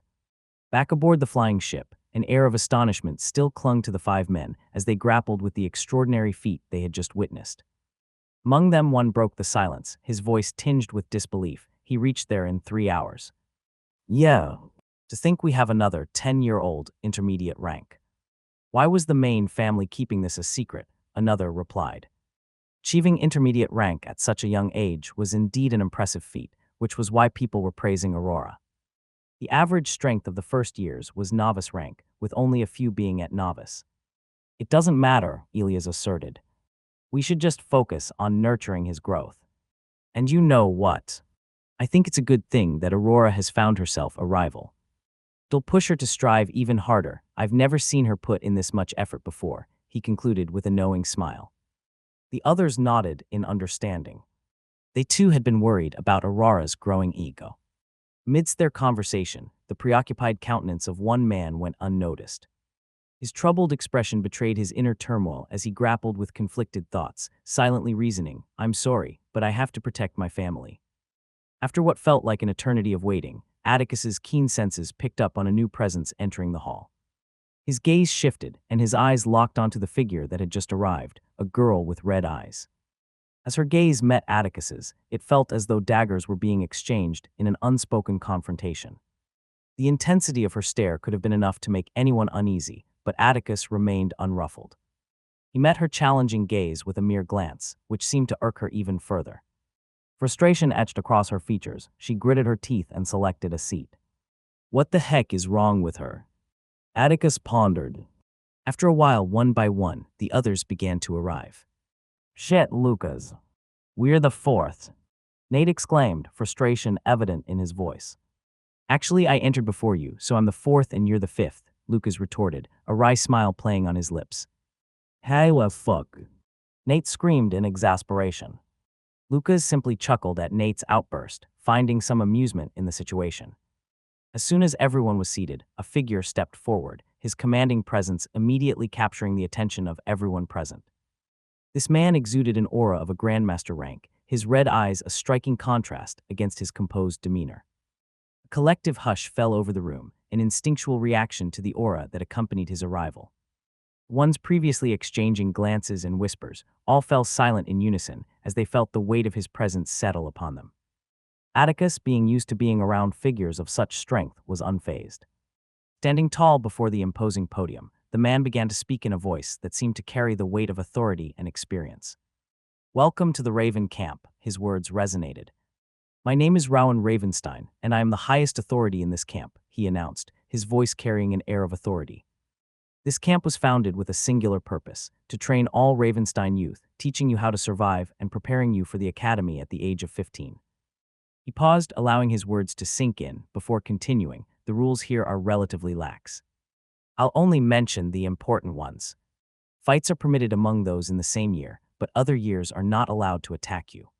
Back aboard the flying ship, an air of astonishment still clung to the five men as they grappled with the extraordinary feat they had just witnessed. Among them, one broke the silence, his voice tinged with disbelief. He reached there in 3 hours. "Yeah, to think we have another 10-year-old intermediate rank. Why was the Main family keeping this a secret?" another replied. Achieving intermediate rank at such a young age was indeed an impressive feat, which was why people were praising Aurora. The average strength of the first years was novice rank, with only a few being at novice. "It doesn't matter," Elias asserted. "We should just focus on nurturing his growth. And you know what? I think it's a good thing that Aurora has found herself a rival. It'll push her to strive even harder. I've never seen her put in this much effort before," he concluded with a knowing smile. The others nodded in understanding. They too had been worried about Aurora's growing ego. Amidst their conversation, the preoccupied countenance of one man went unnoticed. His troubled expression betrayed his inner turmoil as he grappled with conflicted thoughts, silently reasoning, "I'm sorry, but I have to protect my family." After what felt like an eternity of waiting, Atticus's keen senses picked up on a new presence entering the hall. His gaze shifted, and his eyes locked onto the figure that had just arrived, a girl with red eyes. As her gaze met Atticus's, it felt as though daggers were being exchanged in an unspoken confrontation. The intensity of her stare could have been enough to make anyone uneasy, but Atticus remained unruffled. He met her challenging gaze with a mere glance, which seemed to irk her even further. Frustration etched across her features. She gritted her teeth and selected a seat. What the heck is wrong with her? Atticus pondered. After a while, one by one, the others began to arrive. Shit, Lucas. We're the fourth, Nate exclaimed, frustration evident in his voice. Actually, I entered before you, so I'm the fourth and you're the fifth, Lucas retorted, a wry smile playing on his lips. Hey, what fuck? Nate screamed in exasperation. Lucas simply chuckled at Nate's outburst, finding some amusement in the situation. As soon as everyone was seated, a figure stepped forward, his commanding presence immediately capturing the attention of everyone present. This man exuded an aura of a grandmaster rank, his red eyes a striking contrast against his composed demeanor. A collective hush fell over the room, an instinctual reaction to the aura that accompanied his arrival. Ones previously exchanging glances and whispers, all fell silent in unison as they felt the weight of his presence settle upon them. Atticus, being used to being around figures of such strength, was unfazed. Standing tall before the imposing podium, the man began to speak in a voice that seemed to carry the weight of authority and experience. Welcome to the Raven Camp, his words resonated. My name is Rowan Ravenstein, and I am the highest authority in this camp, he announced, his voice carrying an air of authority. This camp was founded with a singular purpose, to train all Ravenstein youth, teaching you how to survive and preparing you for the academy at the age of 15. He paused, allowing his words to sink in, before continuing. The rules here are relatively lax. I'll only mention the important ones. Fights are permitted among those in the same year, but other years are not allowed to attack you.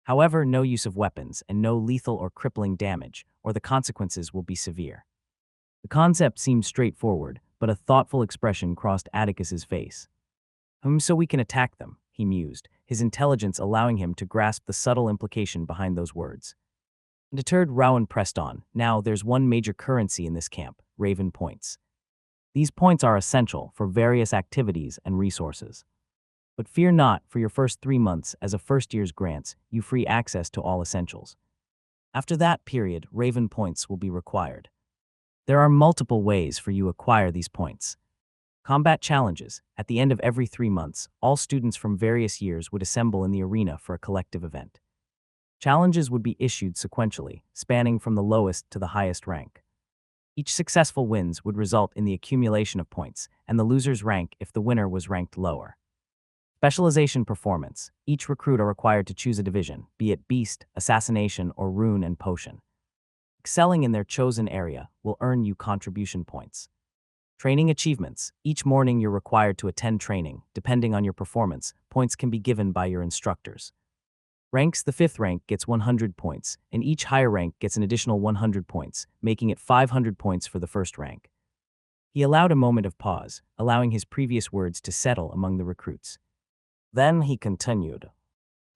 However, no use of weapons and no lethal or crippling damage, or the consequences will be severe. The concept seemed straightforward, but a thoughtful expression crossed Atticus's face. So we can attack them, he mused, his intelligence allowing him to grasp the subtle implication behind those words. Deterred, Rowan pressed on. Now, there's one major currency in this camp, Raven points. These points are essential for various activities and resources. But fear not, for your first 3 months as a first year's grants, you free access to all essentials. After that period, Raven points will be required. There are multiple ways for you to acquire these points. Combat challenges. At the end of every 3 months, all students from various years would assemble in the arena for a collective event. Challenges would be issued sequentially, spanning from the lowest to the highest rank. Each successful wins would result in the accumulation of points, and the loser's rank if the winner was ranked lower. Specialization performance. Each recruit are required to choose a division, be it beast, assassination, or rune and potion. Excelling in their chosen area will earn you contribution points. Training achievements. Each morning you're required to attend training. Depending on your performance, points can be given by your instructors. Ranks. The 5th rank gets 100 points, and each higher rank gets an additional 100 points, making it 500 points for the first rank. He allowed a moment of pause, allowing his previous words to settle among the recruits. Then he continued.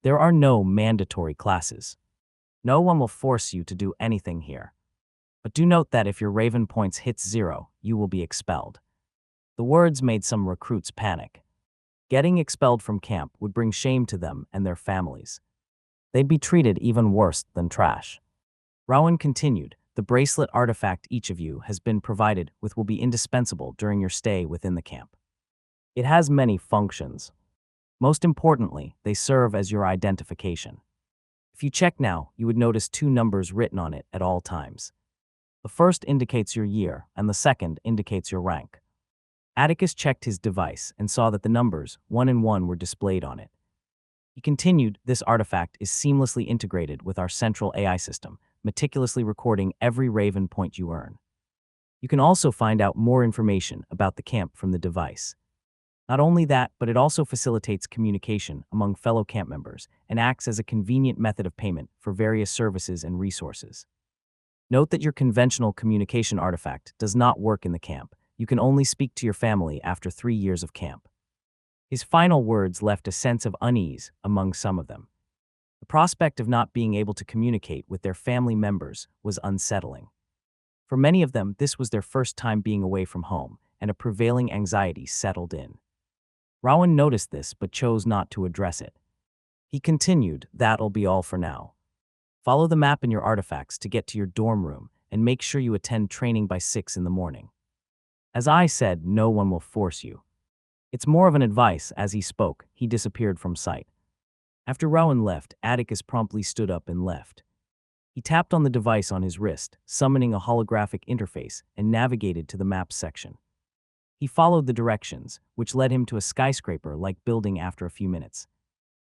There are no mandatory classes. No one will force you to do anything here. But do note that if your Raven points hits 0, you will be expelled. The words made some recruits panic. Getting expelled from camp would bring shame to them and their families. They'd be treated even worse than trash. Rowan continued, the bracelet artifact each of you has been provided with will be indispensable during your stay within the camp. It has many functions. Most importantly, they serve as your identification. If you check now, you would notice 2 numbers written on it at all times. The first indicates your year, and the second indicates your rank. Atticus checked his device and saw that the numbers 1 and 1 were displayed on it. He continued, this artifact is seamlessly integrated with our central AI system, meticulously recording every Raven point you earn. You can also find out more information about the camp from the device. Not only that, but it also facilitates communication among fellow camp members and acts as a convenient method of payment for various services and resources. Note that your conventional communication artifact does not work in the camp. You can only speak to your family after 3 years of camp. His final words left a sense of unease among some of them. The prospect of not being able to communicate with their family members was unsettling. For many of them, this was their first time being away from home, and a prevailing anxiety settled in. Rowan noticed this but chose not to address it. He continued, that'll be all for now. Follow the map in your artifacts to get to your dorm room and make sure you attend training by 6 in the morning. As I said, no one will force you. It's more of an advice. As he spoke, he disappeared from sight. After Rowan left, Atticus promptly stood up and left. He tapped on the device on his wrist, summoning a holographic interface, and navigated to the maps section. He followed the directions, which led him to a skyscraper-like building after a few minutes.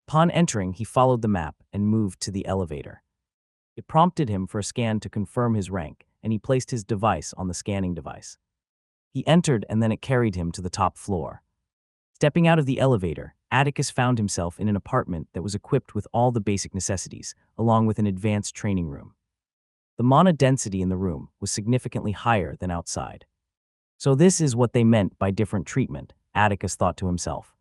Upon entering, he followed the map and moved to the elevator. It prompted him for a scan to confirm his rank, and he placed his device on the scanning device. He entered, and then it carried him to the top floor. Stepping out of the elevator, Atticus found himself in an apartment that was equipped with all the basic necessities, along with an advanced training room. The mana density in the room was significantly higher than outside. So this is what they meant by different treatment, Atticus thought to himself.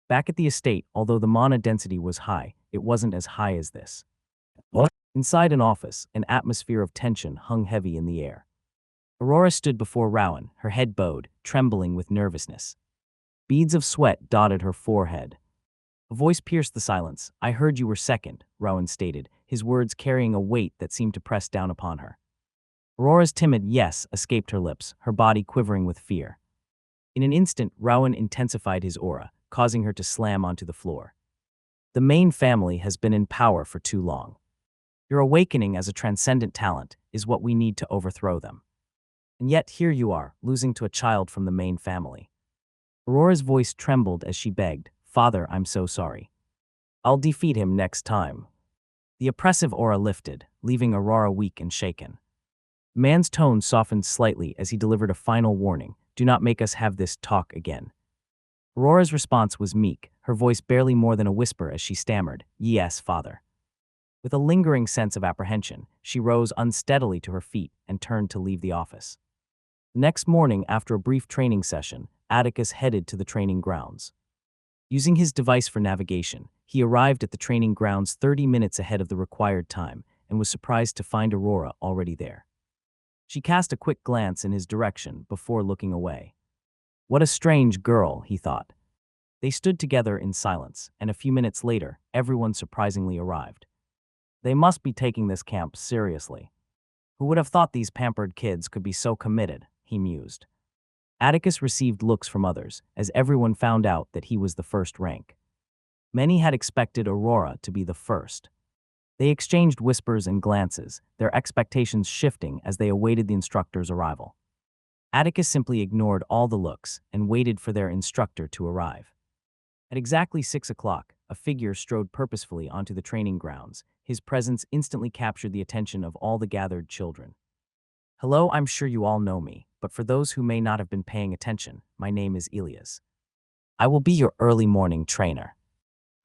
Back at the estate, although the mana density was high, it wasn't as high as this. What? Inside an office, an atmosphere of tension hung heavy in the air. Aurora stood before Rowan, her head bowed, trembling with nervousness. Beads of sweat dotted her forehead. A voice pierced the silence. I heard you were second, Rowan stated, his words carrying a weight that seemed to press down upon her. Aurora's timid yes escaped her lips, her body quivering with fear. In an instant, Rowan intensified his aura, causing her to slam onto the floor. The main family has been in power for too long. Your awakening as a transcendent talent is what we need to overthrow them. And yet here you are, losing to a child from the main family. Aurora's voice trembled as she begged, "Father, I'm so sorry. I'll defeat him next time." The oppressive aura lifted, leaving Aurora weak and shaken. The man's tone softened slightly as he delivered a final warning, "Do not make us have this talk again." Aurora's response was meek, her voice barely more than a whisper as she stammered, "Yes, father." With a lingering sense of apprehension, she rose unsteadily to her feet and turned to leave the office. The next morning, after a brief training session, Atticus headed to the training grounds. Using his device for navigation, he arrived at the training grounds 30 minutes ahead of the required time and was surprised to find Aurora already there. She cast a quick glance in his direction before looking away. What a strange girl, he thought. They stood together in silence, and a few minutes later, everyone surprisingly arrived. They must be taking this camp seriously. Who would have thought these pampered kids could be so committed, he mused. Atticus received looks from others, as everyone found out that he was the first rank. Many had expected Aurora to be the first. They exchanged whispers and glances, their expectations shifting as they awaited the instructor's arrival. Atticus simply ignored all the looks and waited for their instructor to arrive. At exactly 6 o'clock, a figure strode purposefully onto the training grounds. His presence instantly captured the attention of all the gathered children. "Hello, I'm sure you all know me, but for those who may not have been paying attention, my name is Elias. I will be your early morning trainer.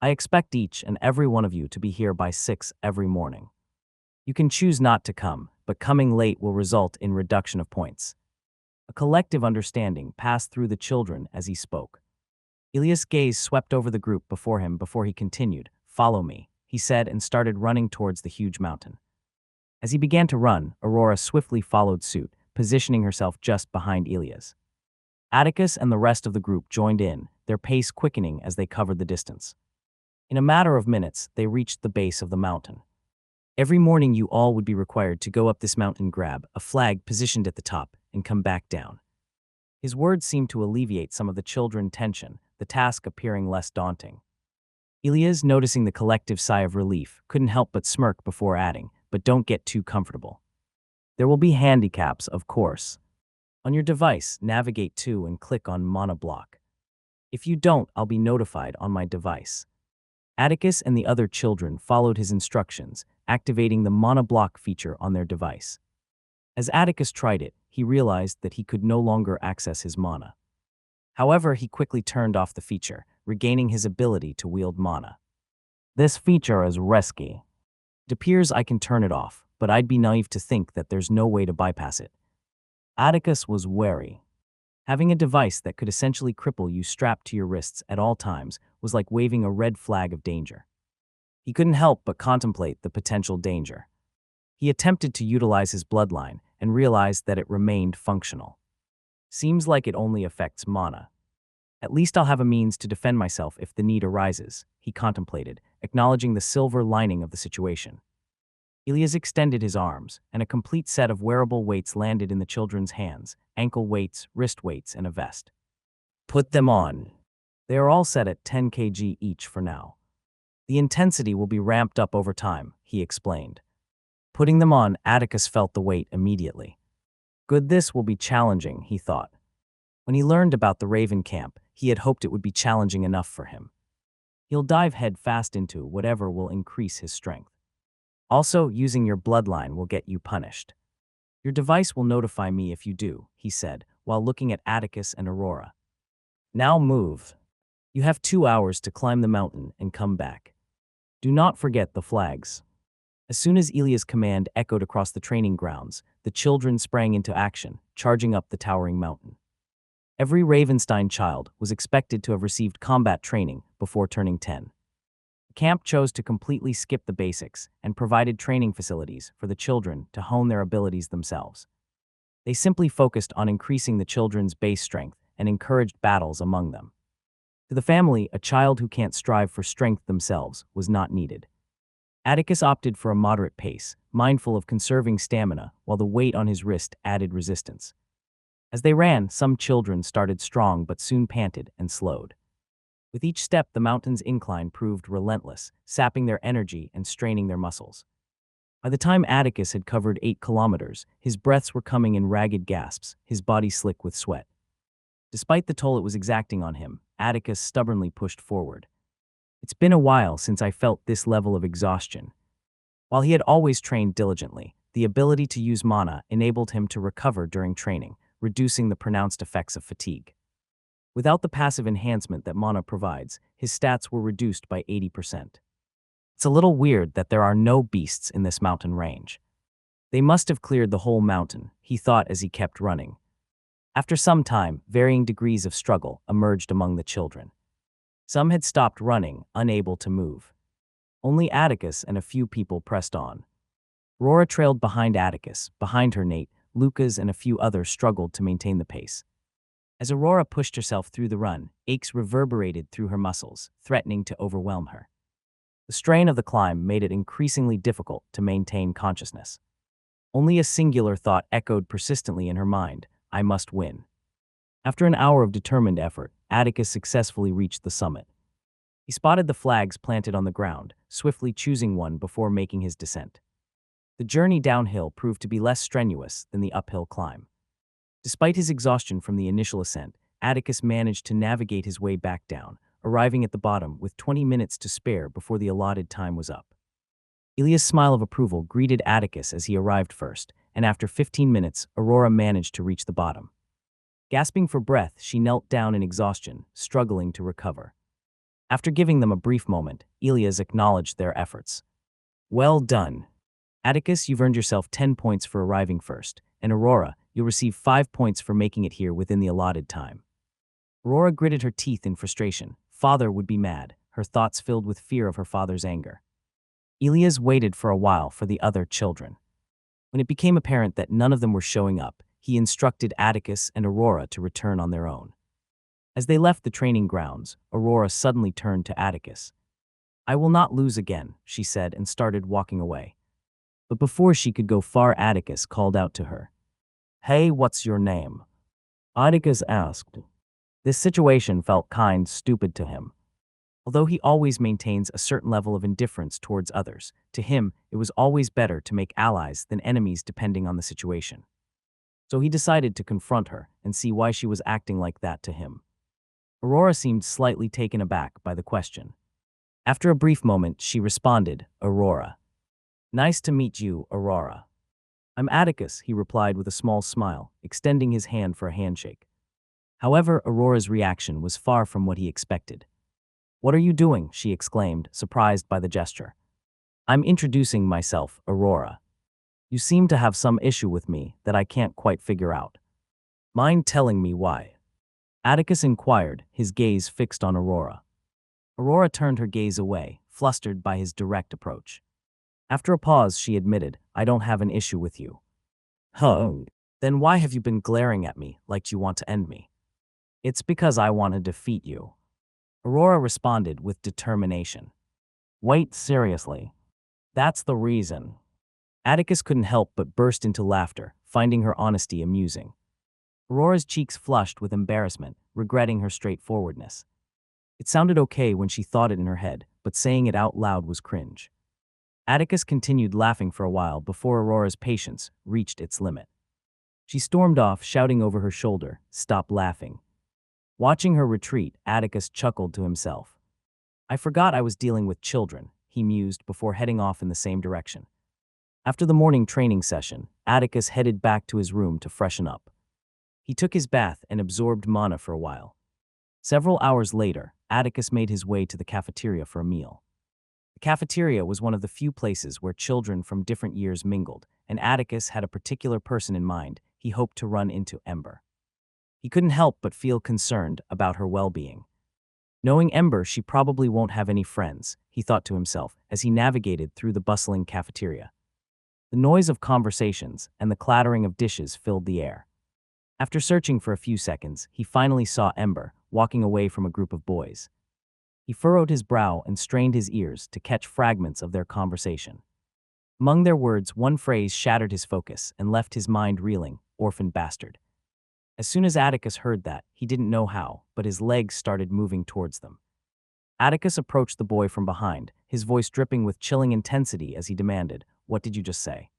I expect each and every one of you to be here by 6 every morning. You can choose not to come, but coming late will result in reduction of points." A collective understanding passed through the children as he spoke. Elias' gaze swept over the group before him before he continued. "Follow me," he said, and started running towards the huge mountain. As he began to run, Aurora swiftly followed suit, positioning herself just behind Elias. Atticus and the rest of the group joined in, their pace quickening as they covered the distance. In a matter of minutes, they reached the base of the mountain. Every morning you all would be required to go up this mountain, grab a flag positioned at the top, and come back down. His words seemed to alleviate some of the children's tension, the task appearing less daunting. Elias, noticing the collective sigh of relief, couldn't help but smirk before adding, "But don't get too comfortable. There will be handicaps, of course. On your device, navigate to and click on monoblock. If you don't, I'll be notified on my device." Atticus and the other children followed his instructions, activating the monoblock feature on their device. As Atticus tried it, he realized that he could no longer access his mana. However, he quickly turned off the feature, regaining his ability to wield mana. "This feature is risky. It appears I can turn it off, but I'd be naive to think that there's no way to bypass it." Atticus was wary. Having a device that could essentially cripple you strapped to your wrists at all times was like waving a red flag of danger. He couldn't help but contemplate the potential danger. He attempted to utilize his bloodline and realized that it remained functional. "Seems like it only affects mana. At least I'll have a means to defend myself if the need arises," he contemplated, acknowledging the silver lining of the situation. Elias extended his arms, and a complete set of wearable weights landed in the children's hands, ankle weights, wrist weights, and a vest. "Put them on. They are all set at 10 kg each for now. The intensity will be ramped up over time," he explained. Putting them on, Atticus felt the weight immediately. Good, this will be challenging, he thought. When he learned about the Raven camp, he had hoped it would be challenging enough for him. He'll dive head fast into whatever will increase his strength. Also, using your bloodline will get you punished. Your device will notify me if you do, he said, while looking at Atticus and Aurora. Now move. You have 2 hours to climb the mountain and come back. Do not forget the flags. As soon as Elia's command echoed across the training grounds, the children sprang into action, charging up the towering mountain. Every Ravenstein child was expected to have received combat training before turning 10. The camp chose to completely skip the basics and provided training facilities for the children to hone their abilities themselves. They simply focused on increasing the children's base strength and encouraged battles among them. To the family, a child who can't strive for strength themselves was not needed. Atticus opted for a moderate pace, mindful of conserving stamina while the weight on his wrist added resistance. As they ran, some children started strong but soon panted and slowed. With each step, the mountain's incline proved relentless, sapping their energy and straining their muscles. By the time Atticus had covered 8 kilometers, his breaths were coming in ragged gasps, his body slick with sweat. Despite the toll it was exacting on him, Atticus stubbornly pushed forward. It's been a while since I felt this level of exhaustion. While he had always trained diligently, the ability to use mana enabled him to recover during training, reducing the pronounced effects of fatigue. Without the passive enhancement that mana provides, his stats were reduced by 80%. It's a little weird that there are no beasts in this mountain range. They must have cleared the whole mountain, he thought as he kept running. After some time, varying degrees of struggle emerged among the children. Some had stopped running, unable to move. Only Atticus and a few people pressed on. Aurora trailed behind Atticus. Behind her, Nate, Lucas, and a few others struggled to maintain the pace. As Aurora pushed herself through the run, aches reverberated through her muscles, threatening to overwhelm her. The strain of the climb made it increasingly difficult to maintain consciousness. Only a singular thought echoed persistently in her mind: I must win. After an hour of determined effort, Atticus successfully reached the summit. He spotted the flags planted on the ground, swiftly choosing one before making his descent. The journey downhill proved to be less strenuous than the uphill climb. Despite his exhaustion from the initial ascent, Atticus managed to navigate his way back down, arriving at the bottom with 20 minutes to spare before the allotted time was up. Ilia's smile of approval greeted Atticus as he arrived first, and after 15 minutes, Aurora managed to reach the bottom. Gasping for breath, she knelt down in exhaustion, struggling to recover. After giving them a brief moment, Ilias acknowledged their efforts. Well done. Atticus, you've earned yourself 10 points for arriving first, and Aurora, you'll receive 5 points for making it here within the allotted time. Aurora gritted her teeth in frustration. Father would be mad, her thoughts filled with fear of her father's anger. Ilias waited for a while for the other children. When it became apparent that none of them were showing up, he instructed Atticus and Aurora to return on their own. As they left the training grounds, Aurora suddenly turned to Atticus. I will not lose again, she said, and started walking away. But before she could go far, Atticus called out to her. Hey, what's your name? Atticus asked. This situation felt stupid to him. Although he always maintains a certain level of indifference towards others, to him it was always better to make allies than enemies depending on the situation. So he decided to confront her and see why she was acting like that to him. Aurora seemed slightly taken aback by the question. After a brief moment, she responded, Aurora. Nice to meet you, Aurora. I'm Atticus, he replied with a small smile, extending his hand for a handshake. However, Aurora's reaction was far from what he expected. What are you doing? She exclaimed, surprised by the gesture. I'm introducing myself, Aurora. You seem to have some issue with me that I can't quite figure out. Mind telling me why? Atticus inquired, his gaze fixed on Aurora. Aurora turned her gaze away, flustered by his direct approach. After a pause, she admitted, I don't have an issue with you. Huh? Then why have you been glaring at me like you want to end me? It's because I want to defeat you. Aurora responded with determination. Wait, seriously? That's the reason. Atticus couldn't help but burst into laughter, finding her honesty amusing. Aurora's cheeks flushed with embarrassment, regretting her straightforwardness. It sounded okay when she thought it in her head, but saying it out loud was cringe. Atticus continued laughing for a while before Aurora's patience reached its limit. She stormed off, shouting over her shoulder, Stop laughing. Watching her retreat, Atticus chuckled to himself. I forgot I was dealing with children, he mused before heading off in the same direction. After the morning training session, Atticus headed back to his room to freshen up. He took his bath and absorbed mana for a while. Several hours later, Atticus made his way to the cafeteria for a meal. The cafeteria was one of the few places where children from different years mingled, and Atticus had a particular person in mind. He hoped to run into Ember. He couldn't help but feel concerned about her well-being. Knowing Ember, she probably won't have any friends, he thought to himself as he navigated through the bustling cafeteria. The noise of conversations and the clattering of dishes filled the air. After searching for a few seconds, he finally saw Ember walking away from a group of boys. He furrowed his brow and strained his ears to catch fragments of their conversation. Among their words, one phrase shattered his focus and left his mind reeling, orphan bastard. As soon as Atticus heard that, he didn't know how, but his legs started moving towards them. Atticus approached the boy from behind, his voice dripping with chilling intensity as he demanded, What did you just say?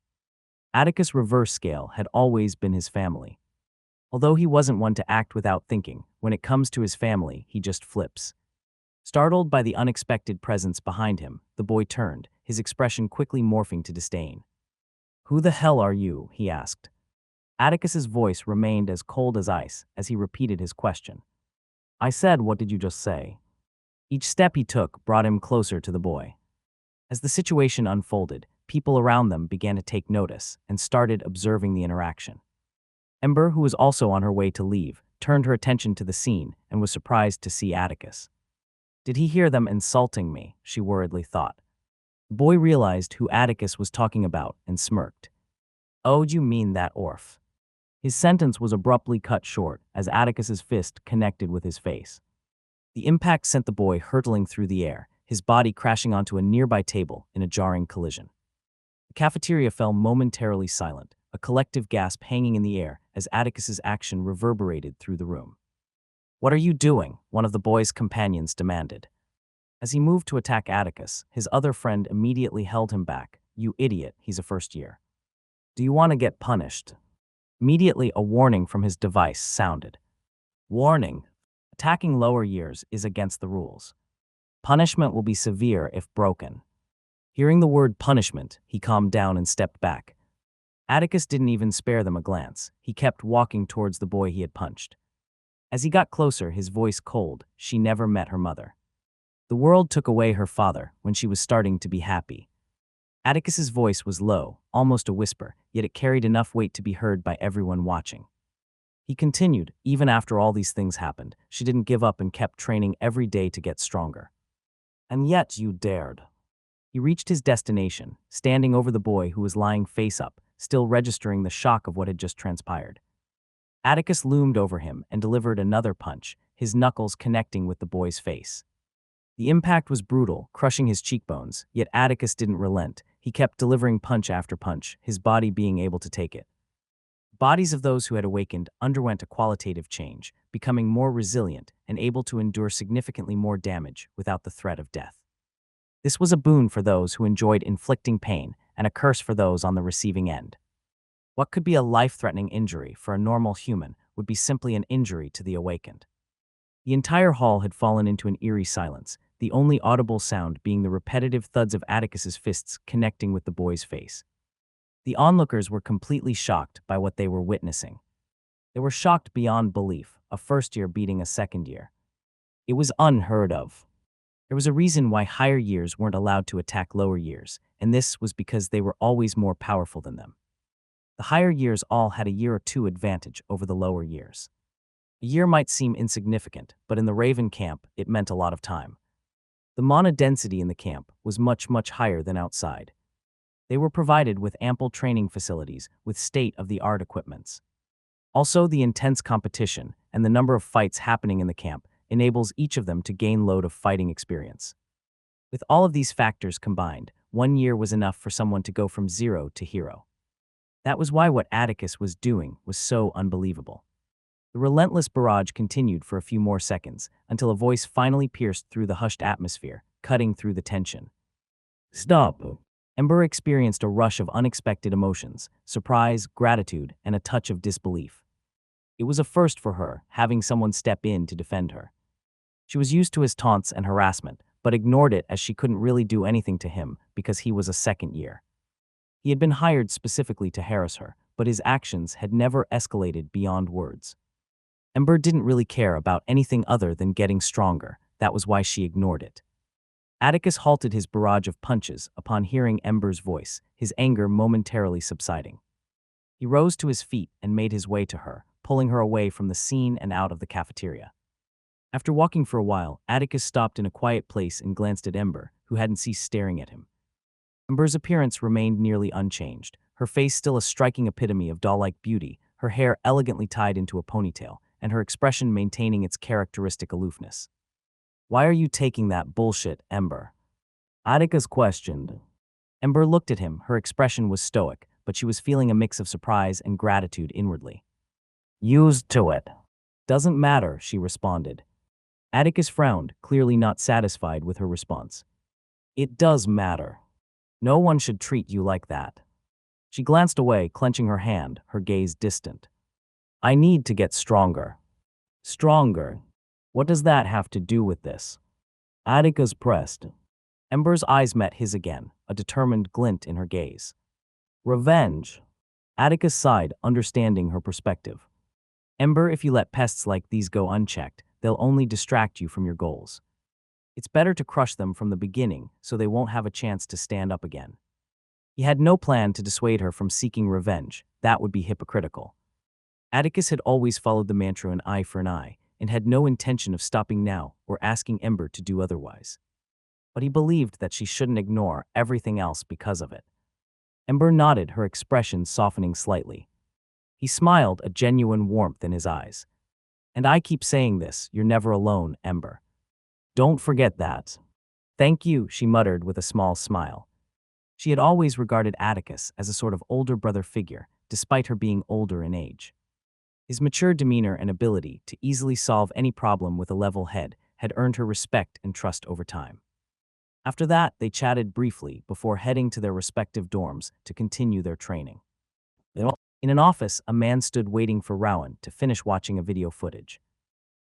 Atticus' reverse scale had always been his family. Although he wasn't one to act without thinking, when it comes to his family, he just flips. Startled by the unexpected presence behind him, the boy turned, his expression quickly morphing to disdain. "Who the hell are you?" he asked. Atticus's voice remained as cold as ice as he repeated his question. "I said, what did you just say?" Each step he took brought him closer to the boy. As the situation unfolded, people around them began to take notice and started observing the interaction. Ember, who was also on her way to leave, turned her attention to the scene and was surprised to see Atticus. "Did he hear them insulting me?" she worriedly thought. The boy realized who Atticus was talking about and smirked. "Oh, you mean that orph?" His sentence was abruptly cut short as Atticus's fist connected with his face. The impact sent the boy hurtling through the air, his body crashing onto a nearby table in a jarring collision. The cafeteria fell momentarily silent, a collective gasp hanging in the air as Atticus's action reverberated through the room. "What are you doing?" one of the boy's companions demanded. As he moved to attack Atticus, his other friend immediately held him back. "You idiot, he's a first year. Do you want to get punished?" Immediately, a warning from his device sounded. "Warning. Attacking lower years is against the rules. Punishment will be severe if broken." Hearing the word punishment, he calmed down and stepped back. Atticus didn't even spare them a glance. He kept walking towards the boy he had punched. As he got closer, his voice cold. "She never met her mother. The world took away her father when she was starting to be happy." Atticus's voice was low, almost a whisper, yet it carried enough weight to be heard by everyone watching. He continued, "Even after all these things happened, she didn't give up and kept training every day to get stronger. And yet you dared." He reached his destination, standing over the boy who was lying face up, still registering the shock of what had just transpired. Atticus loomed over him and delivered another punch, his knuckles connecting with the boy's face. The impact was brutal, crushing his cheekbones, yet Atticus didn't relent. He kept delivering punch after punch, his body being able to take it. Bodies of those who had awakened underwent a qualitative change, becoming more resilient and able to endure significantly more damage without the threat of death. This was a boon for those who enjoyed inflicting pain and a curse for those on the receiving end. What could be a life-threatening injury for a normal human would be simply an injury to the awakened. The entire hall had fallen into an eerie silence, the only audible sound being the repetitive thuds of Atticus's fists connecting with the boy's face. The onlookers were completely shocked by what they were witnessing. They were shocked beyond belief, a first year beating a second year. It was unheard of. There was a reason why higher years weren't allowed to attack lower years, and this was because they were always more powerful than them. The higher years all had a year or two advantage over the lower years. A year might seem insignificant, but in the Raven camp, it meant a lot of time. The mana density in the camp was much, much higher than outside. They were provided with ample training facilities with state-of-the-art equipments. Also, the intense competition and the number of fights happening in the camp enables each of them to gain load of fighting experience. With all of these factors combined, 1 year was enough for someone to go from zero to hero. That was why what Atticus was doing was so unbelievable. The relentless barrage continued for a few more seconds until a voice finally pierced through the hushed atmosphere, cutting through the tension. "Stop." Ember experienced a rush of unexpected emotions, surprise, gratitude, and a touch of disbelief. It was a first for her, having someone step in to defend her. She was used to his taunts and harassment, but ignored it as she couldn't really do anything to him because he was a second year. He had been hired specifically to harass her, but his actions had never escalated beyond words. Ember didn't really care about anything other than getting stronger. That was why she ignored it. Atticus halted his barrage of punches upon hearing Ember's voice, his anger momentarily subsiding. He rose to his feet and made his way to her, pulling her away from the scene and out of the cafeteria. After walking for a while, Atticus stopped in a quiet place and glanced at Ember, who hadn't ceased staring at him. Ember's appearance remained nearly unchanged, her face still a striking epitome of doll-like beauty, her hair elegantly tied into a ponytail, and her expression maintaining its characteristic aloofness. "Why are you taking that bullshit, Ember?" Atticus questioned. Ember looked at him, her expression was stoic, but she was feeling a mix of surprise and gratitude inwardly. "Used to it." "Doesn't matter," she responded. Atticus frowned, clearly not satisfied with her response. "It does matter." No one should treat you like that. She glanced away, clenching her hand, her gaze distant. I need to get stronger. Stronger? What does that have to do with this? Attica's pressed. Ember's eyes met his again, a determined glint in her gaze. Revenge. Attica sighed, understanding her perspective. Ember, if you let pests like these go unchecked, they'll only distract you from your goals. It's better to crush them from the beginning so they won't have a chance to stand up again. He had no plan to dissuade her from seeking revenge. That would be hypocritical. Atticus had always followed the mantra an eye for an eye, and had no intention of stopping now or asking Ember to do otherwise. But he believed that she shouldn't ignore everything else because of it. Ember nodded, her expression softening slightly. He smiled, a genuine warmth in his eyes. And I keep saying this, you're never alone, Ember. Don't forget that. Thank you, she muttered with a small smile. She had always regarded Atticus as a sort of older brother figure, despite her being older in age. His mature demeanor and ability to easily solve any problem with a level head had earned her respect and trust over time. After that, they chatted briefly before heading to their respective dorms to continue their training. In an office, a man stood waiting for Rowan to finish watching a video footage.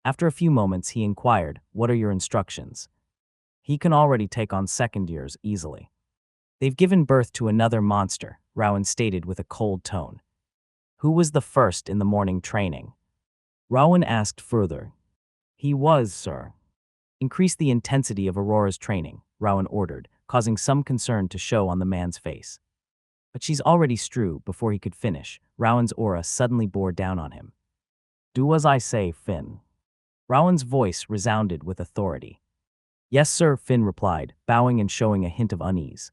After a few moments, he inquired, "What are your instructions?" He can already take on second years easily. They've given birth to another monster, Rowan stated with a cold tone. Who was the first in the morning training? Rowan asked further. He was, sir. Increase the intensity of Aurora's training, Rowan ordered, causing some concern to show on the man's face. But she's already strew. Before he could finish, Rowan's aura suddenly bore down on him. Do as I say, Finn. Rowan's voice resounded with authority. Yes, sir, Finn replied, bowing and showing a hint of unease.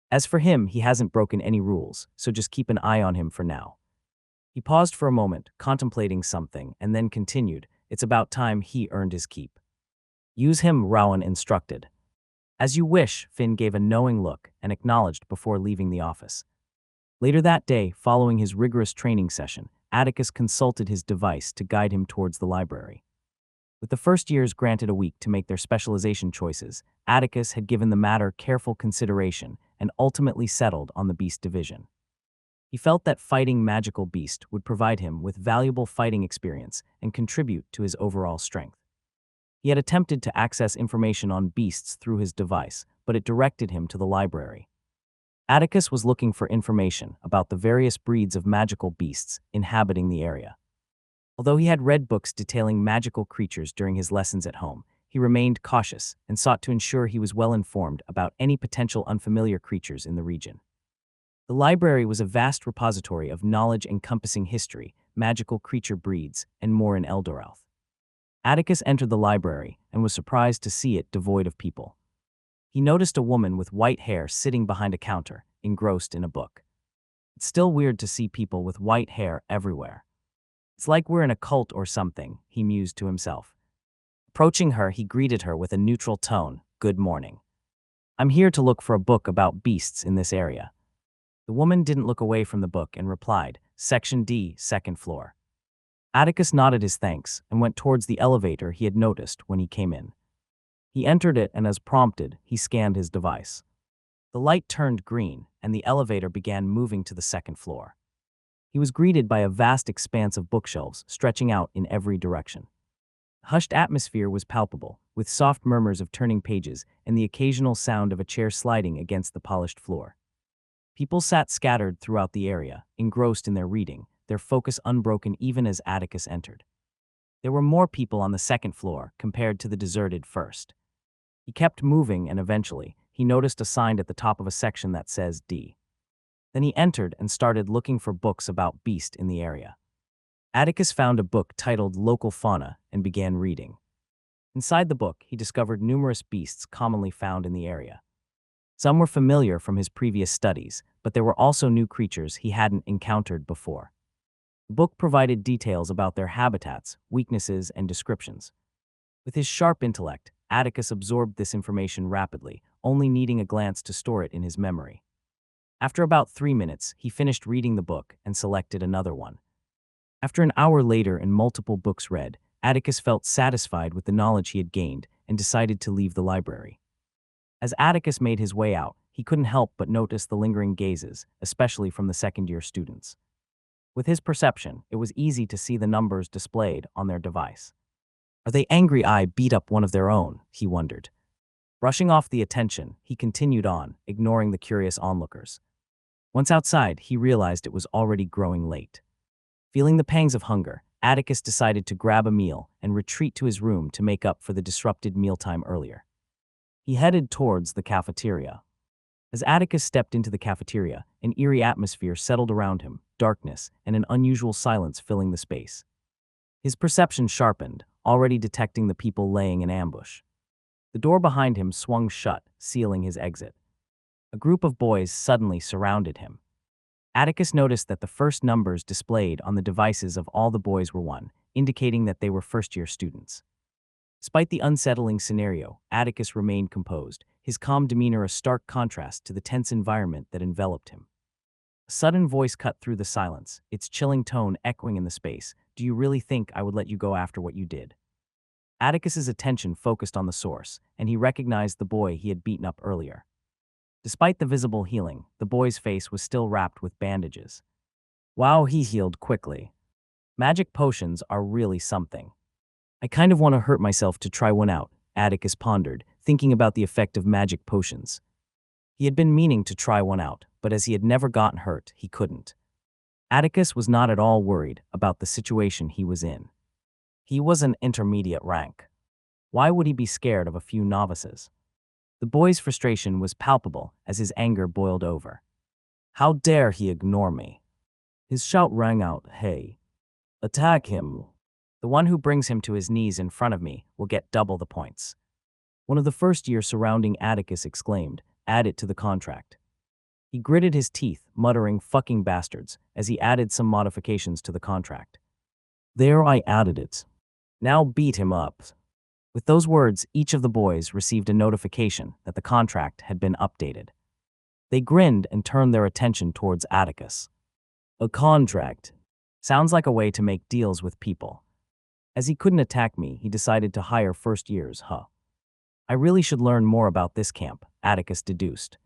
As for him, he hasn't broken any rules, so just keep an eye on him for now. He paused for a moment, contemplating something, and then continued, it's about time he earned his keep. Use him, Rowan instructed. As you wish, Finn gave a knowing look and acknowledged before leaving the office. Later that day, following his rigorous training session, Atticus consulted his device to guide him towards the library. With the first years granted a week to make their specialization choices, Atticus had given the matter careful consideration and ultimately settled on the beast division. He felt that fighting magical beast would provide him with valuable fighting experience and contribute to his overall strength. He had attempted to access information on beasts through his device, but it directed him to the library. Atticus was looking for information about the various breeds of magical beasts inhabiting the area. Although he had read books detailing magical creatures during his lessons at home, he remained cautious and sought to ensure he was well informed about any potential unfamiliar creatures in the region. The library was a vast repository of knowledge encompassing history, magical creature breeds, and more in Eldoralth. Atticus entered the library and was surprised to see it devoid of people. He noticed a woman with white hair sitting behind a counter, engrossed in a book. It's still weird to see people with white hair everywhere. It's like we're in a cult or something, he mused to himself. Approaching her, he greeted her with a neutral tone, "Good morning. I'm here to look for a book about beasts in this area." The woman didn't look away from the book and replied, "Section D, second floor." Atticus nodded his thanks and went towards the elevator he had noticed when he came in. He entered it and as prompted, he scanned his device. The light turned green and the elevator began moving to the second floor. He was greeted by a vast expanse of bookshelves stretching out in every direction. The hushed atmosphere was palpable, with soft murmurs of turning pages and the occasional sound of a chair sliding against the polished floor. People sat scattered throughout the area, engrossed in their reading, their focus unbroken even as Atticus entered. There were more people on the second floor compared to the deserted first. He kept moving and eventually, he noticed a sign at the top of a section that says D. Then he entered and started looking for books about beast in the area. Atticus found a book titled Local Fauna and began reading. Inside the book, he discovered numerous beasts commonly found in the area. Some were familiar from his previous studies, but there were also new creatures he hadn't encountered before. The book provided details about their habitats, weaknesses, and descriptions. With his sharp intellect, Atticus absorbed this information rapidly, only needing a glance to store it in his memory. After about 3 minutes, he finished reading the book and selected another one. After an hour later and multiple books read, Atticus felt satisfied with the knowledge he had gained and decided to leave the library. As Atticus made his way out, he couldn't help but notice the lingering gazes, especially from the second-year students. With his perception, it was easy to see the numbers displayed on their device. Are they angry I beat up one of their own? He wondered. Brushing off the attention, he continued on, ignoring the curious onlookers. Once outside, he realized it was already growing late. Feeling the pangs of hunger, Atticus decided to grab a meal and retreat to his room to make up for the disrupted mealtime earlier. He headed towards the cafeteria. As Atticus stepped into the cafeteria, an eerie atmosphere settled around him, darkness and an unusual silence filling the space. His perception sharpened, already detecting the people laying in ambush. The door behind him swung shut, sealing his exit. A group of boys suddenly surrounded him. Atticus noticed that the first numbers displayed on the devices of all the boys were 1, indicating that they were first-year students. Despite the unsettling scenario, Atticus remained composed, his calm demeanor a stark contrast to the tense environment that enveloped him. A sudden voice cut through the silence, its chilling tone echoing in the space. Do you really think I would let you go after what you did? Atticus's attention focused on the source, and he recognized the boy he had beaten up earlier. Despite the visible healing, the boy's face was still wrapped with bandages. Wow, he healed quickly. Magic potions are really something. I kind of want to hurt myself to try one out, Atticus pondered, thinking about the effect of magic potions. He had been meaning to try one out, but as he had never gotten hurt, he couldn't. Atticus was not at all worried about the situation he was in. He was an intermediate rank. Why would he be scared of a few novices? The boy's frustration was palpable as his anger boiled over. How dare he ignore me? His shout rang out, hey, attack him. The one who brings him to his knees in front of me will get double the points. One of the first year surrounding Atticus exclaimed, add it to the contract. He gritted his teeth, muttering fucking bastards, as he added some modifications to the contract. There, I added it. Now beat him up. With those words, each of the boys received a notification that the contract had been updated. They grinned and turned their attention towards Atticus. A contract. Sounds like a way to make deals with people. As he couldn't attack me, he decided to hire first years, huh? I really should learn more about this camp, Atticus deduced.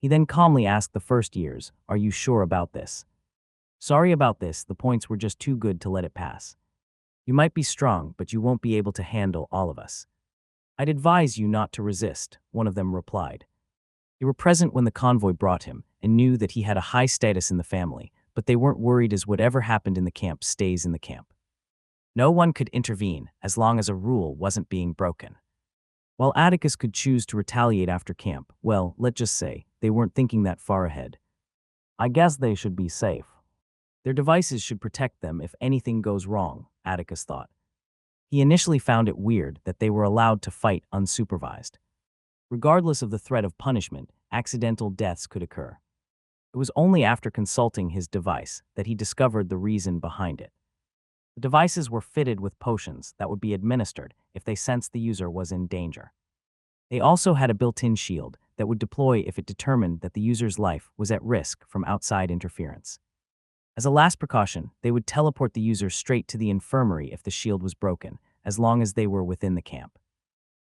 He then calmly asked the first years, are you sure about this? Sorry about this, the points were just too good to let it pass. You might be strong, but you won't be able to handle all of us. I'd advise you not to resist, one of them replied. They were present when the convoy brought him and knew that he had a high status in the family, but they weren't worried as whatever happened in the camp stays in the camp. No one could intervene as long as a rule wasn't being broken. While Atticus could choose to retaliate after camp, well, let's just say, they weren't thinking that far ahead. I guess they should be safe. Their devices should protect them if anything goes wrong, Atticus thought. He initially found it weird that they were allowed to fight unsupervised. Regardless of the threat of punishment, accidental deaths could occur. It was only after consulting his device that he discovered the reason behind it. The devices were fitted with potions that would be administered if they sensed the user was in danger. They also had a built-in shield that would deploy if it determined that the user's life was at risk from outside interference. As a last precaution, they would teleport the user straight to the infirmary if the shield was broken, as long as they were within the camp.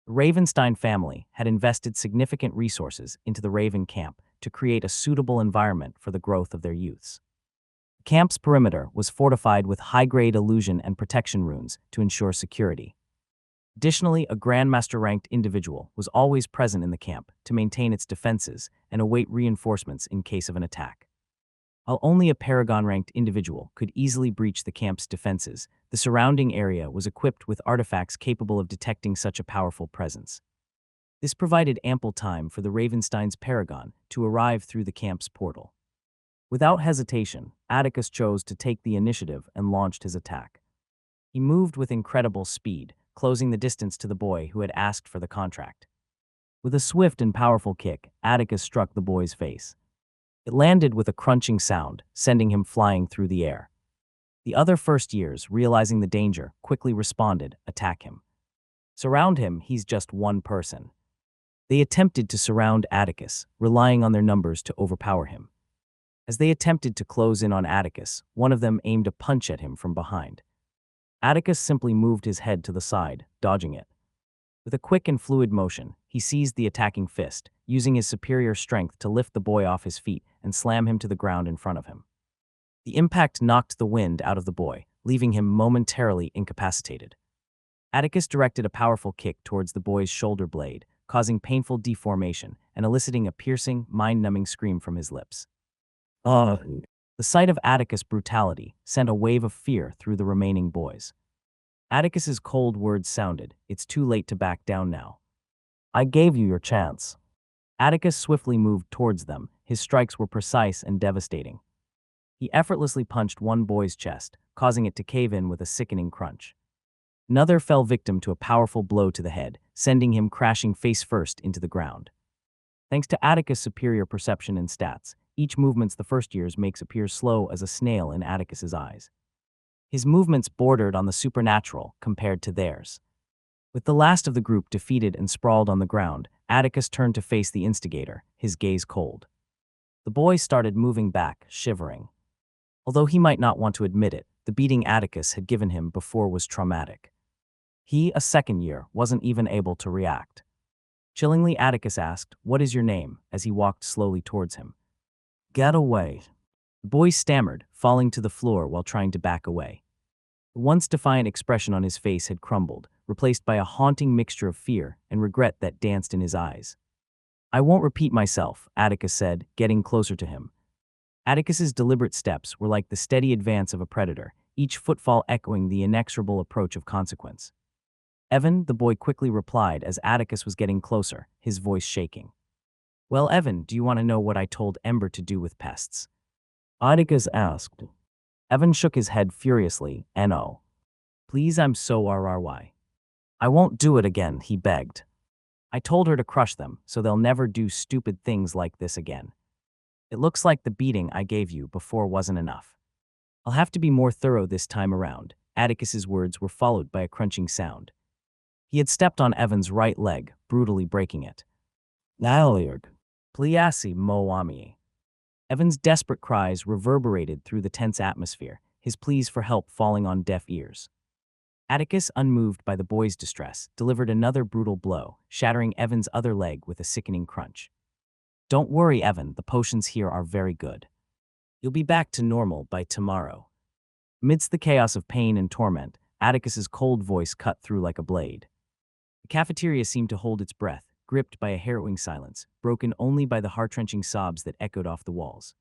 The Ravenstein family had invested significant resources into the Raven camp to create a suitable environment for the growth of their youths. The camp's perimeter was fortified with high-grade illusion and protection runes to ensure security. Additionally, a Grandmaster-ranked individual was always present in the camp to maintain its defenses and await reinforcements in case of an attack. While only a Paragon-ranked individual could easily breach the camp's defenses, the surrounding area was equipped with artifacts capable of detecting such a powerful presence. This provided ample time for the Ravenstein's Paragon to arrive through the camp's portal. Without hesitation, Atticus chose to take the initiative and launched his attack. He moved with incredible speed, closing the distance to the boy who had asked for the contract. With a swift and powerful kick, Atticus struck the boy's face. It landed with a crunching sound, sending him flying through the air. The other first years, realizing the danger, quickly responded, attack him. Surround him, he's just one person. They attempted to surround Atticus, relying on their numbers to overpower him. As they attempted to close in on Atticus, one of them aimed a punch at him from behind. Atticus simply moved his head to the side, dodging it. With a quick and fluid motion, he seized the attacking fist, using his superior strength to lift the boy off his feet and slam him to the ground in front of him. The impact knocked the wind out of the boy, leaving him momentarily incapacitated. Atticus directed a powerful kick towards the boy's shoulder blade, causing painful deformation and eliciting a piercing, mind-numbing scream from his lips. The sight of Atticus' brutality sent a wave of fear through the remaining boys. Atticus's cold words sounded, "It's too late to back down now. I gave you your chance." Atticus swiftly moved towards them. His strikes were precise and devastating. He effortlessly punched one boy's chest, causing it to cave in with a sickening crunch. Another fell victim to a powerful blow to the head, sending him crashing face-first into the ground. Thanks to Atticus' superior perception and stats, each movement the first years makes appear slow as a snail in Atticus's eyes. His movements bordered on the supernatural compared to theirs. With the last of the group defeated and sprawled on the ground, Atticus turned to face the instigator, his gaze cold. The boy started moving back, shivering. Although he might not want to admit it, the beating Atticus had given him before was traumatic. He, a second year, wasn't even able to react. Chillingly, Atticus asked, "What is your name?" as he walked slowly towards him. "Get away." The boy stammered, falling to the floor while trying to back away. The once defiant expression on his face had crumbled, replaced by a haunting mixture of fear and regret that danced in his eyes. "I won't repeat myself," Atticus said, getting closer to him. Atticus's deliberate steps were like the steady advance of a predator, each footfall echoing the inexorable approach of consequence. "Evan," the boy quickly replied as Atticus was getting closer, his voice shaking. "Well, Evan, do you want to know what I told Ember to do with pests?" Atticus asked. Evan shook his head furiously. "No. Please, I'm so RRY. I won't do it again," he begged. "I told her to crush them, so they'll never do stupid things like this again. It looks like the beating I gave you before wasn't enough. I'll have to be more thorough this time around." Atticus's words were followed by a crunching sound. He had stepped on Evan's right leg, brutally breaking it. "Naliog, pliasi moami." Evan's desperate cries reverberated through the tense atmosphere, his pleas for help falling on deaf ears. Atticus, unmoved by the boy's distress, delivered another brutal blow, shattering Evan's other leg with a sickening crunch. "Don't worry, Evan, the potions here are very good. You'll be back to normal by tomorrow." Amidst the chaos of pain and torment, Atticus's cold voice cut through like a blade. The cafeteria seemed to hold its breath, gripped by a harrowing silence, broken only by the heart-wrenching sobs that echoed off the walls.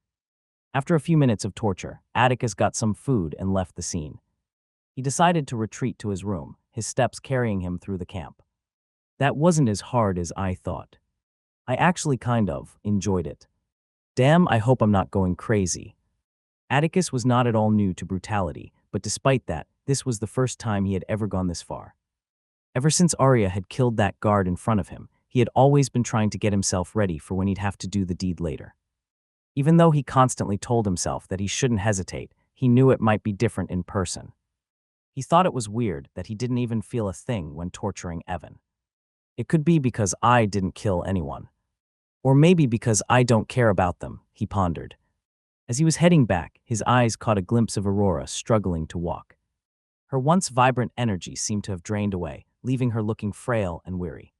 After a few minutes of torture, Atticus got some food and left the scene. He decided to retreat to his room, his steps carrying him through the camp. "That wasn't as hard as I thought. I actually kind of enjoyed it. Damn, I hope I'm not going crazy." Atticus was not at all new to brutality, but despite that, this was the first time he had ever gone this far. Ever since Arya had killed that guard in front of him, he had always been trying to get himself ready for when he'd have to do the deed later. Even though he constantly told himself that he shouldn't hesitate, he knew it might be different in person. He thought it was weird that he didn't even feel a thing when torturing Evan. "It could be because I didn't kill anyone. Or maybe because I don't care about them," he pondered. As he was heading back, his eyes caught a glimpse of Aurora struggling to walk. Her once vibrant energy seemed to have drained away, leaving her looking frail and weary.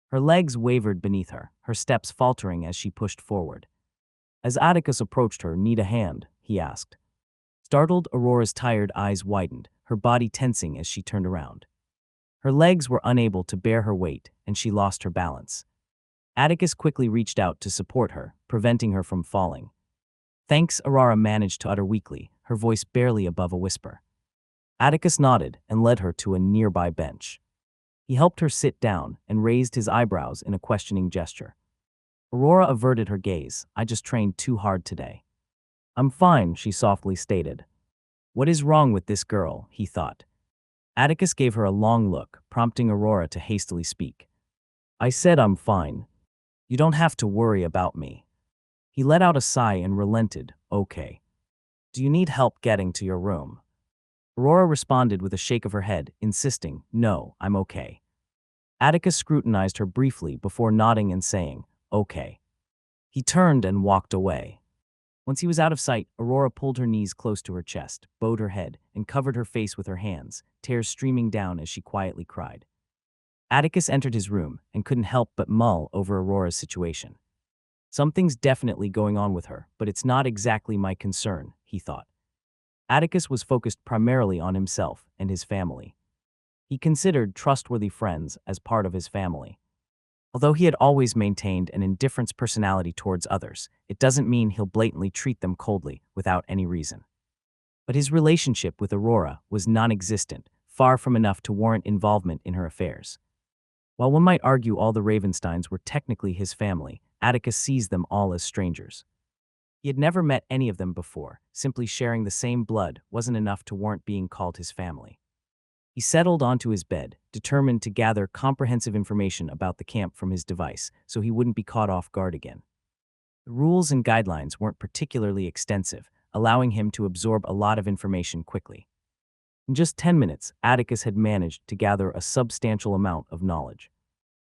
Her legs wavered beneath her, her steps faltering as she pushed forward. As Atticus approached her, "Need a hand?" he asked. Startled, Aurora's tired eyes widened, her body tensing as she turned around. Her legs were unable to bear her weight, and she lost her balance. Atticus quickly reached out to support her, preventing her from falling. "Thanks," Aurora managed to utter weakly, her voice barely above a whisper. Atticus nodded and led her to a nearby bench. He helped her sit down and raised his eyebrows in a questioning gesture. Aurora averted her gaze. "I just trained too hard today." "I'm fine," she softly stated. "What is wrong with this girl?" he thought. Atticus gave her a long look, prompting Aurora to hastily speak. "I said I'm fine. You don't have to worry about me." He let out a sigh and relented. "Okay. Do you need help getting to your room?" Aurora responded with a shake of her head, insisting, "No, I'm okay." Atticus scrutinized her briefly before nodding and saying, "Okay." He turned and walked away. Once he was out of sight, Aurora pulled her knees close to her chest, bowed her head, and covered her face with her hands, tears streaming down as she quietly cried. Atticus entered his room and couldn't help but mull over Aurora's situation. Something's definitely going on with her, but it's not exactly my concern, he thought. Atticus was focused primarily on himself and his family. He considered trustworthy friends as part of his family. Although he had always maintained an indifference personality towards others, it doesn't mean he'll blatantly treat them coldly without any reason. But his relationship with Aurora was non-existent, far from enough to warrant involvement in her affairs. While one might argue all the Ravensteins were technically his family, Atticus sees them all as strangers. He had never met any of them before. Simply sharing the same blood wasn't enough to warrant being called his family. He settled onto his bed, determined to gather comprehensive information about the camp from his device so he wouldn't be caught off guard again. The rules and guidelines weren't particularly extensive, allowing him to absorb a lot of information quickly. In just 10 minutes, Atticus had managed to gather a substantial amount of knowledge.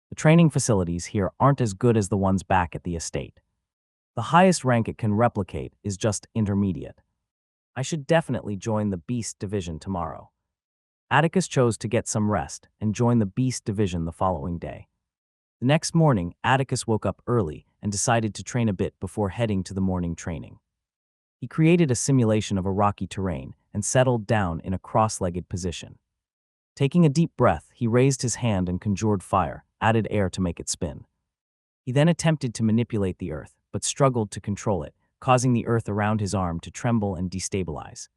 The training facilities here aren't as good as the ones back at the estate. The highest rank it can replicate is just intermediate. I should definitely join the Beast Division tomorrow. Atticus chose to get some rest and join the Beast Division the following day. The next morning, Atticus woke up early and decided to train a bit before heading to the morning training. He created a simulation of a rocky terrain and settled down in a cross-legged position. Taking a deep breath, he raised his hand and conjured fire, added air to make it spin. He then attempted to manipulate the earth, but struggled to control it, causing the earth around his arm to tremble and destabilize.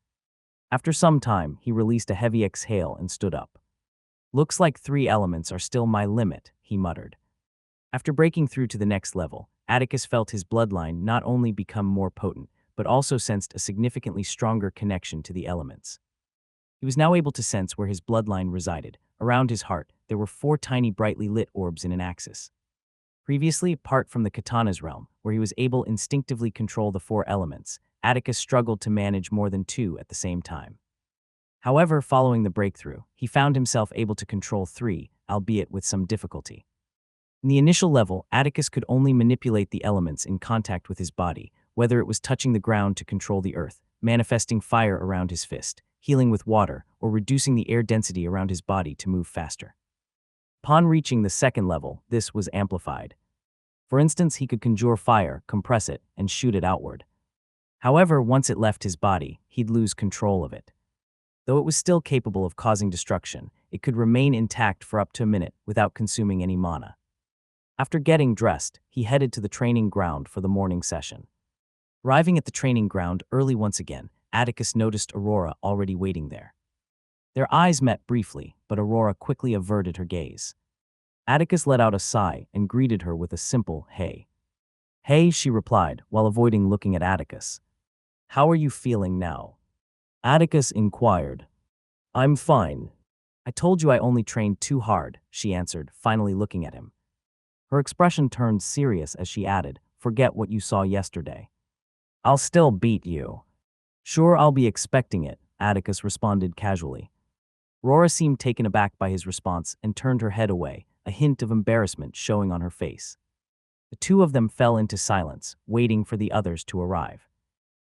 After some time, he released a heavy exhale and stood up. "Looks like 3 elements are still my limit," he muttered. After breaking through to the next level, Atticus felt his bloodline not only become more potent, but also sensed a significantly stronger connection to the elements. He was now able to sense where his bloodline resided. Around his heart, there were 4 tiny brightly lit orbs in an axis. Previously, apart from the katana's realm, where he was able instinctively control the 4 elements, Atticus struggled to manage more than 2 at the same time. However, following the breakthrough, he found himself able to control 3, albeit with some difficulty. In the initial level, Atticus could only manipulate the elements in contact with his body, whether it was touching the ground to control the earth, manifesting fire around his fist, healing with water, or reducing the air density around his body to move faster. Upon reaching the second level, this was amplified. For instance, he could conjure fire, compress it, and shoot it outward. However, once it left his body, he'd lose control of it. Though it was still capable of causing destruction, it could remain intact for up to a minute without consuming any mana. After getting dressed, he headed to the training ground for the morning session. Arriving at the training ground early once again, Atticus noticed Aurora already waiting there. Their eyes met briefly, but Aurora quickly averted her gaze. Atticus let out a sigh and greeted her with a simple, "Hey." "Hey," she replied, while avoiding looking at Atticus. "How are you feeling now?" Atticus inquired. "I'm fine. I told you I only trained too hard," she answered, finally looking at him. Her expression turned serious as she added, "Forget what you saw yesterday. I'll still beat you." "Sure, I'll be expecting it," Atticus responded casually. Aurora seemed taken aback by his response and turned her head away, a hint of embarrassment showing on her face. The two of them fell into silence, waiting for the others to arrive.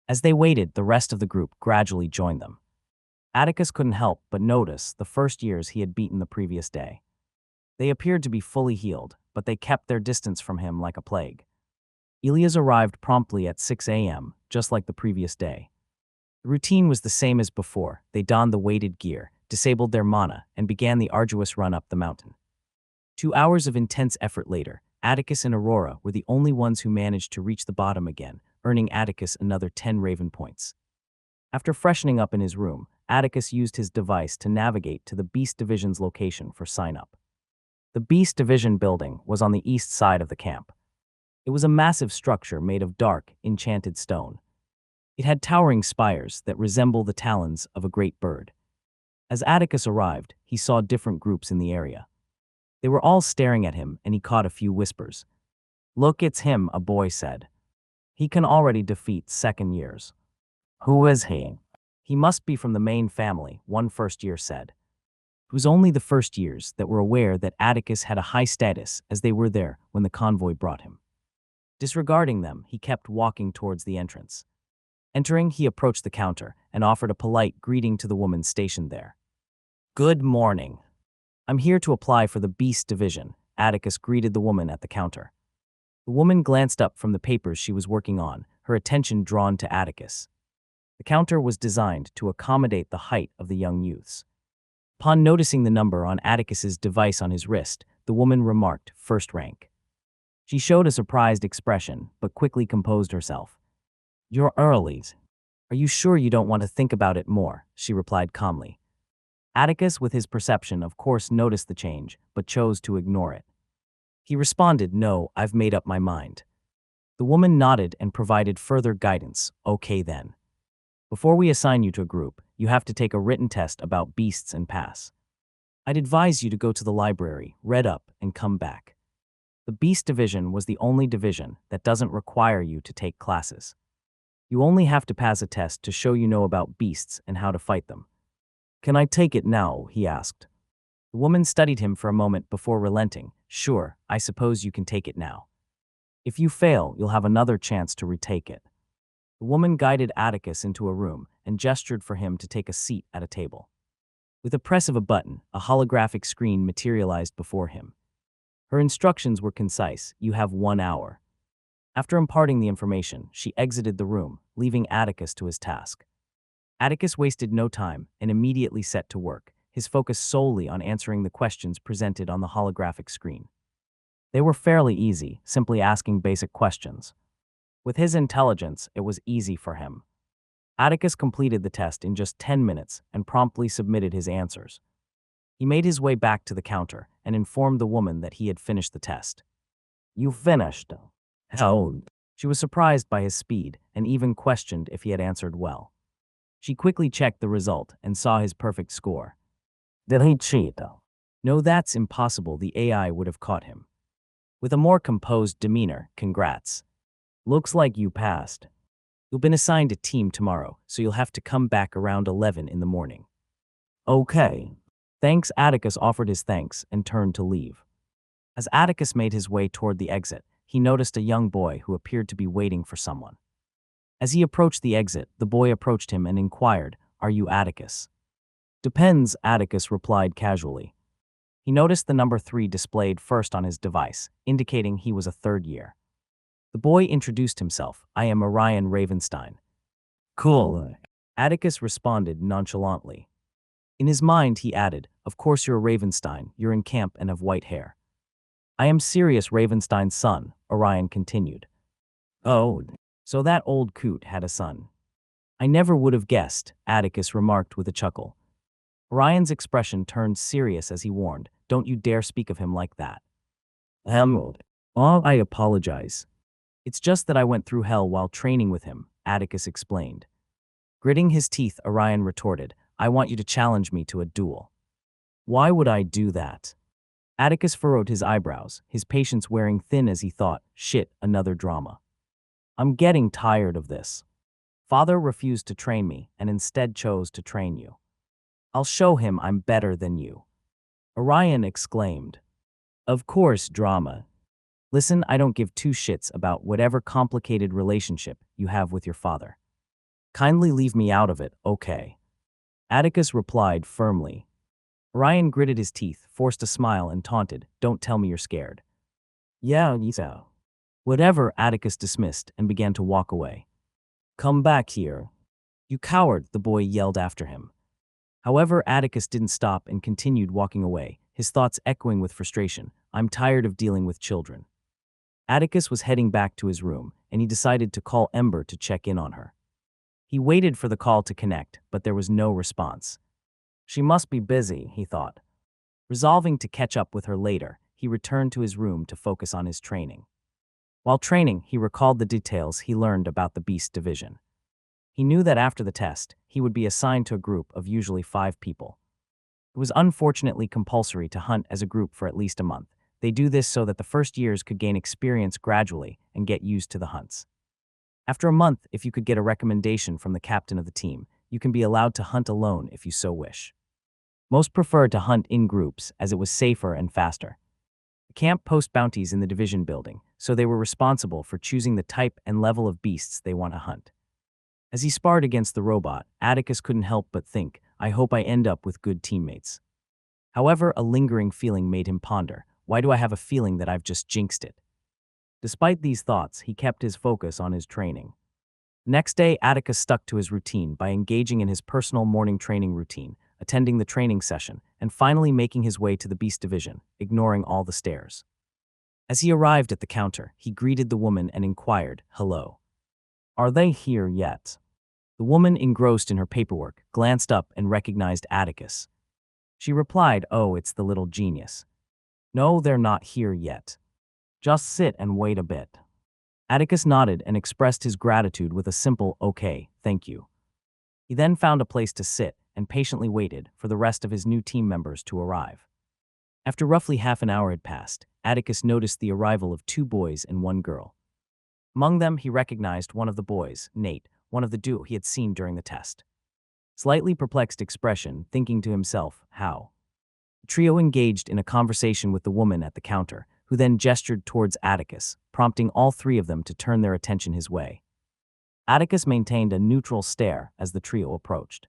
As they waited, the rest of the group gradually joined them. Atticus couldn't help but notice the first years he had beaten the previous day. They appeared to be fully healed, but they kept their distance from him like a plague. Elias arrived promptly at 6 a.m., just like the previous day. The routine was the same as before. They donned the weighted gear, disabled their mana, and began the arduous run up the mountain. 2 hours of intense effort later, Atticus and Aurora were the only ones who managed to reach the bottom again, earning Atticus another 10 Raven points. After freshening up in his room, Atticus used his device to navigate to the Beast Division's location for sign-up. The Beast Division building was on the east side of the camp. It was a massive structure made of dark, enchanted stone. It had towering spires that resemble the talons of a great bird. As Atticus arrived, he saw different groups in the area. They were all staring at him, and he caught a few whispers. "Look, it's him," a boy said. "He can already defeat second years." "Who is he?" "He must be from the main family," one first year said. It was only the first years that were aware that Atticus had a high status, as they were there when the convoy brought him. Disregarding them, he kept walking towards the entrance. Entering, he approached the counter and offered a polite greeting to the woman stationed there. "Good morning. I'm here to apply for the Beast Division, Atticus greeted the woman at the counter. The woman glanced up from the papers she was working on, her attention drawn to Atticus. The counter was designed to accommodate the height of the young youths. Upon noticing the number on Atticus's device on his wrist, the woman remarked, "First rank." She showed a surprised expression, but quickly composed herself. "You're early. Are you sure you don't want to think about it more?" she replied calmly. Atticus, with his perception, of course noticed the change, but chose to ignore it. He responded, "No, I've made up my mind." The woman nodded and provided further guidance. "Okay then. Before we assign you to a group, you have to take a written test about beasts and pass. I'd advise you to go to the library, read up, and come back." The Beast Division was the only division that doesn't require you to take classes. You only have to pass a test to show you know about beasts and how to fight them. "Can I take it now?" he asked. The woman studied him for a moment before relenting. "Sure, I suppose you can take it now. If you fail, you'll have another chance to retake it." The woman guided Atticus into a room and gestured for him to take a seat at a table. With a press of a button, a holographic screen materialized before him. Her instructions were concise: "You have 1 hour." After imparting the information, she exited the room, leaving Atticus to his task. Atticus wasted no time and immediately set to work, his focus solely on answering the questions presented on the holographic screen. They were fairly easy, simply asking basic questions. With his intelligence, it was easy for him. Atticus completed the test in just 10 minutes and promptly submitted his answers. He made his way back to the counter and informed the woman that he had finished the test. "You finished? How?" She was surprised by his speed and even questioned if he had answered well. She quickly checked the result and saw his perfect score. "Did he cheat?" "No, that's impossible. The AI would have caught him." With a more composed demeanor, "Congrats. Looks like you passed. You've been assigned a team tomorrow, so you'll have to come back around 11 in the morning." "Okay." Thanks. Atticus offered his thanks and turned to leave. As Atticus made his way toward the exit, he noticed a young boy who appeared to be waiting for someone. As he approached the exit, the boy approached him and inquired, "Are you Atticus?" "Depends," Atticus replied casually. He noticed the number 3 displayed first on his device, indicating he was a third year. The boy introduced himself. "I am Orion Ravenstein." "Cool." Atticus responded nonchalantly. In his mind, he added, "Of course you're Ravenstein, you're in camp and have white hair." "I am Sirius Ravenstein's son," Orion continued. "Oh, so that old coot had a son. I never would have guessed," Atticus remarked with a chuckle. Orion's expression turned serious as he warned, "Don't you dare speak of him like that." I apologize. It's just that I went through hell while training with him," Atticus explained. Gritting his teeth, Orion retorted, "I want you to challenge me to a duel." "Why would I do that?" Atticus furrowed his eyebrows, his patience wearing thin as he thought, "Shit, another drama. I'm getting tired of this. Father refused to train me and instead chose to train you. I'll show him I'm better than you." Orion exclaimed. "Of course, drama. Listen, I don't give two shits about whatever complicated relationship you have with your father. Kindly leave me out of it, okay?" Atticus replied firmly. Orion gritted his teeth, forced a smile, and taunted, "Don't tell me you're scared." "Yeah. Whatever," Atticus dismissed and began to walk away. "Come back here. You coward," the boy yelled after him. However, Atticus didn't stop and continued walking away, his thoughts echoing with frustration. "I'm tired of dealing with children." Atticus was heading back to his room, and he decided to call Ember to check in on her. He waited for the call to connect, but there was no response. She must be busy, he thought. Resolving to catch up with her later, he returned to his room to focus on his training. While training, he recalled the details he learned about the Beast Division. He knew that after the test, he would be assigned to a group of usually 5 people. It was unfortunately compulsory to hunt as a group for at least a month. They do this so that the first years could gain experience gradually and get used to the hunts. After a month, if you could get a recommendation from the captain of the team, you can be allowed to hunt alone if you so wish. Most preferred to hunt in groups as it was safer and faster. The camp post bounties in the division building, so they were responsible for choosing the type and level of beasts they want to hunt. As he sparred against the robot, Atticus couldn't help but think, "I hope I end up with good teammates." However, a lingering feeling made him ponder, why do I have a feeling that I've just jinxed it? Despite these thoughts, he kept his focus on his training. Next day, Atticus stuck to his routine by engaging in his personal morning training routine, attending the training session, and finally making his way to the Beast Division, ignoring all the stares. As he arrived at the counter, he greeted the woman and inquired, "Hello. Are they here yet?" The woman, engrossed in her paperwork, glanced up and recognized Atticus. She replied, "Oh, it's the little genius. No, they're not here yet. Just sit and wait a bit." Atticus nodded and expressed his gratitude with a simple, "Okay, thank you." He then found a place to sit and patiently waited for the rest of his new team members to arrive. After roughly half an hour had passed, Atticus noticed the arrival of 2 boys and 1 girl. Among them, he recognized one of the boys, Nate, one of the duo he had seen during the test. Slightly perplexed expression, thinking to himself, how? The trio engaged in a conversation with the woman at the counter, who then gestured towards Atticus, prompting all 3 of them to turn their attention his way. Atticus maintained a neutral stare as the trio approached.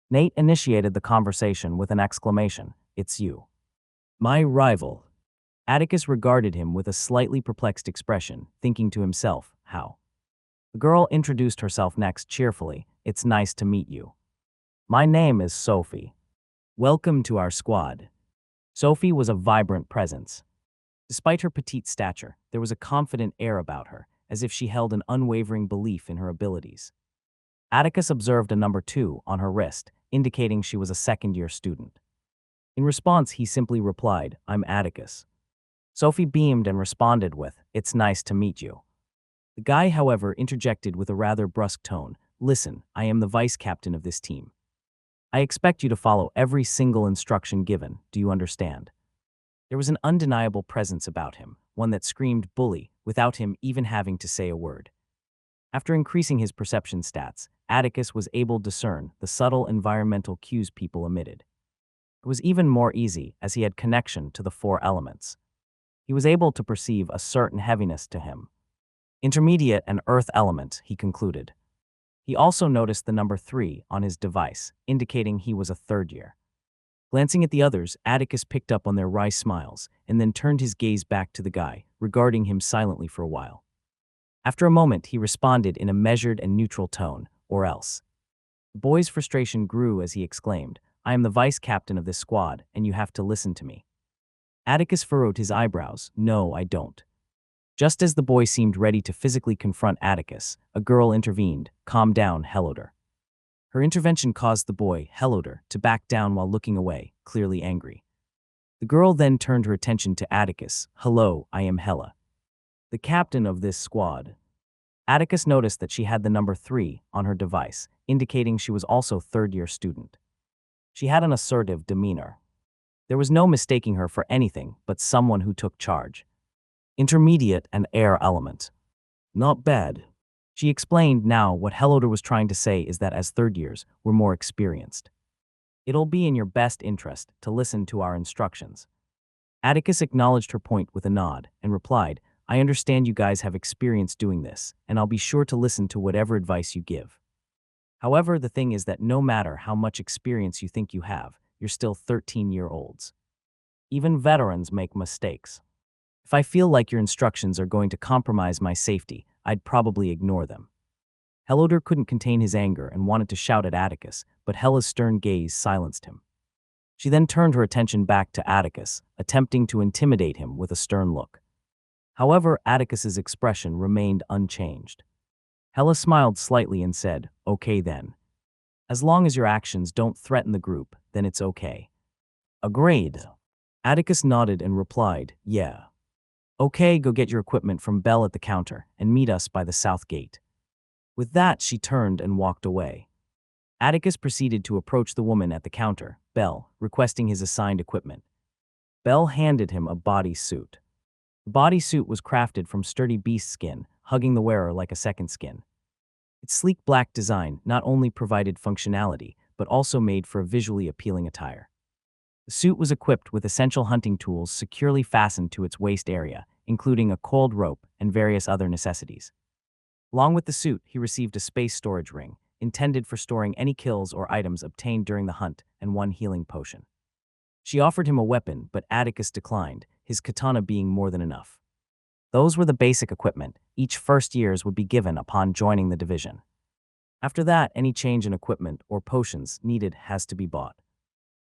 Nate initiated the conversation with an exclamation, "It's you. My rival." Atticus regarded him with a slightly perplexed expression, thinking to himself, how? The girl introduced herself next cheerfully, "It's nice to meet you. My name is Sophie. Welcome to our squad." Sophie was a vibrant presence. Despite her petite stature, there was a confident air about her, as if she held an unwavering belief in her abilities. Atticus observed a number 2 on her wrist, indicating she was a second-year student. In response, he simply replied, "I'm Atticus." Sophie beamed and responded with, "It's nice to meet you." The guy, however, interjected with a rather brusque tone, "Listen, I am the vice captain of this team. I expect you to follow every single instruction given, do you understand?" There was an undeniable presence about him, one that screamed bully, without him even having to say a word. After increasing his perception stats, Atticus was able to discern the subtle environmental cues people emitted. It was even more easy as he had connection to the 4 elements. He was able to perceive a certain heaviness to him. Intermediate and earth element, he concluded. He also noticed the number 3 on his device, indicating he was a 3rd year. Glancing at the others, Atticus picked up on their wry smiles and then turned his gaze back to the guy, regarding him silently for a while. After a moment, he responded in a measured and neutral tone, "Or else." The boy's frustration grew as he exclaimed, "I am the vice captain of this squad, and you have to listen to me." Atticus furrowed his eyebrows, "No, I don't." Just as the boy seemed ready to physically confront Atticus, a girl intervened, "Calm down, Heloder." Her intervention caused the boy, Heloder, to back down while looking away, clearly angry. The girl then turned her attention to Atticus, "Hello, I am Hella, the captain of this squad." Atticus noticed that she had the number 3 on her device, indicating she was also 3rd-year student. She had an assertive demeanor. There was no mistaking her for anything but someone who took charge. Intermediate and air element. Not bad. She explained now what Heloder was trying to say is that as 3rd years, we're more experienced. It'll be in your best interest to listen to our instructions. Atticus acknowledged her point with a nod and replied, "I understand you guys have experience doing this, and I'll be sure to listen to whatever advice you give. However, the thing is that no matter how much experience you think you have, you're still 13-year-olds. Even veterans make mistakes. If I feel like your instructions are going to compromise my safety, I'd probably ignore them." Heloder couldn't contain his anger and wanted to shout at Atticus, but Hella's stern gaze silenced him. She then turned her attention back to Atticus, attempting to intimidate him with a stern look. However, Atticus's expression remained unchanged. Hella smiled slightly and said, "Okay then. As long as your actions don't threaten the group, then it's okay." "Agreed." Atticus nodded and replied, "Yeah. Okay, go get your equipment from Belle at the counter and meet us by the south gate." With that, she turned and walked away. Atticus proceeded to approach the woman at the counter, Belle, requesting his assigned equipment. Belle handed him a bodysuit. The bodysuit was crafted from sturdy beast skin, hugging the wearer like a second skin. Its sleek black design not only provided functionality, but also made for a visually appealing attire. The suit was equipped with essential hunting tools securely fastened to its waist area, including a coiled rope and various other necessities. Along with the suit, he received a space storage ring, intended for storing any kills or items obtained during the hunt, and 1 healing potion. She offered him a weapon, but Atticus declined, his katana being more than enough. Those were the basic equipment. Each first years would be given upon joining the division. After that, any change in equipment or potions needed has to be bought.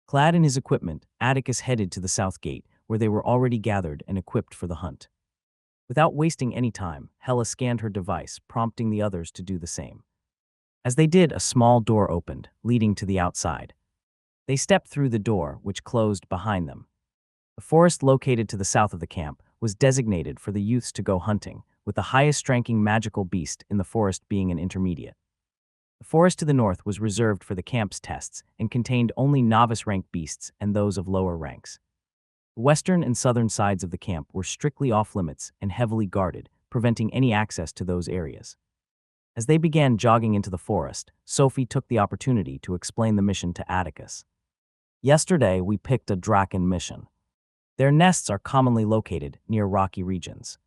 Clad in his equipment, Atticus headed to the south gate, where they were already gathered and equipped for the hunt. Without wasting any time, Hella scanned her device, prompting the others to do the same. As they did, a small door opened, leading to the outside. They stepped through the door, which closed behind them. The forest located to the south of the camp was designated for the youths to go hunting, with the highest-ranking magical beast in the forest being an intermediate. The forest to the north was reserved for the camp's tests and contained only novice-rank beasts and those of lower ranks. The western and southern sides of the camp were strictly off-limits and heavily guarded, preventing any access to those areas. As they began jogging into the forest, Sophie took the opportunity to explain the mission to Atticus. Yesterday, we picked a Draken mission. Their nests are commonly located near rocky regions.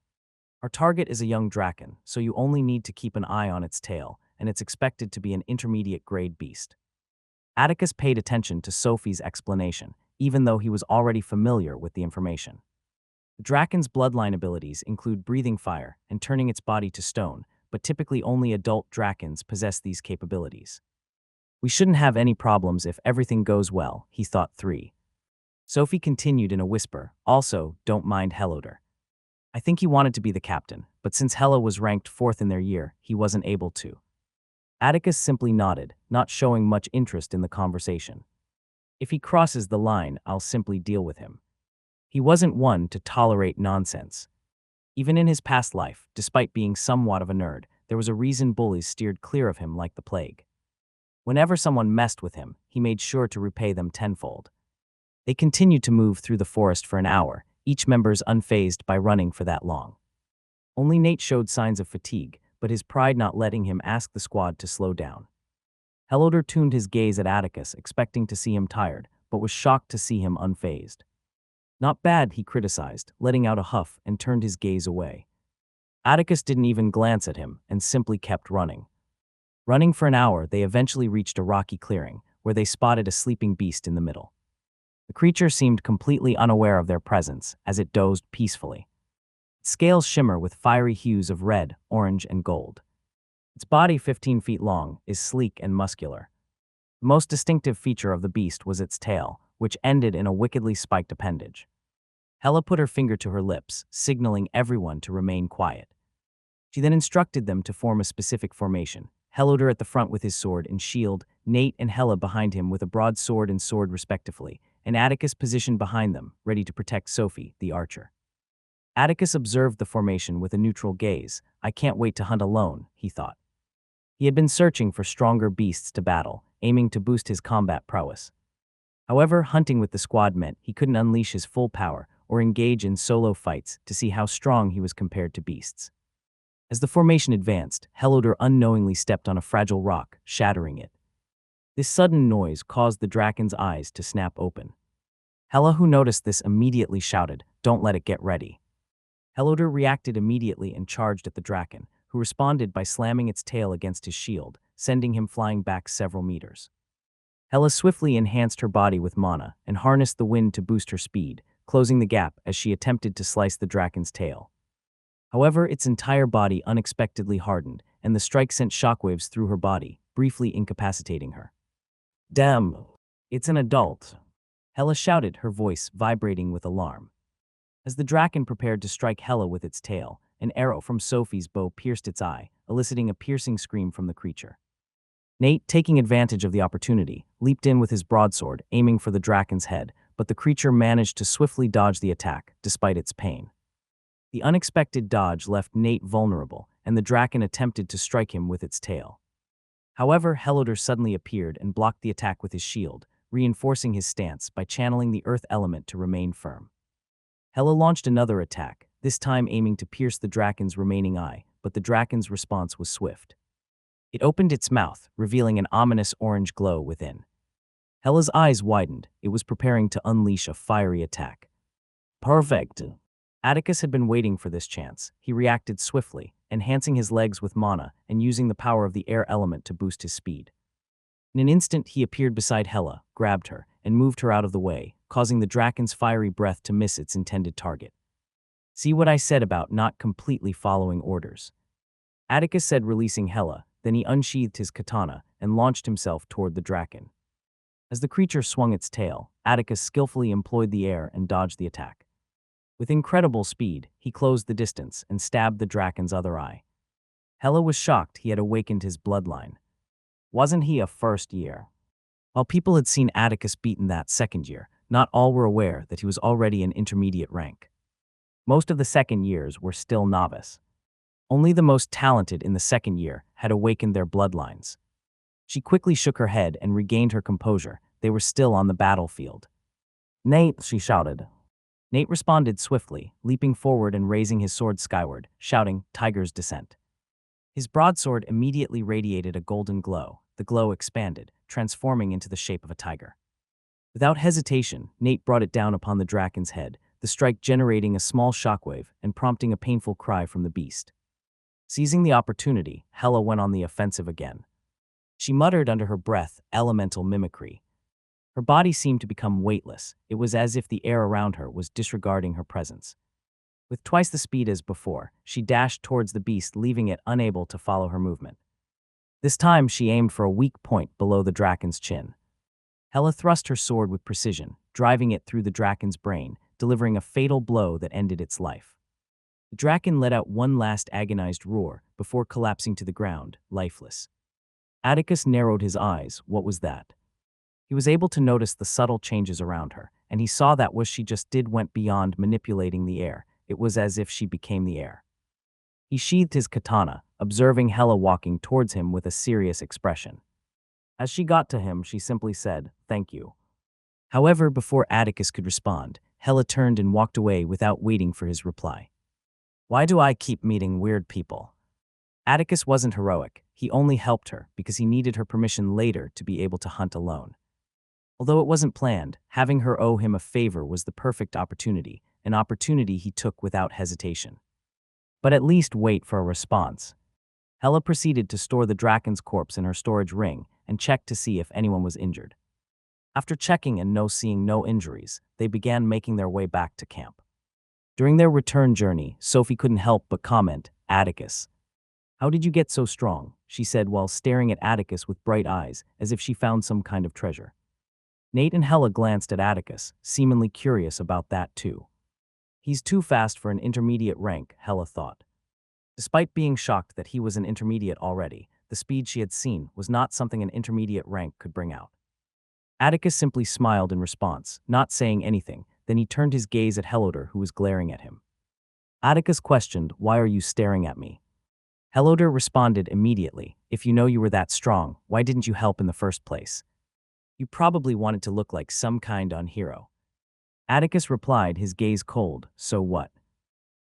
Our target is a young Draken, so you only need to keep an eye on its tail, and it's expected to be an intermediate-grade beast. Atticus paid attention to Sophie's explanation, even though he was already familiar with the information. The Draken's bloodline abilities include breathing fire and turning its body to stone, but typically only adult Drakens possess these capabilities. We shouldn't have any problems if everything goes well, he thought. 3. Sophie continued in a whisper, also, don't mind Helloder. I think he wanted to be the captain, but since Hella was ranked 4th in their year, he wasn't able to. Atticus simply nodded, not showing much interest in the conversation. If he crosses the line, I'll simply deal with him. He wasn't one to tolerate nonsense. Even in his past life, despite being somewhat of a nerd, there was a reason bullies steered clear of him like the plague. Whenever someone messed with him, he made sure to repay them tenfold. They continued to move through the forest for an hour, each member's unfazed by running for that long. Only Nate showed signs of fatigue, but his pride not letting him ask the squad to slow down. Helloder tuned his gaze at Atticus, expecting to see him tired, but was shocked to see him unfazed. Not bad, he criticized, letting out a huff and turned his gaze away. Atticus didn't even glance at him and simply kept running. Running for an hour, they eventually reached a rocky clearing, where they spotted a sleeping beast in the middle. The creature seemed completely unaware of their presence as it dozed peacefully. Its scales shimmer with fiery hues of red, orange, and gold. Its body, 15 feet long, is sleek and muscular. The most distinctive feature of the beast was its tail, which ended in a wickedly spiked appendage. Hella put her finger to her lips, signaling everyone to remain quiet. She then instructed them to form a specific formation, Helloder at the front with his sword and shield, Nate and Hella behind him with a broadsword and sword respectively, and Atticus positioned behind them, ready to protect Sophie, the archer. Atticus observed the formation with a neutral gaze. I can't wait to hunt alone, he thought. He had been searching for stronger beasts to battle, aiming to boost his combat prowess. However, hunting with the squad meant he couldn't unleash his full power or engage in solo fights to see how strong he was compared to beasts. As the formation advanced, Helloder unknowingly stepped on a fragile rock, shattering it. This sudden noise caused the Draken's eyes to snap open. Hella, who noticed this, immediately shouted, "Don't let it get ready." Helloder reacted immediately and charged at the Draken, who responded by slamming its tail against his shield, sending him flying back several meters. Hella swiftly enhanced her body with mana and harnessed the wind to boost her speed, closing the gap as she attempted to slice the Draken's tail. However, its entire body unexpectedly hardened, and the strike sent shockwaves through her body, briefly incapacitating her. Damn, it's an adult, Hella shouted, her voice vibrating with alarm. As the Draken prepared to strike Hella with its tail, an arrow from Sophie's bow pierced its eye, eliciting a piercing scream from the creature. Nate, taking advantage of the opportunity, leaped in with his broadsword, aiming for the Draken's head, but the creature managed to swiftly dodge the attack, despite its pain. The unexpected dodge left Nate vulnerable, and the Draken attempted to strike him with its tail. However, Helloder suddenly appeared and blocked the attack with his shield, reinforcing his stance by channeling the earth element to remain firm. Hella launched another attack, this time aiming to pierce the Draken's remaining eye, but the Draken's response was swift. It opened its mouth, revealing an ominous orange glow within. Hella's eyes widened. It was preparing to unleash a fiery attack. Perfect. Atticus had been waiting for this chance. He reacted swiftly, enhancing his legs with mana and using the power of the air element to boost his speed. In an instant, he appeared beside Hella, grabbed her, and moved her out of the way, causing the Draken's fiery breath to miss its intended target. See what I said about not completely following orders? Atticus said, releasing Hela. Then he unsheathed his katana and launched himself toward the Draken. As the creature swung its tail, Atticus skillfully employed the air and dodged the attack. With incredible speed, he closed the distance and stabbed the Draken's other eye. Hela was shocked he had awakened his bloodline. Wasn't he a first year? While people had seen Atticus beaten that second year, not all were aware that he was already an intermediate rank. Most of the second years were still novice. Only the most talented in the second year had awakened their bloodlines. She quickly shook her head and regained her composure. They were still on the battlefield. "Nate," she shouted. Nate responded swiftly, leaping forward and raising his sword skyward, shouting, "Tiger's Descent." His broadsword immediately radiated a golden glow. The glow expanded, transforming into the shape of a tiger. Without hesitation, Nate brought it down upon the Draken's head, the strike generating a small shockwave and prompting a painful cry from the beast. Seizing the opportunity, Hela went on the offensive again. She muttered under her breath, elemental mimicry. Her body seemed to become weightless. It was as if the air around her was disregarding her presence. With twice the speed as before, she dashed towards the beast, leaving it unable to follow her movement. This time, she aimed for a weak point below the Draken's chin. Hela thrust her sword with precision, driving it through the Draken's brain, delivering a fatal blow that ended its life. The Draken let out one last agonized roar before collapsing to the ground, lifeless. Atticus narrowed his eyes. What was that? He was able to notice the subtle changes around her, and he saw that what she just did went beyond manipulating the air. It was as if she became the air. He sheathed his katana, observing Hela walking towards him with a serious expression. As she got to him, she simply said, "Thank you." However, before Atticus could respond, Hela turned and walked away without waiting for his reply. "Why do I keep meeting weird people?" Atticus wasn't heroic. He only helped her because he needed her permission later to be able to hunt alone. Although it wasn't planned, having her owe him a favor was the perfect opportunity, an opportunity he took without hesitation. But at least wait for a response. Hela proceeded to store the Draken's corpse in her storage ring and checked to see if anyone was injured. After checking and seeing no injuries, they began making their way back to camp. During their return journey, Sophie couldn't help but comment, "Atticus, how did you get so strong?" she said while staring at Atticus with bright eyes, as if she found some kind of treasure. Nate and Hela glanced at Atticus, seemingly curious about that too. He's too fast for an intermediate rank, Hela thought. Despite being shocked that he was an intermediate already, the speed she had seen was not something an intermediate rank could bring out. Atticus simply smiled in response, not saying anything. Then he turned his gaze at Helodor, who was glaring at him. Atticus questioned, "Why are you staring at me?" Helodor responded immediately, "If you know you were that strong, why didn't you help in the first place? You probably wanted to look like some kind of hero." Atticus replied, his gaze cold, "So what?"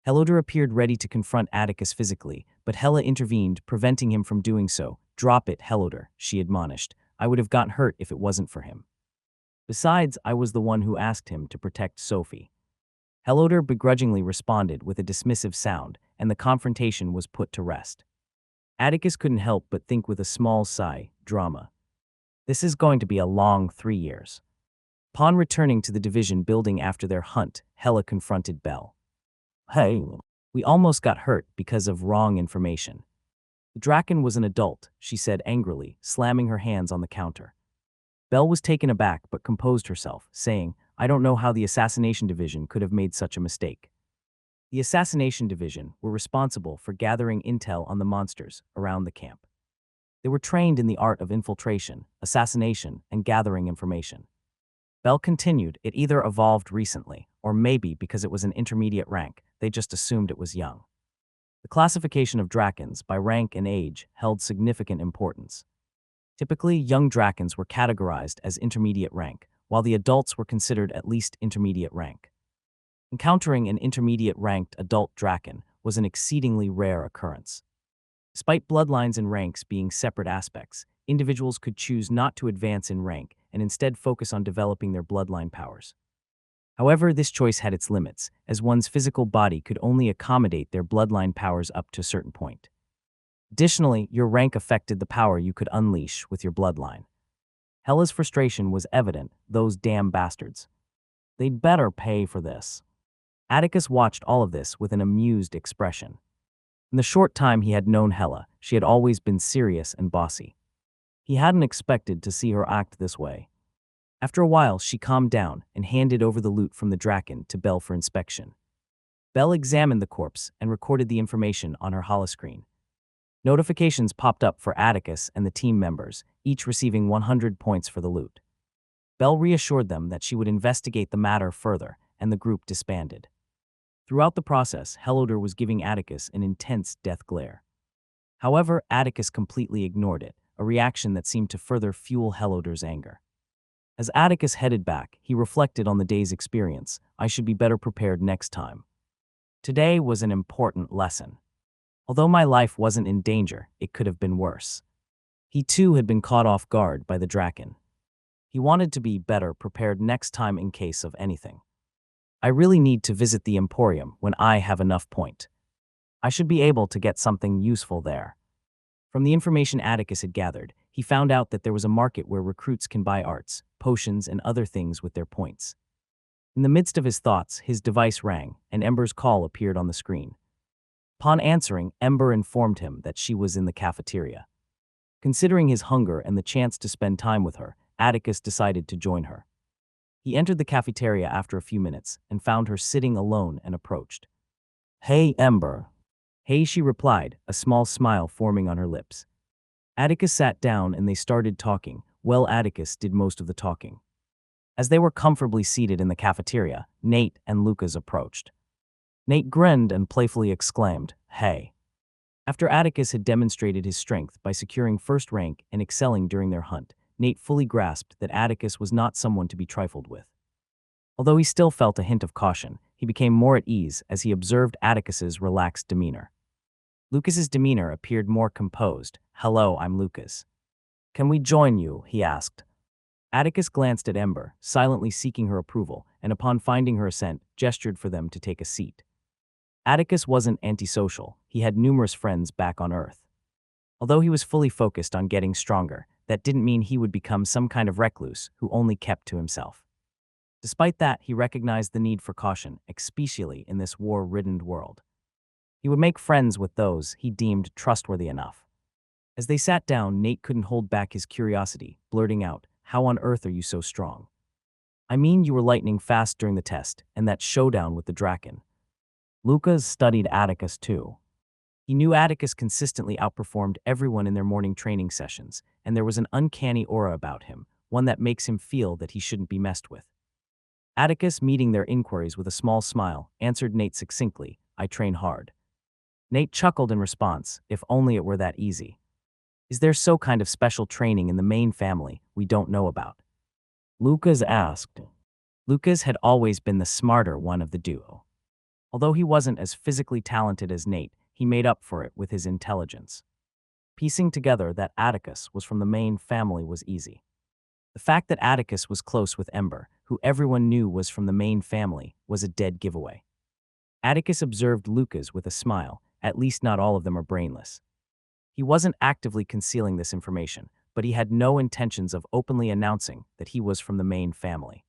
Helodor appeared ready to confront Atticus physically, but Hela intervened, preventing him from doing so. "Drop it, Helodor," she admonished. "I would have gotten hurt if it wasn't for him. Besides, I was the one who asked him to protect Sophie." Helodor begrudgingly responded with a dismissive sound, and the confrontation was put to rest. Atticus couldn't help but think with a small sigh, drama. This is going to be a long 3 years. Upon returning to the division building after their hunt, Hela confronted Belle. "Hey, we almost got hurt because of wrong information." "The Draken was an adult," she said angrily, slamming her hands on the counter. Belle was taken aback but composed herself, saying, "I don't know how the Assassination Division could have made such a mistake." The Assassination Division were responsible for gathering intel on the monsters around the camp. They were trained in the art of infiltration, assassination, and gathering information. Belle continued, "It either evolved recently, or maybe because it was an intermediate rank, they just assumed it was young." The classification of Drakens by rank and age held significant importance. Typically, young Drakens were categorized as intermediate rank, while the adults were considered at least intermediate rank. Encountering an intermediate-ranked adult Draken was an exceedingly rare occurrence. Despite bloodlines and ranks being separate aspects, individuals could choose not to advance in rank and instead focus on developing their bloodline powers. However, this choice had its limits, as one's physical body could only accommodate their bloodline powers up to a certain point. Additionally, your rank affected the power you could unleash with your bloodline. Hela's frustration was evident, "Those damn bastards." They'd better pay for this. Atticus watched all of this with an amused expression. In the short time he had known Hella, she had always been serious and bossy. He hadn't expected to see her act this way. After a while, she calmed down and handed over the loot from the Draken to Belle for inspection. Belle examined the corpse and recorded the information on her holoscreen. Notifications popped up for Atticus and the team members, each receiving 100 points for the loot. Belle reassured them that she would investigate the matter further, and the group disbanded. Throughout the process, Helloder was giving Atticus an intense death glare. However, Atticus completely ignored it, a reaction that seemed to further fuel Helloder's anger. As Atticus headed back, he reflected on the day's experience. I should be better prepared next time. Today was an important lesson. Although my life wasn't in danger, it could have been worse. He too had been caught off guard by the Draken. He wanted to be better prepared next time in case of anything. I really need to visit the Emporium when I have enough point. I should be able to get something useful there. From the information Atticus had gathered, he found out that there was a market where recruits can buy arts, potions, and other things with their points. In the midst of his thoughts, his device rang, and Ember's call appeared on the screen. Upon answering, Ember informed him that she was in the cafeteria. Considering his hunger and the chance to spend time with her, Atticus decided to join her. He entered the cafeteria after a few minutes and found her sitting alone and approached. "Hey, Ember." "Hey," she replied, a small smile forming on her lips. Atticus sat down and they started talking. Well, Atticus did most of the talking. As they were comfortably seated in the cafeteria, Nate and Lucas approached. Nate grinned and playfully exclaimed, "Hey." After Atticus had demonstrated his strength by securing first rank and excelling during their hunt, Nate fully grasped that Atticus was not someone to be trifled with. Although he still felt a hint of caution, he became more at ease as he observed Atticus's relaxed demeanor. Lucas's demeanor appeared more composed. "Hello, I'm Lucas. Can we join you?" he asked. Atticus glanced at Ember, silently seeking her approval, and upon finding her assent, gestured for them to take a seat. Atticus wasn't antisocial. He had numerous friends back on Earth. Although he was fully focused on getting stronger, that didn't mean he would become some kind of recluse who only kept to himself. Despite that, he recognized the need for caution, especially in this war-ridden world. He would make friends with those he deemed trustworthy enough. As they sat down, Nate couldn't hold back his curiosity, blurting out, "How on earth are you so strong?" "I mean, you were lightning fast during the test, and that showdown with the Draken." Lucas studied Atticus too. He knew Atticus consistently outperformed everyone in their morning training sessions, and there was an uncanny aura about him, one that makes him feel that he shouldn't be messed with. Atticus, meeting their inquiries with a small smile, answered Nate succinctly, "I train hard." Nate chuckled in response, if only it were that easy. "Is there so kind of special training in the main family we don't know about?" Lucas asked. Lucas had always been the smarter one of the duo. Although he wasn't as physically talented as Nate, he made up for it with his intelligence. Piecing together that Atticus was from the main family was easy. The fact that Atticus was close with Ember, who everyone knew was from the main family, was a dead giveaway. Atticus observed Lucas with a smile. At least not all of them are brainless. He wasn't actively concealing this information, but he had no intentions of openly announcing that he was from the main family.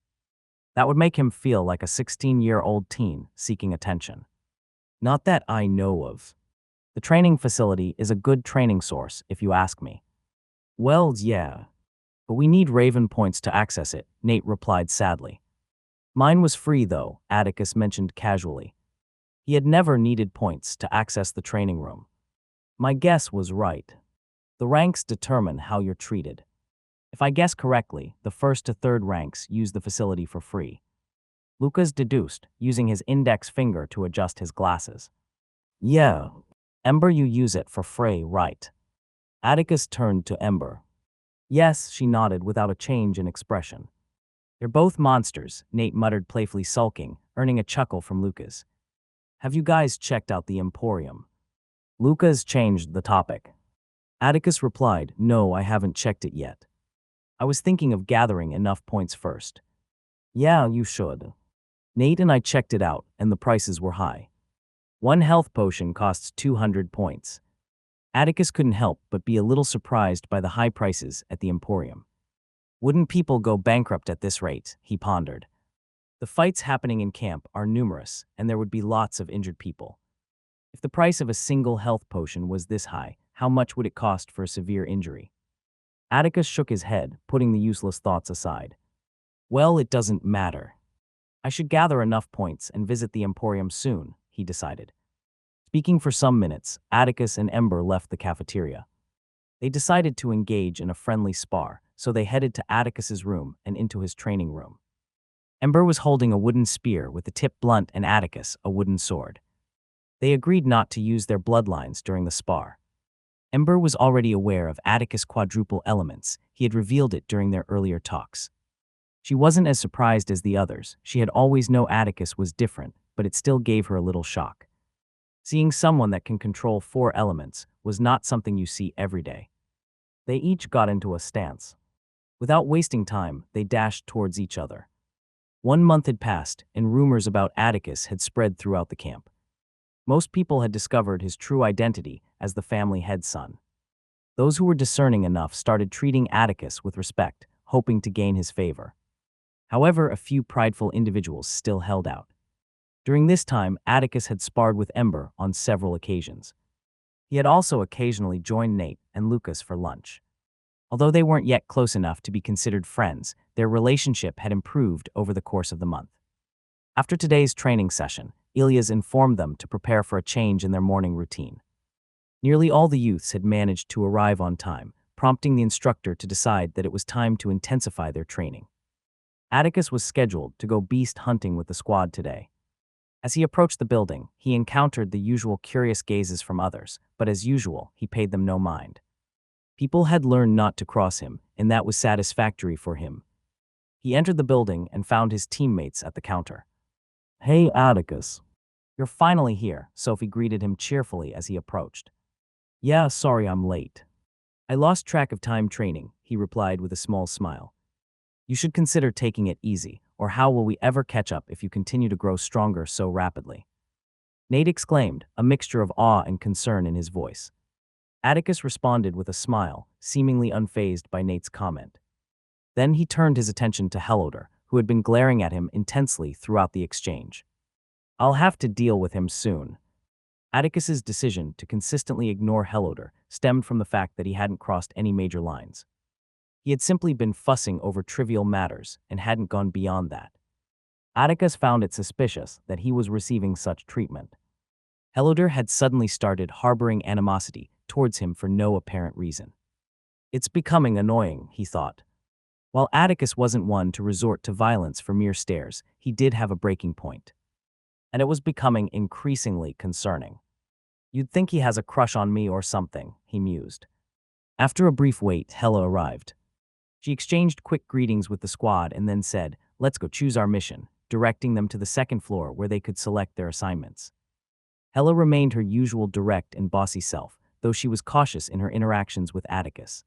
That would make him feel like a 16-year-old teen seeking attention. Not that I know of. The training facility is a good training source, if you ask me. Well, yeah. But we need Raven points to access it, Nate replied sadly. Mine was free, though, Atticus mentioned casually. He had never needed points to access the training room. My guess was right. The ranks determine how you're treated. If I guess correctly, the first to third ranks use the facility for free. Lucas deduced, using his index finger to adjust his glasses. Yeah. Ember, you use it for free, right? Atticus turned to Ember. Yes, she nodded without a change in expression. They're both monsters, Nate muttered, playfully sulking, earning a chuckle from Lucas. Have you guys checked out the Emporium? Lucas changed the topic. Atticus replied, No, I haven't checked it yet. I was thinking of gathering enough points first. Yeah, you should. Nate and I checked it out, and the prices were high. One health potion costs 200 points. Atticus couldn't help but be a little surprised by the high prices at the Emporium. Wouldn't people go bankrupt at this rate, he pondered. The The fights happening in camp are numerous, and there would be lots of injured people. If the price of a single health potion was this high, how much would it cost for a severe injury? Atticus shook his head, putting the useless thoughts aside. Well, it doesn't matter. I should gather enough points and visit the Emporium soon, he decided. Speaking for some minutes, Atticus and Ember left the cafeteria. They decided to engage in a friendly spar, so they headed to Atticus's room and into his training room. Ember was holding a wooden spear with the tip blunt and Atticus a wooden sword. They agreed not to use their bloodlines during the spar. Ember was already aware of Atticus' quadruple elements. He had revealed it during their earlier talks. She wasn't as surprised as the others. She had always known Atticus was different, but it still gave her a little shock. Seeing someone that can control 4 elements was not something you see every day. They each got into a stance. Without wasting time, they dashed towards each other. 1 month had passed, and rumors about Atticus had spread throughout the camp. Most people had discovered his true identity as the family head son. Those who were discerning enough started treating Atticus with respect, hoping to gain his favor. However, a few prideful individuals still held out. During this time, Atticus had sparred with Ember on several occasions. He had also occasionally joined Nate and Lucas for lunch. Although they weren't yet close enough to be considered friends, their relationship had improved over the course of the month. After today's training session, Ilias informed them to prepare for a change in their morning routine. Nearly all the youths had managed to arrive on time, prompting the instructor to decide that it was time to intensify their training. Atticus was scheduled to go beast hunting with the squad today. As he approached the building, he encountered the usual curious gazes from others, but as usual, he paid them no mind. People had learned not to cross him, and that was satisfactory for him. He entered the building and found his teammates at the counter. Hey, Atticus. You're finally here, Sophie greeted him cheerfully as he approached. Yeah, sorry I'm late. I lost track of time training, he replied with a small smile. You should consider taking it easy, or how will we ever catch up if you continue to grow stronger so rapidly? Nate exclaimed, a mixture of awe and concern in his voice. Atticus responded with a smile, seemingly unfazed by Nate's comment. Then he turned his attention to Helloder, who had been glaring at him intensely throughout the exchange. I'll have to deal with him soon. Atticus's decision to consistently ignore Helloder stemmed from the fact that he hadn't crossed any major lines. He had simply been fussing over trivial matters and hadn't gone beyond that. Atticus found it suspicious that he was receiving such treatment. Helloder had suddenly started harboring animosity towards him for no apparent reason. It's becoming annoying, he thought. While Atticus wasn't one to resort to violence for mere stares, he did have a breaking point. And it was becoming increasingly concerning. You'd think he has a crush on me or something, he mused. After a brief wait, Hella arrived. She exchanged quick greetings with the squad and then said, let's go choose our mission, directing them to the second floor where they could select their assignments. Hella remained her usual direct and bossy self, though she was cautious in her interactions with Atticus.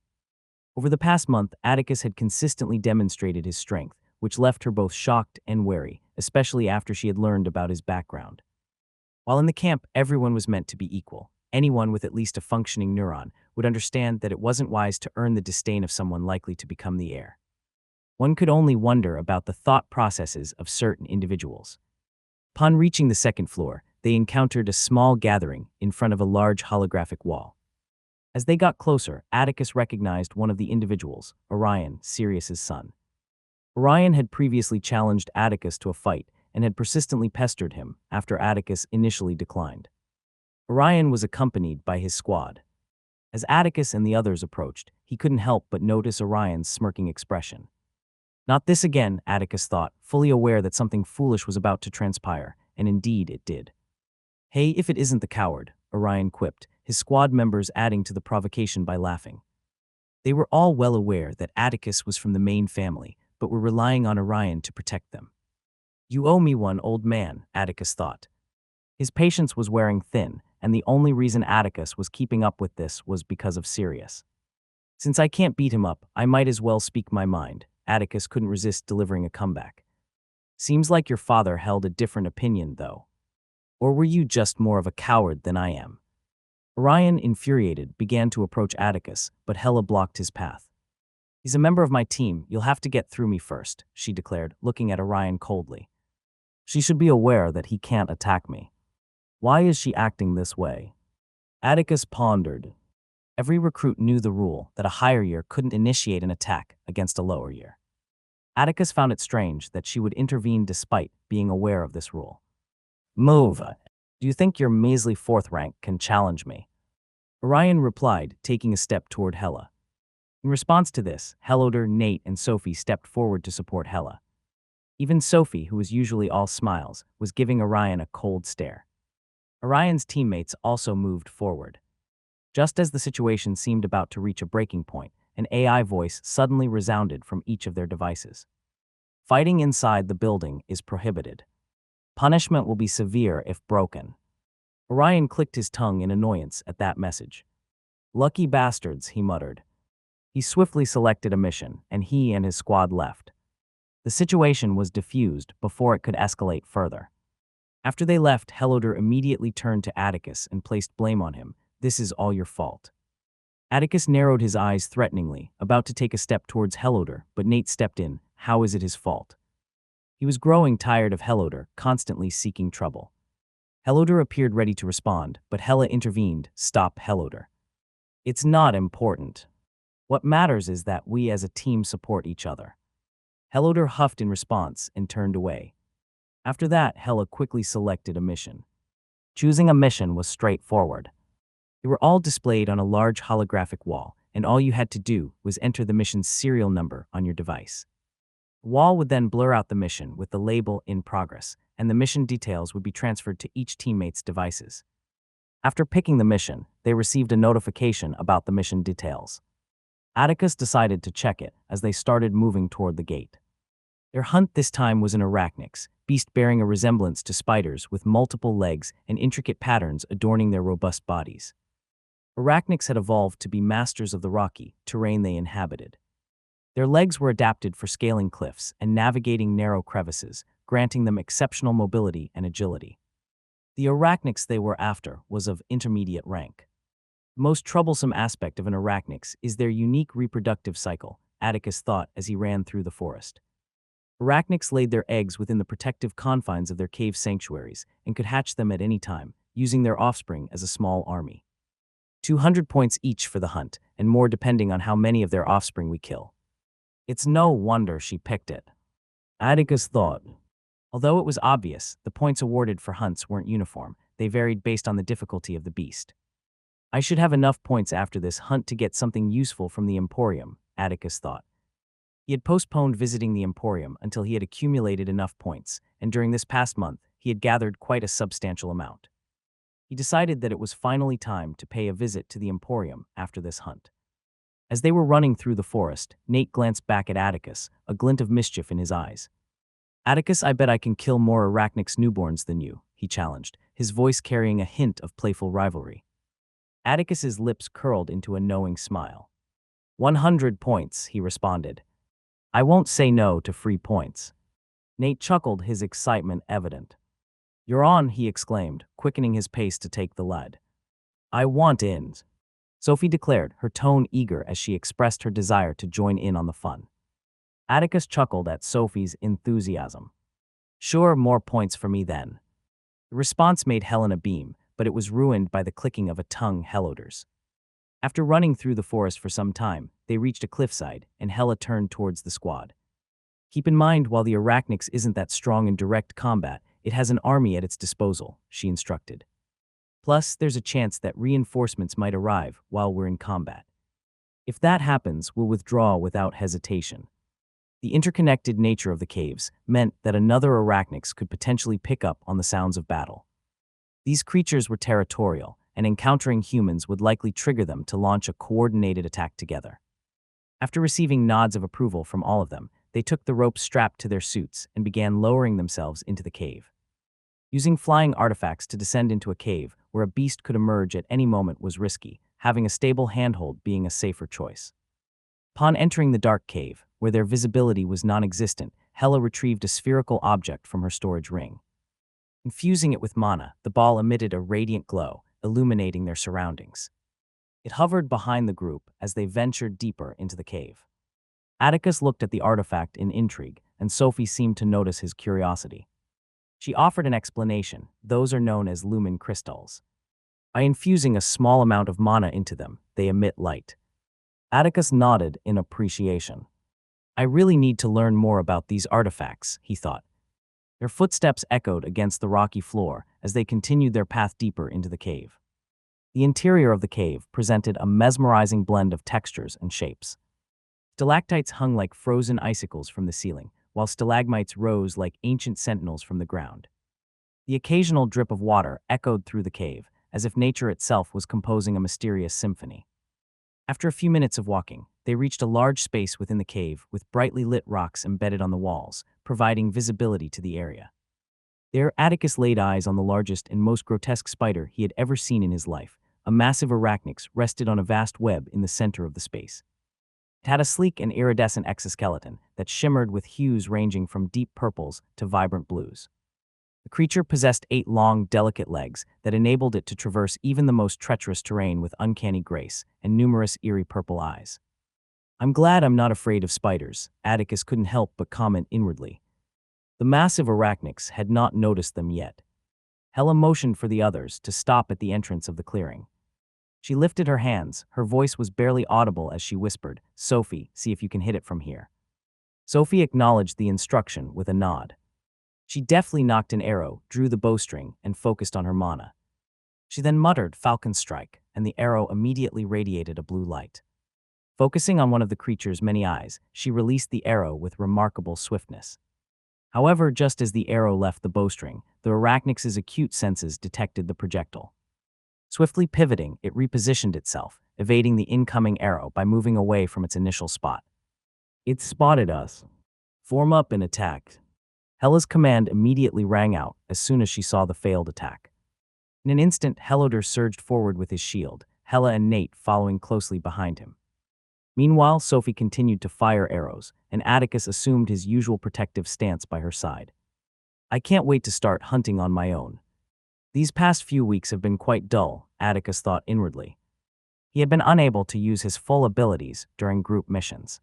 Over the past month, Atticus had consistently demonstrated his strength, which left her both shocked and wary, especially after she had learned about his background. While in the camp, everyone was meant to be equal. Anyone with at least a functioning neuron would understand that it wasn't wise to earn the disdain of someone likely to become the heir. One could only wonder about the thought processes of certain individuals. Upon reaching the second floor, they encountered a small gathering in front of a large holographic wall. As they got closer, Atticus recognized one of the individuals, Orion, Sirius's son. Orion had previously challenged Atticus to a fight and had persistently pestered him after Atticus initially declined. Orion was accompanied by his squad. As Atticus and the others approached, he couldn't help but notice Orion's smirking expression. Not this again, Atticus thought, fully aware that something foolish was about to transpire, and indeed it did. Hey, if it isn't the coward, Orion quipped, his squad members adding to the provocation by laughing. They were all well aware that Atticus was from the main family, but were relying on Orion to protect them. You owe me one, old man, Atticus thought. His patience was wearing thin, and the only reason Atticus was keeping up with this was because of Sirius. Since I can't beat him up, I might as well speak my mind, Atticus couldn't resist delivering a comeback. Seems like your father held a different opinion, though. Or were you just more of a coward than I am? Orion, infuriated, began to approach Atticus, but Hella blocked his path. He's a member of my team, you'll have to get through me first, she declared, looking at Orion coldly. She should be aware that he can't attack me. Why is she acting this way? Atticus pondered. Every recruit knew the rule that a higher year couldn't initiate an attack against a lower year. Atticus found it strange that she would intervene despite being aware of this rule. Move. Do you think your measly fourth rank can challenge me? Orion replied, taking a step toward Hella. In response to this, Helloder, Nate, and Sophie stepped forward to support Hella. Even Sophie, who was usually all smiles, was giving Orion a cold stare. Orion's teammates also moved forward. Just as the situation seemed about to reach a breaking point, an AI voice suddenly resounded from each of their devices. Fighting inside the building is prohibited. Punishment will be severe if broken. Orion clicked his tongue in annoyance at that message. Lucky bastards, he muttered. He swiftly selected a mission, and he and his squad left. The situation was diffused before it could escalate further. After they left, Helloder immediately turned to Atticus and placed blame on him. This is all your fault. Atticus narrowed his eyes threateningly, about to take a step towards Helloder, but Nate stepped in. How is it his fault? He was growing tired of Helloder, constantly seeking trouble. Helloder appeared ready to respond, but Hella intervened. Stop, Helloder. It's not important. What matters is that we as a team support each other. Helloder huffed in response and turned away. After that, Hella quickly selected a mission. Choosing a mission was straightforward. They were all displayed on a large holographic wall, and all you had to do was enter the mission's serial number on your device. The wall would then blur out the mission with the label in progress, and the mission details would be transferred to each teammate's devices. After picking the mission, they received a notification about the mission details. Atticus decided to check it as they started moving toward the gate. Their hunt this time was an arachnix, beast bearing a resemblance to spiders with multiple legs and intricate patterns adorning their robust bodies. Arachnids had evolved to be masters of the rocky terrain they inhabited. Their legs were adapted for scaling cliffs and navigating narrow crevices, granting them exceptional mobility and agility. The arachnids they were after was of intermediate rank. The most troublesome aspect of an arachnix is their unique reproductive cycle, Atticus thought as he ran through the forest. Arachnids laid their eggs within the protective confines of their cave sanctuaries and could hatch them at any time, using their offspring as a small army. 200 points each for the hunt, and more depending on how many of their offspring we kill. It's no wonder she picked it. Atticus thought. Although it was obvious, the points awarded for hunts weren't uniform. They varied based on the difficulty of the beast. I should have enough points after this hunt to get something useful from the Emporium, Atticus thought. He had postponed visiting the Emporium until he had accumulated enough points, and during this past month, he had gathered quite a substantial amount. He decided that it was finally time to pay a visit to the Emporium after this hunt. As they were running through the forest, Nate glanced back at Atticus, a glint of mischief in his eyes. Atticus, I bet I can kill more arachnix newborns than you, he challenged, his voice carrying a hint of playful rivalry. Atticus's lips curled into a knowing smile. 100 points, he responded. I won't say no to free points. Nate chuckled, his excitement evident. You're on, he exclaimed, quickening his pace to take the lead. I want in, Sophie declared, her tone eager as she expressed her desire to join in on the fun. Atticus chuckled at Sophie's enthusiasm. Sure, more points for me then. The response made Helena beam, but it was ruined by the clicking of a tongue Helloder's. After running through the forest for some time, they reached a cliffside, and Hella turned towards the squad. Keep in mind, while the arachnix isn't that strong in direct combat, it has an army at its disposal, she instructed. Plus, there's a chance that reinforcements might arrive while we're in combat. If that happens, we'll withdraw without hesitation. The interconnected nature of the caves meant that another arachnix could potentially pick up on the sounds of battle. These creatures were territorial, and encountering humans would likely trigger them to launch a coordinated attack together. After receiving nods of approval from all of them, they took the rope strapped to their suits and began lowering themselves into the cave. Using flying artifacts to descend into a cave where a beast could emerge at any moment was risky, having a stable handhold being a safer choice. Upon entering the dark cave, where their visibility was non-existent, Hella retrieved a spherical object from her storage ring. Infusing it with mana, the ball emitted a radiant glow, illuminating their surroundings. It hovered behind the group as they ventured deeper into the cave. Atticus looked at the artifact in intrigue, and Sophie seemed to notice his curiosity. She offered an explanation. Those are known as lumen crystals. By infusing a small amount of mana into them, they emit light. Atticus nodded in appreciation. I really need to learn more about these artifacts, he thought. Their footsteps echoed against the rocky floor as they continued their path deeper into the cave. The interior of the cave presented a mesmerizing blend of textures and shapes. Stalactites hung like frozen icicles from the ceiling, while stalagmites rose like ancient sentinels from the ground. The occasional drip of water echoed through the cave, as if nature itself was composing a mysterious symphony. After a few minutes of walking, they reached a large space within the cave with brightly lit rocks embedded on the walls, providing visibility to the area. There, Atticus laid eyes on the largest and most grotesque spider he had ever seen in his life. A massive arachnix rested on a vast web in the center of the space. It had a sleek and iridescent exoskeleton that shimmered with hues ranging from deep purples to vibrant blues. The creature possessed 8 long, delicate legs that enabled it to traverse even the most treacherous terrain with uncanny grace and numerous eerie purple eyes. I'm glad I'm not afraid of spiders, Atticus couldn't help but comment inwardly. The massive arachnix had not noticed them yet. Hella motioned for the others to stop at the entrance of the clearing. She lifted her hands, her voice was barely audible as she whispered, Sophie, see if you can hit it from here. Sophie acknowledged the instruction with a nod. She deftly nocked an arrow, drew the bowstring, and focused on her mana. She then muttered, Falcon Strike, and the arrow immediately radiated a blue light. Focusing on one of the creature's many eyes, she released the arrow with remarkable swiftness. However, just as the arrow left the bowstring, the arachnix's acute senses detected the projectile. Swiftly pivoting, it repositioned itself, evading the incoming arrow by moving away from its initial spot. It spotted us. Form up and attack. Hella's command immediately rang out as soon as she saw the failed attack. In an instant, Helloder surged forward with his shield, Hella and Nate following closely behind him. Meanwhile, Sophie continued to fire arrows, and Atticus assumed his usual protective stance by her side. I can't wait to start hunting on my own. These past few weeks have been quite dull, Atticus thought inwardly. He had been unable to use his full abilities during group missions.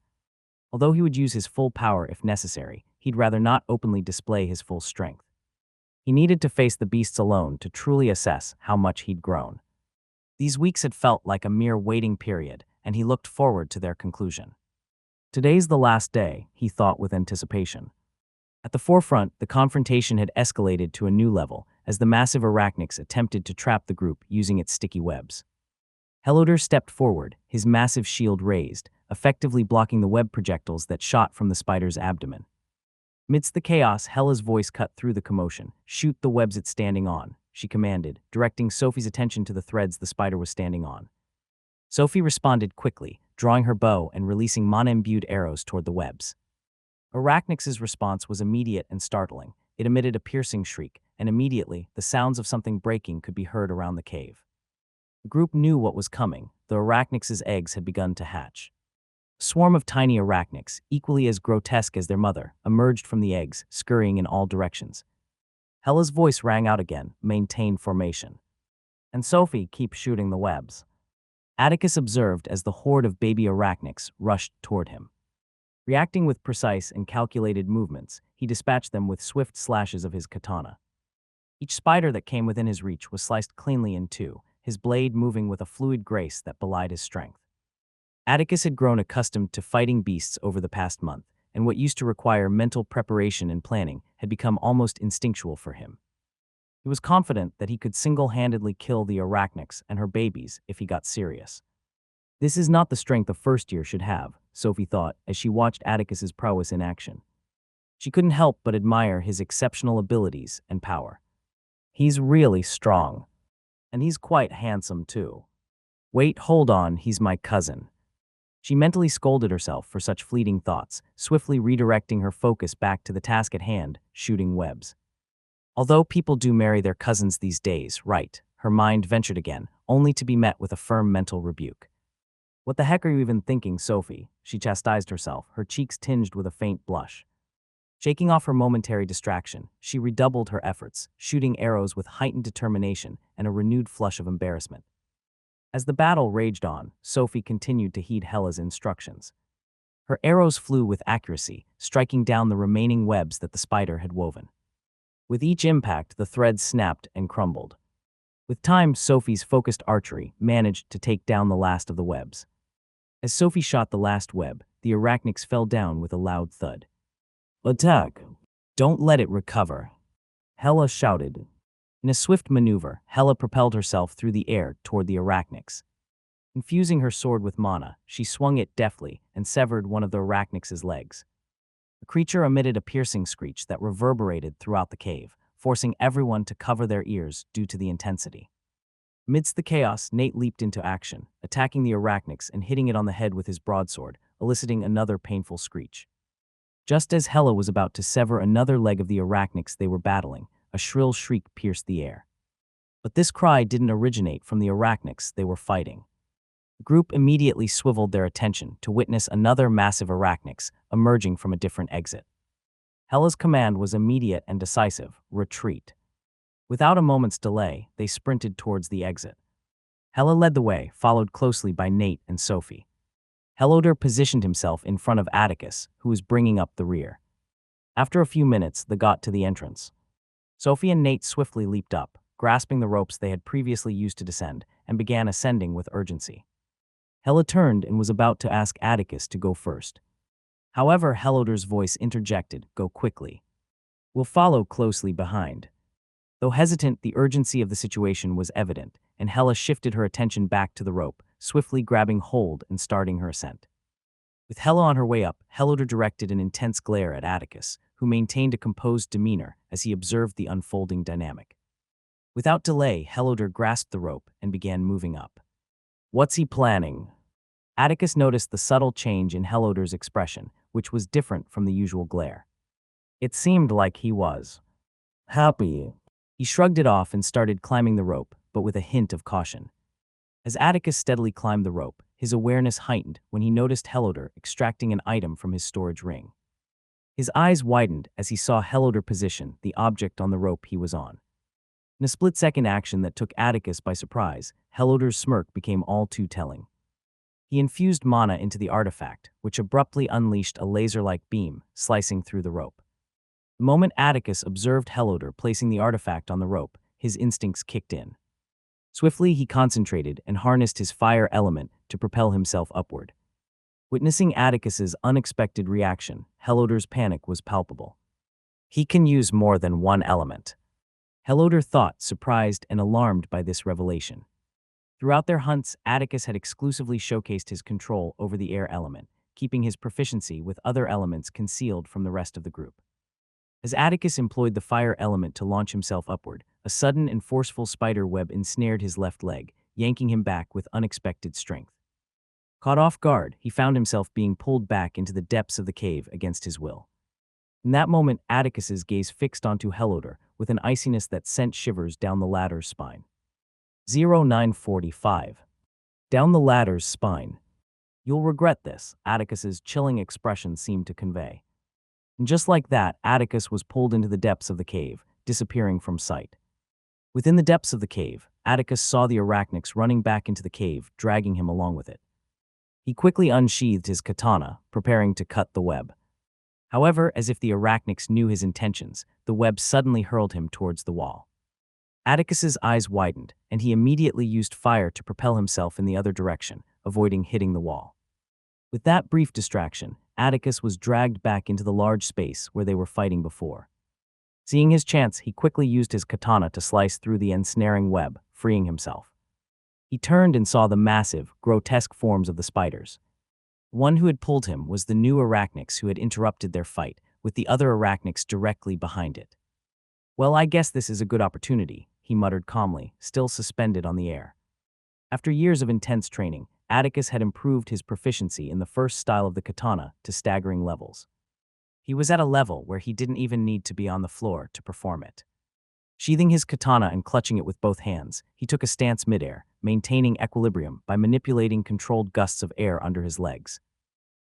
Although he would use his full power if necessary, he'd rather not openly display his full strength. He needed to face the beasts alone to truly assess how much he'd grown. These weeks had felt like a mere waiting period, and he looked forward to their conclusion. Today's the last day, he thought with anticipation. At the forefront, the confrontation had escalated to a new level as the massive arachnix attempted to trap the group using its sticky webs. Helloder stepped forward, his massive shield raised, effectively blocking the web projectiles that shot from the spider's abdomen. Amidst the chaos, Hella's voice cut through the commotion. Shoot the webs it's standing on, she commanded, directing Sophie's attention to the threads the spider was standing on. Sophie responded quickly, drawing her bow and releasing mana-imbued arrows toward the webs. Arachnix's response was immediate and startling. It emitted a piercing shriek, and immediately, the sounds of something breaking could be heard around the cave. The group knew what was coming. The arachnix's eggs had begun to hatch. A swarm of tiny arachnids, equally as grotesque as their mother, emerged from the eggs, scurrying in all directions. Hella's voice rang out again, maintain formation. And Sophie, keep shooting the webs. Atticus observed as the horde of baby arachnids rushed toward him. Reacting with precise and calculated movements, he dispatched them with swift slashes of his katana. Each spider that came within his reach was sliced cleanly in two, his blade moving with a fluid grace that belied his strength. Atticus had grown accustomed to fighting beasts over the past month, and what used to require mental preparation and planning had become almost instinctual for him. He was confident that he could single-handedly kill the arachnids and her babies if he got serious. This is not the strength a first year should have, Sophie thought as she watched Atticus's prowess in action. She couldn't help but admire his exceptional abilities and power. He's really strong. And he's quite handsome too. Wait, hold on, he's my cousin. She mentally scolded herself for such fleeting thoughts, swiftly redirecting her focus back to the task at hand, shooting webs. Although people do marry their cousins these days, right, her mind ventured again, only to be met with a firm mental rebuke. What the heck are you even thinking, Sophie? She chastised herself, her cheeks tinged with a faint blush. Shaking off her momentary distraction, she redoubled her efforts, shooting arrows with heightened determination and a renewed flush of embarrassment. As the battle raged on, Sophie continued to heed Hella's instructions. Her arrows flew with accuracy, striking down the remaining webs that the spider had woven. With each impact, the threads snapped and crumbled. With time, Sophie's focused archery managed to take down the last of the webs. As Sophie shot the last web, the arachnids fell down with a loud thud. "Attack! Don't let it recover!" Hella shouted. In a swift maneuver, Hella propelled herself through the air toward the arachnids. Infusing her sword with mana, she swung it deftly and severed one of the arachnids' legs. The creature emitted a piercing screech that reverberated throughout the cave, forcing everyone to cover their ears due to the intensity. Amidst the chaos, Nate leaped into action, attacking the arachnids and hitting it on the head with his broadsword, eliciting another painful screech. Just as Hella was about to sever another leg of the arachnids they were battling, a shrill shriek pierced the air. But this cry didn't originate from the arachnids they were fighting. The group immediately swiveled their attention to witness another massive arachnix emerging from a different exit. Hella's command was immediate and decisive: retreat. Without a moment's delay, they sprinted towards the exit. Hella led the way, followed closely by Nate and Sophie. Helloder positioned himself in front of Atticus, who was bringing up the rear. After a few minutes, they got to the entrance. Sophie and Nate swiftly leaped up, grasping the ropes they had previously used to descend, and began ascending with urgency. Hella turned and was about to ask Atticus to go first. However, Helloder's voice interjected, "Go quickly. We'll follow closely behind." Though hesitant, the urgency of the situation was evident, and Hella shifted her attention back to the rope, swiftly grabbing hold and starting her ascent. With Hella on her way up, Helloder directed an intense glare at Atticus, who maintained a composed demeanor as he observed the unfolding dynamic. Without delay, Helloder grasped the rope and began moving up. "What's he planning?" Atticus noticed the subtle change in Helloder's expression, which was different from the usual glare. It seemed like he was happy. He shrugged it off and started climbing the rope, but with a hint of caution. As Atticus steadily climbed the rope, his awareness heightened when he noticed Helloder extracting an item from his storage ring. His eyes widened as he saw Helloder position the object on the rope he was on. In a split-second action that took Atticus by surprise, Helloder's smirk became all too telling. He infused mana into the artifact, which abruptly unleashed a laser-like beam, slicing through the rope. The moment Atticus observed Helloder placing the artifact on the rope, his instincts kicked in. Swiftly, he concentrated and harnessed his fire element to propel himself upward. Witnessing Atticus's unexpected reaction, Helloder's panic was palpable. He can use more than one element. Helloder thought, surprised and alarmed by this revelation. Throughout their hunts, Atticus had exclusively showcased his control over the air element, keeping his proficiency with other elements concealed from the rest of the group. As Atticus employed the fire element to launch himself upward, a sudden and forceful spider web ensnared his left leg, yanking him back with unexpected strength. Caught off guard, he found himself being pulled back into the depths of the cave against his will. In that moment, Atticus's gaze fixed onto Helloder with an iciness that sent shivers down the ladder's spine. 0945. Down the ladder's spine. "You'll regret this," Atticus's chilling expression seemed to convey. And just like that, Atticus was pulled into the depths of the cave, disappearing from sight. Within the depths of the cave, Atticus saw the arachnids running back into the cave, dragging him along with it. He quickly unsheathed his katana, preparing to cut the web. However, as if the arachnids knew his intentions, the web suddenly hurled him towards the wall. Atticus's eyes widened, and he immediately used fire to propel himself in the other direction, avoiding hitting the wall. With that brief distraction, Atticus was dragged back into the large space where they were fighting before. Seeing his chance, he quickly used his katana to slice through the ensnaring web, freeing himself. He turned and saw the massive, grotesque forms of the spiders. The one who had pulled him was the new arachnids who had interrupted their fight, with the other arachnids directly behind it. "Well, I guess this is a good opportunity," he muttered calmly, still suspended on the air. After years of intense training, Atticus had improved his proficiency in the first style of the katana to staggering levels. He was at a level where he didn't even need to be on the floor to perform it. Sheathing his katana and clutching it with both hands, he took a stance midair, maintaining equilibrium by manipulating controlled gusts of air under his legs.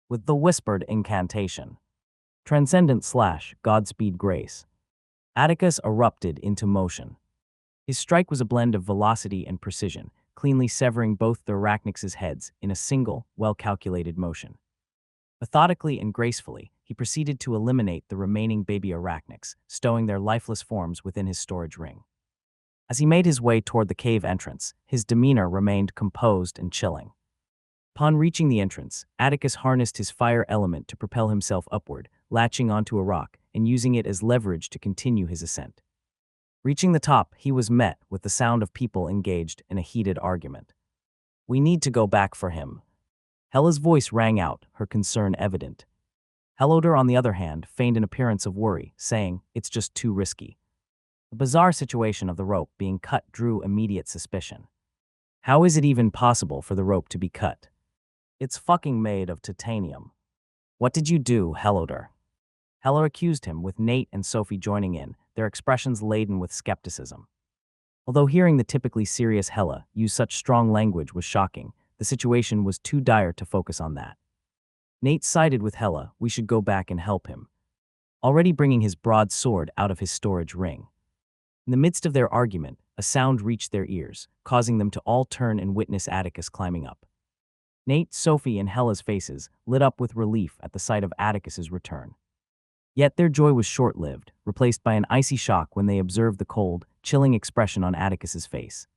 With the whispered incantation, Transcendent/Godspeed Grace, Atticus erupted into motion. His strike was a blend of velocity and precision, cleanly severing both the arachnids' heads in a single, well-calculated motion. Methodically and gracefully, he proceeded to eliminate the remaining baby arachnids, stowing their lifeless forms within his storage ring. As he made his way toward the cave entrance, his demeanor remained composed and chilling. Upon reaching the entrance, Atticus harnessed his fire element to propel himself upward, latching onto a rock and using it as leverage to continue his ascent. Reaching the top, he was met with the sound of people engaged in a heated argument. "We need to go back for him." Hella's voice rang out, her concern evident. Helloder, on the other hand, feigned an appearance of worry, saying, "It's just too risky." The bizarre situation of the rope being cut drew immediate suspicion. How is it even possible for the rope to be cut? It's fucking made of titanium. What did you do, Helloder? Hella accused him, with Nate and Sophie joining in, their expressions laden with skepticism. Although hearing the typically serious Hella use such strong language was shocking, the situation was too dire to focus on that. Nate sided with Hella. We should go back and help him, already bringing his broadsword out of his storage ring. In the midst of their argument, a sound reached their ears, causing them to all turn and witness Atticus climbing up. Nate, Sophie, and Hella's faces lit up with relief at the sight of Atticus's return. Yet their joy was short-lived, replaced by an icy shock when they observed the cold, chilling expression on Atticus's face.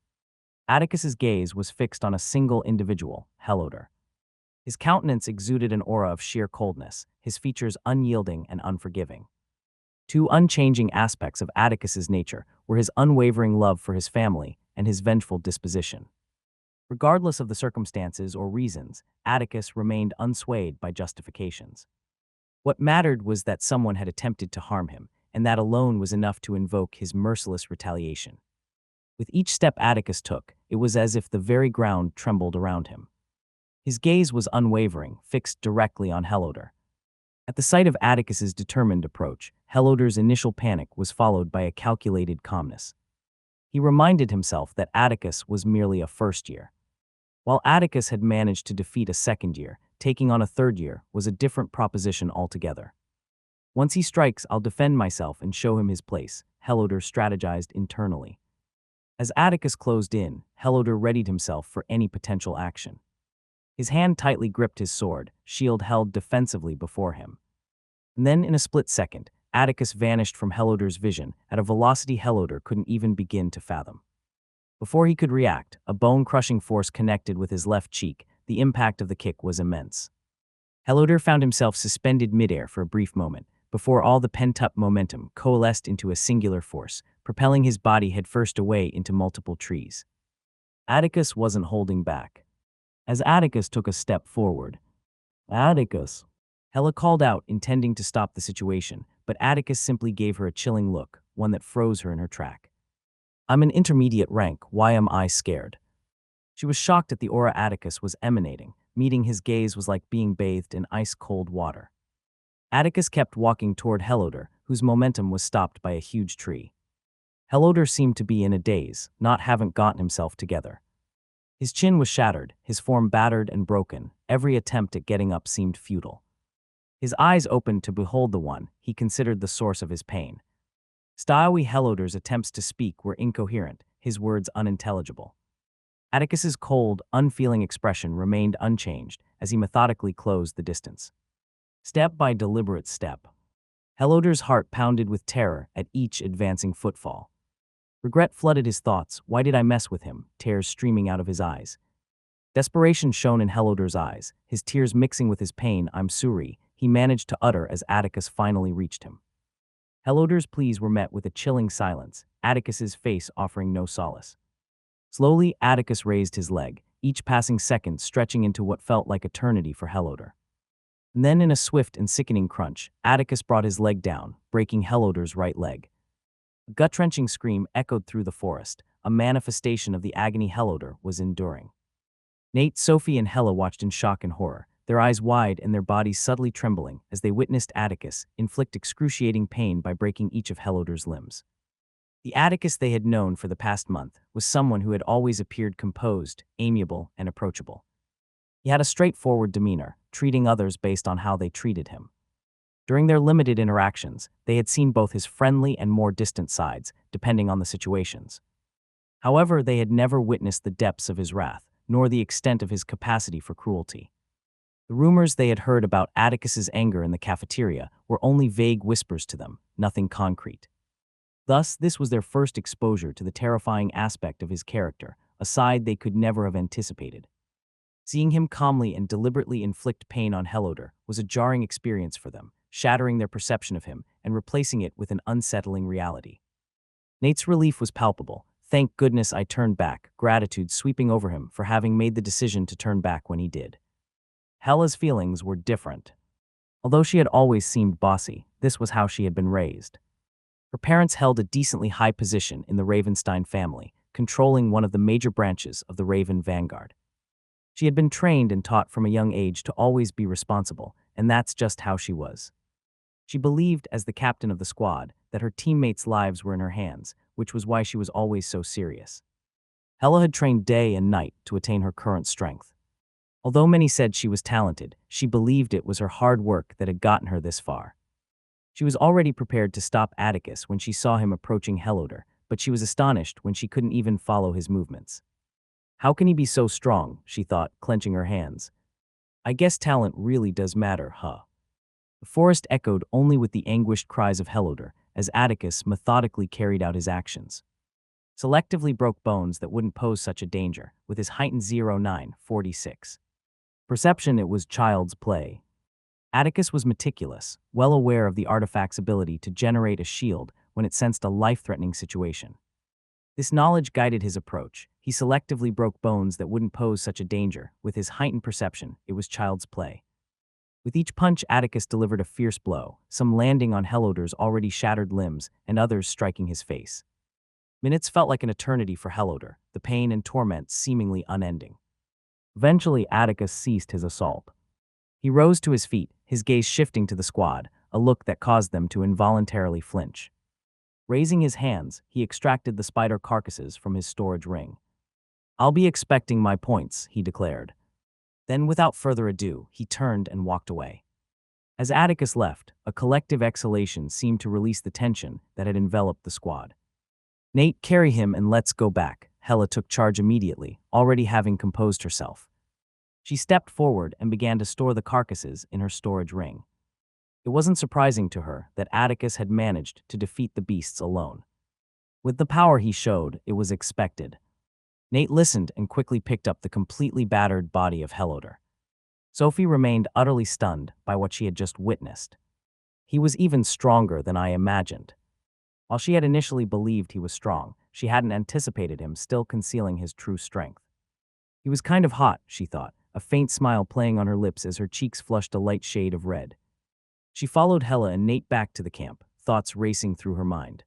Atticus's gaze was fixed on a single individual, Helloder. His countenance exuded an aura of sheer coldness, his features unyielding and unforgiving. Two unchanging aspects of Atticus's nature were his unwavering love for his family and his vengeful disposition. Regardless of the circumstances or reasons, Atticus remained unswayed by justifications. What mattered was that someone had attempted to harm him, and that alone was enough to invoke his merciless retaliation. With each step Atticus took, it was as if the very ground trembled around him. His gaze was unwavering, fixed directly on Helloder. At the sight of Atticus's determined approach, Helloder's initial panic was followed by a calculated calmness. He reminded himself that Atticus was merely a first year. While Atticus had managed to defeat a second year, taking on a third year was a different proposition altogether. "Once he strikes, I'll defend myself and show him his place," Helloder strategized internally. As Atticus closed in, Helloder readied himself for any potential action. His hand tightly gripped his sword, shield held defensively before him. And then, in a split second, Atticus vanished from Helloder's vision at a velocity Helloder couldn't even begin to fathom. Before he could react, a bone-crushing force connected with his left cheek. The impact of the kick was immense. Helloder found himself suspended midair for a brief moment, before all the pent-up momentum coalesced into a singular force, propelling his body headfirst away into multiple trees. Atticus wasn't holding back. As Atticus took a step forward, "Atticus!" Hella called out, intending to stop the situation, but Atticus simply gave her a chilling look, one that froze her in her track. "I'm an intermediate rank, why am I scared?" She was shocked at the aura Atticus was emanating. Meeting his gaze was like being bathed in ice-cold water. Atticus kept walking toward Helloder, whose momentum was stopped by a huge tree. Helloder seemed to be in a daze, not having gotten himself together. His chin was shattered, his form battered and broken. Every attempt at getting up seemed futile. His eyes opened to behold the one he considered the source of his pain. Styley Helloder's attempts to speak were incoherent, his words unintelligible. Atticus's cold, unfeeling expression remained unchanged as he methodically closed the distance. Step by deliberate step. Helloder's heart pounded with terror at each advancing footfall. Regret flooded his thoughts. Why did I mess with him? Tears streaming out of his eyes. Desperation shone in Helloder's eyes, his tears mixing with his pain. "I'm sorry," he managed to utter as Atticus finally reached him. Helloder's pleas were met with a chilling silence, Atticus's face offering no solace. Slowly, Atticus raised his leg, each passing second stretching into what felt like eternity for Helloder. And then, in a swift and sickening crunch, Atticus brought his leg down, breaking Helloder's right leg. A gut-wrenching scream echoed through the forest, a manifestation of the agony Helloder was enduring. Nate, Sophie, and Hella watched in shock and horror, their eyes wide and their bodies subtly trembling as they witnessed Atticus inflict excruciating pain by breaking each of Helloder's limbs. The Atticus they had known for the past month was someone who had always appeared composed, amiable, and approachable. He had a straightforward demeanor, treating others based on how they treated him. During their limited interactions, they had seen both his friendly and more distant sides, depending on the situations. However, they had never witnessed the depths of his wrath, nor the extent of his capacity for cruelty. The rumors they had heard about Atticus's anger in the cafeteria were only vague whispers to them, nothing concrete. Thus, this was their first exposure to the terrifying aspect of his character, a side they could never have anticipated. Seeing him calmly and deliberately inflict pain on Helodor was a jarring experience for them, shattering their perception of him and replacing it with an unsettling reality. Nate's relief was palpable. Thank goodness I turned back, gratitude sweeping over him for having made the decision to turn back when he did. Hella's feelings were different. Although she had always seemed bossy, this was how she had been raised. Her parents held a decently high position in the Ravenstein family, controlling one of the major branches of the Raven Vanguard. She had been trained and taught from a young age to always be responsible, and that's just how she was. She believed, as the captain of the squad, that her teammates' lives were in her hands, which was why she was always so serious. Hella had trained day and night to attain her current strength. Although many said she was talented, she believed it was her hard work that had gotten her this far. She was already prepared to stop Atticus when she saw him approaching Helodor, but she was astonished when she couldn't even follow his movements. How can he be so strong, she thought, clenching her hands. I guess talent really does matter, huh? The forest echoed only with the anguished cries of Helodor as Atticus methodically carried out his actions. Selectively broke bones that wouldn't pose such a danger, with his heightened 0946. Perception, it was child's play. Atticus was meticulous, well aware of the artifact's ability to generate a shield when it sensed a life-threatening situation. This knowledge guided his approach. He selectively broke bones that wouldn't pose such a danger. With his heightened perception, it was child's play. With each punch, Atticus delivered a fierce blow, some landing on Helodor's already shattered limbs and others striking his face. Minutes felt like an eternity for Helodor, the pain and torment seemingly unending. Eventually, Atticus ceased his assault. He rose to his feet, his gaze shifting to the squad, a look that caused them to involuntarily flinch. Raising his hands, he extracted the spider carcasses from his storage ring. I'll be expecting my points, he declared. Then, without further ado, he turned and walked away. As Atticus left, a collective exhalation seemed to release the tension that had enveloped the squad. Nate, carry him and let's go back. Hella took charge immediately, already having composed herself. She stepped forward and began to store the carcasses in her storage ring. It wasn't surprising to her that Atticus had managed to defeat the beasts alone. With the power he showed, it was expected. Nate listened and quickly picked up the completely battered body of Helodor. Sophie remained utterly stunned by what she had just witnessed. He was even stronger than I imagined. While she had initially believed he was strong, she hadn't anticipated him still concealing his true strength. He was kind of hot, she thought, a faint smile playing on her lips as her cheeks flushed a light shade of red. She followed Hella and Nate back to the camp, thoughts racing through her mind.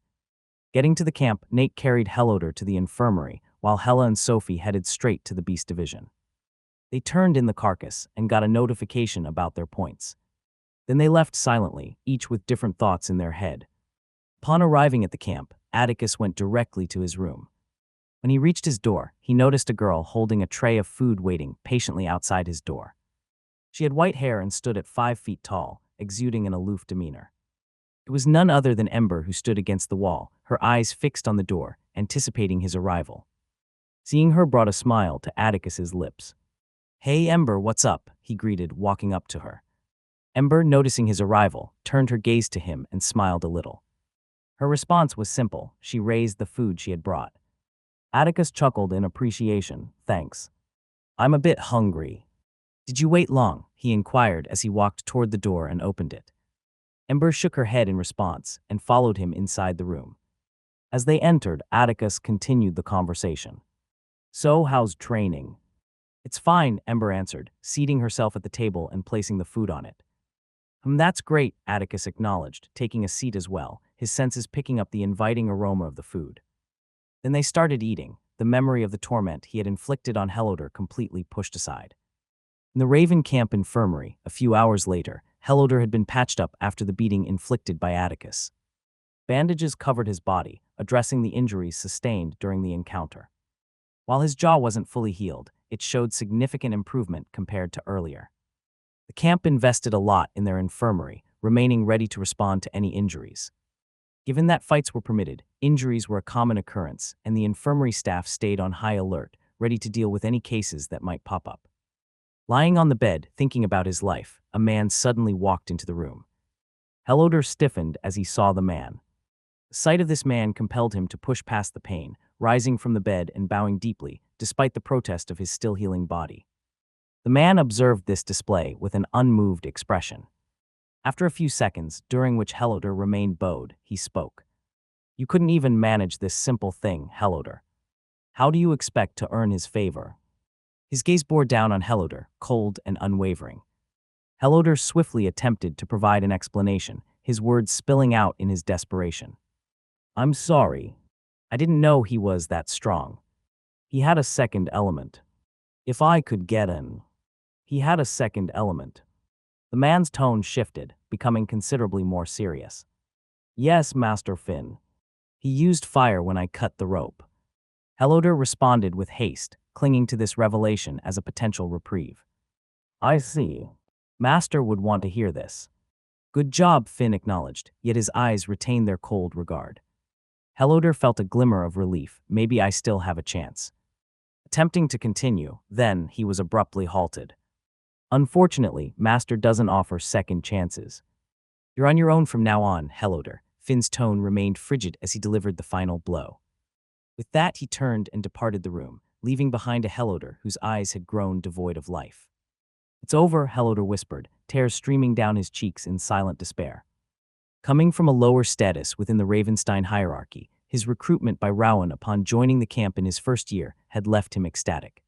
Getting to the camp, Nate carried Helodor to the infirmary, while Hella and Sophie headed straight to the beast division. They turned in the carcass and got a notification about their points. Then they left silently, each with different thoughts in their head. Upon arriving at the camp, Atticus went directly to his room. When he reached his door, he noticed a girl holding a tray of food waiting patiently outside his door. She had white hair and stood at 5 feet tall, exuding an aloof demeanor. It was none other than Ember who stood against the wall, her eyes fixed on the door, anticipating his arrival. Seeing her brought a smile to Atticus's lips. "Hey Ember, what's up?" he greeted, walking up to her. Ember, noticing his arrival, turned her gaze to him and smiled a little. Her response was simple. She raised the food she had brought. Atticus chuckled in appreciation. "Thanks. I'm a bit hungry." "Did you wait long?" he inquired as he walked toward the door and opened it. Ember shook her head in response and followed him inside the room. As they entered, Atticus continued the conversation. "So, how's training?" "It's fine," Ember answered, seating herself at the table and placing the food on it. That's great," Atticus acknowledged, taking a seat as well, his senses picking up the inviting aroma of the food. Then they started eating, the memory of the torment he had inflicted on Helodor completely pushed aside. In the Raven Camp infirmary, a few hours later, Helodor had been patched up after the beating inflicted by Atticus. Bandages covered his body, addressing the injuries sustained during the encounter. While his jaw wasn't fully healed, it showed significant improvement compared to earlier. The camp invested a lot in their infirmary, remaining ready to respond to any injuries. Given that fights were permitted, injuries were a common occurrence, and the infirmary staff stayed on high alert, ready to deal with any cases that might pop up. Lying on the bed, thinking about his life, a man suddenly walked into the room. Heloder stiffened as he saw the man. The sight of this man compelled him to push past the pain, rising from the bed and bowing deeply, despite the protest of his still healing body. The man observed this display with an unmoved expression. After a few seconds, during which Heloder remained bowed, he spoke. "You couldn't even manage this simple thing, Heloder. How do you expect to earn his favor?" His gaze bore down on Heloder, cold and unwavering. Heloder swiftly attempted to provide an explanation, his words spilling out in his desperation. "I'm sorry. I didn't know he was that strong. He had a second element. If I could get in." He had a second element. The man's tone shifted, becoming considerably more serious. "Yes, Master Finn. He used fire when I cut the rope." Heloder responded with haste, clinging to this revelation as a potential reprieve. "I see. Master would want to hear this." "Good job," Finn acknowledged, yet his eyes retained their cold regard. Heloder felt a glimmer of relief. Maybe I still have a chance. Attempting to continue, then he was abruptly halted. "Unfortunately, Master doesn't offer second chances. You're on your own from now on, Heloder." Finn's tone remained frigid as he delivered the final blow. With that, he turned and departed the room, leaving behind a Heloder whose eyes had grown devoid of life. "It's over," Heloder whispered, tears streaming down his cheeks in silent despair. Coming from a lower status within the Ravenstein hierarchy, his recruitment by Rowan upon joining the camp in his first year had left him ecstatic.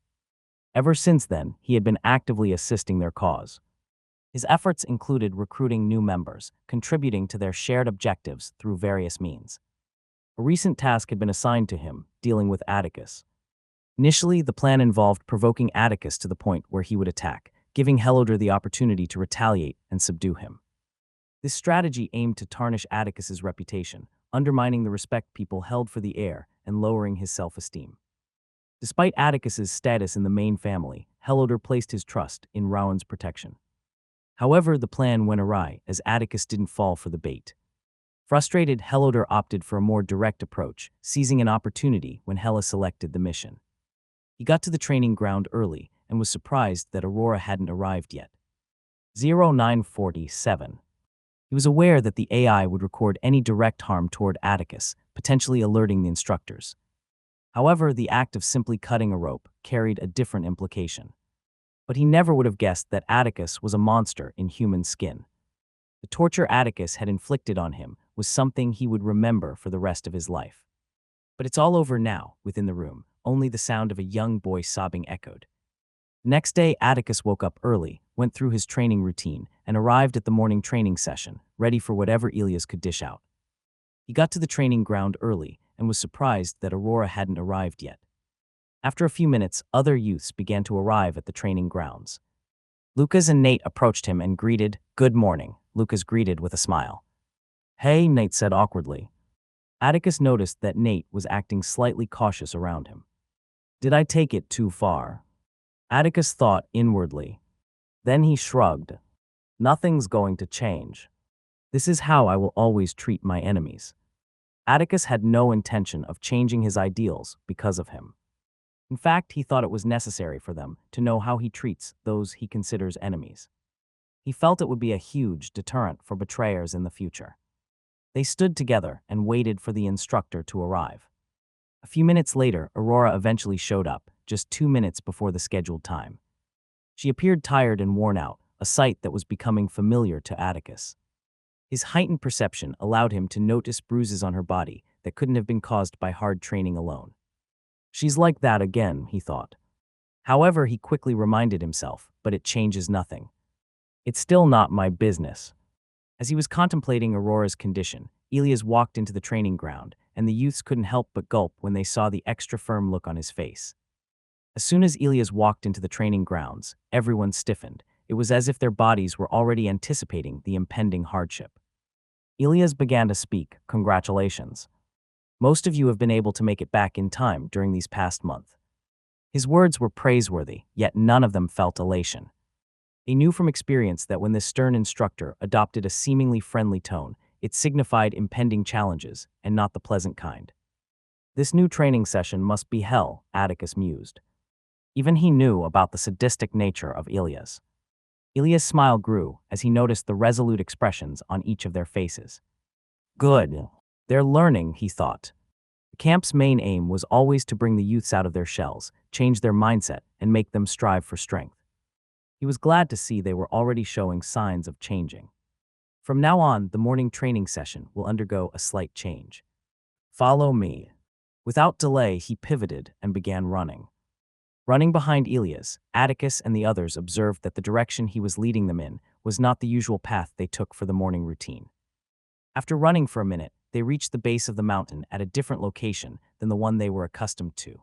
Ever since then, he had been actively assisting their cause. His efforts included recruiting new members, contributing to their shared objectives through various means. A recent task had been assigned to him, dealing with Atticus. Initially, the plan involved provoking Atticus to the point where he would attack, giving Heloder the opportunity to retaliate and subdue him. This strategy aimed to tarnish Atticus's reputation, undermining the respect people held for the heir and lowering his self-esteem. Despite Atticus's status in the main family, Heloder placed his trust in Rowan's protection. However, the plan went awry as Atticus didn't fall for the bait. Frustrated, Heloder opted for a more direct approach, seizing an opportunity when Hela selected the mission. He got to the training ground early and was surprised that Aurora hadn't arrived yet. 0947. He was aware that the AI would record any direct harm toward Atticus, potentially alerting the instructors. However, the act of simply cutting a rope carried a different implication. But he never would have guessed that Atticus was a monster in human skin. The torture Atticus had inflicted on him was something he would remember for the rest of his life. But it's all over now, within the room. Only the sound of a young boy sobbing echoed. Next day, Atticus woke up early, went through his training routine, and arrived at the morning training session, ready for whatever Elias could dish out. He got to the training ground early and was surprised that Aurora hadn't arrived yet. After a few minutes, other youths began to arrive at the training grounds. Lucas and Nate approached him and greeted. "Good morning," Lucas greeted with a smile. "Hey," Nate said awkwardly. Atticus noticed that Nate was acting slightly cautious around him. "Did I take it too far?" Atticus thought inwardly. Then he shrugged. "Nothing's going to change. This is how I will always treat my enemies." Atticus had no intention of changing his ideals because of him. In fact, he thought it was necessary for them to know how he treats those he considers enemies. He felt it would be a huge deterrent for betrayers in the future. They stood together and waited for the instructor to arrive. A few minutes later, Aurora eventually showed up, just 2 minutes before the scheduled time. She appeared tired and worn out, a sight that was becoming familiar to Atticus. His heightened perception allowed him to notice bruises on her body that couldn't have been caused by hard training alone. She's like that again, he thought. However, he quickly reminded himself, but it changes nothing. It's still not my business. As he was contemplating Aurora's condition, Elias walked into the training ground, and the youths couldn't help but gulp when they saw the extra firm look on his face. As soon as Elias walked into the training grounds, everyone stiffened. It was as if their bodies were already anticipating the impending hardship. Elias began to speak. "Congratulations. Most of you have been able to make it back in time during these past months." His words were praiseworthy, yet none of them felt elation. They knew from experience that when this stern instructor adopted a seemingly friendly tone, it signified impending challenges, and not the pleasant kind. This new training session must be hell, Atticus mused. Even he knew about the sadistic nature of Ilya's. Ilya's smile grew as he noticed the resolute expressions on each of their faces. Good. They're learning, he thought. The camp's main aim was always to bring the youths out of their shells, change their mindset, and make them strive for strength. He was glad to see they were already showing signs of changing. From now on, the morning training session will undergo a slight change. Follow me. Without delay, he pivoted and began running. Running behind Ilias, Atticus and the others observed that the direction he was leading them in was not the usual path they took for the morning routine. After running for a minute, they reached the base of the mountain at a different location than the one they were accustomed to.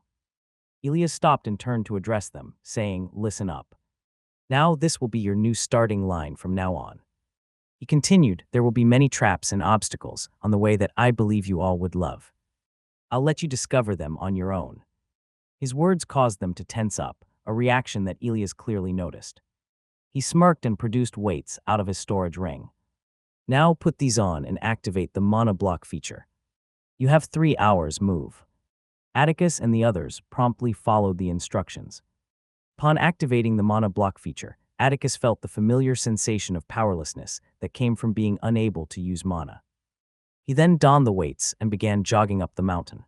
Ilias stopped and turned to address them, saying, "Listen up. Now this will be your new starting line from now on." He continued, "There will be many traps and obstacles on the way that I believe you all would love. I'll let you discover them on your own." His words caused them to tense up, a reaction that Ilias clearly noticed. He smirked and produced weights out of his storage ring. "Now put these on and activate the mana block feature. You have 3 hours, move." Atticus and the others promptly followed the instructions. Upon activating the mana block feature, Atticus felt the familiar sensation of powerlessness that came from being unable to use mana. He then donned the weights and began jogging up the mountain.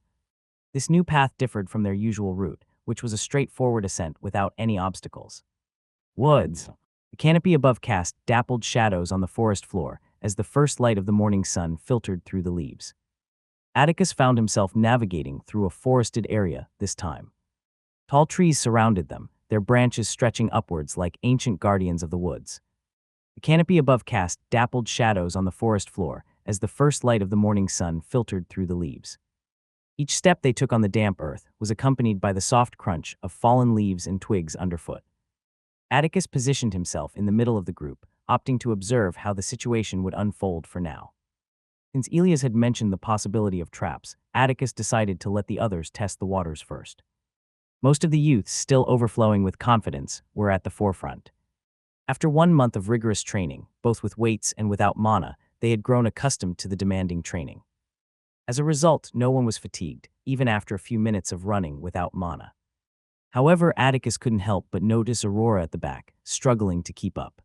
This new path differed from their usual route, which was a straightforward ascent without any obstacles. Woods. The canopy above cast dappled shadows on the forest floor as the first light of the morning sun filtered through the leaves. Atticus found himself navigating through a forested area this time. Tall trees surrounded them, their branches stretching upwards like ancient guardians of the woods. The canopy above cast dappled shadows on the forest floor as the first light of the morning sun filtered through the leaves. Each step they took on the damp earth was accompanied by the soft crunch of fallen leaves and twigs underfoot. Atticus positioned himself in the middle of the group, opting to observe how the situation would unfold for now. Since Elias had mentioned the possibility of traps, Atticus decided to let the others test the waters first. Most of the youths, still overflowing with confidence, were at the forefront. After 1 month of rigorous training, both with weights and without mana, they had grown accustomed to the demanding training. As a result, no one was fatigued, even after a few minutes of running without mana. However, Atticus couldn't help but notice Aurora at the back, struggling to keep up.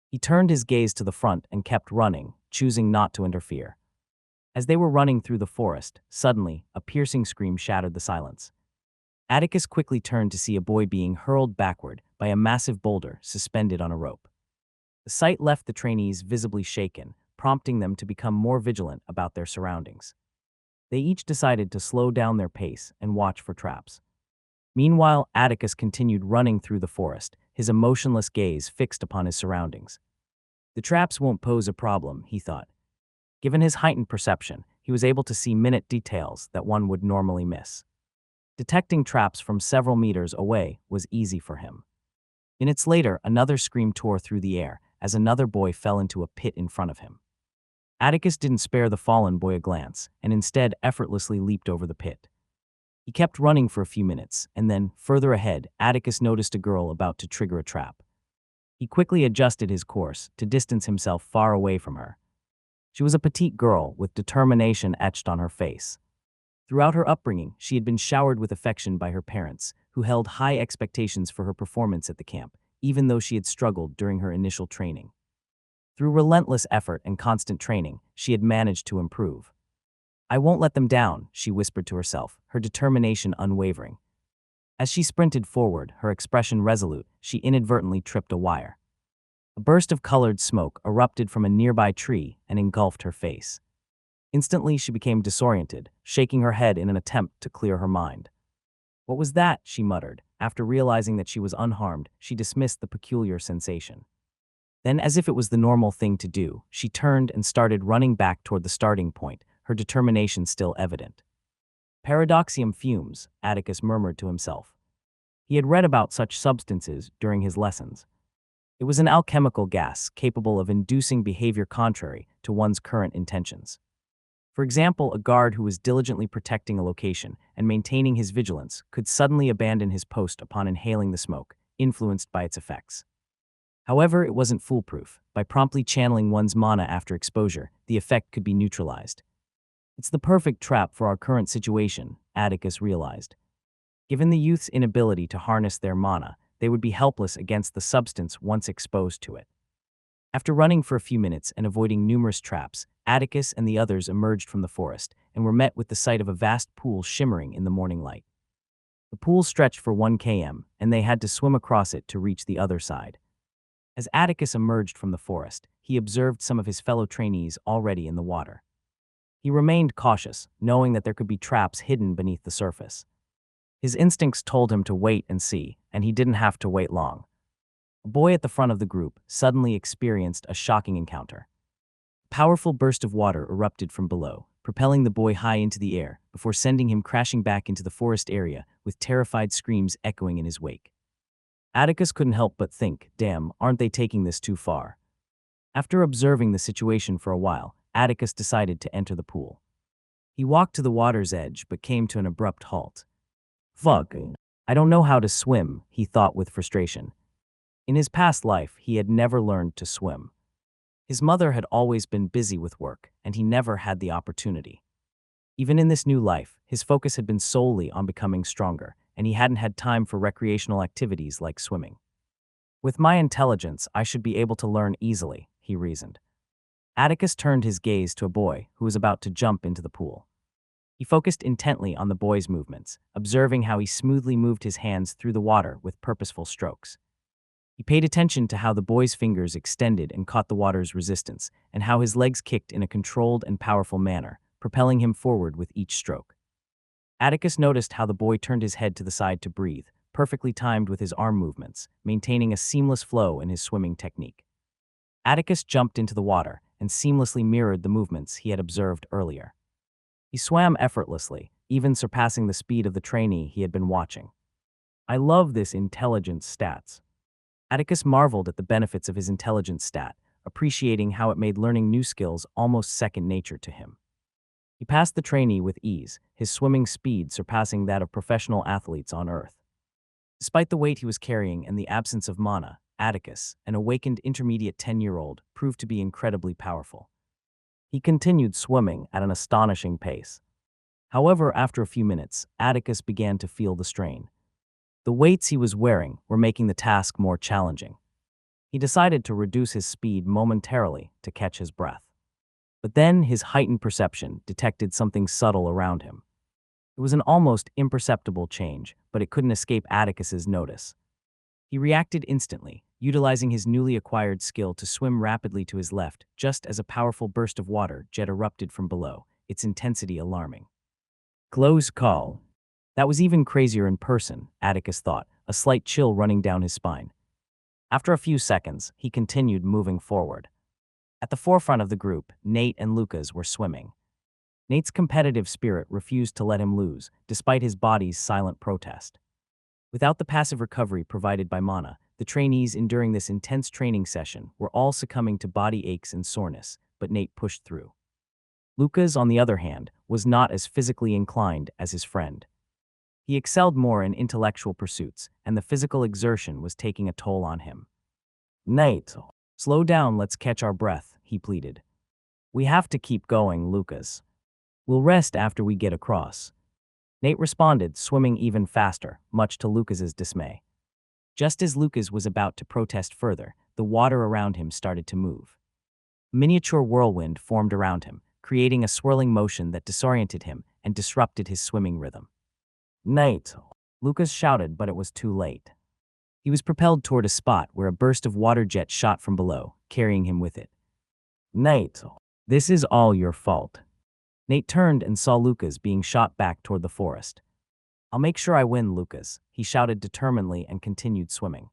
He turned his gaze to the front and kept running, choosing not to interfere. As they were running through the forest, suddenly, a piercing scream shattered the silence. Atticus quickly turned to see a boy being hurled backward by a massive boulder suspended on a rope. The sight left the trainees visibly shaken, prompting them to become more vigilant about their surroundings. They each decided to slow down their pace and watch for traps. Meanwhile, Atticus continued running through the forest, his emotionless gaze fixed upon his surroundings. The traps won't pose a problem, he thought. Given his heightened perception, he was able to see minute details that one would normally miss. Detecting traps from several meters away was easy for him. Minutes later, another scream tore through the air as another boy fell into a pit in front of him. Atticus didn't spare the fallen boy a glance, and instead effortlessly leaped over the pit. He kept running for a few minutes, and then, further ahead, Atticus noticed a girl about to trigger a trap. He quickly adjusted his course to distance himself far away from her. She was a petite girl with determination etched on her face. Throughout her upbringing, she had been showered with affection by her parents, who held high expectations for her performance at the camp, even though she had struggled during her initial training. Through relentless effort and constant training, she had managed to improve. "I won't let them down," she whispered to herself, her determination unwavering. As she sprinted forward, her expression resolute, she inadvertently tripped a wire. A burst of colored smoke erupted from a nearby tree and engulfed her face. Instantly, she became disoriented, shaking her head in an attempt to clear her mind. "What was that?" she muttered. After realizing that she was unharmed, she dismissed the peculiar sensation. Then, as if it was the normal thing to do, she turned and started running back toward the starting point, her determination still evident. "Paradoxium fumes," Atticus murmured to himself. He had read about such substances during his lessons. It was an alchemical gas capable of inducing behavior contrary to one's current intentions. For example, a guard who was diligently protecting a location and maintaining his vigilance could suddenly abandon his post upon inhaling the smoke, influenced by its effects. However, it wasn't foolproof. By promptly channeling one's mana after exposure, the effect could be neutralized. "It's the perfect trap for our current situation," Atticus realized. Given the youth's inability to harness their mana, they would be helpless against the substance once exposed to it. After running for a few minutes and avoiding numerous traps, Atticus and the others emerged from the forest and were met with the sight of a vast pool shimmering in the morning light. The pool stretched for 1 km, and they had to swim across it to reach the other side. As Atticus emerged from the forest, he observed some of his fellow trainees already in the water. He remained cautious, knowing that there could be traps hidden beneath the surface. His instincts told him to wait and see, and he didn't have to wait long. A boy at the front of the group suddenly experienced a shocking encounter. A powerful burst of water erupted from below, propelling the boy high into the air before sending him crashing back into the forest area with terrified screams echoing in his wake. Atticus couldn't help but think, damn, aren't they taking this too far? After observing the situation for a while, Atticus decided to enter the pool. He walked to the water's edge but came to an abrupt halt. Fuck, I don't know how to swim, he thought with frustration. In his past life, he had never learned to swim. His mother had always been busy with work, and he never had the opportunity. Even in this new life, his focus had been solely on becoming stronger, and he hadn't had time for recreational activities like swimming. With my intelligence, I should be able to learn easily, he reasoned. Atticus turned his gaze to a boy who was about to jump into the pool. He focused intently on the boy's movements, observing how he smoothly moved his hands through the water with purposeful strokes. He paid attention to how the boy's fingers extended and caught the water's resistance, and how his legs kicked in a controlled and powerful manner, propelling him forward with each stroke. Atticus noticed how the boy turned his head to the side to breathe, perfectly timed with his arm movements, maintaining a seamless flow in his swimming technique. Atticus jumped into the water and seamlessly mirrored the movements he had observed earlier. He swam effortlessly, even surpassing the speed of the trainee he had been watching. I love this intelligence stats. Atticus marveled at the benefits of his intelligence stat, appreciating how it made learning new skills almost second nature to him. He passed the trainee with ease, his swimming speed surpassing that of professional athletes on Earth. Despite the weight he was carrying and the absence of mana, Atticus, an awakened intermediate 10-year-old, proved to be incredibly powerful. He continued swimming at an astonishing pace. However, after a few minutes, Atticus began to feel the strain. The weights he was wearing were making the task more challenging. He decided to reduce his speed momentarily to catch his breath. But then his heightened perception detected something subtle around him. It was an almost imperceptible change, but it couldn't escape Atticus's notice. He reacted instantly, utilizing his newly acquired skill to swim rapidly to his left, just as a powerful burst of water jet erupted from below, its intensity alarming. Close call. That was even crazier in person, Atticus thought, a slight chill running down his spine. After a few seconds, he continued moving forward. At the forefront of the group, Nate and Lucas were swimming. Nate's competitive spirit refused to let him lose, despite his body's silent protest. Without the passive recovery provided by mana, the trainees enduring this intense training session were all succumbing to body aches and soreness, but Nate pushed through. Lucas, on the other hand, was not as physically inclined as his friend. He excelled more in intellectual pursuits, and the physical exertion was taking a toll on him. Nate, slow down, let's catch our breath, he pleaded. We have to keep going, Lucas. We'll rest after we get across. Nate responded, swimming even faster, much to Lucas's dismay. Just as Lucas was about to protest further, the water around him started to move. A miniature whirlwind formed around him, creating a swirling motion that disoriented him and disrupted his swimming rhythm. Nate, Lucas shouted, but it was too late. He was propelled toward a spot where a burst of water jet shot from below, carrying him with it. Nate, this is all your fault. Nate turned and saw Lucas being shot back toward the forest. I'll make sure I win, Lucas, he shouted determinedly and continued swimming.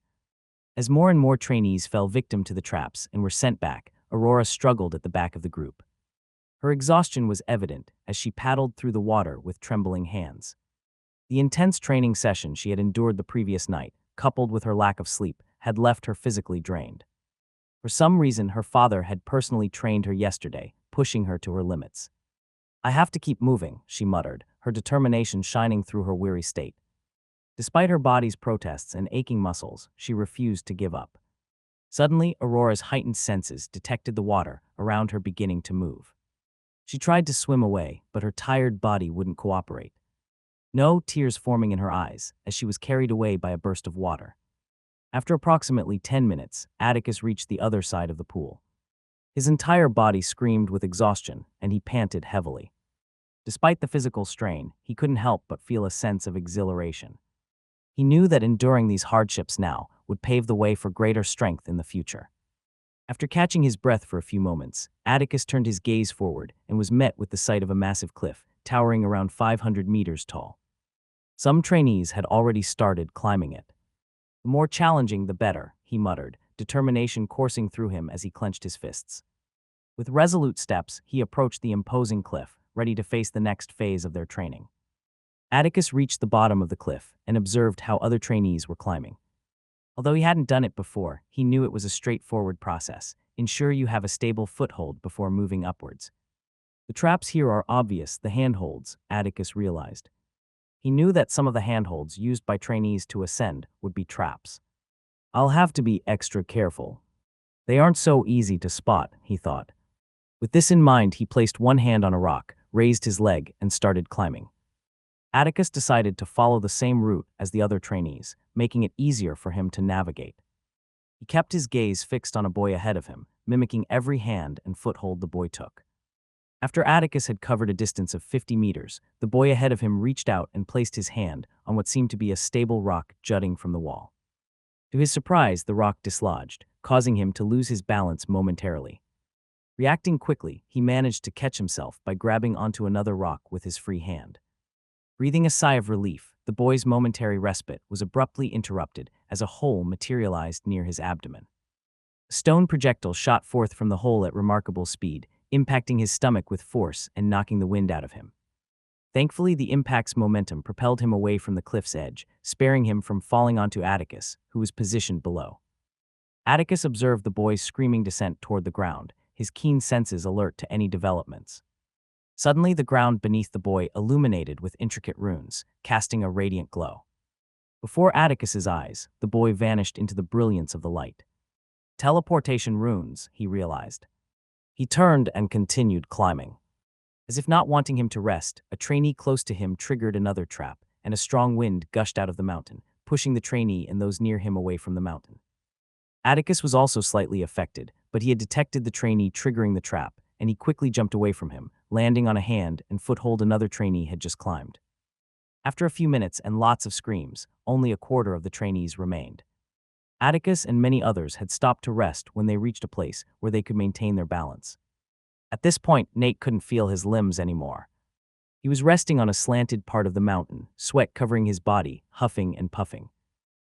As more and more trainees fell victim to the traps and were sent back, Aurora struggled at the back of the group. Her exhaustion was evident as she paddled through the water with trembling hands. The intense training session she had endured the previous night, coupled with her lack of sleep, had left her physically drained. For some reason, her father had personally trained her yesterday, pushing her to her limits. I have to keep moving, she muttered, her determination shining through her weary state. Despite her body's protests and aching muscles, she refused to give up. Suddenly, Aurora's heightened senses detected the water around her beginning to move. She tried to swim away, but her tired body wouldn't cooperate. no tears forming in her eyes as she was carried away by a burst of water. After approximately 10 minutes, Atticus reached the other side of the pool. His entire body screamed with exhaustion, and he panted heavily. Despite the physical strain, he couldn't help but feel a sense of exhilaration. He knew that enduring these hardships now would pave the way for greater strength in the future. After catching his breath for a few moments, Atticus turned his gaze forward and was met with the sight of a massive cliff, towering around 500 meters tall. Some trainees had already started climbing it. The more challenging, the better, he muttered, determination coursing through him as he clenched his fists. With resolute steps, he approached the imposing cliff, ready to face the next phase of their training. Atticus reached the bottom of the cliff and observed how other trainees were climbing. Although he hadn't done it before, he knew it was a straightforward process. Ensure you have a stable foothold before moving upwards. The traps here are obvious, the handholds, Atticus realized. He knew that some of the handholds used by trainees to ascend would be traps. I'll have to be extra careful. They aren't so easy to spot, he thought. With this in mind, he placed one hand on a rock, raised his leg, and started climbing. Atticus decided to follow the same route as the other trainees, making it easier for him to navigate. He kept his gaze fixed on a boy ahead of him, mimicking every hand and foothold the boy took. After Atticus had covered a distance of 50 meters, the boy ahead of him reached out and placed his hand on what seemed to be a stable rock jutting from the wall. To his surprise, the rock dislodged, causing him to lose his balance momentarily. Reacting quickly, he managed to catch himself by grabbing onto another rock with his free hand. Breathing a sigh of relief, the boy's momentary respite was abruptly interrupted as a hole materialized near his abdomen. A stone projectile shot forth from the hole at remarkable speed, impacting his stomach with force and knocking the wind out of him. Thankfully, the impact's momentum propelled him away from the cliff's edge, sparing him from falling onto Atticus, who was positioned below. Atticus observed the boy's screaming descent toward the ground, his keen senses alert to any developments. Suddenly, the ground beneath the boy illuminated with intricate runes, casting a radiant glow. Before Atticus's eyes, the boy vanished into the brilliance of the light. Teleportation runes, he realized. He turned and continued climbing. As if not wanting him to rest, a trainee close to him triggered another trap, and a strong wind gushed out of the mountain, pushing the trainee and those near him away from the mountain. Atticus was also slightly affected, but he had detected the trainee triggering the trap, and he quickly jumped away from him, landing on a hand and foothold another trainee had just climbed. After a few minutes and lots of screams, only a quarter of the trainees remained. Atticus and many others had stopped to rest when they reached a place where they could maintain their balance. At this point, Nate couldn't feel his limbs anymore. He was resting on a slanted part of the mountain, sweat covering his body, huffing and puffing.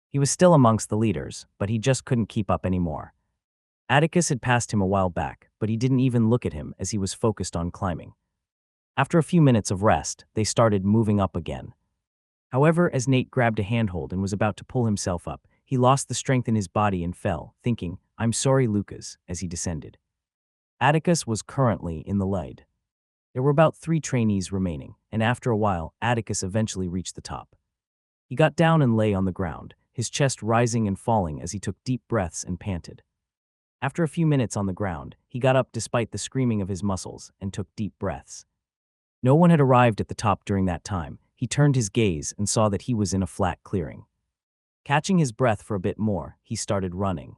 He was still amongst the leaders, but he just couldn't keep up anymore. Atticus had passed him a while back, but he didn't even look at him as he was focused on climbing. After a few minutes of rest, they started moving up again. However, as Nate grabbed a handhold and was about to pull himself up, he lost the strength in his body and fell, thinking, "I'm sorry, Lucas," as he descended. Atticus was currently in the lead. There were about 3 trainees remaining, and after a while, Atticus eventually reached the top. He got down and lay on the ground, his chest rising and falling as he took deep breaths and panted. After a few minutes on the ground, he got up despite the screaming of his muscles and took deep breaths. No one had arrived at the top during that time. He turned his gaze and saw that he was in a flat clearing. Catching his breath for a bit more, he started running.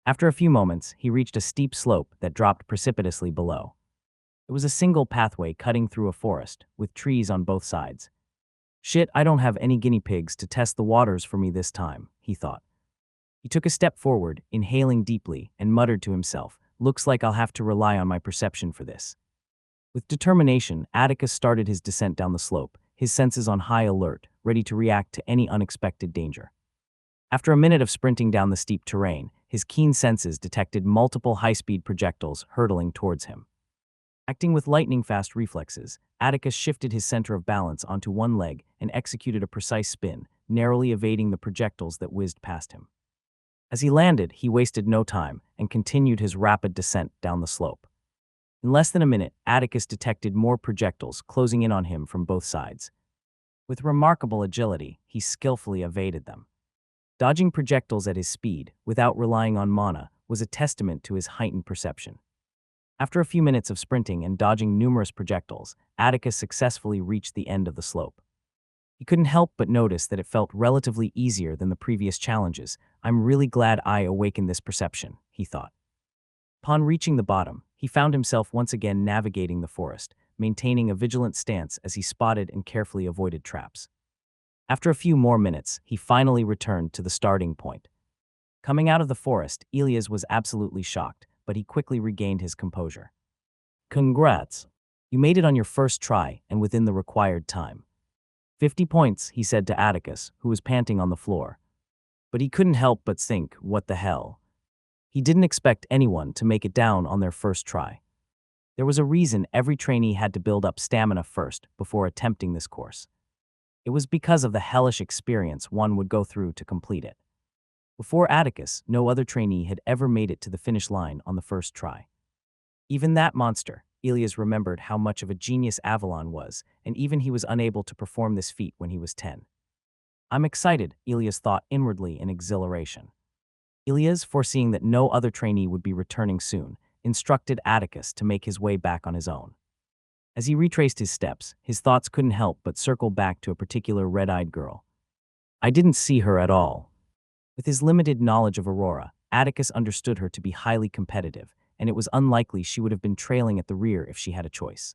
After a few moments, he reached a steep slope that dropped precipitously below. It was a single pathway cutting through a forest, with trees on both sides. "Shit, I don't have any guinea pigs to test the waters for me this time," he thought. He took a step forward, inhaling deeply, and muttered to himself, "Looks like I'll have to rely on my perception for this." With determination, Atticus started his descent down the slope, his senses on high alert, ready to react to any unexpected danger. After a minute of sprinting down the steep terrain, his keen senses detected multiple high-speed projectiles hurtling towards him. Acting with lightning-fast reflexes, Atticus shifted his center of balance onto one leg and executed a precise spin, narrowly evading the projectiles that whizzed past him. As he landed, he wasted no time and continued his rapid descent down the slope. In less than a minute, Atticus detected more projectiles closing in on him from both sides. With remarkable agility, he skillfully evaded them. Dodging projectiles at his speed, without relying on mana, was a testament to his heightened perception. After a few minutes of sprinting and dodging numerous projectiles, Atticus successfully reached the end of the slope. He couldn't help but notice that it felt relatively easier than the previous challenges. I'm really glad I awakened this perception, he thought. Upon reaching the bottom, he found himself once again navigating the forest, maintaining a vigilant stance as he spotted and carefully avoided traps. After a few more minutes, he finally returned to the starting point. Coming out of the forest, Elias was absolutely shocked, but he quickly regained his composure. Congrats! You made it on your first try and within the required time. 50 points, he said to Atticus, who was panting on the floor. But he couldn't help but think, what the hell? He didn't expect anyone to make it down on their first try. There was a reason every trainee had to build up stamina first before attempting this course. It was because of the hellish experience one would go through to complete it. Before Atticus, no other trainee had ever made it to the finish line on the first try. Even that monster, Elias remembered how much of a genius Avalon was, and even he was unable to perform this feat when he was 10. I'm excited, Elias thought inwardly in exhilaration. Elias, foreseeing that no other trainee would be returning soon, instructed Atticus to make his way back on his own. As he retraced his steps, his thoughts couldn't help but circle back to a particular red-eyed girl. I didn't see her at all. With his limited knowledge of Aurora, Atticus understood her to be highly competitive, and it was unlikely she would have been trailing at the rear if she had a choice.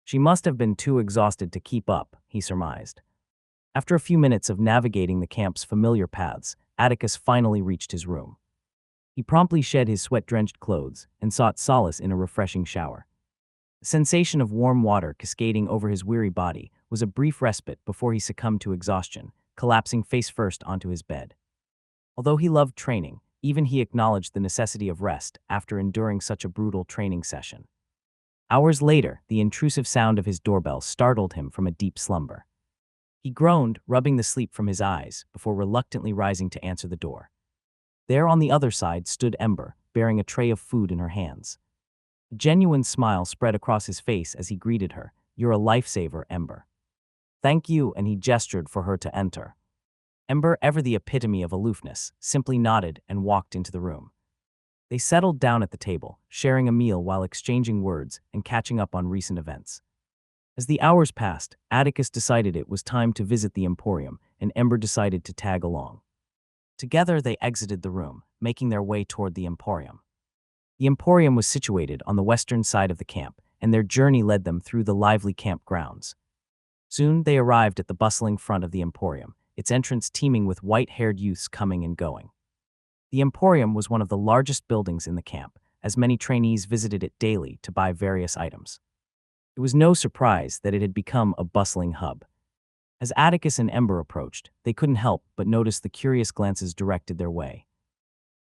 She must have been too exhausted to keep up, he surmised. After a few minutes of navigating the camp's familiar paths, Atticus finally reached his room. He promptly shed his sweat-drenched clothes and sought solace in a refreshing shower. The sensation of warm water cascading over his weary body was a brief respite before he succumbed to exhaustion, collapsing face first onto his bed. Although he loved training, even he acknowledged the necessity of rest after enduring such a brutal training session. Hours later, the intrusive sound of his doorbell startled him from a deep slumber. He groaned, rubbing the sleep from his eyes, before reluctantly rising to answer the door. There on the other side stood Ember, bearing a tray of food in her hands. A genuine smile spread across his face as he greeted her. You're a lifesaver, Ember. Thank you, and he gestured for her to enter. Ember, ever the epitome of aloofness, simply nodded and walked into the room. They settled down at the table, sharing a meal while exchanging words and catching up on recent events. As the hours passed, Atticus decided it was time to visit the Emporium, and Ember decided to tag along. Together they exited the room, making their way toward the Emporium. The Emporium was situated on the western side of the camp, and their journey led them through the lively camp grounds. Soon they arrived at the bustling front of the Emporium, its entrance teeming with white-haired youths coming and going. The Emporium was one of the largest buildings in the camp, as many trainees visited it daily to buy various items. It was no surprise that it had become a bustling hub. As Atticus and Ember approached, they couldn't help but notice the curious glances directed their way.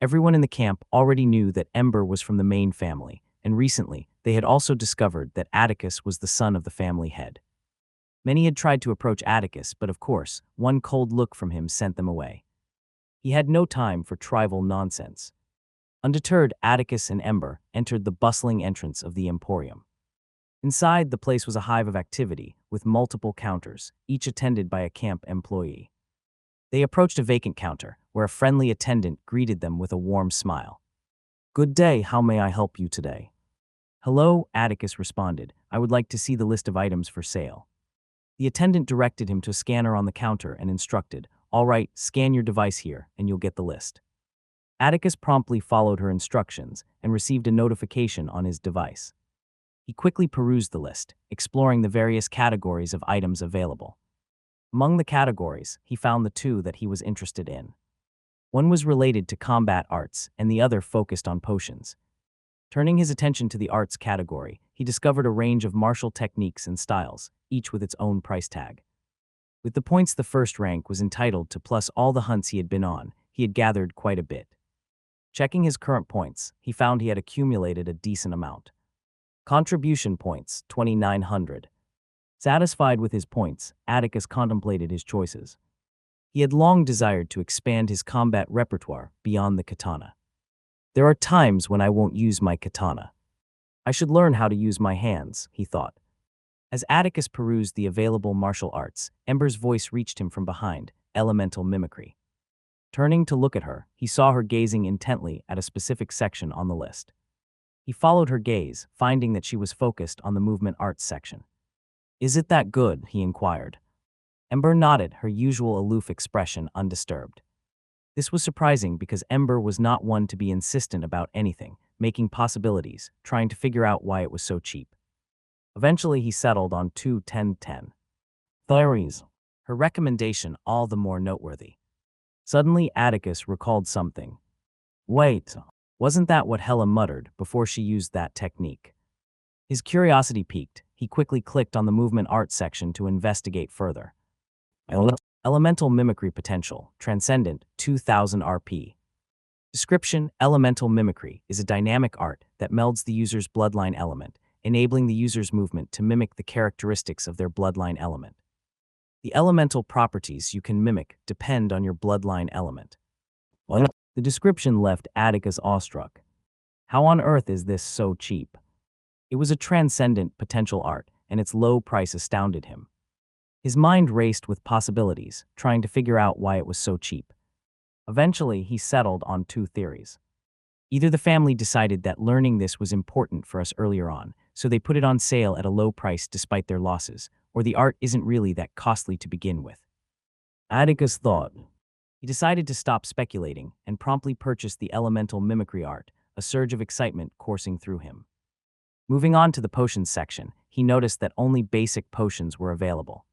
Everyone in the camp already knew that Ember was from the main family, and recently they had also discovered that Atticus was the son of the family head. Many had tried to approach Atticus, but of course, one cold look from him sent them away. He had no time for trivial nonsense. Undeterred, Atticus and Ember entered the bustling entrance of the Emporium. Inside, the place was a hive of activity, with multiple counters, each attended by a camp employee. They approached a vacant counter, where a friendly attendant greeted them with a warm smile. Good day, how may I help you today? Hello, Atticus responded. I would like to see the list of items for sale. The attendant directed him to a scanner on the counter and instructed, all right, scan your device here, and you'll get the list. Atticus promptly followed her instructions and received a notification on his device. He quickly perused the list, exploring the various categories of items available. Among the categories, he found the two that he was interested in. One was related to combat arts, and the other focused on potions. Turning his attention to the arts category, he discovered a range of martial techniques and styles, each with its own price tag. With the points the first rank was entitled to plus all the hunts he had been on, he had gathered quite a bit. Checking his current points, he found he had accumulated a decent amount. Contribution points, 2,900. Satisfied with his points, Atticus contemplated his choices. He had long desired to expand his combat repertoire beyond the katana. There are times when I won't use my katana. I should learn how to use my hands, he thought. As Atticus perused the available martial arts, Ember's voice reached him from behind, elemental mimicry. Turning to look at her, he saw her gazing intently at a specific section on the list. He followed her gaze, finding that she was focused on the movement arts section. Is it that good? He inquired. Ember nodded, her usual aloof expression undisturbed. This was surprising because Ember was not one to be insistent about anything, making possibilities, trying to figure out why it was so cheap. Eventually, he settled on 2 10 10 theories, her recommendation all the more noteworthy. Suddenly, Atticus recalled something. Wait, wasn't that what Hella muttered before she used that technique? His curiosity piqued. He quickly clicked on the movement art section to investigate further. Elemental mimicry potential, transcendent, 2000 RP. Description: elemental mimicry is a dynamic art that melds the user's bloodline element, enabling the user's movement to mimic the characteristics of their bloodline element. The elemental properties you can mimic depend on your bloodline element. The description left Atticus awestruck. How on earth is this so cheap? It was a transcendent potential art, and its low price astounded him. His mind raced with possibilities, trying to figure out why it was so cheap. Eventually, he settled on 2 theories. Either the family decided that learning this was important for us earlier on, so they put it on sale at a low price despite their losses, or the art isn't really that costly to begin with. Atticus thought. He decided to stop speculating and promptly purchased the elemental mimicry art, a surge of excitement coursing through him. Moving on to the potions section, he noticed that only basic potions were available.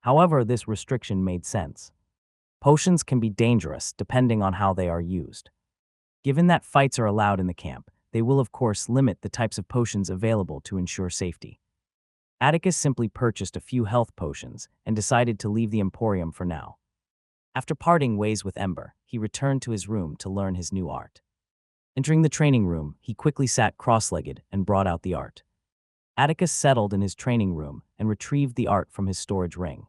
However, this restriction made sense. Potions can be dangerous depending on how they are used. Given that fights are allowed in the camp, they will of course limit the types of potions available to ensure safety. Atticus simply purchased a few health potions and decided to leave the Emporium for now. After parting ways with Ember, he returned to his room to learn his new art. Entering the training room, he quickly sat cross-legged and brought out the art. Atticus settled in his training room and retrieved the art from his storage ring.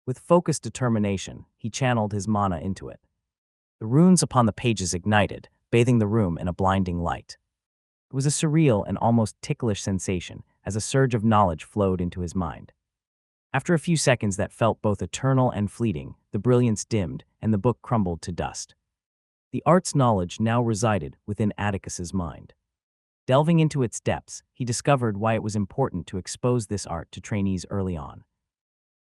With focused determination, he channeled his mana into it. The runes upon the pages ignited, bathing the room in a blinding light. It was a surreal and almost ticklish sensation as a surge of knowledge flowed into his mind. After a few seconds that felt both eternal and fleeting, the brilliance dimmed and the book crumbled to dust. The art's knowledge now resided within Atticus's mind. Delving into its depths, he discovered why it was important to expose this art to trainees early on.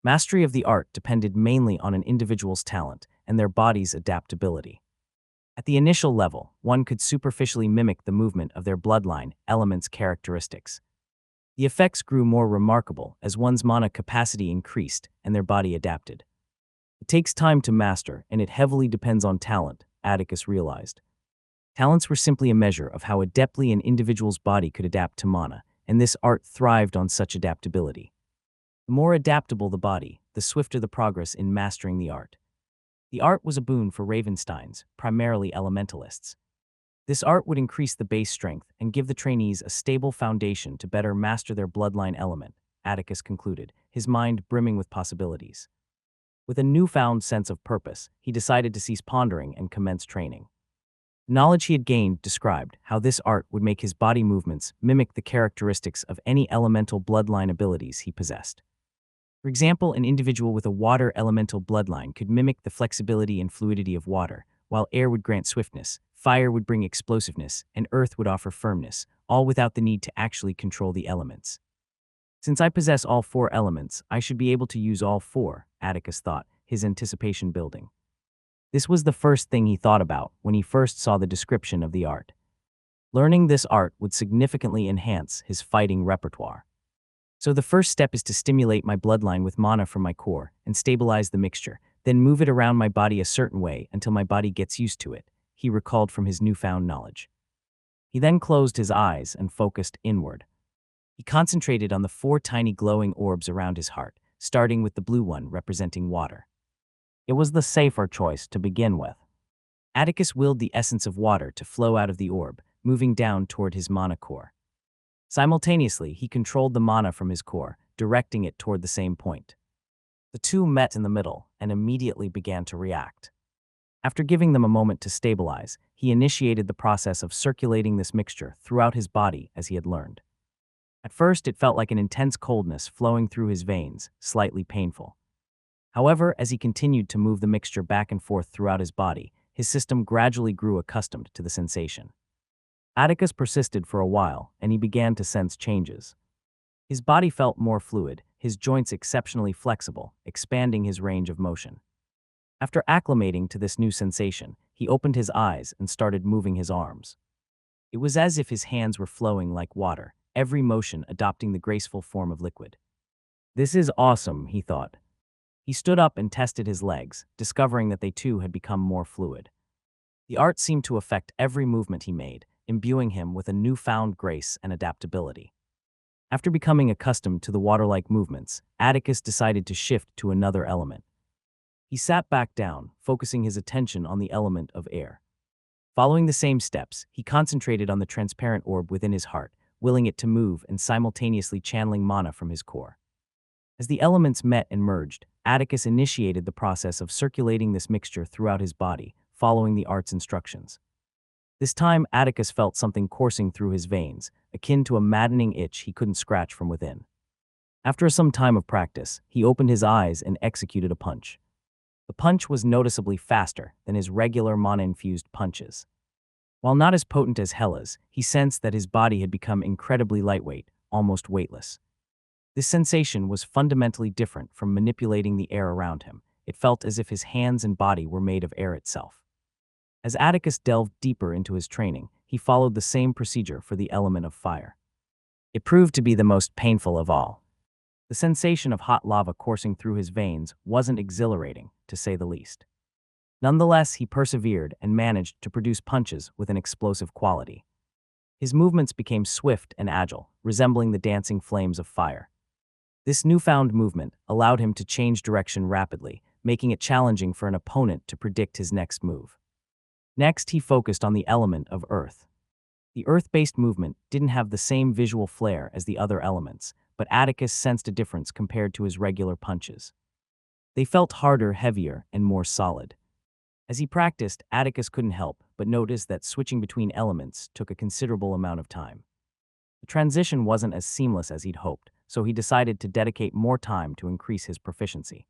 Mastery of the art depended mainly on an individual's talent and their body's adaptability. At the initial level, one could superficially mimic the movement of their bloodline element's characteristics. The effects grew more remarkable as one's mana capacity increased and their body adapted. It takes time to master, and it heavily depends on talent, Atticus realized. Talents were simply a measure of how adeptly an individual's body could adapt to mana, and this art thrived on such adaptability. The more adaptable the body, the swifter the progress in mastering the art. The art was a boon for Ravensteins, primarily elementalists. This art would increase the base strength and give the trainees a stable foundation to better master their bloodline element, Atticus concluded, his mind brimming with possibilities. With a newfound sense of purpose, he decided to cease pondering and commence training. The knowledge he had gained described how this art would make his body movements mimic the characteristics of any elemental bloodline abilities he possessed. For example, an individual with a water elemental bloodline could mimic the flexibility and fluidity of water, while air would grant swiftness, fire would bring explosiveness, and earth would offer firmness, all without the need to actually control the elements. Since I possess all 4 elements, I should be able to use all 4, Atticus thought, his anticipation building. This was the first thing he thought about when he first saw the description of the art. Learning this art would significantly enhance his fighting repertoire. So the first step is to stimulate my bloodline with mana from my core and stabilize the mixture, then move it around my body a certain way until my body gets used to it, he recalled from his newfound knowledge. He then closed his eyes and focused inward. He concentrated on the 4 tiny glowing orbs around his heart, starting with the blue one representing water. It was the safer choice to begin with. Atticus willed the essence of water to flow out of the orb, moving down toward his mana core. Simultaneously, he controlled the mana from his core, directing it toward the same point. The two met in the middle and immediately began to react. After giving them a moment to stabilize, he initiated the process of circulating this mixture throughout his body as he had learned. At first, it felt like an intense coldness flowing through his veins, slightly painful. However, as he continued to move the mixture back and forth throughout his body, his system gradually grew accustomed to the sensation. Atticus persisted for a while, and he began to sense changes. His body felt more fluid, his joints exceptionally flexible, expanding his range of motion. After acclimating to this new sensation, he opened his eyes and started moving his arms. It was as if his hands were flowing like water, every motion adopting the graceful form of liquid. This is awesome, he thought. He stood up and tested his legs, discovering that they too had become more fluid. The art seemed to affect every movement he made, imbuing him with a newfound grace and adaptability. After becoming accustomed to the water-like movements, Atticus decided to shift to another element. He sat back down, focusing his attention on the element of air. Following the same steps, he concentrated on the transparent orb within his heart, willing it to move and simultaneously channeling mana from his core. As the elements met and merged, Atticus initiated the process of circulating this mixture throughout his body, following the art's instructions. This time, Atticus felt something coursing through his veins, akin to a maddening itch he couldn't scratch from within. After some time of practice, he opened his eyes and executed a punch. The punch was noticeably faster than his regular mana-infused punches. While not as potent as Hela's, he sensed that his body had become incredibly lightweight, almost weightless. This sensation was fundamentally different from manipulating the air around him. It felt as if his hands and body were made of air itself. As Atticus delved deeper into his training, he followed the same procedure for the element of fire. It proved to be the most painful of all. The sensation of hot lava coursing through his veins wasn't exhilarating, to say the least. Nonetheless, he persevered and managed to produce punches with an explosive quality. His movements became swift and agile, resembling the dancing flames of fire. This newfound movement allowed him to change direction rapidly, making it challenging for an opponent to predict his next move. Next, he focused on the element of earth. The earth-based movement didn't have the same visual flair as the other elements, but Atticus sensed a difference compared to his regular punches. They felt harder, heavier, and more solid. As he practiced, Atticus couldn't help but notice that switching between elements took a considerable amount of time. The transition wasn't as seamless as he'd hoped, so he decided to dedicate more time to increase his proficiency.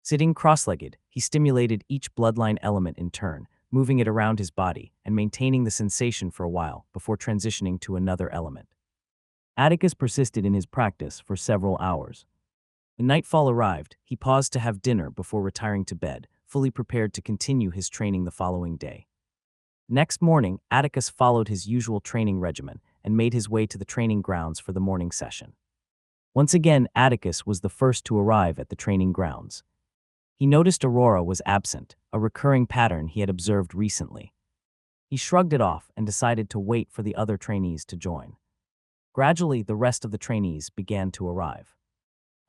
Sitting cross-legged, he stimulated each bloodline element in turn, moving it around his body and maintaining the sensation for a while before transitioning to another element. Atticus persisted in his practice for several hours. When nightfall arrived, he paused to have dinner before retiring to bed, fully prepared to continue his training the following day. Next morning, Atticus followed his usual training regimen and made his way to the training grounds for the morning session. Once again, Atticus was the first to arrive at the training grounds. He noticed Aurora was absent, a recurring pattern he had observed recently. He shrugged it off and decided to wait for the other trainees to join. Gradually, the rest of the trainees began to arrive.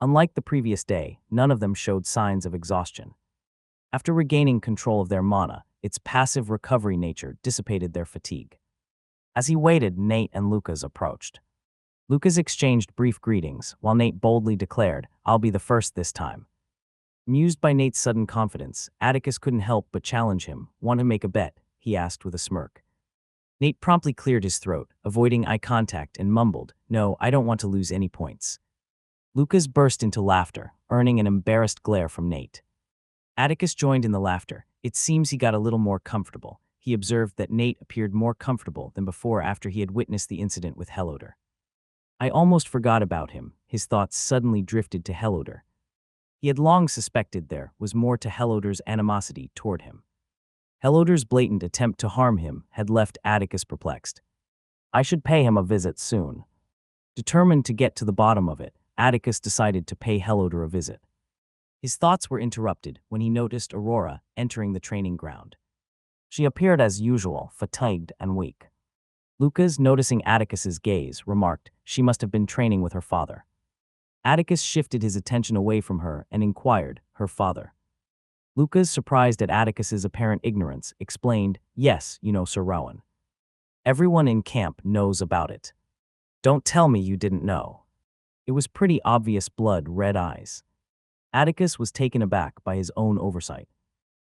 Unlike the previous day, none of them showed signs of exhaustion. After regaining control of their mana, its passive recovery nature dissipated their fatigue. As he waited, Nate and Lucas approached. Lucas exchanged brief greetings, while Nate boldly declared, "I'll be the first this time." Amused by Nate's sudden confidence, Atticus couldn't help but challenge him. "Want to make a bet?" he asked with a smirk. Nate promptly cleared his throat, avoiding eye contact, and mumbled, "No, I don't want to lose any points." Lucas burst into laughter, earning an embarrassed glare from Nate. Atticus joined in the laughter. It seems he got a little more comfortable. He observed that Nate appeared more comfortable than before after he had witnessed the incident with Helodor. "I almost forgot about him." His thoughts suddenly drifted to Helodor. He had long suspected there was more to Helodor's animosity toward him. Helodor's blatant attempt to harm him had left Atticus perplexed. I should pay him a visit soon. Determined to get to the bottom of it, Atticus decided to pay Helodor a visit. His thoughts were interrupted when he noticed Aurora entering the training ground. She appeared as usual, fatigued and weak. Lucas, noticing Atticus's gaze, remarked, "She must have been training with her father." Atticus shifted his attention away from her and inquired, "Her father?" Lucas, surprised at Atticus's apparent ignorance, explained, "Yes, you know Sir Rowan. Everyone in camp knows about it." "Don't tell me you didn't know." It was pretty obvious blood-red eyes. Atticus was taken aback by his own oversight.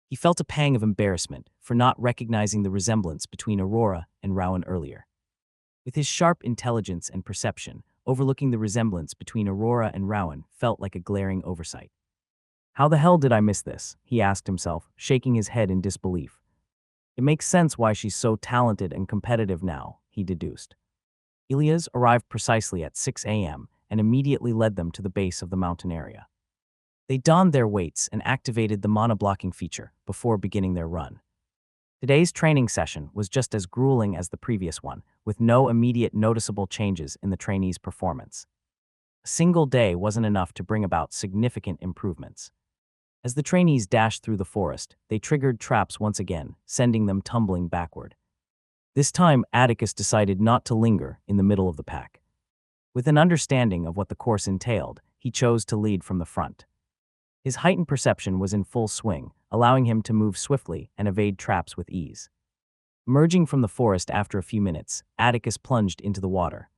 He felt a pang of embarrassment for not recognizing the resemblance between Aurora and Rowan earlier. With his sharp intelligence and perception, overlooking the resemblance between Aurora and Rowan felt like a glaring oversight. "How the hell did I miss this?" he asked himself, shaking his head in disbelief. "It makes sense why she's so talented and competitive now," he deduced. Ilias arrived precisely at 6 a.m., and immediately led them to the base of the mountain area. They donned their weights and activated the monoblocking feature before beginning their run. Today's training session was just as grueling as the previous one, with no immediate noticeable changes in the trainees' performance. A single day wasn't enough to bring about significant improvements. As the trainees dashed through the forest, they triggered traps once again, sending them tumbling backward. This time, Atticus decided not to linger in the middle of the pack. With an understanding of what the course entailed, he chose to lead from the front. His heightened perception was in full swing, allowing him to move swiftly and evade traps with ease. Emerging from the forest after a few minutes, Atticus plunged into the water.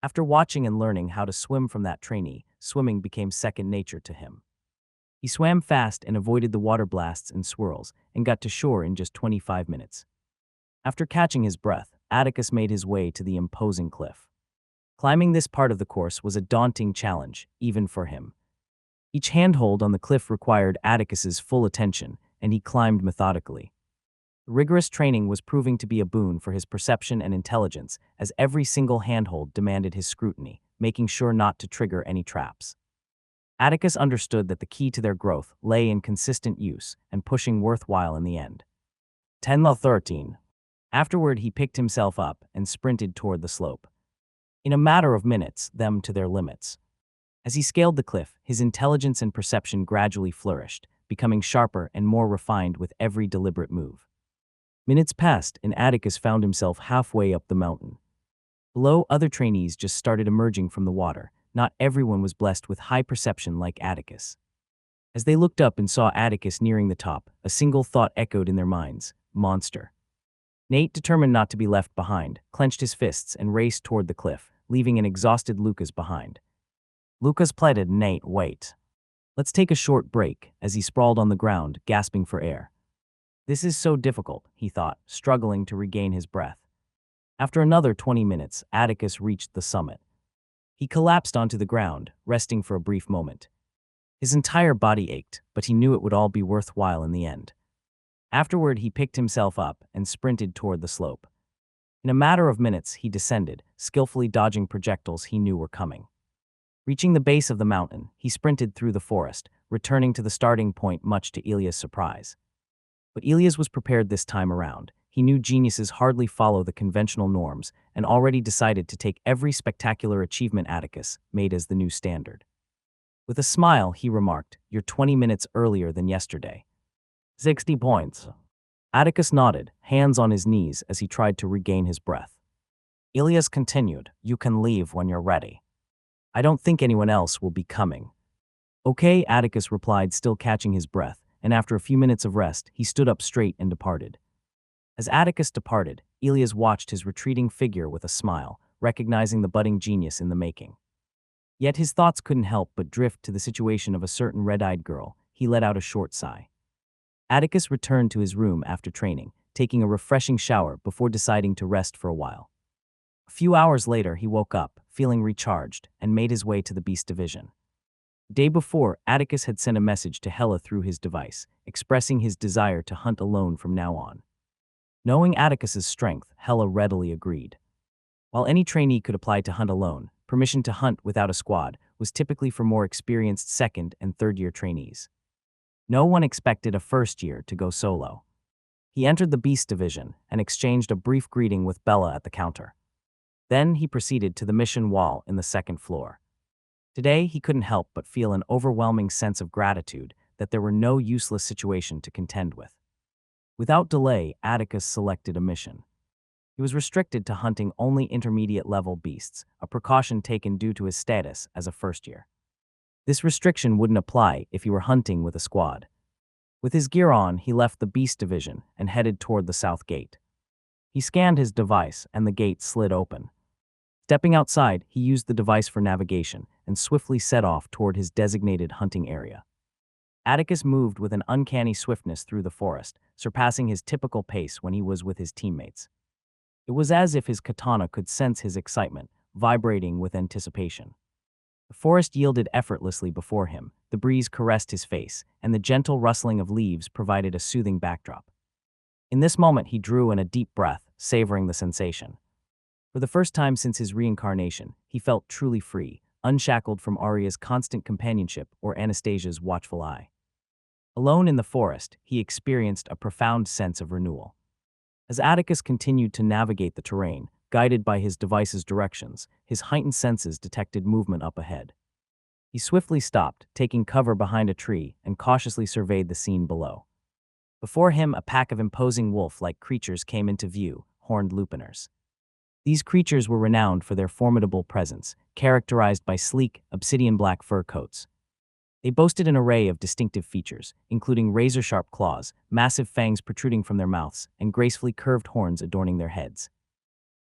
After watching and learning how to swim from that trainee, swimming became second nature to him. He swam fast and avoided the water blasts and swirls, and got to shore in just 25 minutes. After catching his breath, Atticus made his way to the imposing cliff. Climbing this part of the course was a daunting challenge, even for him. Each handhold on the cliff required Atticus's full attention, and he climbed methodically. The rigorous training was proving to be a boon for his perception and intelligence, as every single handhold demanded his scrutiny, making sure not to trigger any traps. Atticus understood that the key to their growth lay in consistent use and pushing worthwhile in the end. 10-13. Afterward, he picked himself up and sprinted toward the slope. In a matter of minutes, them to their limits. As he scaled the cliff, his intelligence and perception gradually flourished, becoming sharper and more refined with every deliberate move. Minutes passed, and Atticus found himself halfway up the mountain. Below, other trainees just started emerging from the water. Not everyone was blessed with high perception like Atticus. As they looked up and saw Atticus nearing the top, a single thought echoed in their minds: monster. Nate, determined not to be left behind, clenched his fists and raced toward the cliff, leaving an exhausted Lucas behind. Lucas pleaded, "Nate, wait. Let's take a short break," as he sprawled on the ground, gasping for air. This is so difficult, he thought, struggling to regain his breath. After another 20 minutes, Atticus reached the summit. He collapsed onto the ground, resting for a brief moment. His entire body ached, but he knew it would all be worthwhile in the end. Afterward, he picked himself up and sprinted toward the slope. In a matter of minutes, he descended, skillfully dodging projectiles he knew were coming. Reaching the base of the mountain, he sprinted through the forest, returning to the starting point much to Elia's surprise. But Elias was prepared this time around. He knew geniuses hardly follow the conventional norms and already decided to take every spectacular achievement Atticus made as the new standard. With a smile, he remarked, "You're 20 minutes earlier than yesterday." 60 points. Atticus nodded, hands on his knees as he tried to regain his breath. Elias continued, "You can leave when you're ready. I don't think anyone else will be coming." "Okay," Atticus replied, still catching his breath, and after a few minutes of rest, he stood up straight and departed. As Atticus departed, Elias watched his retreating figure with a smile, recognizing the budding genius in the making. Yet his thoughts couldn't help but drift to the situation of a certain red-eyed girl. He let out a short sigh. Atticus returned to his room after training, taking a refreshing shower before deciding to rest for a while. A few hours later, he woke up, feeling recharged, and made his way to the Beast Division. The day before, Atticus had sent a message to Hela through his device, expressing his desire to hunt alone from now on. Knowing Atticus's strength, Hela readily agreed. While any trainee could apply to hunt alone, permission to hunt without a squad was typically for more experienced second- and third-year trainees. No one expected a first-year to go solo. He entered the Beast Division and exchanged a brief greeting with Bella at the counter. Then he proceeded to the mission wall in the second floor. Today, he couldn't help but feel an overwhelming sense of gratitude that there were no useless situation to contend with. Without delay, Atticus selected a mission. He was restricted to hunting only intermediate-level beasts, a precaution taken due to his status as a first-year. This restriction wouldn't apply if he were hunting with a squad. With his gear on, he left the Beast Division and headed toward the south gate. He scanned his device, and the gate slid open. Stepping outside, he used the device for navigation and swiftly set off toward his designated hunting area. Atticus moved with an uncanny swiftness through the forest, surpassing his typical pace when he was with his teammates. It was as if his katana could sense his excitement, vibrating with anticipation. The forest yielded effortlessly before him, the breeze caressed his face, and the gentle rustling of leaves provided a soothing backdrop. In this moment, he drew in a deep breath, savoring the sensation. For the first time since his reincarnation, he felt truly free, unshackled from Arya's constant companionship or Anastasia's watchful eye. Alone in the forest, he experienced a profound sense of renewal. As Atticus continued to navigate the terrain, guided by his device's directions, his heightened senses detected movement up ahead. He swiftly stopped, taking cover behind a tree, and cautiously surveyed the scene below. Before him, a pack of imposing wolf-like creatures came into view, horned lupiners. These creatures were renowned for their formidable presence, characterized by sleek, obsidian-black fur coats. They boasted an array of distinctive features, including razor-sharp claws, massive fangs protruding from their mouths, and gracefully curved horns adorning their heads.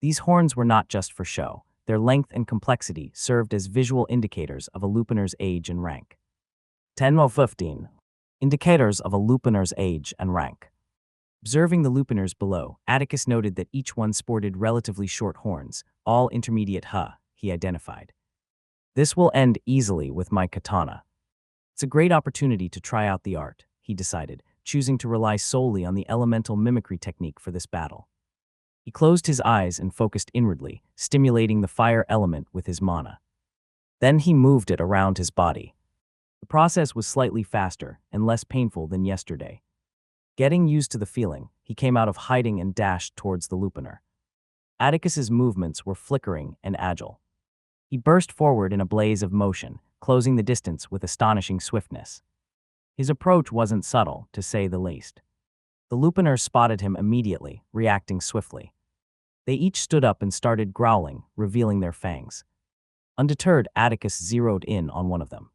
These horns were not just for show. Their length and complexity served as visual indicators of a lupiner's age and rank. 10 or 15. Indicators of a lupiner's age and rank. Observing the lupiners below, Atticus noted that each one sported relatively short horns, all intermediate he identified. This will end easily with my katana. It's a great opportunity to try out the art, he decided, choosing to rely solely on the elemental mimicry technique for this battle. He closed his eyes and focused inwardly, stimulating the fire element with his mana. Then he moved it around his body. The process was slightly faster and less painful than yesterday. Getting used to the feeling, he came out of hiding and dashed towards the lupiner. Atticus's movements were flickering and agile. He burst forward in a blaze of motion, closing the distance with astonishing swiftness. His approach wasn't subtle, to say the least. The lupiner spotted him immediately, reacting swiftly. They each stood up and started growling, revealing their fangs. Undeterred, Atticus zeroed in on one of them.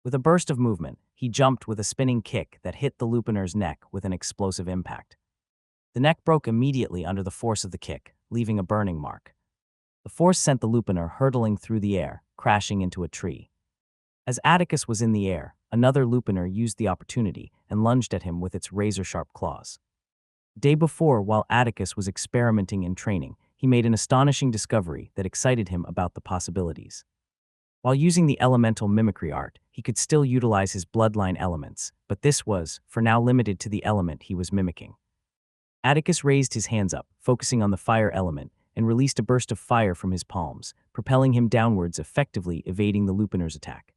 With a burst of movement, he jumped with a spinning kick that hit the lupiner's neck with an explosive impact. The neck broke immediately under the force of the kick, leaving a burning mark. The force sent the lupiner hurtling through the air, crashing into a tree. As Atticus was in the air, another lupiner used the opportunity and lunged at him with its razor-sharp claws. The day before, while Atticus was experimenting in training, he made an astonishing discovery that excited him about the possibilities. While using the elemental mimicry art, he could still utilize his bloodline elements, but this was, for now, limited to the element he was mimicking. Atticus raised his hands up, focusing on the fire element, and released a burst of fire from his palms, propelling him downwards, effectively evading the lupiner's attack.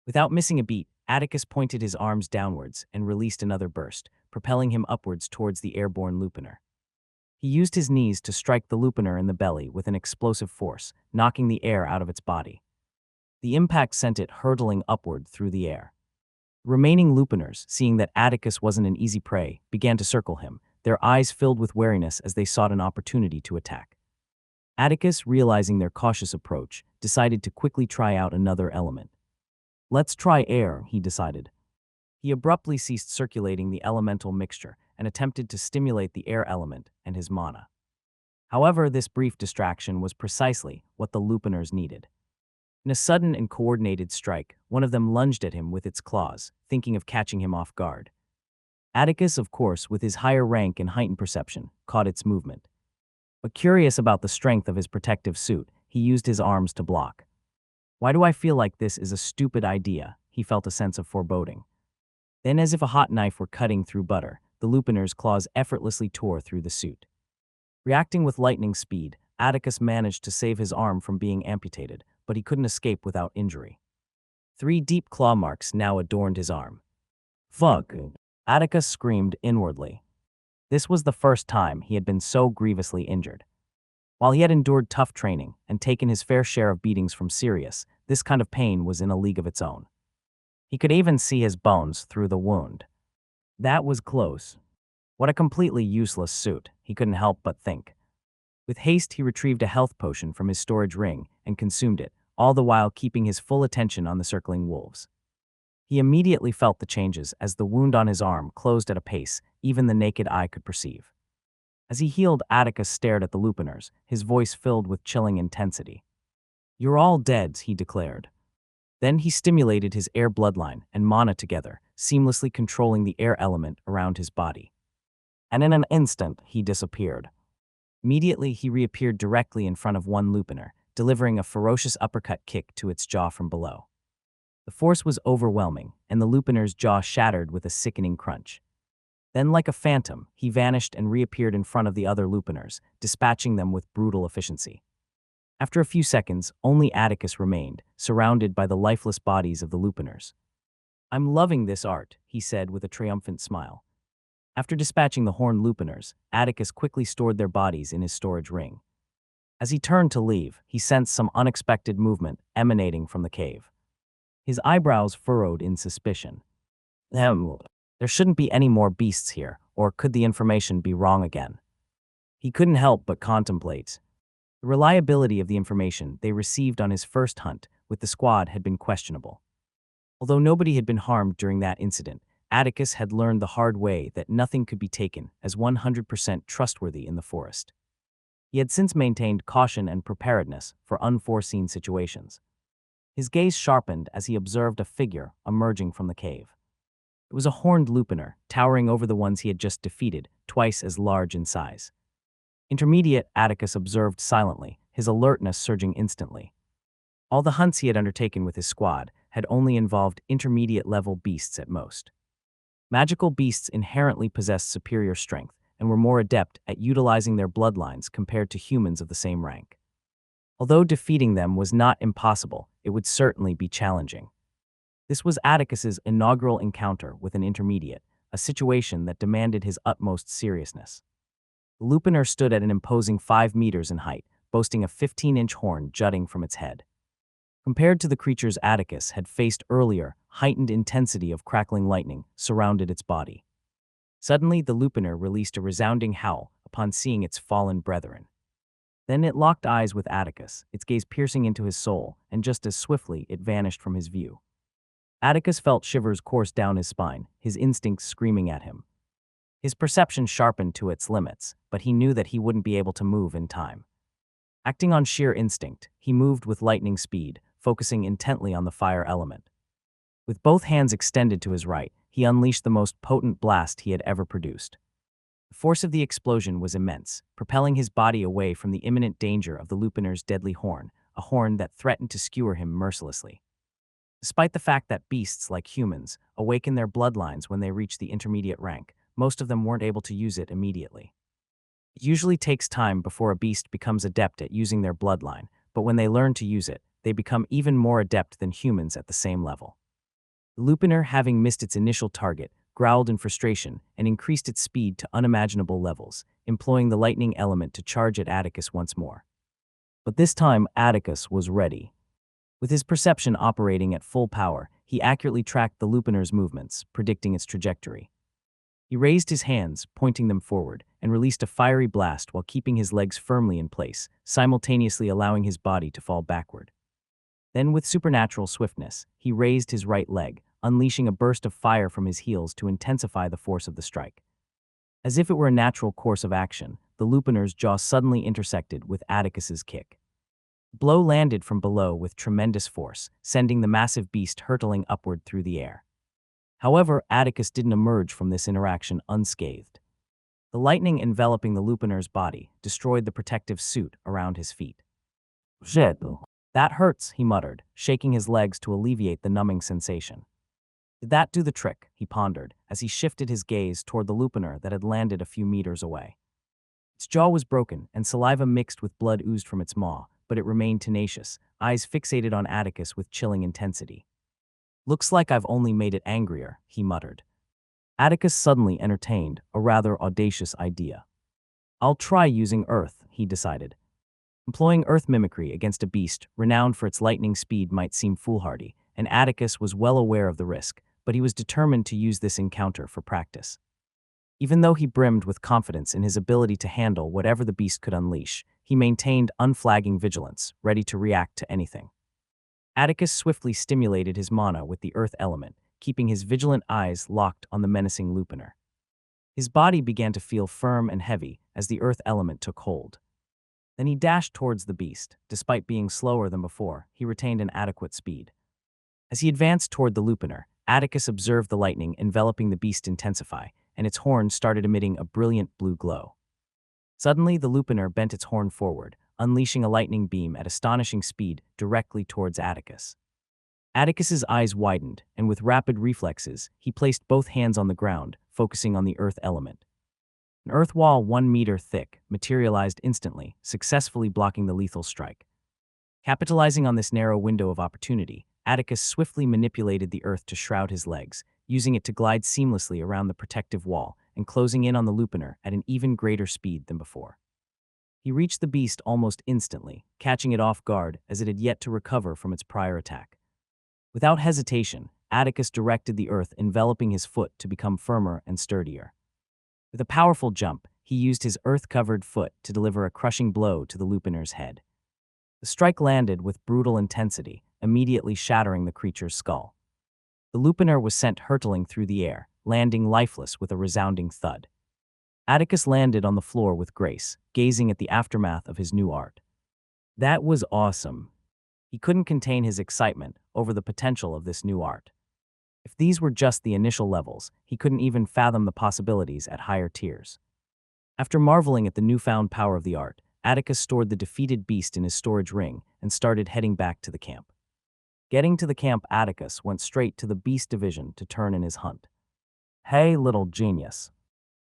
Without missing a beat, Atticus pointed his arms downwards and released another burst, propelling him upwards towards the airborne lupiner. He used his knees to strike the lupiner in the belly with an explosive force, knocking the air out of its body. The impact sent it hurtling upward through the air. The remaining lupiners, seeing that Atticus wasn't an easy prey, began to circle him, their eyes filled with wariness as they sought an opportunity to attack. Atticus, realizing their cautious approach, decided to quickly try out another element. Let's try air, he decided. He abruptly ceased circulating the elemental mixture and attempted to stimulate the air element and his mana. However, this brief distraction was precisely what the lupiners needed. In a sudden and coordinated strike, one of them lunged at him with its claws, thinking of catching him off guard. Atticus, of course, with his higher rank and heightened perception, caught its movement. But curious about the strength of his protective suit, he used his arms to block. Why do I feel like this is a stupid idea? He felt a sense of foreboding. Then, as if a hot knife were cutting through butter, the lupiner's claws effortlessly tore through the suit. Reacting with lightning speed, Atticus managed to save his arm from being amputated, but he couldn't escape without injury. 3 deep claw marks now adorned his arm. Fuck! Atticus screamed inwardly. This was the first time he had been so grievously injured. While he had endured tough training and taken his fair share of beatings from Sirius, this kind of pain was in a league of its own. He could even see his bones through the wound. That was close. What a completely useless suit, he couldn't help but think. With haste, he retrieved a health potion from his storage ring and consumed it, all the while keeping his full attention on the circling wolves. He immediately felt the changes as the wound on his arm closed at a pace even the naked eye could perceive. As he healed, Atticus stared at the lupiners, his voice filled with chilling intensity. "You're all dead," he declared. Then he stimulated his air bloodline and mana together, seamlessly controlling the air element around his body. And in an instant, he disappeared. Immediately, he reappeared directly in front of one lupiner, delivering a ferocious uppercut kick to its jaw from below. The force was overwhelming, and the lupiner's jaw shattered with a sickening crunch. Then, like a phantom, he vanished and reappeared in front of the other lupiners, dispatching them with brutal efficiency. After a few seconds, only Atticus remained, surrounded by the lifeless bodies of the Lupiners. "I'm loving this art," he said with a triumphant smile. After dispatching the horned Lupiners, Atticus quickly stored their bodies in his storage ring. As he turned to leave, he sensed some unexpected movement emanating from the cave. His eyebrows furrowed in suspicion. There shouldn't be any more beasts here, or could the information be wrong again? He couldn't help but contemplate. The reliability of the information they received on his first hunt with the squad had been questionable. Although nobody had been harmed during that incident, Atticus had learned the hard way that nothing could be taken as 100% trustworthy in the forest. He had since maintained caution and preparedness for unforeseen situations. His gaze sharpened as he observed a figure emerging from the cave. It was a horned Lupiner, towering over the ones he had just defeated, twice as large in size. Intermediate Atticus observed silently, his alertness surging instantly. All the hunts he had undertaken with his squad had only involved intermediate-level beasts at most. Magical beasts inherently possessed superior strength and were more adept at utilizing their bloodlines compared to humans of the same rank. Although defeating them was not impossible, it would certainly be challenging. This was Atticus's inaugural encounter with an intermediate, a situation that demanded his utmost seriousness. The Lupiner stood at an imposing 5 meters in height, boasting a 15-inch horn jutting from its head. Compared to the creatures Atticus had faced earlier, heightened intensity of crackling lightning surrounded its body. Suddenly, the Lupiner released a resounding howl upon seeing its fallen brethren. Then it locked eyes with Atticus, its gaze piercing into his soul, and just as swiftly it vanished from his view. Atticus felt shivers course down his spine, his instincts screaming at him. His perception sharpened to its limits, but he knew that he wouldn't be able to move in time. Acting on sheer instinct, he moved with lightning speed, focusing intently on the fire element. With both hands extended to his right, he unleashed the most potent blast he had ever produced. The force of the explosion was immense, propelling his body away from the imminent danger of the Lupiner's deadly horn, a horn that threatened to skewer him mercilessly. Despite the fact that beasts, like humans, awaken their bloodlines when they reach the intermediate rank, most of them weren't able to use it immediately. It usually takes time before a beast becomes adept at using their bloodline, but when they learn to use it, they become even more adept than humans at the same level. The Lupiner, having missed its initial target, growled in frustration and increased its speed to unimaginable levels, employing the lightning element to charge at Atticus once more. But this time, Atticus was ready. With his perception operating at full power, he accurately tracked the Lupiner's movements, predicting its trajectory. He raised his hands, pointing them forward, and released a fiery blast while keeping his legs firmly in place, simultaneously allowing his body to fall backward. Then, with supernatural swiftness, he raised his right leg, unleashing a burst of fire from his heels to intensify the force of the strike. As if it were a natural course of action, the Lupiner's jaw suddenly intersected with Atticus's kick. The blow landed from below with tremendous force, sending the massive beast hurtling upward through the air. However, Atticus didn't emerge from this interaction unscathed. The lightning enveloping the Lupiner's body destroyed the protective suit around his feet. "That hurts," he muttered, shaking his legs to alleviate the numbing sensation. Did that do the trick? He pondered, as he shifted his gaze toward the Lupiner that had landed a few meters away. Its jaw was broken, and saliva mixed with blood oozed from its maw, but it remained tenacious, eyes fixated on Atticus with chilling intensity. "Looks like I've only made it angrier," he muttered. Atticus suddenly entertained a rather audacious idea. "I'll try using earth," he decided. Employing earth mimicry against a beast renowned for its lightning speed might seem foolhardy, and Atticus was well aware of the risk, but he was determined to use this encounter for practice. Even though he brimmed with confidence in his ability to handle whatever the beast could unleash, he maintained unflagging vigilance, ready to react to anything. Atticus swiftly stimulated his mana with the earth element, keeping his vigilant eyes locked on the menacing Lupiner. His body began to feel firm and heavy as the earth element took hold. Then he dashed towards the beast. Despite being slower than before, he retained an adequate speed. As he advanced toward the Lupiner, Atticus observed the lightning enveloping the beast intensify, and its horn started emitting a brilliant blue glow. Suddenly, the Lupiner bent its horn forward, unleashing a lightning beam at astonishing speed directly towards Atticus. Atticus's eyes widened, and with rapid reflexes, he placed both hands on the ground, focusing on the earth element. An earth wall 1 meter thick materialized instantly, successfully blocking the lethal strike. Capitalizing on this narrow window of opportunity, Atticus swiftly manipulated the earth to shroud his legs, using it to glide seamlessly around the protective wall and closing in on the Lupiner at an even greater speed than before. He reached the beast almost instantly, catching it off guard as it had yet to recover from its prior attack. Without hesitation, Atticus directed the earth enveloping his foot to become firmer and sturdier. With a powerful jump, he used his earth-covered foot to deliver a crushing blow to the Lupiner's head. The strike landed with brutal intensity, immediately shattering the creature's skull. The Lupiner was sent hurtling through the air, landing lifeless with a resounding thud. Atticus landed on the floor with grace, gazing at the aftermath of his new art. That was awesome. He couldn't contain his excitement over the potential of this new art. If these were just the initial levels, he couldn't even fathom the possibilities at higher tiers. After marveling at the newfound power of the art, Atticus stored the defeated beast in his storage ring and started heading back to the camp. Getting to the camp, Atticus went straight to the beast division to turn in his hunt. "Hey, little genius.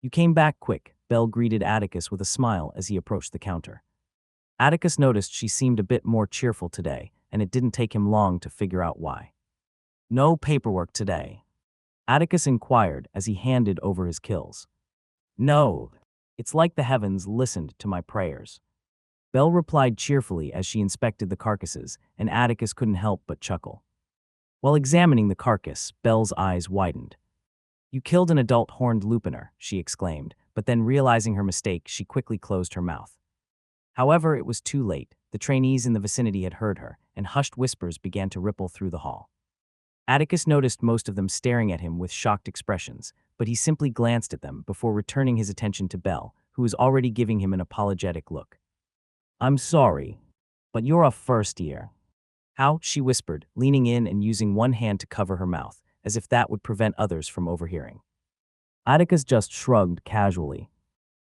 You came back quick," Belle greeted Atticus with a smile as he approached the counter. Atticus noticed she seemed a bit more cheerful today, and it didn't take him long to figure out why. "No paperwork today?" Atticus inquired as he handed over his kills. "No. It's like the heavens listened to my prayers." Belle replied cheerfully as she inspected the carcasses, and Atticus couldn't help but chuckle. While examining the carcass, Belle's eyes widened. "You killed an adult horned Lupiner," she exclaimed, but then realizing her mistake, she quickly closed her mouth. However, it was too late. The trainees in the vicinity had heard her, and hushed whispers began to ripple through the hall. Atticus noticed most of them staring at him with shocked expressions, but he simply glanced at them before returning his attention to Belle, who was already giving him an apologetic look. "I'm sorry, but you're a first year." "How?" she whispered, leaning in and using one hand to cover her mouth, as if that would prevent others from overhearing. Atticus just shrugged casually.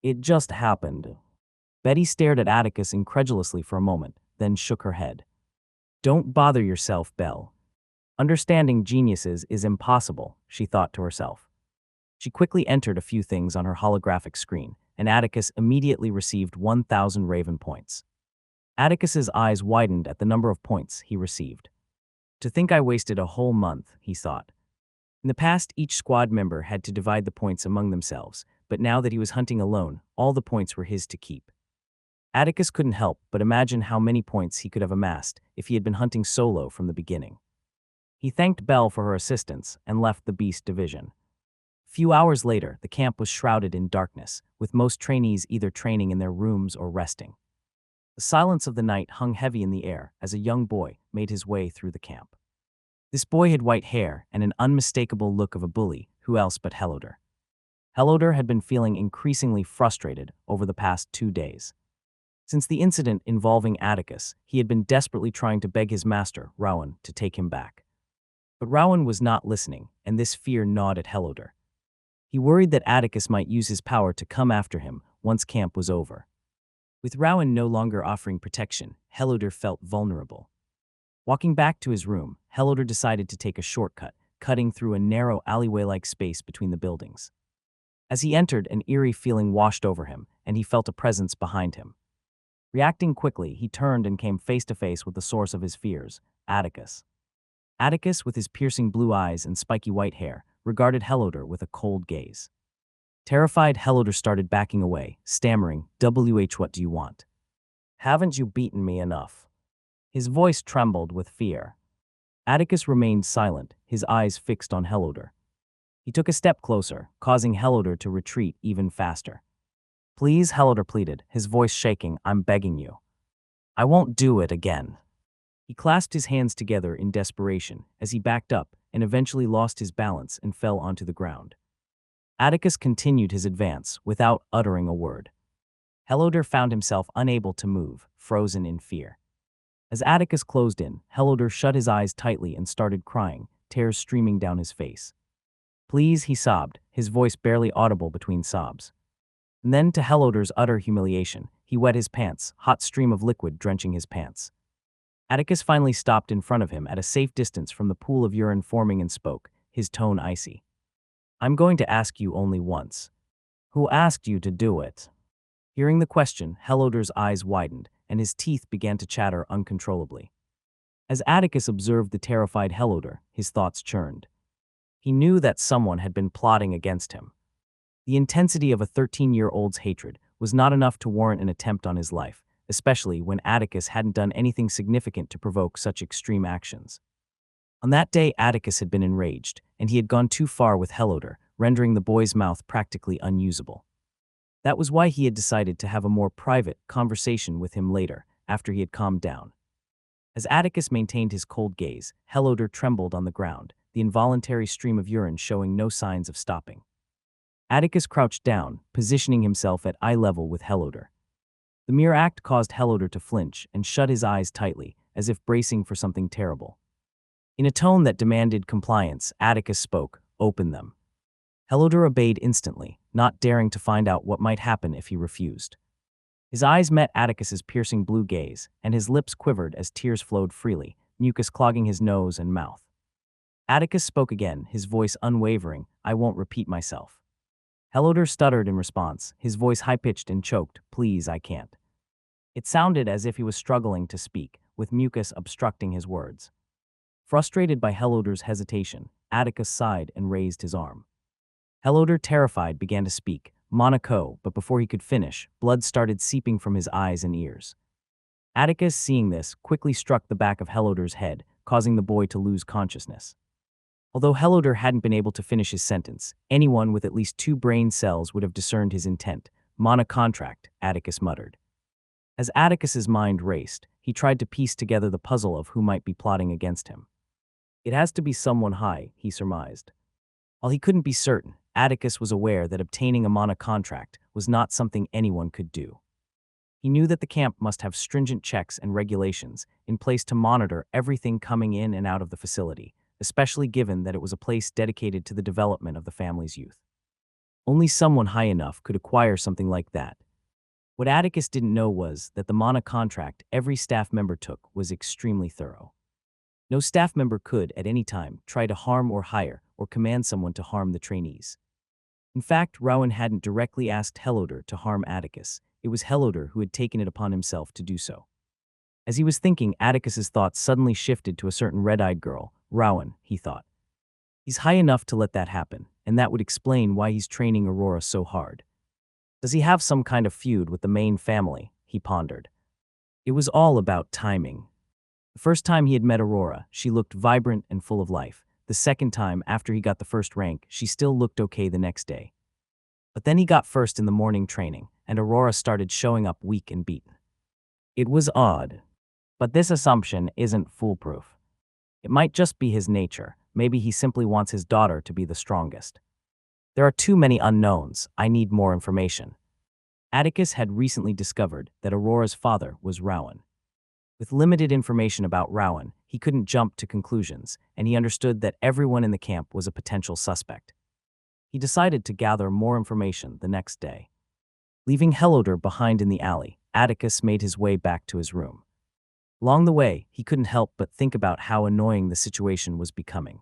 "It just happened." Betty stared at Atticus incredulously for a moment, then shook her head. "Don't bother yourself, Belle. Understanding geniuses is impossible," she thought to herself. She quickly entered a few things on her holographic screen, and Atticus immediately received 1,000 Raven points. Atticus's eyes widened at the number of points he received. "To think I wasted a whole month," he thought. In the past, each squad member had to divide the points among themselves, but now that he was hunting alone, all the points were his to keep. Atticus couldn't help but imagine how many points he could have amassed if he had been hunting solo from the beginning. He thanked Belle for her assistance and left the beast division. A few hours later, the camp was shrouded in darkness, with most trainees either training in their rooms or resting. The silence of the night hung heavy in the air as a young boy made his way through the camp. This boy had white hair and an unmistakable look of a bully, who else but Heloder. Heloder had been feeling increasingly frustrated over the past 2 days. Since the incident involving Atticus, he had been desperately trying to beg his master, Rowan, to take him back. But Rowan was not listening, and this fear gnawed at Heloder. He worried that Atticus might use his power to come after him once camp was over. With Rowan no longer offering protection, Heloder felt vulnerable. Walking back to his room, Heloder decided to take a shortcut, cutting through a narrow alleyway-like space between the buildings. As he entered, an eerie feeling washed over him, and he felt a presence behind him. Reacting quickly, he turned and came face to face with the source of his fears, Atticus. Atticus, with his piercing blue eyes and spiky white hair, regarded Heloder with a cold gaze. Terrified, Heloder started backing away, stammering, "What do you want? Haven't you beaten me enough?" His voice trembled with fear. Atticus remained silent, his eyes fixed on Heloder. He took a step closer, causing Heloder to retreat even faster. "Please," Heloder pleaded, his voice shaking, "I'm begging you. I won't do it again." He clasped his hands together in desperation as he backed up and eventually lost his balance and fell onto the ground. Atticus continued his advance without uttering a word. Heloder found himself unable to move, frozen in fear. As Atticus closed in, Heloder shut his eyes tightly and started crying, tears streaming down his face. "Please," he sobbed, his voice barely audible between sobs. And then, to Heloder's utter humiliation, he wet his pants, hot stream of liquid drenching his pants. Atticus finally stopped in front of him at a safe distance from the pool of urine forming and spoke, his tone icy. "I'm going to ask you only once. Who asked you to do it?" Hearing the question, Heloder's eyes widened, and his teeth began to chatter uncontrollably. As Atticus observed the terrified Helloder, his thoughts churned. He knew that someone had been plotting against him. The intensity of a 13-year-old's hatred was not enough to warrant an attempt on his life, especially when Atticus hadn't done anything significant to provoke such extreme actions. On that day, Atticus had been enraged, and he had gone too far with Helloder, rendering the boy's mouth practically unusable. That was why he had decided to have a more private conversation with him later, after he had calmed down. As Atticus maintained his cold gaze, Helloder trembled on the ground, the involuntary stream of urine showing no signs of stopping. Atticus crouched down, positioning himself at eye level with Helloder. The mere act caused Helloder to flinch and shut his eyes tightly, as if bracing for something terrible. In a tone that demanded compliance, Atticus spoke, "Open them." Helloder obeyed instantly, not daring to find out what might happen if he refused. His eyes met Atticus's piercing blue gaze, and his lips quivered as tears flowed freely, mucus clogging his nose and mouth. Atticus spoke again, his voice unwavering, "I won't repeat myself." Helloder stuttered in response, his voice high-pitched and choked, "Please, I can't." It sounded as if he was struggling to speak, with mucus obstructing his words. Frustrated by Helloder's hesitation, Atticus sighed and raised his arm. Helloder, terrified, began to speak, Monaco, but before he could finish, blood started seeping from his eyes and ears. Atticus, seeing this, quickly struck the back of Helloder's head, causing the boy to lose consciousness. Although Helloder hadn't been able to finish his sentence, anyone with at least 2 brain cells would have discerned his intent. "Monocontract," Atticus muttered. As Atticus's mind raced, he tried to piece together the puzzle of who might be plotting against him. "It has to be someone high," he surmised. While he couldn't be certain, Atticus was aware that obtaining a monocontract was not something anyone could do. He knew that the camp must have stringent checks and regulations in place to monitor everything coming in and out of the facility, especially given that it was a place dedicated to the development of the family's youth. Only someone high enough could acquire something like that. What Atticus didn't know was that the monocontract every staff member took was extremely thorough. No staff member could, at any time, try to harm or hire or command someone to harm the trainees. In fact, Rowan hadn't directly asked Helloder to harm Atticus. It was Helloder who had taken it upon himself to do so. As he was thinking, Atticus's thoughts suddenly shifted to a certain red-eyed girl. Rowan, he thought. He's high enough to let that happen, and that would explain why he's training Aurora so hard. Does he have some kind of feud with the main family? He pondered. It was all about timing. The first time he had met Aurora, she looked vibrant and full of life. The second time, after he got the first rank, she still looked okay the next day. But then he got first in the morning training, and Aurora started showing up weak and beaten. It was odd. But this assumption isn't foolproof. It might just be his nature. Maybe he simply wants his daughter to be the strongest. There are too many unknowns. I need more information. Atticus had recently discovered that Aurora's father was Rowan. With limited information about Rowan, he couldn't jump to conclusions, and he understood that everyone in the camp was a potential suspect. He decided to gather more information the next day. Leaving Helloder behind in the alley, Atticus made his way back to his room. Along the way, he couldn't help but think about how annoying the situation was becoming.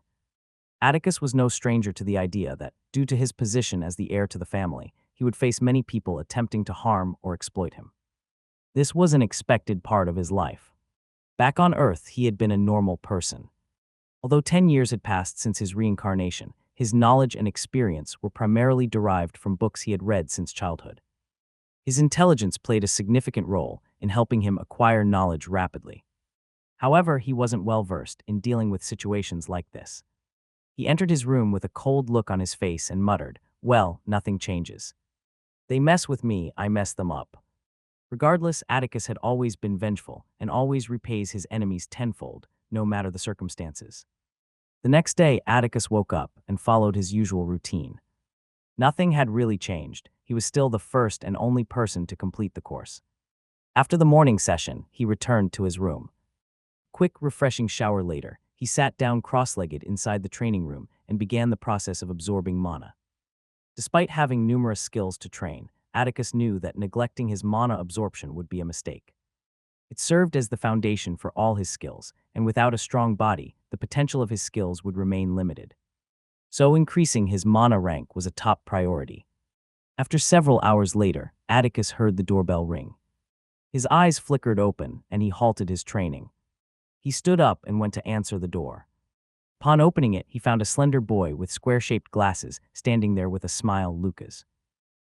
Atticus was no stranger to the idea that, due to his position as the heir to the family, he would face many people attempting to harm or exploit him. This was an expected part of his life. Back on Earth, he had been a normal person. Although 10 years had passed since his reincarnation, his knowledge and experience were primarily derived from books he had read since childhood. His intelligence played a significant role in helping him acquire knowledge rapidly. However, he wasn't well-versed in dealing with situations like this. He entered his room with a cold look on his face and muttered, "Well, nothing changes. They mess with me, I mess them up." Regardless, Atticus had always been vengeful and always repays his enemies tenfold, no matter the circumstances. The next day, Atticus woke up and followed his usual routine. Nothing had really changed. He was still the first and only person to complete the course. After the morning session, he returned to his room. Quick, refreshing shower later, he sat down cross-legged inside the training room and began the process of absorbing mana. Despite having numerous skills to train, Atticus knew that neglecting his mana absorption would be a mistake. It served as the foundation for all his skills, and without a strong body, the potential of his skills would remain limited. So increasing his mana rank was a top priority. After several hours later, Atticus heard the doorbell ring. His eyes flickered open, and he halted his training. He stood up and went to answer the door. Upon opening it, he found a slender boy with square-shaped glasses standing there with a smile. Lucas.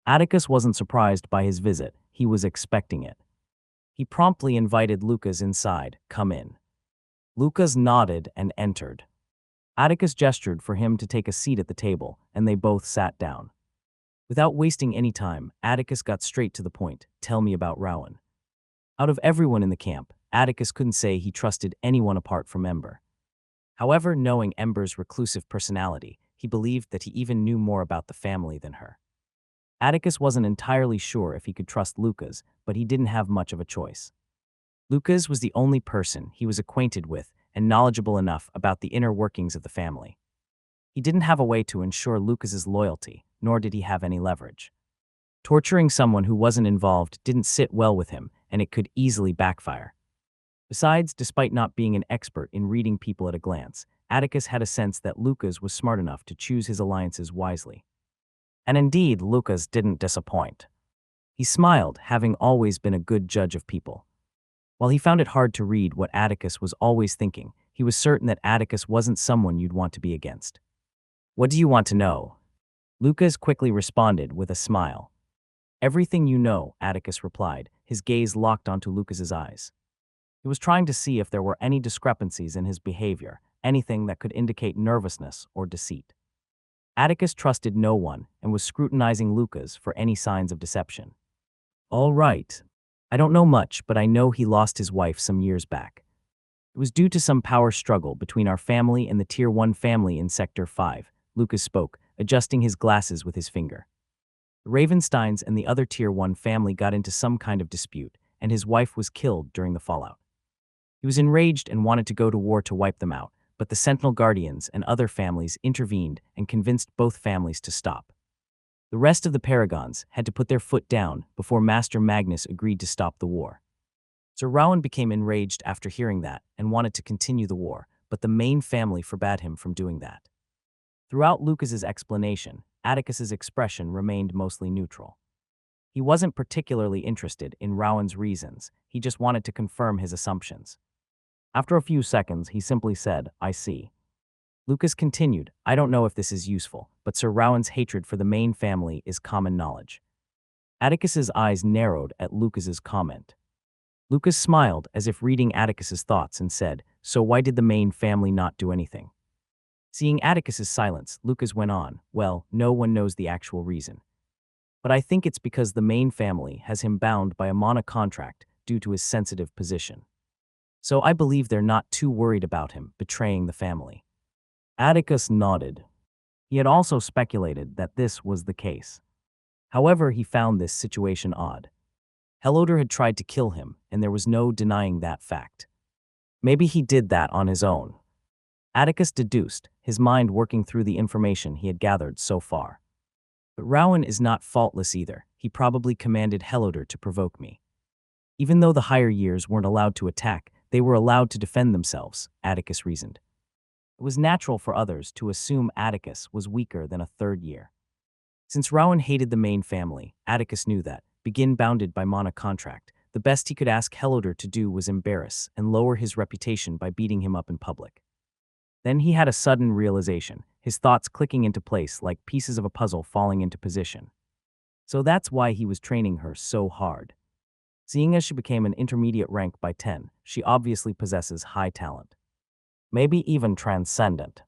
Atticus wasn't surprised by his visit. He was expecting it. He promptly invited Lucas inside. "Come in." Lucas nodded and entered. Atticus gestured for him to take a seat at the table, and they both sat down. Without wasting any time, Atticus got straight to the point. "Tell me about Rowan." Out of everyone in the camp, Atticus couldn't say he trusted anyone apart from Ember. However, knowing Ember's reclusive personality, he believed that he even knew more about the family than her. Atticus wasn't entirely sure if he could trust Lucas, but he didn't have much of a choice. Lucas was the only person he was acquainted with and knowledgeable enough about the inner workings of the family. He didn't have a way to ensure Lucas's loyalty, nor did he have any leverage. Torturing someone who wasn't involved didn't sit well with him, and it could easily backfire. Besides, despite not being an expert in reading people at a glance, Atticus had a sense that Lucas was smart enough to choose his alliances wisely. And indeed, Lucas didn't disappoint. He smiled, having always been a good judge of people. While he found it hard to read what Atticus was always thinking, he was certain that Atticus wasn't someone you'd want to be against. "What do you want to know?" Lucas quickly responded with a smile. "Everything you know," Atticus replied, his gaze locked onto Lucas's eyes. He was trying to see if there were any discrepancies in his behavior, anything that could indicate nervousness or deceit. Atticus trusted no one and was scrutinizing Lucas for any signs of deception. "All right. I don't know much, but I know he lost his wife some years back. It was due to some power struggle between our family and the Tier 1 family in Sector 5, Lucas spoke, adjusting his glasses with his finger. The Ravensteins and the other Tier 1 family got into some kind of dispute, and his wife was killed during the fallout. He was enraged and wanted to go to war to wipe them out, but the Sentinel Guardians and other families intervened and convinced both families to stop. The rest of the Paragons had to put their foot down before Master Magnus agreed to stop the war. Sir Rowan became enraged after hearing that and wanted to continue the war, but the main family forbade him from doing that." Throughout Lucas's explanation, Atticus's expression remained mostly neutral. He wasn't particularly interested in Rowan's reasons, he just wanted to confirm his assumptions. After a few seconds, he simply said, "I see." Lucas continued, "I don't know if this is useful, but Sir Rowan's hatred for the main family is common knowledge." Atticus's eyes narrowed at Lucas's comment. Lucas smiled as if reading Atticus's thoughts and said, "So why did the main family not do anything?" Seeing Atticus's silence, Lucas went on, "Well, no one knows the actual reason. But I think it's because the main family has him bound by a mana contract due to his sensitive position. So I believe they're not too worried about him betraying the family." Atticus nodded. He had also speculated that this was the case. However, he found this situation odd. Helodor had tried to kill him, and there was no denying that fact. Maybe he did that on his own. Atticus deduced, his mind working through the information he had gathered so far. But Rowan is not faultless either. He probably commanded Helodor to provoke me. Even though the higher years weren't allowed to attack, they were allowed to defend themselves, Atticus reasoned. It was natural for others to assume Atticus was weaker than a third year. Since Rowan hated the main family, Atticus knew that, bounded by mana contract, the best he could ask Helodor to do was embarrass and lower his reputation by beating him up in public. Then he had a sudden realization, his thoughts clicking into place like pieces of a puzzle falling into position. So that's why he was training her so hard. Seeing as she became an intermediate rank by 10, she obviously possesses high talent. Maybe even transcendent.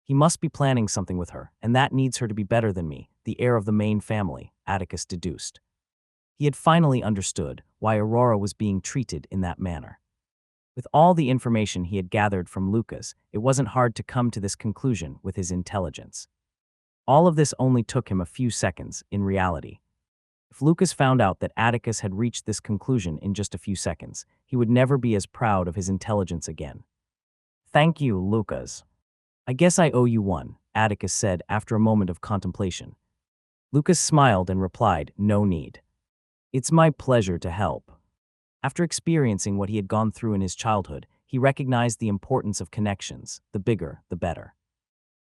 He must be planning something with her, and that needs her to be better than me, the heir of the main family, Atticus deduced. He had finally understood why Aurora was being treated in that manner. With all the information he had gathered from Lucas, it wasn't hard to come to this conclusion with his intelligence. All of this only took him a few seconds, in reality. If Lucas found out that Atticus had reached this conclusion in just a few seconds, he would never be as proud of his intelligence again. "Thank you, Lucas. I guess I owe you one," Atticus said after a moment of contemplation. Lucas smiled and replied, "No need. It's my pleasure to help." After experiencing what he had gone through in his childhood, he recognized the importance of connections, the bigger, the better.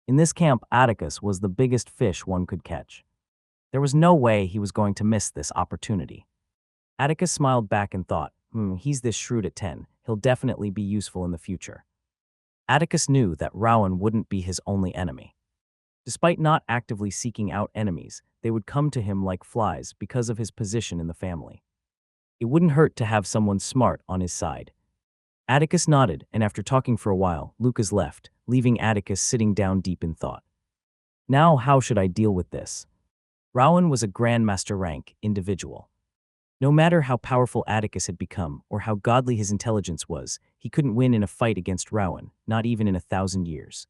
In this camp, Atticus was the biggest fish one could catch. There was no way he was going to miss this opportunity. Atticus smiled back and thought, he's this shrewd at 10, he'll definitely be useful in the future. Atticus knew that Rowan wouldn't be his only enemy. Despite not actively seeking out enemies, they would come to him like flies because of his position in the family. It wouldn't hurt to have someone smart on his side. Atticus nodded, and after talking for a while, Lucas left, leaving Atticus sitting down deep in thought. Now how should I deal with this? Rowan was a Grandmaster rank individual. No matter how powerful Atticus had become or how godly his intelligence was, he couldn't win in a fight against Rowan, not even in 1,000 years.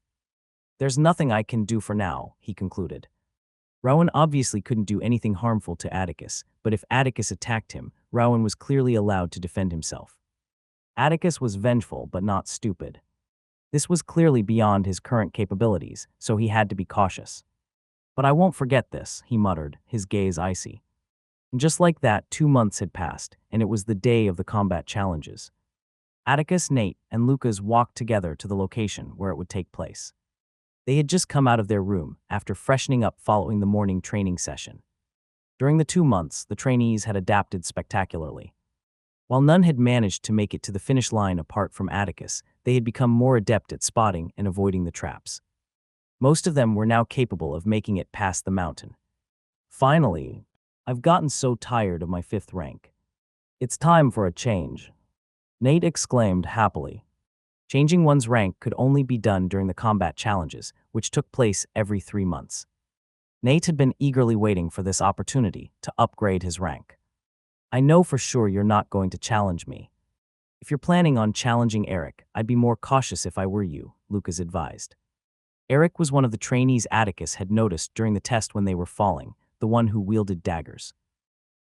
There's nothing I can do for now, he concluded. Rowan obviously couldn't do anything harmful to Atticus, but if Atticus attacked him, Rowan was clearly allowed to defend himself. Atticus was vengeful but not stupid. This was clearly beyond his current capabilities, so he had to be cautious. But I won't forget this, he muttered, his gaze icy. And just like that, 2 months had passed, and it was the day of the combat challenges. Atticus, Nate, and Lucas walked together to the location where it would take place. They had just come out of their room after freshening up following the morning training session. During the 2 months, the trainees had adapted spectacularly. While none had managed to make it to the finish line apart from Atticus, they had become more adept at spotting and avoiding the traps. Most of them were now capable of making it past the mountain. Finally, I've gotten so tired of my 5th rank. It's time for a change. Nate exclaimed happily. Changing one's rank could only be done during the combat challenges, which took place every 3 months. Nate had been eagerly waiting for this opportunity to upgrade his rank. I know for sure you're not going to challenge me. If you're planning on challenging Eric, I'd be more cautious if I were you, Lucas advised. Eric was one of the trainees Atticus had noticed during the test when they were falling, the one who wielded daggers.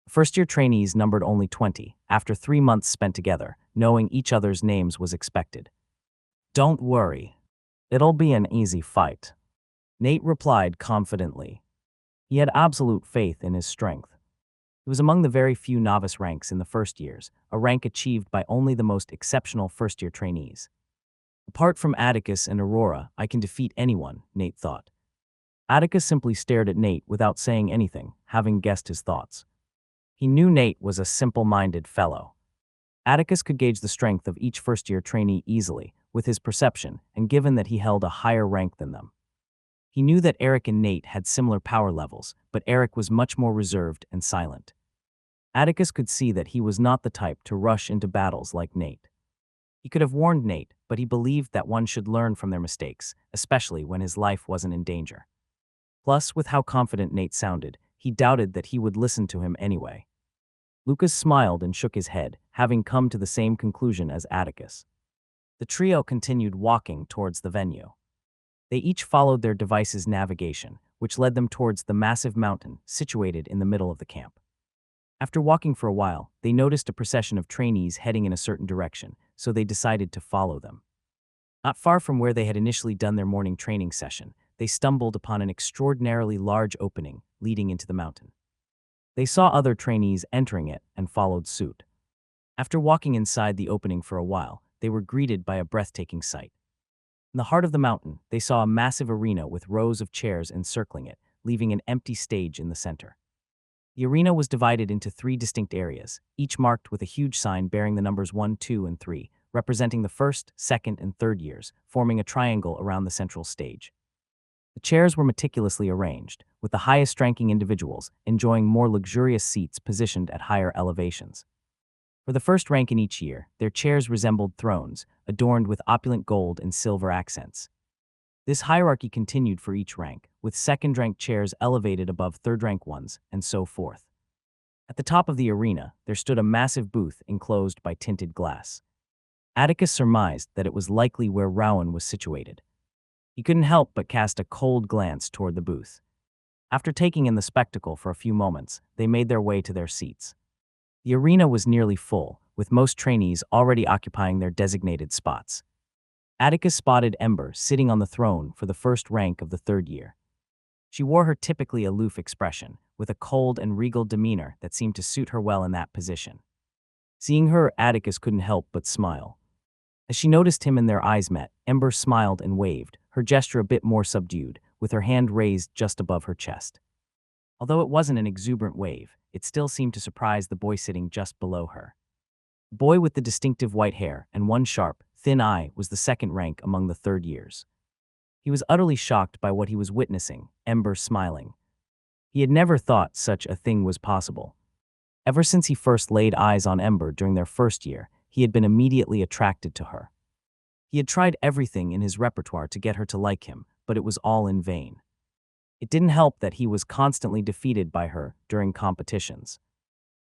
First-year trainees numbered only 20, after 3 months spent together, knowing each other's names was expected. Don't worry. It'll be an easy fight, Nate replied confidently. He had absolute faith in his strength. He was among the very few novice ranks in the first years, a rank achieved by only the most exceptional first-year trainees. Apart from Atticus and Aurora, I can defeat anyone, Nate thought. Atticus simply stared at Nate without saying anything, having guessed his thoughts. He knew Nate was a simple-minded fellow. Atticus could gauge the strength of each first-year trainee easily, with his perception, and given that he held a higher rank than them. He knew that Eric and Nate had similar power levels, but Eric was much more reserved and silent. Atticus could see that he was not the type to rush into battles like Nate. He could have warned Nate, but he believed that one should learn from their mistakes, especially when his life wasn't in danger. Plus, with how confident Nate sounded, he doubted that he would listen to him anyway. Lucas smiled and shook his head, having come to the same conclusion as Atticus. The trio continued walking towards the venue. They each followed their device's navigation, which led them towards the massive mountain situated in the middle of the camp. After walking for a while, they noticed a procession of trainees heading in a certain direction, so they decided to follow them. Not far from where they had initially done their morning training session, they stumbled upon an extraordinarily large opening leading into the mountain. They saw other trainees entering it and followed suit. After walking inside the opening for a while, they were greeted by a breathtaking sight. In the heart of the mountain, they saw a massive arena with rows of chairs encircling it, leaving an empty stage in the center. The arena was divided into 3 distinct areas, each marked with a huge sign bearing the numbers 1, 2, and 3, representing the first, second, and third years, forming a triangle around the central stage. The chairs were meticulously arranged, with the highest-ranking individuals enjoying more luxurious seats positioned at higher elevations. For the first rank in each year, their chairs resembled thrones, adorned with opulent gold and silver accents. This hierarchy continued for each rank, with second-rank chairs elevated above third-rank ones, and so forth. At the top of the arena, there stood a massive booth enclosed by tinted glass. Atticus surmised that it was likely where Rowan was situated. He couldn't help but cast a cold glance toward the booth. After taking in the spectacle for a few moments, they made their way to their seats. The arena was nearly full, with most trainees already occupying their designated spots. Atticus spotted Ember sitting on the throne for the first rank of the third year. She wore her typically aloof expression, with a cold and regal demeanor that seemed to suit her well in that position. Seeing her, Atticus couldn't help but smile. As she noticed him and their eyes met, Ember smiled and waved, her gesture a bit more subdued, with her hand raised just above her chest. Although it wasn't an exuberant wave, it still seemed to surprise the boy sitting just below her. The boy with the distinctive white hair and one sharp, thin eye was the second rank among the third years. He was utterly shocked by what he was witnessing, Ember smiling. He had never thought such a thing was possible. Ever since he first laid eyes on Ember during their first year, he had been immediately attracted to her. He had tried everything in his repertoire to get her to like him, but it was all in vain. It didn't help that he was constantly defeated by her during competitions.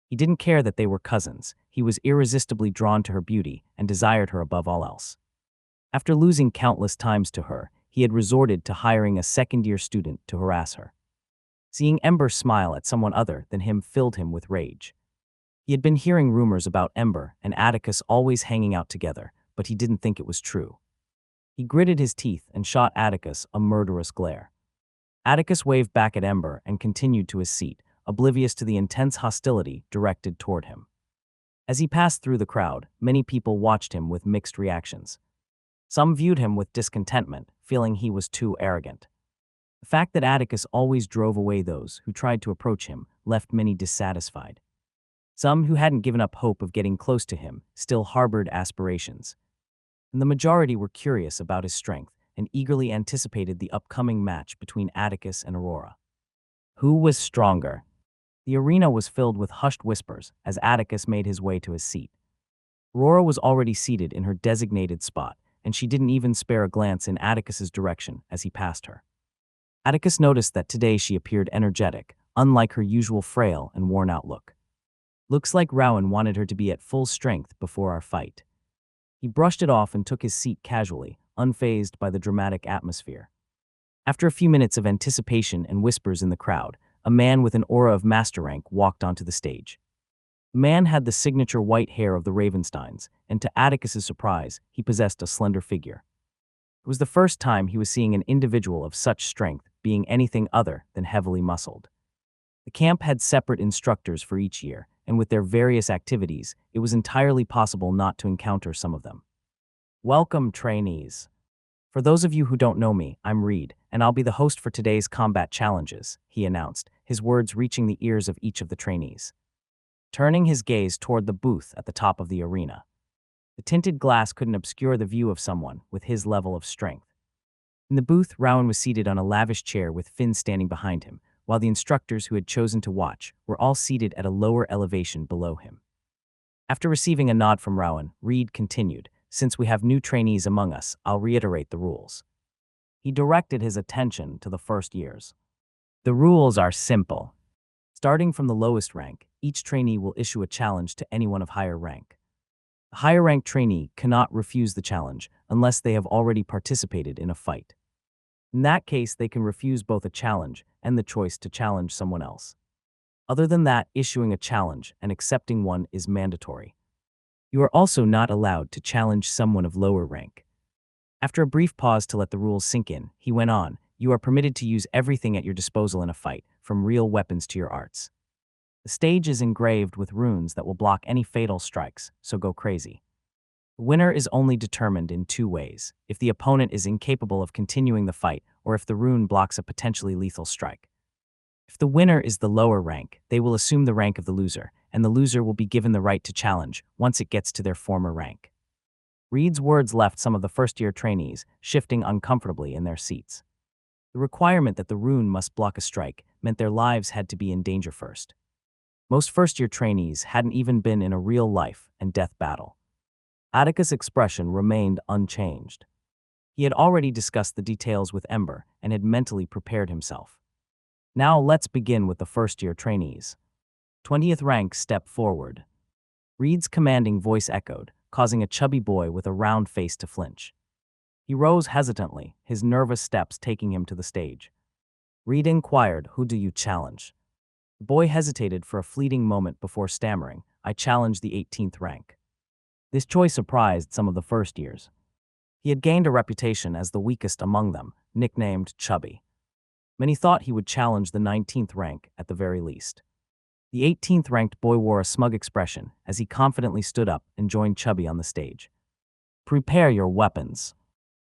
He didn't care that they were cousins. He was irresistibly drawn to her beauty and desired her above all else. After losing countless times to her, he had resorted to hiring a second-year student to harass her. Seeing Ember smile at someone other than him filled him with rage. He had been hearing rumors about Ember and Atticus always hanging out together, but he didn't think it was true. He gritted his teeth and shot Atticus a murderous glare. Atticus waved back at Ember and continued to his seat, oblivious to the intense hostility directed toward him. As he passed through the crowd, many people watched him with mixed reactions. Some viewed him with discontentment, feeling he was too arrogant. The fact that Atticus always drove away those who tried to approach him left many dissatisfied. Some who hadn't given up hope of getting close to him still harbored aspirations. And the majority were curious about his strength and eagerly anticipated the upcoming match between Atticus and Aurora. Who was stronger? The arena was filled with hushed whispers as Atticus made his way to his seat. Aurora was already seated in her designated spot, and she didn't even spare a glance in Atticus's direction as he passed her. Atticus noticed that today she appeared energetic, unlike her usual frail and worn-out look. Looks like Rowan wanted her to be at full strength before our fight. He brushed it off and took his seat casually, unfazed by the dramatic atmosphere. After a few minutes of anticipation and whispers in the crowd, a man with an aura of master rank walked onto the stage. The man had the signature white hair of the Ravensteins, and to Atticus's surprise, he possessed a slender figure. It was the first time he was seeing an individual of such strength being anything other than heavily muscled. The camp had separate instructors for each year, and with their various activities, it was entirely possible not to encounter some of them. Welcome, trainees. For those of you who don't know me, I'm Reed, and I'll be the host for today's combat challenges, he announced, his words reaching the ears of each of the trainees. Turning his gaze toward the booth at the top of the arena. The tinted glass couldn't obscure the view of someone with his level of strength. In the booth, Rowan was seated on a lavish chair with Finn standing behind him, while the instructors who had chosen to watch were all seated at a lower elevation below him. After receiving a nod from Rowan, Reed continued, "Since we have new trainees among us, I'll reiterate the rules." He directed his attention to the first years. The rules are simple. Starting from the lowest rank, each trainee will issue a challenge to anyone of higher rank. The higher-ranked trainee cannot refuse the challenge unless they have already participated in a fight. In that case, they can refuse both a challenge and the choice to challenge someone else. Other than that, issuing a challenge and accepting one is mandatory. You are also not allowed to challenge someone of lower rank. After a brief pause to let the rules sink in, he went on, "You are permitted to use everything at your disposal in a fight, from real weapons to your arts. The stage is engraved with runes that will block any fatal strikes, so go crazy. The winner is only determined in two ways: if the opponent is incapable of continuing the fight, or if the rune blocks a potentially lethal strike. If the winner is the lower rank, they will assume the rank of the loser, and the loser will be given the right to challenge once it gets to their former rank." Reed's words left some of the first-year trainees shifting uncomfortably in their seats. The requirement that the rune must block a strike meant their lives had to be in danger first. Most first-year trainees hadn't even been in a real life and death battle. Atticus' expression remained unchanged. He had already discussed the details with Ember and had mentally prepared himself. Now let's begin with the first-year trainees. 20th rank, step forward. Reed's commanding voice echoed, causing a chubby boy with a round face to flinch. He rose hesitantly, his nervous steps taking him to the stage. Reed inquired, "Who do you challenge?" The boy hesitated for a fleeting moment before stammering, "I challenge the 18th rank." This choice surprised some of the first years. He had gained a reputation as the weakest among them, nicknamed Chubby. Many thought he would challenge the 19th rank at the very least. The 18th ranked boy wore a smug expression as he confidently stood up and joined Chubby on the stage. "Prepare your weapons."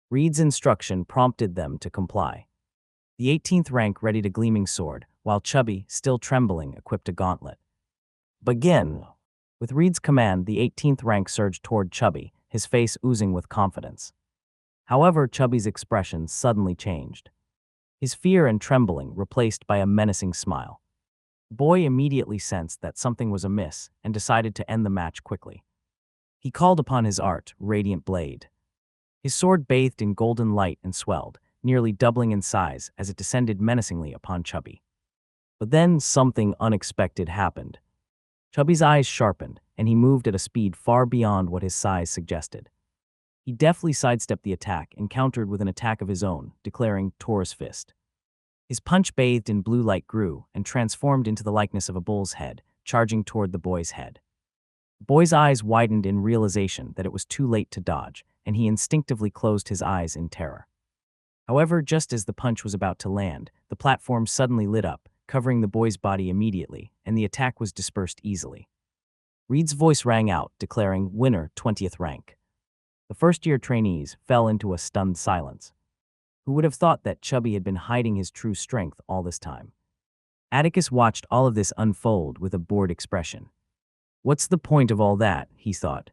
Reed's instruction prompted them to comply. the 18th rank readied a gleaming sword, while Chubby, still trembling, equipped a gauntlet. Begin! With Reed's command, the 18th rank surged toward Chubby, his face oozing with confidence. However, Chubby's expression suddenly changed. His fear and trembling replaced by a menacing smile. The boy immediately sensed that something was amiss and decided to end the match quickly. He called upon his art, Radiant Blade. His sword bathed in golden light and swelled, nearly doubling in size as it descended menacingly upon Chubby. But then something unexpected happened. Chubby's eyes sharpened, and he moved at a speed far beyond what his size suggested. He deftly sidestepped the attack and countered with an attack of his own, declaring Taurus Fist. His punch bathed in blue light grew and transformed into the likeness of a bull's head, charging toward the boy's head. The boy's eyes widened in realization that it was too late to dodge, and he instinctively closed his eyes in terror. However, just as the punch was about to land, the platform suddenly lit up, covering the boy's body immediately, and the attack was dispersed easily. Reed's voice rang out, declaring, "Winner, 20th rank." The first-year trainees fell into a stunned silence. Who would have thought that Chubby had been hiding his true strength all this time? Atticus watched all of this unfold with a bored expression. What's the point of all that, he thought.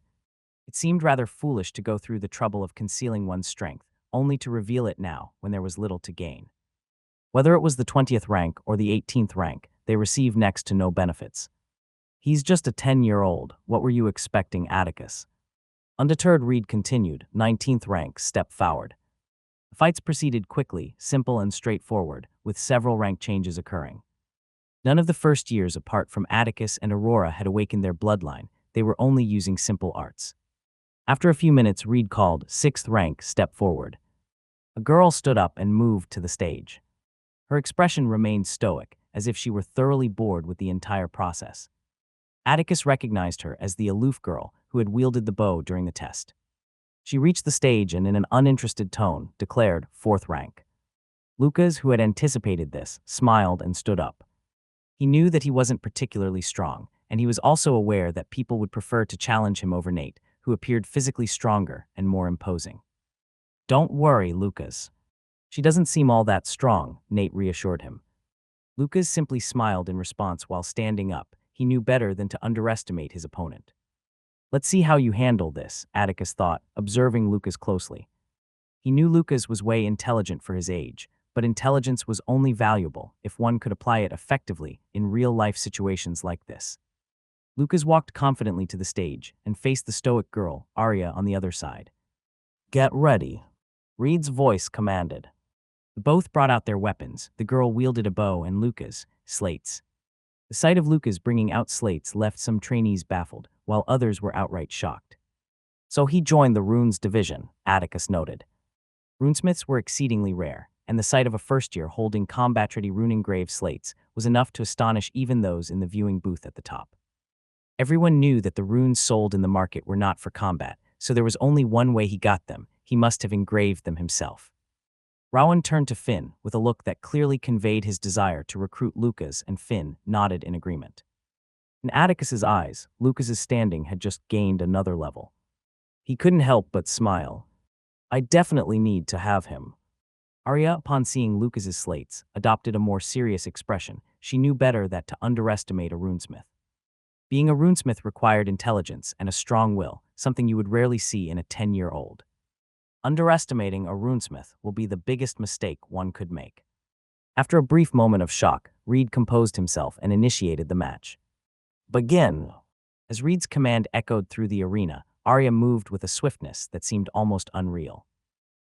It seemed rather foolish to go through the trouble of concealing one's strength, only to reveal it now when there was little to gain. Whether it was the 20th rank or the 18th rank, they received next to no benefits. He's just a 10-year-old, what were you expecting, Atticus? Undeterred, Reed continued, 19th rank, step forward. The fights proceeded quickly, simple and straightforward, with several rank changes occurring. None of the first years apart from Atticus and Aurora had awakened their bloodline, they were only using simple arts. After a few minutes, Reed called, 6th rank, step forward. A girl stood up and moved to the stage. Her expression remained stoic, as if she were thoroughly bored with the entire process. Atticus recognized her as the aloof girl who had wielded the bow during the test. She reached the stage and, in an uninterested tone, declared, 4th rank. Lucas, who had anticipated this, smiled and stood up. He knew that he wasn't particularly strong, and he was also aware that people would prefer to challenge him over Nate, who appeared physically stronger and more imposing. Don't worry, Lucas. She doesn't seem all that strong, Nate reassured him. Lucas simply smiled in response while standing up. He knew better than to underestimate his opponent. Let's see how you handle this, Atticus thought, observing Lucas closely. He knew Lucas was way intelligent for his age, but intelligence was only valuable if one could apply it effectively in real-life situations like this. Lucas walked confidently to the stage and faced the stoic girl, Arya, on the other side. Get ready, Reed's voice commanded. Both brought out their weapons. The girl wielded a bow and Lucas, slates. The sight of Lucas bringing out slates left some trainees baffled, while others were outright shocked. So he joined the runes division, Atticus noted. Runesmiths were exceedingly rare, and the sight of a first-year holding combat-ready rune-engraved slates was enough to astonish even those in the viewing booth at the top. Everyone knew that the runes sold in the market were not for combat, so there was only one way he got them. He must have engraved them himself. Rowan turned to Finn with a look that clearly conveyed his desire to recruit Lucas, and Finn nodded in agreement. In Atticus's eyes, Lucas's standing had just gained another level. He couldn't help but smile. I definitely need to have him. Arya, upon seeing Lucas's slates, adopted a more serious expression. She knew better than to underestimate a runesmith. Being a runesmith required intelligence and a strong will, something you would rarely see in a 10-year-old. Underestimating a runesmith will be the biggest mistake one could make. After a brief moment of shock, Reed composed himself and initiated the match. Begin! As Reed's command echoed through the arena, Arya moved with a swiftness that seemed almost unreal.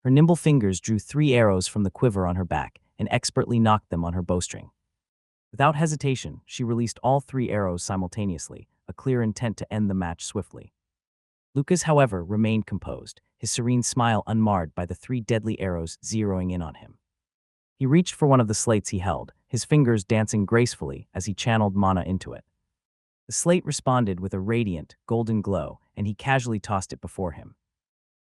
Her nimble fingers drew 3 arrows from the quiver on her back and expertly knocked them on her bowstring. Without hesitation, she released all 3 arrows simultaneously, a clear intent to end the match swiftly. Lucas, however, remained composed, his serene smile unmarred by the 3 deadly arrows zeroing in on him. He reached for one of the slates he held, his fingers dancing gracefully as he channeled mana into it. The slate responded with a radiant, golden glow, and he casually tossed it before him.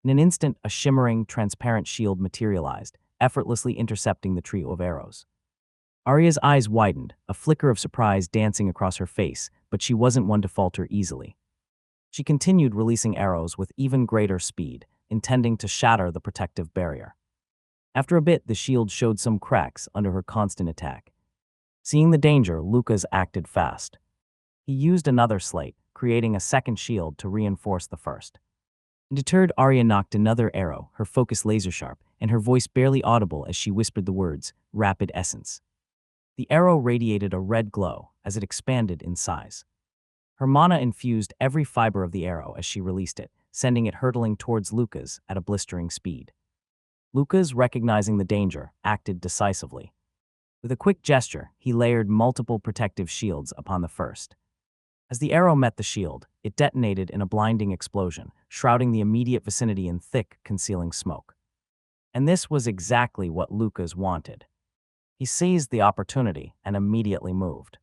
In an instant, a shimmering, transparent shield materialized, effortlessly intercepting the trio of arrows. Arya's eyes widened, a flicker of surprise dancing across her face, but she wasn't one to falter easily. She continued releasing arrows with even greater speed, intending to shatter the protective barrier. After a bit, the shield showed some cracks under her constant attack. Seeing the danger, Lucas acted fast. He used another slate, creating a second shield to reinforce the first. Deterred, Arya knocked another arrow, her focus laser-sharp, and her voice barely audible as she whispered the words, "Rapid Essence." The arrow radiated a red glow as it expanded in size. Her mana infused every fiber of the arrow as she released it, sending it hurtling towards Lucas at a blistering speed. Lucas, recognizing the danger, acted decisively. With a quick gesture, he layered multiple protective shields upon the first. As the arrow met the shield, it detonated in a blinding explosion, shrouding the immediate vicinity in thick, concealing smoke. And this was exactly what Lucas wanted. He seized the opportunity and immediately moved.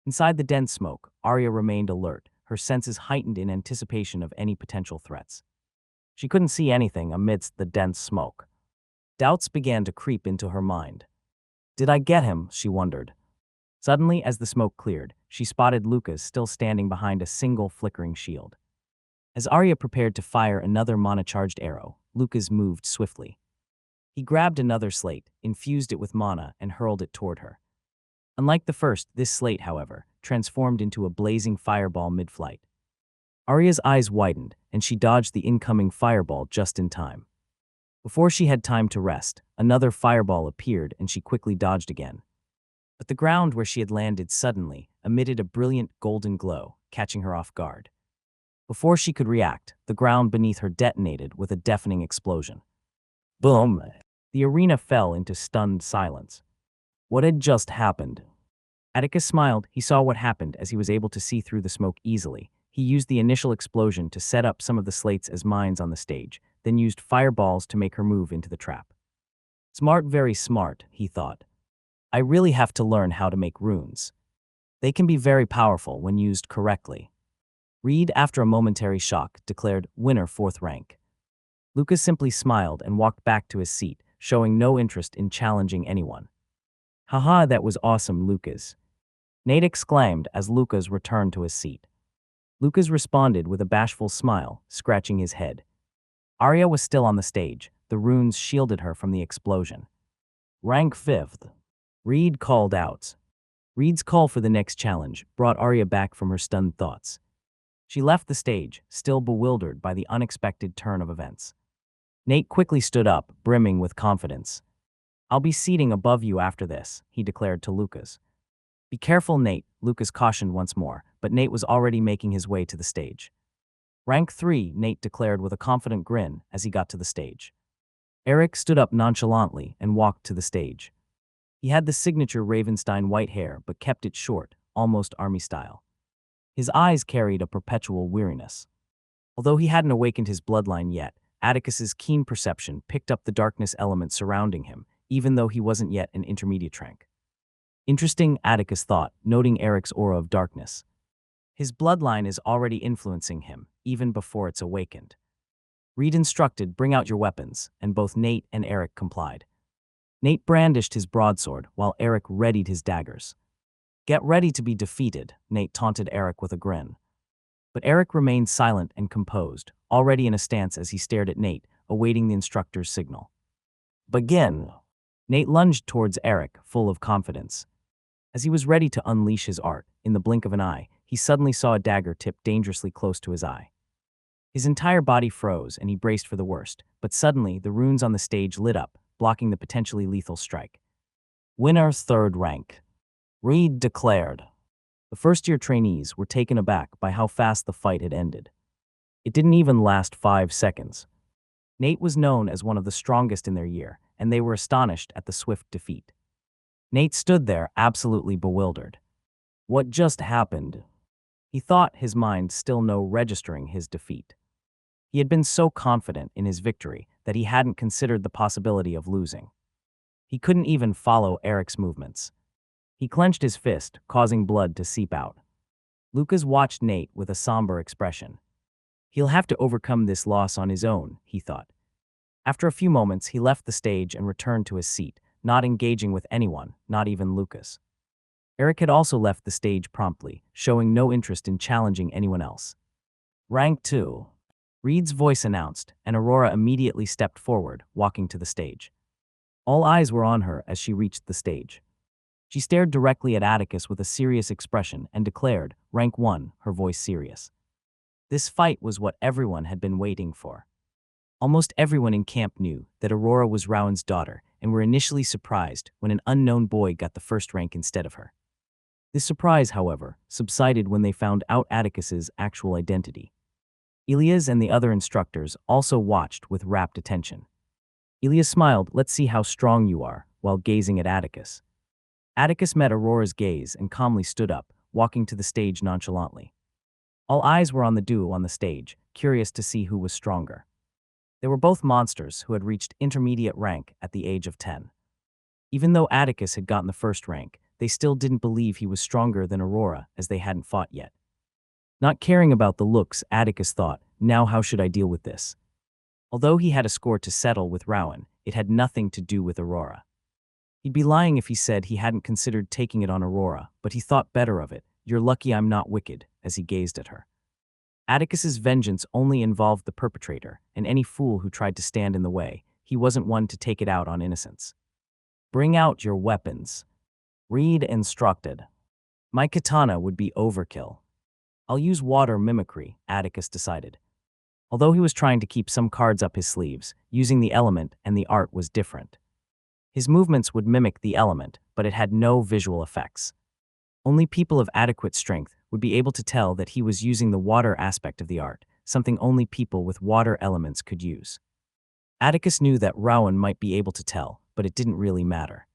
Inside the dense smoke, Arya remained alert, her senses heightened in anticipation of any potential threats. She couldn't see anything amidst the dense smoke. Doubts began to creep into her mind. Did I get him? She wondered. Suddenly, as the smoke cleared, she spotted Lucas still standing behind a single flickering shield. As Arya prepared to fire another mana-charged arrow, Lucas moved swiftly. He grabbed another slate, infused it with mana, and hurled it toward her. Unlike the first, this slate, however, transformed into a blazing fireball mid-flight. Arya's eyes widened, and she dodged the incoming fireball just in time. Before she had time to rest, another fireball appeared and she quickly dodged again. But the ground where she had landed suddenly emitted a brilliant golden glow, catching her off guard. Before she could react, the ground beneath her detonated with a deafening explosion. Boom! The arena fell into stunned silence. What had just happened? Atticus smiled. He saw what happened as he was able to see through the smoke easily. He used the initial explosion to set up some of the slates as mines on the stage, then used fireballs to make her move into the trap. Smart, very smart, he thought. I really have to learn how to make runes. They can be very powerful when used correctly. Reed, after a momentary shock, declared winner 4th rank. Lucas simply smiled and walked back to his seat, showing no interest in challenging anyone. Haha, that was awesome, Lucas. Nate exclaimed as Lucas returned to his seat. Lucas responded with a bashful smile, scratching his head. Arya was still on the stage. The runes shielded her from the explosion. Rank 5th. Reed called out. Reed's call for the next challenge brought Arya back from her stunned thoughts. She left the stage, still bewildered by the unexpected turn of events. Nate quickly stood up, brimming with confidence. I'll be seating above you after this, he declared to Lucas. Be careful, Nate, Lucas cautioned once more, but Nate was already making his way to the stage. Rank 3, Nate declared with a confident grin as he got to the stage. Eric stood up nonchalantly and walked to the stage. He had the signature Ravenstein white hair but kept it short, almost army style. His eyes carried a perpetual weariness. Although he hadn't awakened his bloodline yet, Atticus's keen perception picked up the darkness element surrounding him, even though he wasn't yet an intermediate rank. Interesting, Atticus thought, noting Eric's aura of darkness. His bloodline is already influencing him, even before it's awakened. Reed instructed, bring out your weapons, and both Nate and Eric complied. Nate brandished his broadsword while Eric readied his daggers. Get ready to be defeated, Nate taunted Eric with a grin. But Eric remained silent and composed, already in a stance as he stared at Nate, awaiting the instructor's signal. Begin! Nate lunged towards Eric, full of confidence. As he was ready to unleash his art, in the blink of an eye, he suddenly saw a dagger tip dangerously close to his eye. His entire body froze and he braced for the worst, but suddenly the runes on the stage lit up, blocking the potentially lethal strike. Winner 3rd rank. Reed declared. The first-year trainees were taken aback by how fast the fight had ended. It didn't even last 5 seconds. Nate was known as one of the strongest in their year, and they were astonished at the swift defeat. Nate stood there, absolutely bewildered. What just happened? He thought, his mind still registering his defeat. He had been so confident in his victory that he hadn't considered the possibility of losing. He couldn't even follow Eric's movements. He clenched his fist, causing blood to seep out. Lucas watched Nate with a somber expression. He'll have to overcome this loss on his own, he thought. After a few moments, he left the stage and returned to his seat, not engaging with anyone, not even Lucas. Eric had also left the stage promptly, showing no interest in challenging anyone else. Rank 2. Reed's voice announced, and Aurora immediately stepped forward, walking to the stage. All eyes were on her as she reached the stage. She stared directly at Atticus with a serious expression and declared, "Rank 1, her voice serious. This fight was what everyone had been waiting for. Almost everyone in camp knew that Aurora was Rowan's daughter and were initially surprised when an unknown boy got the first rank instead of her. This surprise, however, subsided when they found out Atticus's actual identity. Elias and the other instructors also watched with rapt attention. Elias smiled, "Let's see how strong you are," while gazing at Atticus. Atticus met Aurora's gaze and calmly stood up, walking to the stage nonchalantly. All eyes were on the duo on the stage, curious to see who was stronger. They were both monsters who had reached intermediate rank at the age of 10. Even though Atticus had gotten the first rank, they still didn't believe he was stronger than Aurora, as they hadn't fought yet. Not caring about the looks, Atticus thought, "Now how should I deal with this?" Although he had a score to settle with Rowan, it had nothing to do with Aurora. He'd be lying if he said he hadn't considered taking it on Aurora, but he thought better of it. "You're lucky I'm not wicked," as he gazed at her. Atticus's vengeance only involved the perpetrator, and any fool who tried to stand in the way. He wasn't one to take it out on innocents. "Bring out your weapons." Reed instructed. "My katana would be overkill." "I'll use water mimicry," Atticus decided. Although he was trying to keep some cards up his sleeves, using the element and the art was different. His movements would mimic the element, but it had no visual effects. Only people of adequate strength would be able to tell that he was using the water aspect of the art, something only people with water elements could use. Atticus knew that Rowan might be able to tell, but it didn't really matter.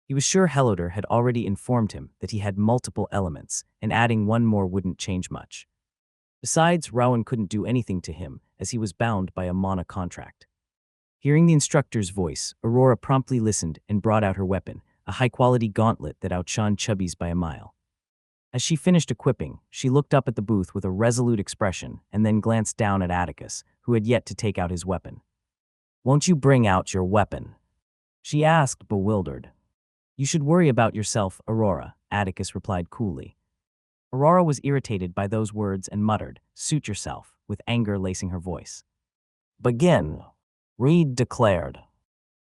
He was sure Heloder had already informed him that he had multiple elements, and adding one more wouldn't change much. Besides, Rowan couldn't do anything to him, as he was bound by a mana contract. Hearing the instructor's voice, Aurora promptly listened and brought out her weapon, a high-quality gauntlet that outshone Chubby's by a mile. As she finished equipping, she looked up at the booth with a resolute expression and then glanced down at Atticus, who had yet to take out his weapon. "Won't you bring out your weapon?" she asked, bewildered. "You should worry about yourself, Aurora," Atticus replied coolly. Aurora was irritated by those words and muttered, "Suit yourself," with anger lacing her voice. "Begin," Reed declared.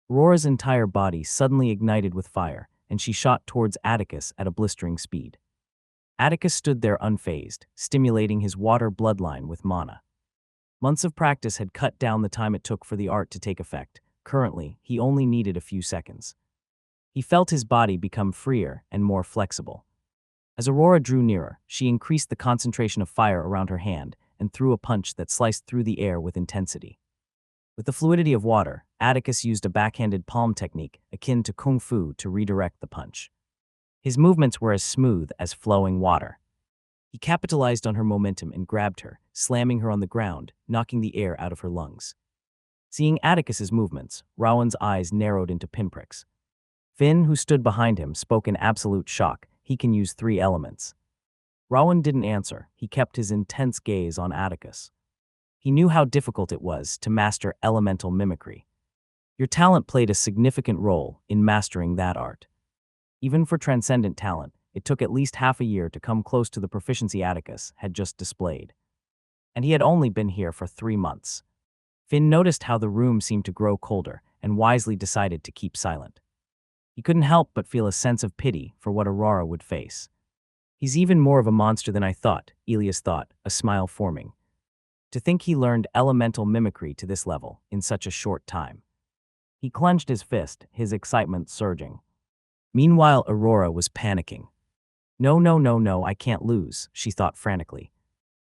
Aurora's entire body suddenly ignited with fire, and she shot towards Atticus at a blistering speed. Atticus stood there unfazed, stimulating his water bloodline with mana. Months of practice had cut down the time it took for the art to take effect. Currently, he only needed a few seconds. He felt his body become freer and more flexible. As Aurora drew nearer, she increased the concentration of fire around her hand and threw a punch that sliced through the air with intensity. With the fluidity of water, Atticus used a backhanded palm technique akin to kung fu to redirect the punch. His movements were as smooth as flowing water. He capitalized on her momentum and grabbed her, slamming her on the ground, knocking the air out of her lungs. Seeing Atticus's movements, Rowan's eyes narrowed into pinpricks. Finn, who stood behind him, spoke in absolute shock. "He can use 3 elements." Rowan didn't answer. He kept his intense gaze on Atticus. He knew how difficult it was to master elemental mimicry. Your talent played a significant role in mastering that art. Even for transcendent talent, it took at least half a year to come close to the proficiency Atticus had just displayed. And he had only been here for 3 months. Finn noticed how the room seemed to grow colder and wisely decided to keep silent. He couldn't help but feel a sense of pity for what Aurora would face. "He's even more of a monster than I thought," Elias thought, a smile forming. To think he learned elemental mimicry to this level in such a short time. He clenched his fist, his excitement surging. Meanwhile, Aurora was panicking. No, no, no, no, I can't lose," she thought frantically.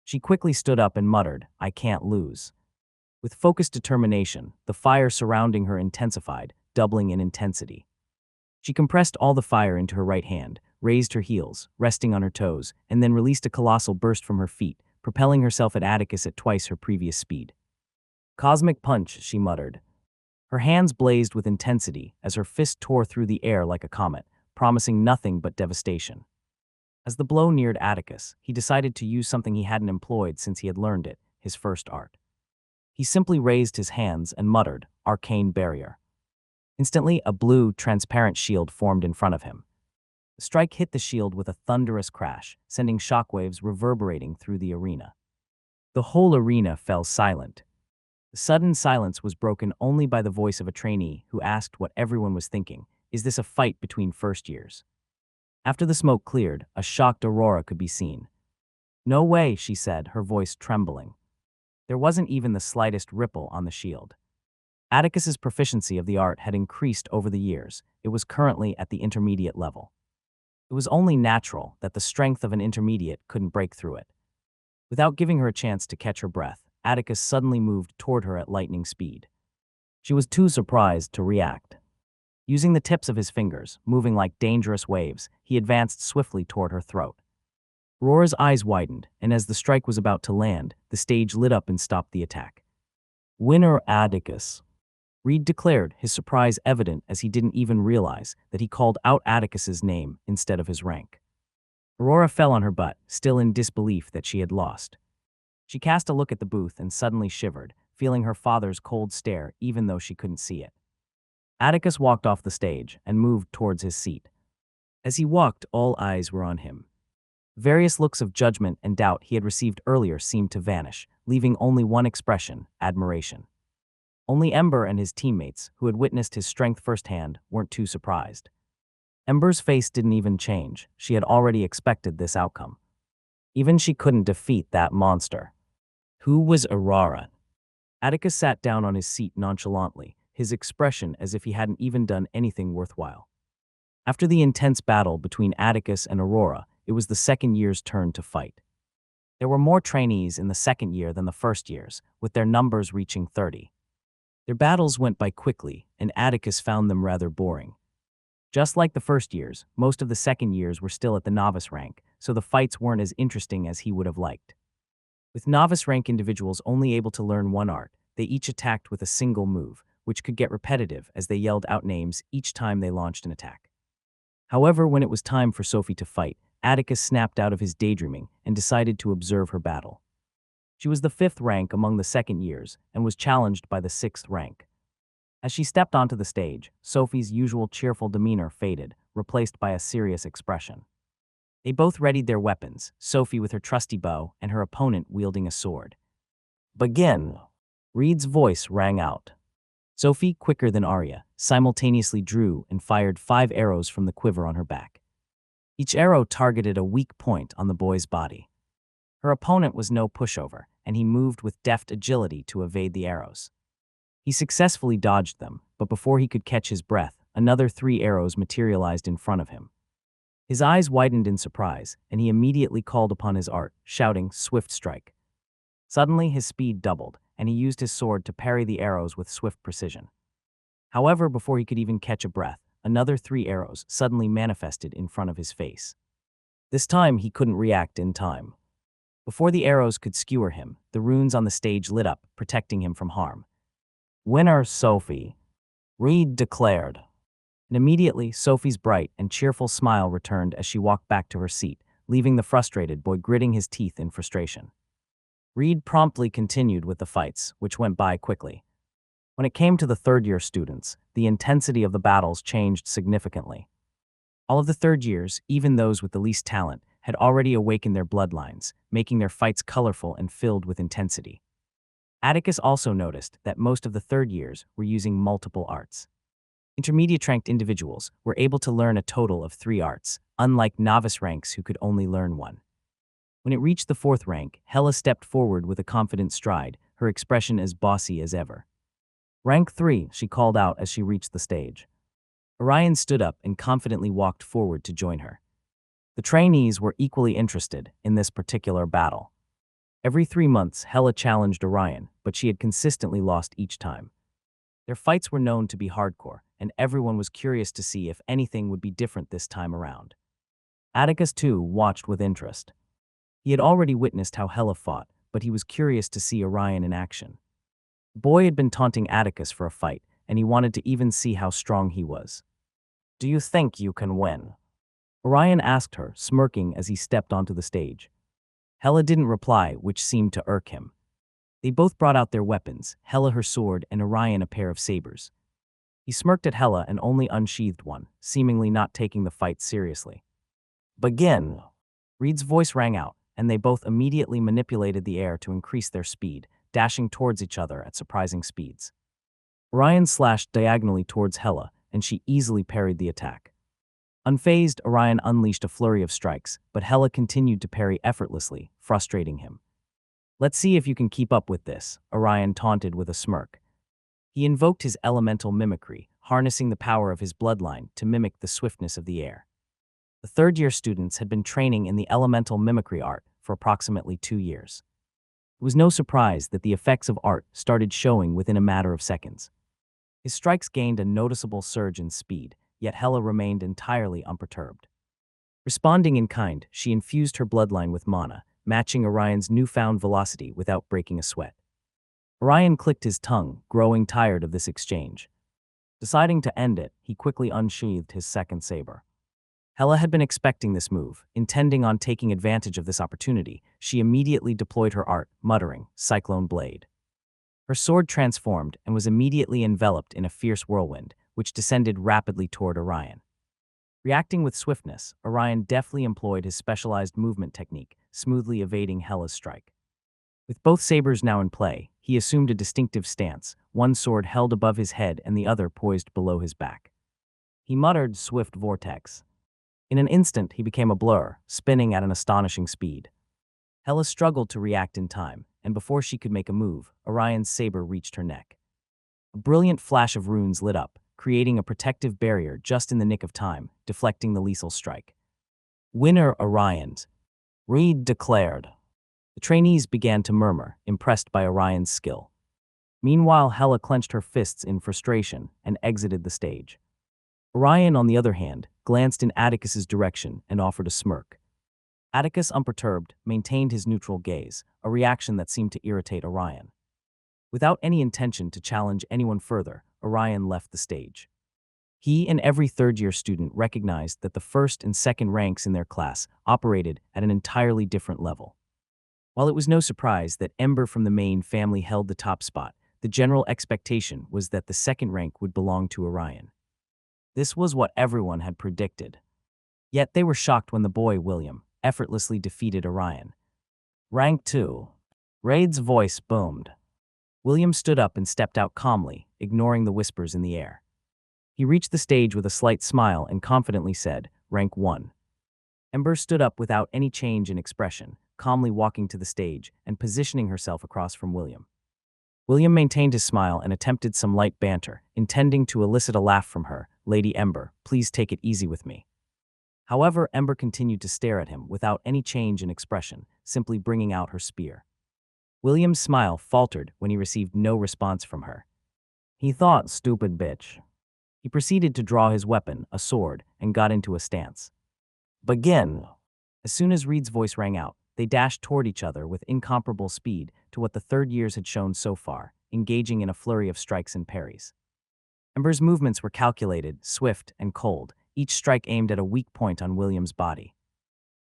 She quickly stood up and muttered, "I can't lose." With focused determination, the fire surrounding her intensified, doubling in intensity. She compressed all the fire into her right hand, raised her heels, resting on her toes, and then released a colossal burst from her feet, propelling herself at Atticus at twice her previous speed. "Cosmic punch," she muttered. Her hands blazed with intensity as her fist tore through the air like a comet, promising nothing but devastation. As the blow neared Atticus, he decided to use something he hadn't employed since he had learned it, his first art. He simply raised his hands and muttered, "Arcane barrier." Instantly, a blue, transparent shield formed in front of him. The strike hit the shield with a thunderous crash, sending shockwaves reverberating through the arena. The whole arena fell silent. The sudden silence was broken only by the voice of a trainee who asked what everyone was thinking. Is this a fight between first years? After the smoke cleared, a shocked Aurora could be seen. No way, she said, her voice trembling. There wasn't even the slightest ripple on the shield. Atticus's proficiency of the art had increased over the years. It was currently at the intermediate level. It was only natural that the strength of an intermediate couldn't break through it. Without giving her a chance to catch her breath, Atticus suddenly moved toward her at lightning speed. She was too surprised to react. Using the tips of his fingers, moving like dangerous waves, he advanced swiftly toward her throat. Aurora's eyes widened, and as the strike was about to land, the stage lit up and stopped the attack. "Winner Atticus," Reed declared, his surprise evident as he didn't even realize that he called out Atticus's name instead of his rank. Aurora fell on her butt, still in disbelief that she had lost. She cast a look at the booth and suddenly shivered, feeling her father's cold stare even though she couldn't see it. Atticus walked off the stage and moved towards his seat. As he walked, all eyes were on him. Various looks of judgment and doubt he had received earlier seemed to vanish, leaving only one expression: admiration. Only Ember and his teammates, who had witnessed his strength firsthand, weren't too surprised. Ember's face didn't even change. She had already expected this outcome. Even she couldn't defeat that monster. Who was Aurora? Atticus sat down on his seat nonchalantly, his expression as if he hadn't even done anything worthwhile. After the intense battle between Atticus and Aurora, it was the second year's turn to fight. There were more trainees in the second year than the first year's, with their numbers reaching 30. Their battles went by quickly, and Atticus found them rather boring. Just like the first years, most of the second years were still at the novice rank, so the fights weren't as interesting as he would have liked. With novice rank individuals only able to learn one art, they each attacked with a single move, which could get repetitive as they yelled out names each time they launched an attack. However, when it was time for Sophie to fight, Atticus snapped out of his daydreaming and decided to observe her battle. She was the 5th rank among the second years and was challenged by the 6th rank. As she stepped onto the stage, Sophie's usual cheerful demeanor faded, replaced by a serious expression. They both readied their weapons, Sophie with her trusty bow and her opponent wielding a sword. "Begin!" Reed's voice rang out. Sophie, quicker than Arya, simultaneously drew and fired 5 arrows from the quiver on her back. Each arrow targeted a weak point on the boy's body. Her opponent was no pushover, and he moved with deft agility to evade the arrows. He successfully dodged them, but before he could catch his breath, another 3 arrows materialized in front of him. His eyes widened in surprise, and he immediately called upon his art, shouting, "Swift strike." Suddenly, his speed doubled, and he used his sword to parry the arrows with swift precision. However, before he could even catch a breath, another 3 arrows suddenly manifested in front of his face. This time, he couldn't react in time. Before the arrows could skewer him, the runes on the stage lit up, protecting him from harm. "Winner Sophie," Reed declared. And immediately, Sophie's bright and cheerful smile returned as she walked back to her seat, leaving the frustrated boy gritting his teeth in frustration. Reed promptly continued with the fights, which went by quickly. When it came to the third-year students, the intensity of the battles changed significantly. All of the third years, even those with the least talent, had already awakened their bloodlines, making their fights colorful and filled with intensity. Atticus also noticed that most of the third years were using multiple arts. Intermediate-ranked individuals were able to learn a total of 3 arts, unlike novice ranks who could only learn 1. When it reached the 4th rank, Hella stepped forward with a confident stride, her expression as bossy as ever. "Rank 3, she called out as she reached the stage. Orion stood up and confidently walked forward to join her. The trainees were equally interested in this particular battle. Every 3 months, Hella challenged Orion, but she had consistently lost each time. Their fights were known to be hardcore, and everyone was curious to see if anything would be different this time around. Atticus, too, watched with interest. He had already witnessed how Hella fought, but he was curious to see Orion in action. The boy had been taunting Atticus for a fight, and he wanted to even see how strong he was. "Do you think you can win?" Orion asked her, smirking as he stepped onto the stage. Hella didn't reply, which seemed to irk him. They both brought out their weapons, Hella her sword and Orion a pair of sabers. He smirked at Hella and only unsheathed one, seemingly not taking the fight seriously. "Begin!" Reed's voice rang out, and they both immediately manipulated the air to increase their speed, dashing towards each other at surprising speeds. Orion slashed diagonally towards Hela, and she easily parried the attack. Unfazed, Orion unleashed a flurry of strikes, but Hela continued to parry effortlessly, frustrating him. "Let's see if you can keep up with this," Orion taunted with a smirk. He invoked his elemental mimicry, harnessing the power of his bloodline to mimic the swiftness of the air. The third-year students had been training in the elemental mimicry art for approximately 2 years. It was no surprise that the effects of art started showing within a matter of seconds. His strikes gained a noticeable surge in speed, yet Hela remained entirely unperturbed. Responding in kind, she infused her bloodline with mana, matching Orion's newfound velocity without breaking a sweat. Orion clicked his tongue, growing tired of this exchange. Deciding to end it, he quickly unsheathed his second saber. Hela had been expecting this move. Intending on taking advantage of this opportunity, she immediately deployed her art, muttering, "Cyclone Blade." Her sword transformed and was immediately enveloped in a fierce whirlwind, which descended rapidly toward Orion. Reacting with swiftness, Orion deftly employed his specialized movement technique, smoothly evading Hela's strike. With both sabers now in play, he assumed a distinctive stance, one sword held above his head and the other poised below his back. He muttered, "Swift vortex." In an instant, he became a blur, spinning at an astonishing speed. Hela struggled to react in time, and before she could make a move, Orion's saber reached her neck. A brilliant flash of runes lit up, creating a protective barrier just in the nick of time, deflecting the lethal strike. "Winner Orion's," Reed declared. The trainees began to murmur, impressed by Orion's skill. Meanwhile, Hela clenched her fists in frustration and exited the stage. Orion, on the other hand, glanced in Atticus's direction and offered a smirk. Atticus, unperturbed, maintained his neutral gaze, a reaction that seemed to irritate Orion. Without any intention to challenge anyone further, Orion left the stage. He and every third-year student recognized that the first and second ranks in their class operated at an entirely different level. While it was no surprise that Ember from the main family held the top spot, the general expectation was that the second rank would belong to Orion. This was what everyone had predicted. Yet they were shocked when the boy, William, effortlessly defeated Orion. "Rank 2. Raid's voice boomed. William stood up and stepped out calmly, ignoring the whispers in the air. He reached the stage with a slight smile and confidently said, "Rank 1. Ember stood up without any change in expression, calmly walking to the stage and positioning herself across from William. William maintained his smile and attempted some light banter, intending to elicit a laugh from her. "Lady Ember, please take it easy with me." However, Ember continued to stare at him without any change in expression, simply bringing out her spear. William's smile faltered when he received no response from her. He thought, "Stupid bitch." He proceeded to draw his weapon, a sword, and got into a stance. "Begin." As soon as Reed's voice rang out, they dashed toward each other with incomparable speed to what the third years had shown so far, engaging in a flurry of strikes and parries. Ember's movements were calculated, swift, and cold, each strike aimed at a weak point on William's body.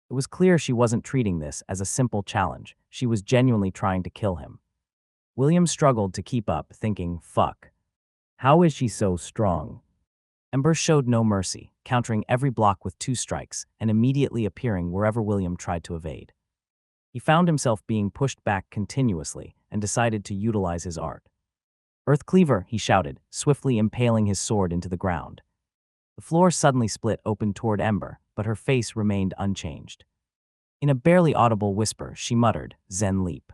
It was clear she wasn't treating this as a simple challenge. She was genuinely trying to kill him. William struggled to keep up, thinking, "Fuck. How is she so strong?" Ember showed no mercy, countering every block with 2 strikes and immediately appearing wherever William tried to evade. He found himself being pushed back continuously and decided to utilize his art. "Earth Cleaver," he shouted, swiftly impaling his sword into the ground. The floor suddenly split open toward Ember, but her face remained unchanged. In a barely audible whisper, she muttered, "Zen Leap."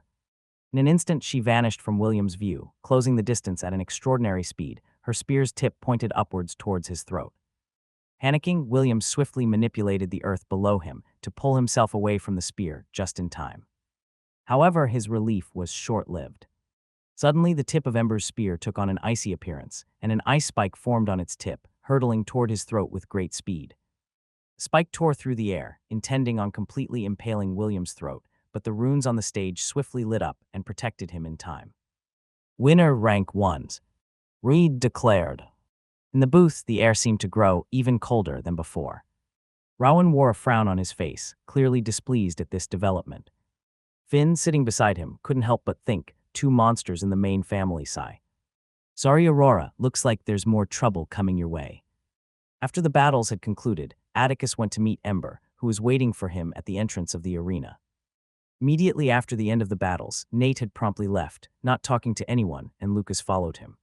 In an instant, she vanished from William's view, closing the distance at an extraordinary speed, her spear's tip pointed upwards towards his throat. Panicking, William swiftly manipulated the earth below him to pull himself away from the spear just in time. However, his relief was short-lived. Suddenly, the tip of Ember's spear took on an icy appearance, and an ice spike formed on its tip, hurtling toward his throat with great speed. The spike tore through the air, intending on completely impaling William's throat, but the runes on the stage swiftly lit up and protected him in time. "Winner Rank 1's," Reed declared. In the booth, the air seemed to grow even colder than before. Rowan wore a frown on his face, clearly displeased at this development. Finn, sitting beside him, couldn't help but think, 2 monsters in the main family sigh. "Sorry, Aurora, looks like there's more trouble coming your way." After the battles had concluded, Atticus went to meet Ember, who was waiting for him at the entrance of the arena. Immediately after the end of the battles, Nate had promptly left, not talking to anyone, and Lucas followed him.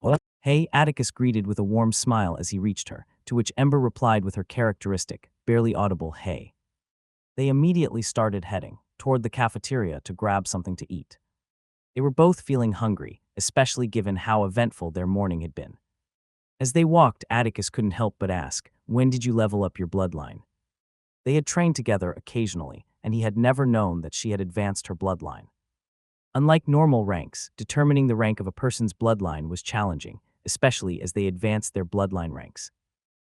"What?" "Hey," Atticus greeted with a warm smile as he reached her, to which Ember replied with her characteristic, barely audible "hey." They immediately started heading toward the cafeteria to grab something to eat. They were both feeling hungry, especially given how eventful their morning had been. As they walked, Atticus couldn't help but ask, "When did you level up your bloodline?" They had trained together occasionally, and he had never known that she had advanced her bloodline. Unlike normal ranks, determining the rank of a person's bloodline was challenging, especially as they advanced their bloodline ranks.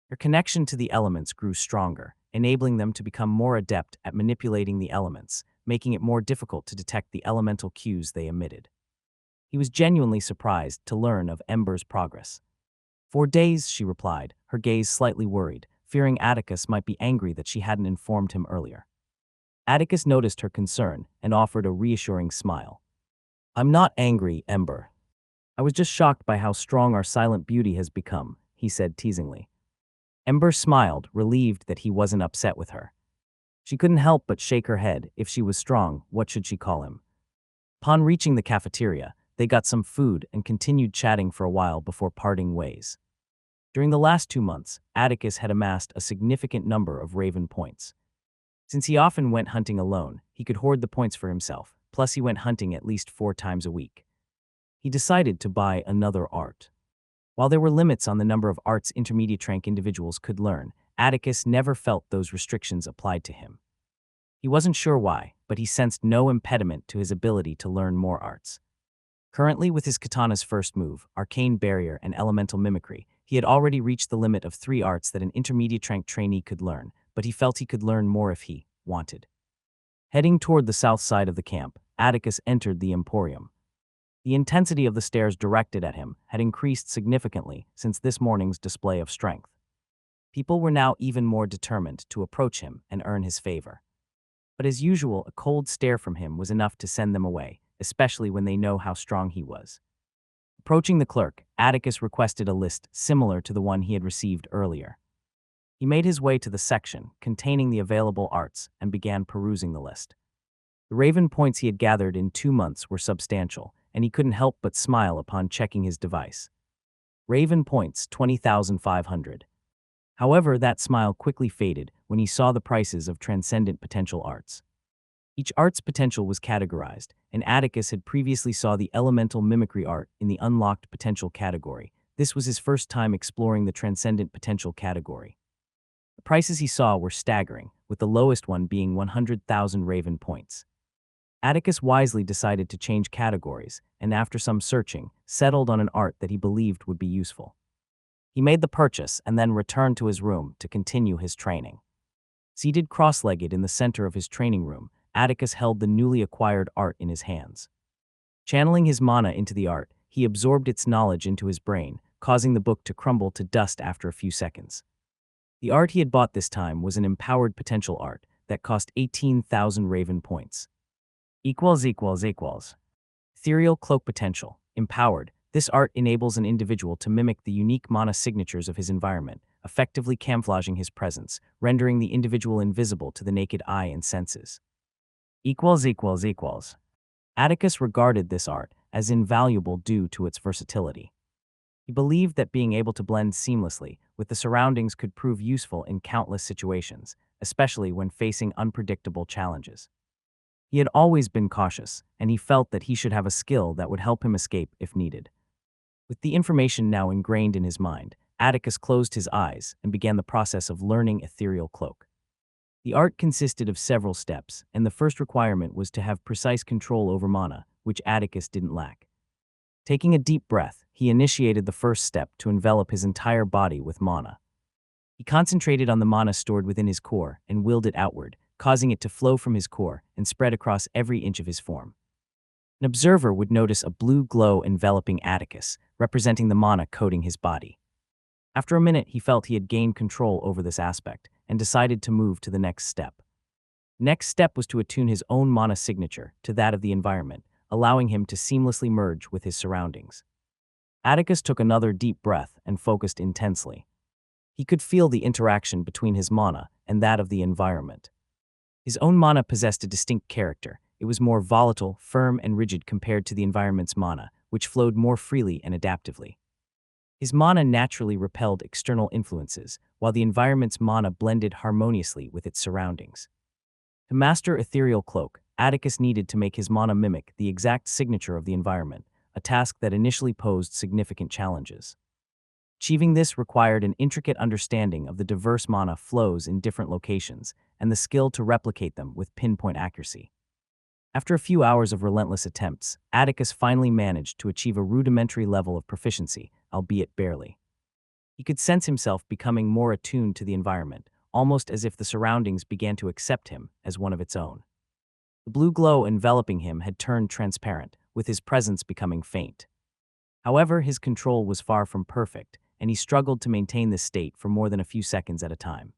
Their connection to the elements grew stronger, enabling them to become more adept at manipulating the elements, making it more difficult to detect the elemental cues they emitted. He was genuinely surprised to learn of Ember's progress. "For days," she replied, her gaze slightly worried, fearing Atticus might be angry that she hadn't informed him earlier. Atticus noticed her concern and offered a reassuring smile. "I'm not angry, Ember. I was just shocked by how strong our silent beauty has become," he said teasingly. Ember smiled, relieved that he wasn't upset with her. She couldn't help but shake her head. If she was strong, what should she call him? Upon reaching the cafeteria, they got some food and continued chatting for a while before parting ways. During the last 2 months, Atticus had amassed a significant number of Raven points. Since he often went hunting alone, he could hoard the points for himself, plus he went hunting at least 4 times a week. He decided to buy another art. While there were limits on the number of arts intermediate rank individuals could learn, Atticus never felt those restrictions applied to him. He wasn't sure why, but he sensed no impediment to his ability to learn more arts. Currently, with his katana's first move, Arcane Barrier and Elemental Mimicry, he had already reached the limit of 3 arts that an intermediate rank trainee could learn, but he felt he could learn more if he wanted. Heading toward the south side of the camp, Atticus entered the Emporium. The intensity of the stares directed at him had increased significantly since this morning's display of strength. People were now even more determined to approach him and earn his favor. But as usual, a cold stare from him was enough to send them away, especially when they know how strong he was. Approaching the clerk, Atticus requested a list similar to the one he had received earlier. He made his way to the section containing the available arts and began perusing the list. The Raven points he had gathered in 2 months were substantial, and he couldn't help but smile upon checking his device. Raven points, 20,500. However, that smile quickly faded when he saw the prices of transcendent potential arts. Each art's potential was categorized, and Atticus had previously saw the elemental mimicry art in the unlocked potential category. This was his first time exploring the transcendent potential category. The prices he saw were staggering, with the lowest one being 100,000 Raven points. Atticus wisely decided to change categories, and after some searching, settled on an art that he believed would be useful. He made the purchase and then returned to his room to continue his training. Seated cross-legged in the center of his training room, Atticus held the newly acquired art in his hands. Channeling his mana into the art, he absorbed its knowledge into his brain, causing the book to crumble to dust after a few seconds. The art he had bought this time was an empowered potential art that cost 18,000 Raven points. Ethereal Cloak Potential. Empowered, this art enables an individual to mimic the unique mana signatures of his environment, effectively camouflaging his presence, rendering the individual invisible to the naked eye and senses. Atticus regarded this art as invaluable due to its versatility. He believed that being able to blend seamlessly with the surroundings could prove useful in countless situations, especially when facing unpredictable challenges. He had always been cautious, and he felt that he should have a skill that would help him escape if needed. With the information now ingrained in his mind, Atticus closed his eyes and began the process of learning Ethereal Cloak. The art consisted of several steps, and the first requirement was to have precise control over mana, which Atticus didn't lack. Taking a deep breath, he initiated the first step to envelop his entire body with mana. He concentrated on the mana stored within his core and willed it outward, causing it to flow from his core and spread across every inch of his form. An observer would notice a blue glow enveloping Atticus, representing the mana coating his body. After a minute, he felt he had gained control over this aspect and decided to move to the next step. The next step was to attune his own mana signature to that of the environment, allowing him to seamlessly merge with his surroundings. Atticus took another deep breath and focused intensely. He could feel the interaction between his mana and that of the environment. His own mana possessed a distinct character. It was more volatile, firm, and rigid compared to the environment's mana, which flowed more freely and adaptively. His mana naturally repelled external influences, while the environment's mana blended harmoniously with its surroundings. To master Ethereal Cloak, Atticus needed to make his mana mimic the exact signature of the environment, a task that initially posed significant challenges. Achieving this required an intricate understanding of the diverse mana flows in different locations and the skill to replicate them with pinpoint accuracy. After a few hours of relentless attempts, Atticus finally managed to achieve a rudimentary level of proficiency, albeit barely. He could sense himself becoming more attuned to the environment, almost as if the surroundings began to accept him as one of its own. The blue glow enveloping him had turned transparent, with his presence becoming faint. However, his control was far from perfect, and he struggled to maintain this state for more than a few seconds at a time.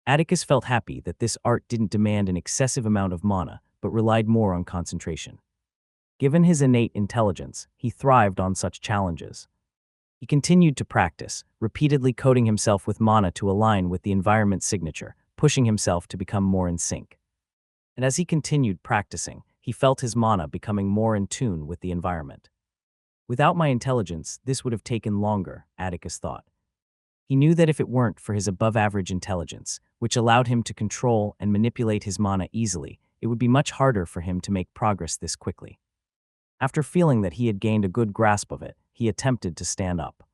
Atticus felt happy that this art didn't demand an excessive amount of mana, but relied more on concentration. Given his innate intelligence, he thrived on such challenges. He continued to practice, repeatedly coating himself with mana to align with the environment's signature, pushing himself to become more in sync. And as he continued practicing, he felt his mana becoming more in tune with the environment. Without my intelligence, this would have taken longer, Atticus thought. He knew that if it weren't for his above-average intelligence, which allowed him to control and manipulate his mana easily, it would be much harder for him to make progress this quickly. After feeling that he had gained a good grasp of it, he attempted to stand up.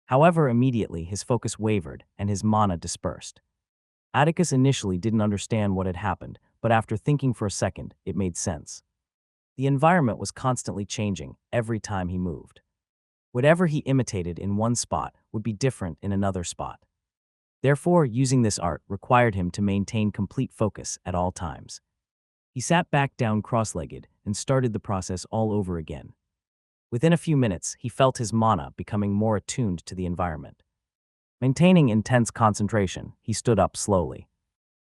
However, immediately his focus wavered and his mana dispersed. Atticus initially didn't understand what had happened, but after thinking for a second, it made sense. The environment was constantly changing every time he moved. Whatever he imitated in one spot would be different in another spot. Therefore, using this art required him to maintain complete focus at all times. He sat back down cross-legged and started the process all over again. Within a few minutes, he felt his mana becoming more attuned to the environment. Maintaining intense concentration, he stood up slowly.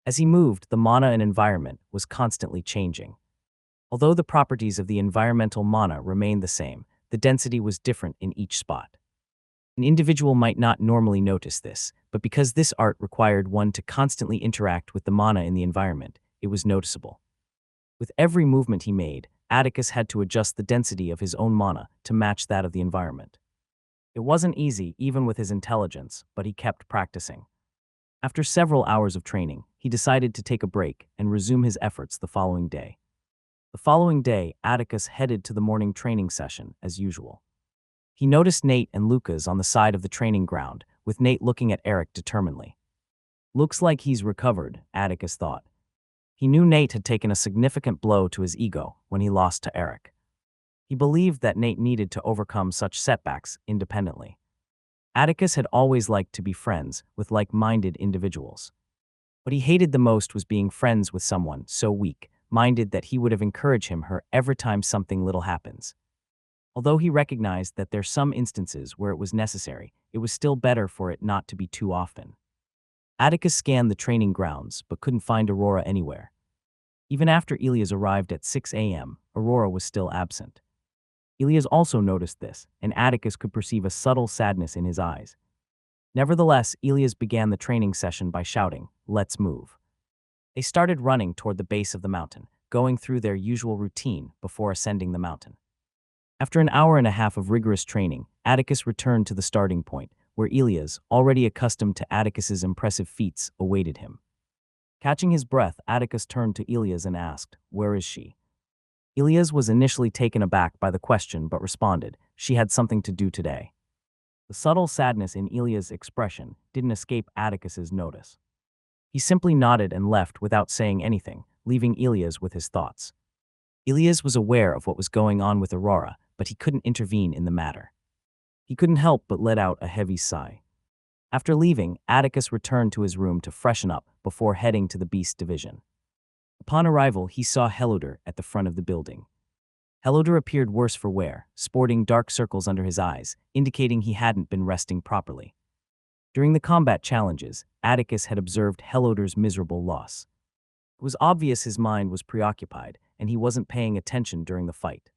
As he moved, the mana and environment was constantly changing. Although the properties of the environmental mana remained the same, the density was different in each spot. An individual might not normally notice this, but because this art required one to constantly interact with the mana in the environment, it was noticeable. With every movement he made, Atticus had to adjust the density of his own mana to match that of the environment. It wasn't easy, even with his intelligence, but he kept practicing. After several hours of training, he decided to take a break and resume his efforts the following day. The following day, Atticus headed to the morning training session, as usual. He noticed Nate and Lucas on the side of the training ground, with Nate looking at Eric determinedly. Looks like he's recovered, Atticus thought. He knew Nate had taken a significant blow to his ego when he lost to Eric. He believed that Nate needed to overcome such setbacks independently. Atticus had always liked to be friends with like-minded individuals. What he hated the most was being friends with someone so weak-minded that he would have encouraged her every time something little happens. Although he recognized that there are some instances where it was necessary, it was still better for it not to be too often. Atticus scanned the training grounds but couldn't find Aurora anywhere. Even after Elias arrived at 6 a.m., Aurora was still absent. Elias also noticed this, and Atticus could perceive a subtle sadness in his eyes. Nevertheless, Elias began the training session by shouting, "Let's move." They started running toward the base of the mountain, going through their usual routine before ascending the mountain. After an hour and a half of rigorous training, Atticus returned to the starting point, where Elias, already accustomed to Atticus's impressive feats, awaited him. Catching his breath, Atticus turned to Elias and asked, "Where is she?" Elias was initially taken aback by the question but responded, "She had something to do today." The subtle sadness in Elias' expression didn't escape Atticus's notice. He simply nodded and left without saying anything, leaving Elias with his thoughts. Elias was aware of what was going on with Aurora, but he couldn't intervene in the matter. He couldn't help but let out a heavy sigh. After leaving, Atticus returned to his room to freshen up before heading to the Beast Division. Upon arrival, he saw Helodor at the front of the building. Helodor appeared worse for wear, sporting dark circles under his eyes, indicating he hadn't been resting properly. During the combat challenges, Atticus had observed Helodor's miserable loss. It was obvious his mind was preoccupied, and he wasn't paying attention during the fight.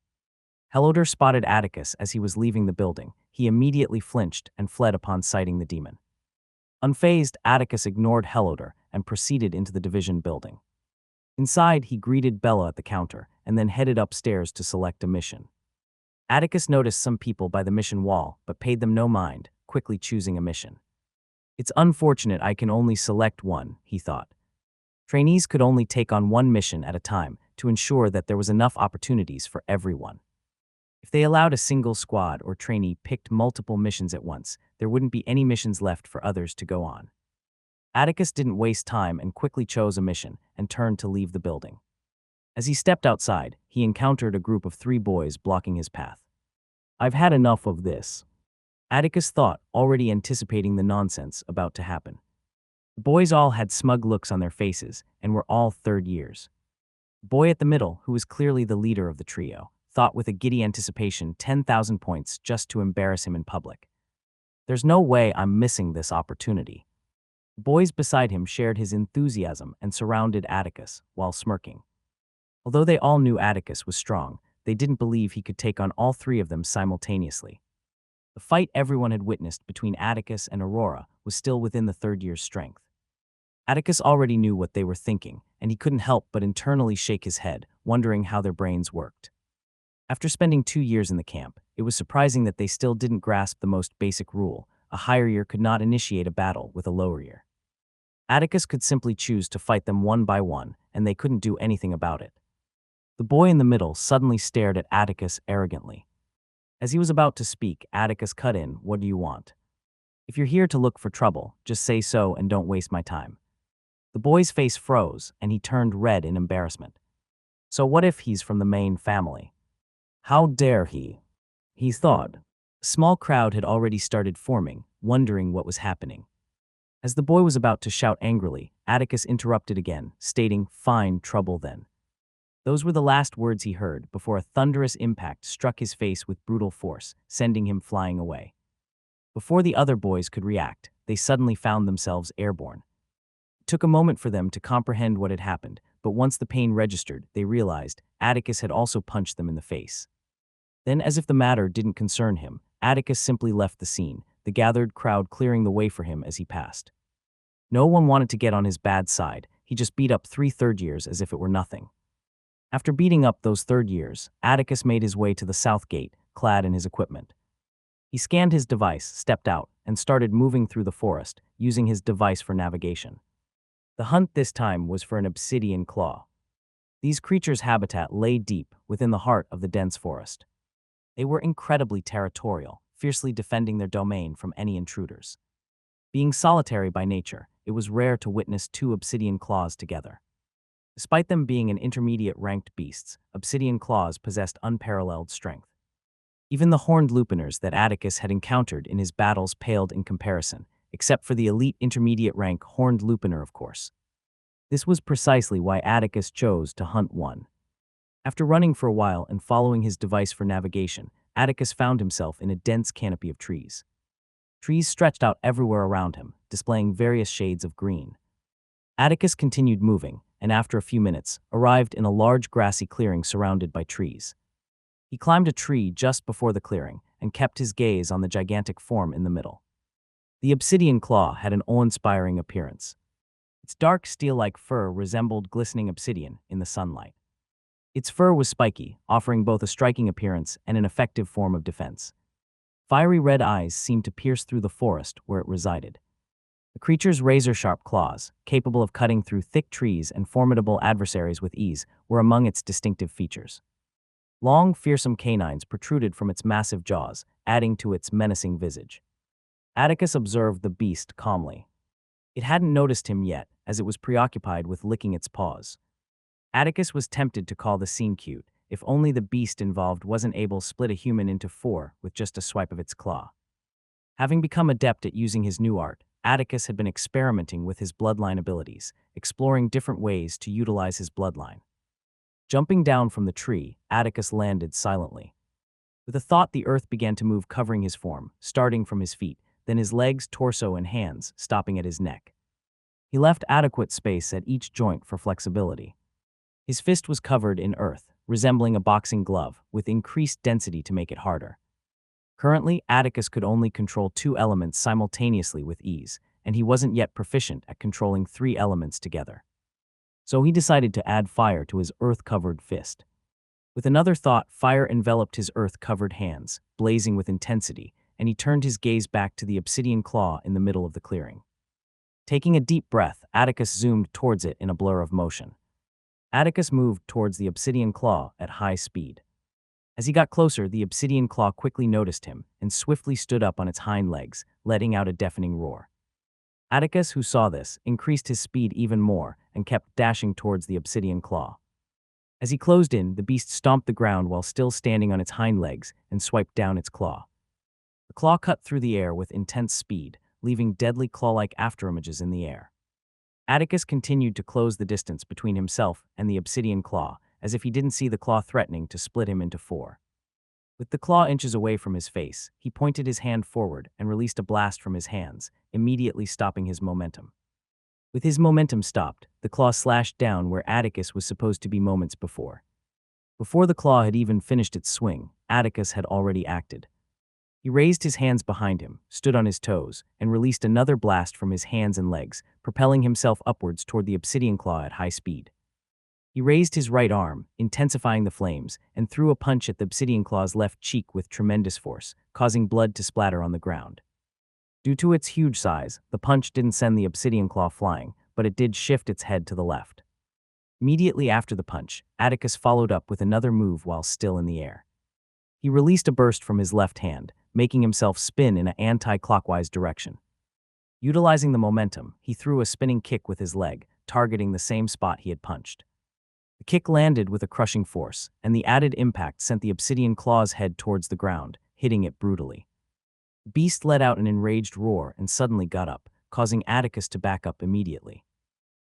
Helodor spotted Atticus as he was leaving the building. He immediately flinched and fled upon sighting the demon. Unfazed, Atticus ignored Helodor and proceeded into the division building. Inside, he greeted Bella at the counter and then headed upstairs to select a mission. Atticus noticed some people by the mission wall, but paid them no mind, quickly choosing a mission. It's unfortunate I can only select one, he thought. Trainees could only take on one mission at a time to ensure that there was enough opportunities for everyone. If they allowed a single squad or trainee picked multiple missions at once, there wouldn't be any missions left for others to go on. Atticus didn't waste time and quickly chose a mission and turned to leave the building. As he stepped outside, he encountered a group of 3 boys blocking his path. I've had enough of this, Atticus thought, already anticipating the nonsense about to happen. The boys all had smug looks on their faces and were all third years. The boy at the middle, who was clearly the leader of the trio, thought with a giddy anticipation 10,000 points just to embarrass him in public. There's no way I'm missing this opportunity. The boys beside him shared his enthusiasm and surrounded Atticus while smirking. Although they all knew Atticus was strong, they didn't believe he could take on all 3 of them simultaneously. The fight everyone had witnessed between Atticus and Aurora was still within the third year's strength. Atticus already knew what they were thinking, and he couldn't help but internally shake his head, wondering how their brains worked. After spending 2 years in the camp, it was surprising that they still didn't grasp the most basic rule: a higher year could not initiate a battle with a lower year. Atticus could simply choose to fight them one by one, and they couldn't do anything about it. The boy in the middle suddenly stared at Atticus arrogantly. As he was about to speak, Atticus cut in, "What do you want? If you're here to look for trouble, just say so and don't waste my time." The boy's face froze, and he turned red in embarrassment. So what if he's from the main family? How dare he? He thought. A small crowd had already started forming, wondering what was happening. As the boy was about to shout angrily, Atticus interrupted again, stating, "Fine, trouble then." Those were the last words he heard before a thunderous impact struck his face with brutal force, sending him flying away. Before the other boys could react, they suddenly found themselves airborne. It took a moment for them to comprehend what had happened, but once the pain registered, they realized Atticus had also punched them in the face. Then, as if the matter didn't concern him, Atticus simply left the scene, the gathered crowd clearing the way for him as he passed. No one wanted to get on his bad side. He just beat up 3 third years as if it were nothing. After beating up those third years, Atticus made his way to the south gate, clad in his equipment. He scanned his device, stepped out, and started moving through the forest, using his device for navigation. The hunt this time was for an obsidian claw. These creatures' habitat lay deep within the heart of the dense forest. They were incredibly territorial, fiercely defending their domain from any intruders. Being solitary by nature, it was rare to witness 2 obsidian claws together. Despite them being an intermediate-ranked beasts, obsidian claws possessed unparalleled strength. Even the horned lupiners that Atticus had encountered in his battles paled in comparison, except for the elite intermediate-rank horned lupiner, of course. This was precisely why Atticus chose to hunt one. After running for a while and following his device for navigation, Atticus found himself in a dense canopy of trees. Trees stretched out everywhere around him, displaying various shades of green. Atticus continued moving, and after a few minutes, arrived in a large grassy clearing surrounded by trees. He climbed a tree just before the clearing and kept his gaze on the gigantic form in the middle. The obsidian claw had an awe-inspiring appearance. Its dark steel-like fur resembled glistening obsidian in the sunlight. Its fur was spiky, offering both a striking appearance and an effective form of defense. Fiery red eyes seemed to pierce through the forest where it resided. The creature's razor-sharp claws, capable of cutting through thick trees and formidable adversaries with ease, were among its distinctive features. Long, fearsome canines protruded from its massive jaws, adding to its menacing visage. Atticus observed the beast calmly. It hadn't noticed him yet, as it was preoccupied with licking its paws. Atticus was tempted to call the scene cute, if only the beast involved wasn't able to split a human into 4 with just a swipe of its claw. Having become adept at using his new art, Atticus had been experimenting with his bloodline abilities, exploring different ways to utilize his bloodline. Jumping down from the tree, Atticus landed silently. With a thought, the earth began to move, covering his form, starting from his feet, then his legs, torso, and hands, stopping at his neck. He left adequate space at each joint for flexibility. His fist was covered in earth, resembling a boxing glove, with increased density to make it harder. Currently, Atticus could only control 2 elements simultaneously with ease, and he wasn't yet proficient at controlling 3 elements together. So he decided to add fire to his earth-covered fist. With another thought, fire enveloped his earth-covered hands, blazing with intensity, and he turned his gaze back to the obsidian claw in the middle of the clearing. Taking a deep breath, Atticus zoomed towards it in a blur of motion. Atticus moved towards the obsidian claw at high speed. As he got closer, the obsidian claw quickly noticed him and swiftly stood up on its hind legs, letting out a deafening roar. Atticus, who saw this, increased his speed even more and kept dashing towards the obsidian claw. As he closed in, the beast stomped the ground while still standing on its hind legs and swiped down its claw. The claw cut through the air with intense speed, leaving deadly claw-like afterimages in the air. Atticus continued to close the distance between himself and the obsidian claw, as if he didn't see the claw threatening to split him into four. With the claw inches away from his face, he pointed his hand forward and released a blast from his hands, immediately stopping his momentum. With his momentum stopped, the claw slashed down where Atticus was supposed to be moments before. Before the claw had even finished its swing, Atticus had already acted. He raised his hands behind him, stood on his toes, and released another blast from his hands and legs, propelling himself upwards toward the obsidian claw at high speed. He raised his right arm, intensifying the flames, and threw a punch at the obsidian claw's left cheek with tremendous force, causing blood to splatter on the ground. Due to its huge size, the punch didn't send the obsidian claw flying, but it did shift its head to the left. Immediately after the punch, Atticus followed up with another move while still in the air. He released a burst from his left hand, making himself spin in an anti-clockwise direction. Utilizing the momentum, he threw a spinning kick with his leg, targeting the same spot he had punched. The kick landed with a crushing force, and the added impact sent the obsidian claw's head towards the ground, hitting it brutally. The beast let out an enraged roar and suddenly got up, causing Atticus to back up immediately.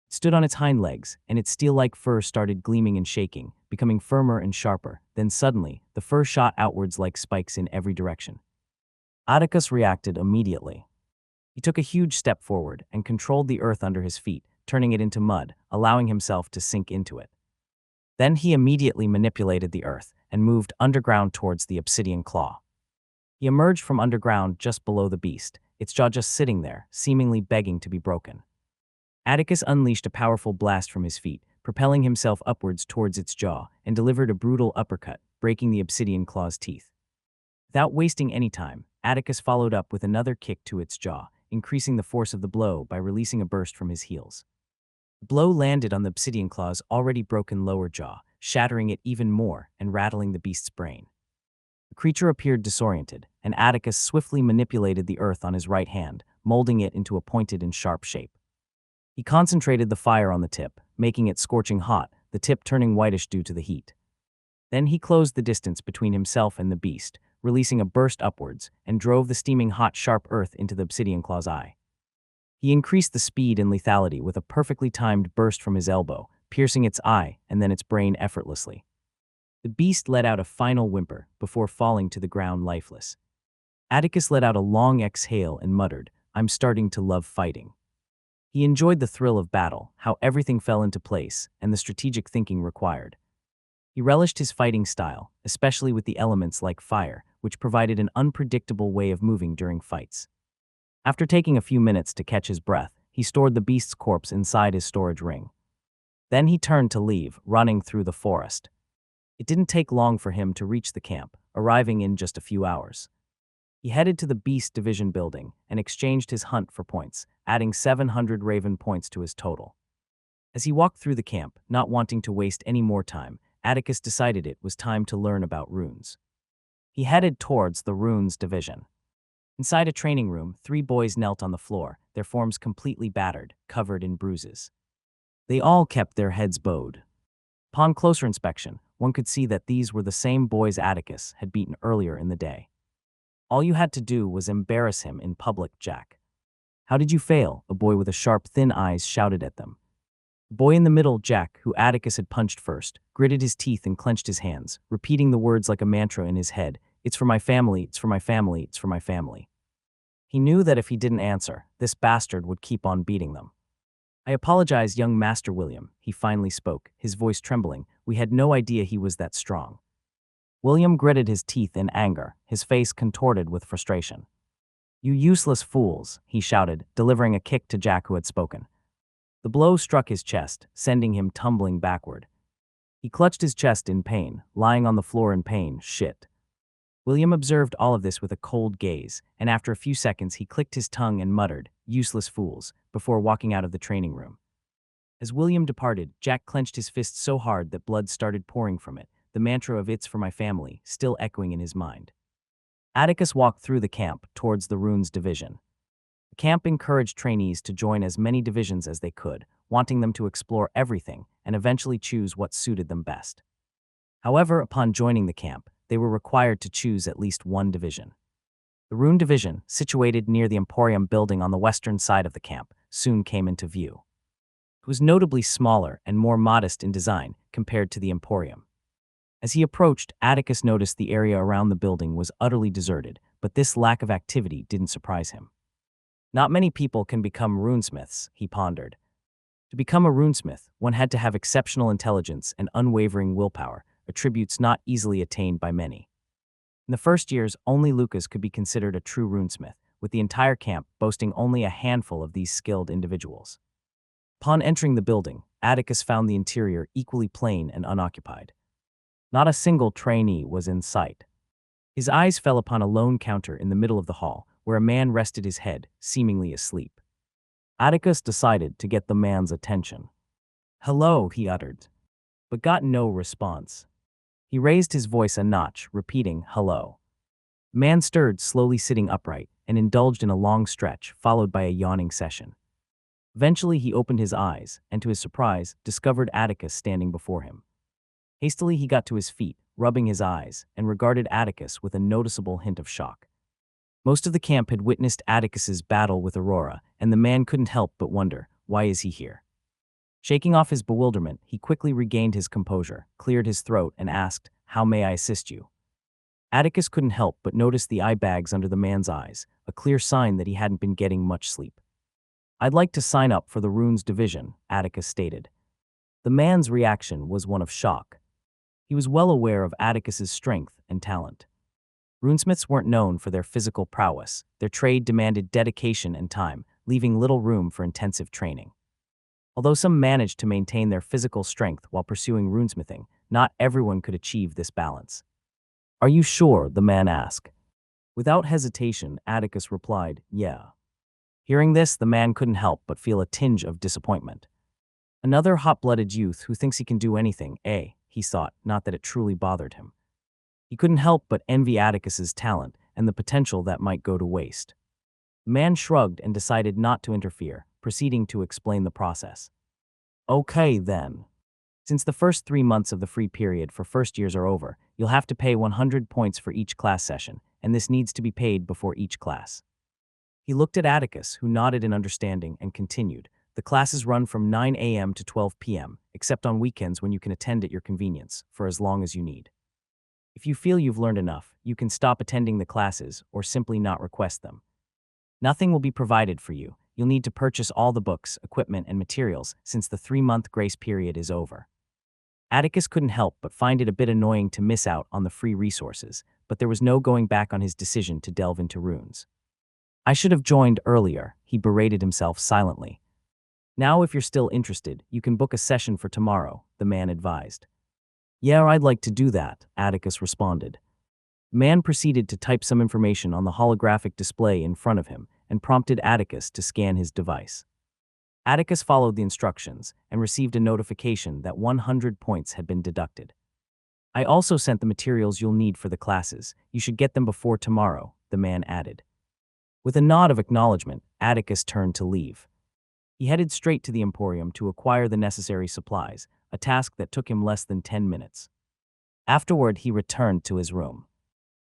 It stood on its hind legs, and its steel-like fur started gleaming and shaking, becoming firmer and sharper. Then suddenly, the fur shot outwards like spikes in every direction. Atticus reacted immediately. He took a huge step forward and controlled the earth under his feet, turning it into mud, allowing himself to sink into it. Then he immediately manipulated the earth and moved underground towards the obsidian claw. He emerged from underground just below the beast, its jaw just sitting there, seemingly begging to be broken. Atticus unleashed a powerful blast from his feet, propelling himself upwards towards its jaw, and delivered a brutal uppercut, breaking the obsidian claw's teeth. Without wasting any time, Atticus followed up with another kick to its jaw, increasing the force of the blow by releasing a burst from his heels. The blow landed on the obsidian claw's already broken lower jaw, shattering it even more and rattling the beast's brain. The creature appeared disoriented, and Atticus swiftly manipulated the earth on his right hand, molding it into a pointed and sharp shape. He concentrated the fire on the tip, making it scorching hot, the tip turning whitish due to the heat. Then he closed the distance between himself and the beast, releasing a burst upwards, and drove the steaming hot sharp earth into the obsidian claw's eye. He increased the speed and lethality with a perfectly timed burst from his elbow, piercing its eye and then its brain effortlessly. The beast let out a final whimper before falling to the ground lifeless. Atticus let out a long exhale and muttered, "I'm starting to love fighting." He enjoyed the thrill of battle, how everything fell into place, and the strategic thinking required. He relished his fighting style, especially with the elements like fire, which provided an unpredictable way of moving during fights. After taking a few minutes to catch his breath, he stored the beast's corpse inside his storage ring. Then he turned to leave, running through the forest. It didn't take long for him to reach the camp, arriving in just a few hours. He headed to the Beast Division building and exchanged his hunt for points, adding 700 Raven points to his total. As he walked through the camp, not wanting to waste any more time, Atticus decided it was time to learn about runes. He headed towards the Runes Division. Inside a training room, 3 boys knelt on the floor, their forms completely battered, covered in bruises. They all kept their heads bowed. Upon closer inspection, one could see that these were the same boys Atticus had beaten earlier in the day. All you had to do was embarrass him in public, Jack. "How did you fail?" a boy with a sharp, thin eyes shouted at them. The boy in the middle, Jack, who Atticus had punched first, gritted his teeth and clenched his hands, repeating the words like a mantra in his head, "It's for my family, it's for my family, it's for my family." He knew that if he didn't answer, this bastard would keep on beating them. "I apologize, young Master William," he finally spoke, his voice trembling. "We had no idea he was that strong." William gritted his teeth in anger, his face contorted with frustration. "You useless fools," he shouted, delivering a kick to Jack, who had spoken. The blow struck his chest, sending him tumbling backward. He clutched his chest in pain, lying on the floor in pain. Shit. William observed all of this with a cold gaze, and after a few seconds he clicked his tongue and muttered, "Useless fools," before walking out of the training room. As William departed, Jack clenched his fist so hard that blood started pouring from it, the mantra of "It's for my family" still echoing in his mind. Atticus walked through the camp towards the Runes division. The camp encouraged trainees to join as many divisions as they could, wanting them to explore everything and eventually choose what suited them best. However, upon joining the camp, they were required to choose at least one division. The Rune division, situated near the Emporium building on the western side of the camp, soon came into view. It was notably smaller and more modest in design compared to the Emporium. As he approached, Atticus noticed the area around the building was utterly deserted, but this lack of activity didn't surprise him. Not many people can become runesmiths, he pondered. To become a runesmith, one had to have exceptional intelligence and unwavering willpower, attributes not easily attained by many. In the first years, only Lucas could be considered a true runesmith, with the entire camp boasting only a handful of these skilled individuals. Upon entering the building, Atticus found the interior equally plain and unoccupied. Not a single trainee was in sight. His eyes fell upon a lone counter in the middle of the hall, where a man rested his head, seemingly asleep. Atticus decided to get the man's attention. "Hello," he uttered, but got no response. He raised his voice a notch, repeating, "Hello." The man stirred, slowly sitting upright, and indulged in a long stretch, followed by a yawning session. Eventually he opened his eyes, and to his surprise, discovered Atticus standing before him. Hastily he got to his feet, rubbing his eyes, and regarded Atticus with a noticeable hint of shock. Most of the camp had witnessed Atticus's battle with Aurora, and the man couldn't help but wonder, why is he here? Shaking off his bewilderment, he quickly regained his composure, cleared his throat, and asked, "How may I assist you?" Atticus couldn't help but notice the eye bags under the man's eyes, a clear sign that he hadn't been getting much sleep. "I'd like to sign up for the Runes division," Atticus stated. The man's reaction was one of shock. He was well aware of Atticus's strength and talent. Runesmiths weren't known for their physical prowess. Their trade demanded dedication and time, leaving little room for intensive training. Although some managed to maintain their physical strength while pursuing runesmithing, not everyone could achieve this balance. "Are you sure?" the man asked. Without hesitation, Atticus replied, "Yeah." Hearing this, the man couldn't help but feel a tinge of disappointment. Another hot-blooded youth who thinks he can do anything, he thought, not that it truly bothered him. He couldn't help but envy Atticus's talent and the potential that might go to waste. The man shrugged and decided not to interfere, proceeding to explain the process. "Okay, then. Since the first 3 months of the free period for first years are over, you'll have to pay 100 points for each class session, and this needs to be paid before each class." He looked at Atticus, who nodded in understanding, and continued, "The classes run from 9 a.m. to 12 p.m., except on weekends when you can attend at your convenience, for as long as you need. If you feel you've learned enough, you can stop attending the classes or simply not request them. Nothing will be provided for you. You'll need to purchase all the books, equipment, and materials since the 3-month grace period is over." Atticus couldn't help but find it a bit annoying to miss out on the free resources, but there was no going back on his decision to delve into runes. "I should have joined earlier," he berated himself silently. "Now if you're still interested, you can book a session for tomorrow," the man advised. "Yeah, I'd like to do that," Atticus responded. The man proceeded to type some information on the holographic display in front of him and prompted Atticus to scan his device. Atticus followed the instructions and received a notification that 100 points had been deducted. "I also sent the materials you'll need for the classes. You should get them before tomorrow," the man added. With a nod of acknowledgement, Atticus turned to leave. He headed straight to the Emporium to acquire the necessary supplies, a task that took him less than 10 minutes. Afterward, he returned to his room.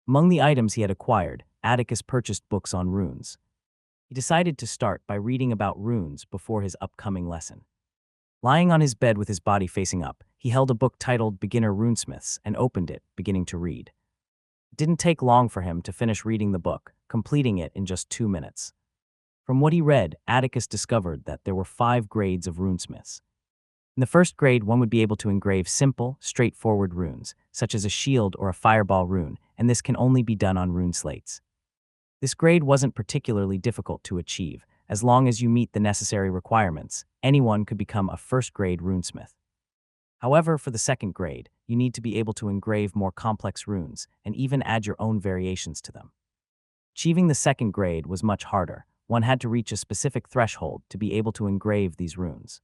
Among the items he had acquired, Atticus purchased books on runes. He decided to start by reading about runes before his upcoming lesson. Lying on his bed with his body facing up, he held a book titled Beginner Runesmiths and opened it, beginning to read. It didn't take long for him to finish reading the book, completing it in just 2 minutes. From what he read, Atticus discovered that there were 5 grades of runesmiths. In the first grade, one would be able to engrave simple, straightforward runes, such as a shield or a fireball rune, and this can only be done on rune slates. This grade wasn't particularly difficult to achieve, As long as you meet the necessary requirements, anyone could become a first-grade runesmith. However, for the second grade, you need to be able to engrave more complex runes and even add your own variations to them. Achieving the second grade was much harder. One had to reach a specific threshold to be able to engrave these runes.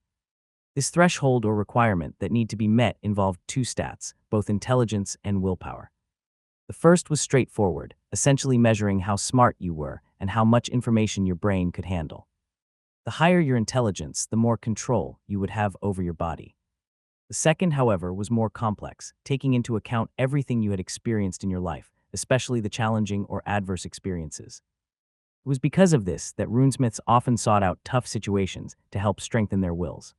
This threshold or requirement that need to be met involved two stats, both intelligence and willpower. The first was straightforward, essentially measuring how smart you were and how much information your brain could handle. The higher your intelligence, the more control you would have over your body. The second, however, was more complex, taking into account everything you had experienced in your life, especially the challenging or adverse experiences. It was because of this that runesmiths often sought out tough situations to help strengthen their wills.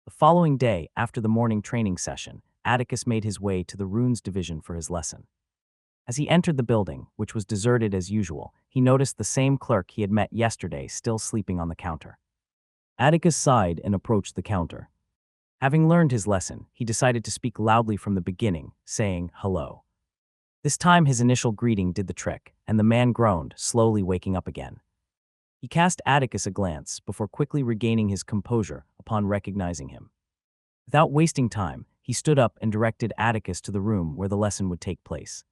The following day, after the morning training session, Atticus made his way to the runes division for his lesson. As he entered the building, which was deserted as usual, he noticed the same clerk he had met yesterday still sleeping on the counter. Atticus sighed and approached the counter. Having learned his lesson, he decided to speak loudly from the beginning, saying, "Hello." This time his initial greeting did the trick, and the man groaned, slowly waking up again. He cast Atticus a glance before quickly regaining his composure upon recognizing him. Without wasting time, he stood up and directed Atticus to the room where the lesson would take place.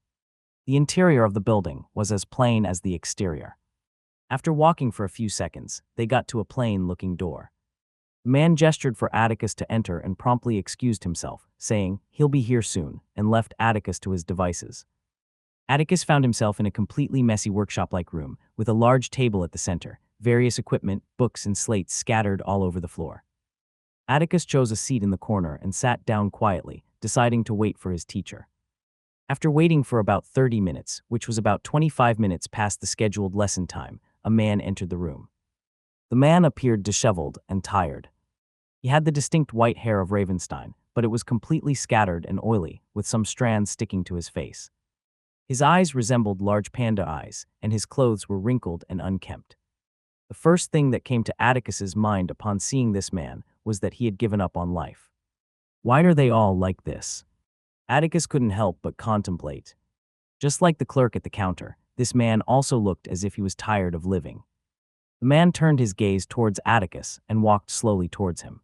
The interior of the building was as plain as the exterior. After walking for a few seconds, they got to a plain-looking door. The man gestured for Atticus to enter and promptly excused himself, saying, "He'll be here soon," and left Atticus to his devices. Atticus found himself in a completely messy workshop-like room, with a large table at the center, various equipment, books, and slates scattered all over the floor. Atticus chose a seat in the corner and sat down quietly, deciding to wait for his teacher. After waiting for about 30 minutes, which was about 25 minutes past the scheduled lesson time, a man entered the room. The man appeared disheveled and tired. He had the distinct white hair of Ravenstein, but it was completely scattered and oily, with some strands sticking to his face. His eyes resembled large panda eyes, and his clothes were wrinkled and unkempt. The first thing that came to Atticus's mind upon seeing this man was that he had given up on life. Why are they all like this? Atticus couldn't help but contemplate. Just like the clerk at the counter, this man also looked as if he was tired of living. The man turned his gaze towards Atticus and walked slowly towards him.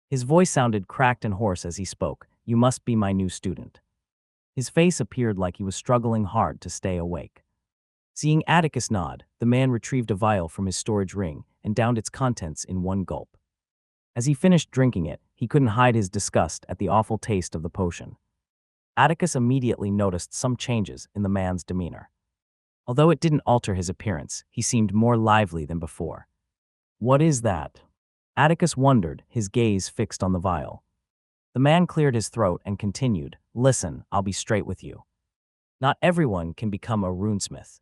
His voice sounded cracked and hoarse as he spoke, "You must be my new student." His face appeared like he was struggling hard to stay awake. Seeing Atticus nod, the man retrieved a vial from his storage ring and downed its contents in one gulp. As he finished drinking it, he couldn't hide his disgust at the awful taste of the potion. Atticus immediately noticed some changes in the man's demeanor. Although it didn't alter his appearance, he seemed more lively than before. "What is that?" Atticus wondered, his gaze fixed on the vial. The man cleared his throat and continued, "Listen, I'll be straight with you. Not everyone can become a runesmith.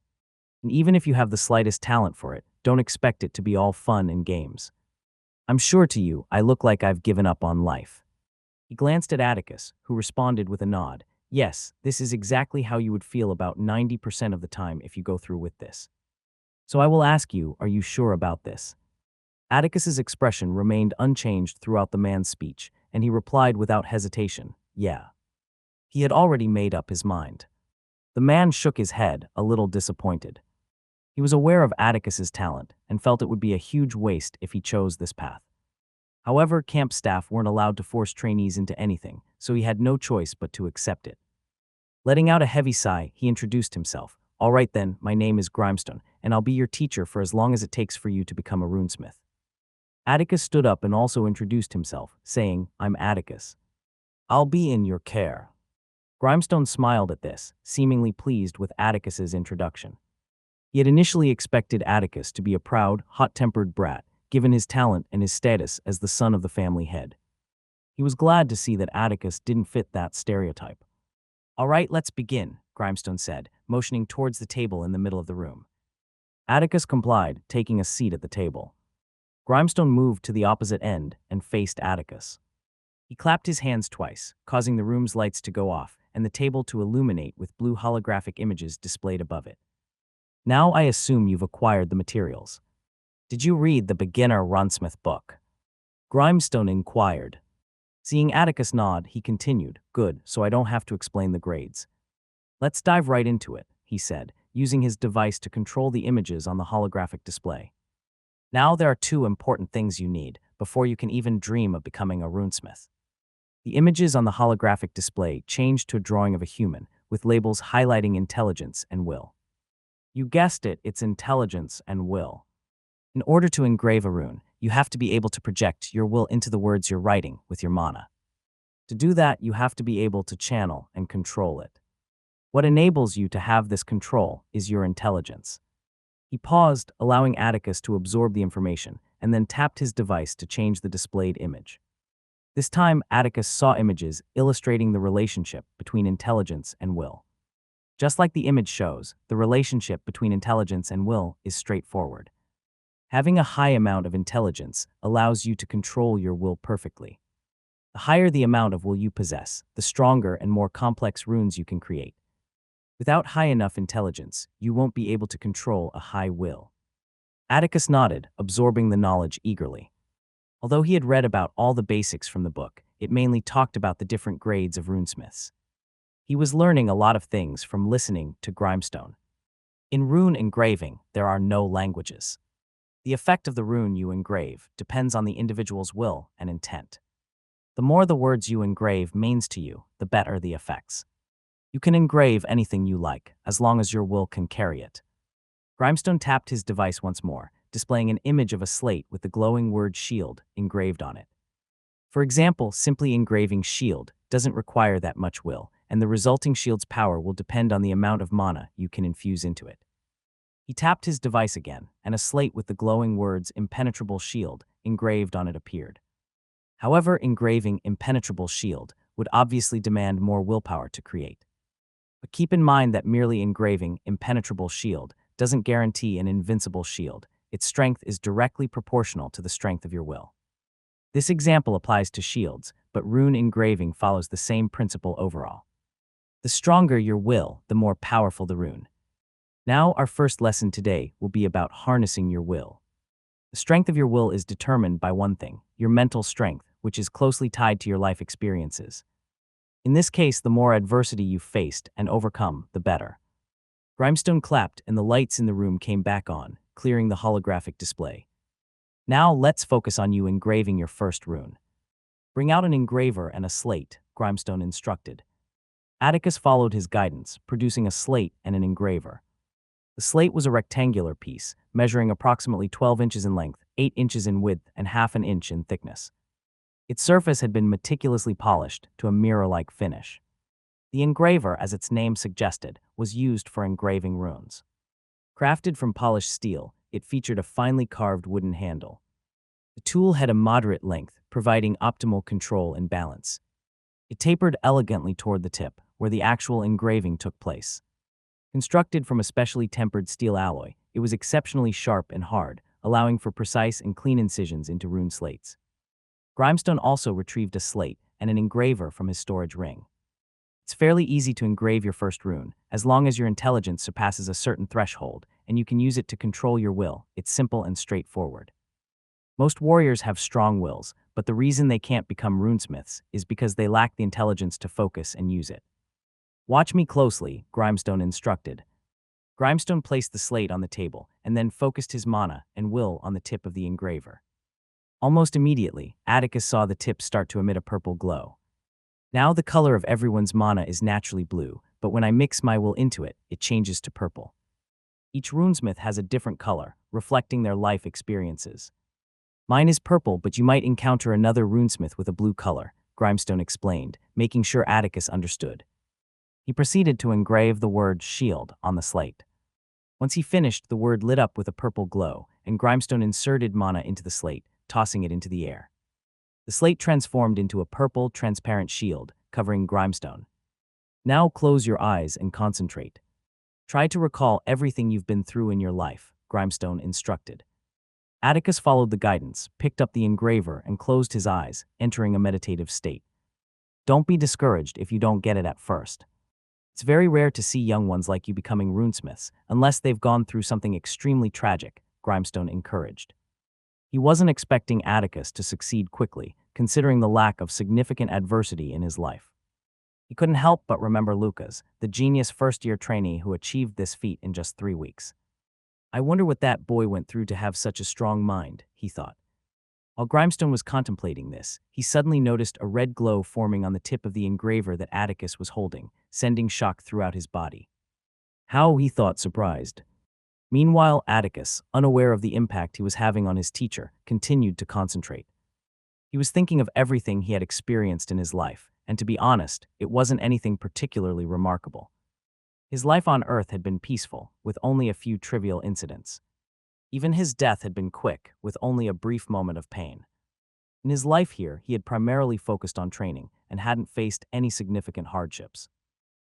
And even if you have the slightest talent for it, don't expect it to be all fun and games. I'm sure to you, I look like I've given up on life." He glanced at Atticus, who responded with a nod. "Yes, this is exactly how you would feel about 90% of the time if you go through with this. So I will ask you, are you sure about this?" Atticus's expression remained unchanged throughout the man's speech, and he replied without hesitation, "Yeah." He had already made up his mind. The man shook his head, a little disappointed. He was aware of Atticus's talent and felt it would be a huge waste if he chose this path. However, camp staff weren't allowed to force trainees into anything, so he had no choice but to accept it. Letting out a heavy sigh, he introduced himself. "All right then, my name is Grimestone, and I'll be your teacher for as long as it takes for you to become a runesmith." Atticus stood up and also introduced himself, saying, "I'm Atticus. I'll be in your care." Grimestone smiled at this, seemingly pleased with Atticus's introduction. He had initially expected Atticus to be a proud, hot-tempered brat, given his talent and his status as the son of the family head. He was glad to see that Atticus didn't fit that stereotype. "All right, let's begin," Grimestone said, motioning towards the table in the middle of the room. Atticus complied, taking a seat at the table. Grimestone moved to the opposite end and faced Atticus. He clapped his hands twice, causing the room's lights to go off and the table to illuminate with blue holographic images displayed above it. "Now I assume you've acquired the materials. Did you read the beginner runesmith book?" Grimestone inquired. Seeing Atticus nod, he continued, "Good, so I don't have to explain the grades. Let's dive right into it," he said, using his device to control the images on the holographic display. Now there are two important things you need before you can even dream of becoming a runesmith. The images on the holographic display changed to a drawing of a human, with labels highlighting intelligence and will. You guessed it, it's intelligence and will. In order to engrave a rune, you have to be able to project your will into the words you're writing with your mana. To do that, you have to be able to channel and control it. What enables you to have this control is your intelligence. He paused, allowing Atticus to absorb the information, and then tapped his device to change the displayed image. This time, Atticus saw images illustrating the relationship between intelligence and will. Just like the image shows, the relationship between intelligence and will is straightforward. Having a high amount of intelligence allows you to control your will perfectly. The higher the amount of will you possess, the stronger and more complex runes you can create. Without high enough intelligence, you won't be able to control a high will. Atticus nodded, absorbing the knowledge eagerly. Although he had read about all the basics from the book, it mainly talked about the different grades of runesmiths. He was learning a lot of things from listening to Grimestone. In rune engraving, there are no languages. The effect of the rune you engrave depends on the individual's will and intent. The more the words you engrave means to you, the better the effects. You can engrave anything you like, as long as your will can carry it. Grimestone tapped his device once more, displaying an image of a slate with the glowing word shield engraved on it. For example, simply engraving shield doesn't require that much will, and the resulting shield's power will depend on the amount of mana you can infuse into it. He tapped his device again, and a slate with the glowing words impenetrable shield engraved on it appeared. However, engraving impenetrable shield would obviously demand more willpower to create. But keep in mind that merely engraving impenetrable shield doesn't guarantee an invincible shield. Its strength is directly proportional to the strength of your will. This example applies to shields, but rune engraving follows the same principle overall. The stronger your will, the more powerful the rune. Now, our first lesson today will be about harnessing your will. The strength of your will is determined by one thing, your mental strength, which is closely tied to your life experiences. In this case, the more adversity you've faced and overcome, the better. Grimestone clapped, and the lights in the room came back on, clearing the holographic display. Now let's focus on you engraving your first rune. Bring out an engraver and a slate, Grimestone instructed. Atticus followed his guidance, producing a slate and an engraver. The slate was a rectangular piece, measuring approximately 12 inches in length, 8 inches in width, and half an inch in thickness. Its surface had been meticulously polished to a mirror-like finish. The engraver, as its name suggested, was used for engraving runes. Crafted from polished steel, it featured a finely carved wooden handle. The tool had a moderate length, providing optimal control and balance. It tapered elegantly toward the tip, where the actual engraving took place. Constructed from a specially tempered steel alloy, it was exceptionally sharp and hard, allowing for precise and clean incisions into rune slates. Grimestone also retrieved a slate and an engraver from his storage ring. It's fairly easy to engrave your first rune, as long as your intelligence surpasses a certain threshold, and you can use it to control your will. It's simple and straightforward. Most warriors have strong wills, but the reason they can't become runesmiths is because they lack the intelligence to focus and use it. Watch me closely, Grimestone instructed. Grimestone placed the slate on the table, and then focused his mana and will on the tip of the engraver. Almost immediately, Atticus saw the tip start to emit a purple glow. Now the color of everyone's mana is naturally blue, but when I mix my will into it, it changes to purple. Each runesmith has a different color, reflecting their life experiences. Mine is purple, but you might encounter another runesmith with a blue color, Grimestone explained, making sure Atticus understood. He proceeded to engrave the word shield on the slate. Once he finished, the word lit up with a purple glow, and Grimestone inserted mana into the slate, tossing it into the air. The slate transformed into a purple, transparent shield, covering Grimestone. Now close your eyes and concentrate. Try to recall everything you've been through in your life, Grimestone instructed. Atticus followed the guidance, picked up the engraver, and closed his eyes, entering a meditative state. Don't be discouraged if you don't get it at first. It's very rare to see young ones like you becoming runesmiths, unless they've gone through something extremely tragic, Grimestone encouraged. He wasn't expecting Atticus to succeed quickly, considering the lack of significant adversity in his life. He couldn't help but remember Lucas, the genius first-year trainee who achieved this feat in just 3 weeks. I wonder what that boy went through to have such a strong mind, he thought. While Grimestone was contemplating this, he suddenly noticed a red glow forming on the tip of the engraver that Atticus was holding, sending shock throughout his body. How, he thought, surprised. Meanwhile, Atticus, unaware of the impact he was having on his teacher, continued to concentrate. He was thinking of everything he had experienced in his life, and to be honest, it wasn't anything particularly remarkable. His life on Earth had been peaceful, with only a few trivial incidents. Even his death had been quick, with only a brief moment of pain. In his life here, he had primarily focused on training and hadn't faced any significant hardships.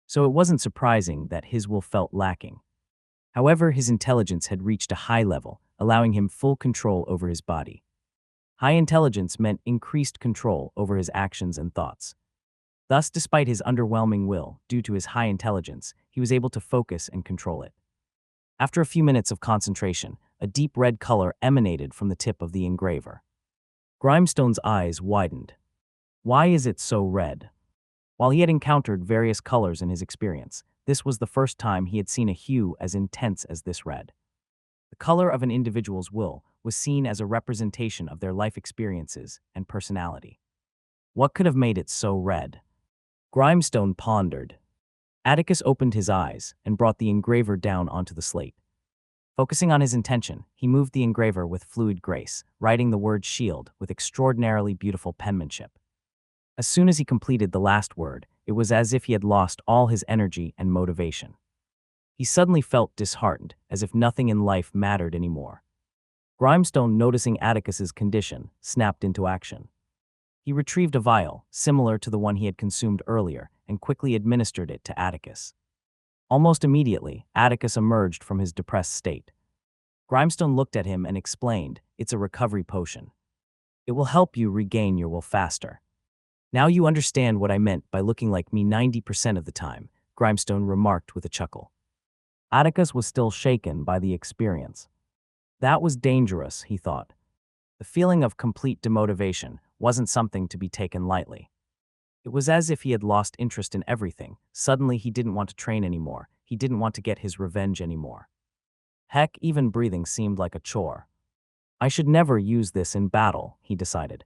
So it wasn't surprising that his will felt lacking. However, his intelligence had reached a high level, allowing him full control over his body. High intelligence meant increased control over his actions and thoughts. Thus, despite his underwhelming will, due to his high intelligence, he was able to focus and control it. After a few minutes of concentration, a deep red color emanated from the tip of the engraver. Grimestone's eyes widened. Why is it so red? While he had encountered various colors in his experience, this was the first time he had seen a hue as intense as this red. The color of an individual's will was seen as a representation of their life experiences and personality. What could have made it so red? Grimestone pondered. Atticus opened his eyes and brought the engraver down onto the slate. Focusing on his intention, he moved the engraver with fluid grace, writing the word shield with extraordinarily beautiful penmanship. As soon as he completed the last word, it was as if he had lost all his energy and motivation. He suddenly felt disheartened, as if nothing in life mattered anymore. Grimestone, noticing Atticus's condition, snapped into action. He retrieved a vial, similar to the one he had consumed earlier, and quickly administered it to Atticus. Almost immediately, Atticus emerged from his depressed state. Grimestone looked at him and explained, "It's a recovery potion. It will help you regain your will faster." "Now you understand what I meant by looking like me 90% of the time," Grimestone remarked with a chuckle. Atticus was still shaken by the experience. That was dangerous, he thought. The feeling of complete demotivation wasn't something to be taken lightly. It was as if he had lost interest in everything. Suddenly he didn't want to train anymore. He didn't want to get his revenge anymore. Heck, even breathing seemed like a chore. I should never use this in battle, he decided.